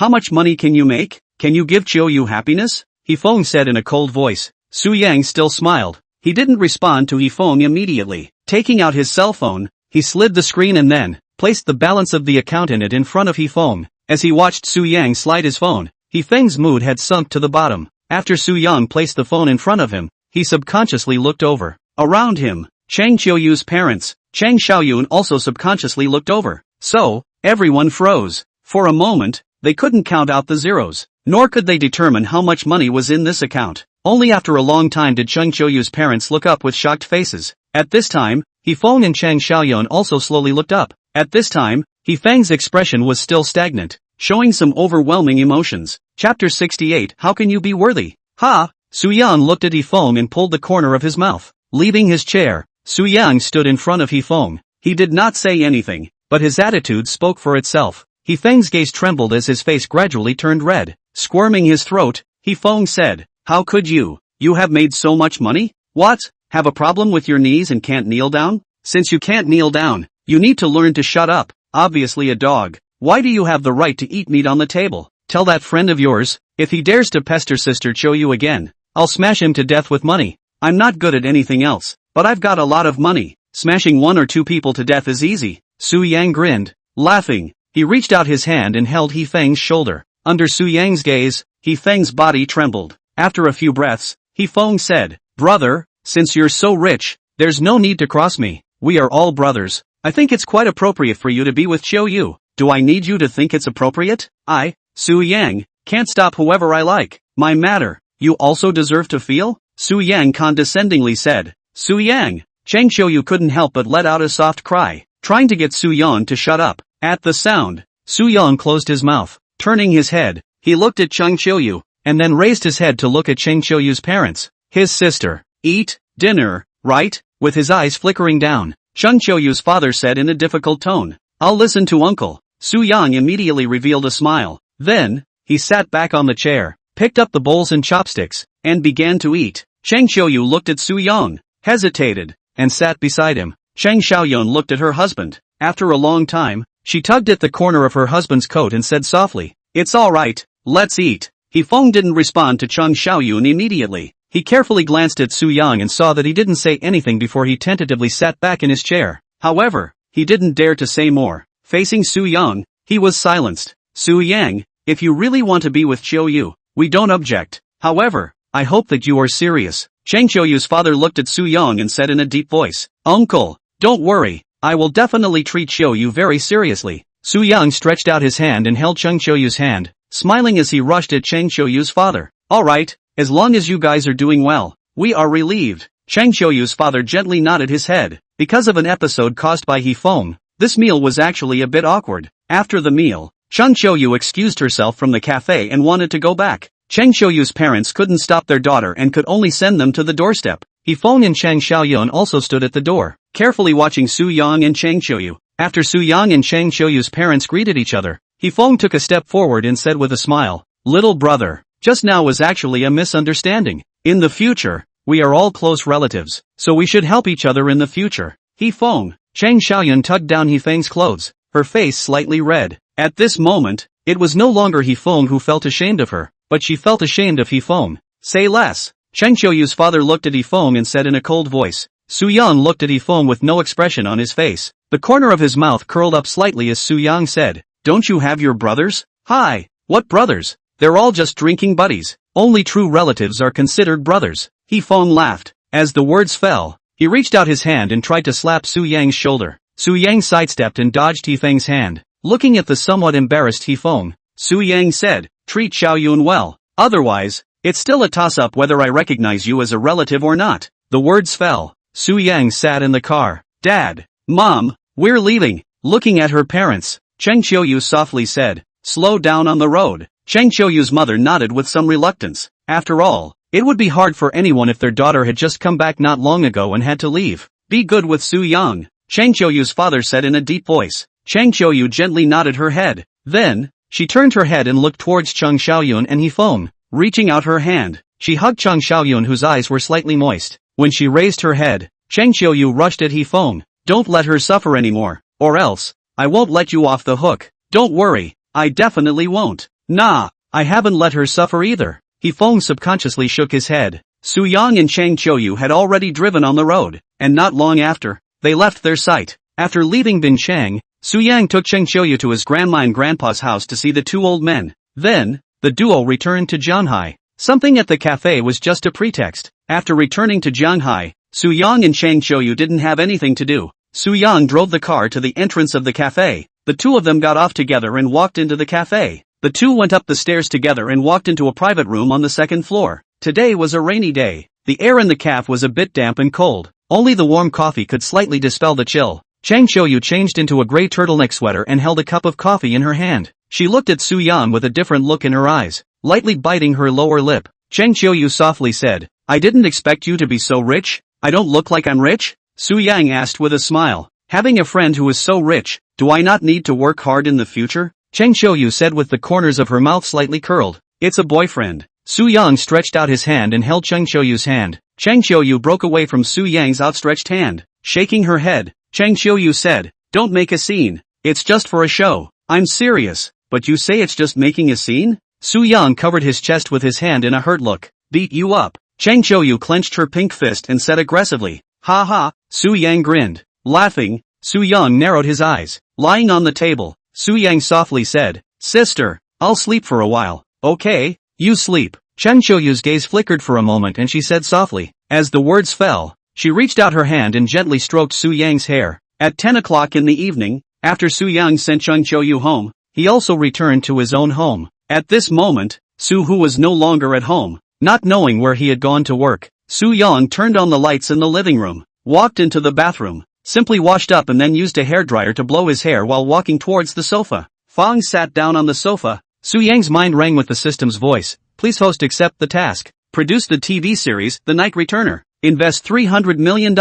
[SPEAKER 1] How much money can you make? Can you give Chiu happiness?" He Feng said in a cold voice. Su Yang still smiled. He didn't respond to He Feng immediately. Taking out his cell phone, he slid the screen and then placed the balance of the account in it in front of He Feng. As he watched Su Yang slide his phone, He Feng's mood had sunk to the bottom. After Su Yang placed the phone in front of him, he subconsciously looked over. Around him, Chang Qiuyu's parents, Chang Xiaoyun also subconsciously looked over. So, everyone froze. For a moment, they couldn't count out the zeros, nor could they determine how much money was in this account. Only after a long time did Chang Qiuyu's parents look up with shocked faces. At this time, He Feng and Chang Xiaoyun also slowly looked up. At this time, He Feng's expression was still stagnant, showing some overwhelming emotions. Chapter 68. How can you be worthy? Ha! Su Yang looked at He Feng and pulled the corner of his mouth. Leaving his chair, Su Yang stood in front of He Feng. He did not say anything, but his attitude spoke for itself. He Feng's gaze trembled as his face gradually turned red. Squirming his throat, He Feng said, "How could you? You have made so much money? What? Have a problem with your knees and can't kneel down? Since you can't kneel down, you need to learn to shut up. Obviously a dog. Why do you have the right to eat meat on the table? Tell that friend of yours, if he dares to pester Sister Chiu again, I'll smash him to death with money. I'm not good at anything else, but I've got a lot of money. Smashing 1 or 2 people to death is easy." Su Yang grinned, laughing. He reached out his hand and held He Feng's shoulder. Under Su Yang's gaze, He Feng's body trembled. After a few breaths, He Feng said, "Brother, since you're so rich, there's no need to cross me. We are all brothers. I think it's quite appropriate for you to be with Chiu. Do I need you to think it's appropriate? I, Su Yang, can't stop whoever I like. My matter, you also deserve to feel?" Su Yang condescendingly said. Su Yang. Chang Qiuyu couldn't help but let out a soft cry, trying to get Su Yang to shut up. At the sound, Su Yang closed his mouth. Turning his head, he looked at Chang Qiuyu, and then raised his head to look at Chang Qiuyu's parents. His sister. "Eat dinner, right?" With his eyes flickering down, Chang Qiuyu's father said in a difficult tone. "I'll listen to uncle." Su Yang immediately revealed a smile. Then, he sat back on the chair, picked up the bowls and chopsticks, and began to eat. Chang Qiuyu looked at Su Yang, hesitated, and sat beside him. Chang Xiaoyun looked at her husband. After a long time, she tugged at the corner of her husband's coat and said softly, "It's all right, let's eat." He Feng didn't respond to Chang Xiaoyun immediately. He carefully glanced at Su Yang and saw that he didn't say anything before he tentatively sat back in his chair. However, he didn't dare to say more. Facing Su Yang, he was silenced. "Su Yang, if you really want to be with Chiu, we don't object. However, I hope that you are serious." Chang Qiuyu's father looked at Su Yang and said in a deep voice, "Uncle, don't worry, I will definitely treat Chiu very seriously." Su Yang stretched out his hand and held Chang Qiuyu's hand, smiling as he rushed at Chang Qiuyu's father. "All right, as long as you guys are doing well, we are relieved." Chang Qiuyu's father gently nodded his head. Because of an episode caused by He Feng, this meal was actually a bit awkward. After the meal, Chang Qiuyu excused herself from the cafe and wanted to go back. Chang Qiuyu's parents couldn't stop their daughter and could only send them to the doorstep. He Feng and Chang Xiaoyun also stood at the door, carefully watching Su Yang and Chang Qiuyu. After Su Yang and Chang Qiuyu's parents greeted each other, Hefeng took a step forward and said with a smile, "Little brother, just now was actually a misunderstanding. In the future, we are all close relatives, so we should help each other in the future." Hefeng. Chang Xiaoyun tugged down Hefeng's clothes, her face slightly red. At this moment, it was no longer Hefeng who felt ashamed of her, but she felt ashamed of Hefeng. "Say less." Cheng Qiuyu's father looked at Hefeng and said in a cold voice. Su Yang looked at Hefeng with no expression on his face. The corner of his mouth curled up slightly as Su Yang said, "Don't you have your brothers?" "Hi, what brothers? They're all just drinking buddies. Only true relatives are considered brothers." Hefeng laughed. As the words fell, he reached out his hand and tried to slap Su Yang's shoulder. Su Yang sidestepped and dodged Hefeng's hand. Looking at the somewhat embarrassed Hefeng, Su Yang said, "Treat Xiaoyun well. Otherwise, it's still a toss-up whether I recognize you as a relative or not." The words fell. Su Yang sat in the car. "Dad, Mom, we're leaving." Looking at her parents, Cheng Qiuyu softly said, "Slow down on the road." Cheng Qiuyu's mother nodded with some reluctance. After all, it would be hard for anyone if their daughter had just come back not long ago and had to leave. "Be good with Su Yang," Cheng Qiuyu's father said in a deep voice. Cheng Qiuyu gently nodded her head. Then, she turned her head and looked towards Cheng Xiaoyun and Hefeng. Reaching out her hand, she hugged Cheng Xiaoyun whose eyes were slightly moist. When she raised her head, Cheng Qiuyu rushed at Hefeng. "Don't let her suffer anymore, or else, I won't let you off the hook." "Don't worry, I definitely won't." "Nah, I haven't let her suffer either." Hefeng subconsciously shook his head. Su Yang and Cheng Qiuyu had already driven on the road, and not long after, they left their sight. After leaving Bin Chang, Su Yang took Cheng Qiuyu to his grandma and grandpa's house to see the two old men. Then, the duo returned to Jianghai. Something at the cafe was just a pretext. After returning to Jianghai, Su Yang and Cheng Qiuyu didn't have anything to do. Su Yang drove the car to the entrance of the cafe. The two of them got off together and walked into the cafe. The two went up the stairs together and walked into a private room on the second floor. Today was a rainy day. The air in the cafe was a bit damp and cold. Only the warm coffee could slightly dispel the chill. Cheng Qiuyu changed into a gray turtleneck sweater and held a cup of coffee in her hand. She looked at Su Yang with a different look in her eyes, lightly biting her lower lip. Cheng Qiuyu softly said, "I didn't expect you to be so rich." "I don't look like I'm rich?" Su Yang asked with a smile. "Having a friend who is so rich, do I not need to work hard in the future?" Cheng Qiuyu said with the corners of her mouth slightly curled. "It's a boyfriend." Su Yang stretched out his hand and held Cheng Qiuyu's hand. Cheng Qiuyu broke away from Su Yang's outstretched hand. Shaking her head, Cheng Qiuyu said, "Don't make a scene. It's just for a show." "I'm serious." "But you say it's just making a scene?" Su Yang covered his chest with his hand in a hurt look. "Beat you up." Cheng Qiuyu clenched her pink fist and said aggressively. "Ha ha." Su Yang grinned. Laughing, Su Yang narrowed his eyes. Lying on the table, Su Yang softly said, "Sister, I'll sleep for a while." "Okay, you sleep." Cheng Qiuyu's gaze flickered for a moment and she said softly. As the words fell, she reached out her hand and gently stroked Su Yang's hair. At 10 o'clock in the evening, after Su Yang sent Cheng Qiuyu home, he also returned to his own home. At this moment, Su Hu was no longer at home. Not knowing where he had gone to work, Su Yang turned on the lights in the living room, walked into the bathroom, simply washed up and then used a hairdryer to blow his hair while walking towards the sofa. Fang sat down on the sofa. Su Yang's mind rang with the system's voice. "Please host accept the task. Produce the TV series, The Night Returner. Invest $300 million.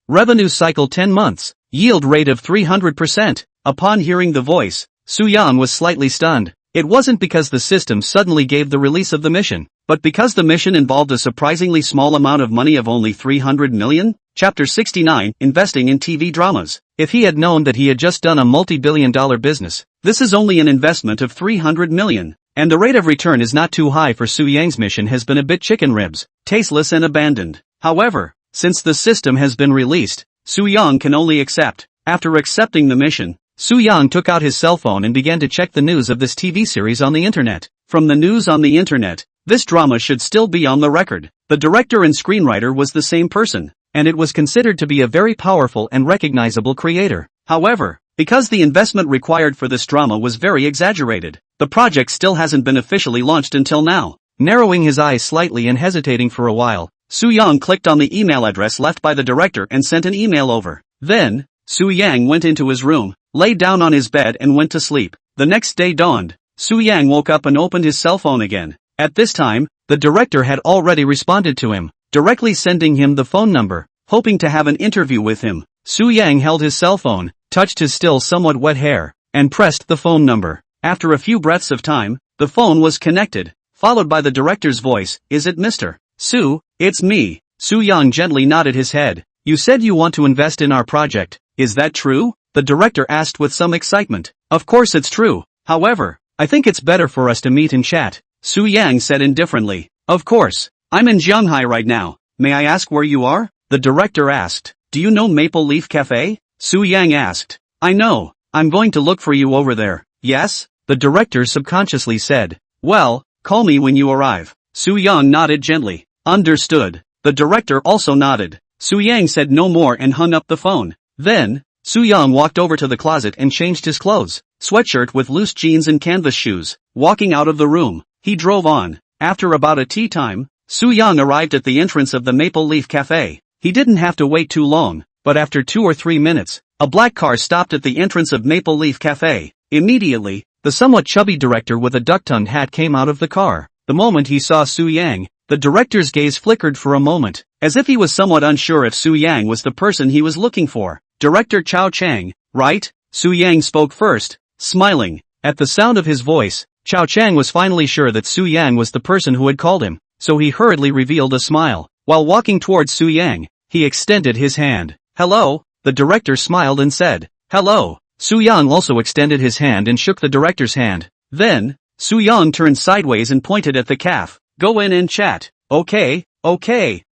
[SPEAKER 1] Revenue cycle 10 months. Yield rate of 300%. Upon hearing the voice, Su Yang was slightly stunned. It wasn't because the system suddenly gave the release of the mission, but because the mission involved a surprisingly small amount of money of only 300 million? Chapter 69, Investing in TV Dramas. If he had known that he had just done a multi-billion-dollar business, this is only an investment of 300 million. And the rate of return is not too high for Su Yang's mission has been a bit chicken ribs, tasteless and abandoned. However, since the system has been released, Su Yang can only accept. After accepting the mission, Su Yang took out his cell phone and began to check the news of this TV series on the internet. From the news on the internet, this drama should still be on the record. The director and screenwriter was the same person, and it was considered to be a very powerful and recognizable creator. However, because the investment required for this drama was very exaggerated, the project still hasn't been officially launched until now. Narrowing his eyes slightly and hesitating for a while, Su Yang clicked on the email address left by the director and sent an email over. Then, Su Yang went into his room, lay down on his bed and went to sleep. The next day dawned. Su Yang woke up and opened his cell phone again. At this time, the director had already responded to him, directly sending him the phone number, hoping to have an interview with him. Su Yang held his cell phone, touched his still somewhat wet hair, and pressed the phone number. After a few breaths of time, the phone was connected, followed by the director's voice, "Is it Mr. Su?" "It's me." Su Yang gently nodded his head. "You said you want to invest in our project, is that true?" the director asked with some excitement. "Of course it's true. However, I think it's better for us to meet and chat," Su Yang said indifferently. "Of course. I'm in Shanghai right now. May I ask where you are?" the director asked. "Do you know Maple Leaf Cafe?" Su Yang asked. "I know. I'm going to look for you over there." "Yes?" the director subconsciously said. "Well, call me when you arrive." Su Yang nodded gently. "Understood." The director also nodded. Su Yang said no more and hung up the phone. Then, Su Yang walked over to the closet and changed his clothes, sweatshirt with loose jeans and canvas shoes. Walking out of the room, he drove on. After about a tea time, Su Yang arrived at the entrance of the Maple Leaf Cafe. He didn't have to wait too long, but after 2 or 3 minutes, a black car stopped at the entrance of Maple Leaf Cafe. Immediately, the somewhat chubby director with a duck-tongued hat came out of the car. The moment he saw Su Yang, the director's gaze flickered for a moment, as if he was somewhat unsure if Su Yang was the person he was looking for. "Director Chao Chang, right?" Su Yang spoke first, smiling. At the sound of his voice, Chao Chang was finally sure that Su Yang was the person who had called him, so he hurriedly revealed a smile. While walking towards Su Yang, he extended his hand. "Hello," the director smiled and said. "Hello." Su Yang also extended his hand and shook the director's hand. Then, Su Yang turned sideways and pointed at the caf. "Go in and chat." Okay.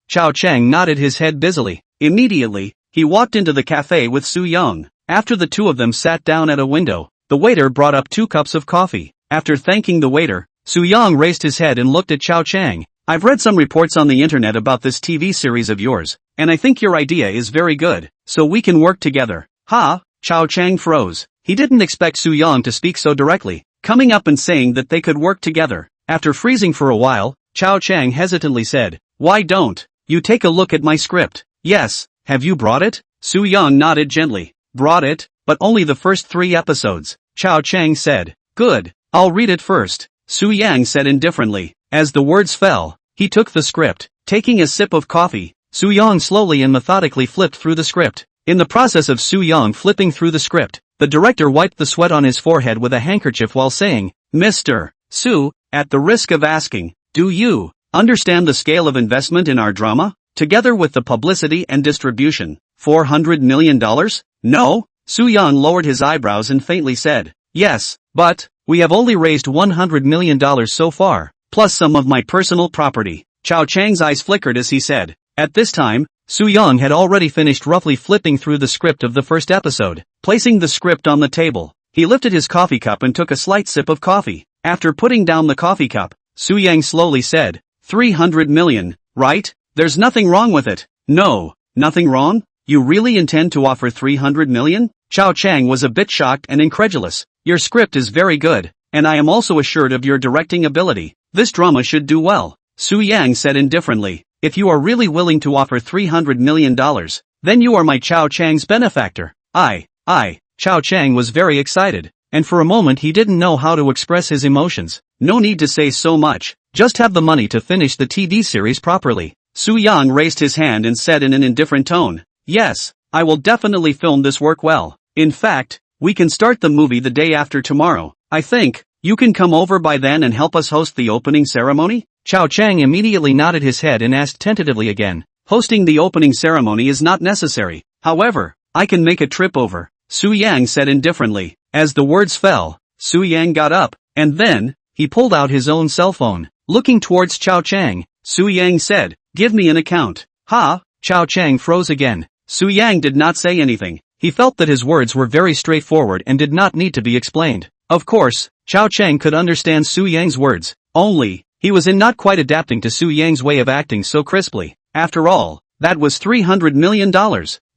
[SPEAKER 1] Chao Chang nodded his head busily. Immediately, he walked into the cafe with Su Yang. After the two of them sat down at a window, the waiter brought up 2 cups of coffee. After thanking the waiter, Su Yang raised his head and looked at Chao Chang. "I've read some reports on the internet about this TV series of yours, and I think your idea is very good, so we can work together." "Ha?" Chao Chang froze. He didn't expect Su Yang to speak so directly, coming up and saying that they could work together. After freezing for a while, Chao Chang hesitantly said, "Why don't you take a look at my script?" "Yes, have you brought it?" Su Yang nodded gently. "Brought it, but only the first 3 episodes, Chao Chang said. "Good, I'll read it first," Su Yang said indifferently. As the words fell, he took the script. Taking a sip of coffee, Su Yang slowly and methodically flipped through the script. In the process of Su Yang flipping through the script, the director wiped the sweat on his forehead with a handkerchief while saying, "Mr. Su, at the risk of asking, do you understand the scale of investment in our drama? Together with the publicity and distribution, $400 million? No?" Su Yang lowered his eyebrows and faintly said, "Yes, but we have only raised $100 million so far, plus some of my personal property." Chao Chang's eyes flickered as he said. At this time, Su Yang had already finished roughly flipping through the script of the first episode. Placing the script on the table, he lifted his coffee cup and took a slight sip of coffee. After putting down the coffee cup, Su Yang slowly said, $300 million, right? There's nothing wrong with it." "No, nothing wrong? You really intend to offer $300 million? Chao Chang was a bit shocked and incredulous. "Your script is very good, and I am also assured of your directing ability. This drama should do well," Su Yang said indifferently. "If you are really willing to offer $300 million, then you are my Chao Chang's benefactor." I. Chao Chang was very excited, and for a moment he didn't know how to express his emotions. "No need to say so much, just have the money to finish the TV series properly." Su Yang raised his hand and said in an indifferent tone, "Yes, I will definitely film this work well. In fact, we can start the movie the day after tomorrow. I think you can come over by then and help us host the opening ceremony?" Chao Chang immediately nodded his head and asked tentatively again, "Hosting the opening ceremony is not necessary. However, I can make a trip over," Su Yang said indifferently. As the words fell, Su Yang got up, and then, he pulled out his own cell phone. Looking towards Chao Chang, Su Yang said, "Give me an account." "Ha?" Chao Chang froze again. Su Yang did not say anything. He felt that his words were very straightforward and did not need to be explained. Of course, Chao Chang could understand Su Yang's words, only, he was not quite adapting to Su Yang's way of acting so crisply. After all, that was $300 million.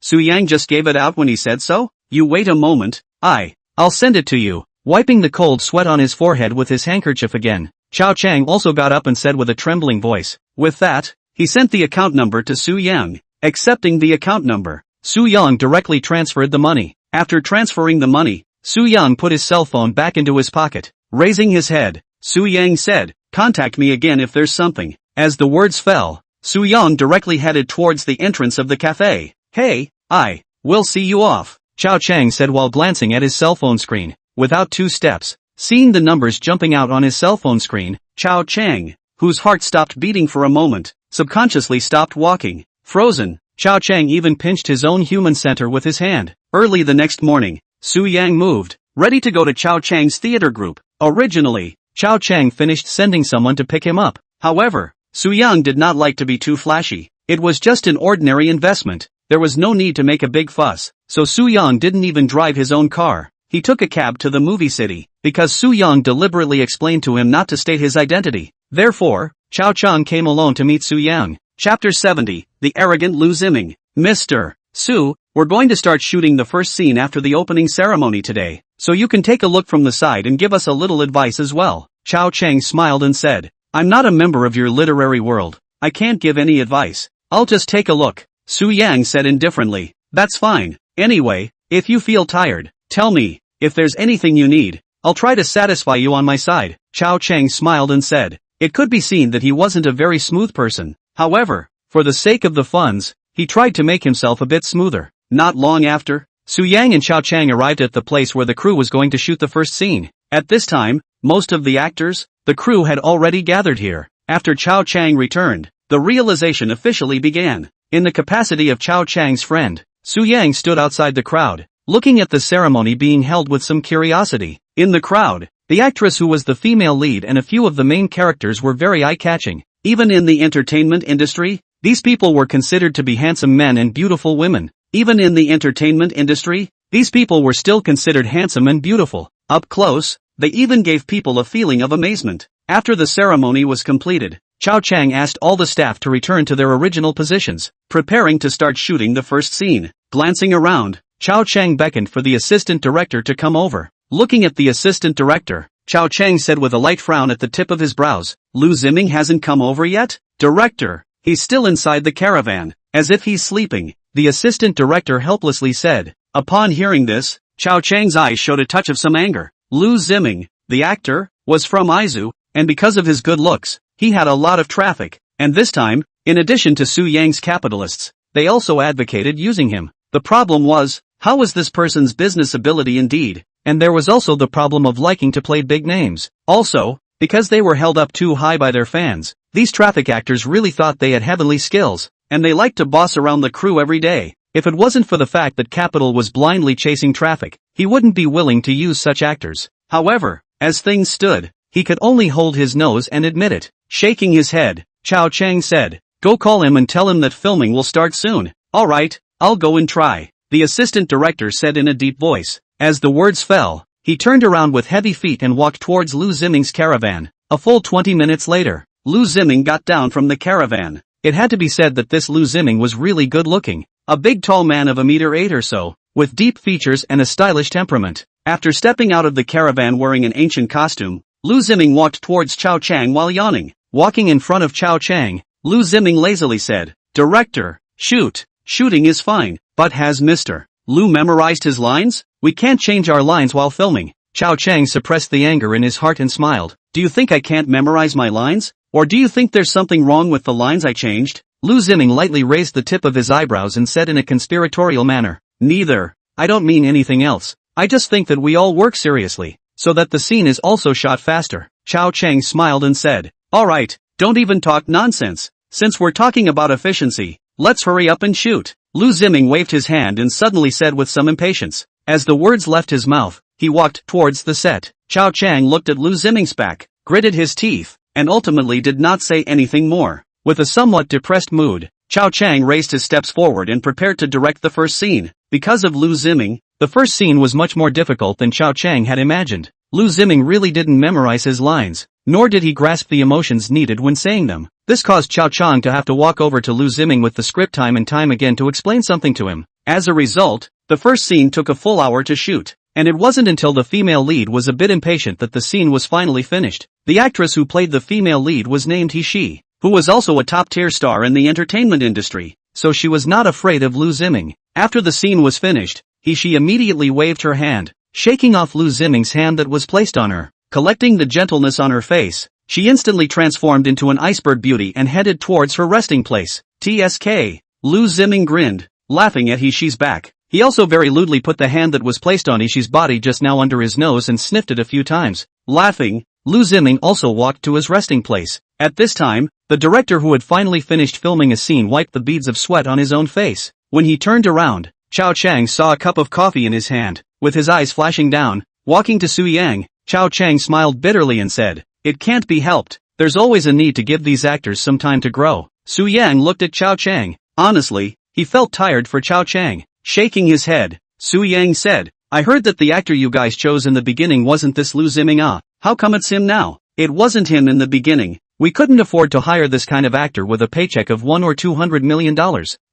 [SPEAKER 1] Su Yang just gave it out when he said so? "You wait a moment, I'll send it to you." Wiping the cold sweat on his forehead with his handkerchief again, Chao Chang also got up and said with a trembling voice. With that, he sent the account number to Su Yang. Accepting the account number, Su Yang directly transferred the money. After transferring the money, Su Yang put his cell phone back into his pocket. Raising his head, Su Yang said, "Contact me again if there's something." As the words fell, Su Yang directly headed towards the entrance of the cafe. "Hey, I will see you off," Chao Chang said while glancing at his cell phone screen. Without 2 steps, Seeing the numbers jumping out on his cell phone screen, Chao Chang, whose heart stopped beating for a moment, subconsciously stopped walking. Frozen, Chao Chang even pinched his own human center with his hand. Early the next morning, Su Yang moved, ready to go to Chao Chang's theater group. Originally, Chao Chang finished sending someone to pick him up. However, Su Yang did not like to be too flashy. It was just an ordinary investment. There was no need to make a big fuss, so Su Yang didn't even drive his own car. He took a cab to the movie city, because Su Yang deliberately explained to him not to state his identity. Therefore, Chao Chang came alone to meet Su Yang. Chapter 70, The Arrogant Lu Ziming. Mr. Su, we're going to start shooting the first scene after the opening ceremony today, so you can take a look from the side and give us a little advice as well. Chao Chang smiled and said, I'm not a member of your literary world. I can't give any advice. I'll just take a look. Su Yang said indifferently. That's fine. Anyway, if you feel tired, tell me. If there's anything you need, I'll try to satisfy you on my side. Chao Chang smiled and said. It could be seen that he wasn't a very smooth person. However, for the sake of the funds, he tried to make himself a bit smoother. Not long after, Su Yang and Chao Chang arrived at the place where the crew was going to shoot the first scene. At this time, most of the actors, the crew had already gathered here. After Chao Chang returned, the realization officially began. In the capacity of Chao Chang's friend, Su Yang stood outside the crowd, looking at the ceremony being held with some curiosity. In the crowd, the actress who was the female lead and a few of the main characters were very eye-catching. Even in the entertainment industry, these people were considered to be handsome men and beautiful women. Even in the entertainment industry, these people were still considered handsome and beautiful. Up close, they even gave people a feeling of amazement. After the ceremony was completed, Chao Chang asked all the staff to return to their original positions, preparing to start shooting the first scene. Glancing around, Chao Chang beckoned for the assistant director to come over. Looking at the assistant director, Chao Chang said with a light frown at the tip of his brows, Lu Ziming hasn't come over yet? Director, he's still inside the caravan, as if he's sleeping, the assistant director helplessly said. Upon hearing this, Chao Chang's eyes showed a touch of some anger. Lu Ziming, the actor, was from Aizu, and because of his good looks, he had a lot of traffic, and this time, in addition to Su Yang's capitalists, they also advocated using him. The problem was, how was this person's business ability indeed? And there was also the problem of liking to play big names. Also, because they were held up too high by their fans, these traffic actors really thought they had heavenly skills, and they liked to boss around the crew every day. If it wasn't for the fact that Capital was blindly chasing traffic, he wouldn't be willing to use such actors. However, as things stood, he could only hold his nose and admit it. Shaking his head, Chao Chang said, Go call him and tell him that filming will start soon. Alright, I'll go and try, the assistant director said in a deep voice. As the words fell, he turned around with heavy feet and walked towards Lu Ziming's caravan. A full 20 minutes later, Lu Ziming got down from the caravan. It had to be said that this Lu Ziming was really good looking. A big tall man of 1.8 meters or so, with deep features and a stylish temperament. After stepping out of the caravan wearing an ancient costume, Lu Ziming walked towards Chao Chang while yawning. Walking in front of Chao Chang, Lu Ziming lazily said, Director, shoot. Shooting is fine, but has Mr. Lu memorized his lines? We can't change our lines while filming. Chao Chang suppressed the anger in his heart and smiled. Do you think I can't memorize my lines? Or do you think there's something wrong with the lines I changed? Lu Ziming lightly raised the tip of his eyebrows and said in a conspiratorial manner, Neither. I don't mean anything else. I just think that we all work seriously, so that the scene is also shot faster. Chao Chang smiled and said, Alright, don't even talk nonsense. Since we're talking about efficiency, let's hurry up and shoot. Lu Ziming waved his hand and suddenly said with some impatience. As the words left his mouth, he walked towards the set. Chao Chang looked at Lu Ziming's back, gritted his teeth, and ultimately did not say anything more. With a somewhat depressed mood, Chao Chang raised his steps forward and prepared to direct the first scene. Because of Lu Ziming, the first scene was much more difficult than Chao Chang had imagined. Lu Ziming really didn't memorize his lines, nor did he grasp the emotions needed when saying them. This caused Chao Chang to have to walk over to Lu Ziming with the script time and time again to explain something to him. As a result, the first scene took a full hour to shoot, and it wasn't until the female lead was a bit impatient that the scene was finally finished. The actress who played the female lead was named He, who was also a top-tier star in the entertainment industry, so she was not afraid of Lu Ziming. After the scene was finished, He immediately waved her hand, shaking off Lu Ziming's hand that was placed on her. Collecting the gentleness on her face, she instantly transformed into an iceberg beauty and headed towards her resting place. TSK. Lu Ziming grinned, laughing at He's back. He also very lewdly put the hand that was placed on Ishi's body just now under his nose and sniffed it a few times. Laughing, Lu Ziming also walked to his resting place. At this time, the director who had finally finished filming a scene wiped the beads of sweat on his own face. When he turned around, Chao Chang saw a cup of coffee in his hand. With his eyes flashing down, walking to Su Yang, Chao Chang smiled bitterly and said, "It can't be helped. There's always a need to give these actors some time to grow." Su Yang looked at Chao Chang. Honestly, he felt tired for Chao Chang. Shaking his head, Su Yang said, "I heard that the actor you guys chose in the beginning wasn't this Lu Ziming. How come it's him now?" "It wasn't him in the beginning. We couldn't afford to hire this kind of actor with a paycheck of $1 or $200 million.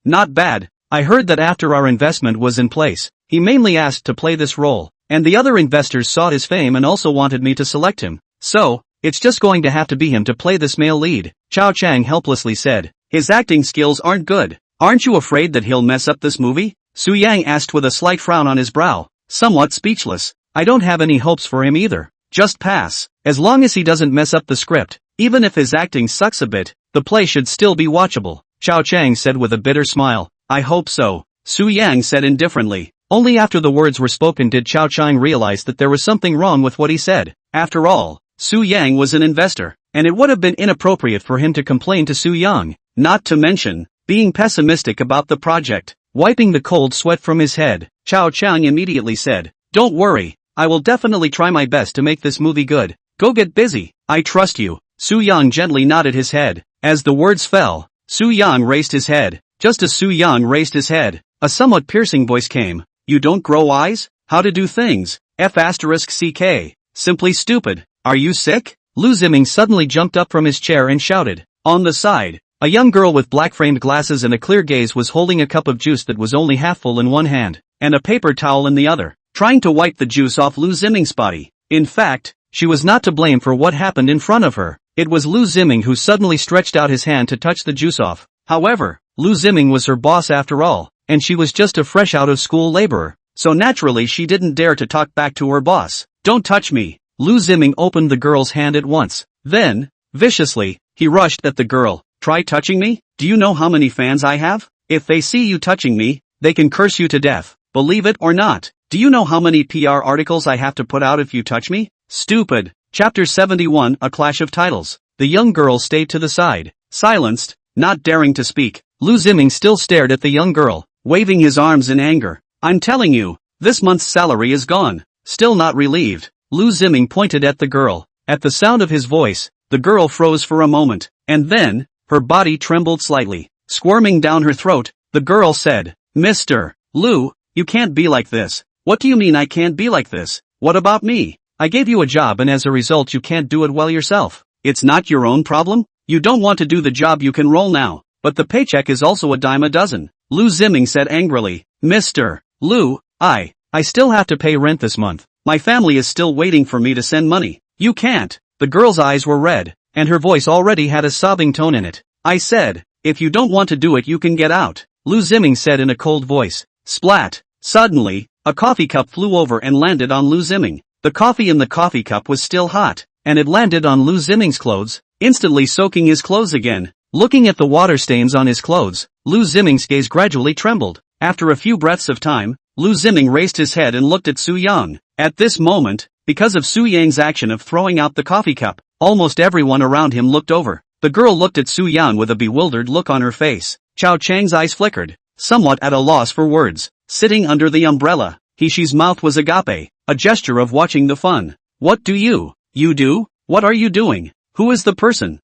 [SPEAKER 1] Not bad. I heard that after our investment was in place, he mainly asked to play this role, and the other investors saw his fame and also wanted me to select him. So, it's just going to have to be him to play this male lead," Chao Chang helplessly said. "His acting skills aren't good. Aren't you afraid that he'll mess up this movie?" Su Yang asked with a slight frown on his brow, somewhat speechless. "I don't have any hopes for him either. Just pass. As long as he doesn't mess up the script, even if his acting sucks a bit, the play should still be watchable," Chao Chang said with a bitter smile. "I hope so," Su Yang said indifferently. Only after the words were spoken did Chao Chang realize that there was something wrong with what he said. After all, Su Yang was an investor, and it would have been inappropriate for him to complain to Su Yang, not to mention being pessimistic about the project. Wiping the cold sweat from his head, Chao Chang immediately said, "Don't worry, I will definitely try my best to make this movie good. Go get busy. I trust you." Su Yang gently nodded his head. As the words fell, Su Yang raised his head. Just as Su Yang raised his head, a somewhat piercing voice came. "You don't grow eyes? How to do things? F***ck. Simply stupid. Are you sick?" Lu Ziming suddenly jumped up from his chair and shouted. On the side, a young girl with black-framed glasses and a clear gaze was holding a cup of juice that was only half full in one hand, and a paper towel in the other, trying to wipe the juice off Lu Ziming's body. In fact, she was not to blame for what happened in front of her. It was Lu Ziming who suddenly stretched out his hand to touch the juice off. However, Lu Ziming was her boss after all, and she was just a fresh out of school laborer, so naturally she didn't dare to talk back to her boss. "Don't touch me." Lu Ziming opened the girl's hand at once. Then, viciously, he rushed at the girl. "Try touching me? Do you know how many fans I have? If they see you touching me, they can curse you to death. Believe it or not. Do you know how many PR articles I have to put out if you touch me? Stupid." Chapter 71, A Clash of Titles. The young girl stayed to the side, silenced, not daring to speak. Lu Ziming still stared at the young girl, waving his arms in anger. "I'm telling you, this month's salary is gone." Still not relieved, Lu Ziming pointed at the girl. At the sound of his voice, the girl froze for a moment, and then, her body trembled slightly. Squirming down her throat, the girl said, "Mr. Lu, you can't be like this." "What do you mean I can't be like this? What about me? I gave you a job and as a result you can't do it well yourself. It's not your own problem? You don't want to do the job, you can roll now. But the paycheck is also a dime a dozen." Lu Ziming said angrily. "Mr. Lu, I still have to pay rent this month. My family is still waiting for me to send money." "You can't." The girl's eyes were red, and her voice already had a sobbing tone in it. "I said, if you don't want to do it you can get out," Lu Ziming said in a cold voice. Splat! Suddenly, a coffee cup flew over and landed on Lu Ziming. The coffee in the coffee cup was still hot, and it landed on Lu Ziming's clothes, instantly soaking his clothes again. Looking at the water stains on his clothes, Lu Ziming's gaze gradually trembled. After a few breaths of time, Lu Ziming raised his head and looked at Su Yang. At this moment, because of Su Yang's action of throwing out the coffee cup, almost everyone around him looked over. The girl looked at Su Yang with a bewildered look on her face. Chao Chang's eyes flickered, somewhat at a loss for words. Sitting under the umbrella, Hishi's mouth was agape, a gesture of watching the fun. "What do you do? What are you doing? Who is the person?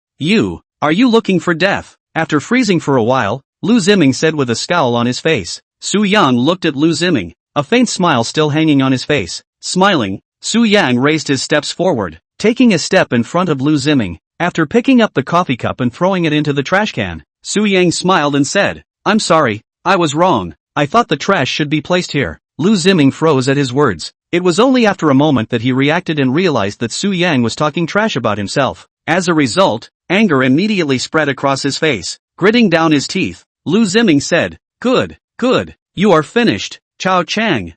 [SPEAKER 1] Are you looking for death?" After freezing for a while, Lu Ziming said with a scowl on his face. Su Yang looked at Lu Ziming, a faint smile still hanging on his face. Smiling, Su Yang raised his steps forward, taking a step in front of Lu Ziming. After picking up the coffee cup and throwing it into the trash can, Su Yang smiled and said, "I'm sorry, I was wrong. I thought the trash should be placed here." Lu Ziming froze at his words. It was only after a moment that he reacted and realized that Su Yang was talking trash about himself. As a result, anger immediately spread across his face. Gritting down his teeth, Lu Ziming said, Good. You are finished. Chao Chang.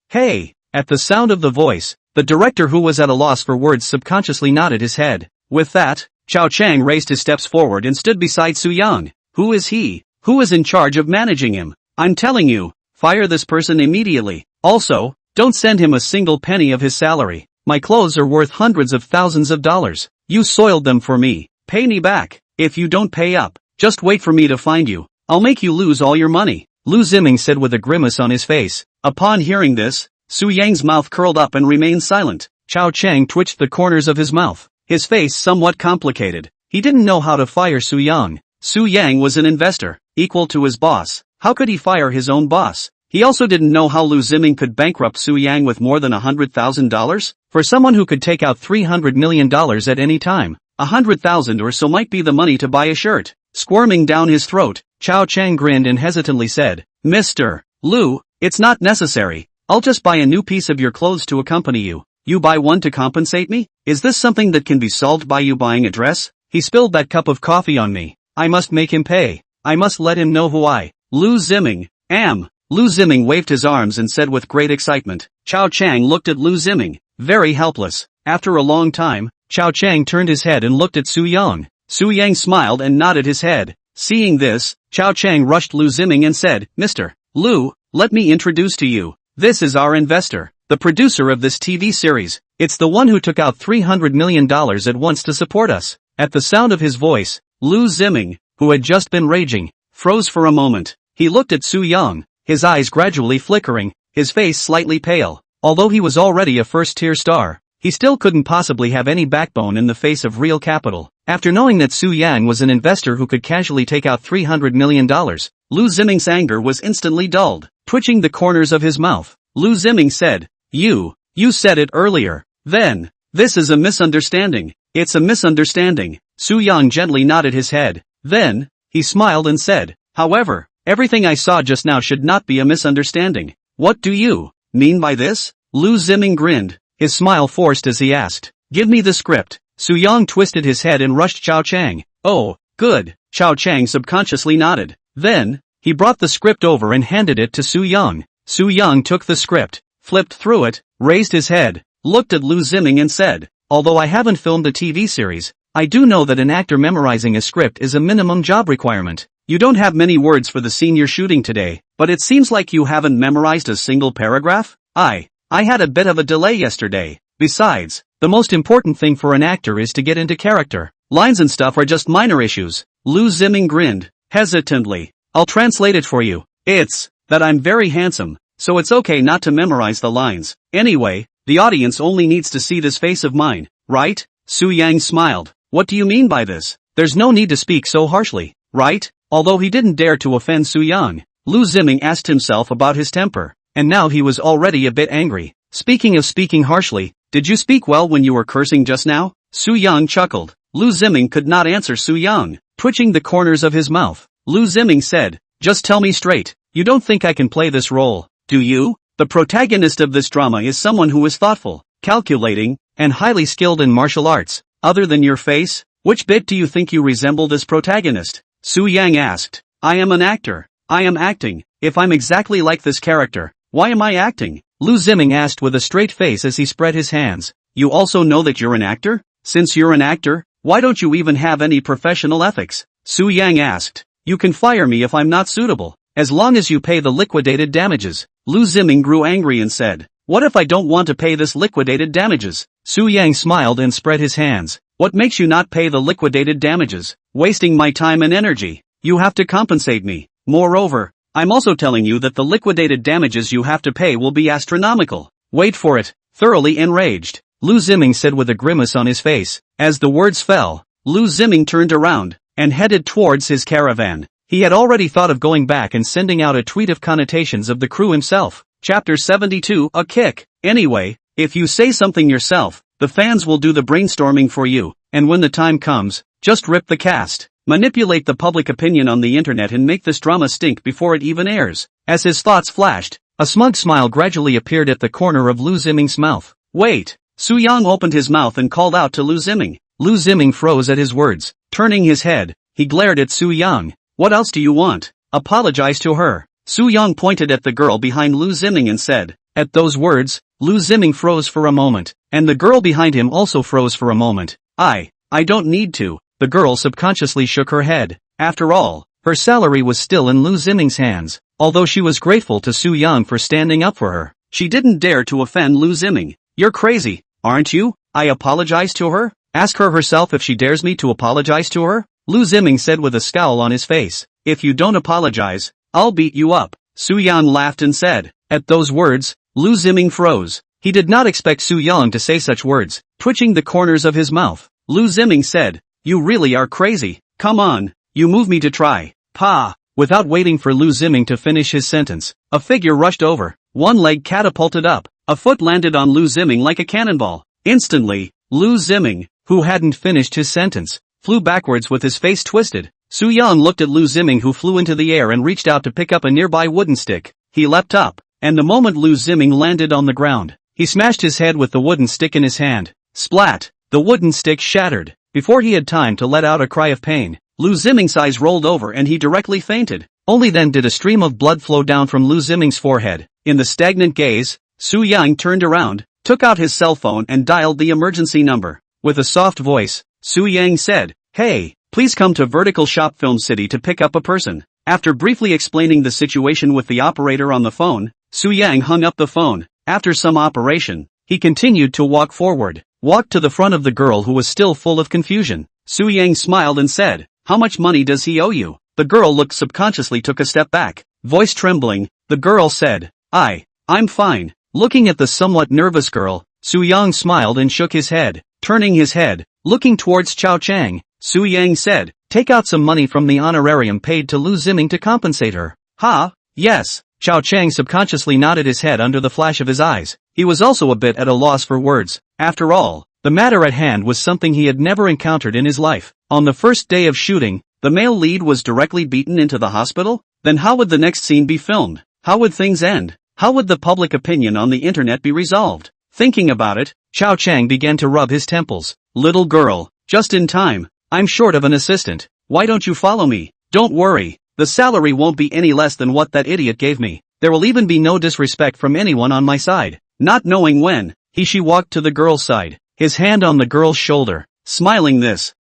[SPEAKER 1] Hey." At the sound of the voice, the director who was at a loss for words subconsciously nodded his head. With that, Chao Chang raised his steps forward and stood beside Su Yang. "Who is he? Who is in charge of managing him? I'm telling you, Fire this person immediately. Also, don't send him a single penny of his salary. My clothes are worth hundreds of thousands of dollars. You soiled them for me. Pay me back. If you don't pay up, just wait for me to find you. I'll make you lose all your money, Lu Ziming said with a grimace on his face. Upon hearing this, Su Yang's mouth curled up and remained silent. Chao Chang twitched the corners of his mouth, his face somewhat complicated. He didn't know how to fire Su Yang. Su Yang was an investor, equal to his boss. How could he fire his own boss? He also didn't know how Lu Ziming could bankrupt Su Yang with more than $100,000. For someone who could take out $300 million at any time, 100,000 or so might be the money to buy a shirt. Squirming down his throat, Chao Chang grinned and hesitantly said, Mr. Lu, it's not necessary. I'll just buy a new piece of your clothes to accompany you. You buy one to compensate me? Is this something that can be solved by you buying a dress? He spilled that cup of coffee on me. I must make him pay. I must let him know who I, Lu Ziming, am. Lu Ziming waved his arms and said with great excitement. Chao Chang looked at Lu Ziming, very helpless. After a long time, Chao Chang turned his head and looked at Su Yang. Su Yang smiled and nodded his head. Seeing this, Chao Chang rushed Lu Ziming and said, Mr. Lu, let me introduce to you. This is our investor, the producer of this TV series. It's the one who took out $300 million at once to support us. At the sound of his voice, Lu Ziming, who had just been raging, froze for a moment. He looked at Su Yang, his eyes gradually flickering, his face slightly pale. Although he was already a first-tier star, he still couldn't possibly have any backbone in the face of real capital. After knowing that Su Yang was an investor who could casually take out $300 million, Lu Ziming's anger was instantly dulled. Twitching the corners of his mouth, Lu Ziming said, You said it earlier. Then, this is a misunderstanding. It's a misunderstanding. Su Yang gently nodded his head. Then, he smiled and said, However, everything I saw just now should not be a misunderstanding. What do you mean by this? Lu Ziming grinned, his smile forced as he asked, Give me the script. Su Yang twisted his head and rushed Chao Chang. Oh, good. Chao Chang subconsciously nodded. Then, he brought the script over and handed it to Su Yang. Su Yang took the script, flipped through it, raised his head, looked at Lu Ziming and said, Although I haven't filmed a TV series, I do know that an actor memorizing a script is a minimum job requirement. You don't have many words for the scene you're shooting today, but it seems like you haven't memorized a single paragraph? I had a bit of a delay yesterday. Besides, the most important thing for an actor is to get into character. Lines and stuff are just minor issues. Lu Ziming grinned, hesitantly. I'll translate it for you. It's that I'm very handsome, so it's okay not to memorize the lines. Anyway, the audience only needs to see this face of mine, right? Su Yang smiled. What do you mean by this? There's no need to speak so harshly, right? Although he didn't dare to offend Su Yang, Lu Ziming asked himself about his temper, and now he was already a bit angry. Speaking of speaking harshly, did you speak well when you were cursing just now? Su Yang chuckled. Lu Ziming could not answer Su Yang, twitching the corners of his mouth. Lu Ziming said, Just tell me straight, you don't think I can play this role, do you? The protagonist of this drama is someone who is thoughtful, calculating, and highly skilled in martial arts. Other than your face, which bit do you think you resemble this protagonist? Su Yang asked. I am an actor. I am acting. If I'm exactly like this character, why am I acting? Lu Ziming asked with a straight face as he spread his hands. You also know that you're an actor? Since you're an actor, why don't you even have any professional ethics? Su Yang asked. You can fire me if I'm not suitable, as long as you pay the liquidated damages. Lu Ziming grew angry and said, What if I don't want to pay this liquidated damages? Su Yang smiled and spread his hands. What makes you not pay the liquidated damages? Wasting my time and energy. You have to compensate me. Moreover, I'm also telling you that the liquidated damages you have to pay will be astronomical. Wait for it. Thoroughly enraged, Lu Ziming said with a grimace on his face. As the words fell, Lu Ziming turned around and headed towards his caravan. He had already thought of going back and sending out a tweet of connotations of the crew himself. Chapter 72, A Kick. Anyway, if you say something yourself, the fans will do the brainstorming for you, and when the time comes, just rip the cast. Manipulate the public opinion on the internet and make this drama stink before it even airs. As his thoughts flashed, a smug smile gradually appeared at the corner of Lu Ziming's mouth. Wait! Su Yang opened his mouth and called out to Lu Ziming. Lu Ziming froze at his words. Turning his head, he glared at Su Yang. What else do you want? Apologize to her. Su Yang pointed at the girl behind Lu Ziming and said. At those words, Lu Ziming froze for a moment, and the girl behind him also froze for a moment. I don't need to. The girl subconsciously shook her head. After all, her salary was still in Lu Ziming's hands. Although she was grateful to Su Yang for standing up for her, she didn't dare to offend Lu Ziming. "You're crazy, aren't you? I apologize to her? Ask her herself if she dares me to apologize to her," Lu Ziming said with a scowl on his face. "If you don't apologize, I'll beat you up." Su Yang laughed and said. At those words, Lu Ziming froze. He did not expect Su Yang to say such words, twitching the corners of his mouth. Lu Ziming said, "You really are crazy. Come on, you move me to try." Pa! Without waiting for Lu Ziming to finish his sentence, a figure rushed over. One leg catapulted up, a foot landed on Lu Ziming like a cannonball. Instantly, Lu Ziming, who hadn't finished his sentence, flew backwards with his face twisted. Su Yang looked at Lu Ziming, who flew into the air and reached out to pick up a nearby wooden stick. He leapt up, and the moment Lu Ziming landed on the ground, he smashed his head with the wooden stick in his hand. Splat! The wooden stick shattered. Before he had time to let out a cry of pain, Lu Ziming's eyes rolled over and he directly fainted. Only then did a stream of blood flow down from Lu Ziming's forehead. In the stagnant gaze, Su Yang turned around, took out his cell phone and dialed the emergency number. With a soft voice, Su Yang said, "Hey, please come to Vertical Shop Film City to pick up a person." After briefly explaining the situation with the operator on the phone, Su Yang hung up the phone. After some operation, he continued to walk forward, walked to the front of the girl who was still full of confusion. Su Yang smiled and said, "How much money does he owe you?" The girl looked subconsciously took a step back. Voice trembling, the girl said, I'm fine." Looking at the somewhat nervous girl, Su Yang smiled and shook his head. Turning his head, looking towards Chao Chang, Su Yang said, "Take out some money from the honorarium paid to Lu Ziming to compensate her." "Ha, yes." Chao Chang subconsciously nodded his head under the flash of his eyes. He was also a bit at a loss for words. After all, the matter at hand was something he had never encountered in his life. On the first day of shooting, the male lead was directly beaten into the hospital? Then how would the next scene be filmed? How would things end? How would the public opinion on the internet be resolved? Thinking about it, Chao Chang began to rub his temples. "Little girl, just in time. I'm short of an assistant. Why don't you follow me?" "Don't worry, the salary won't be any less than what that idiot gave me. There will even be no disrespect from anyone on my side." Not knowing when, she walked to the girl's side, his hand on the girl's shoulder. Smiling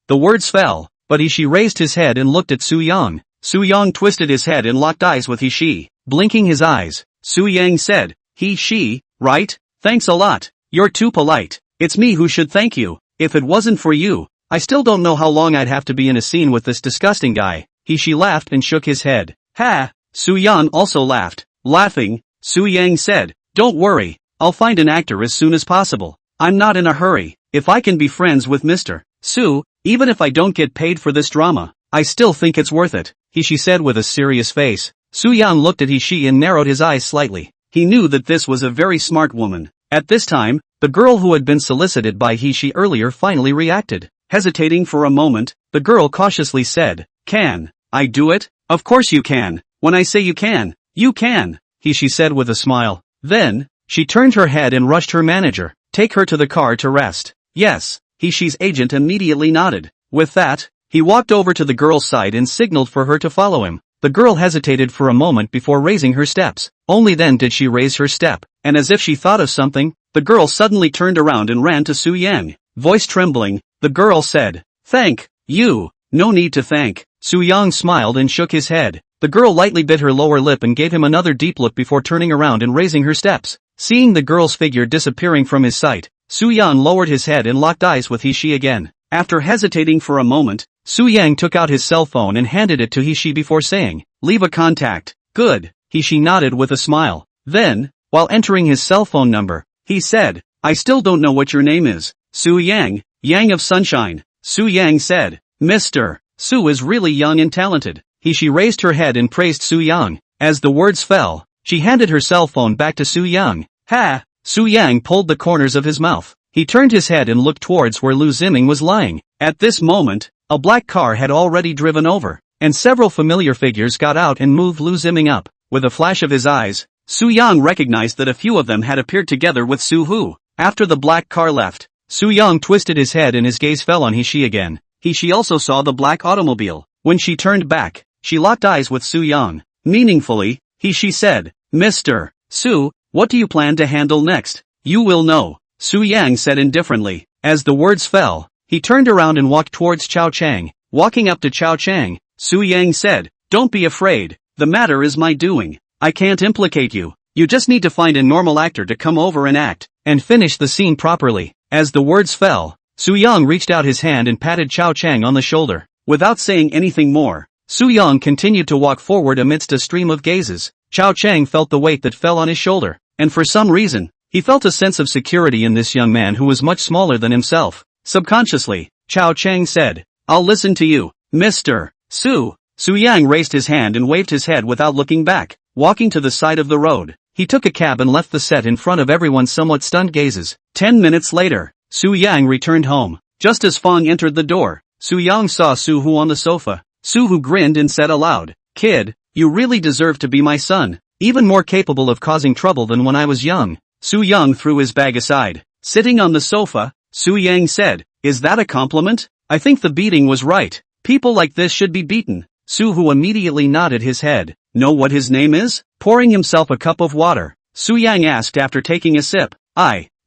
[SPEAKER 1] the words fell, but he raised his head and looked at Su Yang. Su Yang twisted his head and locked eyes with he. Blinking his eyes, Su Yang said, "She, right? Thanks a lot. You're too polite. It's me who should thank you. If it wasn't for you, I still don't know how long I'd have to be in a scene with this disgusting guy." She laughed and shook his head. "Ha!" Su Yang also laughed. Laughing, Su Yang said, "Don't worry, I'll find an actor as soon as possible. I'm not in a hurry. If I can be friends with Mr. Su, even if I don't get paid for this drama, I still think it's worth it," she said with a serious face. Su Yang looked at he and narrowed his eyes slightly. He knew that this was a very smart woman. At this time, the girl who had been solicited by he earlier finally reacted. Hesitating for a moment, the girl cautiously said, "Can I do it?" "Of course you can. When I say you can, you can," she said with a smile. Then, she turned her head and rushed her manager. "Take her to the car to rest." "Yes." She's agent immediately nodded. With that, he walked over to the girl's side and signaled for her to follow him. The girl hesitated for a moment before raising her steps. Only then did she raise her step, and as if she thought of something, the girl suddenly turned around and ran to Su Yang. Voice trembling, the girl said, "Thank you." "No need to thank." Su Yang smiled and shook his head. The girl lightly bit her lower lip and gave him another deep look before turning around and raising her steps. Seeing the girl's figure disappearing from his sight, Su Yang lowered his head and locked eyes with he again. After hesitating for a moment, Su Yang took out his cell phone and handed it to he before saying, "Leave a contact." "Good." He nodded with a smile. Then, while entering his cell phone number, he said, "I still don't know what your name is." "Su Yang, Yang of Sunshine." Su Yang said, "Mr. Su is really young and talented." She raised her head and praised Su Yang. As the words fell, she handed her cell phone back to Su Yang. "Ha!" Su Yang pulled the corners of his mouth. He turned his head and looked towards where Lu Ziming was lying. At this moment, a black car had already driven over, and several familiar figures got out and moved Lu Ziming up. With a flash of his eyes, Su Yang recognized that a few of them had appeared together with Su Hu. After the black car left, Su Yang twisted his head and his gaze fell on he again. She also saw the black automobile. When she turned back, she locked eyes with Su Yang. Meaningfully, she said, "Mr. Su, what do you plan to handle next?" "You will know," Su Yang said indifferently. As the words fell, he turned around and walked towards Chao Chang. Walking up to Chao Chang, Su Yang said, "Don't be afraid, the matter is my doing. I can't implicate you. You just need to find a normal actor to come over and act, and finish the scene properly. As the words fell, Su-young reached out his hand and patted Chao Chang on the shoulder. Without saying anything more, Su-young continued to walk forward amidst a stream of gazes. Chao Chang felt the weight that fell on his shoulder, and for some reason, he felt a sense of security in this young man who was much smaller than himself. Subconsciously, Chao Chang said, I'll listen to you, Mr. Su. Su-yang raised his hand and waved his head without looking back. Walking to the side of the road, he took a cab and left the set in front of everyone's somewhat stunned gazes. 10 minutes later, Su-yang returned home. Just as Fong entered the door, Su-yang saw Su-hu on the sofa. Su-hu grinned and said aloud, Kid, you really deserve to be my son, even more capable of causing trouble than when I was young. Su-young threw his bag aside. Sitting on the sofa, Su-yang said, Is that a compliment? I think the beating was right. People like this should be beaten. Su-hu immediately nodded his head. Know what his name is? Pouring himself a cup of water, Su-yang asked after taking a sip.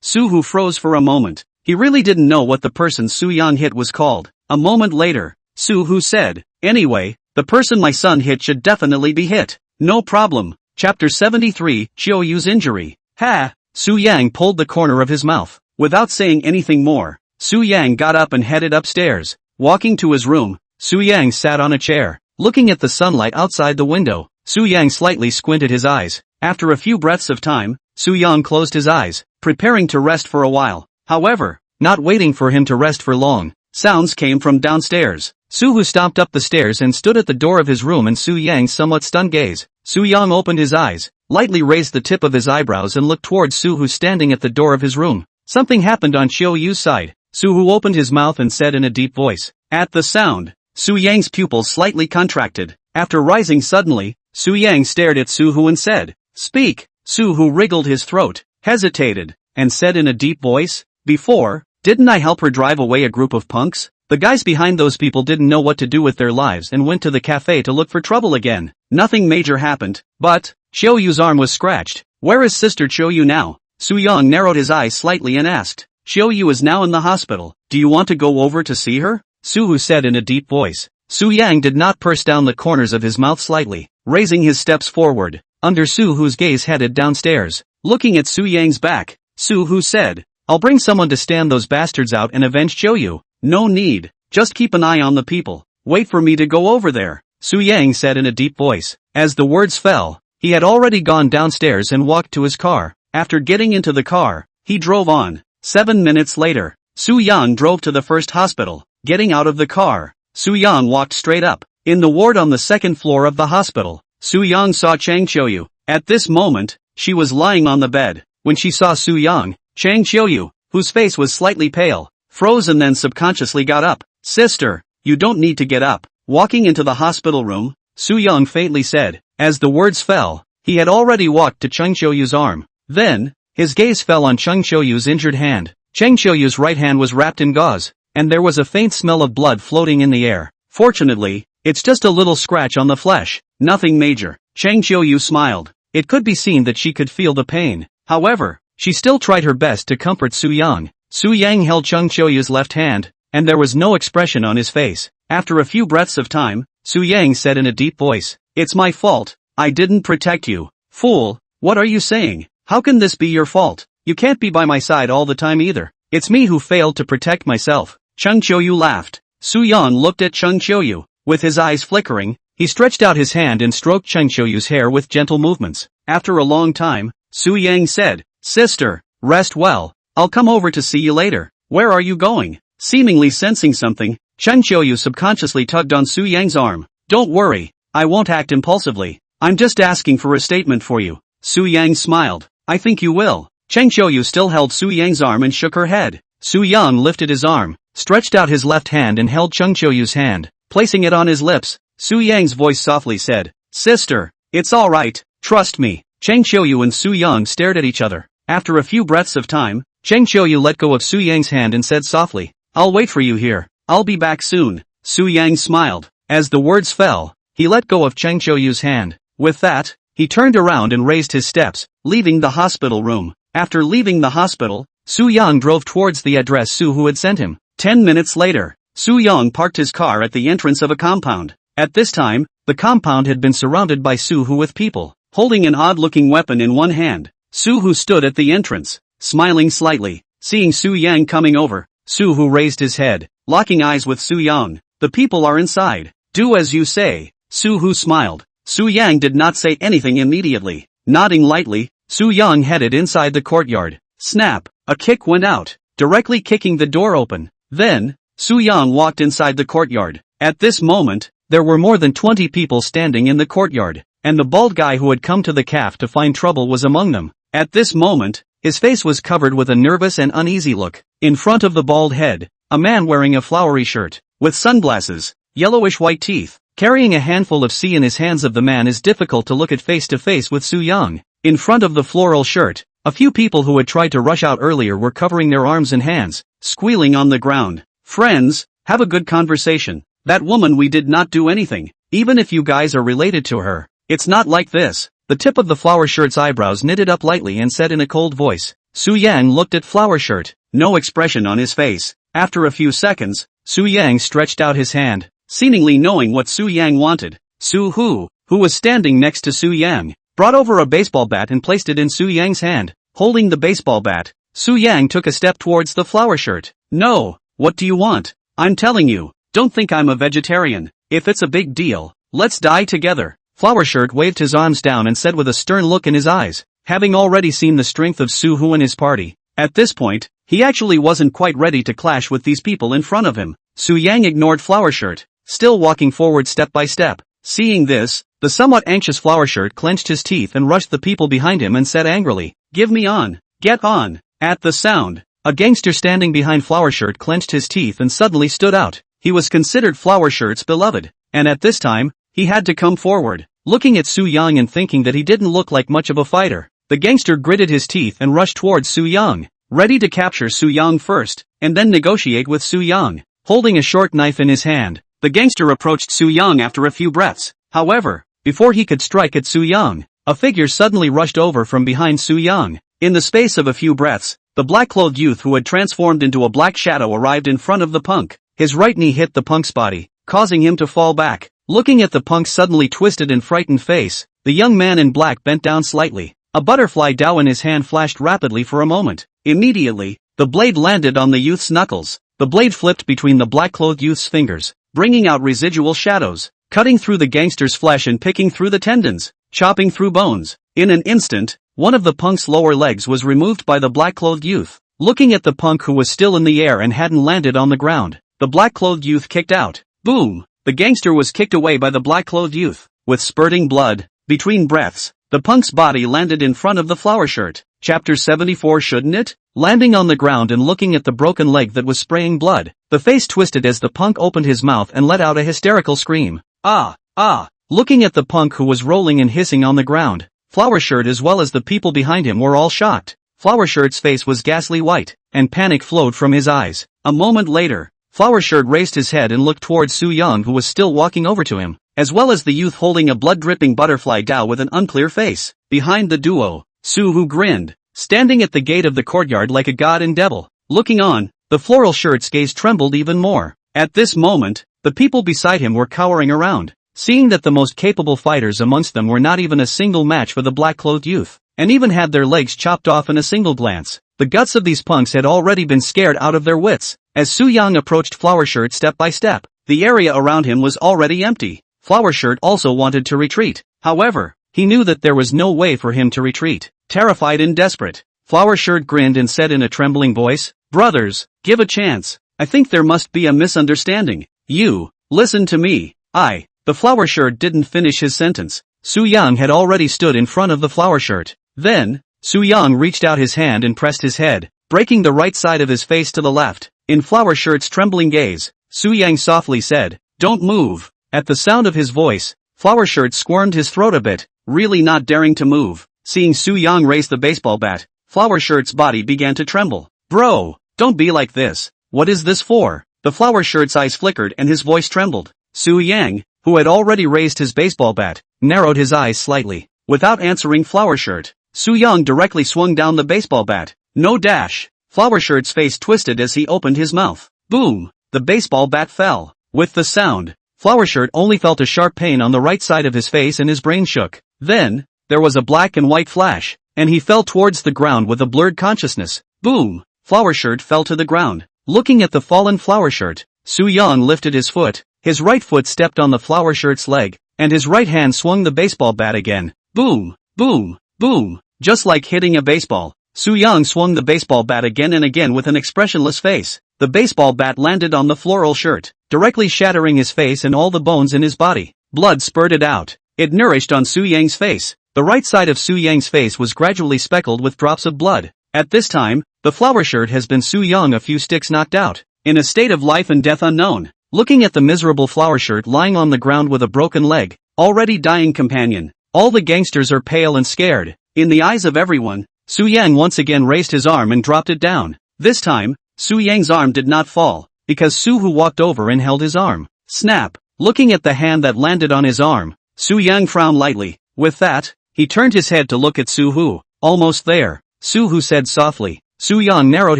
[SPEAKER 1] Su-hu froze for a moment. He really didn't know what the person Su-yang hit was called. A moment later, Su-hu said, Anyway, the person my son hit should definitely be hit. No problem. Chapter 73, Chiou-yu's injury. Ha! Su-yang pulled the corner of his mouth. Without saying anything more, Su-yang got up and headed upstairs. Walking to his room, Su-yang sat on a chair. Looking at the sunlight outside the window, Su-yang slightly squinted his eyes. After a few breaths of time, Su-yang closed his eyes, preparing to rest for a while. However, not waiting for him to rest for long, sounds came from downstairs. Su-hu stomped up the stairs and stood at the door of his room in Su-yang's somewhat stunned gaze. Su-yang opened his eyes, lightly raised the tip of his eyebrows and looked towards Su-hu standing at the door of his room. Something happened on Chiou-yu's side. Su-hu opened his mouth and said in a deep voice. At the sound, Su-yang's pupils slightly contracted. After rising suddenly, Su-yang stared at Su-hu and said, Speak. Su-hu wriggled his throat, hesitated, and said in a deep voice, Before, didn't I help her drive away a group of punks? The guys behind those people didn't know what to do with their lives and went to the cafe to look for trouble again. Nothing major happened, but, Chiou-yu's arm was scratched. Where is Sister Chiou-yu now? Su-young narrowed his eyes slightly and asked. Chiou-yu is now in the hospital. Do you want to go over to see her? Su-hu said in a deep voice. Su-yang did not purse down the corners of his mouth slightly, raising his steps forward. Under Su-hu's gaze headed downstairs. Looking at Su-yang's back, Su-hu said, I'll bring someone to stand those bastards out and avenge Chiou-yu. No need. Just keep an eye on the people. Wait for me to go over there, Su-yang said in a deep voice. As the words fell, he had already gone downstairs and walked to his car. After getting into the car, he drove on. 7 minutes later, Su-yang drove to the first hospital. Getting out of the car, Su-yang walked straight up. In the ward on the second floor of the hospital, Su-yang saw Chang Chiou-yu. At this moment, she was lying on the bed. When she saw Su-yang, Chang Chiou-yu, whose face was slightly pale, froze and then subconsciously got up. Sister, you don't need to get up. Walking into the hospital room, Su-yang faintly said. As the words fell, he had already walked to Chang Chiou-yu's arm. Then, his gaze fell on Chang Chiou-yu's injured hand. Chang Chiou-yu's right hand was wrapped in gauze, and there was a faint smell of blood floating in the air. Fortunately, it's just a little scratch on the flesh. Nothing major. Chang Chiou-yu smiled. It could be seen that she could feel the pain. However, she still tried her best to comfort Su-yang. Su-yang held Chang Chiou-yu's left hand, and there was no expression on his face. After a few breaths of time, Su-yang said in a deep voice, It's my fault. I didn't protect you. Fool, what are you saying? How can this be your fault? You can't be by my side all the time either. It's me who failed to protect myself. Chang Chiou-yu laughed. Su-yang looked at Chang Chiou-yu. With his eyes flickering, he stretched out his hand and stroked Chang Chiou-yu's hair with gentle movements. After a long time, Su-yang said, Sister, rest well. I'll come over to see you later. Where are you going? Seemingly sensing something, Chang Chiou-yu subconsciously tugged on Su-yang's arm. Don't worry, I won't act impulsively. I'm just asking for a statement for you. Su-yang smiled. I think you will. Chang Chiou-yu still held Su-yang's arm and shook her head. Su-yang lifted his arm, stretched out his left hand and held Chang Chiou-yu's hand, placing it on his lips. Su-yang's voice softly said, Sister, it's all right, trust me. Chang Chiou-yu and Su-yang stared at each other. After a few breaths of time, Chang Chiou-yu let go of Su-yang's hand and said softly, I'll wait for you here. I'll be back soon. Su-yang smiled. As the words fell, he let go of Chang Chiou-yu's hand. With that, he turned around and raised his steps, leaving the hospital room. After leaving the hospital, Su-yang drove towards the address Su-hu had sent him. 10 minutes later, Su-yang parked his car at the entrance of a compound. At this time, the compound had been surrounded by Su-hu with people. holding an odd-looking weapon in one hand. Su-Hu stood at the entrance, smiling slightly. Seeing Su Yang coming over, Su-Hu raised his head, locking eyes with Su Yang. The people are inside. Do as you say. Su-Hu smiled. Su Yang did not say anything immediately. Nodding lightly, Su Yang headed inside the courtyard. Snap! A kick went out, directly kicking the door open. Then, Su Yang walked inside the courtyard. At this moment, there were more than 20 people standing in the courtyard, and the bald guy who had come to the cafe to find trouble was among them. At this moment, his face was covered with a nervous and uneasy look. In front of the bald head, a man wearing a flowery shirt, with sunglasses, yellowish-white teeth, carrying a handful of sea in his hands. Of the man is difficult to look at face-to-face with Su Yang. In front of the floral shirt, a few people who had tried to rush out earlier were covering their arms and hands, squealing on the ground. Friends, have a good conversation. That woman, we did not do anything, even if you guys are related to her. It's not like this. The tip of the flower shirt's eyebrows knitted up lightly and said in a cold voice. Su Yang looked at flower shirt, no expression on his face. After a few seconds, Su Yang stretched out his hand, seemingly knowing what Su Yang wanted. Su-Hu, who was standing next to Su Yang, brought over a baseball bat and placed it in Su Yang's hand. Holding the baseball bat, Su Yang took a step towards the flower shirt. No, what do you want? I'm telling you, don't think I'm a vegetarian. If it's a big deal, let's die together. Flower shirt waved his arms down and said with a stern look in his eyes, having already seen the strength of Su-Hu and his party. At this point, he actually wasn't quite ready to clash with these people in front of him. Su Yang ignored flower shirt, still walking forward step by step. Seeing this, the somewhat anxious flower shirt clenched his teeth and rushed the people behind him and said angrily, "Give me on! Get on!" At the sound, a gangster standing behind flower shirt clenched his teeth and suddenly stood out. He was considered flower shirt's beloved, and at this time, he had to come forward. Looking at Su Yang and thinking that he didn't look like much of a fighter, the gangster gritted his teeth and rushed towards Su Yang, ready to capture Su Yang first, and then negotiate with Su Yang. Holding a short knife in his hand, the gangster approached Su Yang after a few breaths. However, before he could strike at Su Yang, a figure suddenly rushed over from behind Su Yang. In the space of a few breaths, the black-clothed youth who had transformed into a black shadow arrived in front of the punk. His right knee hit the punk's body, causing him to fall back. Looking at the punk's suddenly twisted and frightened face, the young man in black bent down slightly. A butterfly dough in his hand flashed rapidly for a moment. Immediately, the blade landed on the youth's knuckles. The blade flipped between the black-clothed youth's fingers, bringing out residual shadows, cutting through the gangster's flesh and picking through the tendons, chopping through bones. In an instant, one of the punk's lower legs was removed by the black-clothed youth. Looking at the punk who was still in the air and hadn't landed on the ground, the black-clothed youth kicked out. Boom! The gangster was kicked away by the black-clothed youth. With spurting blood, between breaths, the punk's body landed in front of the flower shirt. Chapter 74. Shouldn't it? Landing on the ground and looking at the broken leg that was spraying blood, the face twisted as the punk opened his mouth and let out a hysterical scream. Ah! Ah! Looking at the punk who was rolling and hissing on the ground, Flower Shirt as well as the people behind him were all shocked. Flower Shirt's face was ghastly white, and panic flowed from his eyes. A moment later, Flower Shirt raised his head and looked towards Su Yang, who was still walking over to him, as well as the youth holding a blood-dripping butterfly doll with an unclear face. Behind the duo, Su-Hu grinned, standing at the gate of the courtyard like a god and devil. Looking on, the floral shirt's gaze trembled even more. At this moment, the people beside him were cowering around, seeing that the most capable fighters amongst them were not even a single match for the black-clothed youth, and even had their legs chopped off in a single glance. The guts of these punks had already been scared out of their wits. As Su Yang approached Flower Shirt step by step, the area around him was already empty. Flower Shirt also wanted to retreat. However, he knew that there was no way for him to retreat. Terrified and desperate, Flower Shirt grinned and said in a trembling voice, "Brothers, give a chance. I think there must be a misunderstanding. You, listen to me." The Flower Shirt didn't finish his sentence. Su Yang had already stood in front of the Flower Shirt. Then, Su Yang reached out his hand and pressed his head, breaking the right side of his face to the left. In Flower Shirt's trembling gaze, Su Yang softly said, "Don't move." At the sound of his voice, Flower Shirt squirmed his throat a bit, really not daring to move. Seeing Su Yang raise the baseball bat, Flower Shirt's body began to tremble. "Bro, don't be like this. What is this for?" The Flower Shirt's eyes flickered and his voice trembled. Su Yang, who had already raised his baseball bat, narrowed his eyes slightly. Without answering Flower Shirt, Su Yang directly swung down the baseball bat. No dash! Flower Shirt's face twisted as he opened his mouth. Boom! The baseball bat fell. With the sound, Flower Shirt only felt a sharp pain on the right side of his face and his brain shook. Then, there was a black and white flash, and he fell towards the ground with a blurred consciousness. Boom! Flower shirt fell to the ground. Looking at the fallen flower shirt, Soo-young lifted his foot, his right foot stepped on the flower shirt's leg, and his right hand swung the baseball bat again. Boom! Boom! Boom! Just like hitting a baseball, Soo-young swung the baseball bat again and again with an expressionless face. The baseball bat landed on the floral shirt, directly shattering his face and all the bones in his body. Blood spurted out. It nourished on Soo-young's face. The right side of Soo-young's face was gradually speckled with drops of blood. At this time, the flower shirt has been Soo-young a few sticks knocked out, in a state of life and death unknown. Looking at the miserable flower shirt lying on the ground with a broken leg, already dying companion, all the gangsters are pale and scared. In the eyes of everyone, Soo-young once again raised his arm and dropped it down. This time, Soo-young's arm did not fall, because Soo-hoo walked over and held his arm. Snap! Looking at the hand that landed on his arm, Soo-young frowned lightly. With that, he turned his head to look at Soo-hoo. Almost there, Soo-hoo said softly. Soo-young narrowed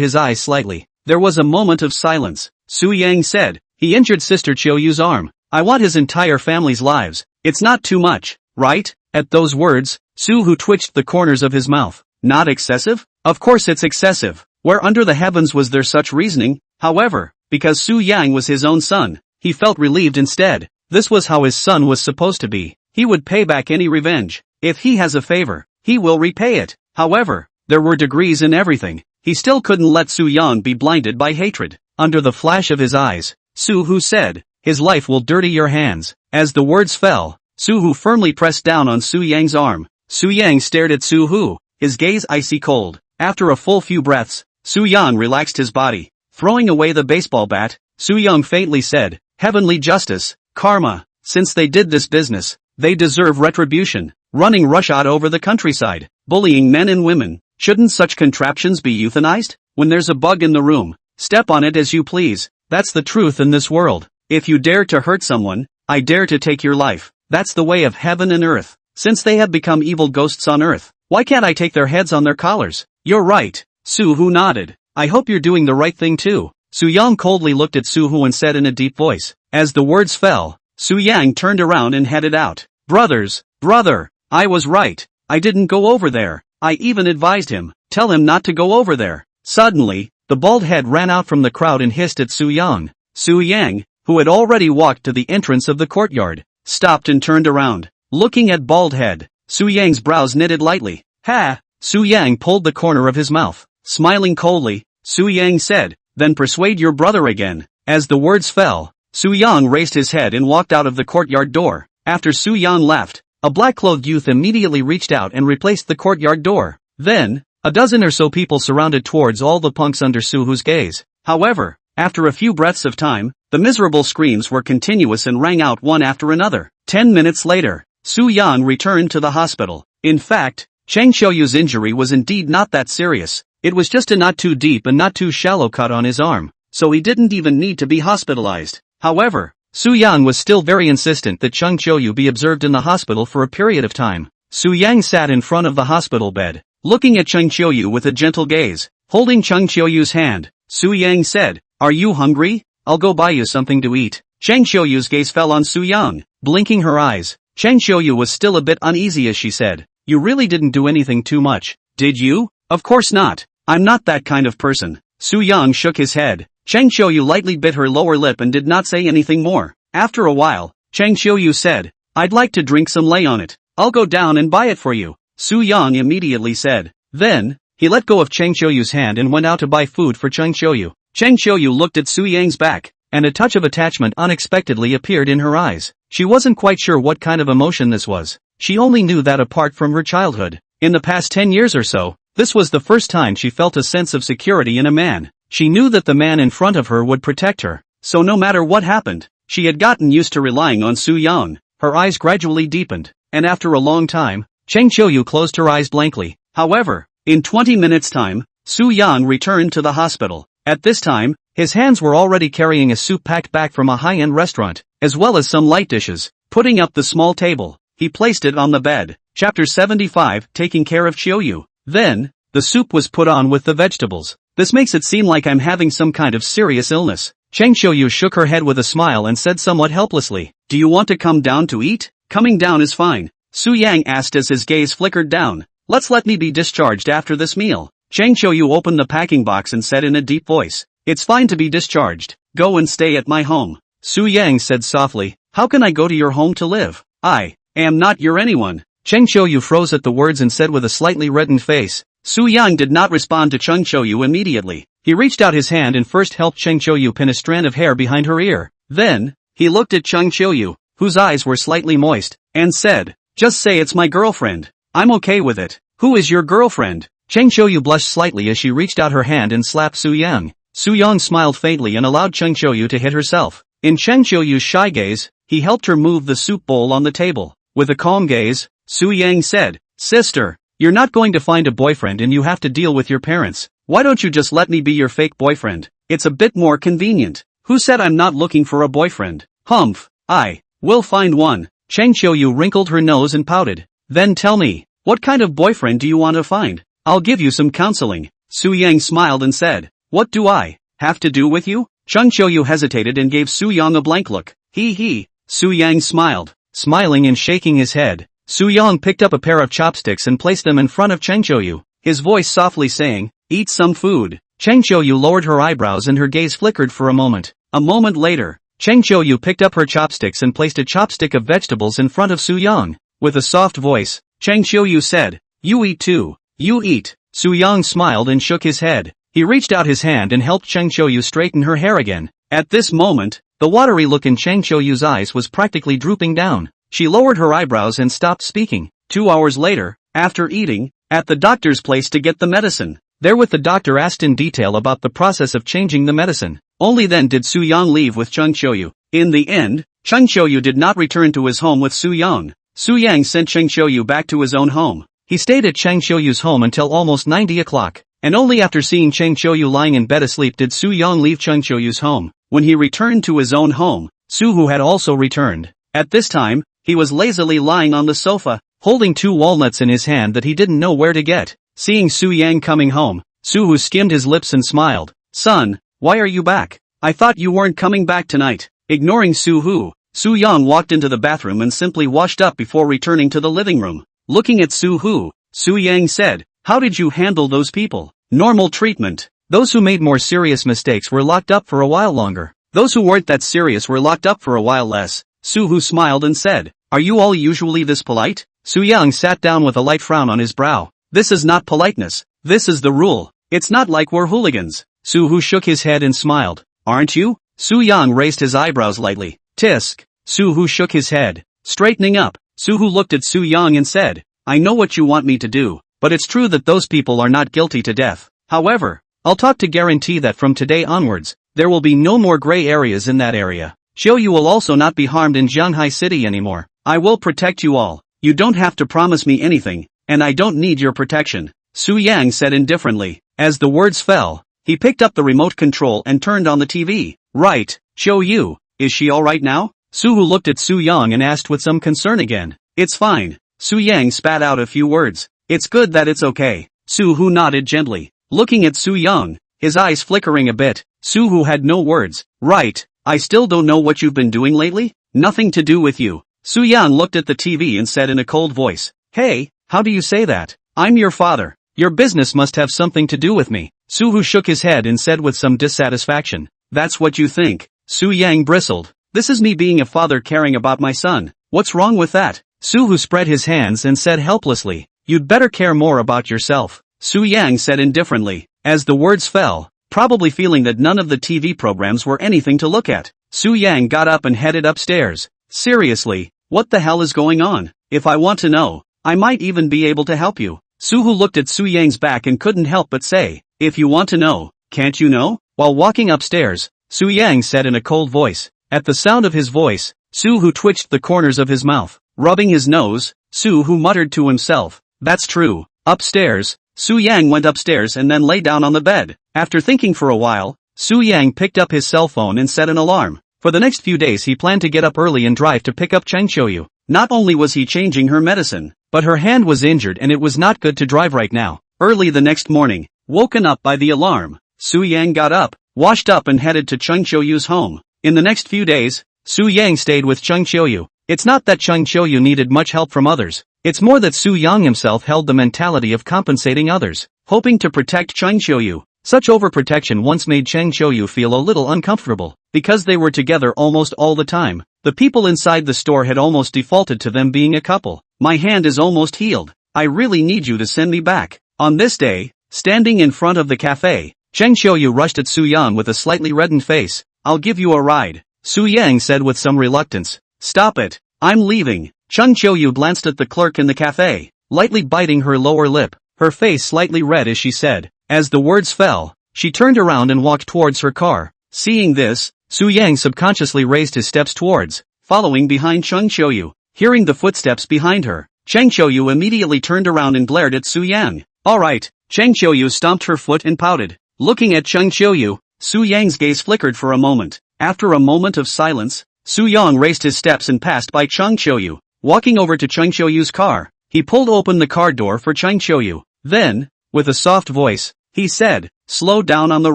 [SPEAKER 1] his eyes slightly. There was a moment of silence. Soo-young said, he injured Sister Chio-yu's arm. I want his entire family's lives. It's not too much, right? At those words, Soo-hoo twitched the corners of his mouth. Not excessive? Of course it's excessive. Where under the heavens was there such reasoning? However, because Soo-young was his own son, he felt relieved instead. This was how his son was supposed to be. He would pay back any revenge. If he has a favor, he will repay it. However, there were degrees in everything. He still couldn't let Soo-young be blinded by hatred. Under the flash of his eyes, Soo-hoo said, his life will dirty your hands. As the words fell, Soo-hoo firmly pressed down on Soo-young's arm. Soo-young stared at Soo-hoo, his gaze icy cold. After a full few breaths, Soo-young relaxed his body. Throwing away the baseball bat, Soo-young faintly said, heavenly justice, karma. Since they did this business, they deserve retribution. Running roughshod over the countryside, bullying men and women. Shouldn't such contraptions be euthanized? When there's a bug in the room, step on it as you please. That's the truth in this world. If you dare to hurt someone, I dare to take your life. That's the way of heaven and earth. Since they have become evil ghosts on earth, why can't I take their heads on their collars? You're right. Soo-hoo nodded. I hope you're doing the right thing too. Soo-young coldly looked at Soo-hoo and said in a deep voice. As the words fell, Soo-young turned around and headed out. Brother, I was right. I didn't go over there. I even advised him. Tell him not to go over there. Suddenly, the bald head ran out from the crowd and hissed at Soo-young. Soo-young, who had already walked to the entrance of the courtyard, stopped and turned around. Looking at bald head, Soo-young's brows knitted lightly. Ha! Soo-young pulled the corner of his mouth. Smiling coldly, Soo-young said, then persuade your brother again. As the words fell, Soo-young raised his head and walked out of the courtyard door. After Soo-young left, a black-clothed youth immediately reached out and replaced the courtyard door. Then, a dozen or so people surrounded towards all the punks under Soo-hoo's gaze. However, after a few breaths of time, the miserable screams were continuous and rang out one after another. 10 minutes later, Soo-young returned to the hospital. In fact, Chang Chio-yu's injury was indeed not that serious. It was just a not too deep and not too shallow cut on his arm, so he didn't even need to be hospitalized. However, Soo-young was still very insistent that Chang Chio-yu be observed in the hospital for a period of time. Soo-young sat in front of the hospital bed, looking at Chang Chio-yu with a gentle gaze. Holding Chang Chio-yu's hand, Soo-young said, are you hungry? I'll go buy you something to eat. Chang Chio-yu's gaze fell on Soo-young, blinking her eyes. Chang Chio-yu was still a bit uneasy as she said, you really didn't do anything too much, did you? Of course not. I'm not that kind of person. Soo-young shook his head. Chang Chio-yu lightly bit her lower lip and did not say anything more. After a while, Chang Chio-yu said, I'd like to drink some lay on it. I'll go down and buy it for you. Soo-young immediately said. Then, he let go of Chang Chio-yu's hand and went out to buy food for Chang Chio-yu. Chang Chio-yu looked at Soo-young's back, and a touch of attachment unexpectedly appeared in her eyes. She wasn't quite sure what kind of emotion this was. She only knew that apart from her childhood, in the past 10 years or so, this was the first time she felt a sense of security in a man. She knew that the man in front of her would protect her, so no matter what happened, she had gotten used to relying on Soo-young. Her eyes gradually deepened, and after a long time, Chang Chio-yu closed her eyes blankly. However, in 20 minutes' time, Soo-young returned to the hospital. At this time, his hands were already carrying a soup packed back from a high-end restaurant, as well as some light dishes. Putting up the small table, he placed it on the bed. Chapter 75, Taking Care of Chio-yu. Then, the soup was put on with the vegetables. This makes it seem like I'm having some kind of serious illness. Chang Chio-yu shook her head with a smile and said somewhat helplessly, do you want to come down to eat? Coming down is fine. Su Yang asked as his gaze flickered down. Let me be discharged after this meal. Chang Qiuyu opened the packing box and said in a deep voice, "It's fine to be discharged. Go and stay at my home." Su Yang said softly, "How can I go to your home to live? I am not your anyone." Chang Qiuyu froze at the words and said with a slightly reddened face. Su Yang did not respond to Chang Qiuyu immediately. He reached out his hand and first helped Chang Qiuyu pin a strand of hair behind her ear. Then, he looked at Chang Qiuyu, whose eyes were slightly moist, and said, "Just say it's my girlfriend. I'm okay with it." "Who is your girlfriend?" Chang Qiuyu blushed slightly as she reached out her hand and slapped Su Yang. Su Yang smiled faintly and allowed Chang Qiuyu to hit herself. In Chang Qiuyu's shy gaze, he helped her move the soup bowl on the table. With a calm gaze, Su Yang said, "Sister, you're not going to find a boyfriend and you have to deal with your parents. Why don't you just let me be your fake boyfriend? It's a bit more convenient." "Who said I'm not looking for a boyfriend?" "Humph, I will find one." Chang Qiuyu wrinkled her nose and pouted. "Then tell me, what kind of boyfriend do you want to find? I'll give you some counseling." Su Yang smiled and said, "What do I have to do with you?" Chang Qiuyu hesitated and gave Su Yang a blank look. He. Su Yang smiled. Smiling and shaking his head, Su Yang picked up a pair of chopsticks and placed them in front of Chang Qiuyu, his voice softly saying, "Eat some food." Chang Qiuyu lowered her eyebrows and her gaze flickered for a moment. A moment later, Chang Qiuyu picked up her chopsticks and placed a chopstick of vegetables in front of Su Yang. With a soft voice, Chang Qiuyu said, "You eat too." "You eat." Su Yang smiled and shook his head. He reached out his hand and helped Chang Qiuyu straighten her hair again. At this moment, the watery look in Chang Qiuyu's eyes was practically drooping down. She lowered her eyebrows and stopped speaking. 2 hours later, after eating, at the doctor's place to get the medicine. Therewith the doctor asked in detail about the process of changing the medicine. Only then did Su Yang leave with Chang Qiuyu. In the end, Chang Qiuyu did not return to his home with Su Yang. Su Yang sent Chang Qiuyu back to his own home. He stayed at Chang Qiuyu's home until almost 90 o'clock, and only after seeing Chang Qiuyu lying in bed asleep did Su Yang leave Chang Qiuyu's home. When he returned to his own home, Su Hu had also returned. At this time, he was lazily lying on the sofa, holding 2 walnuts in his hand that he didn't know where to get. Seeing Su Yang coming home, Su Hu skimmed his lips and smiled. "Son, why are you back? I thought you weren't coming back tonight." Ignoring Su Hu, Su Yang walked into the bathroom and simply washed up before returning to the living room. Looking at Su Hu, Su Yang said, "How did you handle those people?" "Normal treatment. Those who made more serious mistakes were locked up for a while longer. Those who weren't that serious were locked up for a while less." Su Hu smiled and said, "Are you all usually this polite?" Su Yang sat down with a light frown on his brow. "This is not politeness. This is the rule. It's not like we're hooligans." Su Hu shook his head and smiled. "Aren't you?" Su Yang raised his eyebrows lightly. "Tisk." Su Hu shook his head. Straightening up, Su Hu looked at Su Yang and said, "I know what you want me to do, but it's true that those people are not guilty to death. However, I'll talk to guarantee that from today onwards, there will be no more gray areas in that area. Qiuyu will also not be harmed in Jianghai City anymore. I will protect you all. You don't have to promise me anything, and I don't need your protection." Su Yang said indifferently. As the words fell, he picked up the remote control and turned on the TV. "Right, Qiuyu, is she alright now?" Su Hu looked at Su Yang and asked with some concern again. "It's fine." Su Yang spat out a few words. "It's good that it's okay." Su Hu nodded gently. Looking at Su Yang, his eyes flickering a bit, Su Hu had no words. "Right, I still don't know what you've been doing lately?" "Nothing to do with you." Su Yang looked at the TV and said in a cold voice. "Hey, how do you say that? I'm your father. Your business must have something to do with me." Su Hu shook his head and said with some dissatisfaction. "That's what you think." Su Yang bristled. "This is me being a father caring about my son. What's wrong with that?" Su Hu spread his hands and said helplessly, "You'd better care more about yourself." Su Yang said indifferently. As the words fell, probably feeling that none of the TV programs were anything to look at, Su Yang got up and headed upstairs. "Seriously, what the hell is going on? If I want to know, I might even be able to help you." Su Hu looked at Su Yang's back and couldn't help but say, "If you want to know, can't you know?" While walking upstairs, Su Yang said in a cold voice. At the sound of his voice, Su Hu twitched the corners of his mouth. Rubbing his nose, Su Hu muttered to himself, "That's true." Upstairs, Su Yang went upstairs and then lay down on the bed. After thinking for a while, Su Yang picked up his cell phone and set an alarm. For the next few days he planned to get up early and drive to pick up Chang Qiuyu. Not only was he changing her medicine, but her hand was injured and it was not good to drive right now. Early the next morning, woken up by the alarm, Su Yang got up, washed up and headed to Chang Qiuyu's home. In the next few days, Su Yang stayed with Chang Qiuyu. It's not that Chung Choyu needed much help from others. It's more that Su Yang himself held the mentality of compensating others, hoping to protect Chung Choyu. Such overprotection once made Chung Choyu feel a little uncomfortable, because they were together almost all the time. The people inside the store had almost defaulted to them being a couple. My hand is almost healed. I really need you to send me back. On this day, standing in front of the cafe, Chung Choyu rushed at Su Yang with a slightly reddened face. I'll give you a ride, Su Yang said with some reluctance. Stop it, I'm leaving. Chung Choyu glanced at the clerk in the cafe, lightly biting her lower lip, her face slightly red as she said. As the words fell, she turned around and walked towards her car. Seeing this, Su Yang subconsciously raised his steps towards, following behind Chung Choyu. Hearing the footsteps behind her, Chung Choyu immediately turned around and glared at Su Yang. Alright, Chung Choyu stomped her foot and pouted. Looking at Chung Choyu, Su Yang's gaze flickered for a moment. After a moment of silence, Su Yang raised his steps and passed by Chung Choyu. Walking over to Chung Choyu's car, he pulled open the car door for Chung Choyu. Then, with a soft voice, he said, slow down on the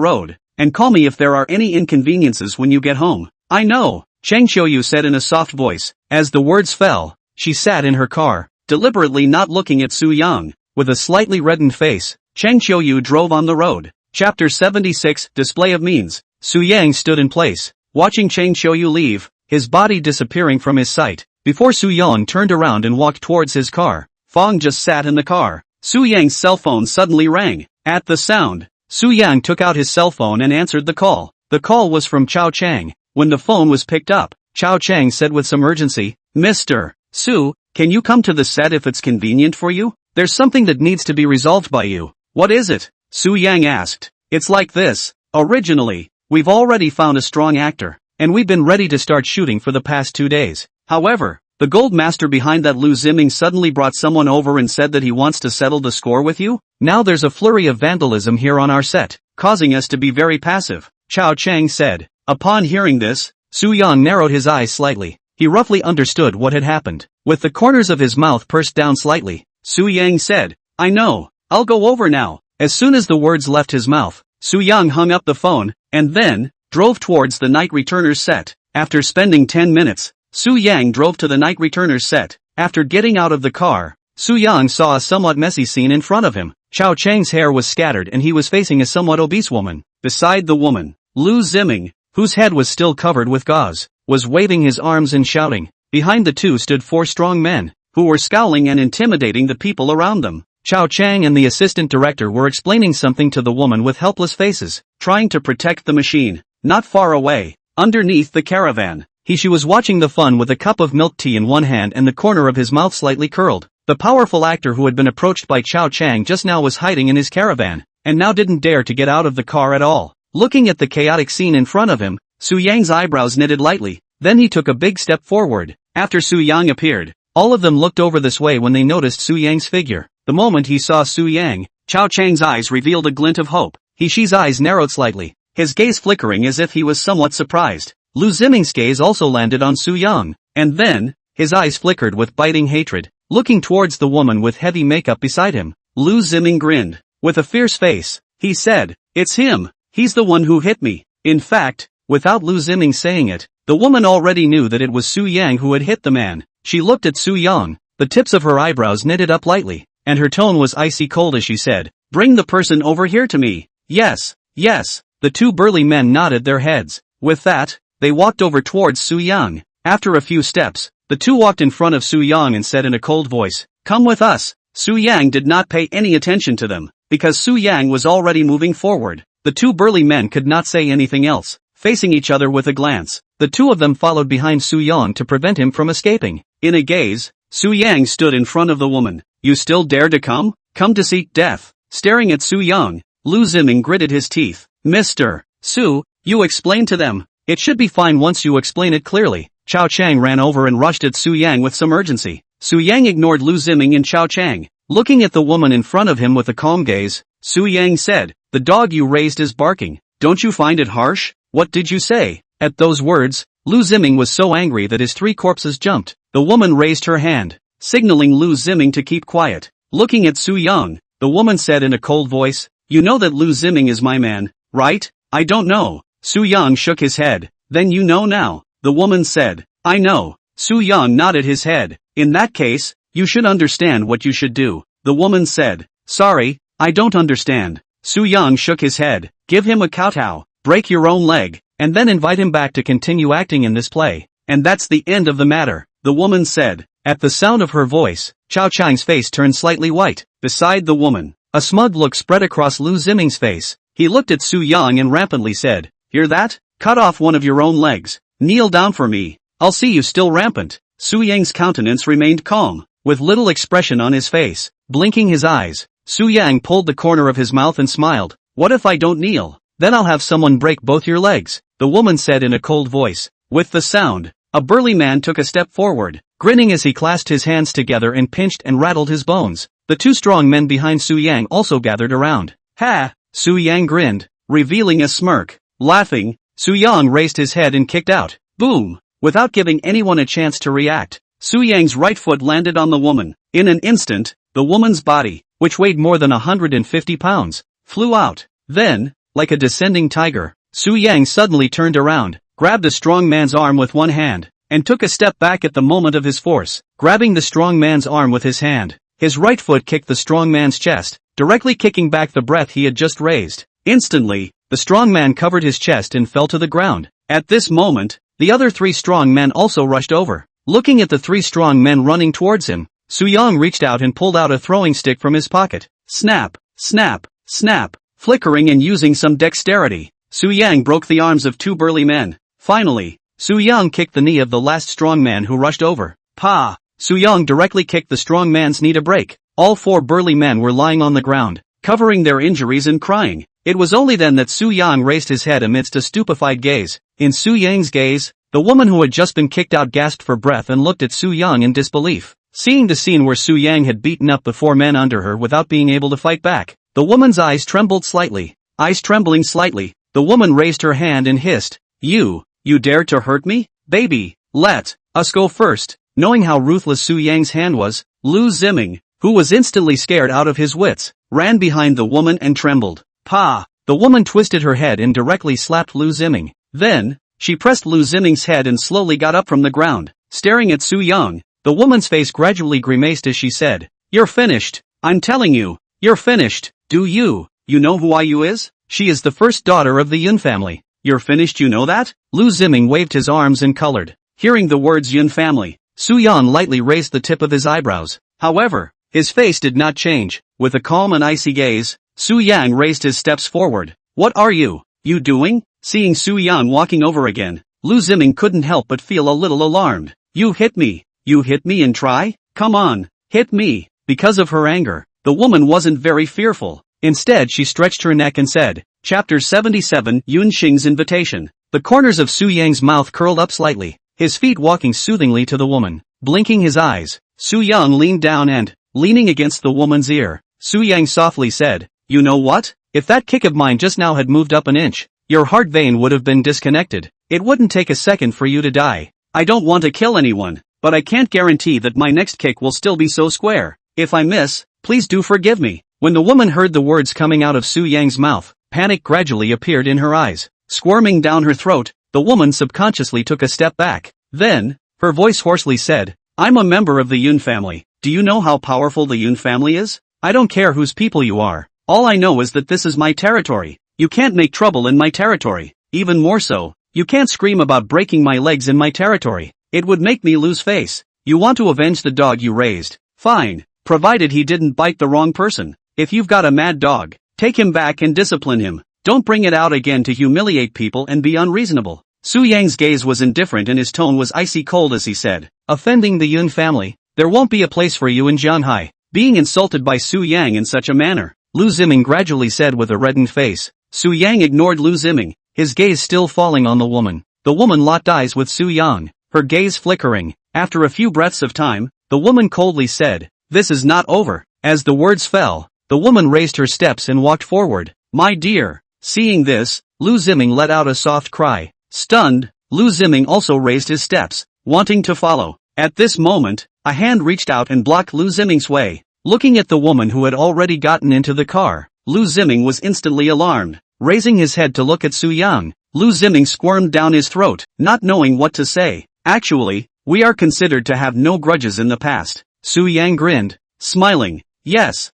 [SPEAKER 1] road, and call me if there are any inconveniences when you get home. I know, Chung Choyu said in a soft voice. As the words fell, she sat in her car, deliberately not looking at Su Yang. With a slightly reddened face, Chung Choyu drove on the road. Chapter 76, Display of Means. Su Yang stood in place, watching Chung Choyu leave, his body disappearing from his sight, before Su Yang turned around and walked towards his car. Fong just sat in the car. Su Yang's cell phone suddenly rang. At the sound, Su Yang took out his cell phone and answered the call. The call was from Chao Chang. When the phone was picked up, Chao Chang said with some urgency, Mr. Su, can you come to the set if it's convenient for you? There's something that needs to be resolved by you. What is it? Su Yang asked. It's like this. Originally, we've already found a strong actor, and we've been ready to start shooting for the past 2 days. However, the gold master behind that Lu Ziming suddenly brought someone over and said that he wants to settle the score with you? Now there's a flurry of vandalism here on our set, causing us to be very passive, Chao Chang said. Upon hearing this, Su Yang narrowed his eyes slightly. He roughly understood what had happened. With the corners of his mouth pursed down slightly, Su Yang said, I know, I'll go over now. As soon as the words left his mouth, Su Yang hung up the phone, and then, drove towards the Night Returners set. After spending 10 minutes, Su Yang drove to the Night Returners set. After getting out of the car, Su Yang saw a somewhat messy scene in front of him. Chao Chang's hair was scattered and he was facing a somewhat obese woman. Beside the woman, Lu Ziming, whose head was still covered with gauze, was waving his arms and shouting. Behind the two stood 4 strong men, who were scowling and intimidating the people around them. Chao Chang and the assistant director were explaining something to the woman with helpless faces, trying to protect the machine. Not far away, underneath the caravan, she was watching the fun with a cup of milk tea in one hand and the corner of his mouth slightly curled. The powerful actor who had been approached by Chao Chang just now was hiding in his caravan, and now didn't dare to get out of the car at all. Looking at the chaotic scene in front of him, Su Yang's eyebrows knitted lightly, then he took a big step forward. After Su Yang appeared, all of them looked over this way when they noticed Su Yang's figure. The moment he saw Su Yang, Chao Chang's eyes revealed a glint of hope. She's eyes narrowed slightly, his gaze flickering as if he was somewhat surprised. Lu Ziming's gaze also landed on Su Yang, and then, his eyes flickered with biting hatred. Looking towards the woman with heavy makeup beside him, Lu Ziming grinned. With a fierce face, he said, it's him, he's the one who hit me. In fact, without Lu Ziming saying it, the woman already knew that it was Su Yang who had hit the man. She looked at Su Yang, the tips of her eyebrows knitted up lightly, and her tone was icy cold as she said, bring the person over here to me. Yes, yes, the 2 burly men nodded their heads. With that, they walked over towards Su Yang. After a few steps, the 2 walked in front of Su Yang and said in a cold voice, come with us. Su Yang did not pay any attention to them, because Su Yang was already moving forward. The 2 burly men could not say anything else, facing each other with a glance. The 2 of them followed behind Su Yang to prevent him from escaping. In a gaze, Su Yang stood in front of the woman. You still dare to come? Come to seek death. Staring at Su Yang, Lu Ziming gritted his teeth. Mr. Su, you explain to them. It should be fine once you explain it clearly. Chao Chang ran over and rushed at Su Yang with some urgency. Su Yang ignored Lu Ziming and Chao Chang. Looking at the woman in front of him with a calm gaze, Su Yang said, the dog you raised is barking. Don't you find it harsh? What did you say? At those words, Lu Ziming was so angry that his 3 corpses jumped. The woman raised her hand, signaling Lu Ziming to keep quiet. Looking at Su Yang, the woman said in a cold voice, you know that Lu Ziming is my man, right? I don't know. Su Yang shook his head. Then you know now. The woman said, I know. Su Yang nodded his head. In that case, you should understand what you should do, the woman said. Sorry, I don't understand. Su Yang shook his head. Give him a kowtow, break your own leg, and then invite him back to continue acting in this play. And that's the end of the matter, the woman said. At the sound of her voice, Chao Chang's face turned slightly white. Beside the woman, a smug look spread across Lu Ziming's face. He looked at Su Yang and rampantly said, Hear that? Cut off one of your own legs. Kneel down for me. I'll see you still rampant. Su Yang's countenance remained calm, with little expression on his face. Blinking his eyes, Su Yang pulled the corner of his mouth and smiled. What if I don't kneel? Then I'll have someone break both your legs, the woman said in a cold voice. With the sound, a burly man took a step forward, grinning as he clasped his hands together and pinched and rattled his bones. The two strong men behind Su Yang also gathered around. Ha! Su Yang grinned, revealing a smirk. Laughing, Su Yang raised his head and kicked out. Boom! Without giving anyone a chance to react, Su Yang's right foot landed on the woman. In an instant, the woman's body, which weighed more than 150 pounds, flew out. Then, like a descending tiger, Su Yang suddenly turned around, grabbed the strong man's arm with one hand, and took a step back at the moment of his force, grabbing the strong man's arm with his hand. His right foot kicked the strong man's chest, directly kicking back the breath he had just raised. Instantly, the strong man covered his chest and fell to the ground. At this moment, the other three strong men also rushed over. Looking at the three strong men running towards him, Su Yang reached out and pulled out a throwing stick from his pocket. Snap, snap, snap, flickering and using some dexterity, Su Yang broke the arms of two burly men. Finally, Su Yang kicked the knee of the last strong man who rushed over. Pa! Su Yang directly kicked the strong man's knee to break. All four burly men were lying on the ground, covering their injuries and crying. It was only then that Su Yang raised his head amidst a stupefied gaze. In Su Yang's gaze, the woman who had just been kicked out gasped for breath and looked at Su Yang in disbelief. Seeing the scene where Su Yang had beaten up the four men under her without being able to fight back, the woman's eyes trembled slightly. Eyes trembling slightly, the woman raised her hand and hissed, You dared to hurt me? Baby, let us go first. Knowing how ruthless Su Yang's hand was, Lu Ziming, who was instantly scared out of his wits, ran behind the woman and trembled. Pa! The woman twisted her head and directly slapped Lu Ziming. Then, she pressed Lu Ziming's head and slowly got up from the ground. Staring at Su Yang, the woman's face gradually grimaced as she said, You're finished. I'm telling you, you're finished. Do you know who Yu is? She is the first daughter of the Yun family. You're finished, you know that? Lu Ziming waved his arms and colored. Hearing the words Yun family, Su Yang lightly raised the tip of his eyebrows. However, his face did not change. With a calm and icy gaze, Su Yang raised his steps forward. What are you doing? Seeing Su Yang walking over again, Lu Ziming couldn't help but feel a little alarmed. You hit me and try? Come on, hit me. Because of her anger, the woman wasn't very fearful. Instead she stretched her neck and said, Chapter 77 Yun Xing's Invitation. The corners of Su Yang's mouth curled up slightly, his feet walking soothingly to the woman. Blinking his eyes, Su Yang leaned down and, leaning against the woman's ear, Su Yang softly said, You know what? If that kick of mine just now had moved up an inch, your heart vein would have been disconnected. It wouldn't take a second for you to die. I don't want to kill anyone, but I can't guarantee that my next kick will still be so square. If I miss, please do forgive me. When the woman heard the words coming out of Su Yang's mouth, panic gradually appeared in her eyes. Squirming down her throat, the woman subconsciously took a step back. Then, her voice hoarsely said, I'm a member of the Yun family. Do you know how powerful the Yun family is? I don't care whose people you are. All I know is that this is my territory. You can't make trouble in my territory. Even more so, you can't scream about breaking my legs in my territory. It would make me lose face. You want to avenge the dog you raised. Fine, provided he didn't bite the wrong person. If you've got a mad dog, take him back and discipline him. Don't bring it out again to humiliate people and be unreasonable. Su Yang's gaze was indifferent and his tone was icy cold as he said, Offending the Yun family? There won't be a place for you in Jianhai. Being insulted by Su Yang in such a manner, Lu Ziming gradually said with a reddened face. Su Yang ignored Lu Ziming, his gaze still falling on the woman. The woman locked eyes with Su Yang, her gaze flickering. After a few breaths of time, the woman coldly said, This is not over. As the words fell, the woman raised her steps and walked forward. My dear. Seeing this, Lu Ziming let out a soft cry. Stunned, Lu Ziming also raised his steps, wanting to follow. At this moment, a hand reached out and blocked Lu Ziming's way. Looking at the woman who had already gotten into the car, Lu Ziming was instantly alarmed. Raising his head to look at Su Yang, Lu Ziming squirmed down his throat, not knowing what to say. Actually, We are considered to have no grudges in the past. Su Yang grinned, smiling. Yes,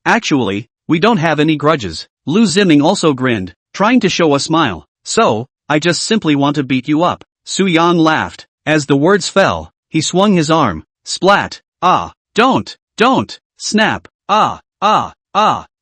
[SPEAKER 1] actually, we don't have any grudges. Lu Ziming also grinned, trying to show a smile. So, I just simply want to beat you up. Su Yang laughed. As the words fell, he swung his arm. Splat. Ah, don't. Snap. Ah.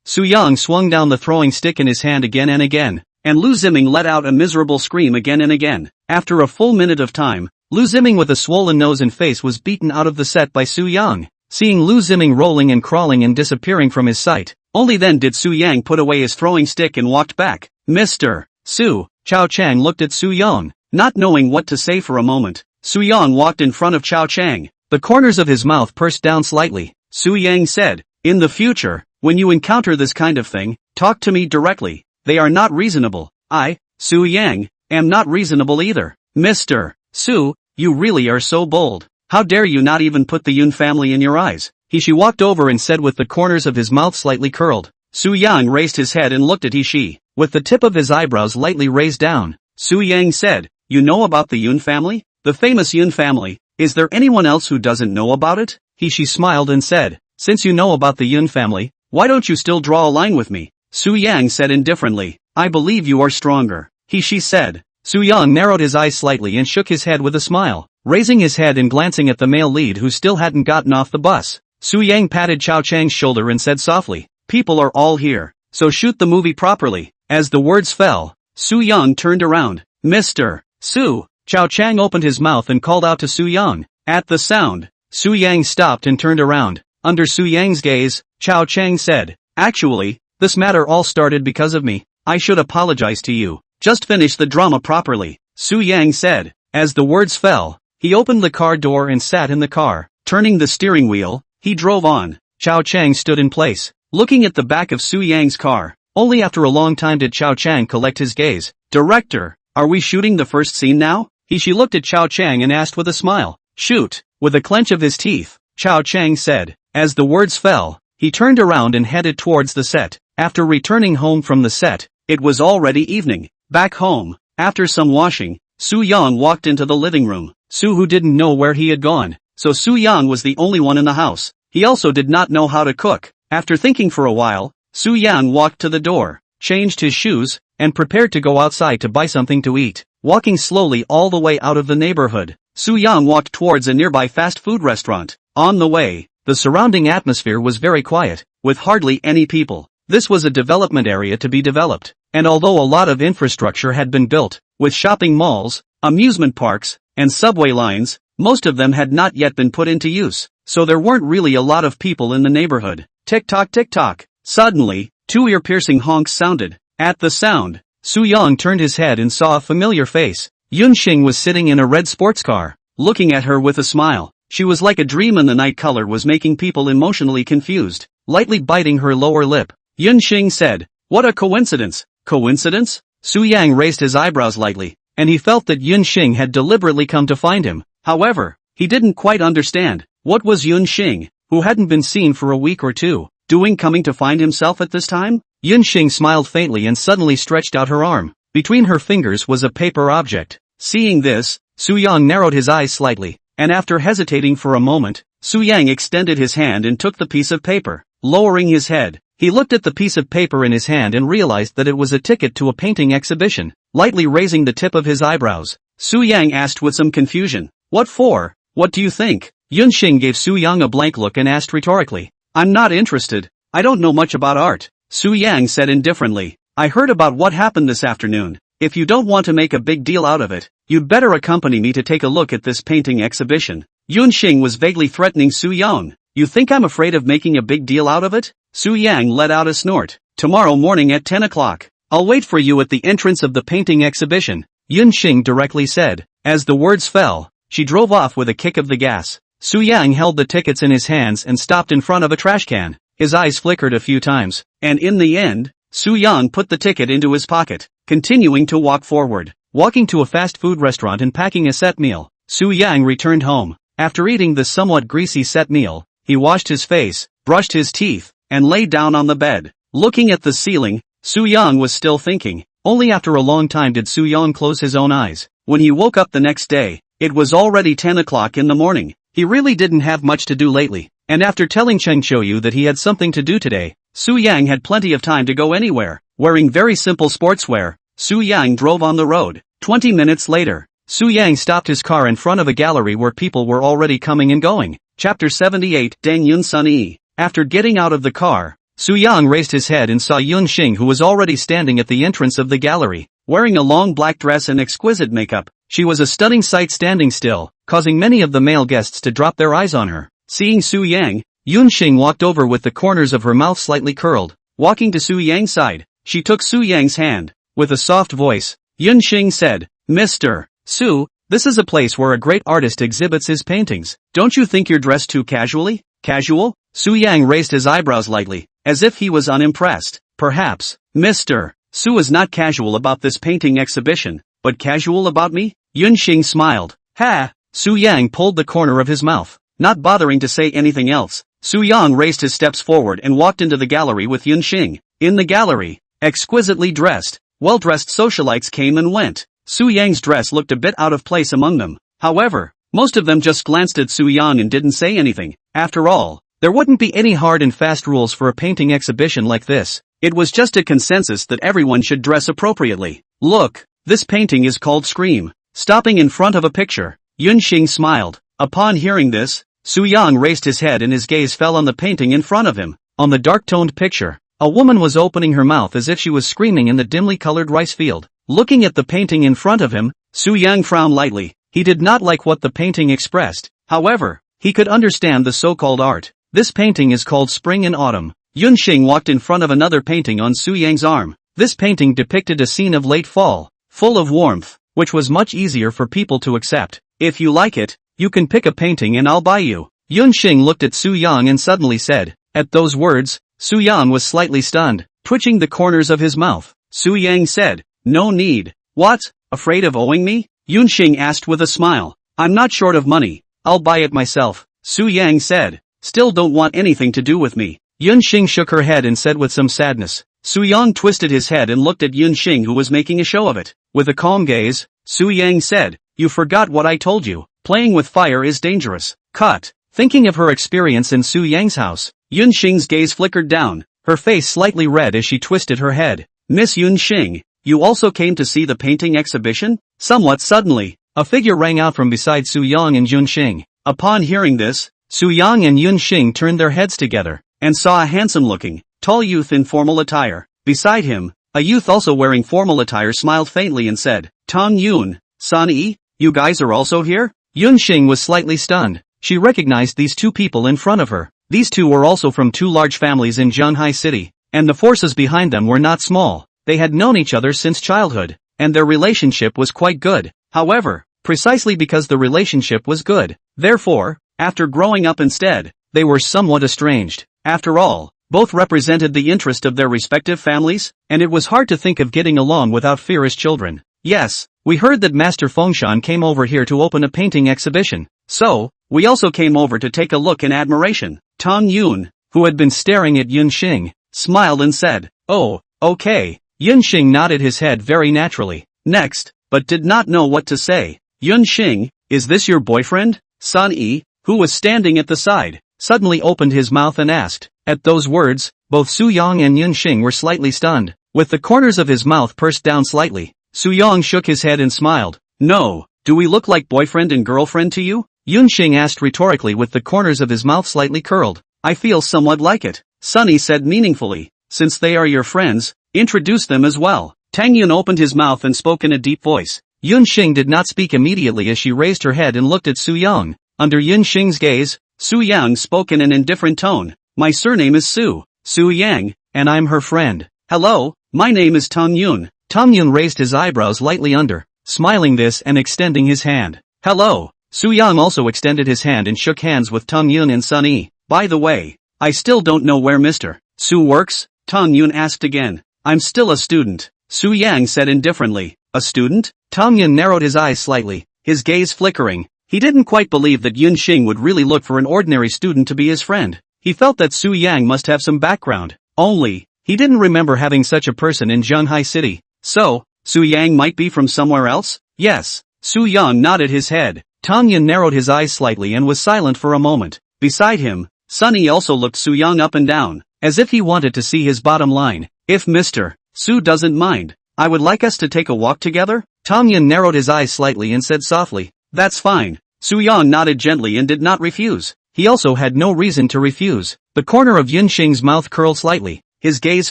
[SPEAKER 1] Su Yang swung down the throwing stick in his hand again and again, and Lu Ziming let out a miserable scream again and again. After a full minute of time, Lu Ziming with a swollen nose and face was beaten out of the set by Su Yang. Seeing Lu Ziming rolling and crawling and disappearing from his sight, only then did Su Yang put away his throwing stick and walked back. Mr. Su, Chao Chang looked at Su Yang, not knowing what to say for a moment. Su Yang walked in front of Chao Chang. The corners of his mouth pursed down slightly. Su Yang said, in the future, when you encounter this kind of thing, talk to me directly. They are not reasonable. I, Su Yang, am not reasonable either. Mr. Su, you really are so bold. How dare you not even put the Yun family in your eyes? She walked over and said with the corners of his mouth slightly curled. Su Yang raised his head and looked at She. With the tip of his eyebrows lightly raised down, Su Yang said, you know about the Yun family? The famous Yun family. Is there anyone else who doesn't know about it? She smiled and said, since you know about the Yun family, why don't you still draw a line with me? Su Yang said indifferently, I believe you are stronger. She said. Su Yang narrowed his eyes slightly and shook his head with a smile, raising his head and glancing at the male lead who still hadn't gotten off the bus. Su Yang patted Chao Chang's shoulder and said softly, people are all here, so shoot the movie properly. As the words fell, Su Yang turned around. Mr. Su, Chao Chang opened his mouth and called out to Su Yang. At the sound, Su Yang stopped and turned around. Under Su Yang's gaze, Chao Chang said, actually, this matter all started because of me. I should apologize to you. Just finish the drama properly, Su Yang said. As the words fell, he opened the car door and sat in the car. Turning the steering wheel, he drove on. Chao Chang stood in place, looking at the back of Su Yang's car. Only after a long time did Chao Chang collect his gaze. Director, are we shooting the first scene now? She looked at Chao Chang and asked with a smile. Shoot. With a clench of his teeth, Chao Chang said. As the words fell, he turned around and headed towards the set. After returning home from the set, it was already evening. Back home, after some washing, Su Yang walked into the living room. Su who didn't know where he had gone, so Su Yang was the only one in the house. He also did not know how to cook. After thinking for a while, Su Yang walked to the door, changed his shoes, and prepared to go outside to buy something to eat. Walking slowly all the way out of the neighborhood, Su Yang walked towards a nearby fast food restaurant. On the way, the surrounding atmosphere was very quiet, with hardly any people. This was a development area to be developed, and although a lot of infrastructure had been built, with shopping malls, amusement parks, and subway lines, most of them had not yet been put into use, so there weren't really a lot of people in the neighborhood. Tick-tock tick-tock. Suddenly, two ear-piercing honks sounded. At the sound, Su Yang turned his head and saw a familiar face. Yun Xing was sitting in a red sports car, looking at her with a smile. She was like a dream and the night color was making people emotionally confused. Lightly biting her lower lip, Yun Xing said, what a coincidence. Coincidence? Su Yang raised his eyebrows lightly, and he felt that Yun Xing had deliberately come to find him. However, he didn't quite understand. What was Yun Xing, who hadn't been seen for a week or two, doing coming to find himself at this time? Yun Xing smiled faintly and suddenly stretched out her arm. Between her fingers was a paper object. Seeing this, Su Yang narrowed his eyes slightly, and after hesitating for a moment, Su Yang extended his hand and took the piece of paper. Lowering his head, he looked at the piece of paper in his hand and realized that it was a ticket to a painting exhibition. Lightly raising the tip of his eyebrows, Su Yang asked with some confusion, what for? What do you think? Yun Xing gave Su Yang a blank look and asked rhetorically, I'm not interested. I don't know much about art. Su Yang said indifferently, I heard about what happened this afternoon. If you don't want to make a big deal out of it, you'd better accompany me to take a look at this painting exhibition. Yun Xing was vaguely threatening Su Yang. You think I'm afraid of making a big deal out of it? Su Yang let out a snort. Tomorrow morning at 10 o'clock. I'll wait for you at the entrance of the painting exhibition, Yun Xing directly said. As the words fell, she drove off with a kick of the gas. Su Yang held the tickets in his hands and stopped in front of a trash can. His eyes flickered a few times, and in the end, Su Yang put the ticket into his pocket, continuing to walk forward. Walking to a fast food restaurant and packing a set meal, Su Yang returned home. After eating the somewhat greasy set meal, he washed his face, brushed his teeth, and lay down on the bed. Looking at the ceiling, Su Yang was still thinking. Only after a long time did Su Yang close his own eyes. When he woke up the next day, It was already 10 o'clock in the morning. He really didn't have much to do lately, and after telling Cheng Choyu that he had something to do today, Su Yang had plenty of time to go anywhere. Wearing very simple sportswear, Su Yang drove on the road. 20 minutes later, Su Yang stopped his car in front of a gallery where people were already coming and going. Chapter 78 Deng Yun Sun Yi. After getting out of the car, Su Yang raised his head and saw Yun Xing, who was already standing at the entrance of the gallery. Wearing a long black dress and exquisite makeup, she was a stunning sight standing still, causing many of the male guests to drop their eyes on her. Seeing Su Yang, Yun Xing walked over with the corners of her mouth slightly curled. Walking to Su Yang's side, she took Su Yang's hand. With a soft voice, Yun Xing said, "Mr. Su, this is a place where a great artist exhibits his paintings. Don't you think you're dressed too casually?" "Casual?" Su Yang raised his eyebrows lightly, as if he was unimpressed. "Perhaps, Mr. Su is not casual about this painting exhibition, but casual about me?" Yun Xing smiled. "Ha!" Su Yang pulled the corner of his mouth. Not bothering to say anything else, Su Yang raised his steps forward and walked into the gallery with Yun Xing. In the gallery, exquisitely dressed, well-dressed socialites came and went. Su Yang's dress looked a bit out of place among them. However, most of them just glanced at Su Yang and didn't say anything. After all, there wouldn't be any hard and fast rules for a painting exhibition like this. It was just a consensus that everyone should dress appropriately. "Look, this painting is called Scream." Stopping in front of a picture, Yun Xing smiled. Upon hearing this, Su Yang raised his head and his gaze fell on the painting in front of him. On the dark-toned picture, a woman was opening her mouth as if she was screaming in the dimly colored rice field. Looking at the painting in front of him, Su Yang frowned lightly. He did not like what the painting expressed. However, he could understand the so-called art. This painting is called Spring and Autumn. Yun Xing walked in front of another painting on Su Yang's arm. This painting depicted a scene of late fall, full of warmth, which was much easier for people to accept. "If you like it, you can pick a painting and I'll buy you." Yun Xing looked at Su Yang and suddenly said. At those words, Su Yang was slightly stunned, twitching the corners of his mouth. Su Yang said, "No need." "What? Afraid of owing me?" Yun Xing asked with a smile. "I'm not short of money. I'll buy it myself." Su Yang said. "Still don't want anything to do with me." Yun Xing shook her head and said with some sadness. Su Yang twisted his head and looked at Yun Xing, who was making a show of it. With a calm gaze, Su Yang said, "You forgot what I told you. Playing with fire is dangerous." Cut. Thinking of her experience in Su Yang's house, Yun Xing's gaze flickered down, her face slightly red as she twisted her head. "Miss Yun Xing, you also came to see the painting exhibition?" Somewhat suddenly, a figure rang out from beside Su Yang and Yun Xing. Upon hearing this, Su Yang and Yun Xing turned their heads together, and saw a handsome-looking, tall youth in formal attire. Beside him, a youth also wearing formal attire smiled faintly and said, "Tong Yun, Sun Yi, you guys are also here?" Yun Xing was slightly stunned. She recognized these two people in front of her. These two were also from two large families in Zhanghai City, and the forces behind them were not small. They had known each other since childhood, and their relationship was quite good. However, precisely because the relationship was good, therefore, after growing up instead, they were somewhat estranged. After all, both represented the interest of their respective families, and it was hard to think of getting along without fear as children. "Yes, we heard that Master Fengshan came over here to open a painting exhibition, so, we also came over to take a look in admiration." Tong Yun, who had been staring at Yun Xing, smiled and said, "Oh, okay." Yun Xing nodded his head very naturally. Next, but did not know what to say. "Yun Xing, is this your boyfriend?" Sun Yi, who was standing at the side, suddenly opened his mouth and asked. At those words, both Su Yang and Yun Xing were slightly stunned. With the corners of his mouth pursed down slightly, Su Yang shook his head and smiled. "No, do we look like boyfriend and girlfriend to you?" Yun Xing asked rhetorically with the corners of his mouth slightly curled. "I feel somewhat like it," Sunny said meaningfully. "Since they are your friends, introduce them as well." Tang Yun opened his mouth and spoke in a deep voice. Yun Xing did not speak immediately as she raised her head and looked at Su Yang. Under Yun Xing's gaze, Su Yang spoke in an indifferent tone. "My surname is Su Yang, and I'm her friend." "Hello, my name is Tong Yun." Tong Yun raised his eyebrows lightly under, smiling this and extending his hand. "Hello." Su Yang also extended his hand and shook hands with Tong Yun and Sun Yi. "By the way, I still don't know where Mr. Su works?" Tong Yun asked again. "I'm still a student," Su Yang said indifferently. "A student?" Tong Yun narrowed his eyes slightly, his gaze flickering. He didn't quite believe that Yun Xing would really look for an ordinary student to be his friend. He felt that Su Yang must have some background. Only, he didn't remember having such a person in Zhanghai City. So, Su Yang might be from somewhere else? Yes. Su Yang nodded his head. Tang Yun narrowed his eyes slightly and was silent for a moment. Beside him, Sunny also looked Su Yang up and down, as if he wanted to see his bottom line. If Mr. Su doesn't mind, I would like us to take a walk together? Tang Yun narrowed his eyes slightly and said softly, that's fine. Su Yang nodded gently and did not refuse. He also had no reason to refuse. The corner of Yun Xing's mouth curled slightly, his gaze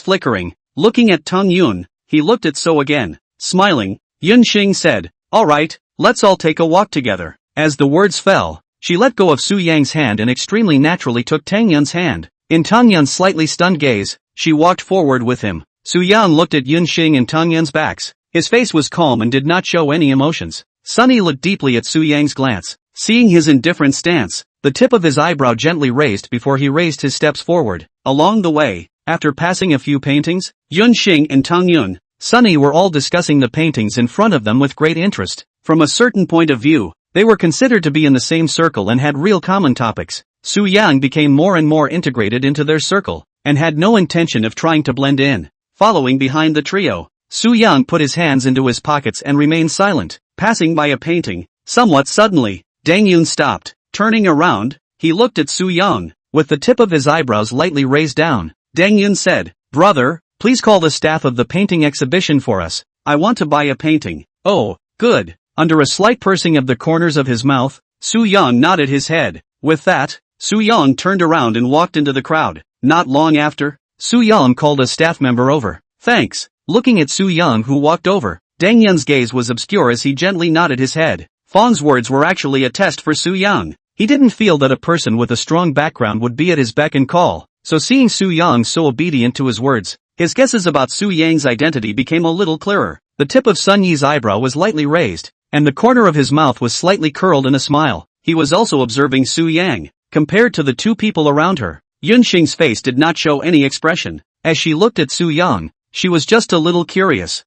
[SPEAKER 1] flickering. Looking at Tang Yun, he looked at So again. Smiling, Yun Xing said, alright, let's all take a walk together. As the words fell, she let go of Su Yang's hand and extremely naturally took Tang Yun's hand. In Tang Yun's slightly stunned gaze, she walked forward with him. Su Yang looked at Yun Xing and Tang Yun's backs. His face was calm and did not show any emotions. Sunny looked deeply at Su Yang's glance. Seeing his indifferent stance, the tip of his eyebrow gently raised before he raised his steps forward. Along the way, after passing a few paintings, Yun Xing and Tang Yun, Sunny were all discussing the paintings in front of them with great interest. From a certain point of view, they were considered to be in the same circle and had real common topics. Su Yang became more and more integrated into their circle, and had no intention of trying to blend in. Following behind the trio, Su Yang put his hands into his pockets and remained silent. Passing by a painting, somewhat suddenly, Dang Yun stopped. Turning around, he looked at Su Yang, with the tip of his eyebrows lightly raised down. Dang Yun said, brother, please call the staff of the painting exhibition for us. I want to buy a painting. Oh, good. Under a slight pursing of the corners of his mouth, Su Yang nodded his head. With that, Su Yang turned around and walked into the crowd. Not long after, Su Yang called a staff member over. Thanks. Looking at Su Yang who walked over, Dang Yun's gaze was obscure as he gently nodded his head. Fang's words were actually a test for Su Yang. He didn't feel that a person with a strong background would be at his beck and call, so seeing Su Yang so obedient to his words, his guesses about Su Yang's identity became a little clearer. The tip of Sun Yi's eyebrow was lightly raised, and the corner of his mouth was slightly curled in a smile. He was also observing Su Yang. Compared to the two people around her, Yun Xing's face did not show any expression. As she looked at Su Yang, she was just a little curious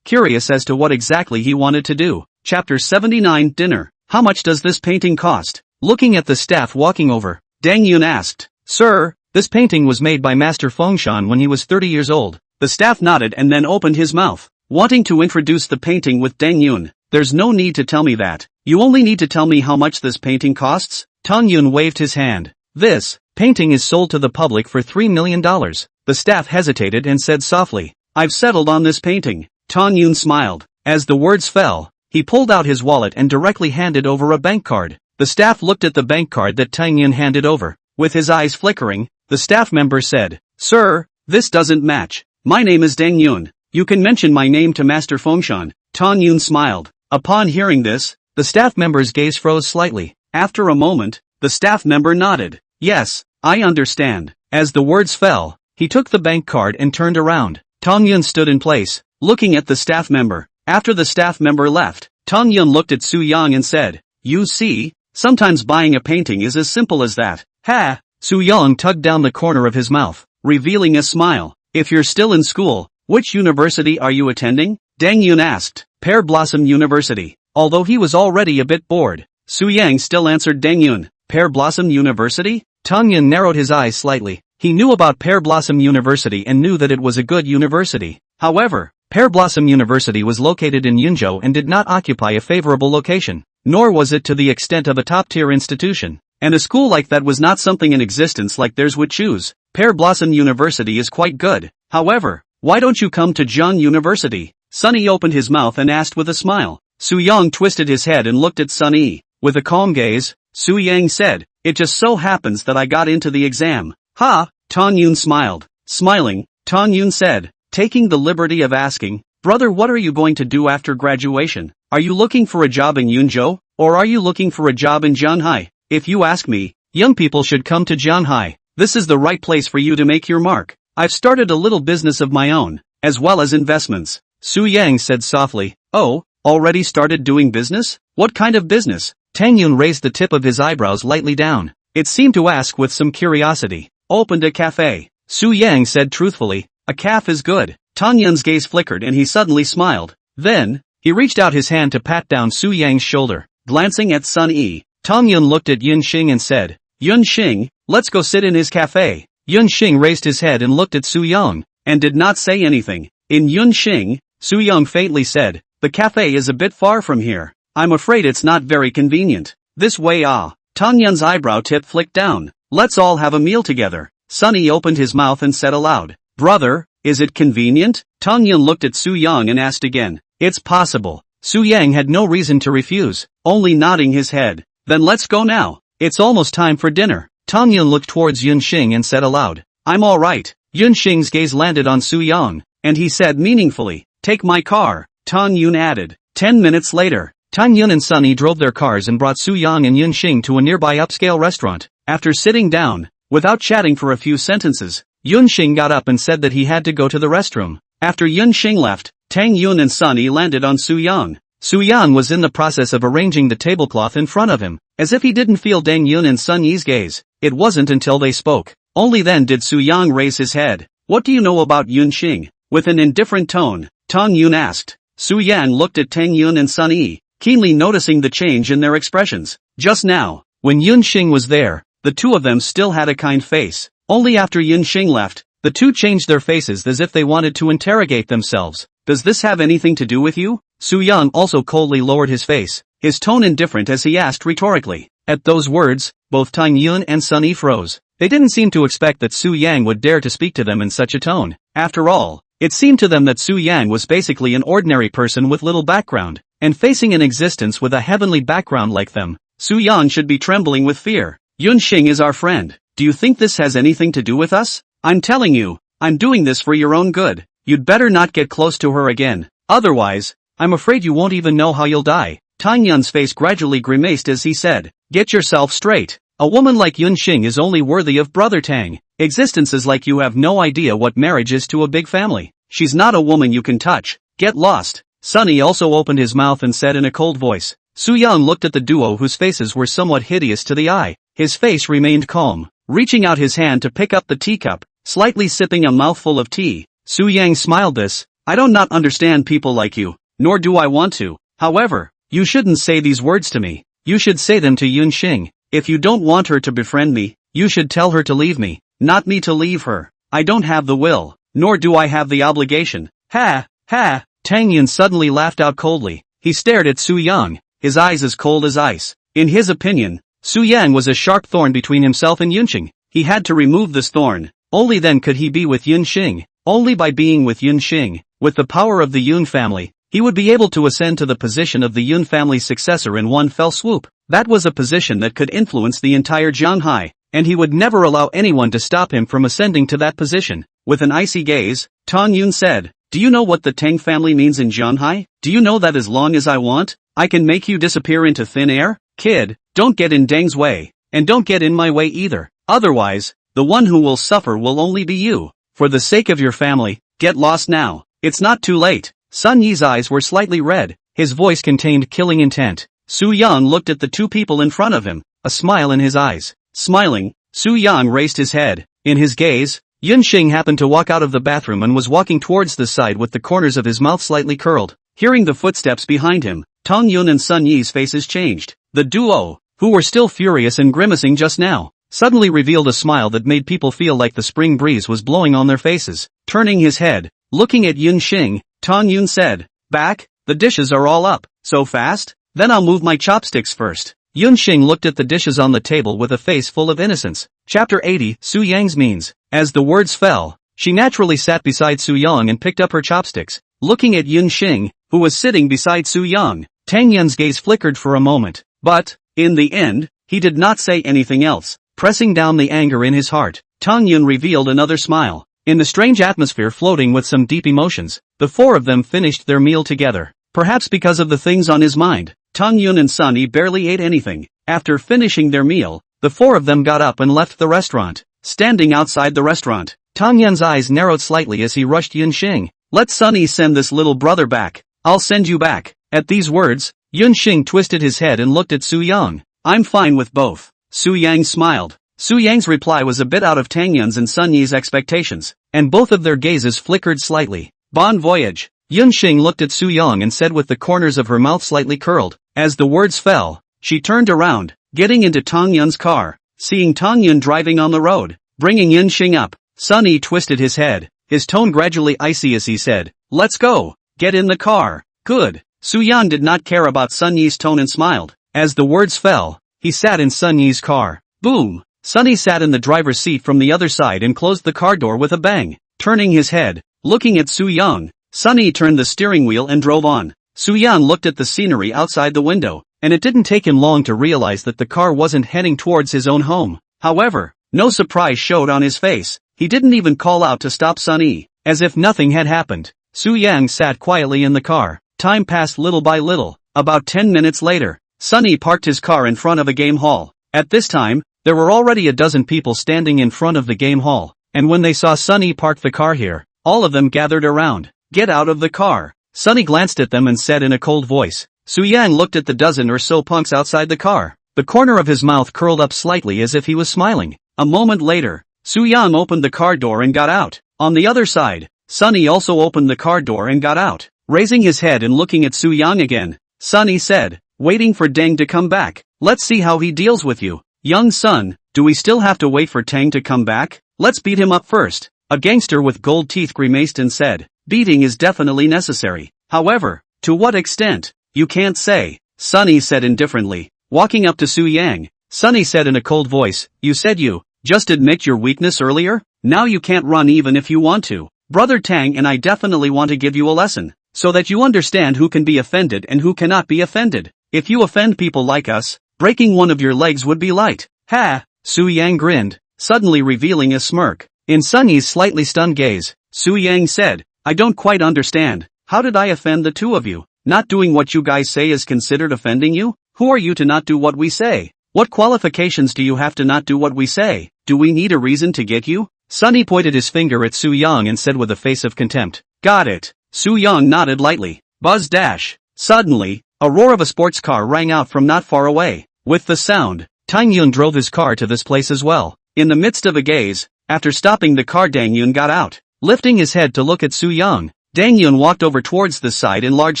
[SPEAKER 1] as to what exactly he wanted to do. Chapter 79 Dinner. How much does this painting cost? Looking at the staff walking over, Dang Yun asked, Sir, this painting was made by Master Fengshan when he was 30 years old. The staff nodded and then opened his mouth, wanting to introduce the painting with Dang Yun. There's no need to tell me that. You only need to tell me how much this painting costs? Tang Yun waved his hand. This painting is sold to the public for $3 million. The staff hesitated and said softly, I've settled on this painting. Tang Yun smiled. As the words fell, he pulled out his wallet and directly handed over a bank card. The staff looked at the bank card that Tang Yun handed over. With his eyes flickering, the staff member said, Sir, this doesn't match. My name is Dang Yun. You can mention my name to Master Fengshan. Tang Yun smiled. Upon hearing this, the staff member's gaze froze slightly. After a moment, the staff member nodded. Yes, I understand. As the words fell, he took the bank card and turned around. Tang Yun stood in place, looking at the staff member. After the staff member left, Tang Yun looked at Su Yang and said, You see, sometimes buying a painting is as simple as that. Ha! Su Yang tugged down the corner of his mouth, revealing a smile. If you're still in school, which university are you attending? Dang Yun asked. Pear Blossom University. Although he was already a bit bored, Su Yang still answered Dang Yun. Pear Blossom University? Tang Yun narrowed his eyes slightly. He knew about Pear Blossom University and knew that it was a good university. However, Pear Blossom University was located in Yunzhou and did not occupy a favorable location, nor was it to the extent of a top-tier institution. And a school like that was not something in existence like theirs would choose. Pear Blossom University is quite good. However, why don't you come to Zhang University? Sunny opened his mouth and asked with a smile. Su Yang twisted his head and looked at Sunny. With a calm gaze, Su Yang said, It just so happens that I got into the exam. Ha! Tang Yun smiled. Smiling, Tang Yun said, taking the liberty of asking, Brother, what are you going to do after graduation? Are you looking for a job in Yunzhou, or are you looking for a job in Jianhai? If you ask me, young people should come to Jianhai. This is the right place for you to make your mark. I've started a little business of my own, as well as investments. Su Yang said softly, Oh, already started doing business? What kind of business? Tang Yun raised the tip of his eyebrows lightly down. It seemed to ask with some curiosity. Opened a cafe. Su Yang said truthfully, A cafe is good. Tang Yun's gaze flickered and he suddenly smiled. Then, he reached out his hand to pat down Su Yang's shoulder. Glancing at Sun Yi, Tang Yun looked at Yun Xing and said, Yun Xing, let's go sit in his cafe. Yun Xing raised his head and looked at Su Yang, and did not say anything. In Yun Xing, Su Yang faintly said, The cafe is a bit far from here. I'm afraid it's not very convenient. This way ah. Tang Yun's eyebrow tip flicked down. Let's all have a meal together. Sunny opened his mouth and said aloud. Brother, is it convenient? Tang Yun looked at Su Yang and asked again. It's possible. Su Yang had no reason to refuse, only nodding his head. Then let's go now. It's almost time for dinner. Tang Yun looked towards Yun Xing and said aloud. I'm alright. Yun Xing's gaze landed on Su Yang, and he said meaningfully. Take my car. Tang Yun added. 10 minutes later, Tang Yun and Sunny drove their cars and brought Su Yang and Yun Xing to a nearby upscale restaurant. After sitting down, without chatting for a few sentences, Yun Xing got up and said that he had to go to the restroom. After Yun Xing left, Tang Yun and Sunny landed on Su Yang. Su Yang was in the process of arranging the tablecloth in front of him, as if he didn't feel Tang Yun and Sunny's gaze. It wasn't until they spoke. Only then did Su Yang raise his head. What do you know about Yun Xing? With an indifferent tone, Tang Yun asked. Su Yang looked at Tang Yun and Sunny, keenly noticing the change in their expressions. Just now, when Yun Xing was there, the two of them still had a kind face. Only after Yun Xing left, the two changed their faces as if they wanted to interrogate themselves. Does this have anything to do with you? Su Yang also coldly lowered his face, his tone indifferent as he asked rhetorically. At those words, both Tang Yun and Sunny froze. They didn't seem to expect that Su Yang would dare to speak to them in such a tone. After all, it seemed to them that Su Yang was basically an ordinary person with little background, and facing an existence with a heavenly background like them, Su Yang should be trembling with fear. Yun Xing is our friend. Do you think this has anything to do with us? I'm telling you, I'm doing this for your own good. You'd better not get close to her again. Otherwise, I'm afraid you won't even know how you'll die. Tang Yun's face gradually grimaced as he said, Get yourself straight. A woman like Yun Xing is only worthy of Brother Tang. Existences like you have no idea what marriage is to a big family. She's not a woman you can touch. Get lost. Sunny also opened his mouth and said in a cold voice. Su Yang looked at the duo whose faces were somewhat hideous to the eye. His face remained calm. Reaching out his hand to pick up the teacup, slightly sipping a mouthful of tea, Su Yang smiled this. I do not understand people like you, nor do I want to. However, you shouldn't say these words to me. You should say them to Yun Xing. If you don't want her to befriend me, you should tell her to leave me, not me to leave her. I don't have the will, nor do I have the obligation. Ha, ha, Tang Yun suddenly laughed out coldly. He stared at Su Yang, his eyes as cold as ice. In his opinion, Su Yang was a sharp thorn between himself and Yun Xing. He had to remove this thorn. Only then could he be with Yun Xing. Only by being with Yun Xing, with the power of the Yun family, he would be able to ascend to the position of the Yun family's successor in one fell swoop. That was a position that could influence the entire Jianghai, and he would never allow anyone to stop him from ascending to that position. With an icy gaze, Tang Yun said, Do you know what the Tang family means in Jianghai? Do you know that as long as I want, I can make you disappear into thin air? Kid, don't get in Deng's way, and don't get in my way either. Otherwise, the one who will suffer will only be you. For the sake of your family, get lost now. It's not too late. Sun Yi's eyes were slightly red. His voice contained killing intent. Su Yang looked at the two people in front of him, a smile in his eyes. Smiling, Su Yang raised his head. In his gaze, Yun Xing happened to walk out of the bathroom and was walking towards the side with the corners of his mouth slightly curled. Hearing the footsteps behind him, Tang Yun and Sun Yi's faces changed. The duo, who were still furious and grimacing just now, suddenly revealed a smile that made people feel like the spring breeze was blowing on their faces. Turning his head, looking at Yun Xing, Tang Yun said, Back, the dishes are all up. So fast? Then I'll move my chopsticks first. Yun Xing looked at the dishes on the table with a face full of innocence. Chapter 80, Su Yang's means. As the words fell, she naturally sat beside Su Yang and picked up her chopsticks. Looking at Yun Xing, who was sitting beside Su Yang, Tang Yun's gaze flickered for a moment. But, in the end, he did not say anything else. Pressing down the anger in his heart, Tang Yun revealed another smile. In the strange atmosphere floating with some deep emotions, the four of them finished their meal together. Perhaps because of the things on his mind, Tang Yun and Sunny barely ate anything. After finishing their meal, the four of them got up and left the restaurant. Standing outside the restaurant, Tang Yun's eyes narrowed slightly as he rushed Yun Xing. Let Sunny send this little brother back. I'll send you back. At these words, Yun Xing twisted his head and looked at Su Yang. I'm fine with both. Su Yang smiled. Su Yang's reply was a bit out of Tang Yun's and Sun Yi's expectations, and both of their gazes flickered slightly. Bon voyage. Yun Xing looked at Su Yang and said with the corners of her mouth slightly curled. As the words fell, she turned around, getting into Tang Yun's car. Seeing Tang Yun driving on the road, bringing Yun Xing up, Sun Yi twisted his head, his tone gradually icy as he said, Let's go. Get in the car. Good. Su Yan did not care about Sun Yi's tone and smiled. As the words fell, he sat in Sun Yi's car. Boom! Sunny sat in the driver's seat from the other side and closed the car door with a bang. Turning his head, looking at Su-young, Sunny turned the steering wheel and drove on. Su-young looked at the scenery outside the window, and it didn't take him long to realize that the car wasn't heading towards his own home. However, no surprise showed on his face. He didn't even call out to stop Sunny, as if nothing had happened. Su-young sat quietly in the car. Time passed little by little. About 10 minutes later, Sunny parked his car in front of a game hall. At this time, there were already a dozen people standing in front of the game hall, and when they saw Sunny park the car here, all of them gathered around. Get out of the car. Sunny glanced at them and said in a cold voice. Su-young looked at the dozen or so punks outside the car. The corner of his mouth curled up slightly as if he was smiling. A moment later, Su-young opened the car door and got out. On the other side, Sunny also opened the car door and got out. Raising his head and looking at Su-young again, Sunny said, waiting for Deng to come back. Let's see how he deals with you. Young son, do we still have to wait for Tang to come back? Let's beat him up first. A gangster with gold teeth grimaced and said, beating is definitely necessary. However, to what extent? You can't say, Sunny said indifferently. Walking up to Su-young, Sunny said in a cold voice, you said you just admit your weakness earlier? Now you can't run even if you want to. Brother Tang and I definitely want to give you a lesson, so that you understand who can be offended and who cannot be offended. If you offend people like us, breaking one of your legs would be light. Ha! Su-young grinned, suddenly revealing a smirk. In Sunny's slightly stunned gaze, Su-young said, I don't quite understand. How did I offend the two of you? Not doing what you guys say is considered offending you? Who are you to not do what we say? What qualifications do you have to not do what we say? Do we need a reason to get you? Sunny pointed his finger at Su-young and said with a face of contempt. Got it. Su-young nodded lightly. Buzz dash. Suddenly, a roar of a sports car rang out from not far away. With the sound, Tang Yun drove his car to this place as well. In the midst of a gaze, after stopping the car, Dang Yun got out. Lifting his head to look at Su-young, Dang Yun walked over towards the side in large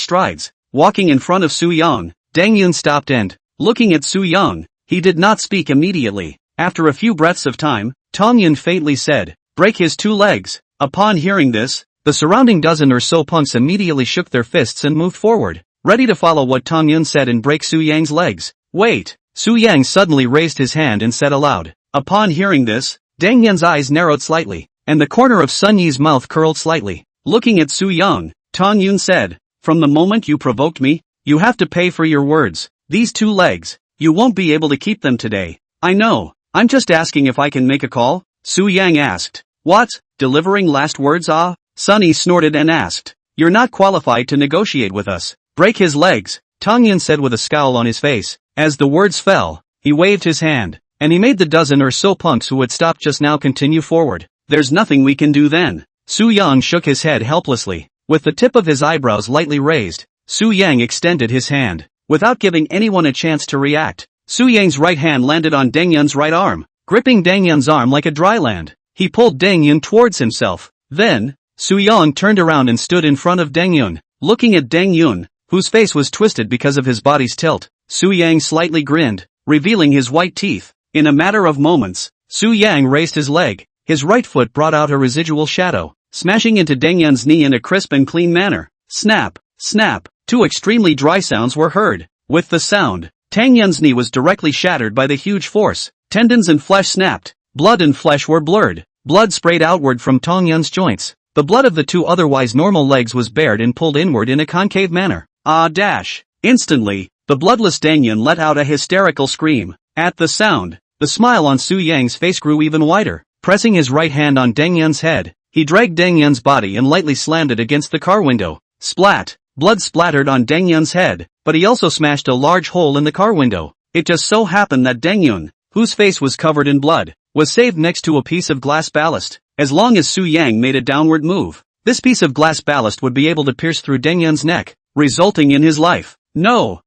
[SPEAKER 1] strides. Walking in front of Su-young, Dang Yun stopped and, looking at Su-young, he did not speak immediately. After a few breaths of time, Tang Yun faintly said, break his two legs. Upon hearing this, the surrounding dozen or so punks immediately shook their fists and moved forward, ready to follow what Tang Yun said and break Su-young's legs. Wait! Su-young suddenly raised his hand and said aloud. Upon hearing this, Dang Yun's eyes narrowed slightly, and the corner of Sun Yi's mouth curled slightly. Looking at Su-young, Tang Yun said, from the moment you provoked me, you have to pay for your words. These two legs, you won't be able to keep them today. I know, I'm just asking if I can make a call? Su-young asked. What? Delivering last words, ah? Sunny snorted and asked. You're not qualified to negotiate with us. Break his legs, Tang Yun said with a scowl on his face. As the words fell, he waved his hand, and he made the dozen or so punks who had stopped just now continue forward. There's nothing we can do then. Su-young shook his head helplessly. With the tip of his eyebrows lightly raised, Su-young extended his hand. Without giving anyone a chance to react, Su-young's right hand landed on Dang Yun's right arm. Gripping Dang Yun's arm like a dry land, he pulled Dang Yun towards himself. Then, Su-young turned around and stood in front of Dang Yun, looking at Dang Yun, whose face was twisted because of his body's tilt. Su-young slightly grinned, revealing his white teeth. In a matter of moments, Su-young raised his leg. His right foot brought out a residual shadow, smashing into Dang Yun's knee in a crisp and clean manner. Snap, snap, two extremely dry sounds were heard. With the sound, Tang Yun's knee was directly shattered by the huge force. Tendons and flesh snapped. Blood and flesh were blurred. Blood sprayed outward from Tang Yun's joints. The blood of the two otherwise normal legs was bared and pulled inward in a concave manner. Ah dash! Instantly, the bloodless Dang Yun let out a hysterical scream. At the sound, the smile on Su-young's face grew even wider. Pressing his right hand on Dang Yun's head, he dragged Dang Yun's body and lightly slammed it against the car window. Splat! Blood splattered on Dang Yun's head, but he also smashed a large hole in the car window. It just so happened that Dang Yun, whose face was covered in blood, was saved next to a piece of glass ballast. As long as Su-young made a downward move, this piece of glass ballast would be able to pierce through Dang Yun's neck, resulting in his life. No!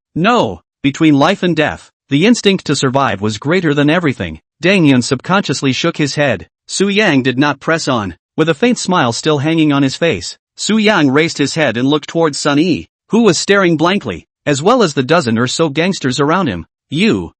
[SPEAKER 1] Between life and death, the instinct to survive was greater than everything. Dang Yun subconsciously shook his head. Su-young did not press on. With a faint smile still hanging on his face, Su-young raised his head and looked towards Sun Yi, who was staring blankly, as well as the dozen or so gangsters around him. You.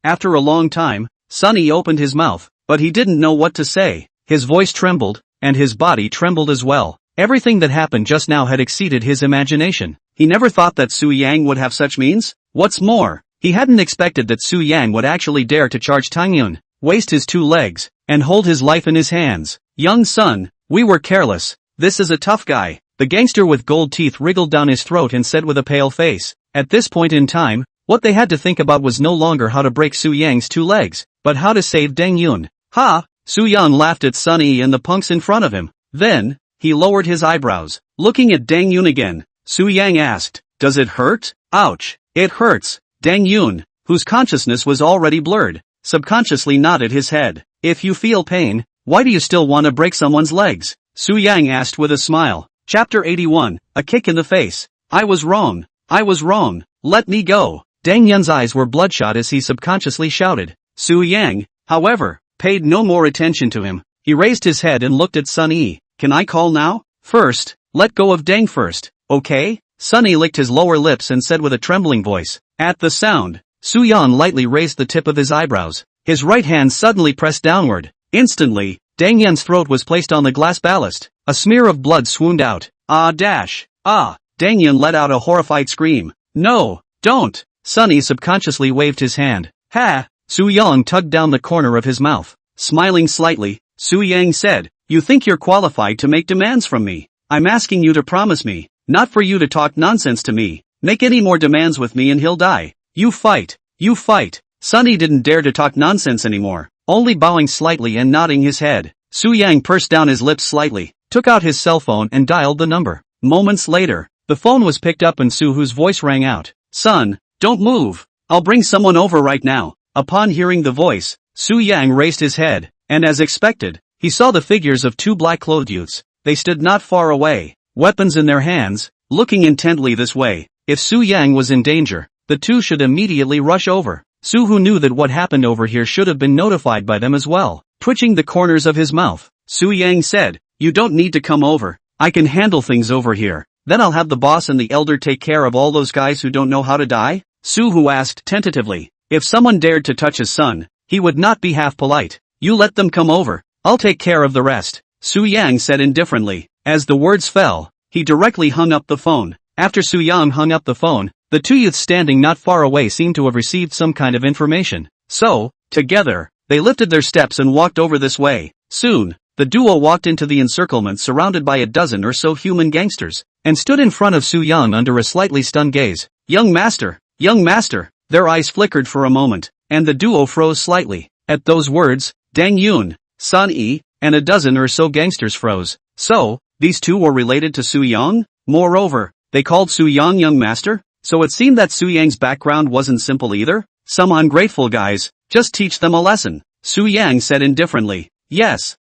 [SPEAKER 1] After a long time, Sun Yi opened his mouth, but he didn't know what to say. His voice trembled, and his body trembled as well. Everything that happened just now had exceeded his imagination. He never thought that Su-young would have such means. What's more, He hadn't expected that Su Yang would actually dare to charge Tang Yun, waste his 2 legs, and hold his life in his hands. Young son, we were careless. This is a tough guy. The gangster with gold teeth wriggled down his throat and said with a pale face. At this point in time, what they had to think about was no longer how to break Su Yang's 2 legs, but how to save Deng Yun. Ha! Su Yang laughed at Sun Yi and the punks in front of him. Then, he lowered his eyebrows. Looking at Deng Yun again, Su Yang asked, "Does it hurt?" "Ouch, it hurts." Deng Yun, whose consciousness was already blurred, subconsciously nodded his head. "If you feel pain, why do you still want to break someone's legs?" Su Yang asked with a smile. Chapter 81, A Kick in the Face. I was wrong. I was wrong. Let me go. Deng Yun's eyes were bloodshot as he subconsciously shouted. Su Yang, however, paid no more attention to him. He raised his head and looked at Sun Yi. "Can I call now?" "First, let go of Deng first, okay?" Sun Yi licked his lower lips and said with a trembling voice. At the sound, Su Yang lightly raised the tip of his eyebrows. His right hand suddenly pressed downward. Instantly, Deng Yun's throat was placed on the glass ballast. A smear of blood swooned out. Ah! Deng Yun let out a horrified scream. "No, don't!" Sun Yi subconsciously waved his hand. "Ha!" Su Yang tugged down the corner of his mouth. Smiling slightly, Su Yang said, "You think you're qualified to make demands from me? I'm asking you to promise me, not for you to talk nonsense to me. Make any more demands with me and he'll die. You fight. You fight." Sun Yi didn't dare to talk nonsense anymore, only bowing slightly and nodding his head. Su Yang pursed down his lips slightly, took out his cell phone and dialed the number. Moments later, the phone was picked up and Su Hu's voice rang out. "Son, don't move. I'll bring someone over right now." Upon hearing the voice, Su Yang raised his head, and as expected, he saw the figures of 2 black-clothed youths. They stood not far away, weapons in their hands, looking intently this way. If Su Yang was in danger, the 2 should immediately rush over. Su Hu knew that what happened over here should have been notified by them as well. Twitching the corners of his mouth, Su Yang said, "You don't need to come over. I can handle things over here. Then I'll have the boss and the elder take care of all those guys who don't know how to die?" Su Hu asked tentatively. If someone dared to touch his son, he would not be half polite. "You let them come over. I'll take care of the rest," Su Yang said indifferently. As the words fell, he directly hung up the phone. After Su Yang hung up the phone, the 2 youths standing not far away seemed to have received some kind of information. So, together, they lifted their steps and walked over this way. Soon, the duo walked into the encirclement surrounded by a dozen or so human gangsters, and stood in front of Su Yang under a slightly stunned gaze. Young master! Young master!" Their eyes flickered for a moment, and the duo froze slightly. At those words, Deng Yun, Sun Yi, and a dozen or so gangsters froze. So, these 2 were related to Su Yang? Moreover, they called Su Yang young master? So it seemed that Su Yang's background wasn't simple either? Some ungrateful guys, just teach them a lesson. Su Yang said indifferently. Yes.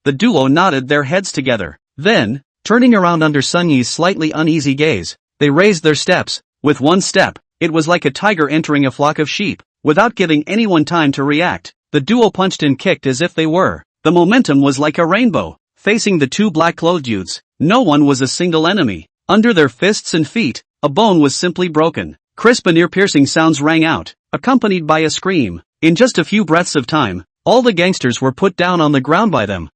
[SPEAKER 1] The duo nodded their heads together. Then, turning around under Sun Yi's slightly uneasy gaze, they raised their steps. With one step, it was like a tiger entering a flock of sheep. Without giving anyone time to react, the duo punched and kicked as if they were. The momentum was like a rainbow. Facing the 2 black-clothed youths, no one was a single enemy. Under their fists and feet, a bone was simply broken. Crisp and ear-piercing sounds rang out, accompanied by a scream. In just a few breaths of time, all the gangsters were put down on the ground by them.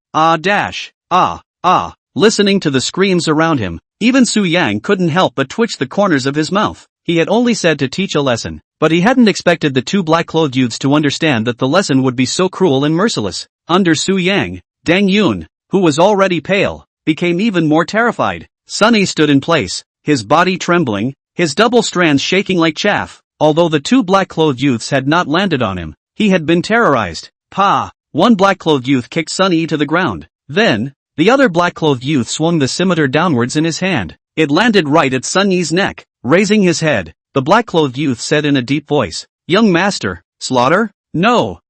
[SPEAKER 1] Listening to the screams around him, even Su Yang couldn't help but twitch the corners of his mouth. He had only said to teach a lesson, but he hadn't expected the 2 black-clothed youths to understand that the lesson would be so cruel and merciless. Under Su Yang, Deng Yun, who was already pale, became even more terrified. Sun Yi stood in place, his body trembling, his double strands shaking like chaff. Although the 2 black-clothed youths had not landed on him, he had been terrorized. Pa! One black-clothed youth kicked Sun Yi to the ground. Then, the other black-clothed youth swung the scimitar downwards in his hand. It landed right at Sun Yi's neck. Raising his head, the black-clothed youth said in a deep voice, "Young master, slaughter? No.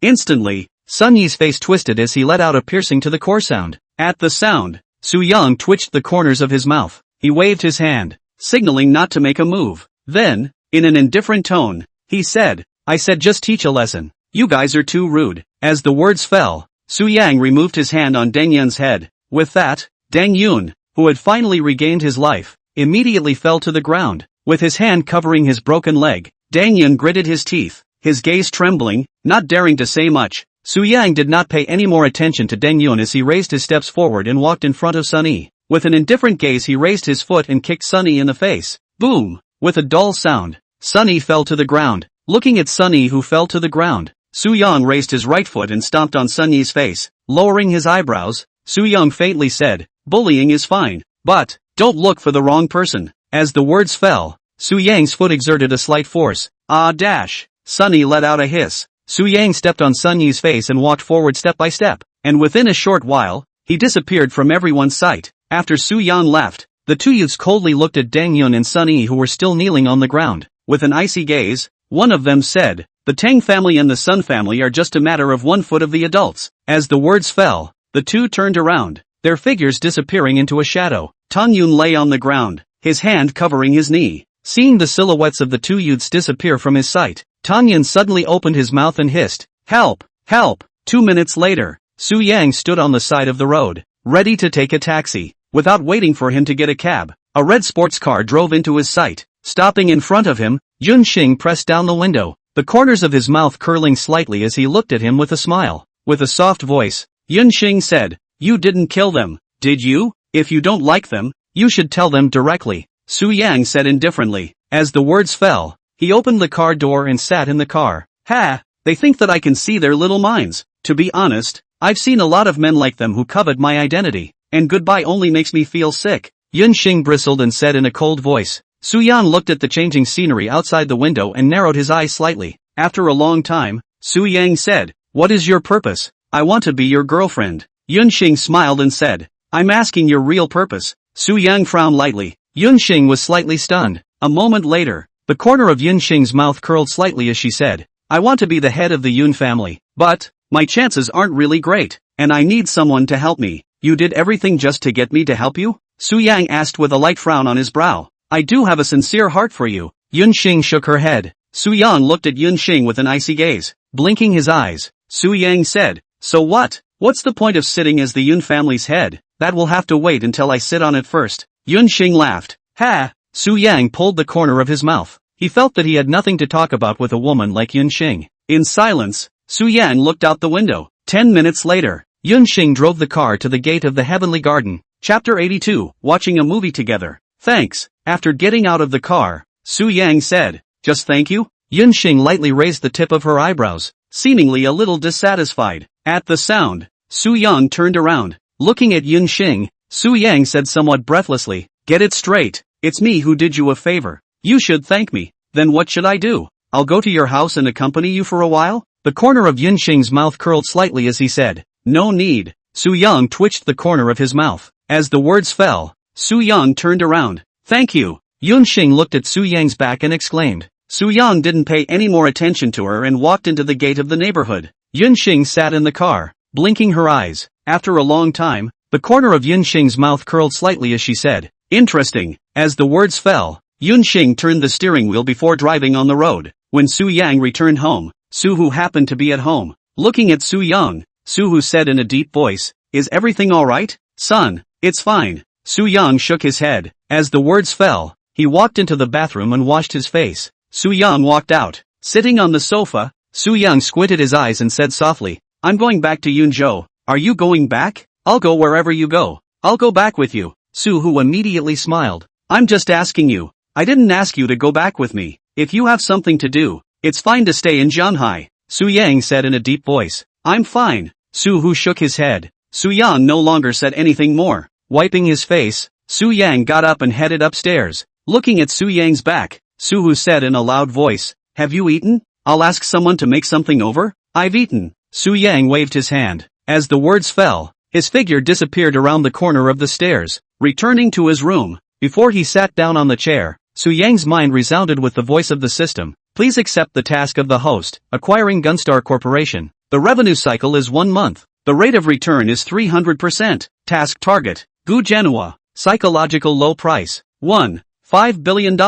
[SPEAKER 1] Instantly, Sun Yi's face twisted as he let out a piercing to the core sound. At the sound, Su Yang twitched the corners of his mouth. He waved his hand, signaling not to make a move. Then, in an indifferent tone, he said, "I said just teach a lesson. You guys are too rude." As the words fell, Su Yang removed his hand on Deng Yun's head. With that, Deng Yun, who had finally regained his life, immediately fell to the ground. With his hand covering his broken leg, Deng Yun gritted his teeth, his gaze trembling, not daring to say much. Su Yang did not pay any more attention to Deng Yun as he raised his steps forward and walked in front of Sun Yi. With an indifferent gaze he raised his foot and kicked Sun Yi in the face. Boom! With a dull sound, Sunny fell to the ground. Looking at Sunny who fell to the ground, Su-young raised his right foot and stomped on Sunny's face. Lowering his eyebrows, Su-young faintly said, "Bullying is fine, but don't look for the wrong person." As the words fell, Su-yang's foot exerted a slight force. Ah dash! Sunny let out a hiss. Su-yang stepped on Sunny's face and walked forward step by step, and within a short while, he disappeared from everyone's sight. After Su-young left, the two youths coldly looked at Dang-yun and Sunny who were still kneeling on the ground. With an icy gaze, one of them said, "The Tang family and the Sun family are just a matter of 1 foot of the adults." As the words fell, the two turned around, their figures disappearing into a shadow. Tang-yun lay on the ground, his hand covering his knee. Seeing the silhouettes of the two youths disappear from his sight, Tang-yun suddenly opened his mouth and hissed, "Help! Help!" 2 minutes later, Su-yang stood on the side of the road, ready to take a taxi. Without waiting for him to get a cab, a red sports car drove into his sight. Stopping in front of him, Yun-shing pressed down the window, the corners of his mouth curling slightly as he looked at him with a smile. With a soft voice, Yun-shing said, "You didn't kill them, did you? If you don't like them, you should tell them directly," Su-yang said indifferently. As the words fell, he opened the car door and sat in the car. "Ha! They think that I can see their little minds. To be honest, I've seen a lot of men like them who covet my identity, and goodbye only makes me feel sick." Yun-shing bristled and said in a cold voice. Su-yang looked at the changing scenery outside the window and narrowed his eyes slightly. After a long time, Su-yang said, "What is your purpose?" "I want to be your girlfriend." Yun-shing smiled and said, "I'm asking your real purpose." Su-yang frowned lightly. Yun-shing was slightly stunned. A moment later, the corner of Yun-shing's mouth curled slightly as she said, "I want to be the head of the Yun family, but my chances aren't really great, and I need someone to help me." "You did everything just to get me to help you?" Su-yang asked with a light frown on his brow. "I do have a sincere heart for you." Yun-shing shook her head. Su-yang looked at Yun-shing with an icy gaze. Blinking his eyes, Su-yang said, "So what? What's the point of sitting as the Yun family's head? That will have to wait until I sit on it first." Yun-shing laughed. "Ha!" Su-yang pulled the corner of his mouth. He felt that he had nothing to talk about with a woman like Yun-shing. In silence, Su-yang looked out the window. 10 minutes later, Yun-shing drove the car to the gate of the Heavenly Garden. Chapter 82, Watching a Movie Together. "Thanks." After getting out of the car, Su-yang said, "Just thank you?" Yun-shing lightly raised the tip of her eyebrows, seemingly a little dissatisfied. At the sound, Su-yang turned around. Looking at Yun-shing, Su-yang said somewhat breathlessly, "Get it straight, it's me who did you a favor. You should thank me." "Then what should I do? I'll go to your house and accompany you for a while?" The corner of Yun-shing's mouth curled slightly as he said, "No need." Su-yang twitched the corner of his mouth. As the words fell, Su-yang turned around. "Thank you." Yun-shing looked at Su-yang's back and exclaimed. Su-yang didn't pay any more attention to her and walked into the gate of the neighborhood. Yun-shing sat in the car, blinking her eyes. After a long time, the corner of Yun-shing's mouth curled slightly as she said, "Interesting." As the words fell, Yun-shing turned the steering wheel before driving on the road. When Su-yang returned home, Su-hu happened to be at home. Looking at Su-young, Su-hu said in a deep voice, "Is everything alright, son?" "It's fine." Su-young shook his head. As the words fell, he walked into the bathroom and washed his face. Su-young walked out. Sitting on the sofa, Su-young squinted his eyes and said softly, "I'm going back to Yunzhou." "Are you going back?" "I'll go wherever you go. I'll go back with you." Su-hu immediately smiled. "I'm just asking you. I didn't ask you to go back with me. If you have something to do, it's fine to stay in Zhanghai." Su-yang said in a deep voice. "I'm fine." Su-hu shook his head. Su-yang no longer said anything more. Wiping his face, Su-yang got up and headed upstairs. Looking at Su-yang's back, Su-hu said in a loud voice, "Have you eaten? I'll ask someone to make something over." "I've eaten." Su-yang waved his hand. As the words fell, his figure disappeared around the corner of the stairs. Returning to his room, before he sat down on the chair, Su-yang's mind resounded with the voice of the system. "Please accept the task of the host, acquiring Gunstar Corporation. The revenue cycle is 1 month. The rate of return is 300%. Task target, Gu Genua. Psychological low price, $1.5 billion.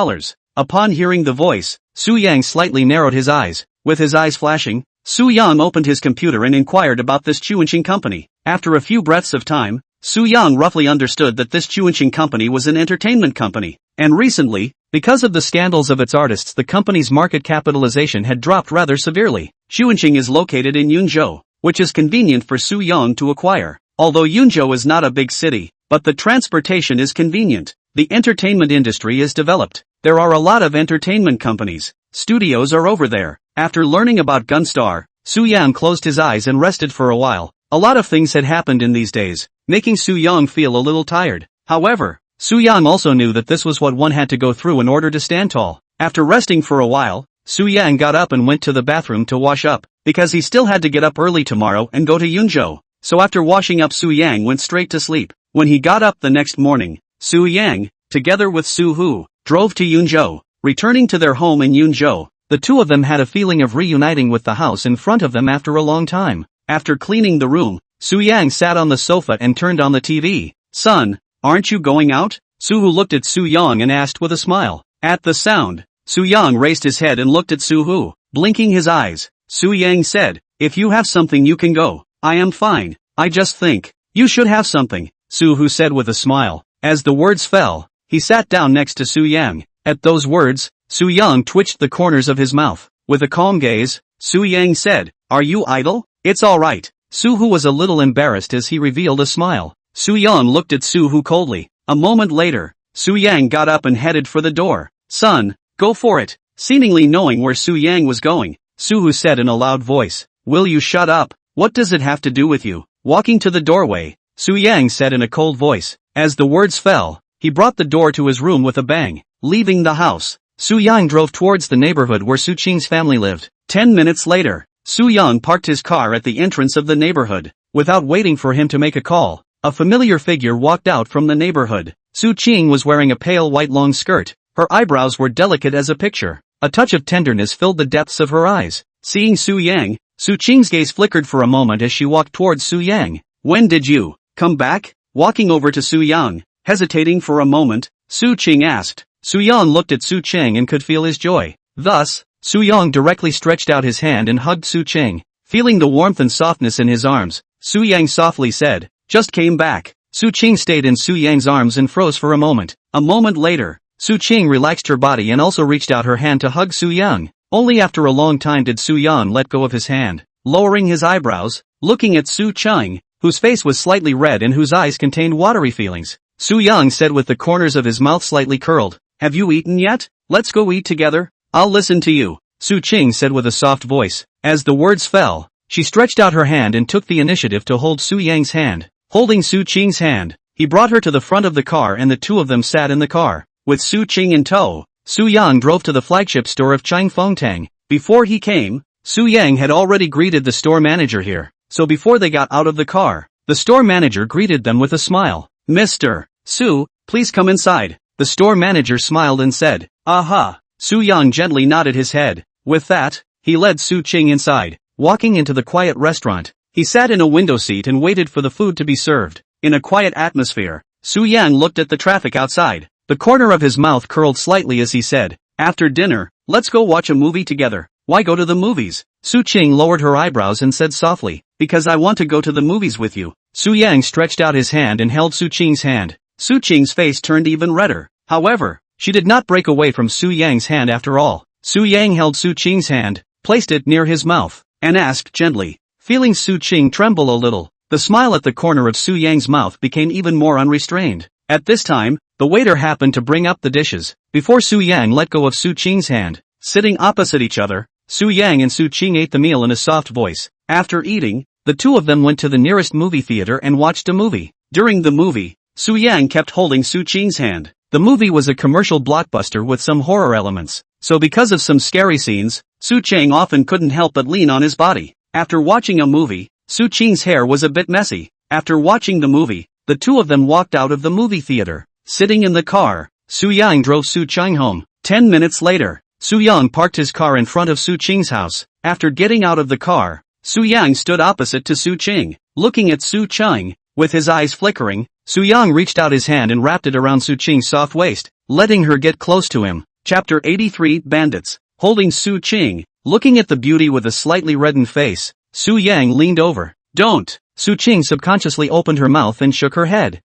[SPEAKER 1] Upon hearing the voice, Su-yang slightly narrowed his eyes. With his eyes flashing, Su-yang opened his computer and inquired about this Chuanqing company. After a few breaths of time, Su-yang roughly understood that this Chuanqing company was an entertainment company. And recently, because of the scandals of its artists, the company's market capitalization had dropped rather severely. Chuanqing is located in Yunzhou, which is convenient for Su-yang to acquire. Although Yunzhou is not a big city, but the transportation is convenient. The entertainment industry is developed. There are a lot of entertainment companies. Studios are over there. After learning about Gunstar, Su-yang closed his eyes and rested for a while. A lot of things had happened in these days, making Su-yang feel a little tired. However, Su-yang also knew that this was what one had to go through in order to stand tall. After resting for a while, Su-yang got up and went to the bathroom to wash up, because he still had to get up early tomorrow and go to Yunzhou. So after washing up, Su-yang went straight to sleep. When he got up the next morning, Su-yang, together with Su-hu, drove to Yunzhou. Returning to their home in Yunzhou, the two of them had a feeling of reuniting with the house in front of them after a long time. After cleaning the room, Su-yang sat on the sofa and turned on the TV. "Son, aren't you going out?" Su-hu looked at Su-yang and asked with a smile. At the sound, Su-yang raised his head and looked at Su-hu, blinking his eyes. Su-yang said, "If you have something you can go. I am fine. I just think you should have something," Su-hu said with a smile. As the words fell, he sat down next to Su-yang. At those words, Su-yang twitched the corners of his mouth. With a calm gaze, Su-yang said, "Are you idle? It's alright." Su-hu was a little embarrassed as he revealed a smile. Su-yang looked at Su-hu coldly. A moment later, Su-yang got up and headed for the door. "Son, go for it." Seemingly knowing where Su-yang was going, Su-hu said in a loud voice, "Will you shut up? What does it have to do with you?" Walking to the doorway, Su-yang said in a cold voice. As the words fell, he brought the door to his room with a bang. Leaving the house, Su-yang drove towards the neighborhood where Su-ching's family lived. 10 minutes later, Su-yang parked his car at the entrance of the neighborhood. Without waiting for him to make a call, a familiar figure walked out from the neighborhood. Su-ching was wearing a pale white long skirt. Her eyebrows were delicate as a picture. A touch of tenderness filled the depths of her eyes. Seeing Su-yang, Su-ching's gaze flickered for a moment as she walked towards Su-yang. "When did you come back?" Walking over to Su-yang, hesitating for a moment, Su-ching asked. Su-yang looked at Su-ching and could feel his joy. Thus, Su-yang directly stretched out his hand and hugged Su-ching. Feeling the warmth and softness in his arms, Su-yang softly said, "Just came back." Su-ching stayed in Su-yang's arms and froze for a moment. A moment later, Su-ching relaxed her body and also reached out her hand to hug Su-yang. Only after a long time did Su-yang let go of his hand. Lowering his eyebrows, looking at Su-ching, whose face was slightly red and whose eyes contained watery feelings, Su-yang said with the corners of his mouth slightly curled, "Have you eaten yet? Let's go eat together. I'll listen to you," Su-ching said with a soft voice. As the words fell, she stretched out her hand and took the initiative to hold Su-yang's hand. Holding Su-ching's hand, he brought her to the front of the car and the two of them sat in the car. With Su-ching in tow, Su-yang drove to the flagship store of Changfengtang. Before he came, Su-yang had already greeted the store manager here. So before they got out of the car, the store manager greeted them with a smile. "Mr. Su, please come inside." The store manager smiled and said, "Aha." Su-yang gently nodded his head. With that, he led Su-ching inside. Walking into the quiet restaurant, he sat in a window seat and waited for the food to be served. In a quiet atmosphere, Su-yang looked at the traffic outside. The corner of his mouth curled slightly as he said, "After dinner, let's go watch a movie together." "Why go to the movies?" Su-ching lowered her eyebrows and said softly, "Because I want to go to the movies with you." Su-yang stretched out his hand and held Su-ching's hand. Su-ching's face turned even redder. However, she did not break away from Su-yang's hand after all. Su-yang held Su-ching's hand, placed it near his mouth, and asked gently, feeling Su-ching tremble a little. The smile at the corner of Su-yang's mouth became even more unrestrained. At this time, the waiter happened to bring up the dishes. Before Su-yang let go of Su-ching's hand, sitting opposite each other, Su-yang and Su-ching ate the meal in a soft voice. After eating, the two of them went to the nearest movie theater and watched a movie. During the movie, Su-yang kept holding Su-ching's hand. The movie was a commercial blockbuster with some horror elements, so because of some scary scenes, Su-ching often couldn't help but lean on his body. After watching a movie, Su-ching's hair was a bit messy. After watching the movie, the two of them walked out of the movie theater. Sitting in the car, Su-yang drove Su-ching home. 10 minutes later, Su-yang parked his car in front of Su-ching's house. After getting out of the car, Su-yang stood opposite to Su-ching. Looking at Su-ching, with his eyes flickering, Su-yang reached out his hand and wrapped it around Su-ching's soft waist, letting her get close to him. Chapter 83 Bandits. Holding Su-ching, looking at the beauty with a slightly reddened face, Su-yang leaned over. "Don't!" Su-ching subconsciously opened her mouth and shook her head.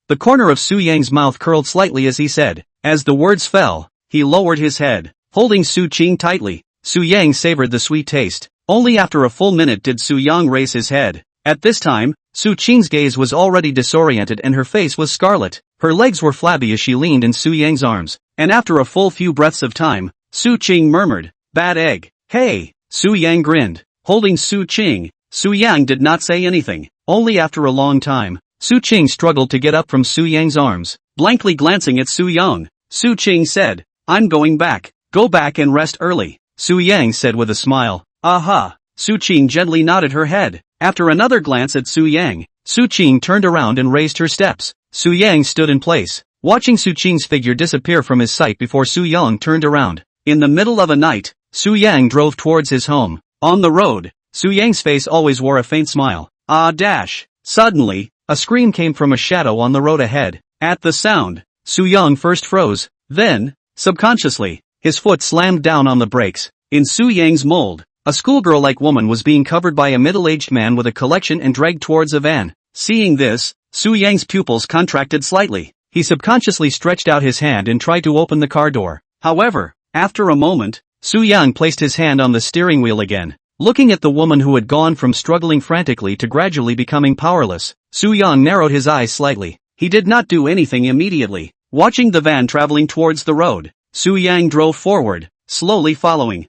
[SPEAKER 1] The corner of Su-yang's mouth curled slightly as he said. As the words fell, he lowered his head. Holding Su-ching tightly, Su-yang savored the sweet taste. Only after a full minute did Su-yang raise his head. At this time, Su-ching's gaze was already disoriented and her face was scarlet. Her legs were flabby as she leaned in Su-yang's arms. and after a full few breaths of time, Su Qing murmured, "Bad egg." "Hey!" Su Yang grinned. Holding Su Qing, Su Yang did not say anything. Only after a long time, Su Qing struggled to get up from Su Yang's arms. Blankly glancing at Su Yang, Su Qing said, "I'm going back. Go back and rest early." Su Yang said with a smile. "Aha." Su Qing gently nodded her head. After another glance at Su Yang, Su Qing turned around and raised her steps. Su Yang stood in place, watching Su Qing's figure disappear from his sight before Su Yang turned around. In the middle of a night, Su Yang drove towards his home. On the road, Su Yang's face always wore a faint smile. Ah dash. Suddenly, a scream came from a shadow on the road ahead. At the sound, Su Yang first froze, then, subconsciously, his foot slammed down on the brakes. In Su Yang's mold, a schoolgirl-like woman was being covered by a middle-aged man with a collection and dragged towards a van. Seeing this, Su Yang's pupils contracted slightly. He subconsciously stretched out his hand and tried to open the car door. However, after a moment, Su Yang placed his hand on the steering wheel again. Looking at the woman who had gone from struggling frantically to gradually becoming powerless, Su Yang narrowed his eyes slightly. He did not do anything immediately. Watching the van traveling towards the road, Su Yang drove forward, slowly following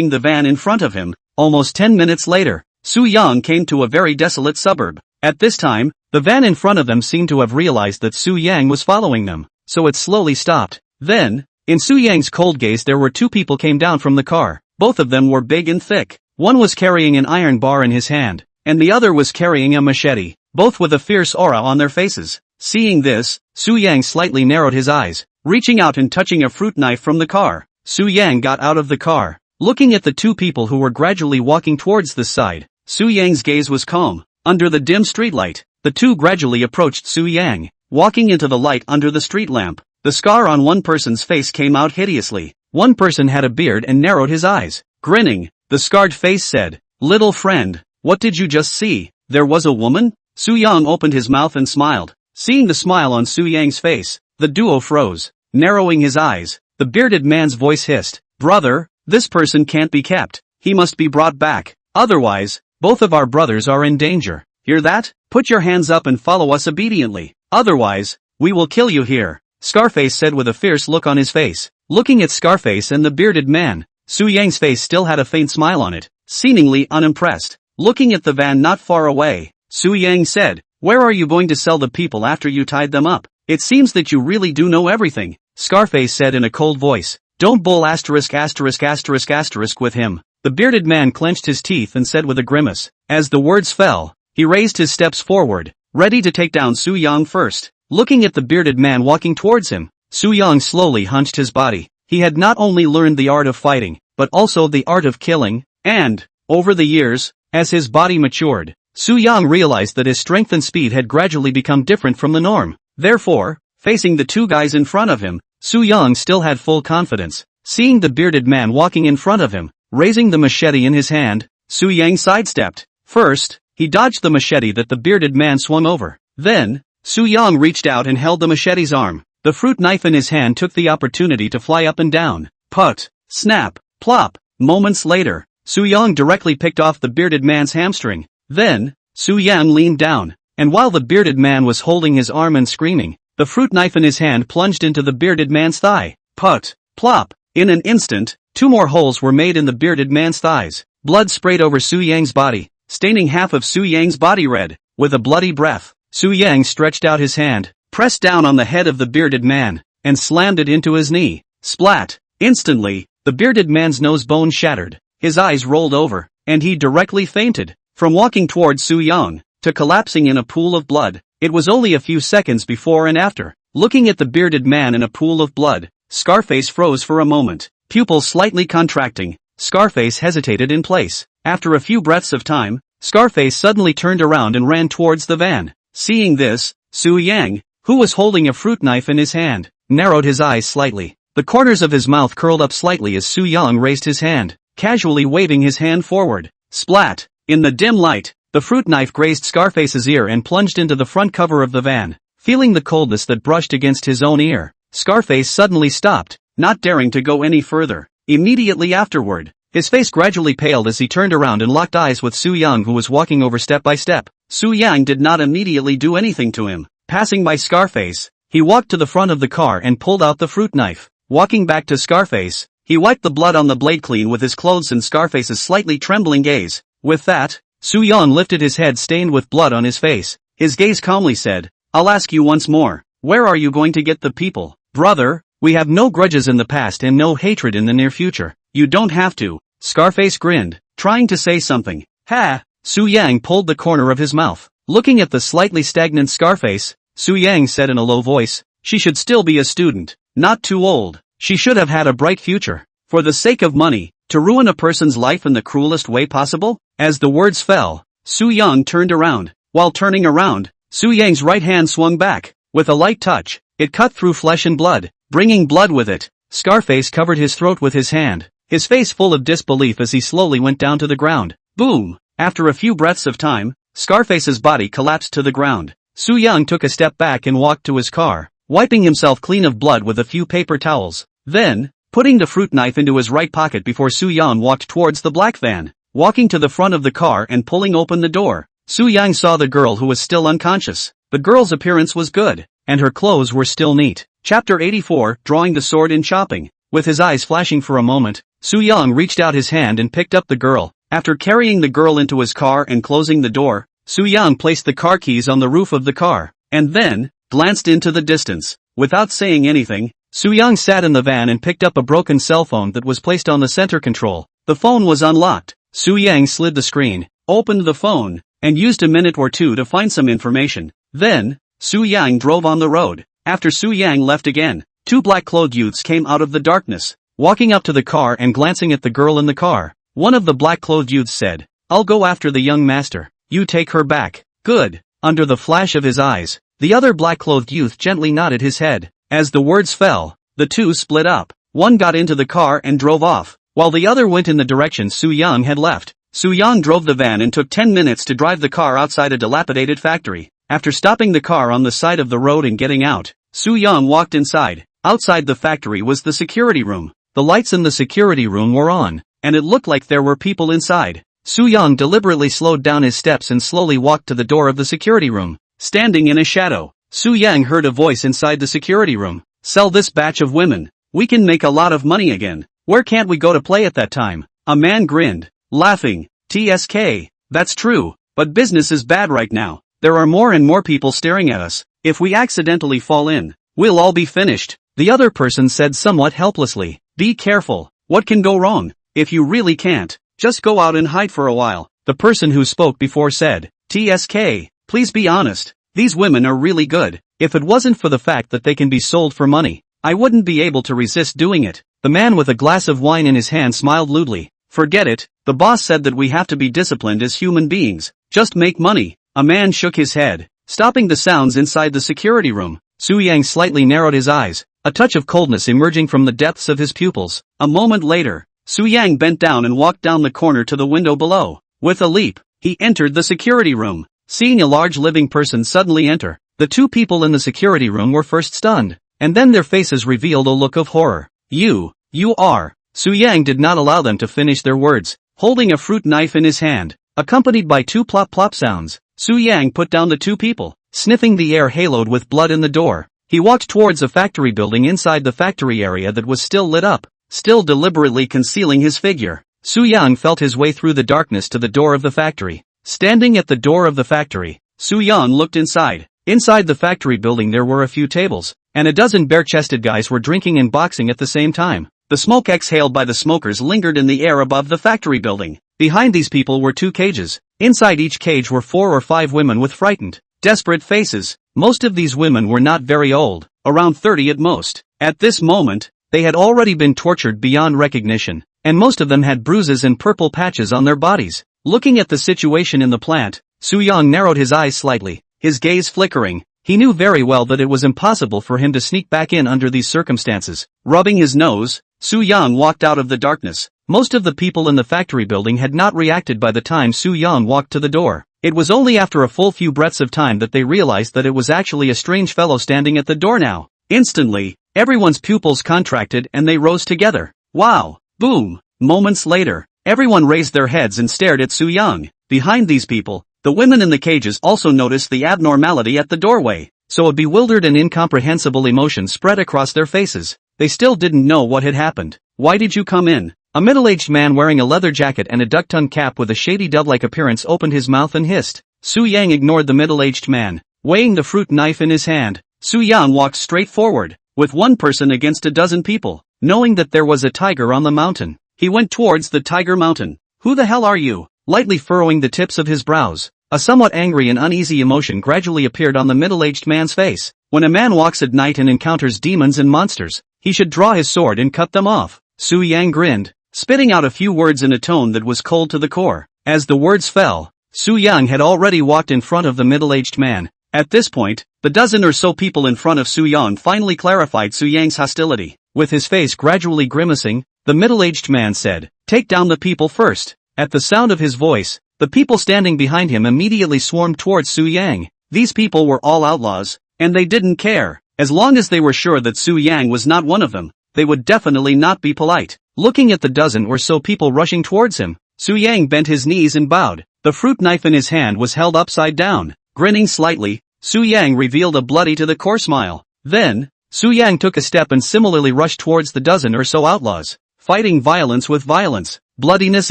[SPEAKER 1] the van in front of him. Almost 10 minutes later, Su Yang came to a very desolate suburb. At this time, the van in front of them seemed to have realized that Su Yang was following them, so it slowly stopped. Then, in Su Yang's cold gaze there were two people came down from the car. Both of them were big and thick. One was carrying an iron bar in his hand, and the other was carrying a machete, both with a fierce aura on their faces. Seeing this, Su Yang slightly narrowed his eyes, reaching out and touching a fruit knife from the car. Su Yang got out of the car. Looking at the two people who were gradually walking towards the side, Su Yang's gaze was calm. Under the dim streetlight, the two gradually approached Su Yang, walking into the light under the street lamp. The scar on one person's face came out hideously. One person had a beard and narrowed his eyes. Grinning, the scarred face said, "Little friend, what did you just see? There was a woman?" Su Yang opened his mouth and smiled. Seeing the smile on Su Yang's face, the duo froze. Narrowing his eyes, the bearded man's voice hissed, "Brother, this person can't be kept. He must be brought back. Otherwise, both of our brothers are in danger. Hear that? Put your hands up and follow us obediently. Otherwise, we will kill you here," Scarface said with a fierce look on his face. Looking at Scarface and the bearded man, Su Yang's face still had a faint smile on it, seemingly unimpressed. Looking at the van not far away, Su Yang said, "Where are you going to sell the people after you tied them up? It seems that you really do know everything," Scarface said in a cold voice. "Don't bull ***** with him." The bearded man clenched his teeth and said with a grimace. As the words fell, he raised his steps forward, ready to take down Su Yang first. Looking at the bearded man walking towards him, Su Yang slowly hunched his body. He had not only learned the art of fighting, but also the art of killing, and, over the years, as his body matured, Su Yang realized that his strength and speed had gradually become different from the norm. Therefore, facing the two guys in front of him, Su Yang still had full confidence. Seeing the bearded man walking in front of him, raising the machete in his hand, Su Yang sidestepped. First, he dodged the machete that the bearded man swung over. Then, Su Yang reached out and held the machete's arm. The fruit knife in his hand took the opportunity to fly up and down. Put, snap, plop. Moments later, Su Yang directly picked off the bearded man's hamstring. Then, Su Yang leaned down, and while the bearded man was holding his arm and screaming, the fruit knife in his hand plunged into the bearded man's thigh. Put, plop. In an instant, two more holes were made in the bearded man's thighs. Blood sprayed over Su Yang's body, staining half of Su Yang's body red. With a bloody breath, Su Yang stretched out his hand, pressed down on the head of the bearded man, and slammed it into his knee. Splat! Instantly, the bearded man's nose bone shattered, his eyes rolled over, and he directly fainted. From walking towards Su Yang, to collapsing in a pool of blood, it was only a few seconds before and after. Looking at the bearded man in a pool of blood, Scarface froze for a moment, pupils slightly contracting. Scarface hesitated in place. After a few breaths of time, Scarface suddenly turned around and ran towards the van. Seeing this, Su Yang, who was holding a fruit knife in his hand, narrowed his eyes slightly. The corners of his mouth curled up slightly as Su Yang raised his hand, casually waving his hand forward. Splat! In the dim light, the fruit knife grazed Scarface's ear and plunged into the front cover of the van. Feeling the coldness that brushed against his own ear, Scarface suddenly stopped, not daring to go any further. Immediately afterward, his face gradually paled as he turned around and locked eyes with Su Yang, who was walking over step by step. Su Yang did not immediately do anything to him. Passing by Scarface, he walked to the front of the car and pulled out the fruit knife. Walking back to Scarface, he wiped the blood on the blade clean with his clothes and Scarface's slightly trembling gaze. With that, Soo-young lifted his head stained with blood on his face. His gaze calmly said, "I'll ask you once more, where are you going to get the people?" "Brother, we have no grudges in the past and no hatred in the near future. You don't have to." Scarface grinned, trying to say something. "Ha!" Soo-young pulled the corner of his mouth. Looking at the slightly stagnant Scarface, Soo-young said in a low voice, "She should still be a student. Not too old. She should have had a bright future. For the sake of money, to ruin a person's life in the cruelest way possible?" As the words fell, Soo-young turned around. While turning around, Soo-young's right hand swung back. With a light touch, it cut through flesh and blood, bringing blood with it. Scarface covered his throat with his hand, his face full of disbelief as he slowly went down to the ground. Boom! After a few breaths of time, Scarface's body collapsed to the ground. Soo-young took a step back and walked to his car, wiping himself clean of blood with a few paper towels. Then, putting the fruit knife into his right pocket before Soo-young walked towards the black van. Walking to the front of the car and pulling open the door, Soo-young saw the girl who was still unconscious. The girl's appearance was good, and her clothes were still neat. Chapter 84, Drawing the Sword in Chopping. With his eyes flashing for a moment, Soo-young reached out his hand and picked up the girl. After carrying the girl into his car and closing the door, Soo-young placed the car keys on the roof of the car, and then glanced into the distance. Without saying anything, Soo-young sat in the van and picked up a broken cell phone that was placed on the center control. The phone was unlocked. Soo-young slid the screen, opened the phone, and used a minute or two to find some information. Then, Soo-young drove on the road. After Soo-young left again, two black-clothed youths came out of the darkness, walking up to the car and glancing at the girl in the car. One of the black-clothed youths said, "I'll go after the young master. You take her back." "Good." Under the flash of his eyes, the other black-clothed youth gently nodded his head. As the words fell, the two split up. One got into the car and drove off, while the other went in the direction Soo-young had left. Soo-young drove the van and took 10 minutes to drive the car outside a dilapidated factory. After stopping the car on the side of the road and getting out, Soo-young walked inside. Outside the factory was the security room. The lights in the security room were on, and it looked like there were people inside. Soo-young deliberately slowed down his steps and slowly walked to the door of the security room. Standing in a shadow, Soo-young heard a voice inside the security room. "Sell this batch of women. We can make a lot of money again. Where can't we go to play at that time?" A man grinned, laughing. "TSK, that's true, but business is bad right now. There are more and more people staring at us. If we accidentally fall in, we'll all be finished." The other person said somewhat helplessly, "Be careful. What can go wrong? If you really can't, just go out and hide for a while." The person who spoke before said, "TSK, please be honest. These women are really good. If it wasn't for the fact that they can be sold for money, I wouldn't be able to resist doing it." The man with a glass of wine in his hand smiled lewdly. "Forget it. The boss said that we have to be disciplined as human beings. Just make money." A man shook his head, stopping the sounds inside the security room. Soo-young slightly narrowed his eyes, a touch of coldness emerging from the depths of his pupils. A moment later, Soo-young bent down and walked down the corner to the window below. With a leap, he entered the security room. Seeing a large living person suddenly enter, the two people in the security room were first stunned, and then their faces revealed a look of horror. You are." Soo-young did not allow them to finish their words. Holding a fruit knife in his hand, accompanied by two plop-plop sounds, Soo-young put down the two people, sniffing the air haloed with blood in the door. He walked towards a factory building inside the factory area that was still lit up, still deliberately concealing his figure. Soo-young felt his way through the darkness to the door of the factory. Standing at the door of the factory, Soo-young looked inside. Inside the factory building there were a few tables, and a dozen bare-chested guys were drinking and boxing at the same time. The smoke exhaled by the smokers lingered in the air above the factory building. Behind these people were two cages. Inside each cage were 4 or 5 women with frightened, desperate faces. Most of these women were not very old, around 30 at most. At this moment, they had already been tortured beyond recognition, and most of them had bruises and purple patches on their bodies. Looking at the situation in the plant, Soo-young narrowed his eyes slightly, his gaze flickering. He knew very well that it was impossible for him to sneak back in under these circumstances. Rubbing his nose, Soo-young walked out of the darkness. Most of the people in the factory building had not reacted by the time Soo-young walked to the door. It was only after a full few breaths of time that they realized that it was actually a strange fellow standing at the door now. Instantly, everyone's pupils contracted and they rose together. Wow! Boom! Moments later, everyone raised their heads and stared at Soo-young. Behind these people, the women in the cages also noticed the abnormality at the doorway, so a bewildered and incomprehensible emotion spread across their faces. they still didn't know what had happened. "Why did you come in?" A middle-aged man wearing a leather jacket and a duck-tongue cap with a shady dove-like appearance opened his mouth and hissed. Su Yang ignored the middle-aged man. Weighing the fruit knife in his hand, Su Yang walked straight forward, with one person against a dozen people. Knowing that there was a tiger on the mountain, he went towards the tiger mountain. "Who the hell are you?" Lightly furrowing the tips of his brows, a somewhat angry and uneasy emotion gradually appeared on the middle-aged man's face. When a man walks at night and encounters demons and monsters, he should draw his sword and cut them off. Su Yang grinned, spitting out a few words in a tone that was cold to the core. As the words fell, Su Yang had already walked in front of the middle-aged man. At this point, the dozen or so people in front of Su Yang finally clarified Su Yang's hostility. With his face gradually grimacing, the middle-aged man said, "Take down the people first." At the sound of his voice, the people standing behind him immediately swarmed towards Su Yang. These people were all outlaws, and they didn't care. As long as they were sure that Su Yang was not one of them, they would definitely not be polite. Looking at the dozen or so people rushing towards him, Su Yang bent his knees and bowed. The fruit knife in his hand was held upside down. Grinning slightly, Su Yang revealed a bloody to the core smile. Then, Su Yang took a step and similarly rushed towards the dozen or so outlaws, fighting violence with violence, bloodiness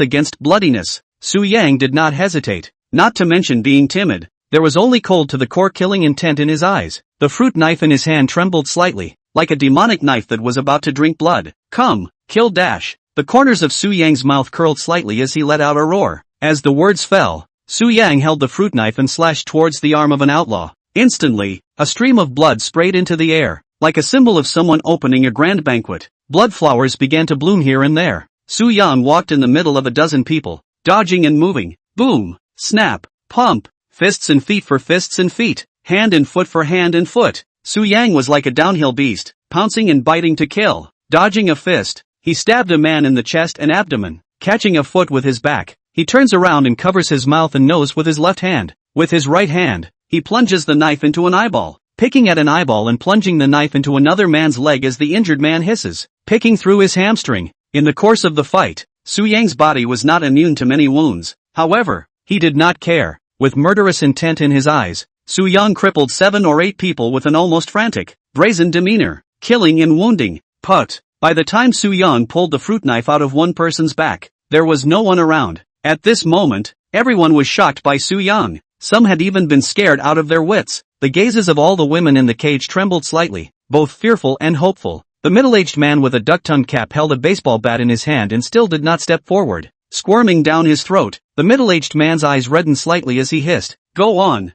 [SPEAKER 1] against bloodiness. Su Yang did not hesitate, not to mention being timid. There was only cold to the core killing intent in his eyes. The fruit knife in his hand trembled slightly, like a demonic knife that was about to drink blood. "Come, kill dash." The corners of Su Yang's mouth curled slightly as he let out a roar. As the words fell, Su Yang held the fruit knife and slashed towards the arm of an outlaw. Instantly, a stream of blood sprayed into the air, like a symbol of someone opening a grand banquet. Blood flowers began to bloom here and there. Su Yang walked in the middle of a dozen people, dodging and moving. Boom, snap, pump, fists and feet for fists and feet, hand and foot for hand and foot. Su Yang was like a downhill beast, pouncing and biting to kill. Dodging a fist, he stabbed a man in the chest and abdomen. Catching a foot with his back, he turns around and covers his mouth and nose with his left hand. With his right hand, he plunges the knife into an eyeball, picking at an eyeball and plunging the knife into another man's leg as the injured man hisses, picking through his hamstring. In the course of the fight, Su Yang's body was not immune to many wounds. However, he did not care. With murderous intent in his eyes, Su Yang crippled 7 or 8 people with an almost frantic, brazen demeanor, killing and wounding. But, by the time Su Yang pulled the fruit knife out of one person's back, there was no one around. At this moment, everyone was shocked by Su Yang. Some had even been scared out of their wits. The gazes of all the women in the cage trembled slightly, both fearful and hopeful. The middle-aged man with a duck-tongue cap held a baseball bat in his hand and still did not step forward. Squirming down his throat, the middle-aged man's eyes reddened slightly as he hissed, go on.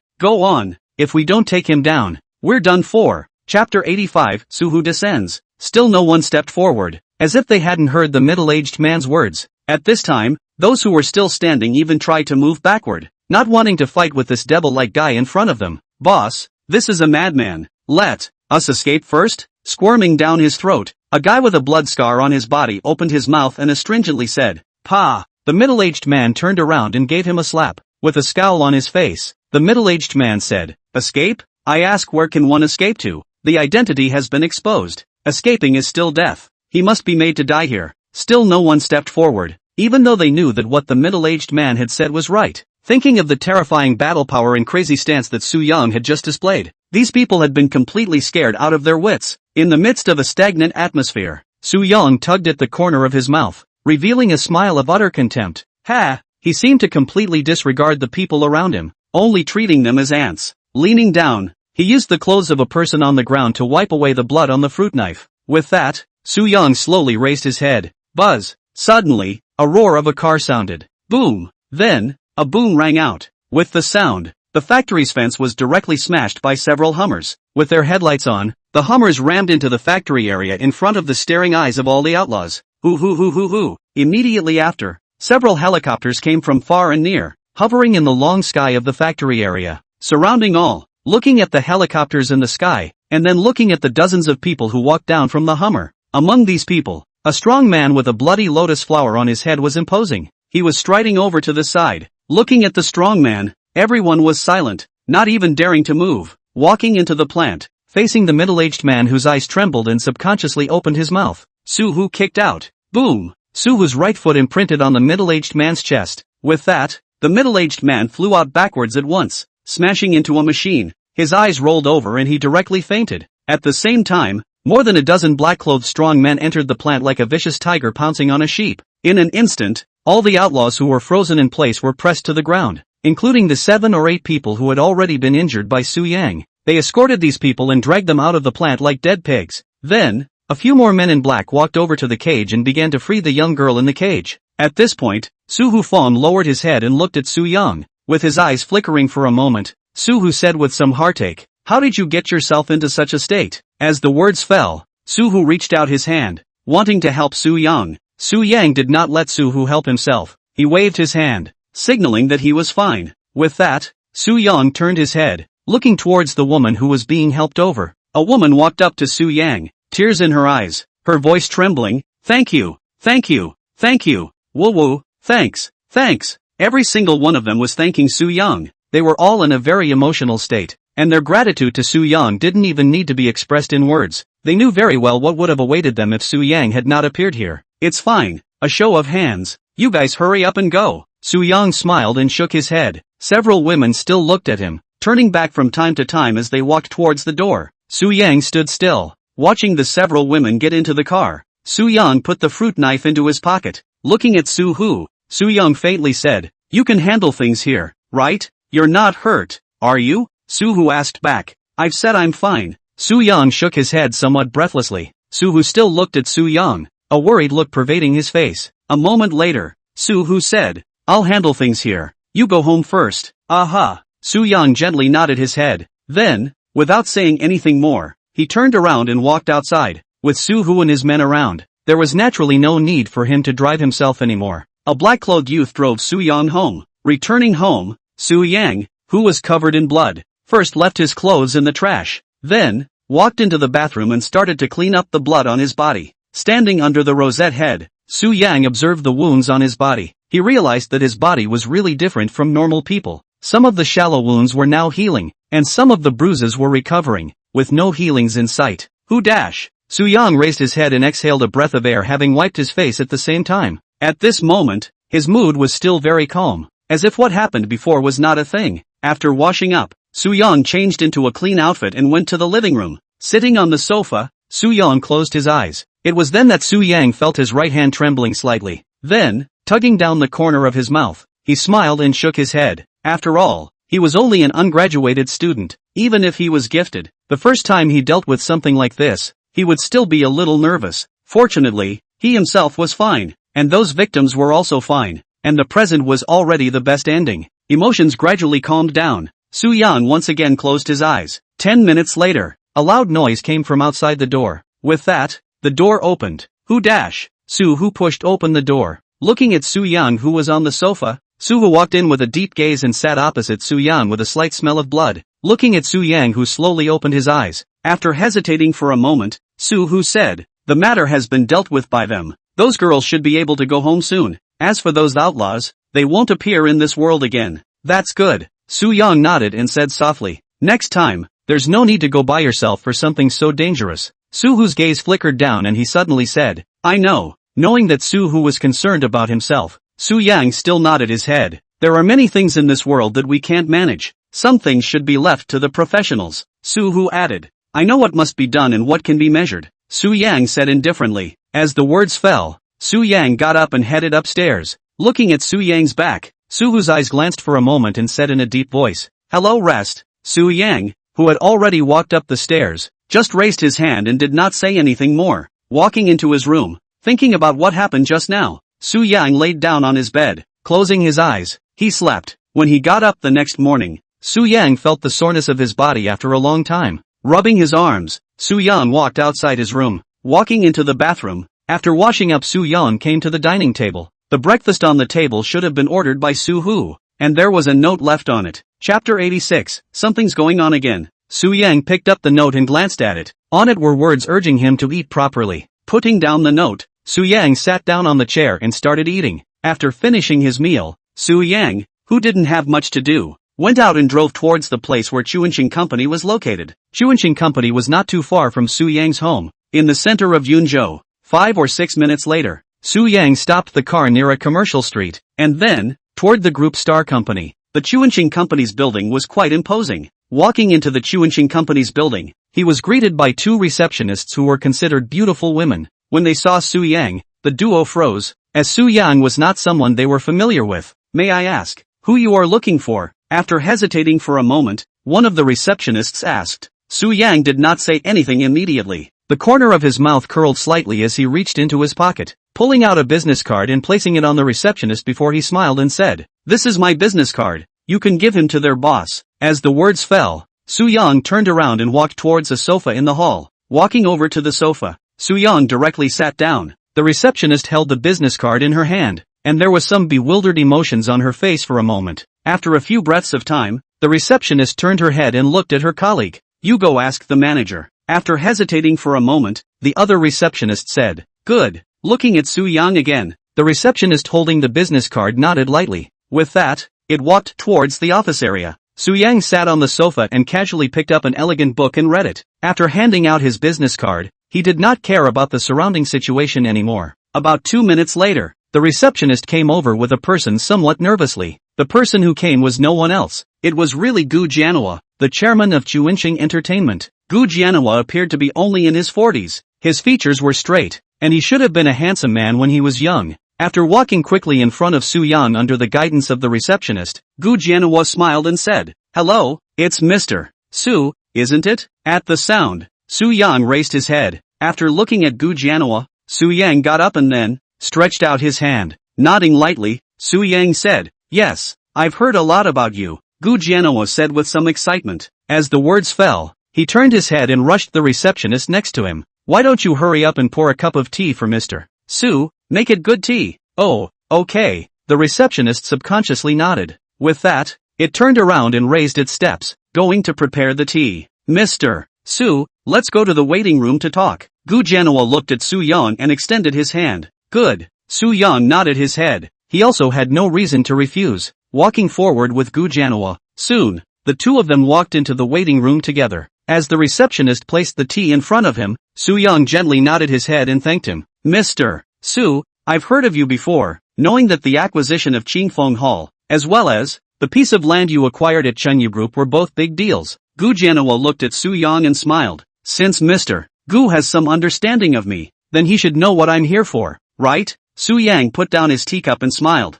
[SPEAKER 1] If we don't take him down, we're done for." Chapter 85, Suhu descends. Still no one stepped forward, as if they hadn't heard the middle-aged man's words. At this time, those who were still standing even tried to move backward, not wanting to fight with this devil-like guy in front of them. "Boss, this is a madman. Let us escape first?" Squirming down his throat, a guy with a blood scar on his body opened his mouth and astringently said, "Pa." The middle-aged man turned around and gave him a slap. With a scowl on his face, the middle-aged man said, "Escape? I ask, where can one escape to? The identity has been exposed. Escaping is still death. He must be made to die here." Still no one stepped forward, even though they knew that what the middle-aged man had said was right. Thinking of the terrifying battle power and crazy stance that Su Yang had just displayed, these people had been completely scared out of their wits. In the midst of a stagnant atmosphere, Su Yang tugged at the corner of his mouth, revealing a smile of utter contempt. Ha! He seemed to completely disregard the people around him, only treating them as ants. Leaning down, he used the clothes of a person on the ground to wipe away the blood on the fruit knife. With that, Su Yang slowly raised his head. Buzz! Suddenly, a roar of a car sounded. Boom! Then, a boom rang out. With the sound, the factory's fence was directly smashed by several Hummers. With their headlights on, the Hummers rammed into the factory area in front of the staring eyes of all the outlaws. Hoo. Immediately after, several helicopters came from far and near, hovering in the long sky of the factory area, surrounding all, looking at the helicopters in the sky, and then looking at the dozens of people who walked down from the Hummer. Among these people, a strong man with a bloody lotus flower on his head was imposing. He was striding over to the side. Looking at the strong man, everyone was silent, not even daring to move. Walking into the plant, facing the middle-aged man whose eyes trembled and subconsciously opened his mouth, Su-Hu kicked out. Boom! Su-Hu's right foot imprinted on the middle-aged man's chest. With that, the middle-aged man flew out backwards at once, smashing into a machine. His eyes rolled over and he directly fainted. At the same time, More than a dozen black-clothed strong men entered the plant like a vicious tiger pouncing on a sheep. In an instant, all the outlaws who were frozen in place were pressed to the ground, including the 7 or 8 people who had already been injured by Su Yang. They escorted these people and dragged them out of the plant like dead pigs. Then, a few more men in black walked over to the cage and began to free the young girl in the cage. At this point, Su Hufang lowered his head and looked at Su Yang. With his eyes flickering for a moment, Su Hu said with some heartache, "How did you get yourself into such a state?" As the words fell, Su Hu reached out his hand, wanting to help Su Yang. Su Yang did not let Su Hu help himself. He waved his hand, signaling that he was fine. With that, Su Yang turned his head, looking towards the woman who was being helped over. A woman walked up to Su Yang, tears in her eyes, her voice trembling. "Thank you, thank you, thank you, woo, thanks, thanks." Every single one of them was thanking Su Yang. They were all in a very emotional state, and their gratitude to Su Yang didn't even need to be expressed in words. They knew very well what would have awaited them if Su Yang had not appeared here. "It's fine, a show of hands. You guys hurry up and go." Su Yang smiled and shook his head. Several women still looked at him, turning back from time to time as they walked towards the door. Su Yang stood still, watching the several women get into the car. Su Yang put the fruit knife into his pocket. Looking at Su Hu, Su Yang faintly said, "You can handle things here, right? You're not hurt, are you?" Su Hu asked back. "I've said I'm fine." Su Yang shook his head somewhat breathlessly. Su Hu still looked at Su Yang, a worried look pervading his face. A moment later, Su Hu said, "I'll handle things here. You go home first." "Aha." Su Yang gently nodded his head. Then, without saying anything more, he turned around and walked outside. With Su Hu and his men around, there was naturally no need for him to drive himself anymore. A black-clothed youth drove Su Yang home. Returning home, Su Yang, who was covered in blood, first left his clothes in the trash, then walked into the bathroom and started to clean up the blood on his body. Standing under the rosette head, Su Yang observed the wounds on his body. He realized that his body was really different from normal people. Some of the shallow wounds were now healing, and some of the bruises were recovering, with no healings in sight. Who dash? Su Yang raised his head and exhaled a breath of air, having wiped his face at the same time. At this moment, his mood was still very calm, as if what happened before was not a thing. After washing up, Su Yang changed into a clean outfit and went to the living room. Sitting on the sofa, Su Yang closed his eyes. It was then that Su Yang felt his right hand trembling slightly. Then, tugging down the corner of his mouth, he smiled and shook his head. After all, he was only an ungraduated student. Even if he was gifted, the first time he dealt with something like this, he would still be a little nervous. Fortunately, he himself was fine, and those victims were also fine, and the present was already the best ending. Emotions gradually calmed down. Su Yang once again closed his eyes. 10 minutes later, a loud noise came from outside the door. With that, the door opened. Who dash? Su Hu pushed open the door. Looking at Su Yang, who was on the sofa, Su Hu walked in with a deep gaze and sat opposite Su Yang with a slight smell of blood. Looking at Su Yang, who slowly opened his eyes. After hesitating for a moment, Su Hu said, "The matter has been dealt with by them. Those girls should be able to go home soon. As for those outlaws, they won't appear in this world again." "That's good." Su Yang nodded and said softly, "Next time, there's no need to go by yourself for something so dangerous." Su Hu's gaze flickered down and he suddenly said, "I know." Knowing that Su Hu was concerned about himself, Su Yang still nodded his head. "There are many things in this world that we can't manage. Some things should be left to the professionals." Su Hu added, "I know what must be done and what can be measured." Su Yang said indifferently. As the words fell, Su Yang got up and headed upstairs. Looking at Su Yang's back, Su Hu's eyes glanced for a moment and said in a deep voice, "Hello, rest." Su Yang, who had already walked up the stairs, just raised his hand and did not say anything more. Walking into his room, thinking about what happened just now, Su Yang laid down on his bed, closing his eyes. He slept. When he got up the next morning, Su Yang felt the soreness of his body after a long time. Rubbing his arms, Su Yang walked outside his room. Walking into the bathroom, after washing up, Su Yang came to the dining table. The breakfast on the table should have been ordered by Su Hu, and there was a note left on it. Chapter 86, Something's Going On Again. Su Yang picked up the note and glanced at it. On it were words urging him to eat properly. Putting down the note, Su Yang sat down on the chair and started eating. After finishing his meal, Su Yang, who didn't have much to do, went out and drove towards the place where Chuanqing Company was located. Chuanqing Company was not too far from Su Yang's home, in the center of Yunzhou. 5 or 6 minutes later, Su Yang stopped the car near a commercial street, and then, toward the Group Star Company. The Chuanqing Company's building was quite imposing. Walking into the Chuanqing Company's building, he was greeted by two receptionists who were considered beautiful women. When they saw Su Yang, the duo froze, as Su Yang was not someone they were familiar with. "May I ask who you are looking for?" After hesitating for a moment, one of the receptionists asked. Su Yang did not say anything immediately. The corner of his mouth curled slightly as he reached into his pocket, pulling out a business card and placing it on the receptionist before he smiled and said, "This is my business card. You can give him to their boss." As the words fell, Su Yang turned around and walked towards a sofa in the hall. Walking over to the sofa, Su Yang directly sat down. The receptionist held the business card in her hand, and there was some bewildered emotions on her face for a moment. After a few breaths of time, the receptionist turned her head and looked at her colleague. "You go ask the manager." After hesitating for a moment, the other receptionist said, "Good." Looking at Su Yang again, the receptionist holding the business card nodded lightly. With that, it walked towards the office area. Su Yang sat on the sofa and casually picked up an elegant book and read it. After handing out his business card, he did not care about the surrounding situation anymore. About 2 minutes later, the receptionist came over with a person somewhat nervously. The person who came was no one else. It was really Gu Jianhua, the chairman of Chuanqing Entertainment. Gu Jianhua appeared to be only in his 40s. His features were straight, and he should have been a handsome man when he was young. After walking quickly in front of Su Yang under the guidance of the receptionist, Gu Jianhua smiled and said, "Hello, it's Mr. Su, isn't it?" At the sound, Su Yang raised his head. After looking at Gu Jianhua, Su Yang got up and then stretched out his hand. Nodding lightly, Su Yang said, "Yes, I've heard a lot about you," Gu Jianhua said with some excitement. As the words fell, he turned his head and rushed the receptionist next to him. "Why don't you hurry up and pour a cup of tea for Mr. Su? Make it good tea." "Oh, okay." The receptionist subconsciously nodded. With that, it turned around and raised its steps, going to prepare the tea. "Mr. Su, let's go to the waiting room to talk." Gu Jianhua looked at Su Yang and extended his hand. "Good." Su Yang nodded his head. He also had no reason to refuse. Walking forward with Gu Jianhua, soon, the two of them walked into the waiting room together. As the receptionist placed the tea in front of him, Su Yang gently nodded his head and thanked him. "Mr. Su, I've heard of you before." Knowing that the acquisition of Qingfeng Hall, as well as the piece of land you acquired at Chengyu Group were both big deals, Gu Jianhua looked at Su Yang and smiled. "Since Mr. Gu has some understanding of me, then he should know what I'm here for, right?" Su Yang put down his teacup and smiled.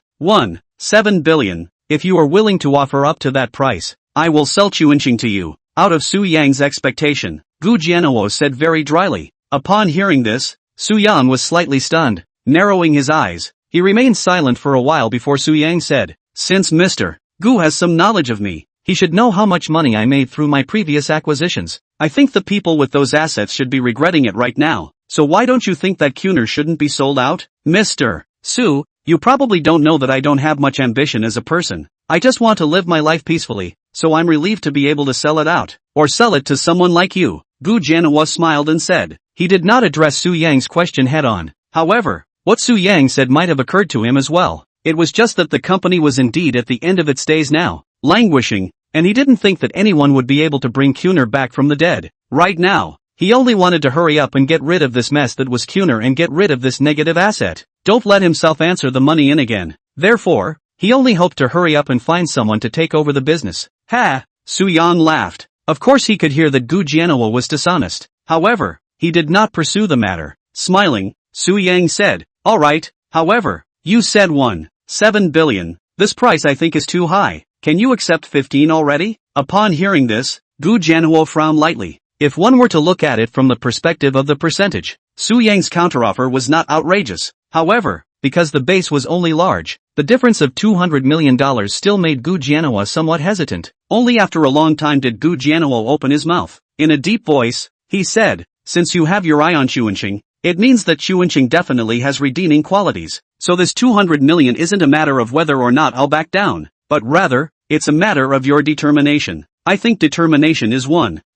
[SPEAKER 1] 7 billion. If you are willing to offer up to that price, I will sell Chuanqing to you. Out of Su Yang's expectation, Gu Jianhua said very dryly. Upon hearing this, Su Yang was slightly stunned. Narrowing his eyes, he remained silent for a while before Su Yang said, "Since Mr. Gu has some knowledge of me, he should know how much money I made through my previous acquisitions. I think the people with those assets should be regretting it right now. So why don't you think that Cuner shouldn't be sold out? Mr. Su, you probably don't know that I don't have much ambition as a person. I just want to live my life peacefully, so I'm relieved to be able to sell it out, or sell it to someone like you." Gu Jianhua smiled and said. He did not address Su Yang's question head-on. However, what Su Yang said might have occurred to him as well. It was just that the company was indeed at the end of its days now, languishing, and he didn't think that anyone would be able to bring Cuner back from the dead. Right now, he only wanted to hurry up and get rid of this mess that was Cuner and get rid of this negative asset. Don't let himself answer the money in again. Therefore, he only hoped to hurry up and find someone to take over the business. Ha! Su Yang laughed. Of course he could hear that Gu Jianhua was dishonest. However, he did not pursue the matter. Smiling, Su Yang said, "Alright, however, you said 7 billion. This price I think is too high. Can you accept 15 already?" Upon hearing this, Gu Jianhua frowned lightly. If one were to look at it from the perspective of the percentage, Su Yang's counteroffer was not outrageous. However, because the base was only large, the difference of $200 million still made Gu Jianhua somewhat hesitant. Only after a long time did Gu Jianhua open his mouth. In a deep voice, he said, "Since you have your eye on Chuanqing, it means that Chuanqing definitely has redeeming qualities. So this 200 million isn't a matter of whether or not I'll back down, but rather, it's a matter of your determination. I think determination is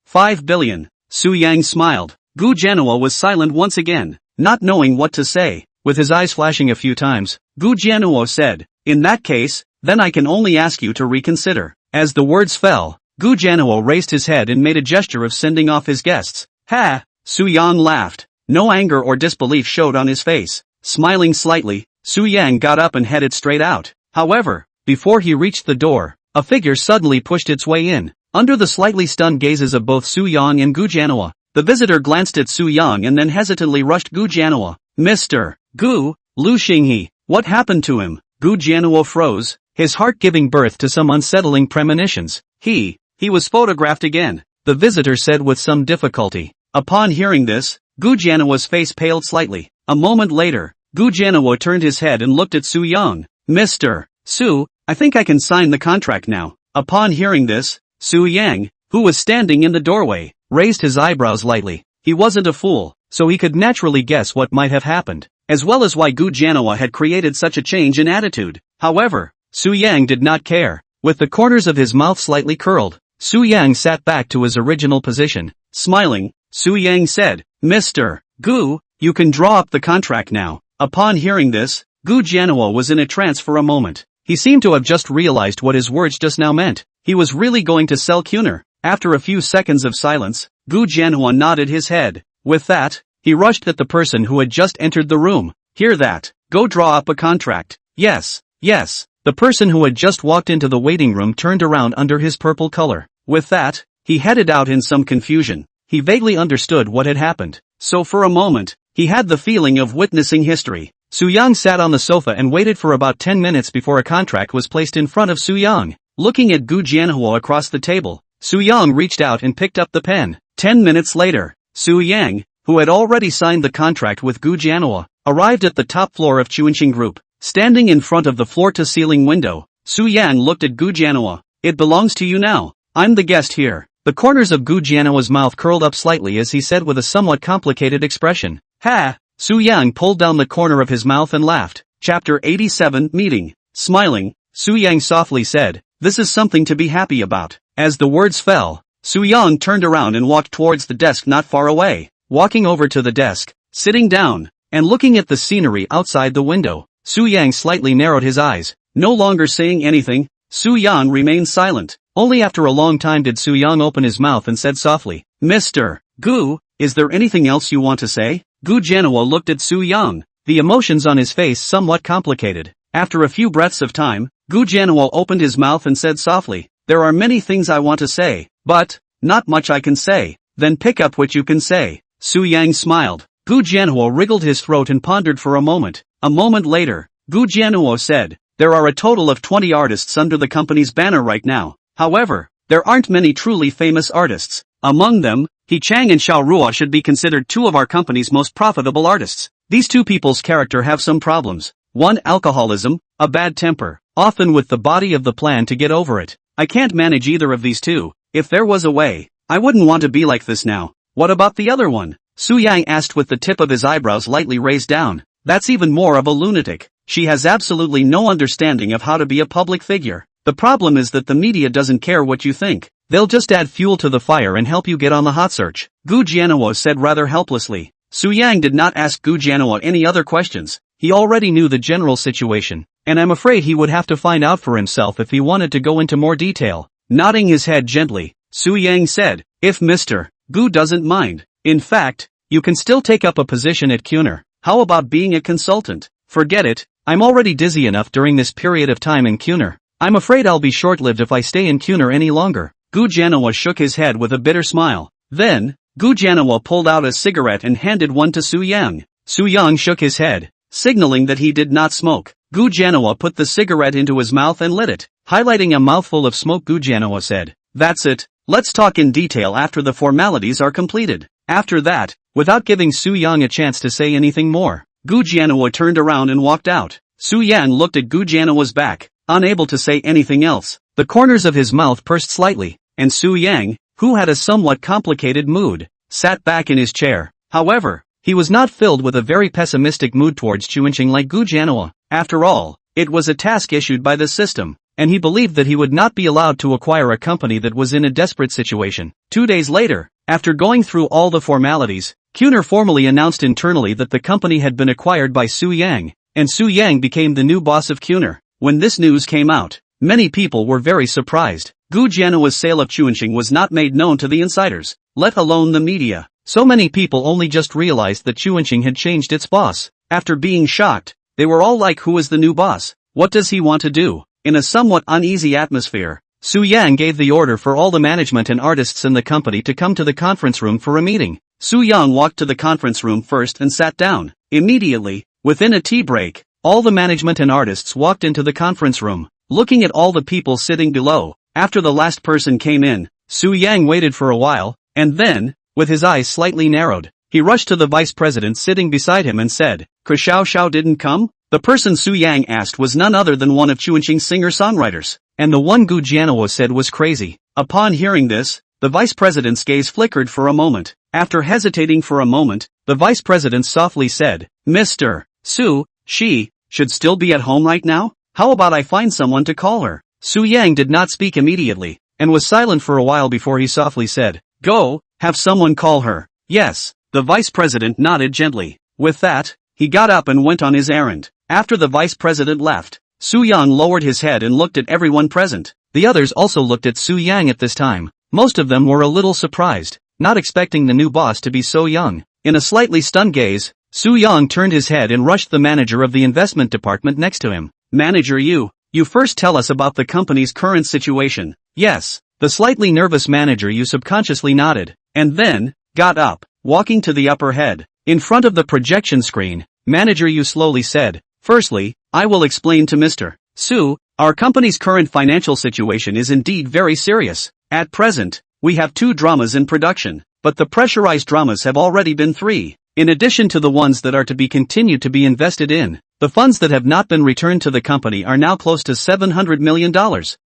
[SPEAKER 1] 5 billion. Su Yang smiled. Gu Jianhua was silent once again, not knowing what to say. With his eyes flashing a few times, Gu Jianhua said, "In that case, then I can only ask you to reconsider." As the words fell, Gu Jianhua raised his head and made a gesture of sending off his guests. "Ha!" Su Yang laughed. No anger or disbelief showed on his face. Smiling slightly, Su Yang got up and headed straight out. However, before he reached the door, a figure suddenly pushed its way in. Under the slightly stunned gazes of both Su Yang and Gu Jianhua, the visitor glanced at Su Yang and then hesitantly rushed Gu Jianhua. Mr. Gu, Lu Xinghe, what happened to him? Gu Jianhua froze, his heart giving birth to some unsettling premonitions. He was photographed again, the visitor said with some difficulty. Upon hearing this, Gu Jianhua's face paled slightly. A moment later, Gu Jianhua turned his head and looked at Su Yang. Mr. Su, I think I can sign the contract now. Upon hearing this, Su Yang, who was standing in the doorway, raised his eyebrows lightly. He wasn't a fool, so he could naturally guess what might have happened, as well as why Gu Jianhua had created such a change in attitude. However, Su Yang did not care. With the corners of his mouth slightly curled, Su Yang sat back to his original position. Smiling, Su Yang said, Mr. Gu, you can draw up the contract now. Upon hearing this, Gu Jianhua was in a trance for a moment. He seemed to have just realized what his words just now meant. He was really going to sell Kuner. After a few seconds of silence, Gu Jianhua nodded his head. With that, he rushed at the person who had just entered the room. Hear that? Go draw up a contract. Yes. The person who had just walked into the waiting room turned around under his purple color. With that, he headed out in some confusion. He vaguely understood what had happened. So for a moment, he had the feeling of witnessing history. Su Yang sat on the sofa and waited for about 10 minutes before a contract was placed in front of Su Yang. Looking at Gu Jianhua across the table, Su Yang reached out and picked up the pen. 10 minutes later, Su Yang, who had already signed the contract with Gu Jianhua, arrived at the top floor of Chuanqing Group. Standing in front of the floor-to-ceiling window, Su Yang looked at Gu Jianhua. It belongs to you now. I'm the guest here. The corners of Gu Jianhua's mouth curled up slightly as he said with a somewhat complicated expression. Ha! Su Yang pulled down the corner of his mouth and laughed. Chapter 87 Meeting. Smiling, Su Yang softly said, this is something to be happy about. As the words fell, Su Yang turned around and walked towards the desk not far away. Walking over to the desk, sitting down, and looking at the scenery outside the window, Su Yang slightly narrowed his eyes. No longer saying anything, Su Yang remained silent. Only after a long time did Su Yang open his mouth and said softly, Mr. Gu, is there anything else you want to say? Gu Jianhua looked at Su Yang, the emotions on his face somewhat complicated. After a few breaths of time, Gu Jianhua opened his mouth and said softly, there are many things I want to say, but not much I can say. Then pick up what you can say. Su Yang smiled. Gu Jianhua wriggled his throat and pondered for a moment. A moment later, Gu Jianhua said, there are a total of 20 artists under the company's banner right now. However, there aren't many truly famous artists. Among them, He Chang and Xiao Ruo should be considered two of our company's most profitable artists. These two people's character have some problems. One, alcoholism, a bad temper, often with the body of the plan to get over it. I can't manage either of these two. If there was a way, I wouldn't want to be like this now. What about the other one? Su Yang asked with the tip of his eyebrows lightly raised down. That's even more of a lunatic. She has absolutely no understanding of how to be a public figure. The problem is that the media doesn't care what you think. They'll just add fuel to the fire and help you get on the hot search. Gu Jianhua said rather helplessly. Su Yang did not ask Gu Jianhua any other questions. He already knew the general situation, and I'm afraid he would have to find out for himself if he wanted to go into more detail. Nodding his head gently, Su Yang said, if Mr. Gu doesn't mind. In fact, you can still take up a position at Kuner. How about being a consultant? Forget it, I'm already dizzy enough during this period of time in Kuner. I'm afraid I'll be short-lived if I stay in Kuner any longer. Gu Jianhua shook his head with a bitter smile. Then, Gu Jianhua pulled out a cigarette and handed one to Su Yang. Su Yang shook his head, signaling that he did not smoke. Gu Jianhua put the cigarette into his mouth and lit it. Highlighting a mouthful of smoke, Gu Jianhua said, that's it, let's talk in detail after the formalities are completed. After that, without giving Su Yang a chance to say anything more, Gu Jianhua turned around and walked out. Su Yang looked at Gu Jianhua's back, unable to say anything else. The corners of his mouth pursed slightly, and Su Yang, who had a somewhat complicated mood, sat back in his chair. However, he was not filled with a very pessimistic mood towards Chuanqing like Gu Jianhua. After all, it was a task issued by the system, and he believed that he would not be allowed to acquire a company that was in a desperate situation. 2 days later, after going through all the formalities, Kuner formally announced internally that the company had been acquired by Su Yang, and Su Yang became the new boss of Kuner. When this news came out, many people were very surprised. Gu Jianhua's sale of Chuanqing was not made known to the insiders, let alone the media. So many people only just realized that Chuanqing had changed its boss. After being shocked, they were all like, who is the new boss? What does he want to do? In a somewhat uneasy atmosphere, Su Yang gave the order for all the management and artists in the company to come to the conference room for a meeting. Su Yang walked to the conference room first and sat down. Immediately, within a tea break, all the management and artists walked into the conference room, looking at all the people sitting below. After the last person came in, Su Yang waited for a while, and then, with his eyes slightly narrowed, he rushed to the vice president sitting beside him and said, "Xiao Xiao didn't come?" The person Su Yang asked was none other than one of Chuanqing's singer-songwriters, and the one Gu Jianhua said was crazy. Upon hearing this, the vice president's gaze flickered for a moment. After hesitating for a moment, the vice president softly said, "Mr. Su, she should still be at home right now? How about I find someone to call her?" Su Yang did not speak immediately, and was silent for a while before he softly said, "Go, have someone call her." "Yes." The vice president nodded gently. With that, he got up and went on his errand. After the vice president left, Su Yang lowered his head and looked at everyone present. The others also looked at Su Yang at this time. Most of them were a little surprised, not expecting the new boss to be so young. In a slightly stunned gaze, Su Yang turned his head and rushed the manager of the investment department next to him. "Manager, you first tell us about the company's current situation." "Yes." The slightly nervous manager subconsciously nodded, and then got up, walking to the upper head. In front of the projection screen, Manager slowly said, "Firstly, I will explain to Mr. Su, our company's current financial situation is indeed very serious. At present, we have 2 dramas in production, but the pressurized dramas have already been 3. In addition to the ones that are to be continued to be invested in, the funds that have not been returned to the company are now close to $700 million.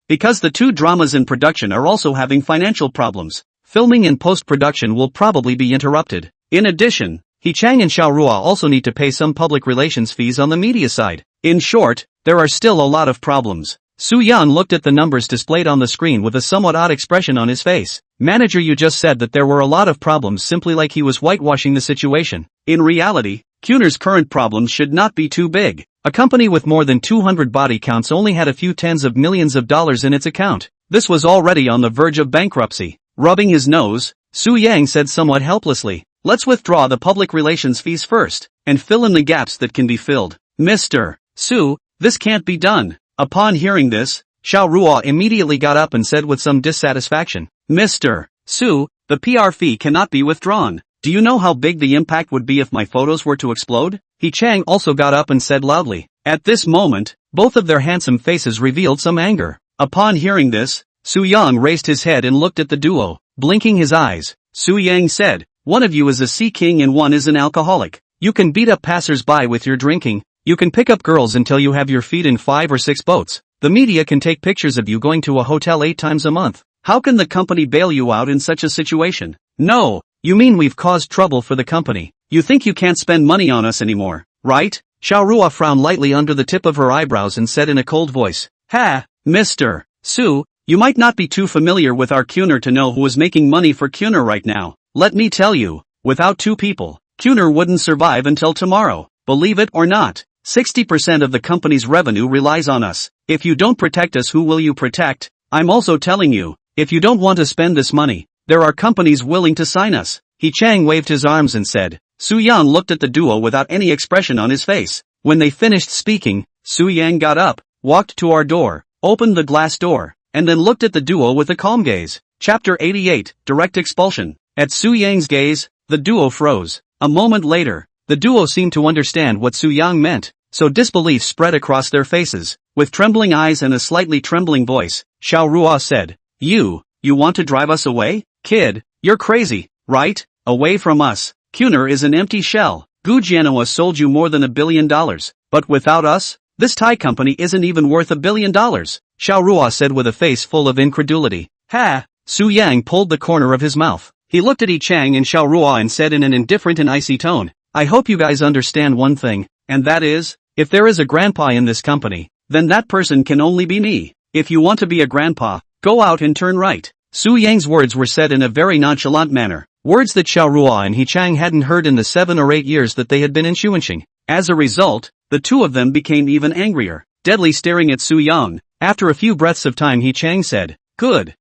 [SPEAKER 1] Because the 2 dramas in production are also having financial problems, filming and post-production will probably be interrupted. In addition, He Chang and Xiao Rua also need to pay some public relations fees on the media side. In short, there are still a lot of problems." Su Yan looked at the numbers displayed on the screen with a somewhat odd expression on his face. "Manager, you just said that there were a lot of problems," simply like he was whitewashing the situation. In reality, Kuner's current problems should not be too big. A company with more than 200 body counts only had a few tens of millions of dollars in its account. This was already on the verge of bankruptcy. Rubbing his nose, Su Yang said somewhat helplessly, "Let's withdraw the public relations fees first, and fill in the gaps that can be filled." "Mr. Su, this can't be done." Upon hearing this, Xiao Rua immediately got up and said with some dissatisfaction, "Mr. Su, the PR fee cannot be withdrawn. Do you know how big the impact would be if my photos were to explode?" He Chang also got up and said loudly. At this moment, both of their handsome faces revealed some anger. Upon hearing this, Su Yang raised his head and looked at the duo, blinking his eyes. Su Yang said, "One of you is a sea king and one is an alcoholic. You can beat up passers-by with your drinking. You can pick up girls until you have your feet in 5 or 6 boats. The media can take pictures of you going to a hotel 8 times a month. How can the company bail you out in such a situation?" "No, you mean we've caused trouble for the company. You think you can't spend money on us anymore, right?" Xiao Rua frowned lightly under the tip of her eyebrows and said in a cold voice, "Ha, Mr. Su, you might not be too familiar with our Kuner to know who is making money for Kuner right now. Let me tell you, without 2 people, Kuner wouldn't survive until tomorrow. Believe it or not, 60% of the company's revenue relies on us. If you don't protect us, who will you protect? I'm also telling you, if you don't want to spend this money, there are companies willing to sign us." He Chang waved his arms and said. Su Yan looked at the duo without any expression on his face. When they finished speaking, Su Yang got up, walked to our door, opened the glass door, and then looked at the duo with a calm gaze. Chapter 88, Direct Expulsion. At Su Yang's gaze, the duo froze. A moment later, the duo seemed to understand what Su Yang meant, so disbelief spread across their faces. With trembling eyes and a slightly trembling voice, Xiao Rua said, You want to drive us away? Kid, you're crazy, right? Away from us. Kuner is an empty shell. Gu Jianhua sold you more than $1 billion, but without us, this Thai company isn't even worth $1 billion, Xiao Rua said with a face full of incredulity. Ha! Su Yang pulled the corner of his mouth. He looked at Yi Chang and Xiao Rua and said in an indifferent and icy tone, I hope you guys understand one thing, and that is, if there is a grandpa in this company, then that person can only be me. If you want to be a grandpa, go out and turn right. Su Yang's words were said in a very nonchalant manner, words that Xiao Rua and He Chang hadn't heard in the 7 or 8 years that they had been in Xuanqing. As a result, the two of them became even angrier, deadly staring at Su Yang. After a few breaths of time, He Chang said, Good.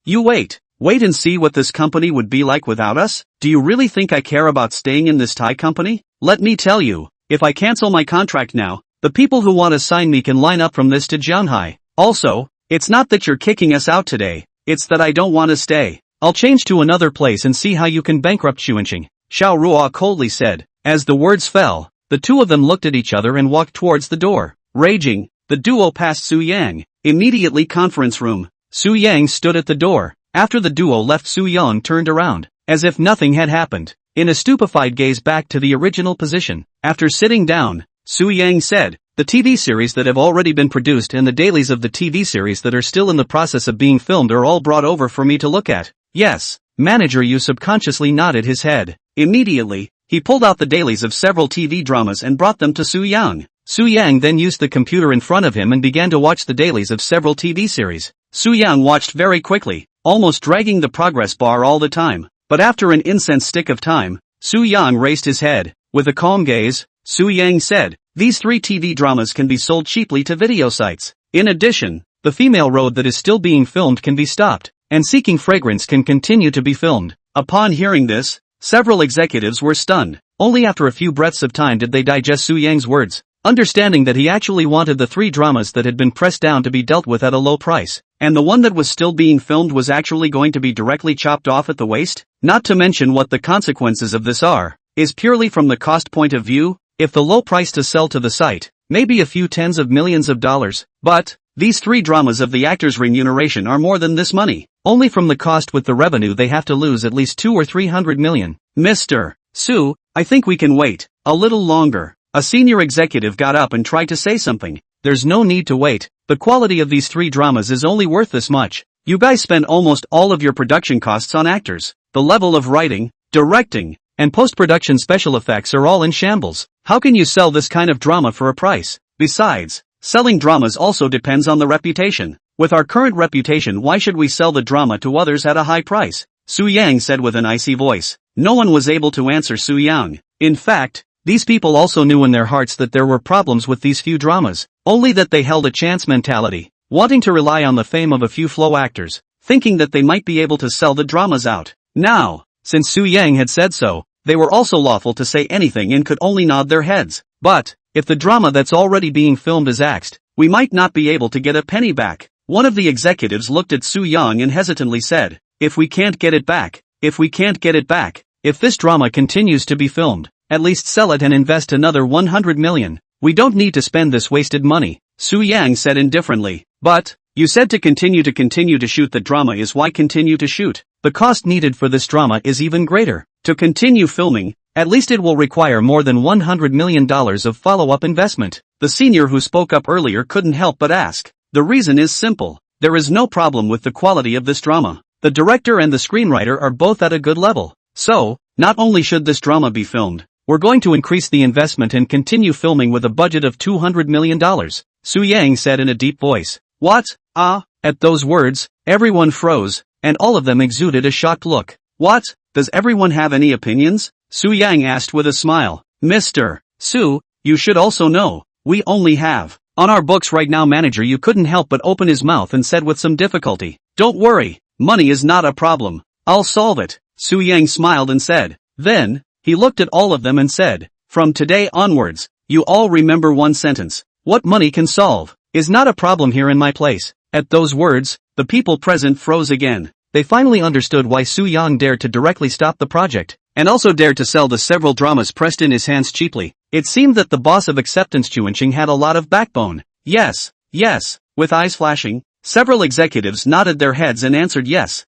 [SPEAKER 1] You wait and see what this company would be like without us? Do you really think I care about staying in this Thai company? Let me tell you, if I cancel my contract now, the people who want to sign me can line up from this to Jianhai. Also, It's not that you're kicking us out today, it's that I don't want to stay. I'll change to another place and see how you can bankrupt Xuanqing, Xiao Ruo coldly said. As the words fell, the two of them looked at each other and walked towards the door. Raging, the duo passed Su Yang. Immediately conference room. Su Yang stood at the door. After the duo left, Su Yang turned around, as if nothing had happened, in a stupefied gaze back to the original position. After sitting down, Su Yang said, the TV series that have already been produced and the dailies of the TV series that are still in the process of being filmed are all brought over for me to look at. Yes, manager Yu subconsciously nodded his head. Immediately, he pulled out the dailies of several TV dramas and brought them to Su Yang. Su Yang then used the computer in front of him and began to watch the dailies of several TV series. Su Yang watched very quickly, almost dragging the progress bar all the time. But after an incense stick of time, Su Yang raised his head. With a calm gaze, Su Yang said, these 3 TV dramas can be sold cheaply to video sites. In addition, the female road that is still being filmed can be stopped, and Seeking Fragrance can continue to be filmed. Upon hearing this, several executives were stunned. Only after a few breaths of time did they digest Su Yang's words, understanding that he actually wanted the 3 dramas that had been pressed down to be dealt with at a low price, and the one that was still being filmed was actually going to be directly chopped off at the waist. Not to mention what the consequences of this are, is purely from the cost point of view. If the low price to sell to the site, maybe a few tens of millions of dollars, but these 3 dramas of the actors' remuneration are more than this money. Only from the cost with the revenue they have to lose at least 200 or 300 million. Mr. Su, I think we can wait a little longer. A senior executive got up and tried to say something. There's no need to wait. The quality of these 3 dramas is only worth this much. You guys spend almost all of your production costs on actors. The level of writing, directing, and post-production special effects are all in shambles. How can you sell this kind of drama for a price? Besides, selling dramas also depends on the reputation. With our current reputation, why should we sell the drama to others at a high price? Su Yang said with an icy voice. No one was able to answer Su Yang. In fact, these people also knew in their hearts that there were problems with these few dramas, only that they held a chance mentality, wanting to rely on the fame of a few flow actors, thinking that they might be able to sell the dramas out. Now, since Su Yang had said so, they were also lawful to say anything and could only nod their heads. But, if the drama that's already being filmed is axed, we might not be able to get a penny back. One of the executives looked at Su Yang and hesitantly said, if we can't get it back, if this drama continues to be filmed, at least sell it and invest another 100 million. We don't need to spend this wasted money, Su Yang said indifferently. But, you said to continue to shoot the drama is why continue to shoot. The cost needed for this drama is even greater. To continue filming, at least it will require more than $100 million of follow-up investment. The senior who spoke up earlier couldn't help but ask. The reason is simple. There is no problem with the quality of this drama. The director and the screenwriter are both at a good level. So, not only should this drama be filmed, we're going to increase the investment and continue filming with a budget of $200 million, Su Yang said in a deep voice. What? At those words, everyone froze, and all of them exuded a shocked look. What? Does everyone have any opinions? Su Yang asked with a smile. Mr. Su, you should also know, we only have on our books right now. Manager Yu couldn't help but open his mouth and said with some difficulty. Don't worry, money is not a problem. I'll solve it. Su Yang smiled and said. Then, he looked at all of them and said, from today onwards, you all remember one sentence. What money can solve is not a problem here in my place. At those words, the people present froze again. They finally understood why Su Yang dared to directly stop the project, and also dared to sell the several dramas pressed in his hands cheaply. It seemed that the boss of acceptance Xuanqing had a lot of backbone. Yes. With eyes flashing, several executives nodded their heads and answered yes.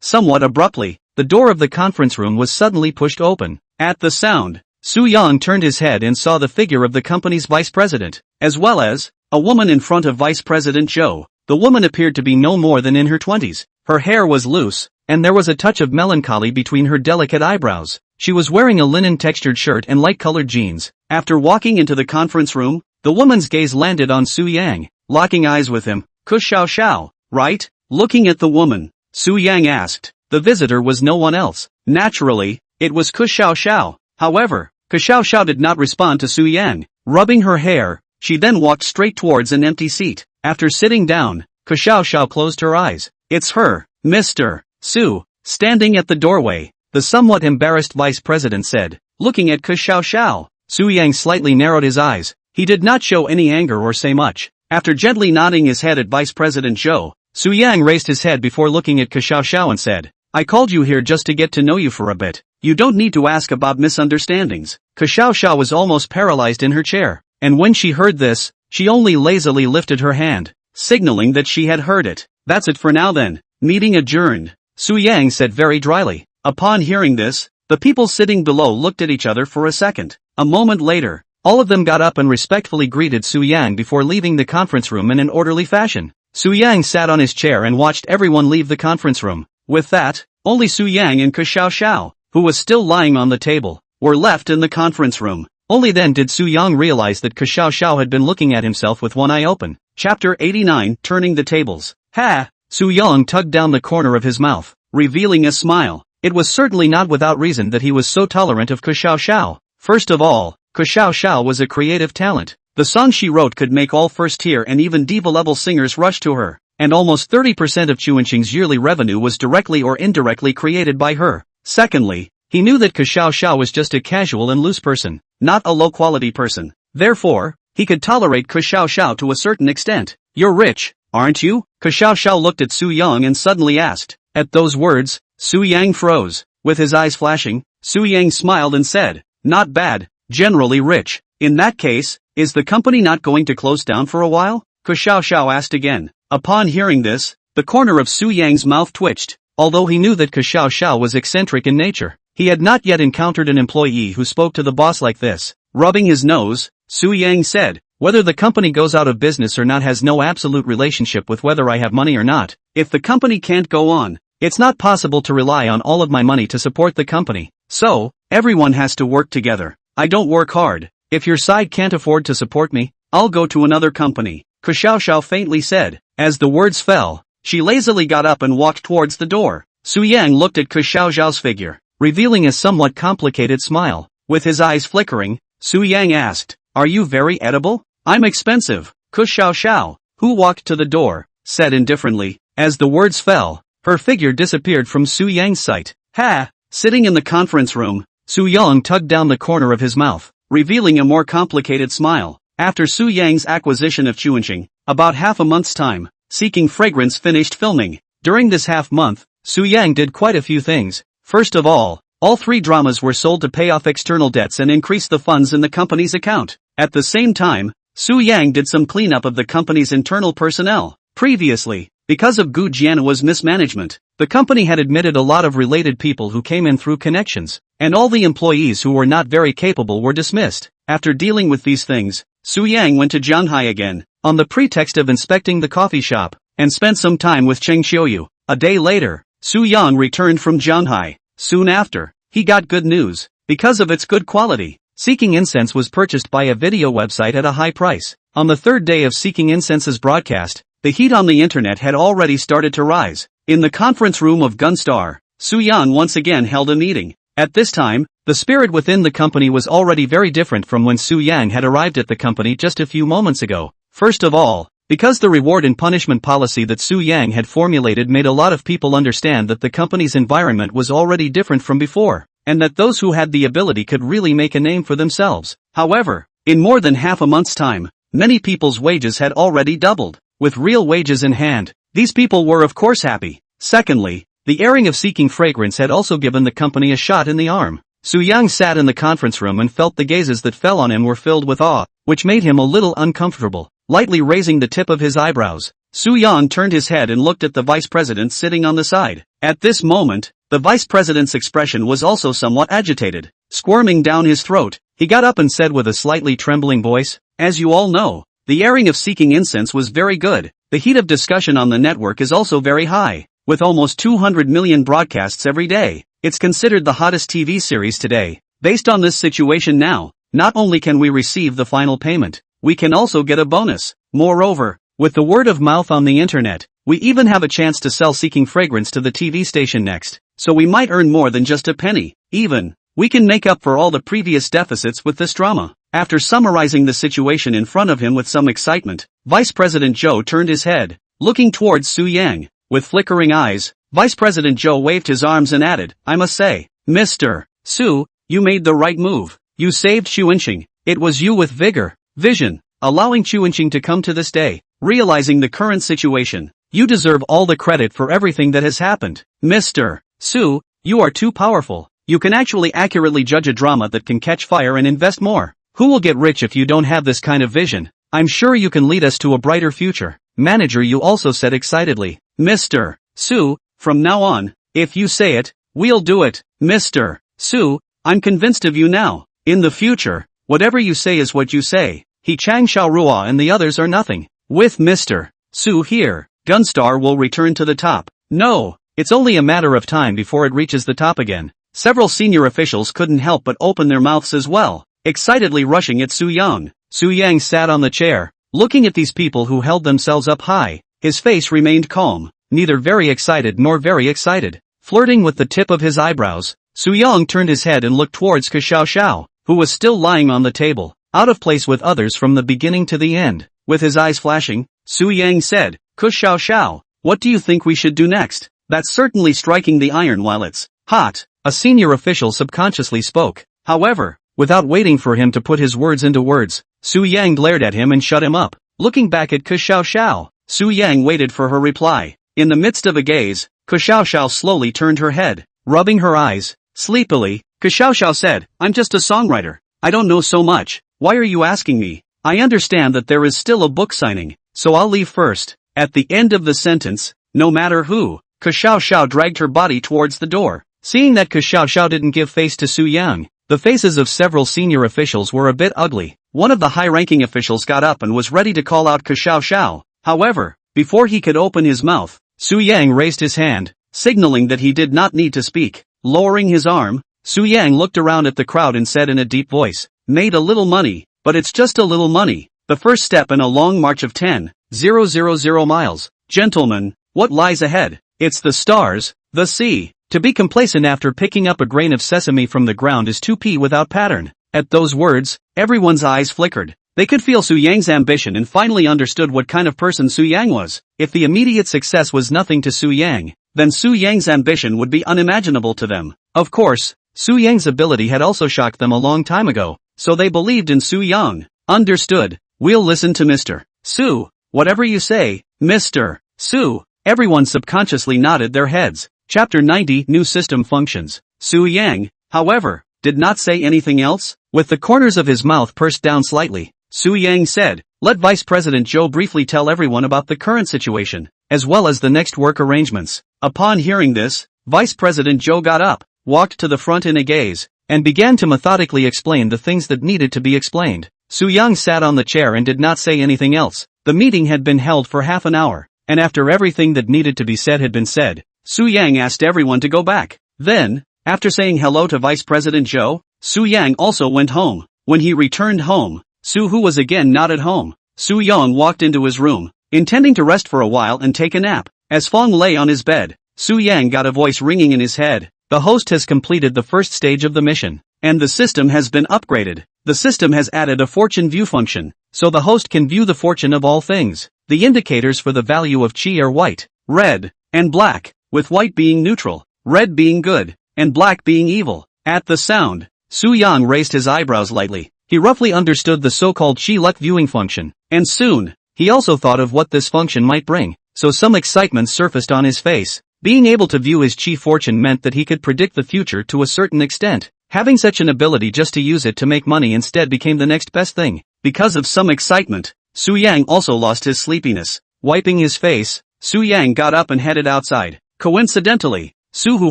[SPEAKER 1] Somewhat abruptly, the door of the conference room was suddenly pushed open. At the sound, Su Yang turned his head and saw the figure of the company's vice president, as well as a woman in front of Vice President Zhou. The woman appeared to be no more than in her 20s. Her hair was loose, and there was a touch of melancholy between her delicate eyebrows. She was wearing a linen-textured shirt and light-colored jeans. After walking into the conference room, the woman's gaze landed on Su Yang, locking eyes with him. Ku Xiao, right? Looking at the woman, Su Yang asked. The visitor was no one else. Naturally, it was Ku Xiao. However, Ku Xiao did not respond to Su Yang. Rubbing her hair, she then walked straight towards an empty seat. After sitting down, Ku Xiao closed her eyes. It's her, Mr. Su, standing at the doorway, the somewhat embarrassed vice president said, looking at Ku Xiao. Su Yang slightly narrowed his eyes. He did not show any anger or say much. After gently nodding his head at Vice President Zhou, Su Yang raised his head before looking at Xiao Xiao and said, I called you here just to get to know you for a bit. You don't need to ask about misunderstandings. Xiao Xiao was almost paralyzed in her chair, and when she heard this, she only lazily lifted her hand, signaling that she had heard it. That's it for now then. Meeting adjourned. Su Yang said very dryly. Upon hearing this, the people sitting below looked at each other for a second. A moment later, all of them got up and respectfully greeted Su Yang before leaving the conference room in an orderly fashion. Su Yang sat on his chair and watched everyone leave the conference room. With that, only Su Yang and Xiao Xiao, who was still lying on the table, were left in the conference room. Only then did Su Yang realize that Xiao Xiao had been looking at himself with one eye open. Chapter 89, Turning the Tables. Ha! Su Yang tugged down the corner of his mouth, revealing a smile. It was certainly not without reason that he was so tolerant of Xiao Xiao. First of all, Xiao Xiao was a creative talent. The songs she wrote could make all first-tier and even diva-level singers rush to her, and almost 30% of Chuanqing's yearly revenue was directly or indirectly created by her. Secondly, he knew that Xiao Xiao was just a casual and loose person, not a low-quality person. Therefore, he could tolerate Xiao Xiao to a certain extent. You're rich, aren't you? Xiao Xiao looked at Su Yang and suddenly asked. At those words, Su Yang froze. With his eyes flashing, Su Yang smiled and said, not bad, generally rich. In that case, is the company not going to close down for a while? Xiao Xiao asked again. Upon hearing this, the corner of Su Yang's mouth twitched. Although he knew that Xiao Xiao was eccentric in nature, he had not yet encountered an employee who spoke to the boss like this. Rubbing his nose, Su Yang said, whether the company goes out of business or not has no absolute relationship with whether I have money or not. If the company can't go on, it's not possible to rely on all of my money to support the company. So, everyone has to work together. I don't work hard. If your side can't afford to support me, I'll go to another company. Xiao Xiao faintly said. As the words fell, she lazily got up and walked towards the door. Su Yang looked at Xiao Xiao's figure, revealing a somewhat complicated smile. With his eyes flickering, Su Yang asked, are you very edible? I'm expensive. Xiao Xiao, who walked to the door, said indifferently. As the words fell, her figure disappeared from Su Yang's sight. Ha! Sitting in the conference room, Su Yang tugged down the corner of his mouth, revealing a more complicated smile. After Su Yang's acquisition of Chuanqing, about half a month's time, Seeking Fragrance finished filming. During this half month, Su Yang did quite a few things. First of all 3 dramas were sold to pay off external debts and increase the funds in the company's account. At the same time, Su Yang did some cleanup of the company's internal personnel. Previously, because of Gu Jianhua's mismanagement, the company had admitted a lot of related people who came in through connections, and all the employees who were not very capable were dismissed. After dealing with these things, Su Yang went to Shanghai again, on the pretext of inspecting the coffee shop, and spent some time with Cheng Xiuyu. A day later, Su Yang returned from Shanghai. Soon after, he got good news. Because of its good quality, Seeking Incense was purchased by a video website at a high price. On the 3rd day of Seeking Incense's broadcast, the heat on the internet had already started to rise. In the conference room of Gunstar, Su Yang once again held a meeting. At this time, the spirit within the company was already very different from when Su Yang had arrived at the company just a few moments ago. First of all, because the reward and punishment policy that Su Yang had formulated made a lot of people understand that the company's environment was already different from before, and that those who had the ability could really make a name for themselves. However, in more than half a month's time, many people's wages had already doubled. With real wages in hand, these people were of course happy. Secondly, the airing of Seeking Fragrance had also given the company a shot in the arm. Su Yang sat in the conference room and felt the gazes that fell on him were filled with awe, which made him a little uncomfortable. Lightly raising the tip of his eyebrows, Su Yang turned his head and looked at the vice president sitting on the side. At this moment, the vice president's expression was also somewhat agitated. Squirming down his throat, he got up and said with a slightly trembling voice, as you all know, the airing of Seeking Incense was very good. The heat of discussion on the network is also very high. With almost 200 million broadcasts every day, it's considered the hottest TV series today. Based on this situation now, not only can we receive the final payment, we can also get a bonus. Moreover, with the word of mouth on the internet, we even have a chance to sell Seeking Fragrance to the TV station next, so we might earn more than just a penny. Even, we can make up for all the previous deficits with this drama. After summarizing the situation in front of him with some excitement, Vice President Zhou turned his head, looking towards Su Yang. With flickering eyes, Vice President Zhou waved his arms and added, I must say, Mr. Su, you made the right move. You saved Chuanqing. It was you with vigor, vision, allowing Chuanqing to come to this day. Realizing the current situation, you deserve all the credit for everything that has happened. Mr. Su, you are too powerful. You can actually accurately judge a drama that can catch fire and invest more. Who will get rich if you don't have this kind of vision? I'm sure you can lead us to a brighter future. Manager, you also said excitedly. Mr. Su, from now on, if you say it, we'll do it. Mr. Su, I'm convinced of you now. In the future, whatever you say is what you say. He Chang Xiaorua and the others are nothing. With Mr. Su here, Gunstar will return to the top. No, it's only a matter of time before it reaches the top again. Several senior officials couldn't help but open their mouths as well, excitedly rushing at Su Yang. Su Yang sat on the chair, looking at these people who held themselves up high. His face remained calm, neither very excited nor very excited. Flirting with the tip of his eyebrows, Su Yang turned his head and looked towards Ke Xiao, who was still lying on the table, out of place with others from the beginning to the end. With his eyes flashing, Su Yang said, Ke Xiao, what do you think we should do next? That's certainly striking the iron while it's hot. A senior official subconsciously spoke. However, without waiting for him to put his words into words, Su Yang glared at him and shut him up. Looking back at Ke Xiao, Su Yang waited for her reply. In the midst of a gaze, Ke Xiao slowly turned her head, rubbing her eyes. Sleepily, Ke Xiao said, I'm just a songwriter. I don't know so much. Why are you asking me? I understand that there is still a book signing, so I'll leave first. At the end of the sentence, no matter who, Ke Xiao dragged her body towards the door. Seeing that Ke Xiao didn't give face to Su Yang, the faces of several senior officials were a bit ugly. One of the high-ranking officials got up and was ready to call out Ke Xiao. However, before he could open his mouth, Su Yang raised his hand, signaling that he did not need to speak. Lowering his arm, Su Yang looked around at the crowd and said in a deep voice, made a little money, but it's just a little money. The first step in a long march of 10,000 miles. Gentlemen, what lies ahead? It's the stars, the sea. To be complacent after picking up a grain of sesame from the ground is 2p without pattern. At those words, everyone's eyes flickered. They could feel Su Yang's ambition and finally understood what kind of person Su Yang was. If the immediate success was nothing to Su Yang, then Su Yang's ambition would be unimaginable to them. Of course, Su Yang's ability had also shocked them a long time ago, so they believed in Su Yang. Understood. We'll listen to Mr. Su. Whatever you say, Mr. Su. Everyone subconsciously nodded their heads. Chapter 90 New System Functions. Su Yang, however, did not say anything else. With the corners of his mouth pursed down slightly, Su Yang said, let Vice President Zhou briefly tell everyone about the current situation, as well as the next work arrangements. Upon hearing this, Vice President Zhou got up, walked to the front in a gaze, and began to methodically explain the things that needed to be explained. Su Yang sat on the chair and did not say anything else. The meeting had been held for half an hour, and after everything that needed to be said had been said, Su Yang asked everyone to go back. Then, after saying hello to Vice President Zhou, Su Yang also went home. When he returned home, Su Hu was again not at home. Su Yang walked into his room, intending to rest for a while and take a nap. As Fong lay on his bed, Su Yang got a voice ringing in his head. The host has completed the first stage of the mission, and the system has been upgraded. The system has added a fortune view function, so the host can view the fortune of all things. The indicators for the value of qi are white, red, and black, with white being neutral, red being good, and black being evil. At the sound, Su Yang raised his eyebrows lightly. He roughly understood the so-called qi luck viewing function, and soon, he also thought of what this function might bring, so some excitement surfaced on his face. Being able to view his qi fortune meant that he could predict the future to a certain extent. Having such an ability just to use it to make money instead became the next best thing. Because of some excitement, Su Yang also lost his sleepiness. Wiping his face, Su Yang got up and headed outside. Coincidentally, Su Hu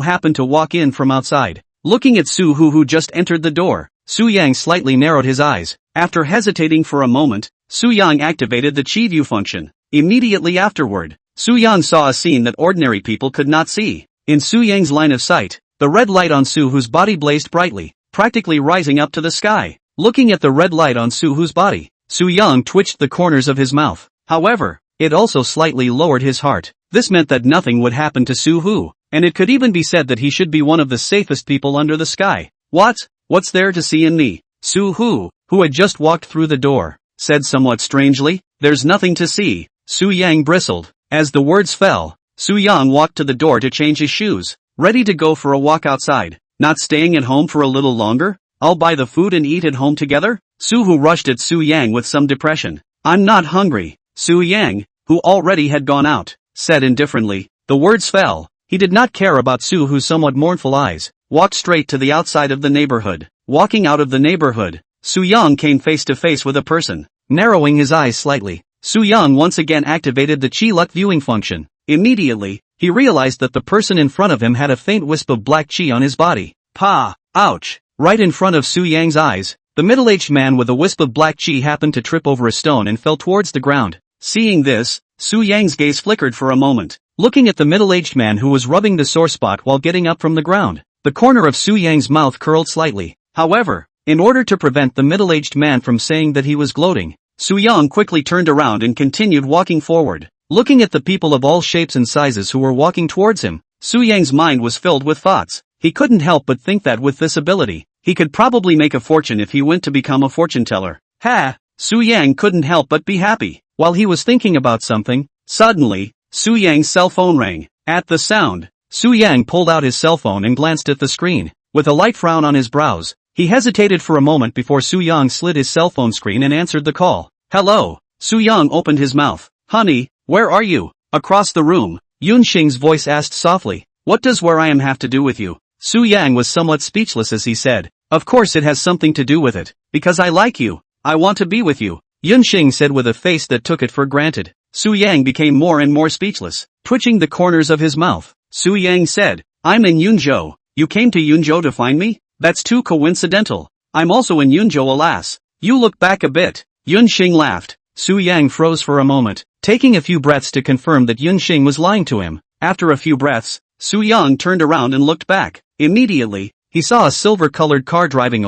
[SPEAKER 1] happened to walk in from outside. Looking at Su Hu who just entered the door, Su Yang slightly narrowed his eyes. After hesitating for a moment, Su Yang activated the Qi View function. Immediately afterward, Su Yang saw a scene that ordinary people could not see. In Su Yang's line of sight, the red light on Su Hu's body blazed brightly, practically rising up to the sky. Looking at the red light on Su Hu's body, Su Yang twitched the corners of his mouth. However, it also slightly lowered his heart. This meant that nothing would happen to Su Hu, and it could even be said that he should be one of the safest people under the sky. What's there to see in me? Su Hu, who had just walked through the door, said somewhat strangely. There's nothing to see. Su Yang bristled. As the words fell, Su Yang walked to the door to change his shoes, ready to go for a walk outside. Not staying at home for a little longer? I'll buy the food and eat at home together? Suhu rushed at Su Yang with some depression. I'm not hungry, Su Yang, who already had gone out, said indifferently. The words fell. He did not care about Suhu's somewhat mournful eyes, walked straight to the outside of the neighborhood. Walking out of the neighborhood, Su Yang came face to face with a person. Narrowing his eyes slightly, Su Yang once again activated the Chi Luck viewing function. Immediately, he realized that the person in front of him had a faint wisp of black chi on his body. Pa! Ouch! Right in front of Su Yang's eyes, the middle-aged man with a wisp of black chi happened to trip over a stone and fell towards the ground. Seeing this, Su Yang's gaze flickered for a moment, looking at the middle-aged man who was rubbing the sore spot while getting up from the ground. The corner of Su Yang's mouth curled slightly. However, in order to prevent the middle-aged man from saying that he was gloating, Su Yang quickly turned around and continued walking forward. Looking at the people of all shapes and sizes who were walking towards him, Su Yang's mind was filled with thoughts. He couldn't help but think that with this ability, he could probably make a fortune if he went to become a fortune teller. Ha! Su Yang couldn't help but be happy. While he was thinking about something, suddenly, Su Yang's cell phone rang. At the sound, Su Yang pulled out his cell phone and glanced at the screen. With a light frown on his brows, he hesitated for a moment before Su Yang slid his cell phone screen and answered the call. Hello. Su Yang opened his mouth. Honey, where are you? Across the room, Yunxing's voice asked softly. What does where I am have to do with you? Su Yang was somewhat speechless as he said. Of course it has something to do with it, because I like you. I want to be with you, Yunxing said with a face that took it for granted. Su Yang became more and more speechless, twitching the corners of his mouth. Su Yang said, I'm in Yunzhou. You came to Yunzhou to find me? That's too coincidental. I'm also in Yunzhou, alas. You look back a bit. Yunxing laughed. Su Yang froze for a moment, taking a few breaths to confirm that Yunxing was lying to him. After a few breaths, Su Yang turned around and looked back. Immediately, he saw a silver-colored car driving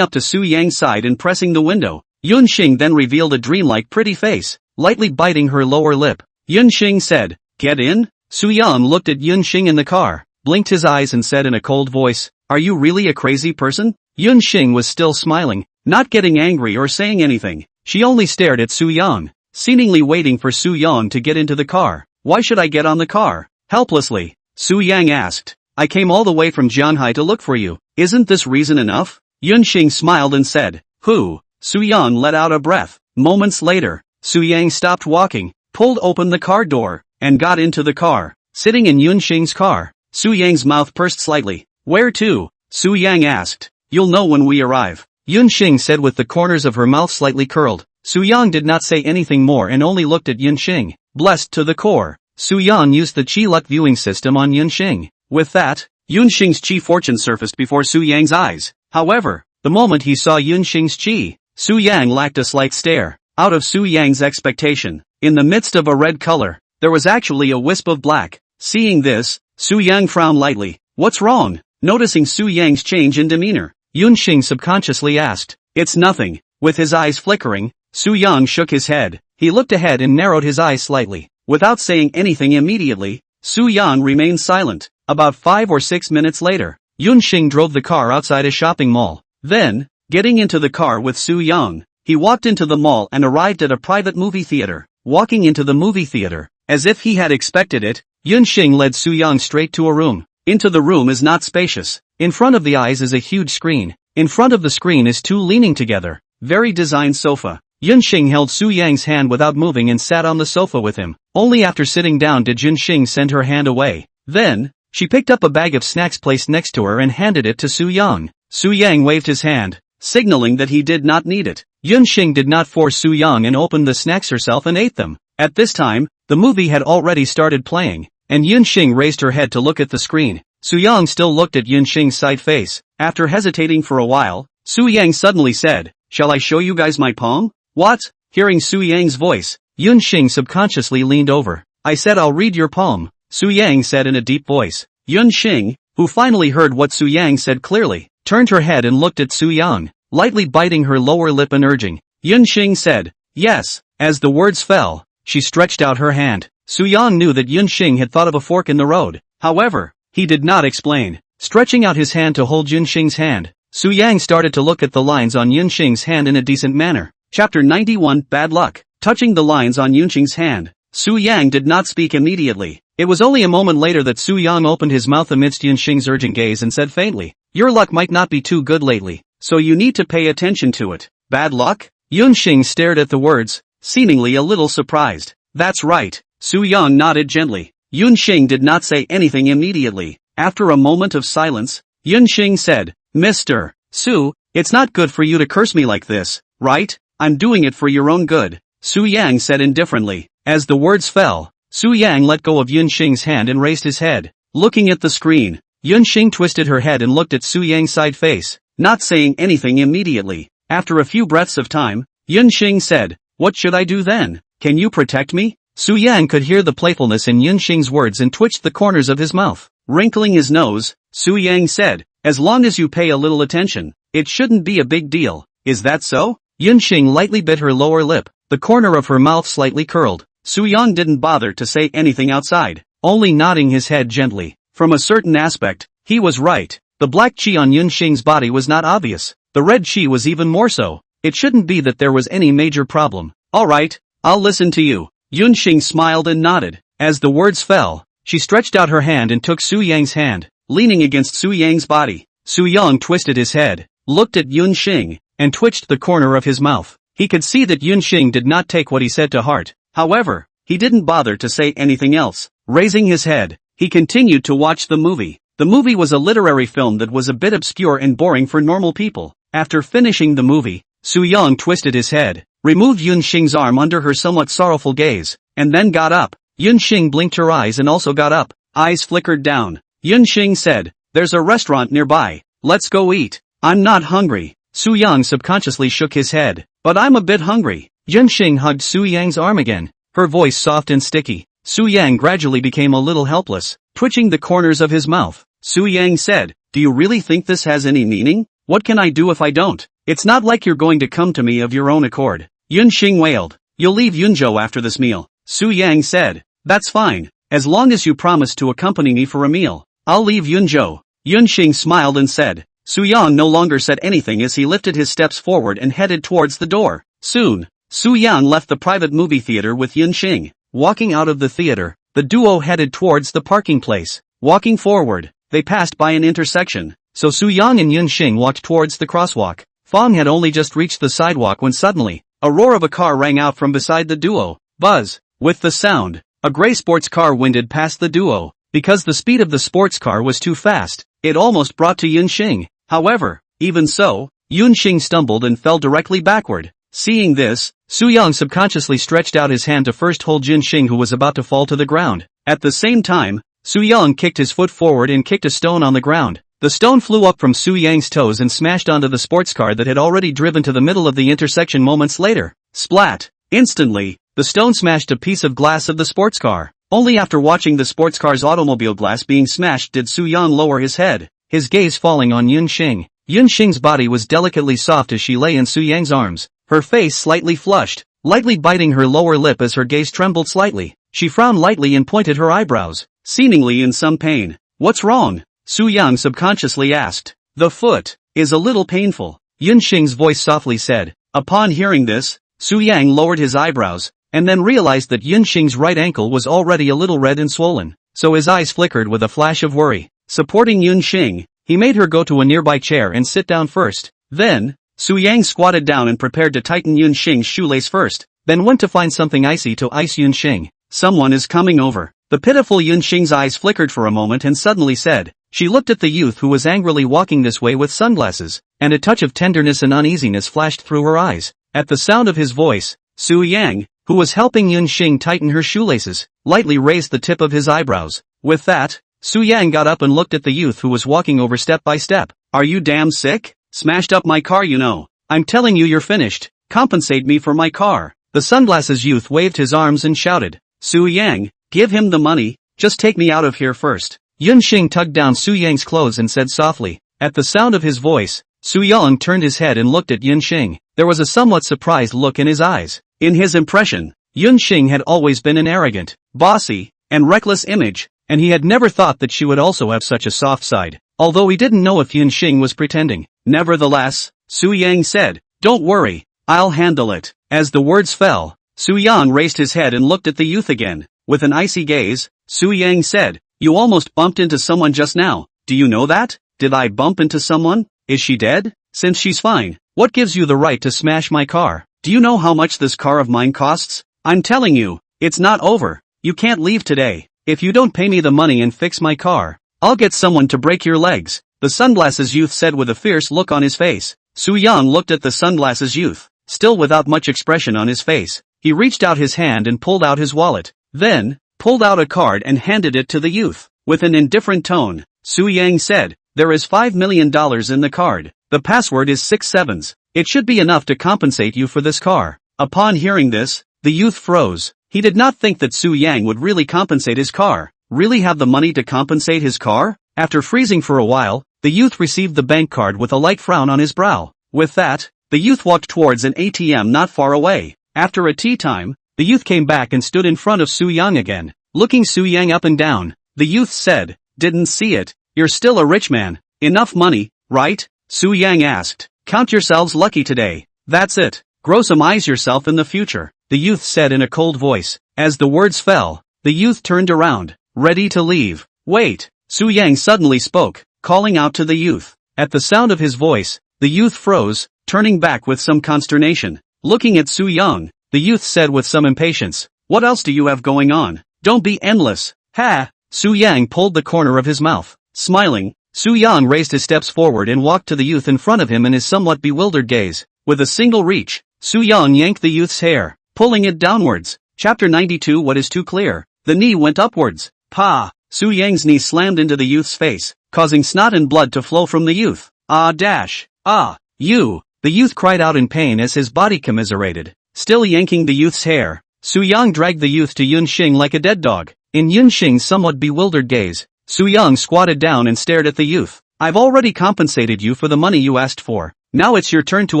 [SPEAKER 1] up to Su Yang's side and pressing the window. Yunxing then revealed a dreamlike pretty face, lightly biting her lower lip. Yunxing said, Get in? Su Yang looked at Yunxing in the car, blinked his eyes and said in a cold voice, Are you really a crazy person? Yunxing was still smiling, not getting angry or saying anything. She only stared at Su Yang, seemingly waiting for Su Yang to get into the car. Why should I get on the car? Helplessly, Su Yang asked. I came all the way from Jianhai to look for you. Isn't this reason enough? Yunxing smiled and said, Who? Su Yang let out a breath. Moments later, Su Yang stopped walking, pulled open the car door, and got into the car. Sitting in Yunxing's car, Su Yang's mouth pursed slightly. Where to? Su Yang asked. You'll know when we arrive, Yunxing said with the corners of her mouth slightly curled. Su Yang did not say anything more and only looked at Yunxing. Blessed to the core, Su Yang used the Chi Luck viewing system on Yunxing. With that, Yunxing's Chi fortune surfaced before Su Yang's eyes. However, the moment he saw Yunxing's Chi, Su Yang lacked a slight stare. Out of Su Yang's expectation, in the midst of a red color, there was actually a wisp of black. Seeing this, Su Yang frowned lightly. What's wrong? Noticing Su Yang's change in demeanor, Yunxing subconsciously asked. It's nothing. With his eyes flickering, Su Yang shook his head. He looked ahead and narrowed his eyes slightly. Without saying anything immediately, Su Yang remained silent. About 5 or 6 minutes later, Yunxing drove the car outside a shopping mall. Then, getting into the car with Su Yang, he walked into the mall and arrived at a private movie theater. Walking into the movie theater, as if he had expected it, Yunxing led Su Yang straight to a room. Into the room is not spacious. In front of the eyes is a huge screen. In front of the screen is two leaning together, very designed sofa. Yunxing held Su Yang's hand without moving and sat on the sofa with him. Only after sitting down did Yunxing send her hand away. Then, she picked up a bag of snacks placed next to her and handed it to Su Yang. Su Yang waved his hand, signaling that he did not need it. Yunxing did not force Su Yang and opened the snacks herself and ate them. At this time, the movie had already started playing, and Yunxing raised her head to look at the screen. Su Yang still looked at Yunxing's side face. After hesitating for a while, Su Yang suddenly said, Shall I show you guys my palm? What? Hearing Su Yang's voice, Yunxing subconsciously leaned over. I said I'll read your palm, Su Yang said in a deep voice. Yunxing, who finally heard what Su Yang said clearly, turned her head and looked at Su Yang, lightly biting her lower lip and urging. Yunxing said, Yes. As the words fell, she stretched out her hand. Su Yang knew that Yunxing had thought of a fork in the road. However, he did not explain. Stretching out his hand to hold Yunxing's hand, Su Yang started to look at the lines on Yunxing's hand in a decent manner. Chapter 91 Bad Luck. Touching the lines on Yunxing's hand, Su Yang did not speak immediately. It was only a moment later that Su Yang opened his mouth amidst Yunxing's urgent gaze and said faintly, Your luck might not be too good lately, so you need to pay attention to it. Bad luck? Yunxing stared at the words, seemingly a little surprised. That's right, Su Yang nodded gently. Yunxing did not say anything immediately. After a moment of silence, Yunxing said, Mr. Su, it's not good for you to curse me like this, right? I'm doing it for your own good, Su Yang said indifferently. As the words fell, Su Yang let go of Yunxing's hand and raised his head. Looking at the screen, Yunxing twisted her head and looked at Su Yang's side face, not saying anything immediately. After a few breaths of time, Yunxing said, What should I do then? Can you protect me? Su Yang could hear the playfulness in Yunxing's words and twitched the corners of his mouth. Wrinkling his nose, Su Yang said, As long as you pay a little attention, it shouldn't be a big deal. Is that so? Yunxing lightly bit her lower lip, the corner of her mouth slightly curled. Su Yang didn't bother to say anything outside, only nodding his head gently. From a certain aspect, he was right. The black chi on Yunxing's body was not obvious. The red chi was even more so. It shouldn't be that there was any major problem. Alright, I'll listen to you. Yunxing smiled and nodded. As the words fell, she stretched out her hand and took Su Yang's hand, leaning against Su Yang's body. Su Yang twisted his head, looked at Yunxing, and twitched the corner of his mouth. He could see that Yunxing did not take what he said to heart. However, he didn't bother to say anything else. Raising his head, he continued to watch the movie. The movie was a literary film that was a bit obscure and boring for normal people. After finishing the movie, Su Yang twisted his head, removed Yunxing's arm under her somewhat sorrowful gaze, and then got up. Yunxing blinked her eyes and also got up. Eyes flickered down. Yunxing said, There's a restaurant nearby. Let's go eat. I'm not hungry. Su Yang subconsciously shook his head. But I'm a bit hungry. Yunxing hugged Su Yang's arm again, her voice soft and sticky. Su Yang gradually became a little helpless, twitching the corners of his mouth. Su Yang said, Do you really think this has any meaning? What can I do if I don't? It's not like you're going to come to me of your own accord. Yunxing wailed. You'll leave Yunzhou after this meal. Su Yang said, That's fine, as long as you promise to accompany me for a meal. I'll leave Yunzhou. Yunxing smiled and said. Su Yang no longer said anything as he lifted his steps forward and headed towards the door. Soon, Su Yang left the private movie theater with Yunxing. Walking out of the theater, the duo headed towards the parking place. Walking forward, they passed by an intersection, so Su Yang and Yunxing walked towards the crosswalk. Fong had only just reached the sidewalk when suddenly, a roar of a car rang out from beside the duo. Buzz! With the sound, a gray sports car winded past the duo. Because the speed of the sports car was too fast, it almost brought to Yunxing. However, even so, Yunxing stumbled and fell directly backward. Seeing this, Su Yang subconsciously stretched out his hand to first hold Yunxing, who was about to fall to the ground. At the same time, Su Yang kicked his foot forward and kicked a stone on the ground. The stone flew up from Su Yang's toes and smashed onto the sports car that had already driven to the middle of the intersection moments later. Splat! Instantly, the stone smashed a piece of glass of the sports car. Only after watching the sports car's automobile glass being smashed did Su Yang lower his head, his gaze falling on Yunxing. Yunxing's body was delicately soft as she lay in Su Yang's arms, her face slightly flushed, lightly biting her lower lip as her gaze trembled slightly. She frowned lightly and pointed her eyebrows, seemingly in some pain. What's wrong? Su Yang subconsciously asked. The foot is a little painful, Yunxing's voice softly said. Upon hearing this, Su Yang lowered his eyebrows, and then realized that Yunxing's right ankle was already a little red and swollen, so his eyes flickered with a flash of worry. Supporting Yunxing, he made her go to a nearby chair and sit down first. Then, Su Yang squatted down and prepared to tighten Yunxing's shoelace first, then went to find something icy to ice Yunxing. Someone is coming over. The pitiful Yunxing's eyes flickered for a moment and suddenly said. She looked at the youth who was angrily walking this way with sunglasses, and a touch of tenderness and uneasiness flashed through her eyes. At the sound of his voice, Su Yang, who was helping Yunxing tighten her shoelaces, lightly raised the tip of his eyebrows. With that, Su Yang got up and looked at the youth who was walking over step by step. Are you damn sick? Smashed up my car, you know. I'm telling you you're finished. Compensate me for my car. The sunglasses youth waved his arms and shouted. Su Yang, give him the money, just take me out of here first. Yunxing tugged down Su Yang's clothes and said softly. At the sound of his voice, Su Yang turned his head and looked at Yunxing. There was a somewhat surprised look in his eyes. In his impression, Yunxing had always been an arrogant, bossy, and reckless image, and he had never thought that she would also have such a soft side, although he didn't know if Yunxing was pretending. Nevertheless, Su Yang said, Don't worry, I'll handle it. As the words fell, Su Yang raised his head and looked at the youth again. With an icy gaze, Su Yang said, You almost bumped into someone just now, do you know that? Did I bump into someone? Is she dead? Since she's fine, what gives you the right to smash my car? Do you know how much this car of mine costs? I'm telling you, it's not over. You can't leave today. If you don't pay me the money and fix my car, I'll get someone to break your legs, the sunglasses youth said with a fierce look on his face. Soo-young looked at the sunglasses youth, still without much expression on his face. He reached out his hand and pulled out his wallet, then pulled out a card and handed it to the youth. With an indifferent tone, Soo-young said, "There is $5 million in the card. The password is 6 sevens. It should be enough to compensate you for this car." Upon hearing this, the youth froze. He did not think that Soo-young would really compensate his car. Really have the money to compensate his car? After freezing for a while, the youth received the bank card with a light frown on his brow. With that, the youth walked towards an ATM not far away. After a tea time, the youth came back and stood in front of Soo-young again. Looking Soo-young up and down, the youth said, "Didn't see it. You're still a rich man. Enough money, right?" Soo-young asked. "Count yourselves lucky today. That's it. Grow some eyes yourself in the future," the youth said in a cold voice. As the words fell, the youth turned around, ready to leave. "Wait," Soo-young suddenly spoke, calling out to the youth. At the sound of his voice, the youth froze, turning back with some consternation. Looking at Soo-young, the youth said with some impatience, "What else do you have going on? Don't be endless." "Ha!" Soo-young pulled the corner of his mouth. Smiling, Soo-young raised his steps forward and walked to the youth in front of him in his somewhat bewildered gaze. With a single reach, Soo-young yanked the youth's hair, pulling it downwards. Chapter 92. What is too clear? The knee went upwards. Pa! Soo-young's knee slammed into the youth's face, causing snot and blood to flow from the youth. "Ah dash! Ah! You!" The youth cried out in pain as his body commiserated. Still yanking the youth's hair, Soo-young dragged the youth to Yun-shing like a dead dog. In Yun-shing's somewhat bewildered gaze, Soo-young squatted down and stared at the youth. "I've already compensated you for the money you asked for. Now it's your turn to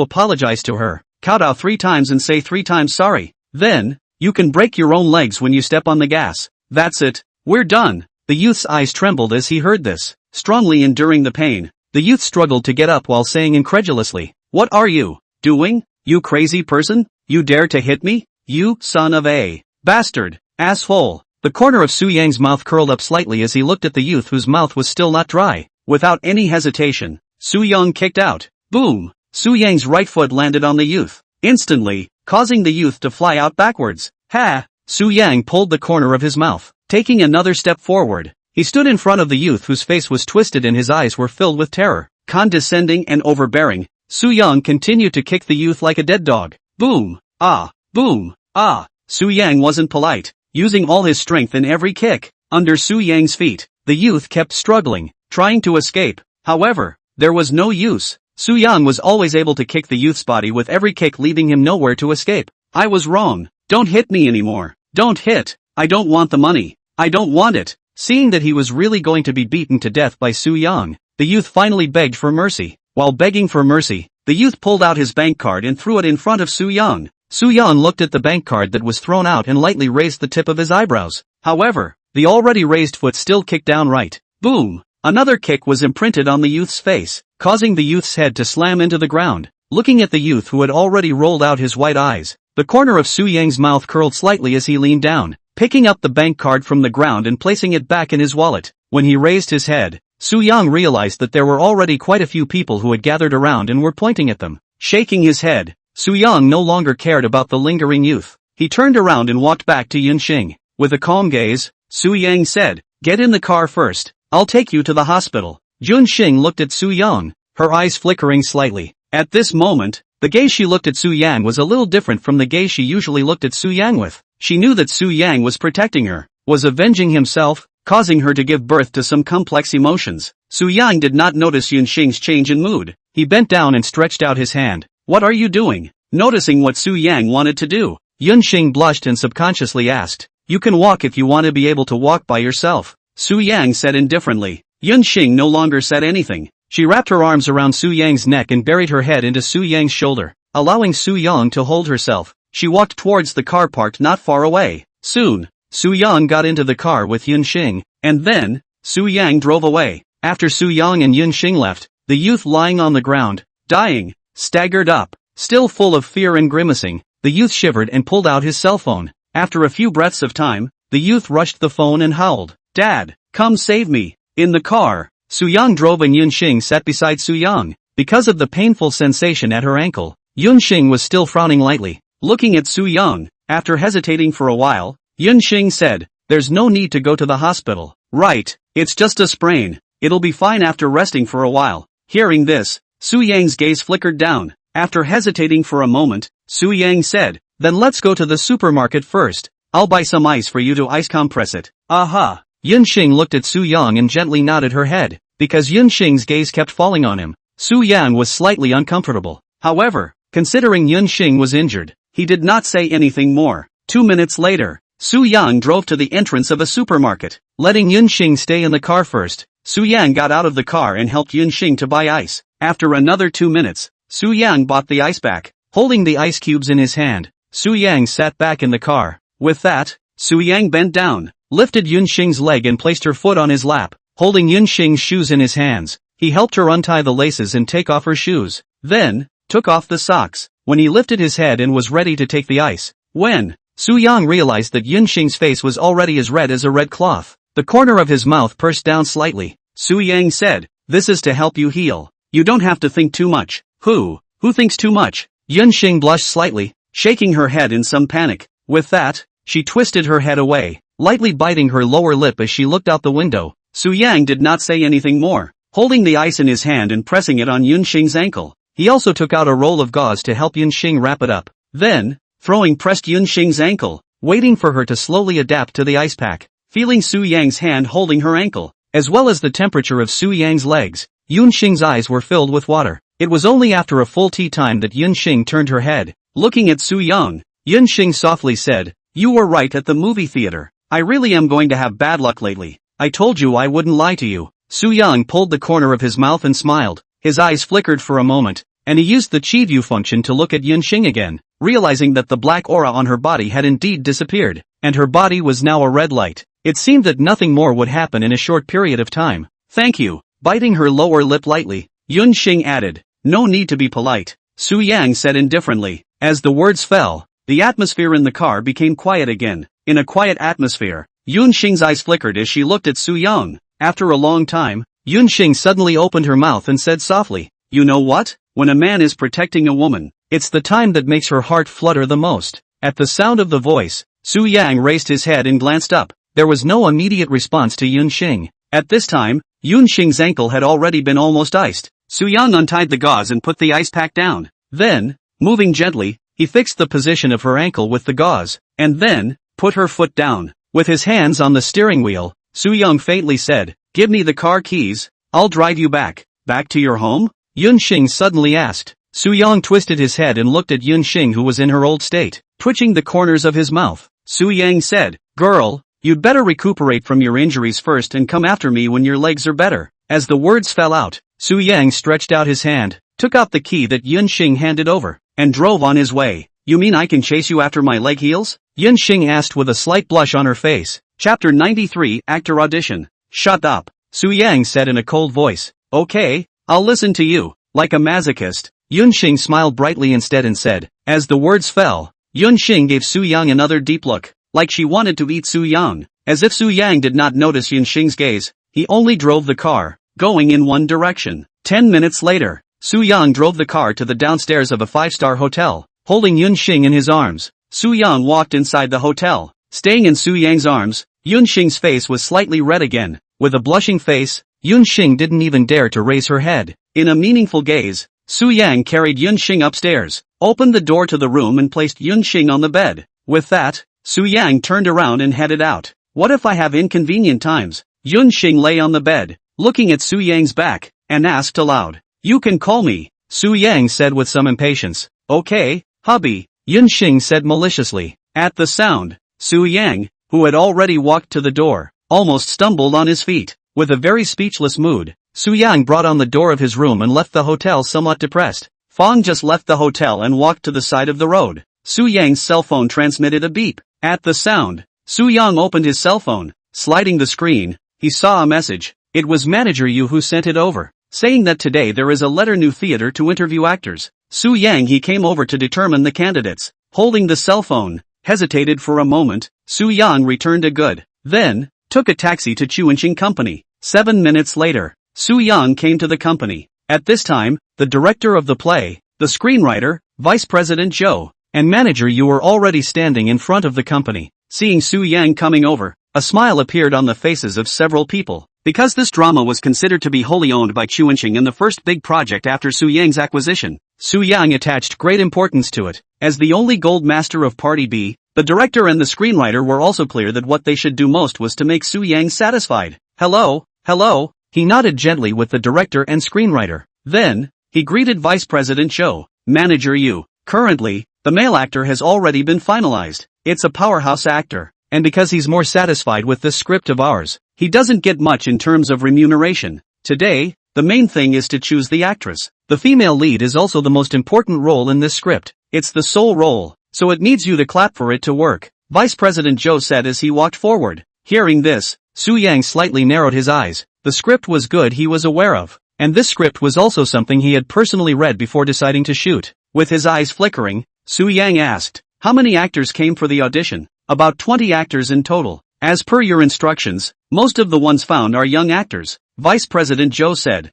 [SPEAKER 1] apologize to her. Kowtow 3 times and say 3 times sorry. Then, you can break your own legs when you step on the gas. That's it. We're done." The youth's eyes trembled as he heard this. Strongly enduring the pain, the youth struggled to get up while saying incredulously, "What are you doing? You crazy person? You dare to hit me? You son of a bastard, asshole." The corner of Soo-young's mouth curled up slightly as he looked at the youth whose mouth was still not dry. Without any hesitation, Soo-young kicked out. Boom! Soo-young's right foot landed on the youth, instantly, causing the youth to fly out backwards. "Ha!" Soo-young pulled the corner of his mouth. Taking another step forward, he stood in front of the youth whose face was twisted and his eyes were filled with terror. Condescending and overbearing, Soo-young continued to kick the youth like a dead dog. Boom! Ah! Boom! Ah! Soo-young wasn't polite, using all his strength in every kick. Under Soo-young's feet, the youth kept struggling, trying to escape. However, there was no use. Soo-young was always able to kick the youth's body with every kick, leaving him nowhere to escape. "I was wrong. Don't hit me anymore. Don't hit. I don't want the money. I don't want it." Seeing that he was really going to be beaten to death by Soo-young, the youth finally begged for mercy. While begging for mercy, the youth pulled out his bank card and threw it in front of Soo-young. Soo-young looked at the bank card that was thrown out and lightly raised the tip of his eyebrows. However, the already raised foot still kicked downright. Boom! Another kick was imprinted on the youth's face, causing the youth's head to slam into the ground. Looking at the youth who had already rolled out his white eyes, the corner of Soo-young's mouth curled slightly as he leaned down, picking up the bank card from the ground and placing it back in his wallet. When he raised his head, Soo-young realized that there were already quite a few people who had gathered around and were pointing at them. Shaking his head, Soo-young no longer cared about the lingering youth. He turned around and walked back to Yun-shing. With a calm gaze, Soo-young said, "Get in the car first. I'll take you to the hospital." Yun-shing looked at Soo-young, her eyes flickering slightly. At this moment, the gaze she looked at Soo-young was a little different from the gaze she usually looked at Soo-young with. She knew that Soo-young was protecting her, was avenging himself, causing her to give birth to some complex emotions. Soo-young did not notice Yun-shing's change in mood. He bent down and stretched out his hand. "What are you doing?" Noticing what Soo-young wanted to do, Yun-shing blushed and subconsciously asked, "You can walk if you want to be able to walk by yourself," Soo-young said indifferently. Yun-shing no longer said anything. She wrapped her arms around Soo-young's neck and buried her head into Soo-young's shoulder, allowing Soo-young to hold herself. She walked towards the car parked not far away. Soon, Soo-young got into the car with Yun-shing, and then, Soo-young drove away. After Soo-young and Yun-shing left, the youth lying on the ground, dying, staggered up. Still full of fear and grimacing, the youth shivered and pulled out his cell phone. After a few breaths of time, the youth rushed the phone and howled, "Dad, come save me." In the car, Su-young drove and Yunxing sat beside Su-young. Because of the painful sensation at her ankle, Yunxing was still frowning lightly. Looking at Su-young, after hesitating for a while, Yunxing said, "There's no need to go to the hospital. Right, it's just a sprain. It'll be fine after resting for a while." Hearing this, Su-yang's gaze flickered down. After hesitating for a moment, Su-yang said, "Then let's go to the supermarket first. I'll buy some ice for you to ice compress it." Aha! Yunxing looked at Su-young and gently nodded her head. Because Yunxing's gaze kept falling on him, Su-yang was slightly uncomfortable. However, considering Yunxing was injured, he did not say anything more. 2 minutes later, Su-yang drove to the entrance of a supermarket. Letting Yunxing stay in the car first, Su-yang got out of the car and helped Yunxing to buy ice. After another 2 minutes, Su-yang bought the ice back. Holding the ice cubes in his hand, Su-yang sat back in the car. With that, Su-yang bent down, lifted Yunxing's leg and placed her foot on his lap. Holding Yunxing's shoes in his hands, he helped her untie the laces and take off her shoes. Then, took off the socks. When he lifted his head and was ready to take the ice, when Su-yang realized that Yunxing's face was already as red as a red cloth. The corner of his mouth pursed down slightly. Su-yang said, "This is to help you heal. You don't have to think too much." Who thinks too much? Yunxing blushed slightly, shaking her head in some panic. With that, she twisted her head away, lightly biting her lower lip as she looked out the window. Su-yang did not say anything more, holding the ice in his hand and pressing it on Yunxing's ankle. He also took out a roll of gauze to help Yunxing wrap it up. Then, pressed Yunxing's ankle, waiting for her to slowly adapt to the ice pack. Feeling Su-yang's hand holding her ankle, as well as the temperature of Su-yang's legs, Yunxing's eyes were filled with water. It was only after a full tea time that Yunxing turned her head. Looking at Su-young, Yunxing softly said, "You were right at the movie theater. I really am going to have bad luck lately. I told you I wouldn't lie to you." Su-young pulled the corner of his mouth and smiled. His eyes flickered for a moment, and he used the Chi View function to look at Yunxing again, realizing that the black aura on her body had indeed disappeared, and her body was now a red light. It seemed that nothing more would happen in a short period of time. "Thank you." Biting her lower lip lightly, Yunxing added, "No need to be polite," Su-yang said indifferently. As the words fell, the atmosphere in the car became quiet again. In a quiet atmosphere, Yunxing's eyes flickered as she looked at Su-young. After a long time, Yunxing suddenly opened her mouth and said softly, "You know what? When a man is protecting a woman, it's the time that makes her heart flutter the most." At the sound of the voice, Su-yang raised his head and glanced up. There was no immediate response to Yunxing. At this time, Yunxing's ankle had already been almost iced. Su-young untied the gauze and put the ice pack down. Then, moving gently, he fixed the position of her ankle with the gauze, and then, put her foot down. With his hands on the steering wheel, Su-young faintly said, "Give me the car keys, I'll drive you back." "Back to your home?" Yunxing suddenly asked. Su-young twisted his head and looked at Yunxing, who was in her old state, twitching the corners of his mouth. Su-yang said, "Girl, you'd better recuperate from your injuries first and come after me when your legs are better." As the words fell out, Su-yang stretched out his hand, took out the key that Yunxing handed over, and drove on his way. "You mean I can chase you after my leg heals?" Yunxing asked with a slight blush on her face. Chapter 93 Actor Audition. "Shut up," Su-yang said in a cold voice. "Okay, I'll listen to you." Like a masochist, Yunxing smiled brightly instead and said. As the words fell, Yunxing gave Su-yang another deep look, like she wanted to eat Su-yang. As if Su-yang did not notice Yunxing's gaze, he only drove the car, going in one direction. 10 minutes later, Su-yang drove the car to the downstairs of a 5-star hotel. Holding Yunxing in his arms, Su-yang walked inside the hotel. Staying in Su-yang's arms, Yunxing's face was slightly red again. With a blushing face, Yunxing didn't even dare to raise her head. In a meaningful gaze, Su-yang carried Yunxing upstairs, opened the door to the room and placed Yunxing on the bed. With that, Su-yang turned around and headed out. "What if I have inconvenient times?" Yunxing lay on the bed, looking at Su-yang's back, and asked aloud. "You can call me," Su-yang said with some impatience. "Okay, hubby," Yunxing said maliciously. At the sound, Su-yang, who had already walked to the door, almost stumbled on his feet. With a very speechless mood, Su-yang brought on the door of his room and left the hotel somewhat depressed. Fong just left the hotel and walked to the side of the road. Su-yang's cell phone transmitted a beep. At the sound, Su-yang opened his cell phone. Sliding the screen, he saw a message. It was Manager Yu who sent it over, saying that today there is a letter new theater to interview actors. Su-yang he came over to determine the candidates. Holding the cell phone, hesitated for a moment, Su-yang returned a good, then, took a taxi to Chuanqing Company. 7 minutes later, Su Yang came to the company. At this time, the director of the play, the screenwriter, Vice President Zhou, and manager Yu were already standing in front of the company. Seeing Su Yang coming over, a smile appeared on the faces of several people. Because this drama was considered to be wholly owned by Chuanqing and the first big project after Su Yang's acquisition, Su Yang attached great importance to it. As the only gold master of Party B, the director and the screenwriter were also clear that what they should do most was to make Su Yang satisfied. Hello, hello, he nodded gently with the director and screenwriter. Then, he greeted Vice President Zhou, Manager Yu. Currently, the male actor has already been finalized. It's a powerhouse actor, and because he's more satisfied with this script of ours, he doesn't get much in terms of remuneration. Today, the main thing is to choose the actress. The female lead is also the most important role in this script. It's the sole role, so it needs you to clap for it to work, Vice President Zhou said as he walked forward. Hearing this, Su Yang slightly narrowed his eyes. The script was good, he was aware of, and this script was also something he had personally read before deciding to shoot. With his eyes flickering, Su Yang asked, "How many actors came for the audition?" "About 20 actors in total. As per your instructions, most of the ones found are young actors," Vice President Zhou said.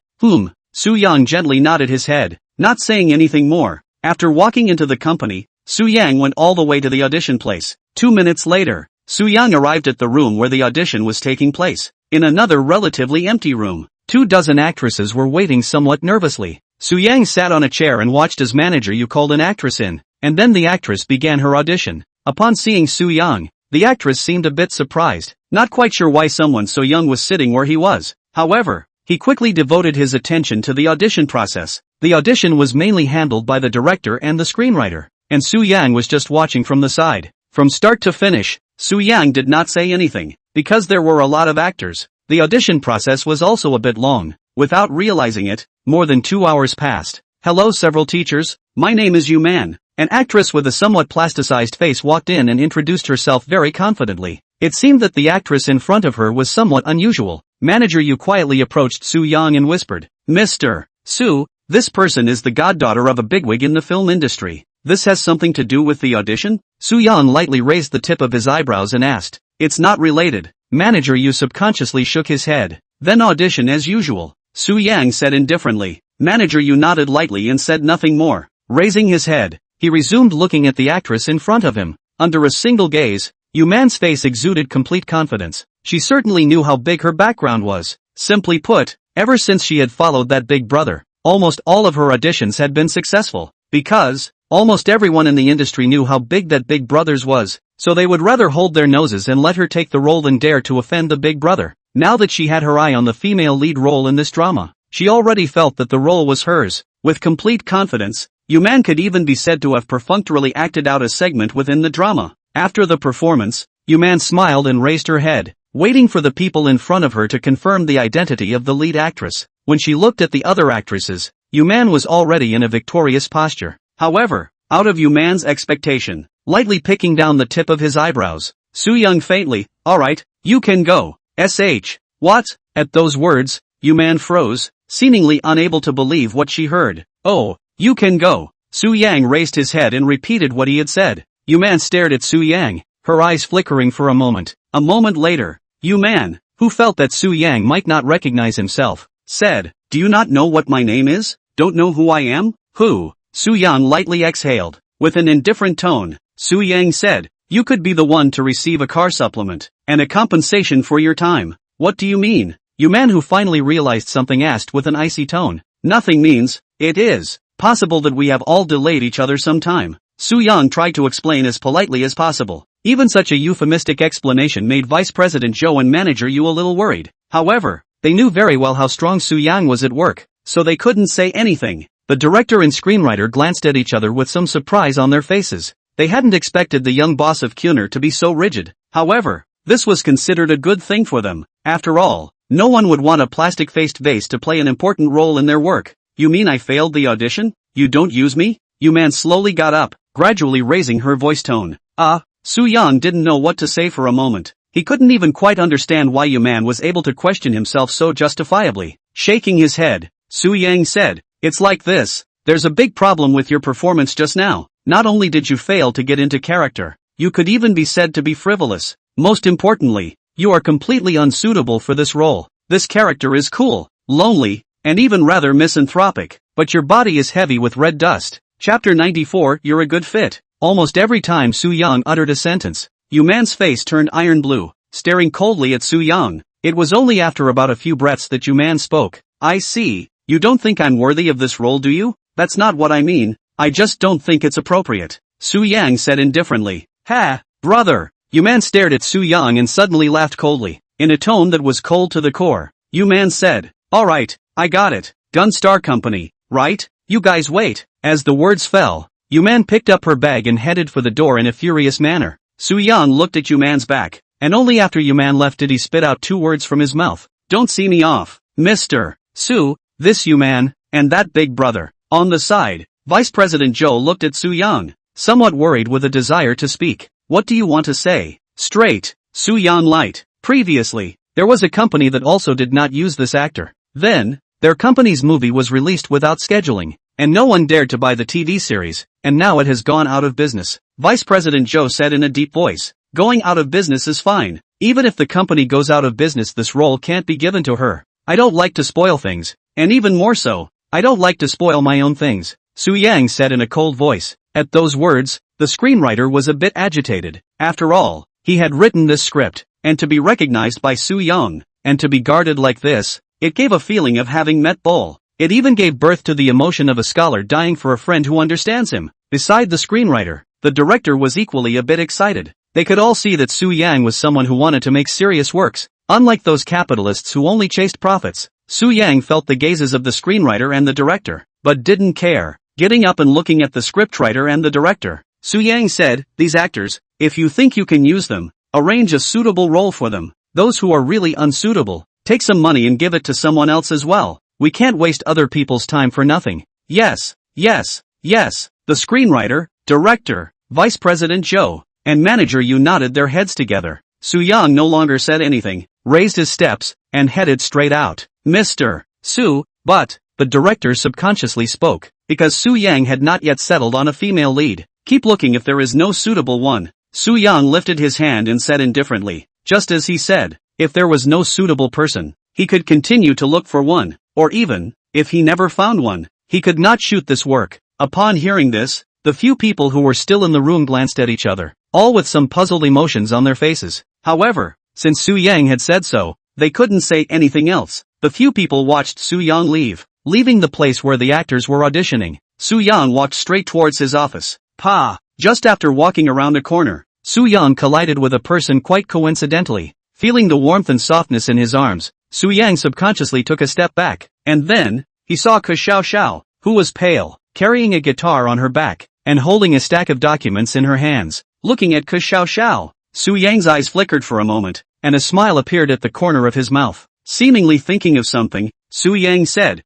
[SPEAKER 1] Su Yang gently nodded his head, not saying anything more. After walking into the company, Su Yang went all the way to the audition place. 2 minutes later, Su Yang arrived at the room where the audition was taking place. In another relatively empty room, 24 actresses were waiting somewhat nervously. Su Yang sat on a chair and watched as manager Yu called an actress in, and then the actress began her audition. Upon seeing Su Yang, the actress seemed a bit surprised, not quite sure why someone so young was sitting where he was. However, he quickly devoted his attention to the audition process. The audition was mainly handled by the director and the screenwriter, and Su Yang was just watching from the side. From start to finish, Su Yang did not say anything, because there were a lot of actors. The audition process was also a bit long. Without realizing it, more than 2 hours passed. "Hello several teachers, my name is Yu Man." An actress with a somewhat plasticized face walked in and introduced herself very confidently. It seemed that the actress in front of her was somewhat unusual. Manager Yu quietly approached Su Yang and whispered, "Mr. Su, this person is the goddaughter of a bigwig in the film industry. This has something to do with the audition?" Su Yang lightly raised the tip of his eyebrows and asked, "It's not related." Manager Yu subconsciously shook his head. "Then audition as usual," Su Yang said indifferently. Manager Yu nodded lightly and said nothing more. Raising his head, he resumed looking at the actress in front of him. Under a single gaze, Yu Man's face exuded complete confidence. She certainly knew how big her background was. Simply put, ever since she had followed that big brother, almost all of her auditions had been successful. Because almost everyone in the industry knew how big that big brother's was, so they would rather hold their noses and let her take the role than dare to offend the big brother. Now that she had her eye on the female lead role in this drama, she already felt that the role was hers. With complete confidence, Yu Man could even be said to have perfunctorily acted out a segment within the drama. After the performance, Yu Man smiled and raised her head, waiting for the people in front of her to confirm the identity of the lead actress. When she looked at the other actresses, Yu Man was already in a victorious posture. However, out of Yu Man's expectation, lightly picking down the tip of his eyebrows, Su Yang faintly, "Alright, you can go." What? At those words, Yu Man froze, seemingly unable to believe what she heard. "Oh, you can go." Su Yang raised his head and repeated what he had said. Yu Man stared at Su Yang, her eyes flickering for a moment. A moment later, Yu Man, who felt that Su Yang might not recognize himself, said, "Do you not know what my name is? Don't know who I am?" "Who?" Su Yang lightly exhaled. With an indifferent tone, Su Yang said, "You could be the one to receive a car supplement, and a compensation for your time." "What do you mean?" Yu Man, who finally realized something, asked with an icy tone. "Nothing means, it is possible that we have all delayed each other some time." Su Yang tried to explain as politely as possible. Even such a euphemistic explanation made Vice President Zhou and Manager Yu a little worried. However, they knew very well how strong Su Yang was at work, so they couldn't say anything. The director and screenwriter glanced at each other with some surprise on their faces. They hadn't expected the young boss of Kuner to be so rigid. However, this was considered a good thing for them. After all, no one would want a plastic-faced vase to play an important role in their work. "You mean I failed the audition? You don't use me?" Yu Man slowly got up, gradually raising her voice tone. Su Yang didn't know what to say for a moment. He couldn't even quite understand why Yu Man was able to question himself so justifiably. Shaking his head, Su Yang said, "It's like this. There's a big problem with your performance just now. Not only did you fail to get into character, you could even be said to be frivolous. Most importantly, you are completely unsuitable for this role. This character is cool, lonely, and even rather misanthropic, but your body is heavy with red dust. Chapter 94 You're a good fit. Almost every time Su Yang uttered a sentence, Yu Man's face turned iron blue, staring coldly at Su Yang. It was only after about a few breaths that Yu Man spoke. I see. You don't think I'm worthy of this role, do you? That's not what I mean. I just don't think it's appropriate. Su Yang said indifferently. Ha, brother. Yu Man stared at Su Yang and suddenly laughed coldly, in a tone that was cold to the core. Yu Man said, alright, I got it. Gunstar Company, right? You guys wait. As the words fell, Yu Man picked up her bag and headed for the door in a furious manner. Su Yang looked at Yu Man's back, and only after Yu Man left did he spit out 2 words from his mouth. Don't see me off, Mr. Su, this Yu Man, and that big brother. On the side, Vice President Zhou looked at Su Yang, somewhat worried with a desire to speak. What do you want to say? Straight, Su Yang light. Previously, there was a company that also did not use this actor. Then, their company's movie was released without scheduling, and no one dared to buy the TV series, and now it has gone out of business. Vice President Zhou said in a deep voice, going out of business is fine. Even if the company goes out of business, this role can't be given to her. I don't like to spoil things, and even more so, I don't like to spoil my own things, Su Yang said in a cold voice. At those words, the screenwriter was a bit agitated. After all, he had written this script, and to be recognized by Su Yang, and to be guarded like this, it gave a feeling of having met Bull. It even gave birth to the emotion of a scholar dying for a friend who understands him. Beside the screenwriter, the director was equally a bit excited. They could all see that Su Yang was someone who wanted to make serious works, unlike those capitalists who only chased profits. Su Yang felt the gazes of the screenwriter and the director, but didn't care. Getting up and looking at the scriptwriter and the director, Su Yang said, these actors, if you think you can use them, arrange a suitable role for them. Those who are really unsuitable, take some money and give it to someone else as well. We can't waste other people's time for nothing. Yes, yes, yes. The screenwriter, director, Vice President Zhou, and manager Yu nodded their heads together. Su Yang no longer said anything, raised his steps, and headed straight out. Mr. Su, but, the director subconsciously spoke, because Su Yang had not yet settled on a female lead. Keep looking if there is no suitable one. Su Yang lifted his hand and said indifferently, just as he said, if there was no suitable person, he could continue to look for one, or even, if he never found one, he could not shoot this work. Upon hearing this, the few people who were still in the room glanced at each other, all with some puzzled emotions on their faces. However, since Su Yang had said so, they couldn't say anything else. The few people watched Su Yang leave, leaving the place where the actors were auditioning. Su Yang walked straight towards his office. Just after walking around a corner, Su Yang collided with a person quite coincidentally. Feeling the warmth and softness in his arms, Su Yang subconsciously took a step back, and then, he saw Ke Xiao Xiao, who was pale, carrying a guitar on her back, and holding a stack of documents in her hands. Looking at Ke Xiao Xiao, Su Yang's eyes flickered for a moment, and a smile appeared at the corner of his mouth. Seemingly thinking of something, Su Yang said,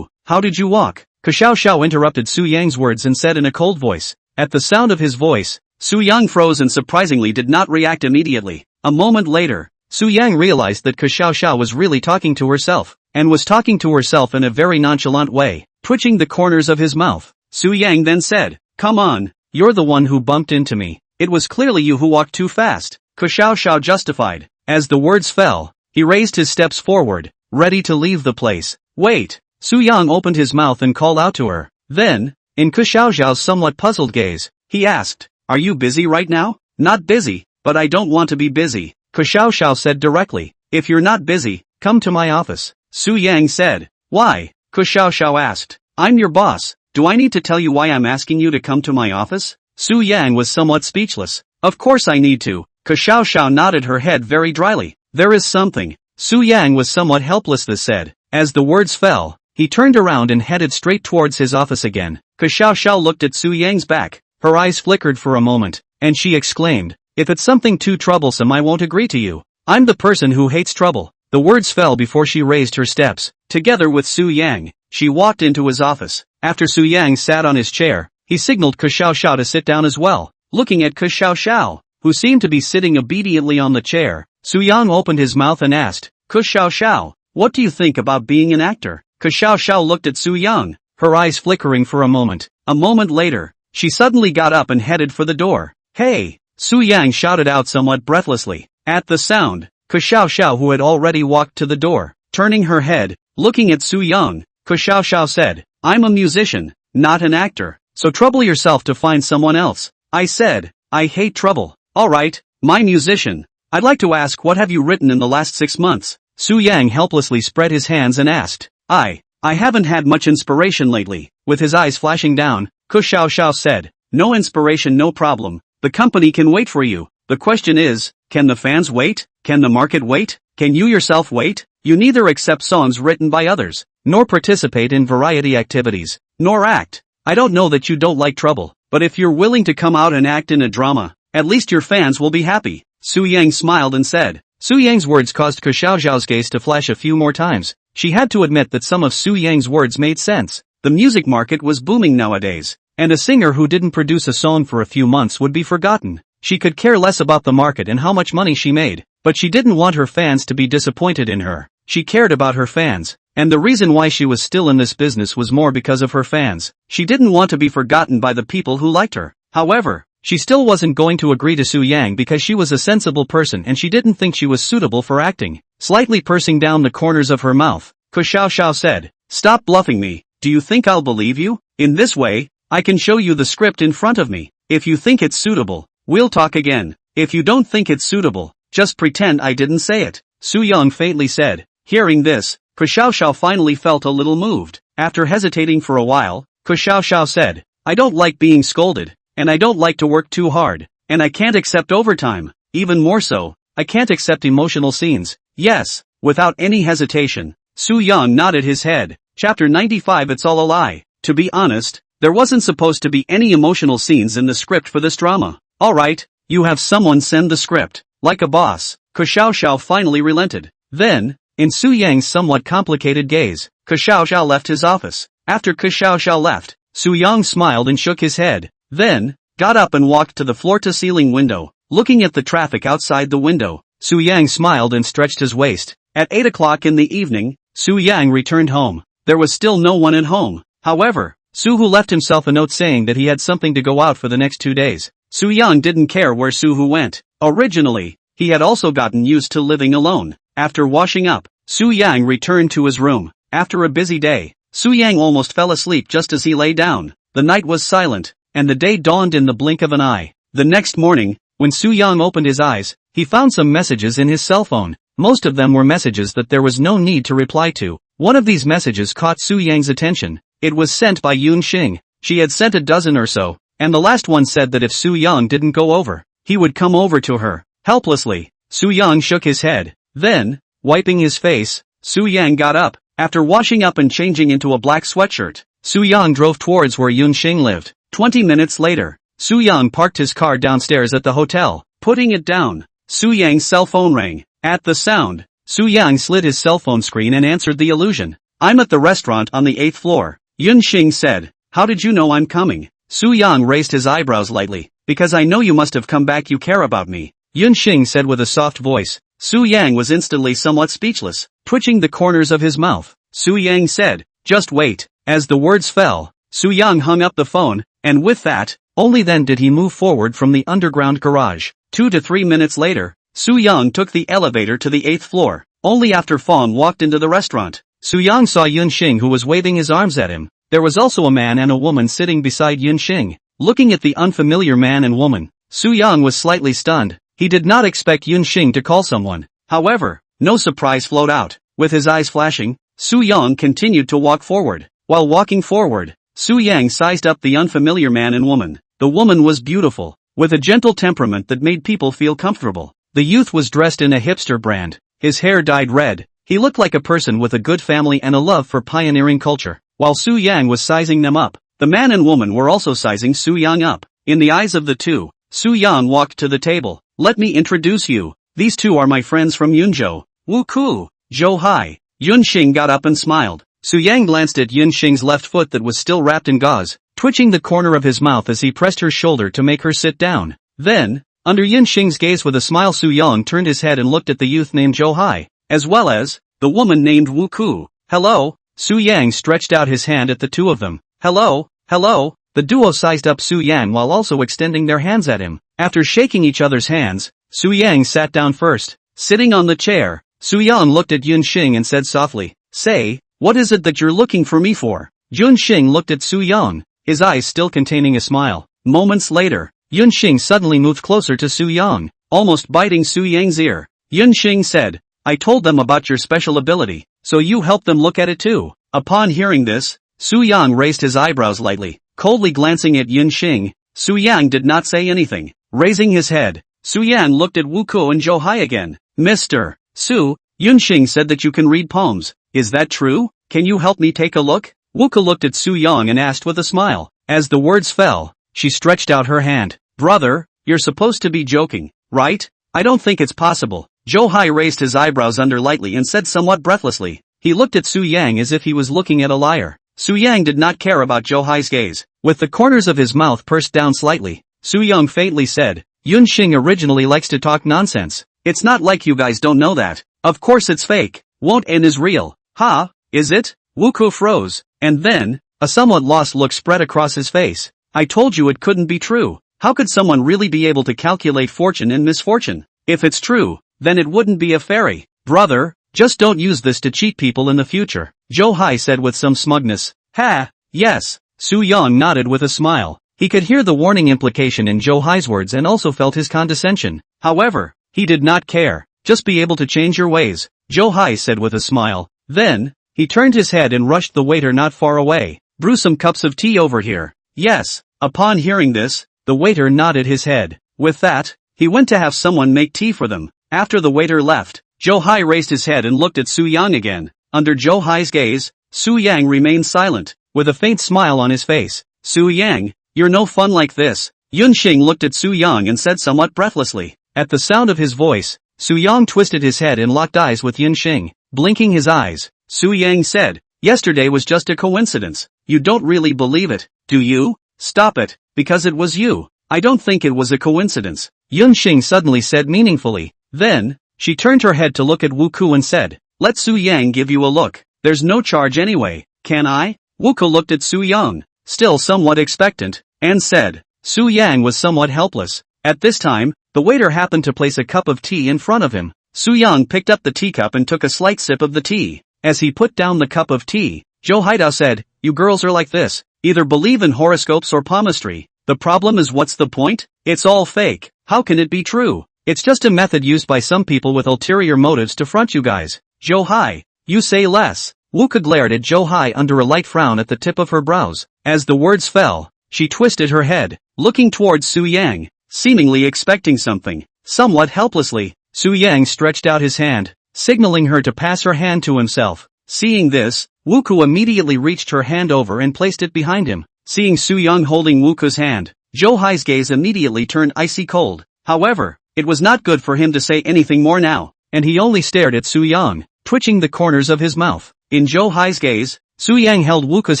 [SPEAKER 1] how did you walk? Ke Xiao Xiao interrupted Su Yang's words and said in a cold voice. At the sound of his voice, Su Yang froze and surprisingly did not react immediately. A moment later, Su Yang realized that Ke Xiao Xiao was really talking to herself, and was talking to herself in a very nonchalant way, twitching the corners of his mouth. Su Yang then said, come on, you're the one who bumped into me. It was clearly you who walked too fast, Ke Xiao Xiao justified. As the words fell, he raised his steps forward, ready to leave the place. Wait, Su Yang opened his mouth and called out to her. Then, in Ke Xiao Xiao's somewhat puzzled gaze, he asked, are you busy right now? Not busy, but I don't want to be busy, Ke Xiao Xiao said directly. If you're not busy, come to my office. Su Yang said. Why? Ke Xiao Xiao asked. I'm your boss. Do I need to tell you why I'm asking you to come to my office? Su Yang was somewhat speechless. Of course I need to. Ke Xiao Xiao nodded her head very dryly. There is something. Su Yang was somewhat helpless this said. As the words fell, he turned around and headed straight towards his office again. Ke Xiao Xiao looked at Su Yang's back. Her eyes flickered for a moment, and she exclaimed, if it's something too troublesome I won't agree to you. I'm the person who hates trouble. The words fell before she raised her steps. Together with Su Yang, she walked into his office. After Su Yang sat on his chair, he signaled Ke Xiao Xiao to sit down as well. Looking at Ke Xiao Xiao, who seemed to be sitting obediently on the chair, Su Yang opened his mouth and asked, Ke Xiao Xiao, what do you think about being an actor? Ke Xiao Xiao looked at Su Yang, her eyes flickering for a moment. A moment later, she suddenly got up and headed for the door. Hey! Su Yang shouted out somewhat breathlessly. At the sound, Ke Xiao Xiao, who had already walked to the door, Turning her head, looking at Su Young, Xiao Xiao said, I'm a musician, not an actor, so trouble yourself to find someone else. I said, I hate trouble. Alright, my musician. I'd like to ask, what have you written in the last 6 months? Su Yang helplessly spread his hands and asked. I haven't had much inspiration lately. With his eyes flashing down, Xiao Xiao said, no inspiration, no problem. The company can wait for you. The question is, can the fans wait? Can the market wait? Can you yourself wait? You neither accept songs written by others, nor participate in variety activities, nor act. I don't know that you don't like trouble, but if you're willing to come out and act in a drama, at least your fans will be happy. Su Yang smiled and said. Su Yang's words caused Xiao Xiao's gaze to flash a few more times. She had to admit that some of Su Yang's words made sense. The music market was booming nowadays, and a singer who didn't produce a song for a few months would be forgotten. She could care less about the market and how much money she made, but she didn't want her fans to be disappointed in her. She cared about her fans, and the reason why she was still in this business was more because of her fans. She didn't want to be forgotten by the people who liked her. However, she still wasn't going to agree to Su Yang because she was a sensible person and she didn't think she was suitable for acting. Slightly pursing down the corners of her mouth, Xiao Xiao said, stop bluffing me. Do you think I'll believe you? In this way, I can show you the script in front of me. If you think it's suitable, we'll talk again. If you don't think it's suitable, just pretend I didn't say it. Su Yang faintly said. Hearing this, Xiao Xiao finally felt a little moved. After hesitating for a while, Xiao Xiao said, I don't like being scolded, and I don't like to work too hard, and I can't accept overtime. Even more so, I can't accept emotional scenes. Yes. Without any hesitation, Su Yang nodded his head. Chapter 95. It's all a lie. To be honest, there wasn't supposed to be any emotional scenes in the script for this drama. Alright, you have someone send the script. Like a boss, Xiao Xiao finally relented. Then, in Su Yang's somewhat complicated gaze, Xiao Xiao left his office. After Xiao Xiao left, Su Yang smiled and shook his head. Then, got up and walked to the floor-to-ceiling window. Looking at the traffic outside the window, Su Yang smiled and stretched his waist. At 8 o'clock in the evening, Su Yang returned home. There was still no one at home. However, Su Hu left himself a note saying that he had something to go out for the next 2 days. Su Yang didn't care where Su Hu went. Originally, he had also gotten used to living alone. After washing up, Su Yang returned to his room. After a busy day, Su Yang almost fell asleep just as he lay down. The night was silent, and the day dawned in the blink of an eye. The next morning, when Su Yang opened his eyes, he found some messages in his cell phone. Most of them were messages that there was no need to reply to. One of these messages caught Su Yang's attention. It was sent by Yun Xing. She had sent a dozen or so, and the last one said that if Su Yang didn't go over, he would come over to her. Helplessly, Su Yang shook his head. Then, wiping his face, Su Yang got up. After washing up and changing into a black sweatshirt, Su Yang drove towards where Yun Xing lived. 20 minutes later, Su Yang parked his car downstairs at the hotel. Putting it down, Su Yang's cell phone rang. At the sound, Su Yang slid his cell phone screen and answered the illusion. I'm at the restaurant on the 8th floor. Yun Xing said. How did you know I'm coming? Su Yang raised his eyebrows lightly. Because I know you must have come back, you care about me. Yun Xing said with a soft voice. Su Yang was instantly somewhat speechless, twitching the corners of his mouth. Su Yang said, just wait. As the words fell, Su Yang hung up the phone, and with that, only then did he move forward from the underground garage. 2 to 3 minutes later, Su Yang took the elevator to the 8th floor. Only after Fawn walked into the restaurant, Su Yang saw Yun Xing, who was waving his arms at him. There was also a man and a woman sitting beside Yun Xing. Looking at the unfamiliar man and woman, Su Yang was slightly stunned. He did not expect Yun Xing to call someone. However, no surprise flowed out. With his eyes flashing, Su Yang continued to walk forward. While walking forward, Su Yang sized up the unfamiliar man and woman. The woman was beautiful, with a gentle temperament that made people feel comfortable. The youth was dressed in a hipster brand. His hair dyed red. He looked like a person with a good family and a love for pioneering culture. While Su Yang was sizing them up, the man and woman were also sizing Su Yang up. In the eyes of the two, Su Yang walked to the table. Let me introduce you. These two are my friends from Yunzhou. Wu Ku, Zhou Hai. Yun Xing got up and smiled. Su Yang glanced at Yun Xing's left foot that was still wrapped in gauze, twitching the corner of his mouth as he pressed her shoulder to make her sit down. Then, under Yun Xing's gaze with a smile, Su Yang turned his head and looked at the youth named Zhou Hai, as well as the woman named Wu Ku. Hello. Su Yang stretched out his hand at the two of them. Hello, hello. The duo sized up Su Yang while also extending their hands at him. After shaking each other's hands, Su Yang sat down first. Sitting on the chair, Su Yang looked at Yun Xing and said softly, "Say, what is it that you're looking for me for?" Yun Xing looked at Su Yang, his eyes still containing a smile. Moments later, Yun Xing suddenly moved closer to Su Yang, almost biting Su Yang's ear. Yun Xing said, "I told them about your special ability, so you helped them look at it too." Upon hearing this, Su Yang raised his eyebrows lightly, coldly glancing at Yun Xing. Su Yang did not say anything. Raising his head, Su Yang looked at Wu Ku and Zhou Hai again. "Mr. Su, Yun Xing said that you can read palms. Is that true? Can you help me take a look?" Wu Ku looked at Su Yang and asked with a smile. As the words fell, she stretched out her hand. "Brother, you're supposed to be joking, right? I don't think it's possible." Zhou Hai raised his eyebrows under lightly and said somewhat breathlessly. He looked at Su Yang as if he was looking at a liar. Su Yang did not care about Zhou Hai's gaze. With the corners of his mouth pursed down slightly, Su Yang faintly said, "Yun Xing originally likes to talk nonsense. It's not like you guys don't know that. Of course it's fake. Won't and is real. Ha, is it?" Wu Ku froze, and then, a somewhat lost look spread across his face. "I told you it couldn't be true. How could someone really be able to calculate fortune and misfortune? If it's true, then it wouldn't be a fairy. Brother, just don't use this to cheat people in the future," Zhou Hai said with some smugness. "Ha, yes." Su Yang nodded with a smile. He could hear the warning implication in Zhou Hai's words and also felt his condescension. However, he did not care. "Just be able to change your ways," Zhou Hai said with a smile. Then, he turned his head and rushed the waiter not far away. "Brew some cups of tea over here." "Yes." Upon hearing this, the waiter nodded his head. With that, he went to have someone make tea for them. After the waiter left, Zhou Hai raised his head and looked at Su Yang again. Under Zhou Hai's gaze, Su Yang remained silent, with a faint smile on his face. "Su Yang, you're no fun like this." Yun Xing looked at Su Yang and said somewhat breathlessly. At the sound of his voice, Su Yang twisted his head and locked eyes with Yun Xing. Blinking his eyes, Su Yang said, "Yesterday was just a coincidence. You don't really believe it, do you?" "Stop it, because it was you. I don't think it was a coincidence," Yun Xing suddenly said meaningfully. Then, she turned her head to look at Wu Ku and said, "Let Su Yang give you a look. There's no charge anyway, can I?" Wu Ku looked at Su Yang, still somewhat expectant, and said. Su Yang was somewhat helpless. At this time, the waiter happened to place a cup of tea in front of him. Su Yang picked up the teacup and took a slight sip of the tea. As he put down the cup of tea, Zhou Haidao said, "You girls are like this. Either believe in horoscopes or palmistry. The problem is, what's the point? It's all fake. How can it be true? It's just a method used by some people with ulterior motives to front you guys." "Zhou Hai, you say less." Wu Ku glared at Zhou Hai under a light frown at the tip of her brows. As the words fell, she twisted her head, looking towards Su Yang, seemingly expecting something. Somewhat helplessly, Su Yang stretched out his hand, signaling her to pass her hand to himself. Seeing this, Wu Ku immediately reached her hand over and placed it behind him. Seeing Su Yang holding Wu Ku's hand, Zhou Hai's gaze immediately turned icy cold. However, it was not good for him to say anything more now, and he only stared at Su Yang, twitching the corners of his mouth. In Zhou Hai's gaze, Su Yang held Wu Ku's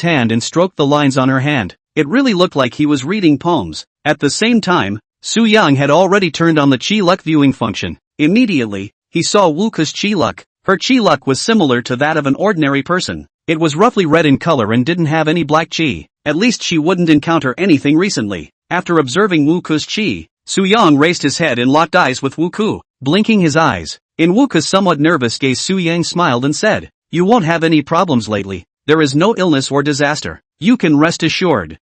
[SPEAKER 1] hand and stroked the lines on her hand. It really looked like he was reading poems. At the same time, Su Yang had already turned on the Qi Luck viewing function. Immediately, he saw Wu Ku's Qi Luck. Her Qi Luck was similar to that of an ordinary person. It was roughly red in color and didn't have any black Qi. At least she wouldn't encounter anything recently. After observing Wu Ku's Qi, Su Yang raised his head and locked eyes with Wu Ku, blinking his eyes. In Wu Ku's somewhat nervous gaze, Su Yang smiled and said, "You won't have any problems lately. There is no illness or disaster. You can rest assured."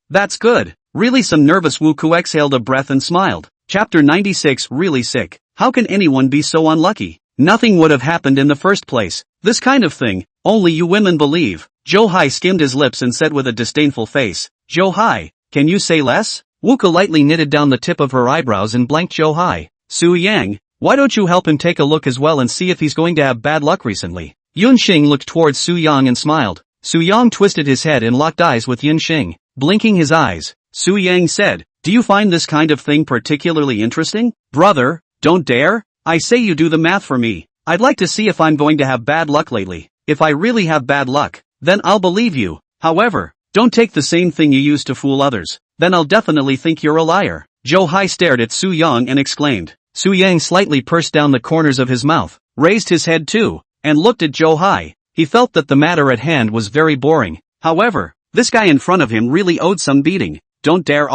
[SPEAKER 1] That's good. Really?" Some nervous Wu Ku exhaled a breath and smiled. Chapter 96. Really sick. How can anyone be so unlucky? Nothing would have happened in the first place. This kind of thing, only you women believe. Zhou Hai skimmed his lips and said with a disdainful face, "Zhou Hai, can you say less?" Wu Ku lightly knitted down the tip of her eyebrows and blanked Zhou Hai. "Su Yang, why don't you help him take a look as well and see if he's going to have bad luck recently?" Yun Xing looked towards Su Yang and smiled. Su Yang twisted his head and locked eyes with Yun Xing, blinking his eyes. Su Yang said, "Do you find this kind of thing particularly interesting?" "Brother, don't dare. I say you do the math for me. I'd like to see if I'm going to have bad luck lately. If I really have bad luck, then I'll believe you. However, don't take the same thing you use to fool others. Then I'll definitely think you're a liar." Zhou Hai stared at Su Yang and exclaimed. Su Yang slightly pursed down the corners of his mouth, raised his head too, and looked at Zhou Hai. He felt that the matter at hand was very boring. However, this guy in front of him really owed some beating. "Don't dare."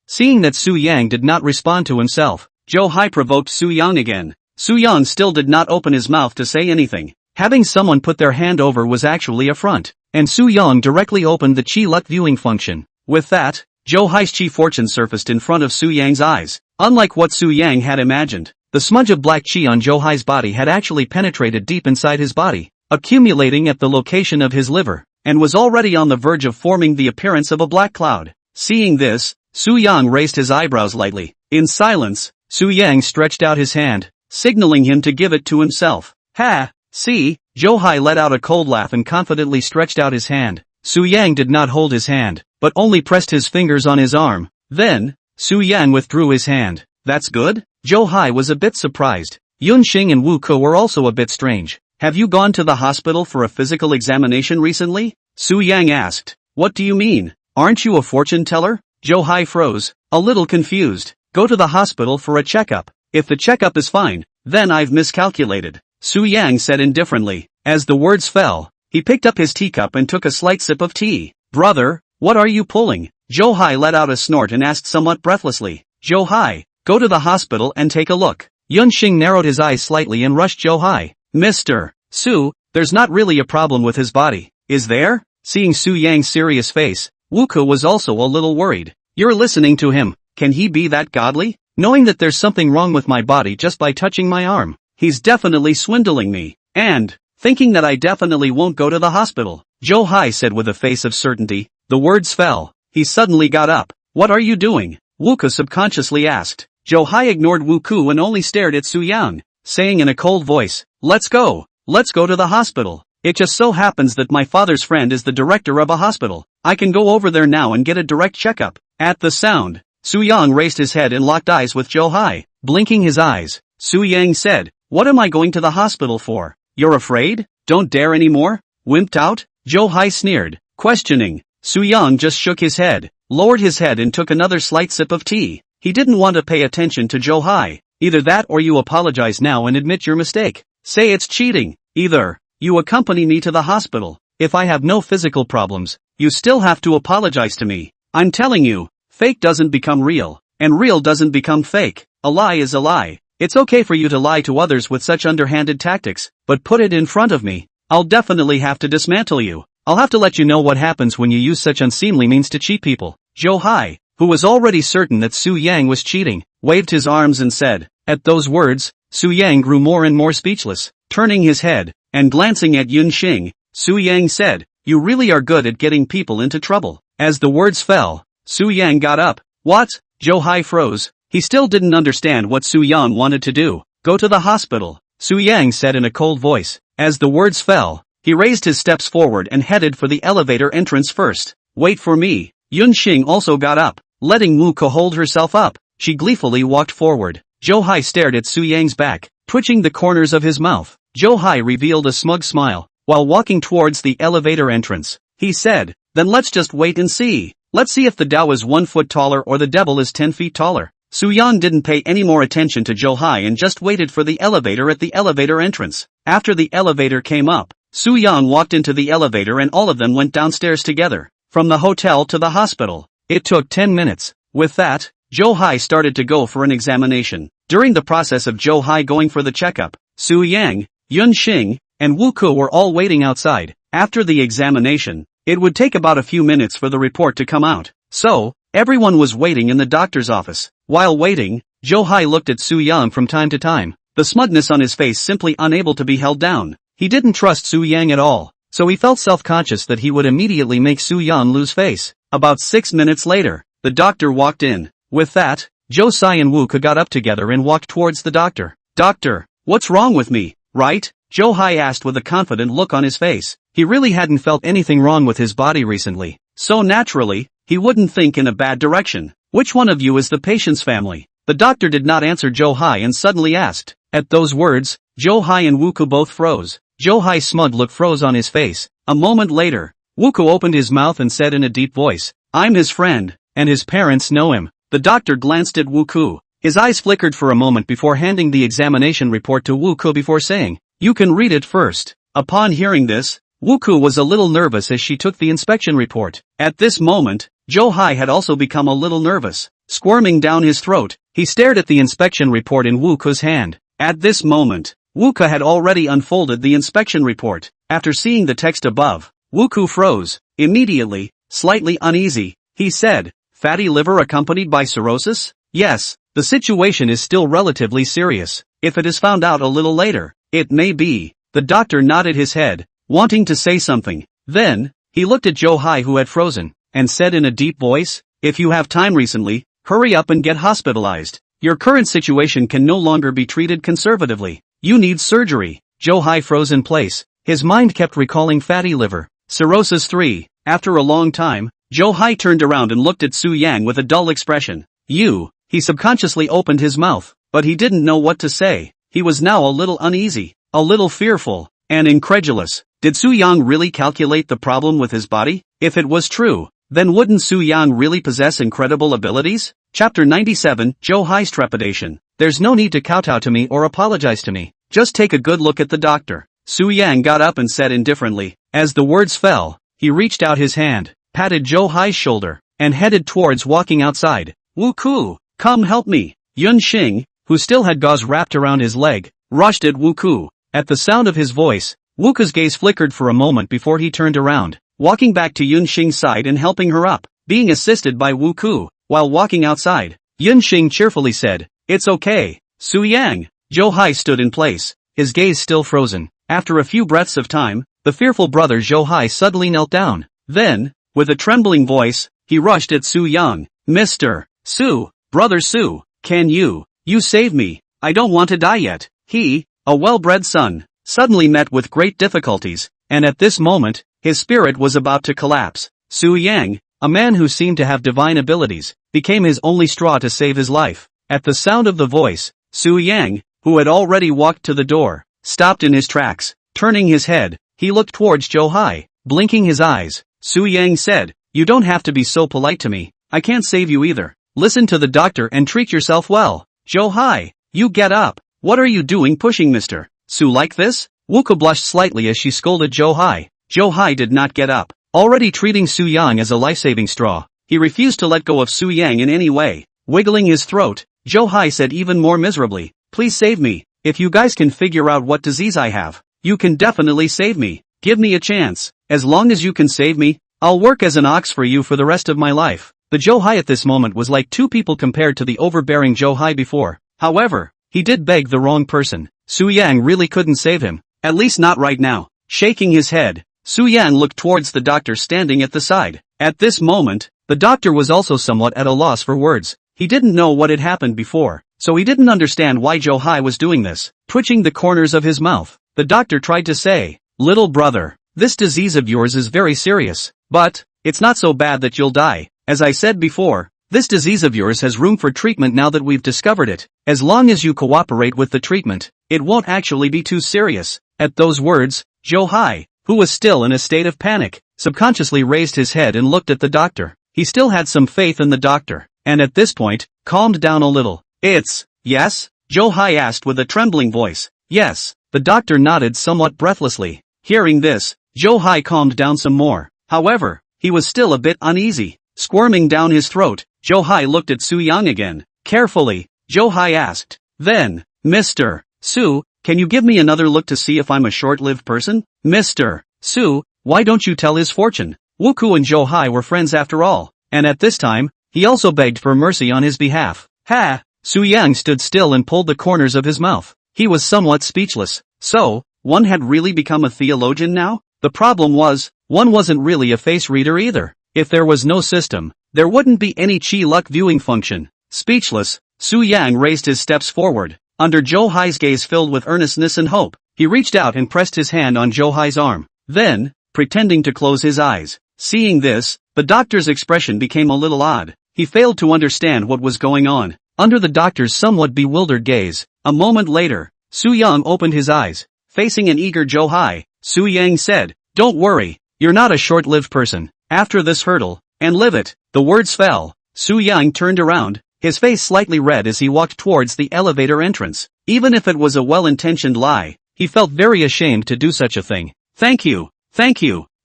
[SPEAKER 1] Seeing that Su Yang did not respond to himself, Zhou Hai provoked Su Yang again. Su Yang still did not open his mouth to say anything. Having someone put their hand over was actually a front, and Su Yang directly opened the Qi Luck viewing function. With that, Zhou Hai's Qi fortune surfaced in front of Su Yang's eyes. Unlike what Su Yang had imagined, the smudge of black Qi on Zhou Hai's body had actually penetrated deep inside his body, accumulating at the location of his liver, and was already on the verge of forming the appearance of a black cloud. Seeing this, Su Yang raised his eyebrows lightly. In silence, Su Yang stretched out his hand, signaling him to give it to himself. Ha! See? Zhou Hai let out a cold laugh and confidently stretched out his hand. Su Yang did not hold his hand, but only pressed his fingers on his arm. Then, Su Yang withdrew his hand. That's good? Zhou Hai was a bit surprised. Yun Xing and Wu Ke were also a bit strange. Have you gone to the hospital for a physical examination recently? Su Yang asked. What do you mean? Aren't you a fortune teller? Zhou Hai froze, a little confused. Go to the hospital for a checkup. If the checkup is fine, then I've miscalculated. Su Yang said indifferently. As the words fell, he picked up his teacup and took a slight sip of tea. Brother, what are you pulling? Zhou Hai let out a snort and asked somewhat breathlessly. Zhou Hai, go to the hospital and take a look. Yun Xing narrowed his eyes slightly and rushed Zhou Hai. Mr. Su, there's not really a problem with his body, is there? Seeing Su Yang's serious face, Wu Ke was also a little worried. You're listening to him, can he be that godly? Knowing that there's something wrong with my body just by touching my arm. He's definitely swindling me. And, thinking that I definitely won't go to the hospital, Zhou Hai said with a face of certainty. The words fell. He suddenly got up. What are you doing? Wu Ke subconsciously asked. Zhou Hai ignored Wu Ke and only stared at Su Yang, saying in a cold voice, Let's go to the hospital. It just so happens that my father's friend is the director of a hospital. I can go over there now and get a direct checkup. At the sound, Su Yang raised his head and locked eyes with Zhou Hai. Blinking his eyes, Su Yang said, What am I going to the hospital for? You're afraid? Don't dare anymore? Wimped out? Zhou Hai sneered, questioning. Su Yang just shook his head, lowered his head and took another slight sip of tea. He didn't want to pay attention to Zhou Hai. Either that or you apologize now and admit your mistake. Say it's cheating. Either you accompany me to the hospital. If I have no physical problems, you still have to apologize to me. I'm telling you, fake doesn't become real, and real doesn't become fake. A lie is a lie. It's okay for you to lie to others with such underhanded tactics, but put it in front of me. I'll definitely have to dismantle you. I'll have to let you know what happens when you use such unseemly means to cheat people. Zhou Hai, who was already certain that Su Yang was cheating, waved his arms and said. At those words, Su Yang grew more and more speechless. Turning his head, and glancing at Yun Xing, Su Yang said, You really are good at getting people into trouble. As the words fell, Su Yang got up. What? Zhou Hai froze. He still didn't understand what Su Yang wanted to do. Go to the hospital, Su Yang said in a cold voice. As the words fell, he raised his steps forward and headed for the elevator entrance first. Wait for me. Yun Xing also got up, letting Wu Ke hold herself up. She gleefully walked forward. Zhou Hai stared at Su Yang's back, twitching the corners of his mouth. Zhou Hai revealed a smug smile, while walking towards the elevator entrance. He said, Then let's just wait and see. Let's see if the Tao is 1 foot taller or the devil is 10 feet taller. Su Yang didn't pay any more attention to Zhou Hai and just waited for the elevator at the elevator entrance. After the elevator came up, Su Yang walked into the elevator and all of them went downstairs together. From the hotel to the hospital, it took 10 minutes. With that, Zhou Hai started to go for an examination. During the process of Zhou Hai going for the checkup, Su Yang, Yun Xing, and Wu Ke were all waiting outside. After the examination, it would take about a few minutes for the report to come out. So, everyone was waiting in the doctor's office. While waiting, Zhou Hai looked at Su Yang from time to time, the smugness on his face simply unable to be held down. He didn't trust Su Yang at all, so he felt self-conscious that he would immediately make Su Yang lose face. About 6 minutes later, the doctor walked in. With that, Zhou Sai and Wu Ke got up together and walked towards the doctor. Doctor, what's wrong with me, right? Zhou Hai asked with a confident look on his face. He really hadn't felt anything wrong with his body recently, so naturally, he wouldn't think in a bad direction. Which one of you is the patient's family? The doctor did not answer Zhou Hai and suddenly asked. At those words, Zhou Hai and Wu Ke both froze. Zhou Hai's smug look froze on his face. A moment later, Wu Ke opened his mouth and said in a deep voice, I'm his friend, and his parents know him. The doctor glanced at Wu Ke. His eyes flickered for a moment before handing the examination report to Wu Ke before saying, You can read it first. Upon hearing this, Wu Ke was a little nervous as she took the inspection report. At this moment, Zhou Hai had also become a little nervous. Squirming down his throat, he stared at the inspection report in Wu Ke's hand. At this moment, Wuka had already unfolded the inspection report. After seeing the text above, Wuku froze. Immediately, slightly uneasy, he said, "Fatty liver accompanied by cirrhosis? Yes, the situation is still relatively serious. If it is found out a little later, it may be." The doctor nodded his head, wanting to say something. Then, he looked at Johai who had frozen, and said in a deep voice, "If you have time recently, hurry up and get hospitalized. Your current situation can no longer be treated conservatively. You need surgery." Johai froze in place. His mind kept recalling fatty liver, cirrhosis 3. After a long time, Johai turned around and looked at Su Yang with a dull expression. He subconsciously opened his mouth, but he didn't know what to say. He was now a little uneasy, a little fearful, and incredulous. Did Su Yang really calculate the problem with his body? If it was true, then wouldn't Su Yang really possess incredible abilities? Chapter 97, Johai's trepidation. There's no need to kowtow to me or apologize to me. Just take a good look at the doctor. Su Yang got up and said indifferently. As the words fell, he reached out his hand, patted Johai's shoulder, and headed towards walking outside. "Wuku, come help me." Yun Xing, who still had gauze wrapped around his leg, rushed at Wuku. At the sound of his voice, Wuku's gaze flickered for a moment before he turned around, walking back to Yun Xing's side and helping her up, being assisted by Wuku. While walking outside, Yun Xing cheerfully said, "It's okay, Su Yang." Johai stood in place, his gaze still frozen. After a few breaths of time, the fearful brother Johai suddenly knelt down. Then, with a trembling voice, he rushed at Su Yang. "Mr. Su, brother Su, can you save me? I don't want to die yet." He, a well-bred son, suddenly met with great difficulties, and at this moment, his spirit was about to collapse. Su Yang, a man who seemed to have divine abilities, became his only straw to save his life. At the sound of the voice, Su Yang, who had already walked to the door, stopped in his tracks. Turning his head, he looked towards Johai, blinking his eyes. Su Yang said, "You don't have to be so polite to me. I can't save you either. Listen to the doctor and treat yourself well." "Johai, you get up. What are you doing pushing Mr. Su like this?" Wuka blushed slightly as she scolded Johai. Johai did not get up, already treating Su Yang as a life-saving straw. He refused to let go of Su Yang in any way. Wiggling his throat, Johai said even more miserably, "Please save me. If you guys can figure out what disease I have, you can definitely save me. Give me a chance. As long as you can save me, I'll work as an ox for you for the rest of my life." The Johai at this moment was like two people compared to the overbearing Johai before. However, he did beg the wrong person. Su Yang really couldn't save him. At least not right now. Shaking his head, Su Yang looked towards the doctor standing at the side. At this moment, the doctor was also somewhat at a loss for words. He didn't know what had happened before, so he didn't understand why Johai was doing this. Twitching the corners of his mouth, the doctor tried to say, "Little brother, this disease of yours is very serious, but it's not so bad that you'll die. As I said before, this disease of yours has room for treatment now that we've discovered it. As long as you cooperate with the treatment, it won't actually be too serious." At those words, Johai, who was still in a state of panic, subconsciously raised his head and looked at the doctor. He still had some faith in the doctor, and at this point, calmed down a little. Yes? Johai asked with a trembling voice. "Yes." The doctor nodded somewhat breathlessly. Hearing this, Johai calmed down some more. However, he was still a bit uneasy. Squirming down his throat, Johai looked at Su Yang again. Carefully, Johai asked, "Then, Mr. Su, can you give me another look to see if I'm a short-lived person?" "Mr. Su, why don't you tell his fortune?" Wuku and Johai were friends after all, and at this time, he also begged for mercy on his behalf. "Ha!" Su Yang stood still and pulled the corners of his mouth. He was somewhat speechless. So, one had really become a theologian now? The problem was, one wasn't really a face reader either. If there was no system, there wouldn't be any chi luck viewing function. Speechless, Su Yang raised his steps forward. Under Johai's gaze filled with earnestness and hope, he reached out and pressed his hand on Johai's arm. Then, pretending to close his eyes. Seeing this, the doctor's expression became a little odd. He failed to understand what was going on. Under the doctor's somewhat bewildered gaze, a moment later, Su Yang opened his eyes. Facing an eager Johai, Su Yang said, "Don't worry, you're not a short-lived person. After this hurdle, and live it." The words fell. Su Yang turned around, his face slightly red as he walked towards the elevator entrance. Even if it was a well-intentioned lie, he felt very ashamed to do such a thing. Thank you.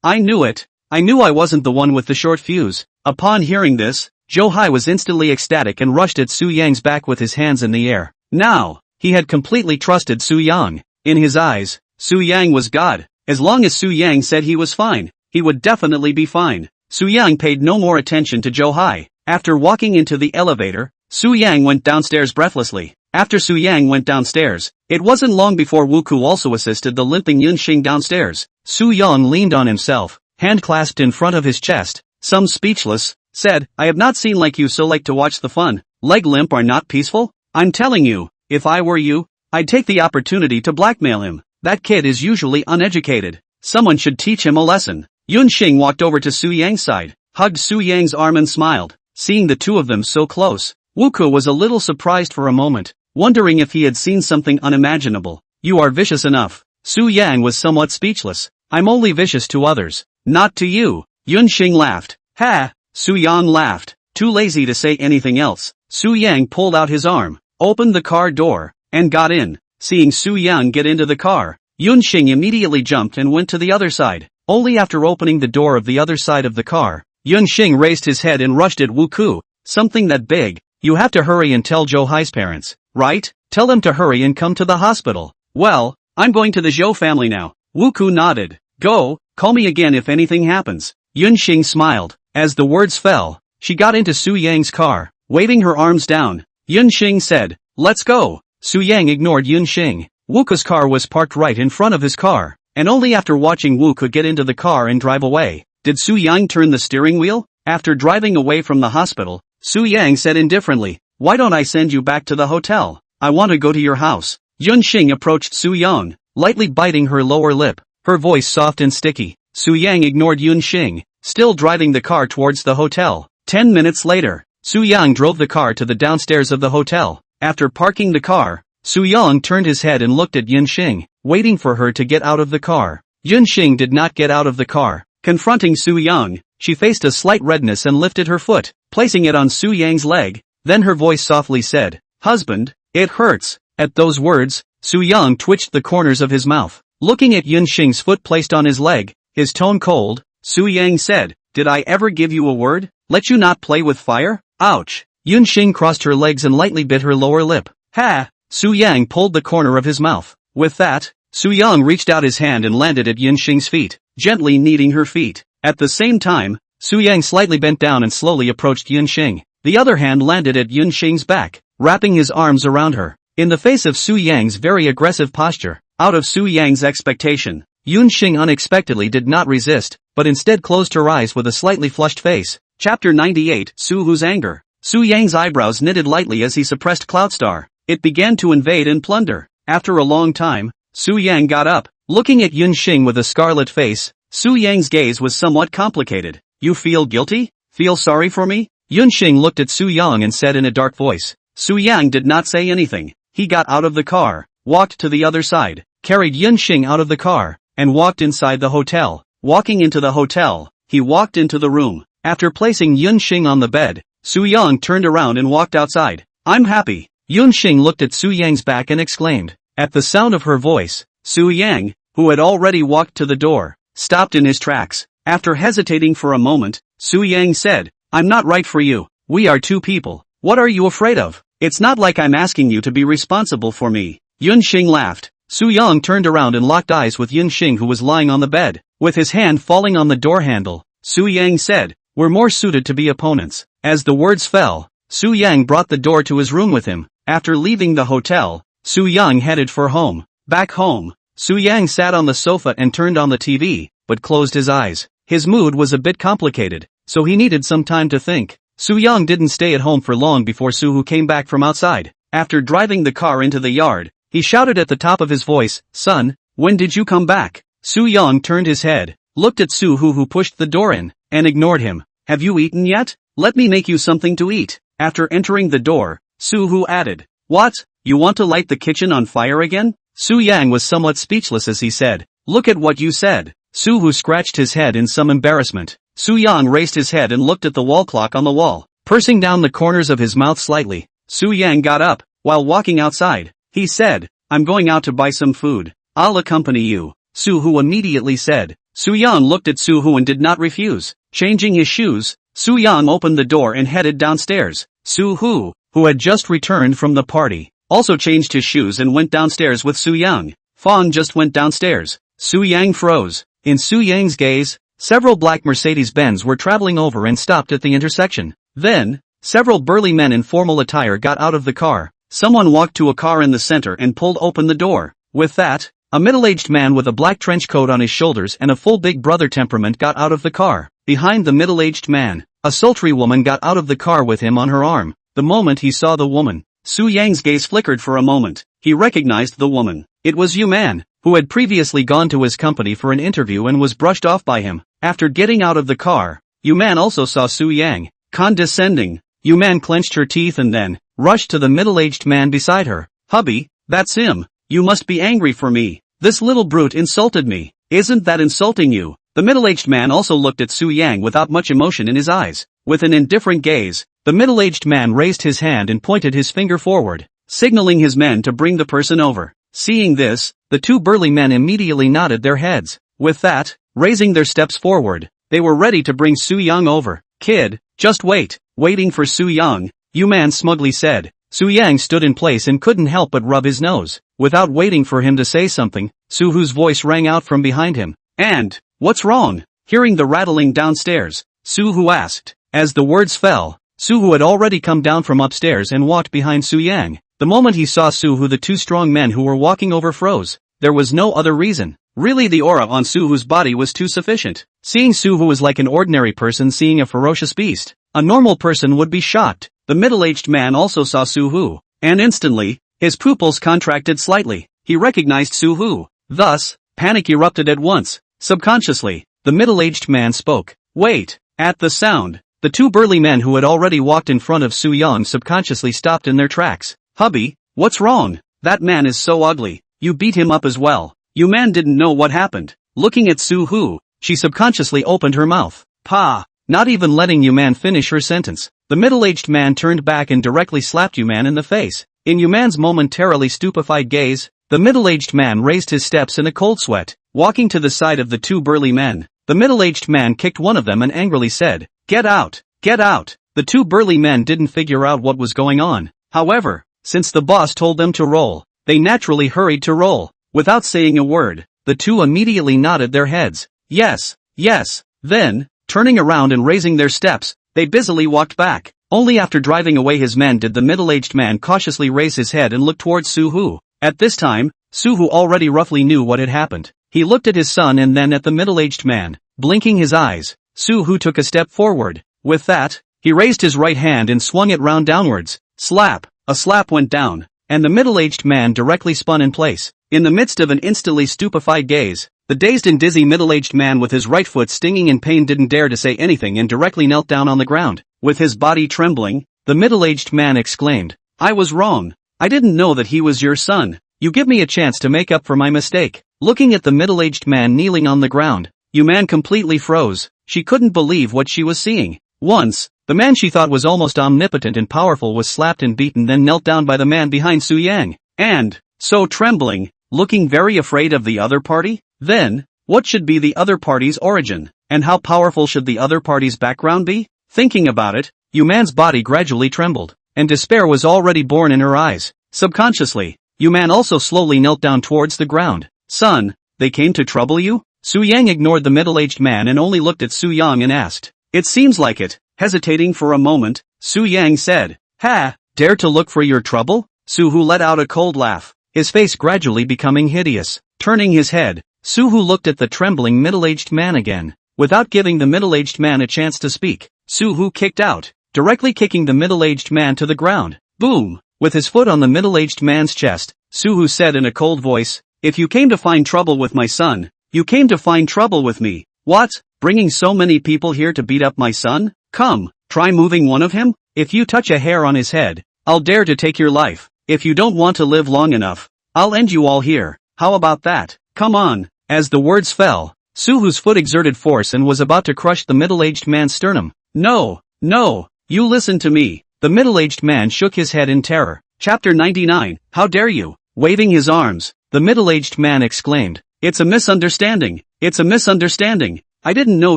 [SPEAKER 1] I knew it. I knew I wasn't the one with the short fuse." Upon hearing this, Johai was instantly ecstatic and rushed at Su Yang's back with his hands in the air. Now, He had completely trusted Su Yang. In his eyes, Su Yang was God. As long as Su Yang said he was fine, he would definitely be fine. Su Yang paid no more attention to Zhou Hai. After walking into the elevator, Su Yang went downstairs breathlessly. After Su Yang went downstairs, it wasn't long before Wuku also assisted the limping Yunxing downstairs. Su Yang leaned on himself, hand clasped in front of his chest, some speechless, said, I have not seen like you so like to watch the fun. Leg limp are not peaceful? I'm telling you, if I were you, I'd take the opportunity to blackmail him. That kid is usually uneducated. Someone should teach him a lesson. Yunxing walked over to Su Yang's side, hugged Su Yang's arm and smiled. Seeing the two of them so close, Wuku was a little surprised for a moment, wondering if he had seen something unimaginable. You are vicious enough. Su Yang was somewhat speechless. I'm only vicious to others, not to you. Yunxing laughed. Ha! Su Yang laughed. Too lazy to say anything else, Su Yang pulled out his arm, opened the car door, and got in. Seeing Su Yang get into the car, Yunxing immediately jumped and went to the other side. Only after opening the door of the other side of the car, Yunxing raised his head and rushed at Wuku. Something that big? You have to hurry and tell Zhou Hai's parents, right? Tell them to hurry and come to the hospital. Well, I'm going to the Zhou family now. Wuku nodded. Go, call me again if anything happens. Yunxing smiled. As the words fell, she got into Su Yang's car, waving her arms down. Yunxing said, let's go. Su Yang ignored Yunxing. Wuku's car was parked right in front of his car, and only after watching Wuku get into the car and drive away, did Su Yang turn the steering wheel. After driving away from the hospital, Su Yang said indifferently, why don't I send you back to the hotel? I want to go to your house. Yunxing approached Su Yang, lightly biting her lower lip, her voice soft and sticky. Su Yang ignored Yunxing, still driving the car towards the hotel. 10 minutes later, Su Yang drove the car to the downstairs of the hotel. After parking the car, Su Yang turned his head and looked at Yunxing, waiting for her to get out of the car. Yunxing did not get out of the car. Confronting Su Yang, she faced a slight redness and lifted her foot, placing it on Su Yang's leg. Then her voice softly said, husband, it hurts. At those words, Su Yang twitched the corners of his mouth. Looking at Yunxing's foot placed on his leg, his tone cold, Su Yang said, did I ever give you a word? Let you not play with fire? Ouch. Yunxing crossed her legs and lightly bit her lower lip. Ha! Su Yang pulled the corner of his mouth. With that, Su Yang reached out his hand and landed at Yunxing's feet, gently kneading her feet. At the same time, Su Yang slightly bent down and slowly approached Yunxing. The other hand landed at Yunxing's back, wrapping his arms around her. In the face of Su Yang's very aggressive posture, out of Su Yang's expectation, Yunxing unexpectedly did not resist, but instead closed her eyes with a slightly flushed face. Chapter 98, Su Hu's anger. Su Yang's eyebrows knitted lightly as he suppressed Cloudstar. It began to invade and plunder. After a long time, Su Yang got up, looking at Yunxing with a scarlet face. Su Yang's gaze was somewhat complicated. You feel guilty? Feel sorry for me? Yunxing looked at Su Yang and said in a dark voice. Su Yang did not say anything. He got out of the car, walked to the other side, carried Yunxing out of the car, and walked inside the hotel. Walking into the hotel, he walked into the room. After placing Yunxing on the bed, Su Yang turned around and walked outside. I'm happy. Yunxing looked at Su Yang's back and exclaimed. At the sound of her voice, Su Yang, who had already walked to the door, stopped in his tracks. After hesitating for a moment, Su Yang said, I'm not right for you. We are two people. What are you afraid of? It's not like I'm asking you to be responsible for me. Yunxing laughed. Su Yang turned around and locked eyes with Yunxing, who was lying on the bed, with his hand falling on the door handle. Su Yang said, we're more suited to be opponents. As the words fell, Su Yang brought the door to his room with him. After leaving the hotel, Su Yang headed for home. Back home, Su Yang sat on the sofa and turned on the TV, but closed his eyes. His mood was a bit complicated, so he needed some time to think. Su Yang didn't stay at home for long before Su Hu came back from outside. After driving the car into the yard, he shouted at the top of his voice, son, when did you come back? Su Yang turned his head, looked at Su Hu, who pushed the door in, and ignored him. Have you eaten yet? Let me make you something to eat. After entering the door, Su Hu added, what? You want to light the kitchen on fire again? Su Yang was somewhat speechless as he said, look at what you said. Su Hu scratched his head in some embarrassment. Su Yang raised his head and looked at the wall clock on the wall, pursing down the corners of his mouth slightly. Su Yang got up. While walking outside, he said, I'm going out to buy some food. I'll accompany you. Su Hu immediately said. Su Yang looked at Su Hu and did not refuse. Changing his shoes, Su Yang opened the door and headed downstairs. Su Hu, who had just returned from the party, also changed his shoes and went downstairs with Su Yang. Fong just went downstairs. Su Yang froze. In Su Yang's gaze, several black Mercedes-Benz were traveling over and stopped at the intersection. Then, several burly men in formal attire got out of the car. Someone walked to a car in the center and pulled open the door. With that, a middle-aged man with a black trench coat on his shoulders and a full big brother temperament got out of the car. Behind the middle-aged man, a sultry woman got out of the car with him on her arm. The moment he saw the woman, Su Yang's gaze flickered for a moment. He recognized the woman. It was Yu Man, who had previously gone to his company for an interview and was brushed off by him. After getting out of the car, Yu Man also saw Su Yang. Condescending, Yu Man clenched her teeth and then rushed to the middle-aged man beside her. Hubby, that's him. You must be angry for me. This little brute insulted me. Isn't that insulting you? The middle-aged man also looked at Su Yang without much emotion in his eyes. With an indifferent gaze, the middle-aged man raised his hand and pointed his finger forward, signaling his men to bring the person over. Seeing this, the two burly men immediately nodded their heads. With that, raising their steps forward, they were ready to bring Su Yang over. Kid, just wait. Waiting for Su Yang, Yu Man smugly said. Su Yang stood in place and couldn't help but rub his nose. Without waiting for him to say something, Su Hu's voice rang out from behind him. And, what's wrong? Hearing the rattling downstairs, Su Hu asked. As the words fell, Su Hu had already come down from upstairs and walked behind Su Yang. The moment he saw Su Hu, the two strong men who were walking over froze. There was no other reason. Really, the aura on Su Hu's body was too sufficient. Seeing Su Hu was like an ordinary person seeing a ferocious beast. A normal person would be shocked. The middle-aged man also saw Su Hu, and instantly, his pupils contracted slightly. He recognized Su Hu. Thus, panic erupted at once. Subconsciously, the middle-aged man spoke. Wait! At the sound, the two burly men who had already walked in front of Su Yang subconsciously stopped in their tracks. Hubby, what's wrong? That man is so ugly. You beat him up as well. Yu Man didn't know what happened. Looking at Su Hu, she subconsciously opened her mouth. Pa! Not even letting Yu Man finish her sentence. The middle-aged man turned back and directly slapped Yu Man in the face. In Yu Man's momentarily stupefied gaze, the middle-aged man raised his steps in a cold sweat. Walking to the side of the two burly men, the middle-aged man kicked one of them and angrily said, Get out! Get out! The two burly men didn't figure out what was going on. However, since the boss told them to roll, they naturally hurried to roll. Without saying a word, the two immediately nodded their heads. Yes, yes. Then, turning around and raising their steps, they busily walked back. Only after driving away his men did the middle-aged man cautiously raise his head and look towards Su Hu. At this time, Su Hu already roughly knew what had happened. He looked at his son and then at the middle-aged man. Blinking his eyes, Su Hu took a step forward. With that, he raised his right hand and swung it round downwards. Slap! A slap went down, and the middle-aged man directly spun in place. In the midst of an instantly stupefied gaze, the dazed and dizzy middle-aged man with his right foot stinging in pain didn't dare to say anything and directly knelt down on the ground. With his body trembling, the middle-aged man exclaimed, I was wrong. I didn't know that he was your son. You give me a chance to make up for my mistake. Looking at the middle-aged man kneeling on the ground, Yu Man completely froze. She couldn't believe what she was seeing. Once, the man she thought was almost omnipotent and powerful was slapped and beaten, then knelt down by the man behind Su Yang. And, so trembling, looking very afraid of the other party? Then, what should be the other party's origin? And how powerful should the other party's background be? Thinking about it, Yu Man's body gradually trembled, and despair was already born in her eyes. Subconsciously, Yu Man also slowly knelt down towards the ground. Son, they came to trouble you? Su Yang ignored the middle-aged man and only looked at Su Yang and asked. It seems like it. Hesitating for a moment, Su Yang said, Ha! Dare to look for your trouble? Su Hu let out a cold laugh, his face gradually becoming hideous. Turning his head, Su Hu looked at the trembling middle-aged man again. Without giving the middle-aged man a chance to speak, Su Hu kicked out, directly kicking the middle-aged man to the ground. Boom! With his foot on the middle-aged man's chest, Su Hu said in a cold voice, If you came to find trouble with my son, you came to find trouble with me. What? Bringing so many people here to beat up my son? Come, try moving one of him? If you touch a hair on his head, I'll dare to take your life. If you don't want to live long enough, I'll end you all here. How about that? Come on. As the words fell, Su Hu's foot exerted force and was about to crush the middle-aged man's sternum. No, no, you listen to me. The middle-aged man shook his head in terror. Chapter 99, How dare you? Waving his arms, the middle-aged man exclaimed, It's a misunderstanding. It's a misunderstanding. I didn't know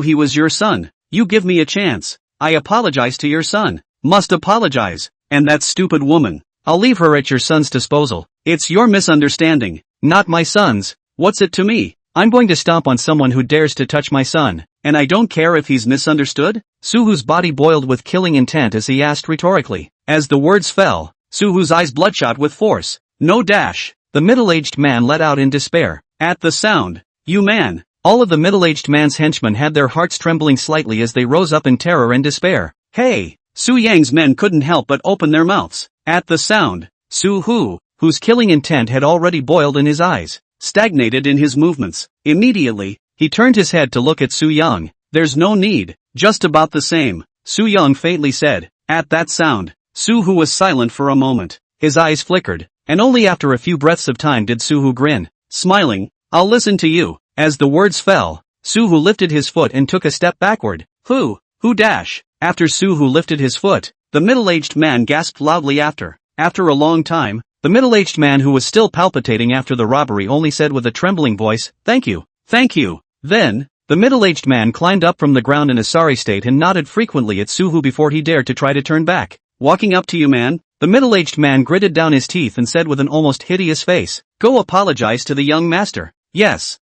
[SPEAKER 1] he was your son. You give me a chance. I apologize to your son. Must apologize. And that stupid woman. I'll leave her at your son's disposal. It's your misunderstanding, not my son's. What's it to me? I'm going to stomp on someone who dares to touch my son, and I don't care if he's misunderstood? Suhu's body boiled with killing intent as he asked rhetorically. As the words fell, Suhu's eyes bloodshot with force. No dash. The middle-aged man let out in despair. At the sound, you man. All of the middle-aged man's henchmen had their hearts trembling slightly as they rose up in terror and despair. Hey! Su Yang's men couldn't help but open their mouths. At the sound, Su Hu, whose killing intent had already boiled in his eyes, stagnated in his movements. Immediately, he turned his head to look at Su Yang. There's no need, just about the same, Su Yang faintly said. At that sound, Su Hu was silent for a moment. His eyes flickered, and only after a few breaths of time did Su Hu grin, smiling. I'll listen to you. As the words fell, Su Hu lifted his foot and took a step backward. Who dash? After Su Hu lifted his foot, the middle-aged man gasped loudly after. After a long time, the middle-aged man who was still palpitating after the robbery only said with a trembling voice, Thank you. Thank you. Then, the middle-aged man climbed up from the ground in a sorry state and nodded frequently at Su Hu before he dared to try to turn back. Walking up to you man, the middle-aged man gritted down his teeth and said with an almost hideous face, Go apologize to the young master. Yes.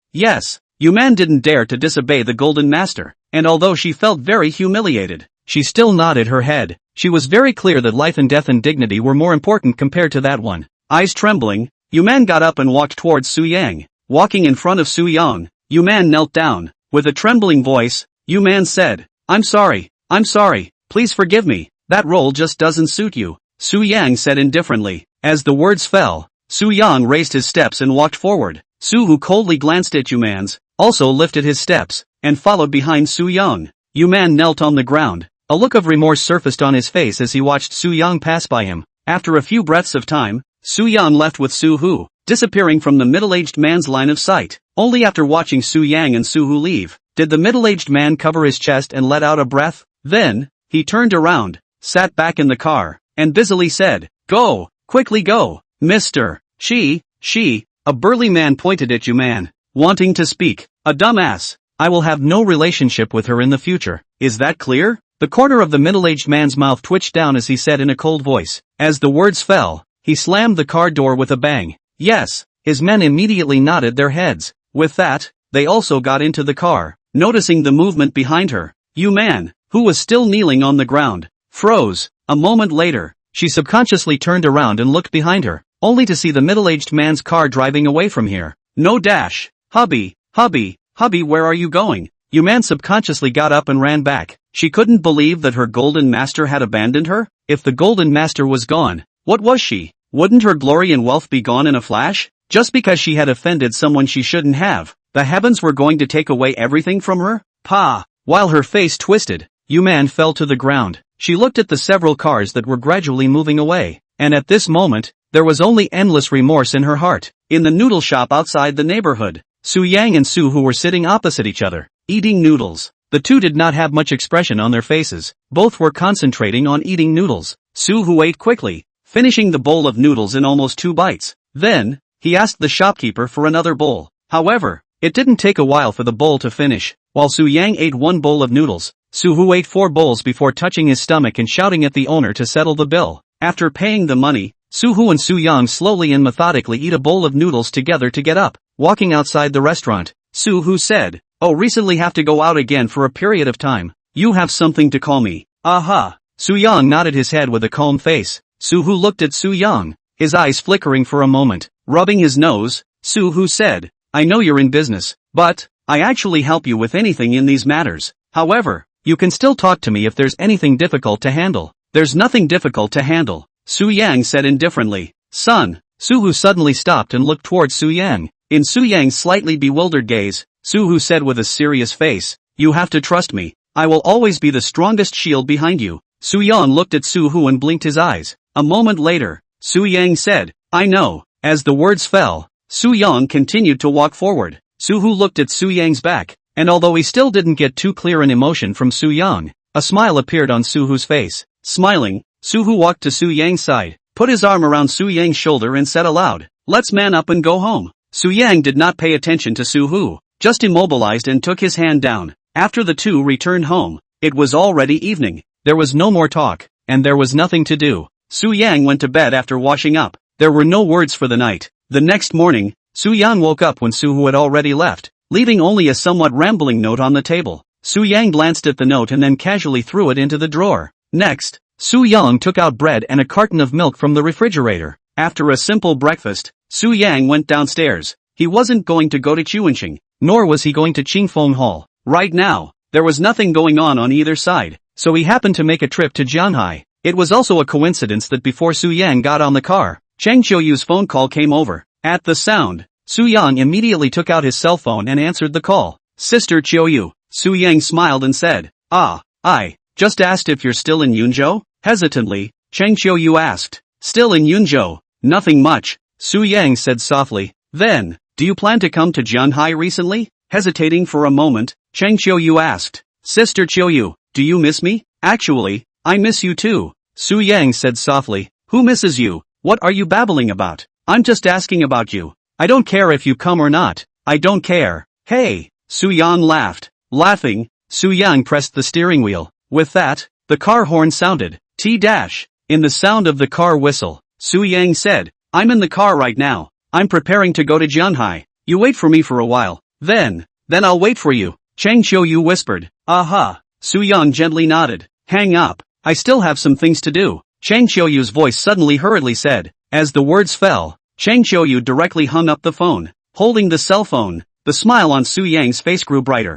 [SPEAKER 1] You man didn't dare to disobey the golden master, and although she felt very humiliated, she still nodded her head. She was very clear that life and death and dignity were more important compared to that one. Eyes trembling, Yu Man got up and walked towards Su Yang. Walking in front of Su Yang, Yu Man knelt down. With a trembling voice, Yu Man said, I'm sorry, please forgive me, that role just doesn't suit you, Su Yang said indifferently. As the words fell, Su Yang raised his steps and walked forward. Su Hu coldly glanced at Yu Man's, also lifted his steps, and followed behind Su Yang. Yu Man knelt on the ground. A look of remorse surfaced on his face as he watched Su Yang pass by him. After a few breaths of time, Su Yang left with Su Hu, disappearing from the middle-aged man's line of sight. Only after watching Su Yang and Su Hu leave, did the middle-aged man cover his chest and let out a breath. Then, he turned around, sat back in the car, and busily said, Go, quickly go, Mr. She. A burly man pointed at Yu Man, wanting to speak. A dumbass. I will have no relationship with her in the future. Is that clear? The corner of the middle-aged man's mouth twitched down as he said in a cold voice. As the words fell, he slammed the car door with a bang. Yes. His men immediately nodded their heads. With that, they also got into the car. Noticing the movement behind her, Yu Man, who was still kneeling on the ground, froze. A moment later, she subconsciously turned around and looked behind her, only to see the middle-aged man's car driving away from here. No dash. Hubby, where are you going? Yu Man subconsciously got up and ran back. She couldn't believe that her golden master had abandoned her. If the golden master was gone, what was she? Wouldn't her glory and wealth be gone in a flash? Just because she had offended someone she shouldn't have, the heavens were going to take away everything from her? While her face twisted, Yu Man fell to the ground. She looked at the several cars that were gradually moving away, and at this moment, there was only endless remorse in her heart. In the noodle shop outside the neighborhood, Su Yang and Su Hu were sitting opposite each other, eating noodles. The two did not have much expression on their faces. Both were concentrating on eating noodles. Su Hu ate quickly, finishing the bowl of noodles in almost 2 bites. Then, he asked the shopkeeper for another bowl. However, it didn't take a while for the bowl to finish. While Su Yang ate 1 bowl of noodles, Su Hu ate 4 bowls before touching his stomach and shouting at the owner to settle the bill. After paying the money, Su Hu and Su Yang slowly and methodically eat a bowl of noodles together to get up. Walking outside the restaurant, Su Hu said, Oh, recently have to go out again for a period of time. You have something to call me. Aha. Su Yang nodded his head with a calm face. Su Hu looked at Su Yang, his eyes flickering for a moment. Rubbing his nose, Su Hu said, I know you're in business, but I actually help you with anything in these matters. However, you can still talk to me if there's anything difficult to handle. There's nothing difficult to handle, Su Yang said indifferently. Son. Su Hu suddenly stopped and looked towards Su Yang. In Su Yang's slightly bewildered gaze, Su Hu said with a serious face, You have to trust me. I will always be the strongest shield behind you. Su Yang looked at Su Hu and blinked his eyes. A moment later, Su Yang said, I know. As the words fell, Su Yang continued to walk forward. Su Hu looked at Su Yang's back, and although he still didn't get too clear an emotion from Su Yang, a smile appeared on Su Hu's face. Smiling, Su Hu walked to Su Yang's side, put his arm around Su Yang's shoulder and said aloud, Let's man up and go home. Su Yang did not pay attention to Su Hu, just immobilized and took his hand down. After the two returned home, it was already evening. There was no more talk, and there was nothing to do. Su Yang went to bed after washing up. There were no words for the night. The next morning, Su Yang woke up when Su Hu had already left, leaving only a somewhat rambling note on the table. Su Yang glanced at the note and then casually threw it into the drawer. Next, Su Yang took out bread and a carton of milk from the refrigerator. After a simple breakfast, Su Yang went downstairs. He wasn't going to go to Chuanxing, nor was he going to Qingfeng Hall. Right now, there was nothing going on either side, so he happened to make a trip to Jianhai. It was also a coincidence that before Su Yang got on the car, Chang Qiuyu's phone call came over. At the sound, Su Yang immediately took out his cell phone and answered the call. Sister Qiuyu. Su Yang smiled and said, I just asked if you're still in Yunzhou? Hesitantly, Chang Qiuyu asked. Still in Yunzhou? Nothing much, Su Yang said softly. Then, do you plan to come to Jianhai recently? Hesitating for a moment, Chang Qiuyu asked. Sister Qiuyu, do you miss me? Actually, I miss you too, Su Yang said softly. Who misses you? What are you babbling about? I'm just asking about you. I don't care if you come or not. I don't care. Hey, Su Yang laughed. Laughing, Su Yang pressed the steering wheel. With that, the car horn sounded. T-dash. In the sound of the car whistle, Su Yang said, I'm in the car right now. I'm preparing to go to Jianhai. You wait for me for a while. Then I'll wait for you, Chang Qiuyu whispered. Aha. Su Yang gently nodded. Hang up. I still have some things to do, Chang Qiuyu's voice suddenly hurriedly said. As the words fell, Chang Qiuyu directly hung up the phone. Holding the cell phone, the smile on Su Yang's face grew brighter.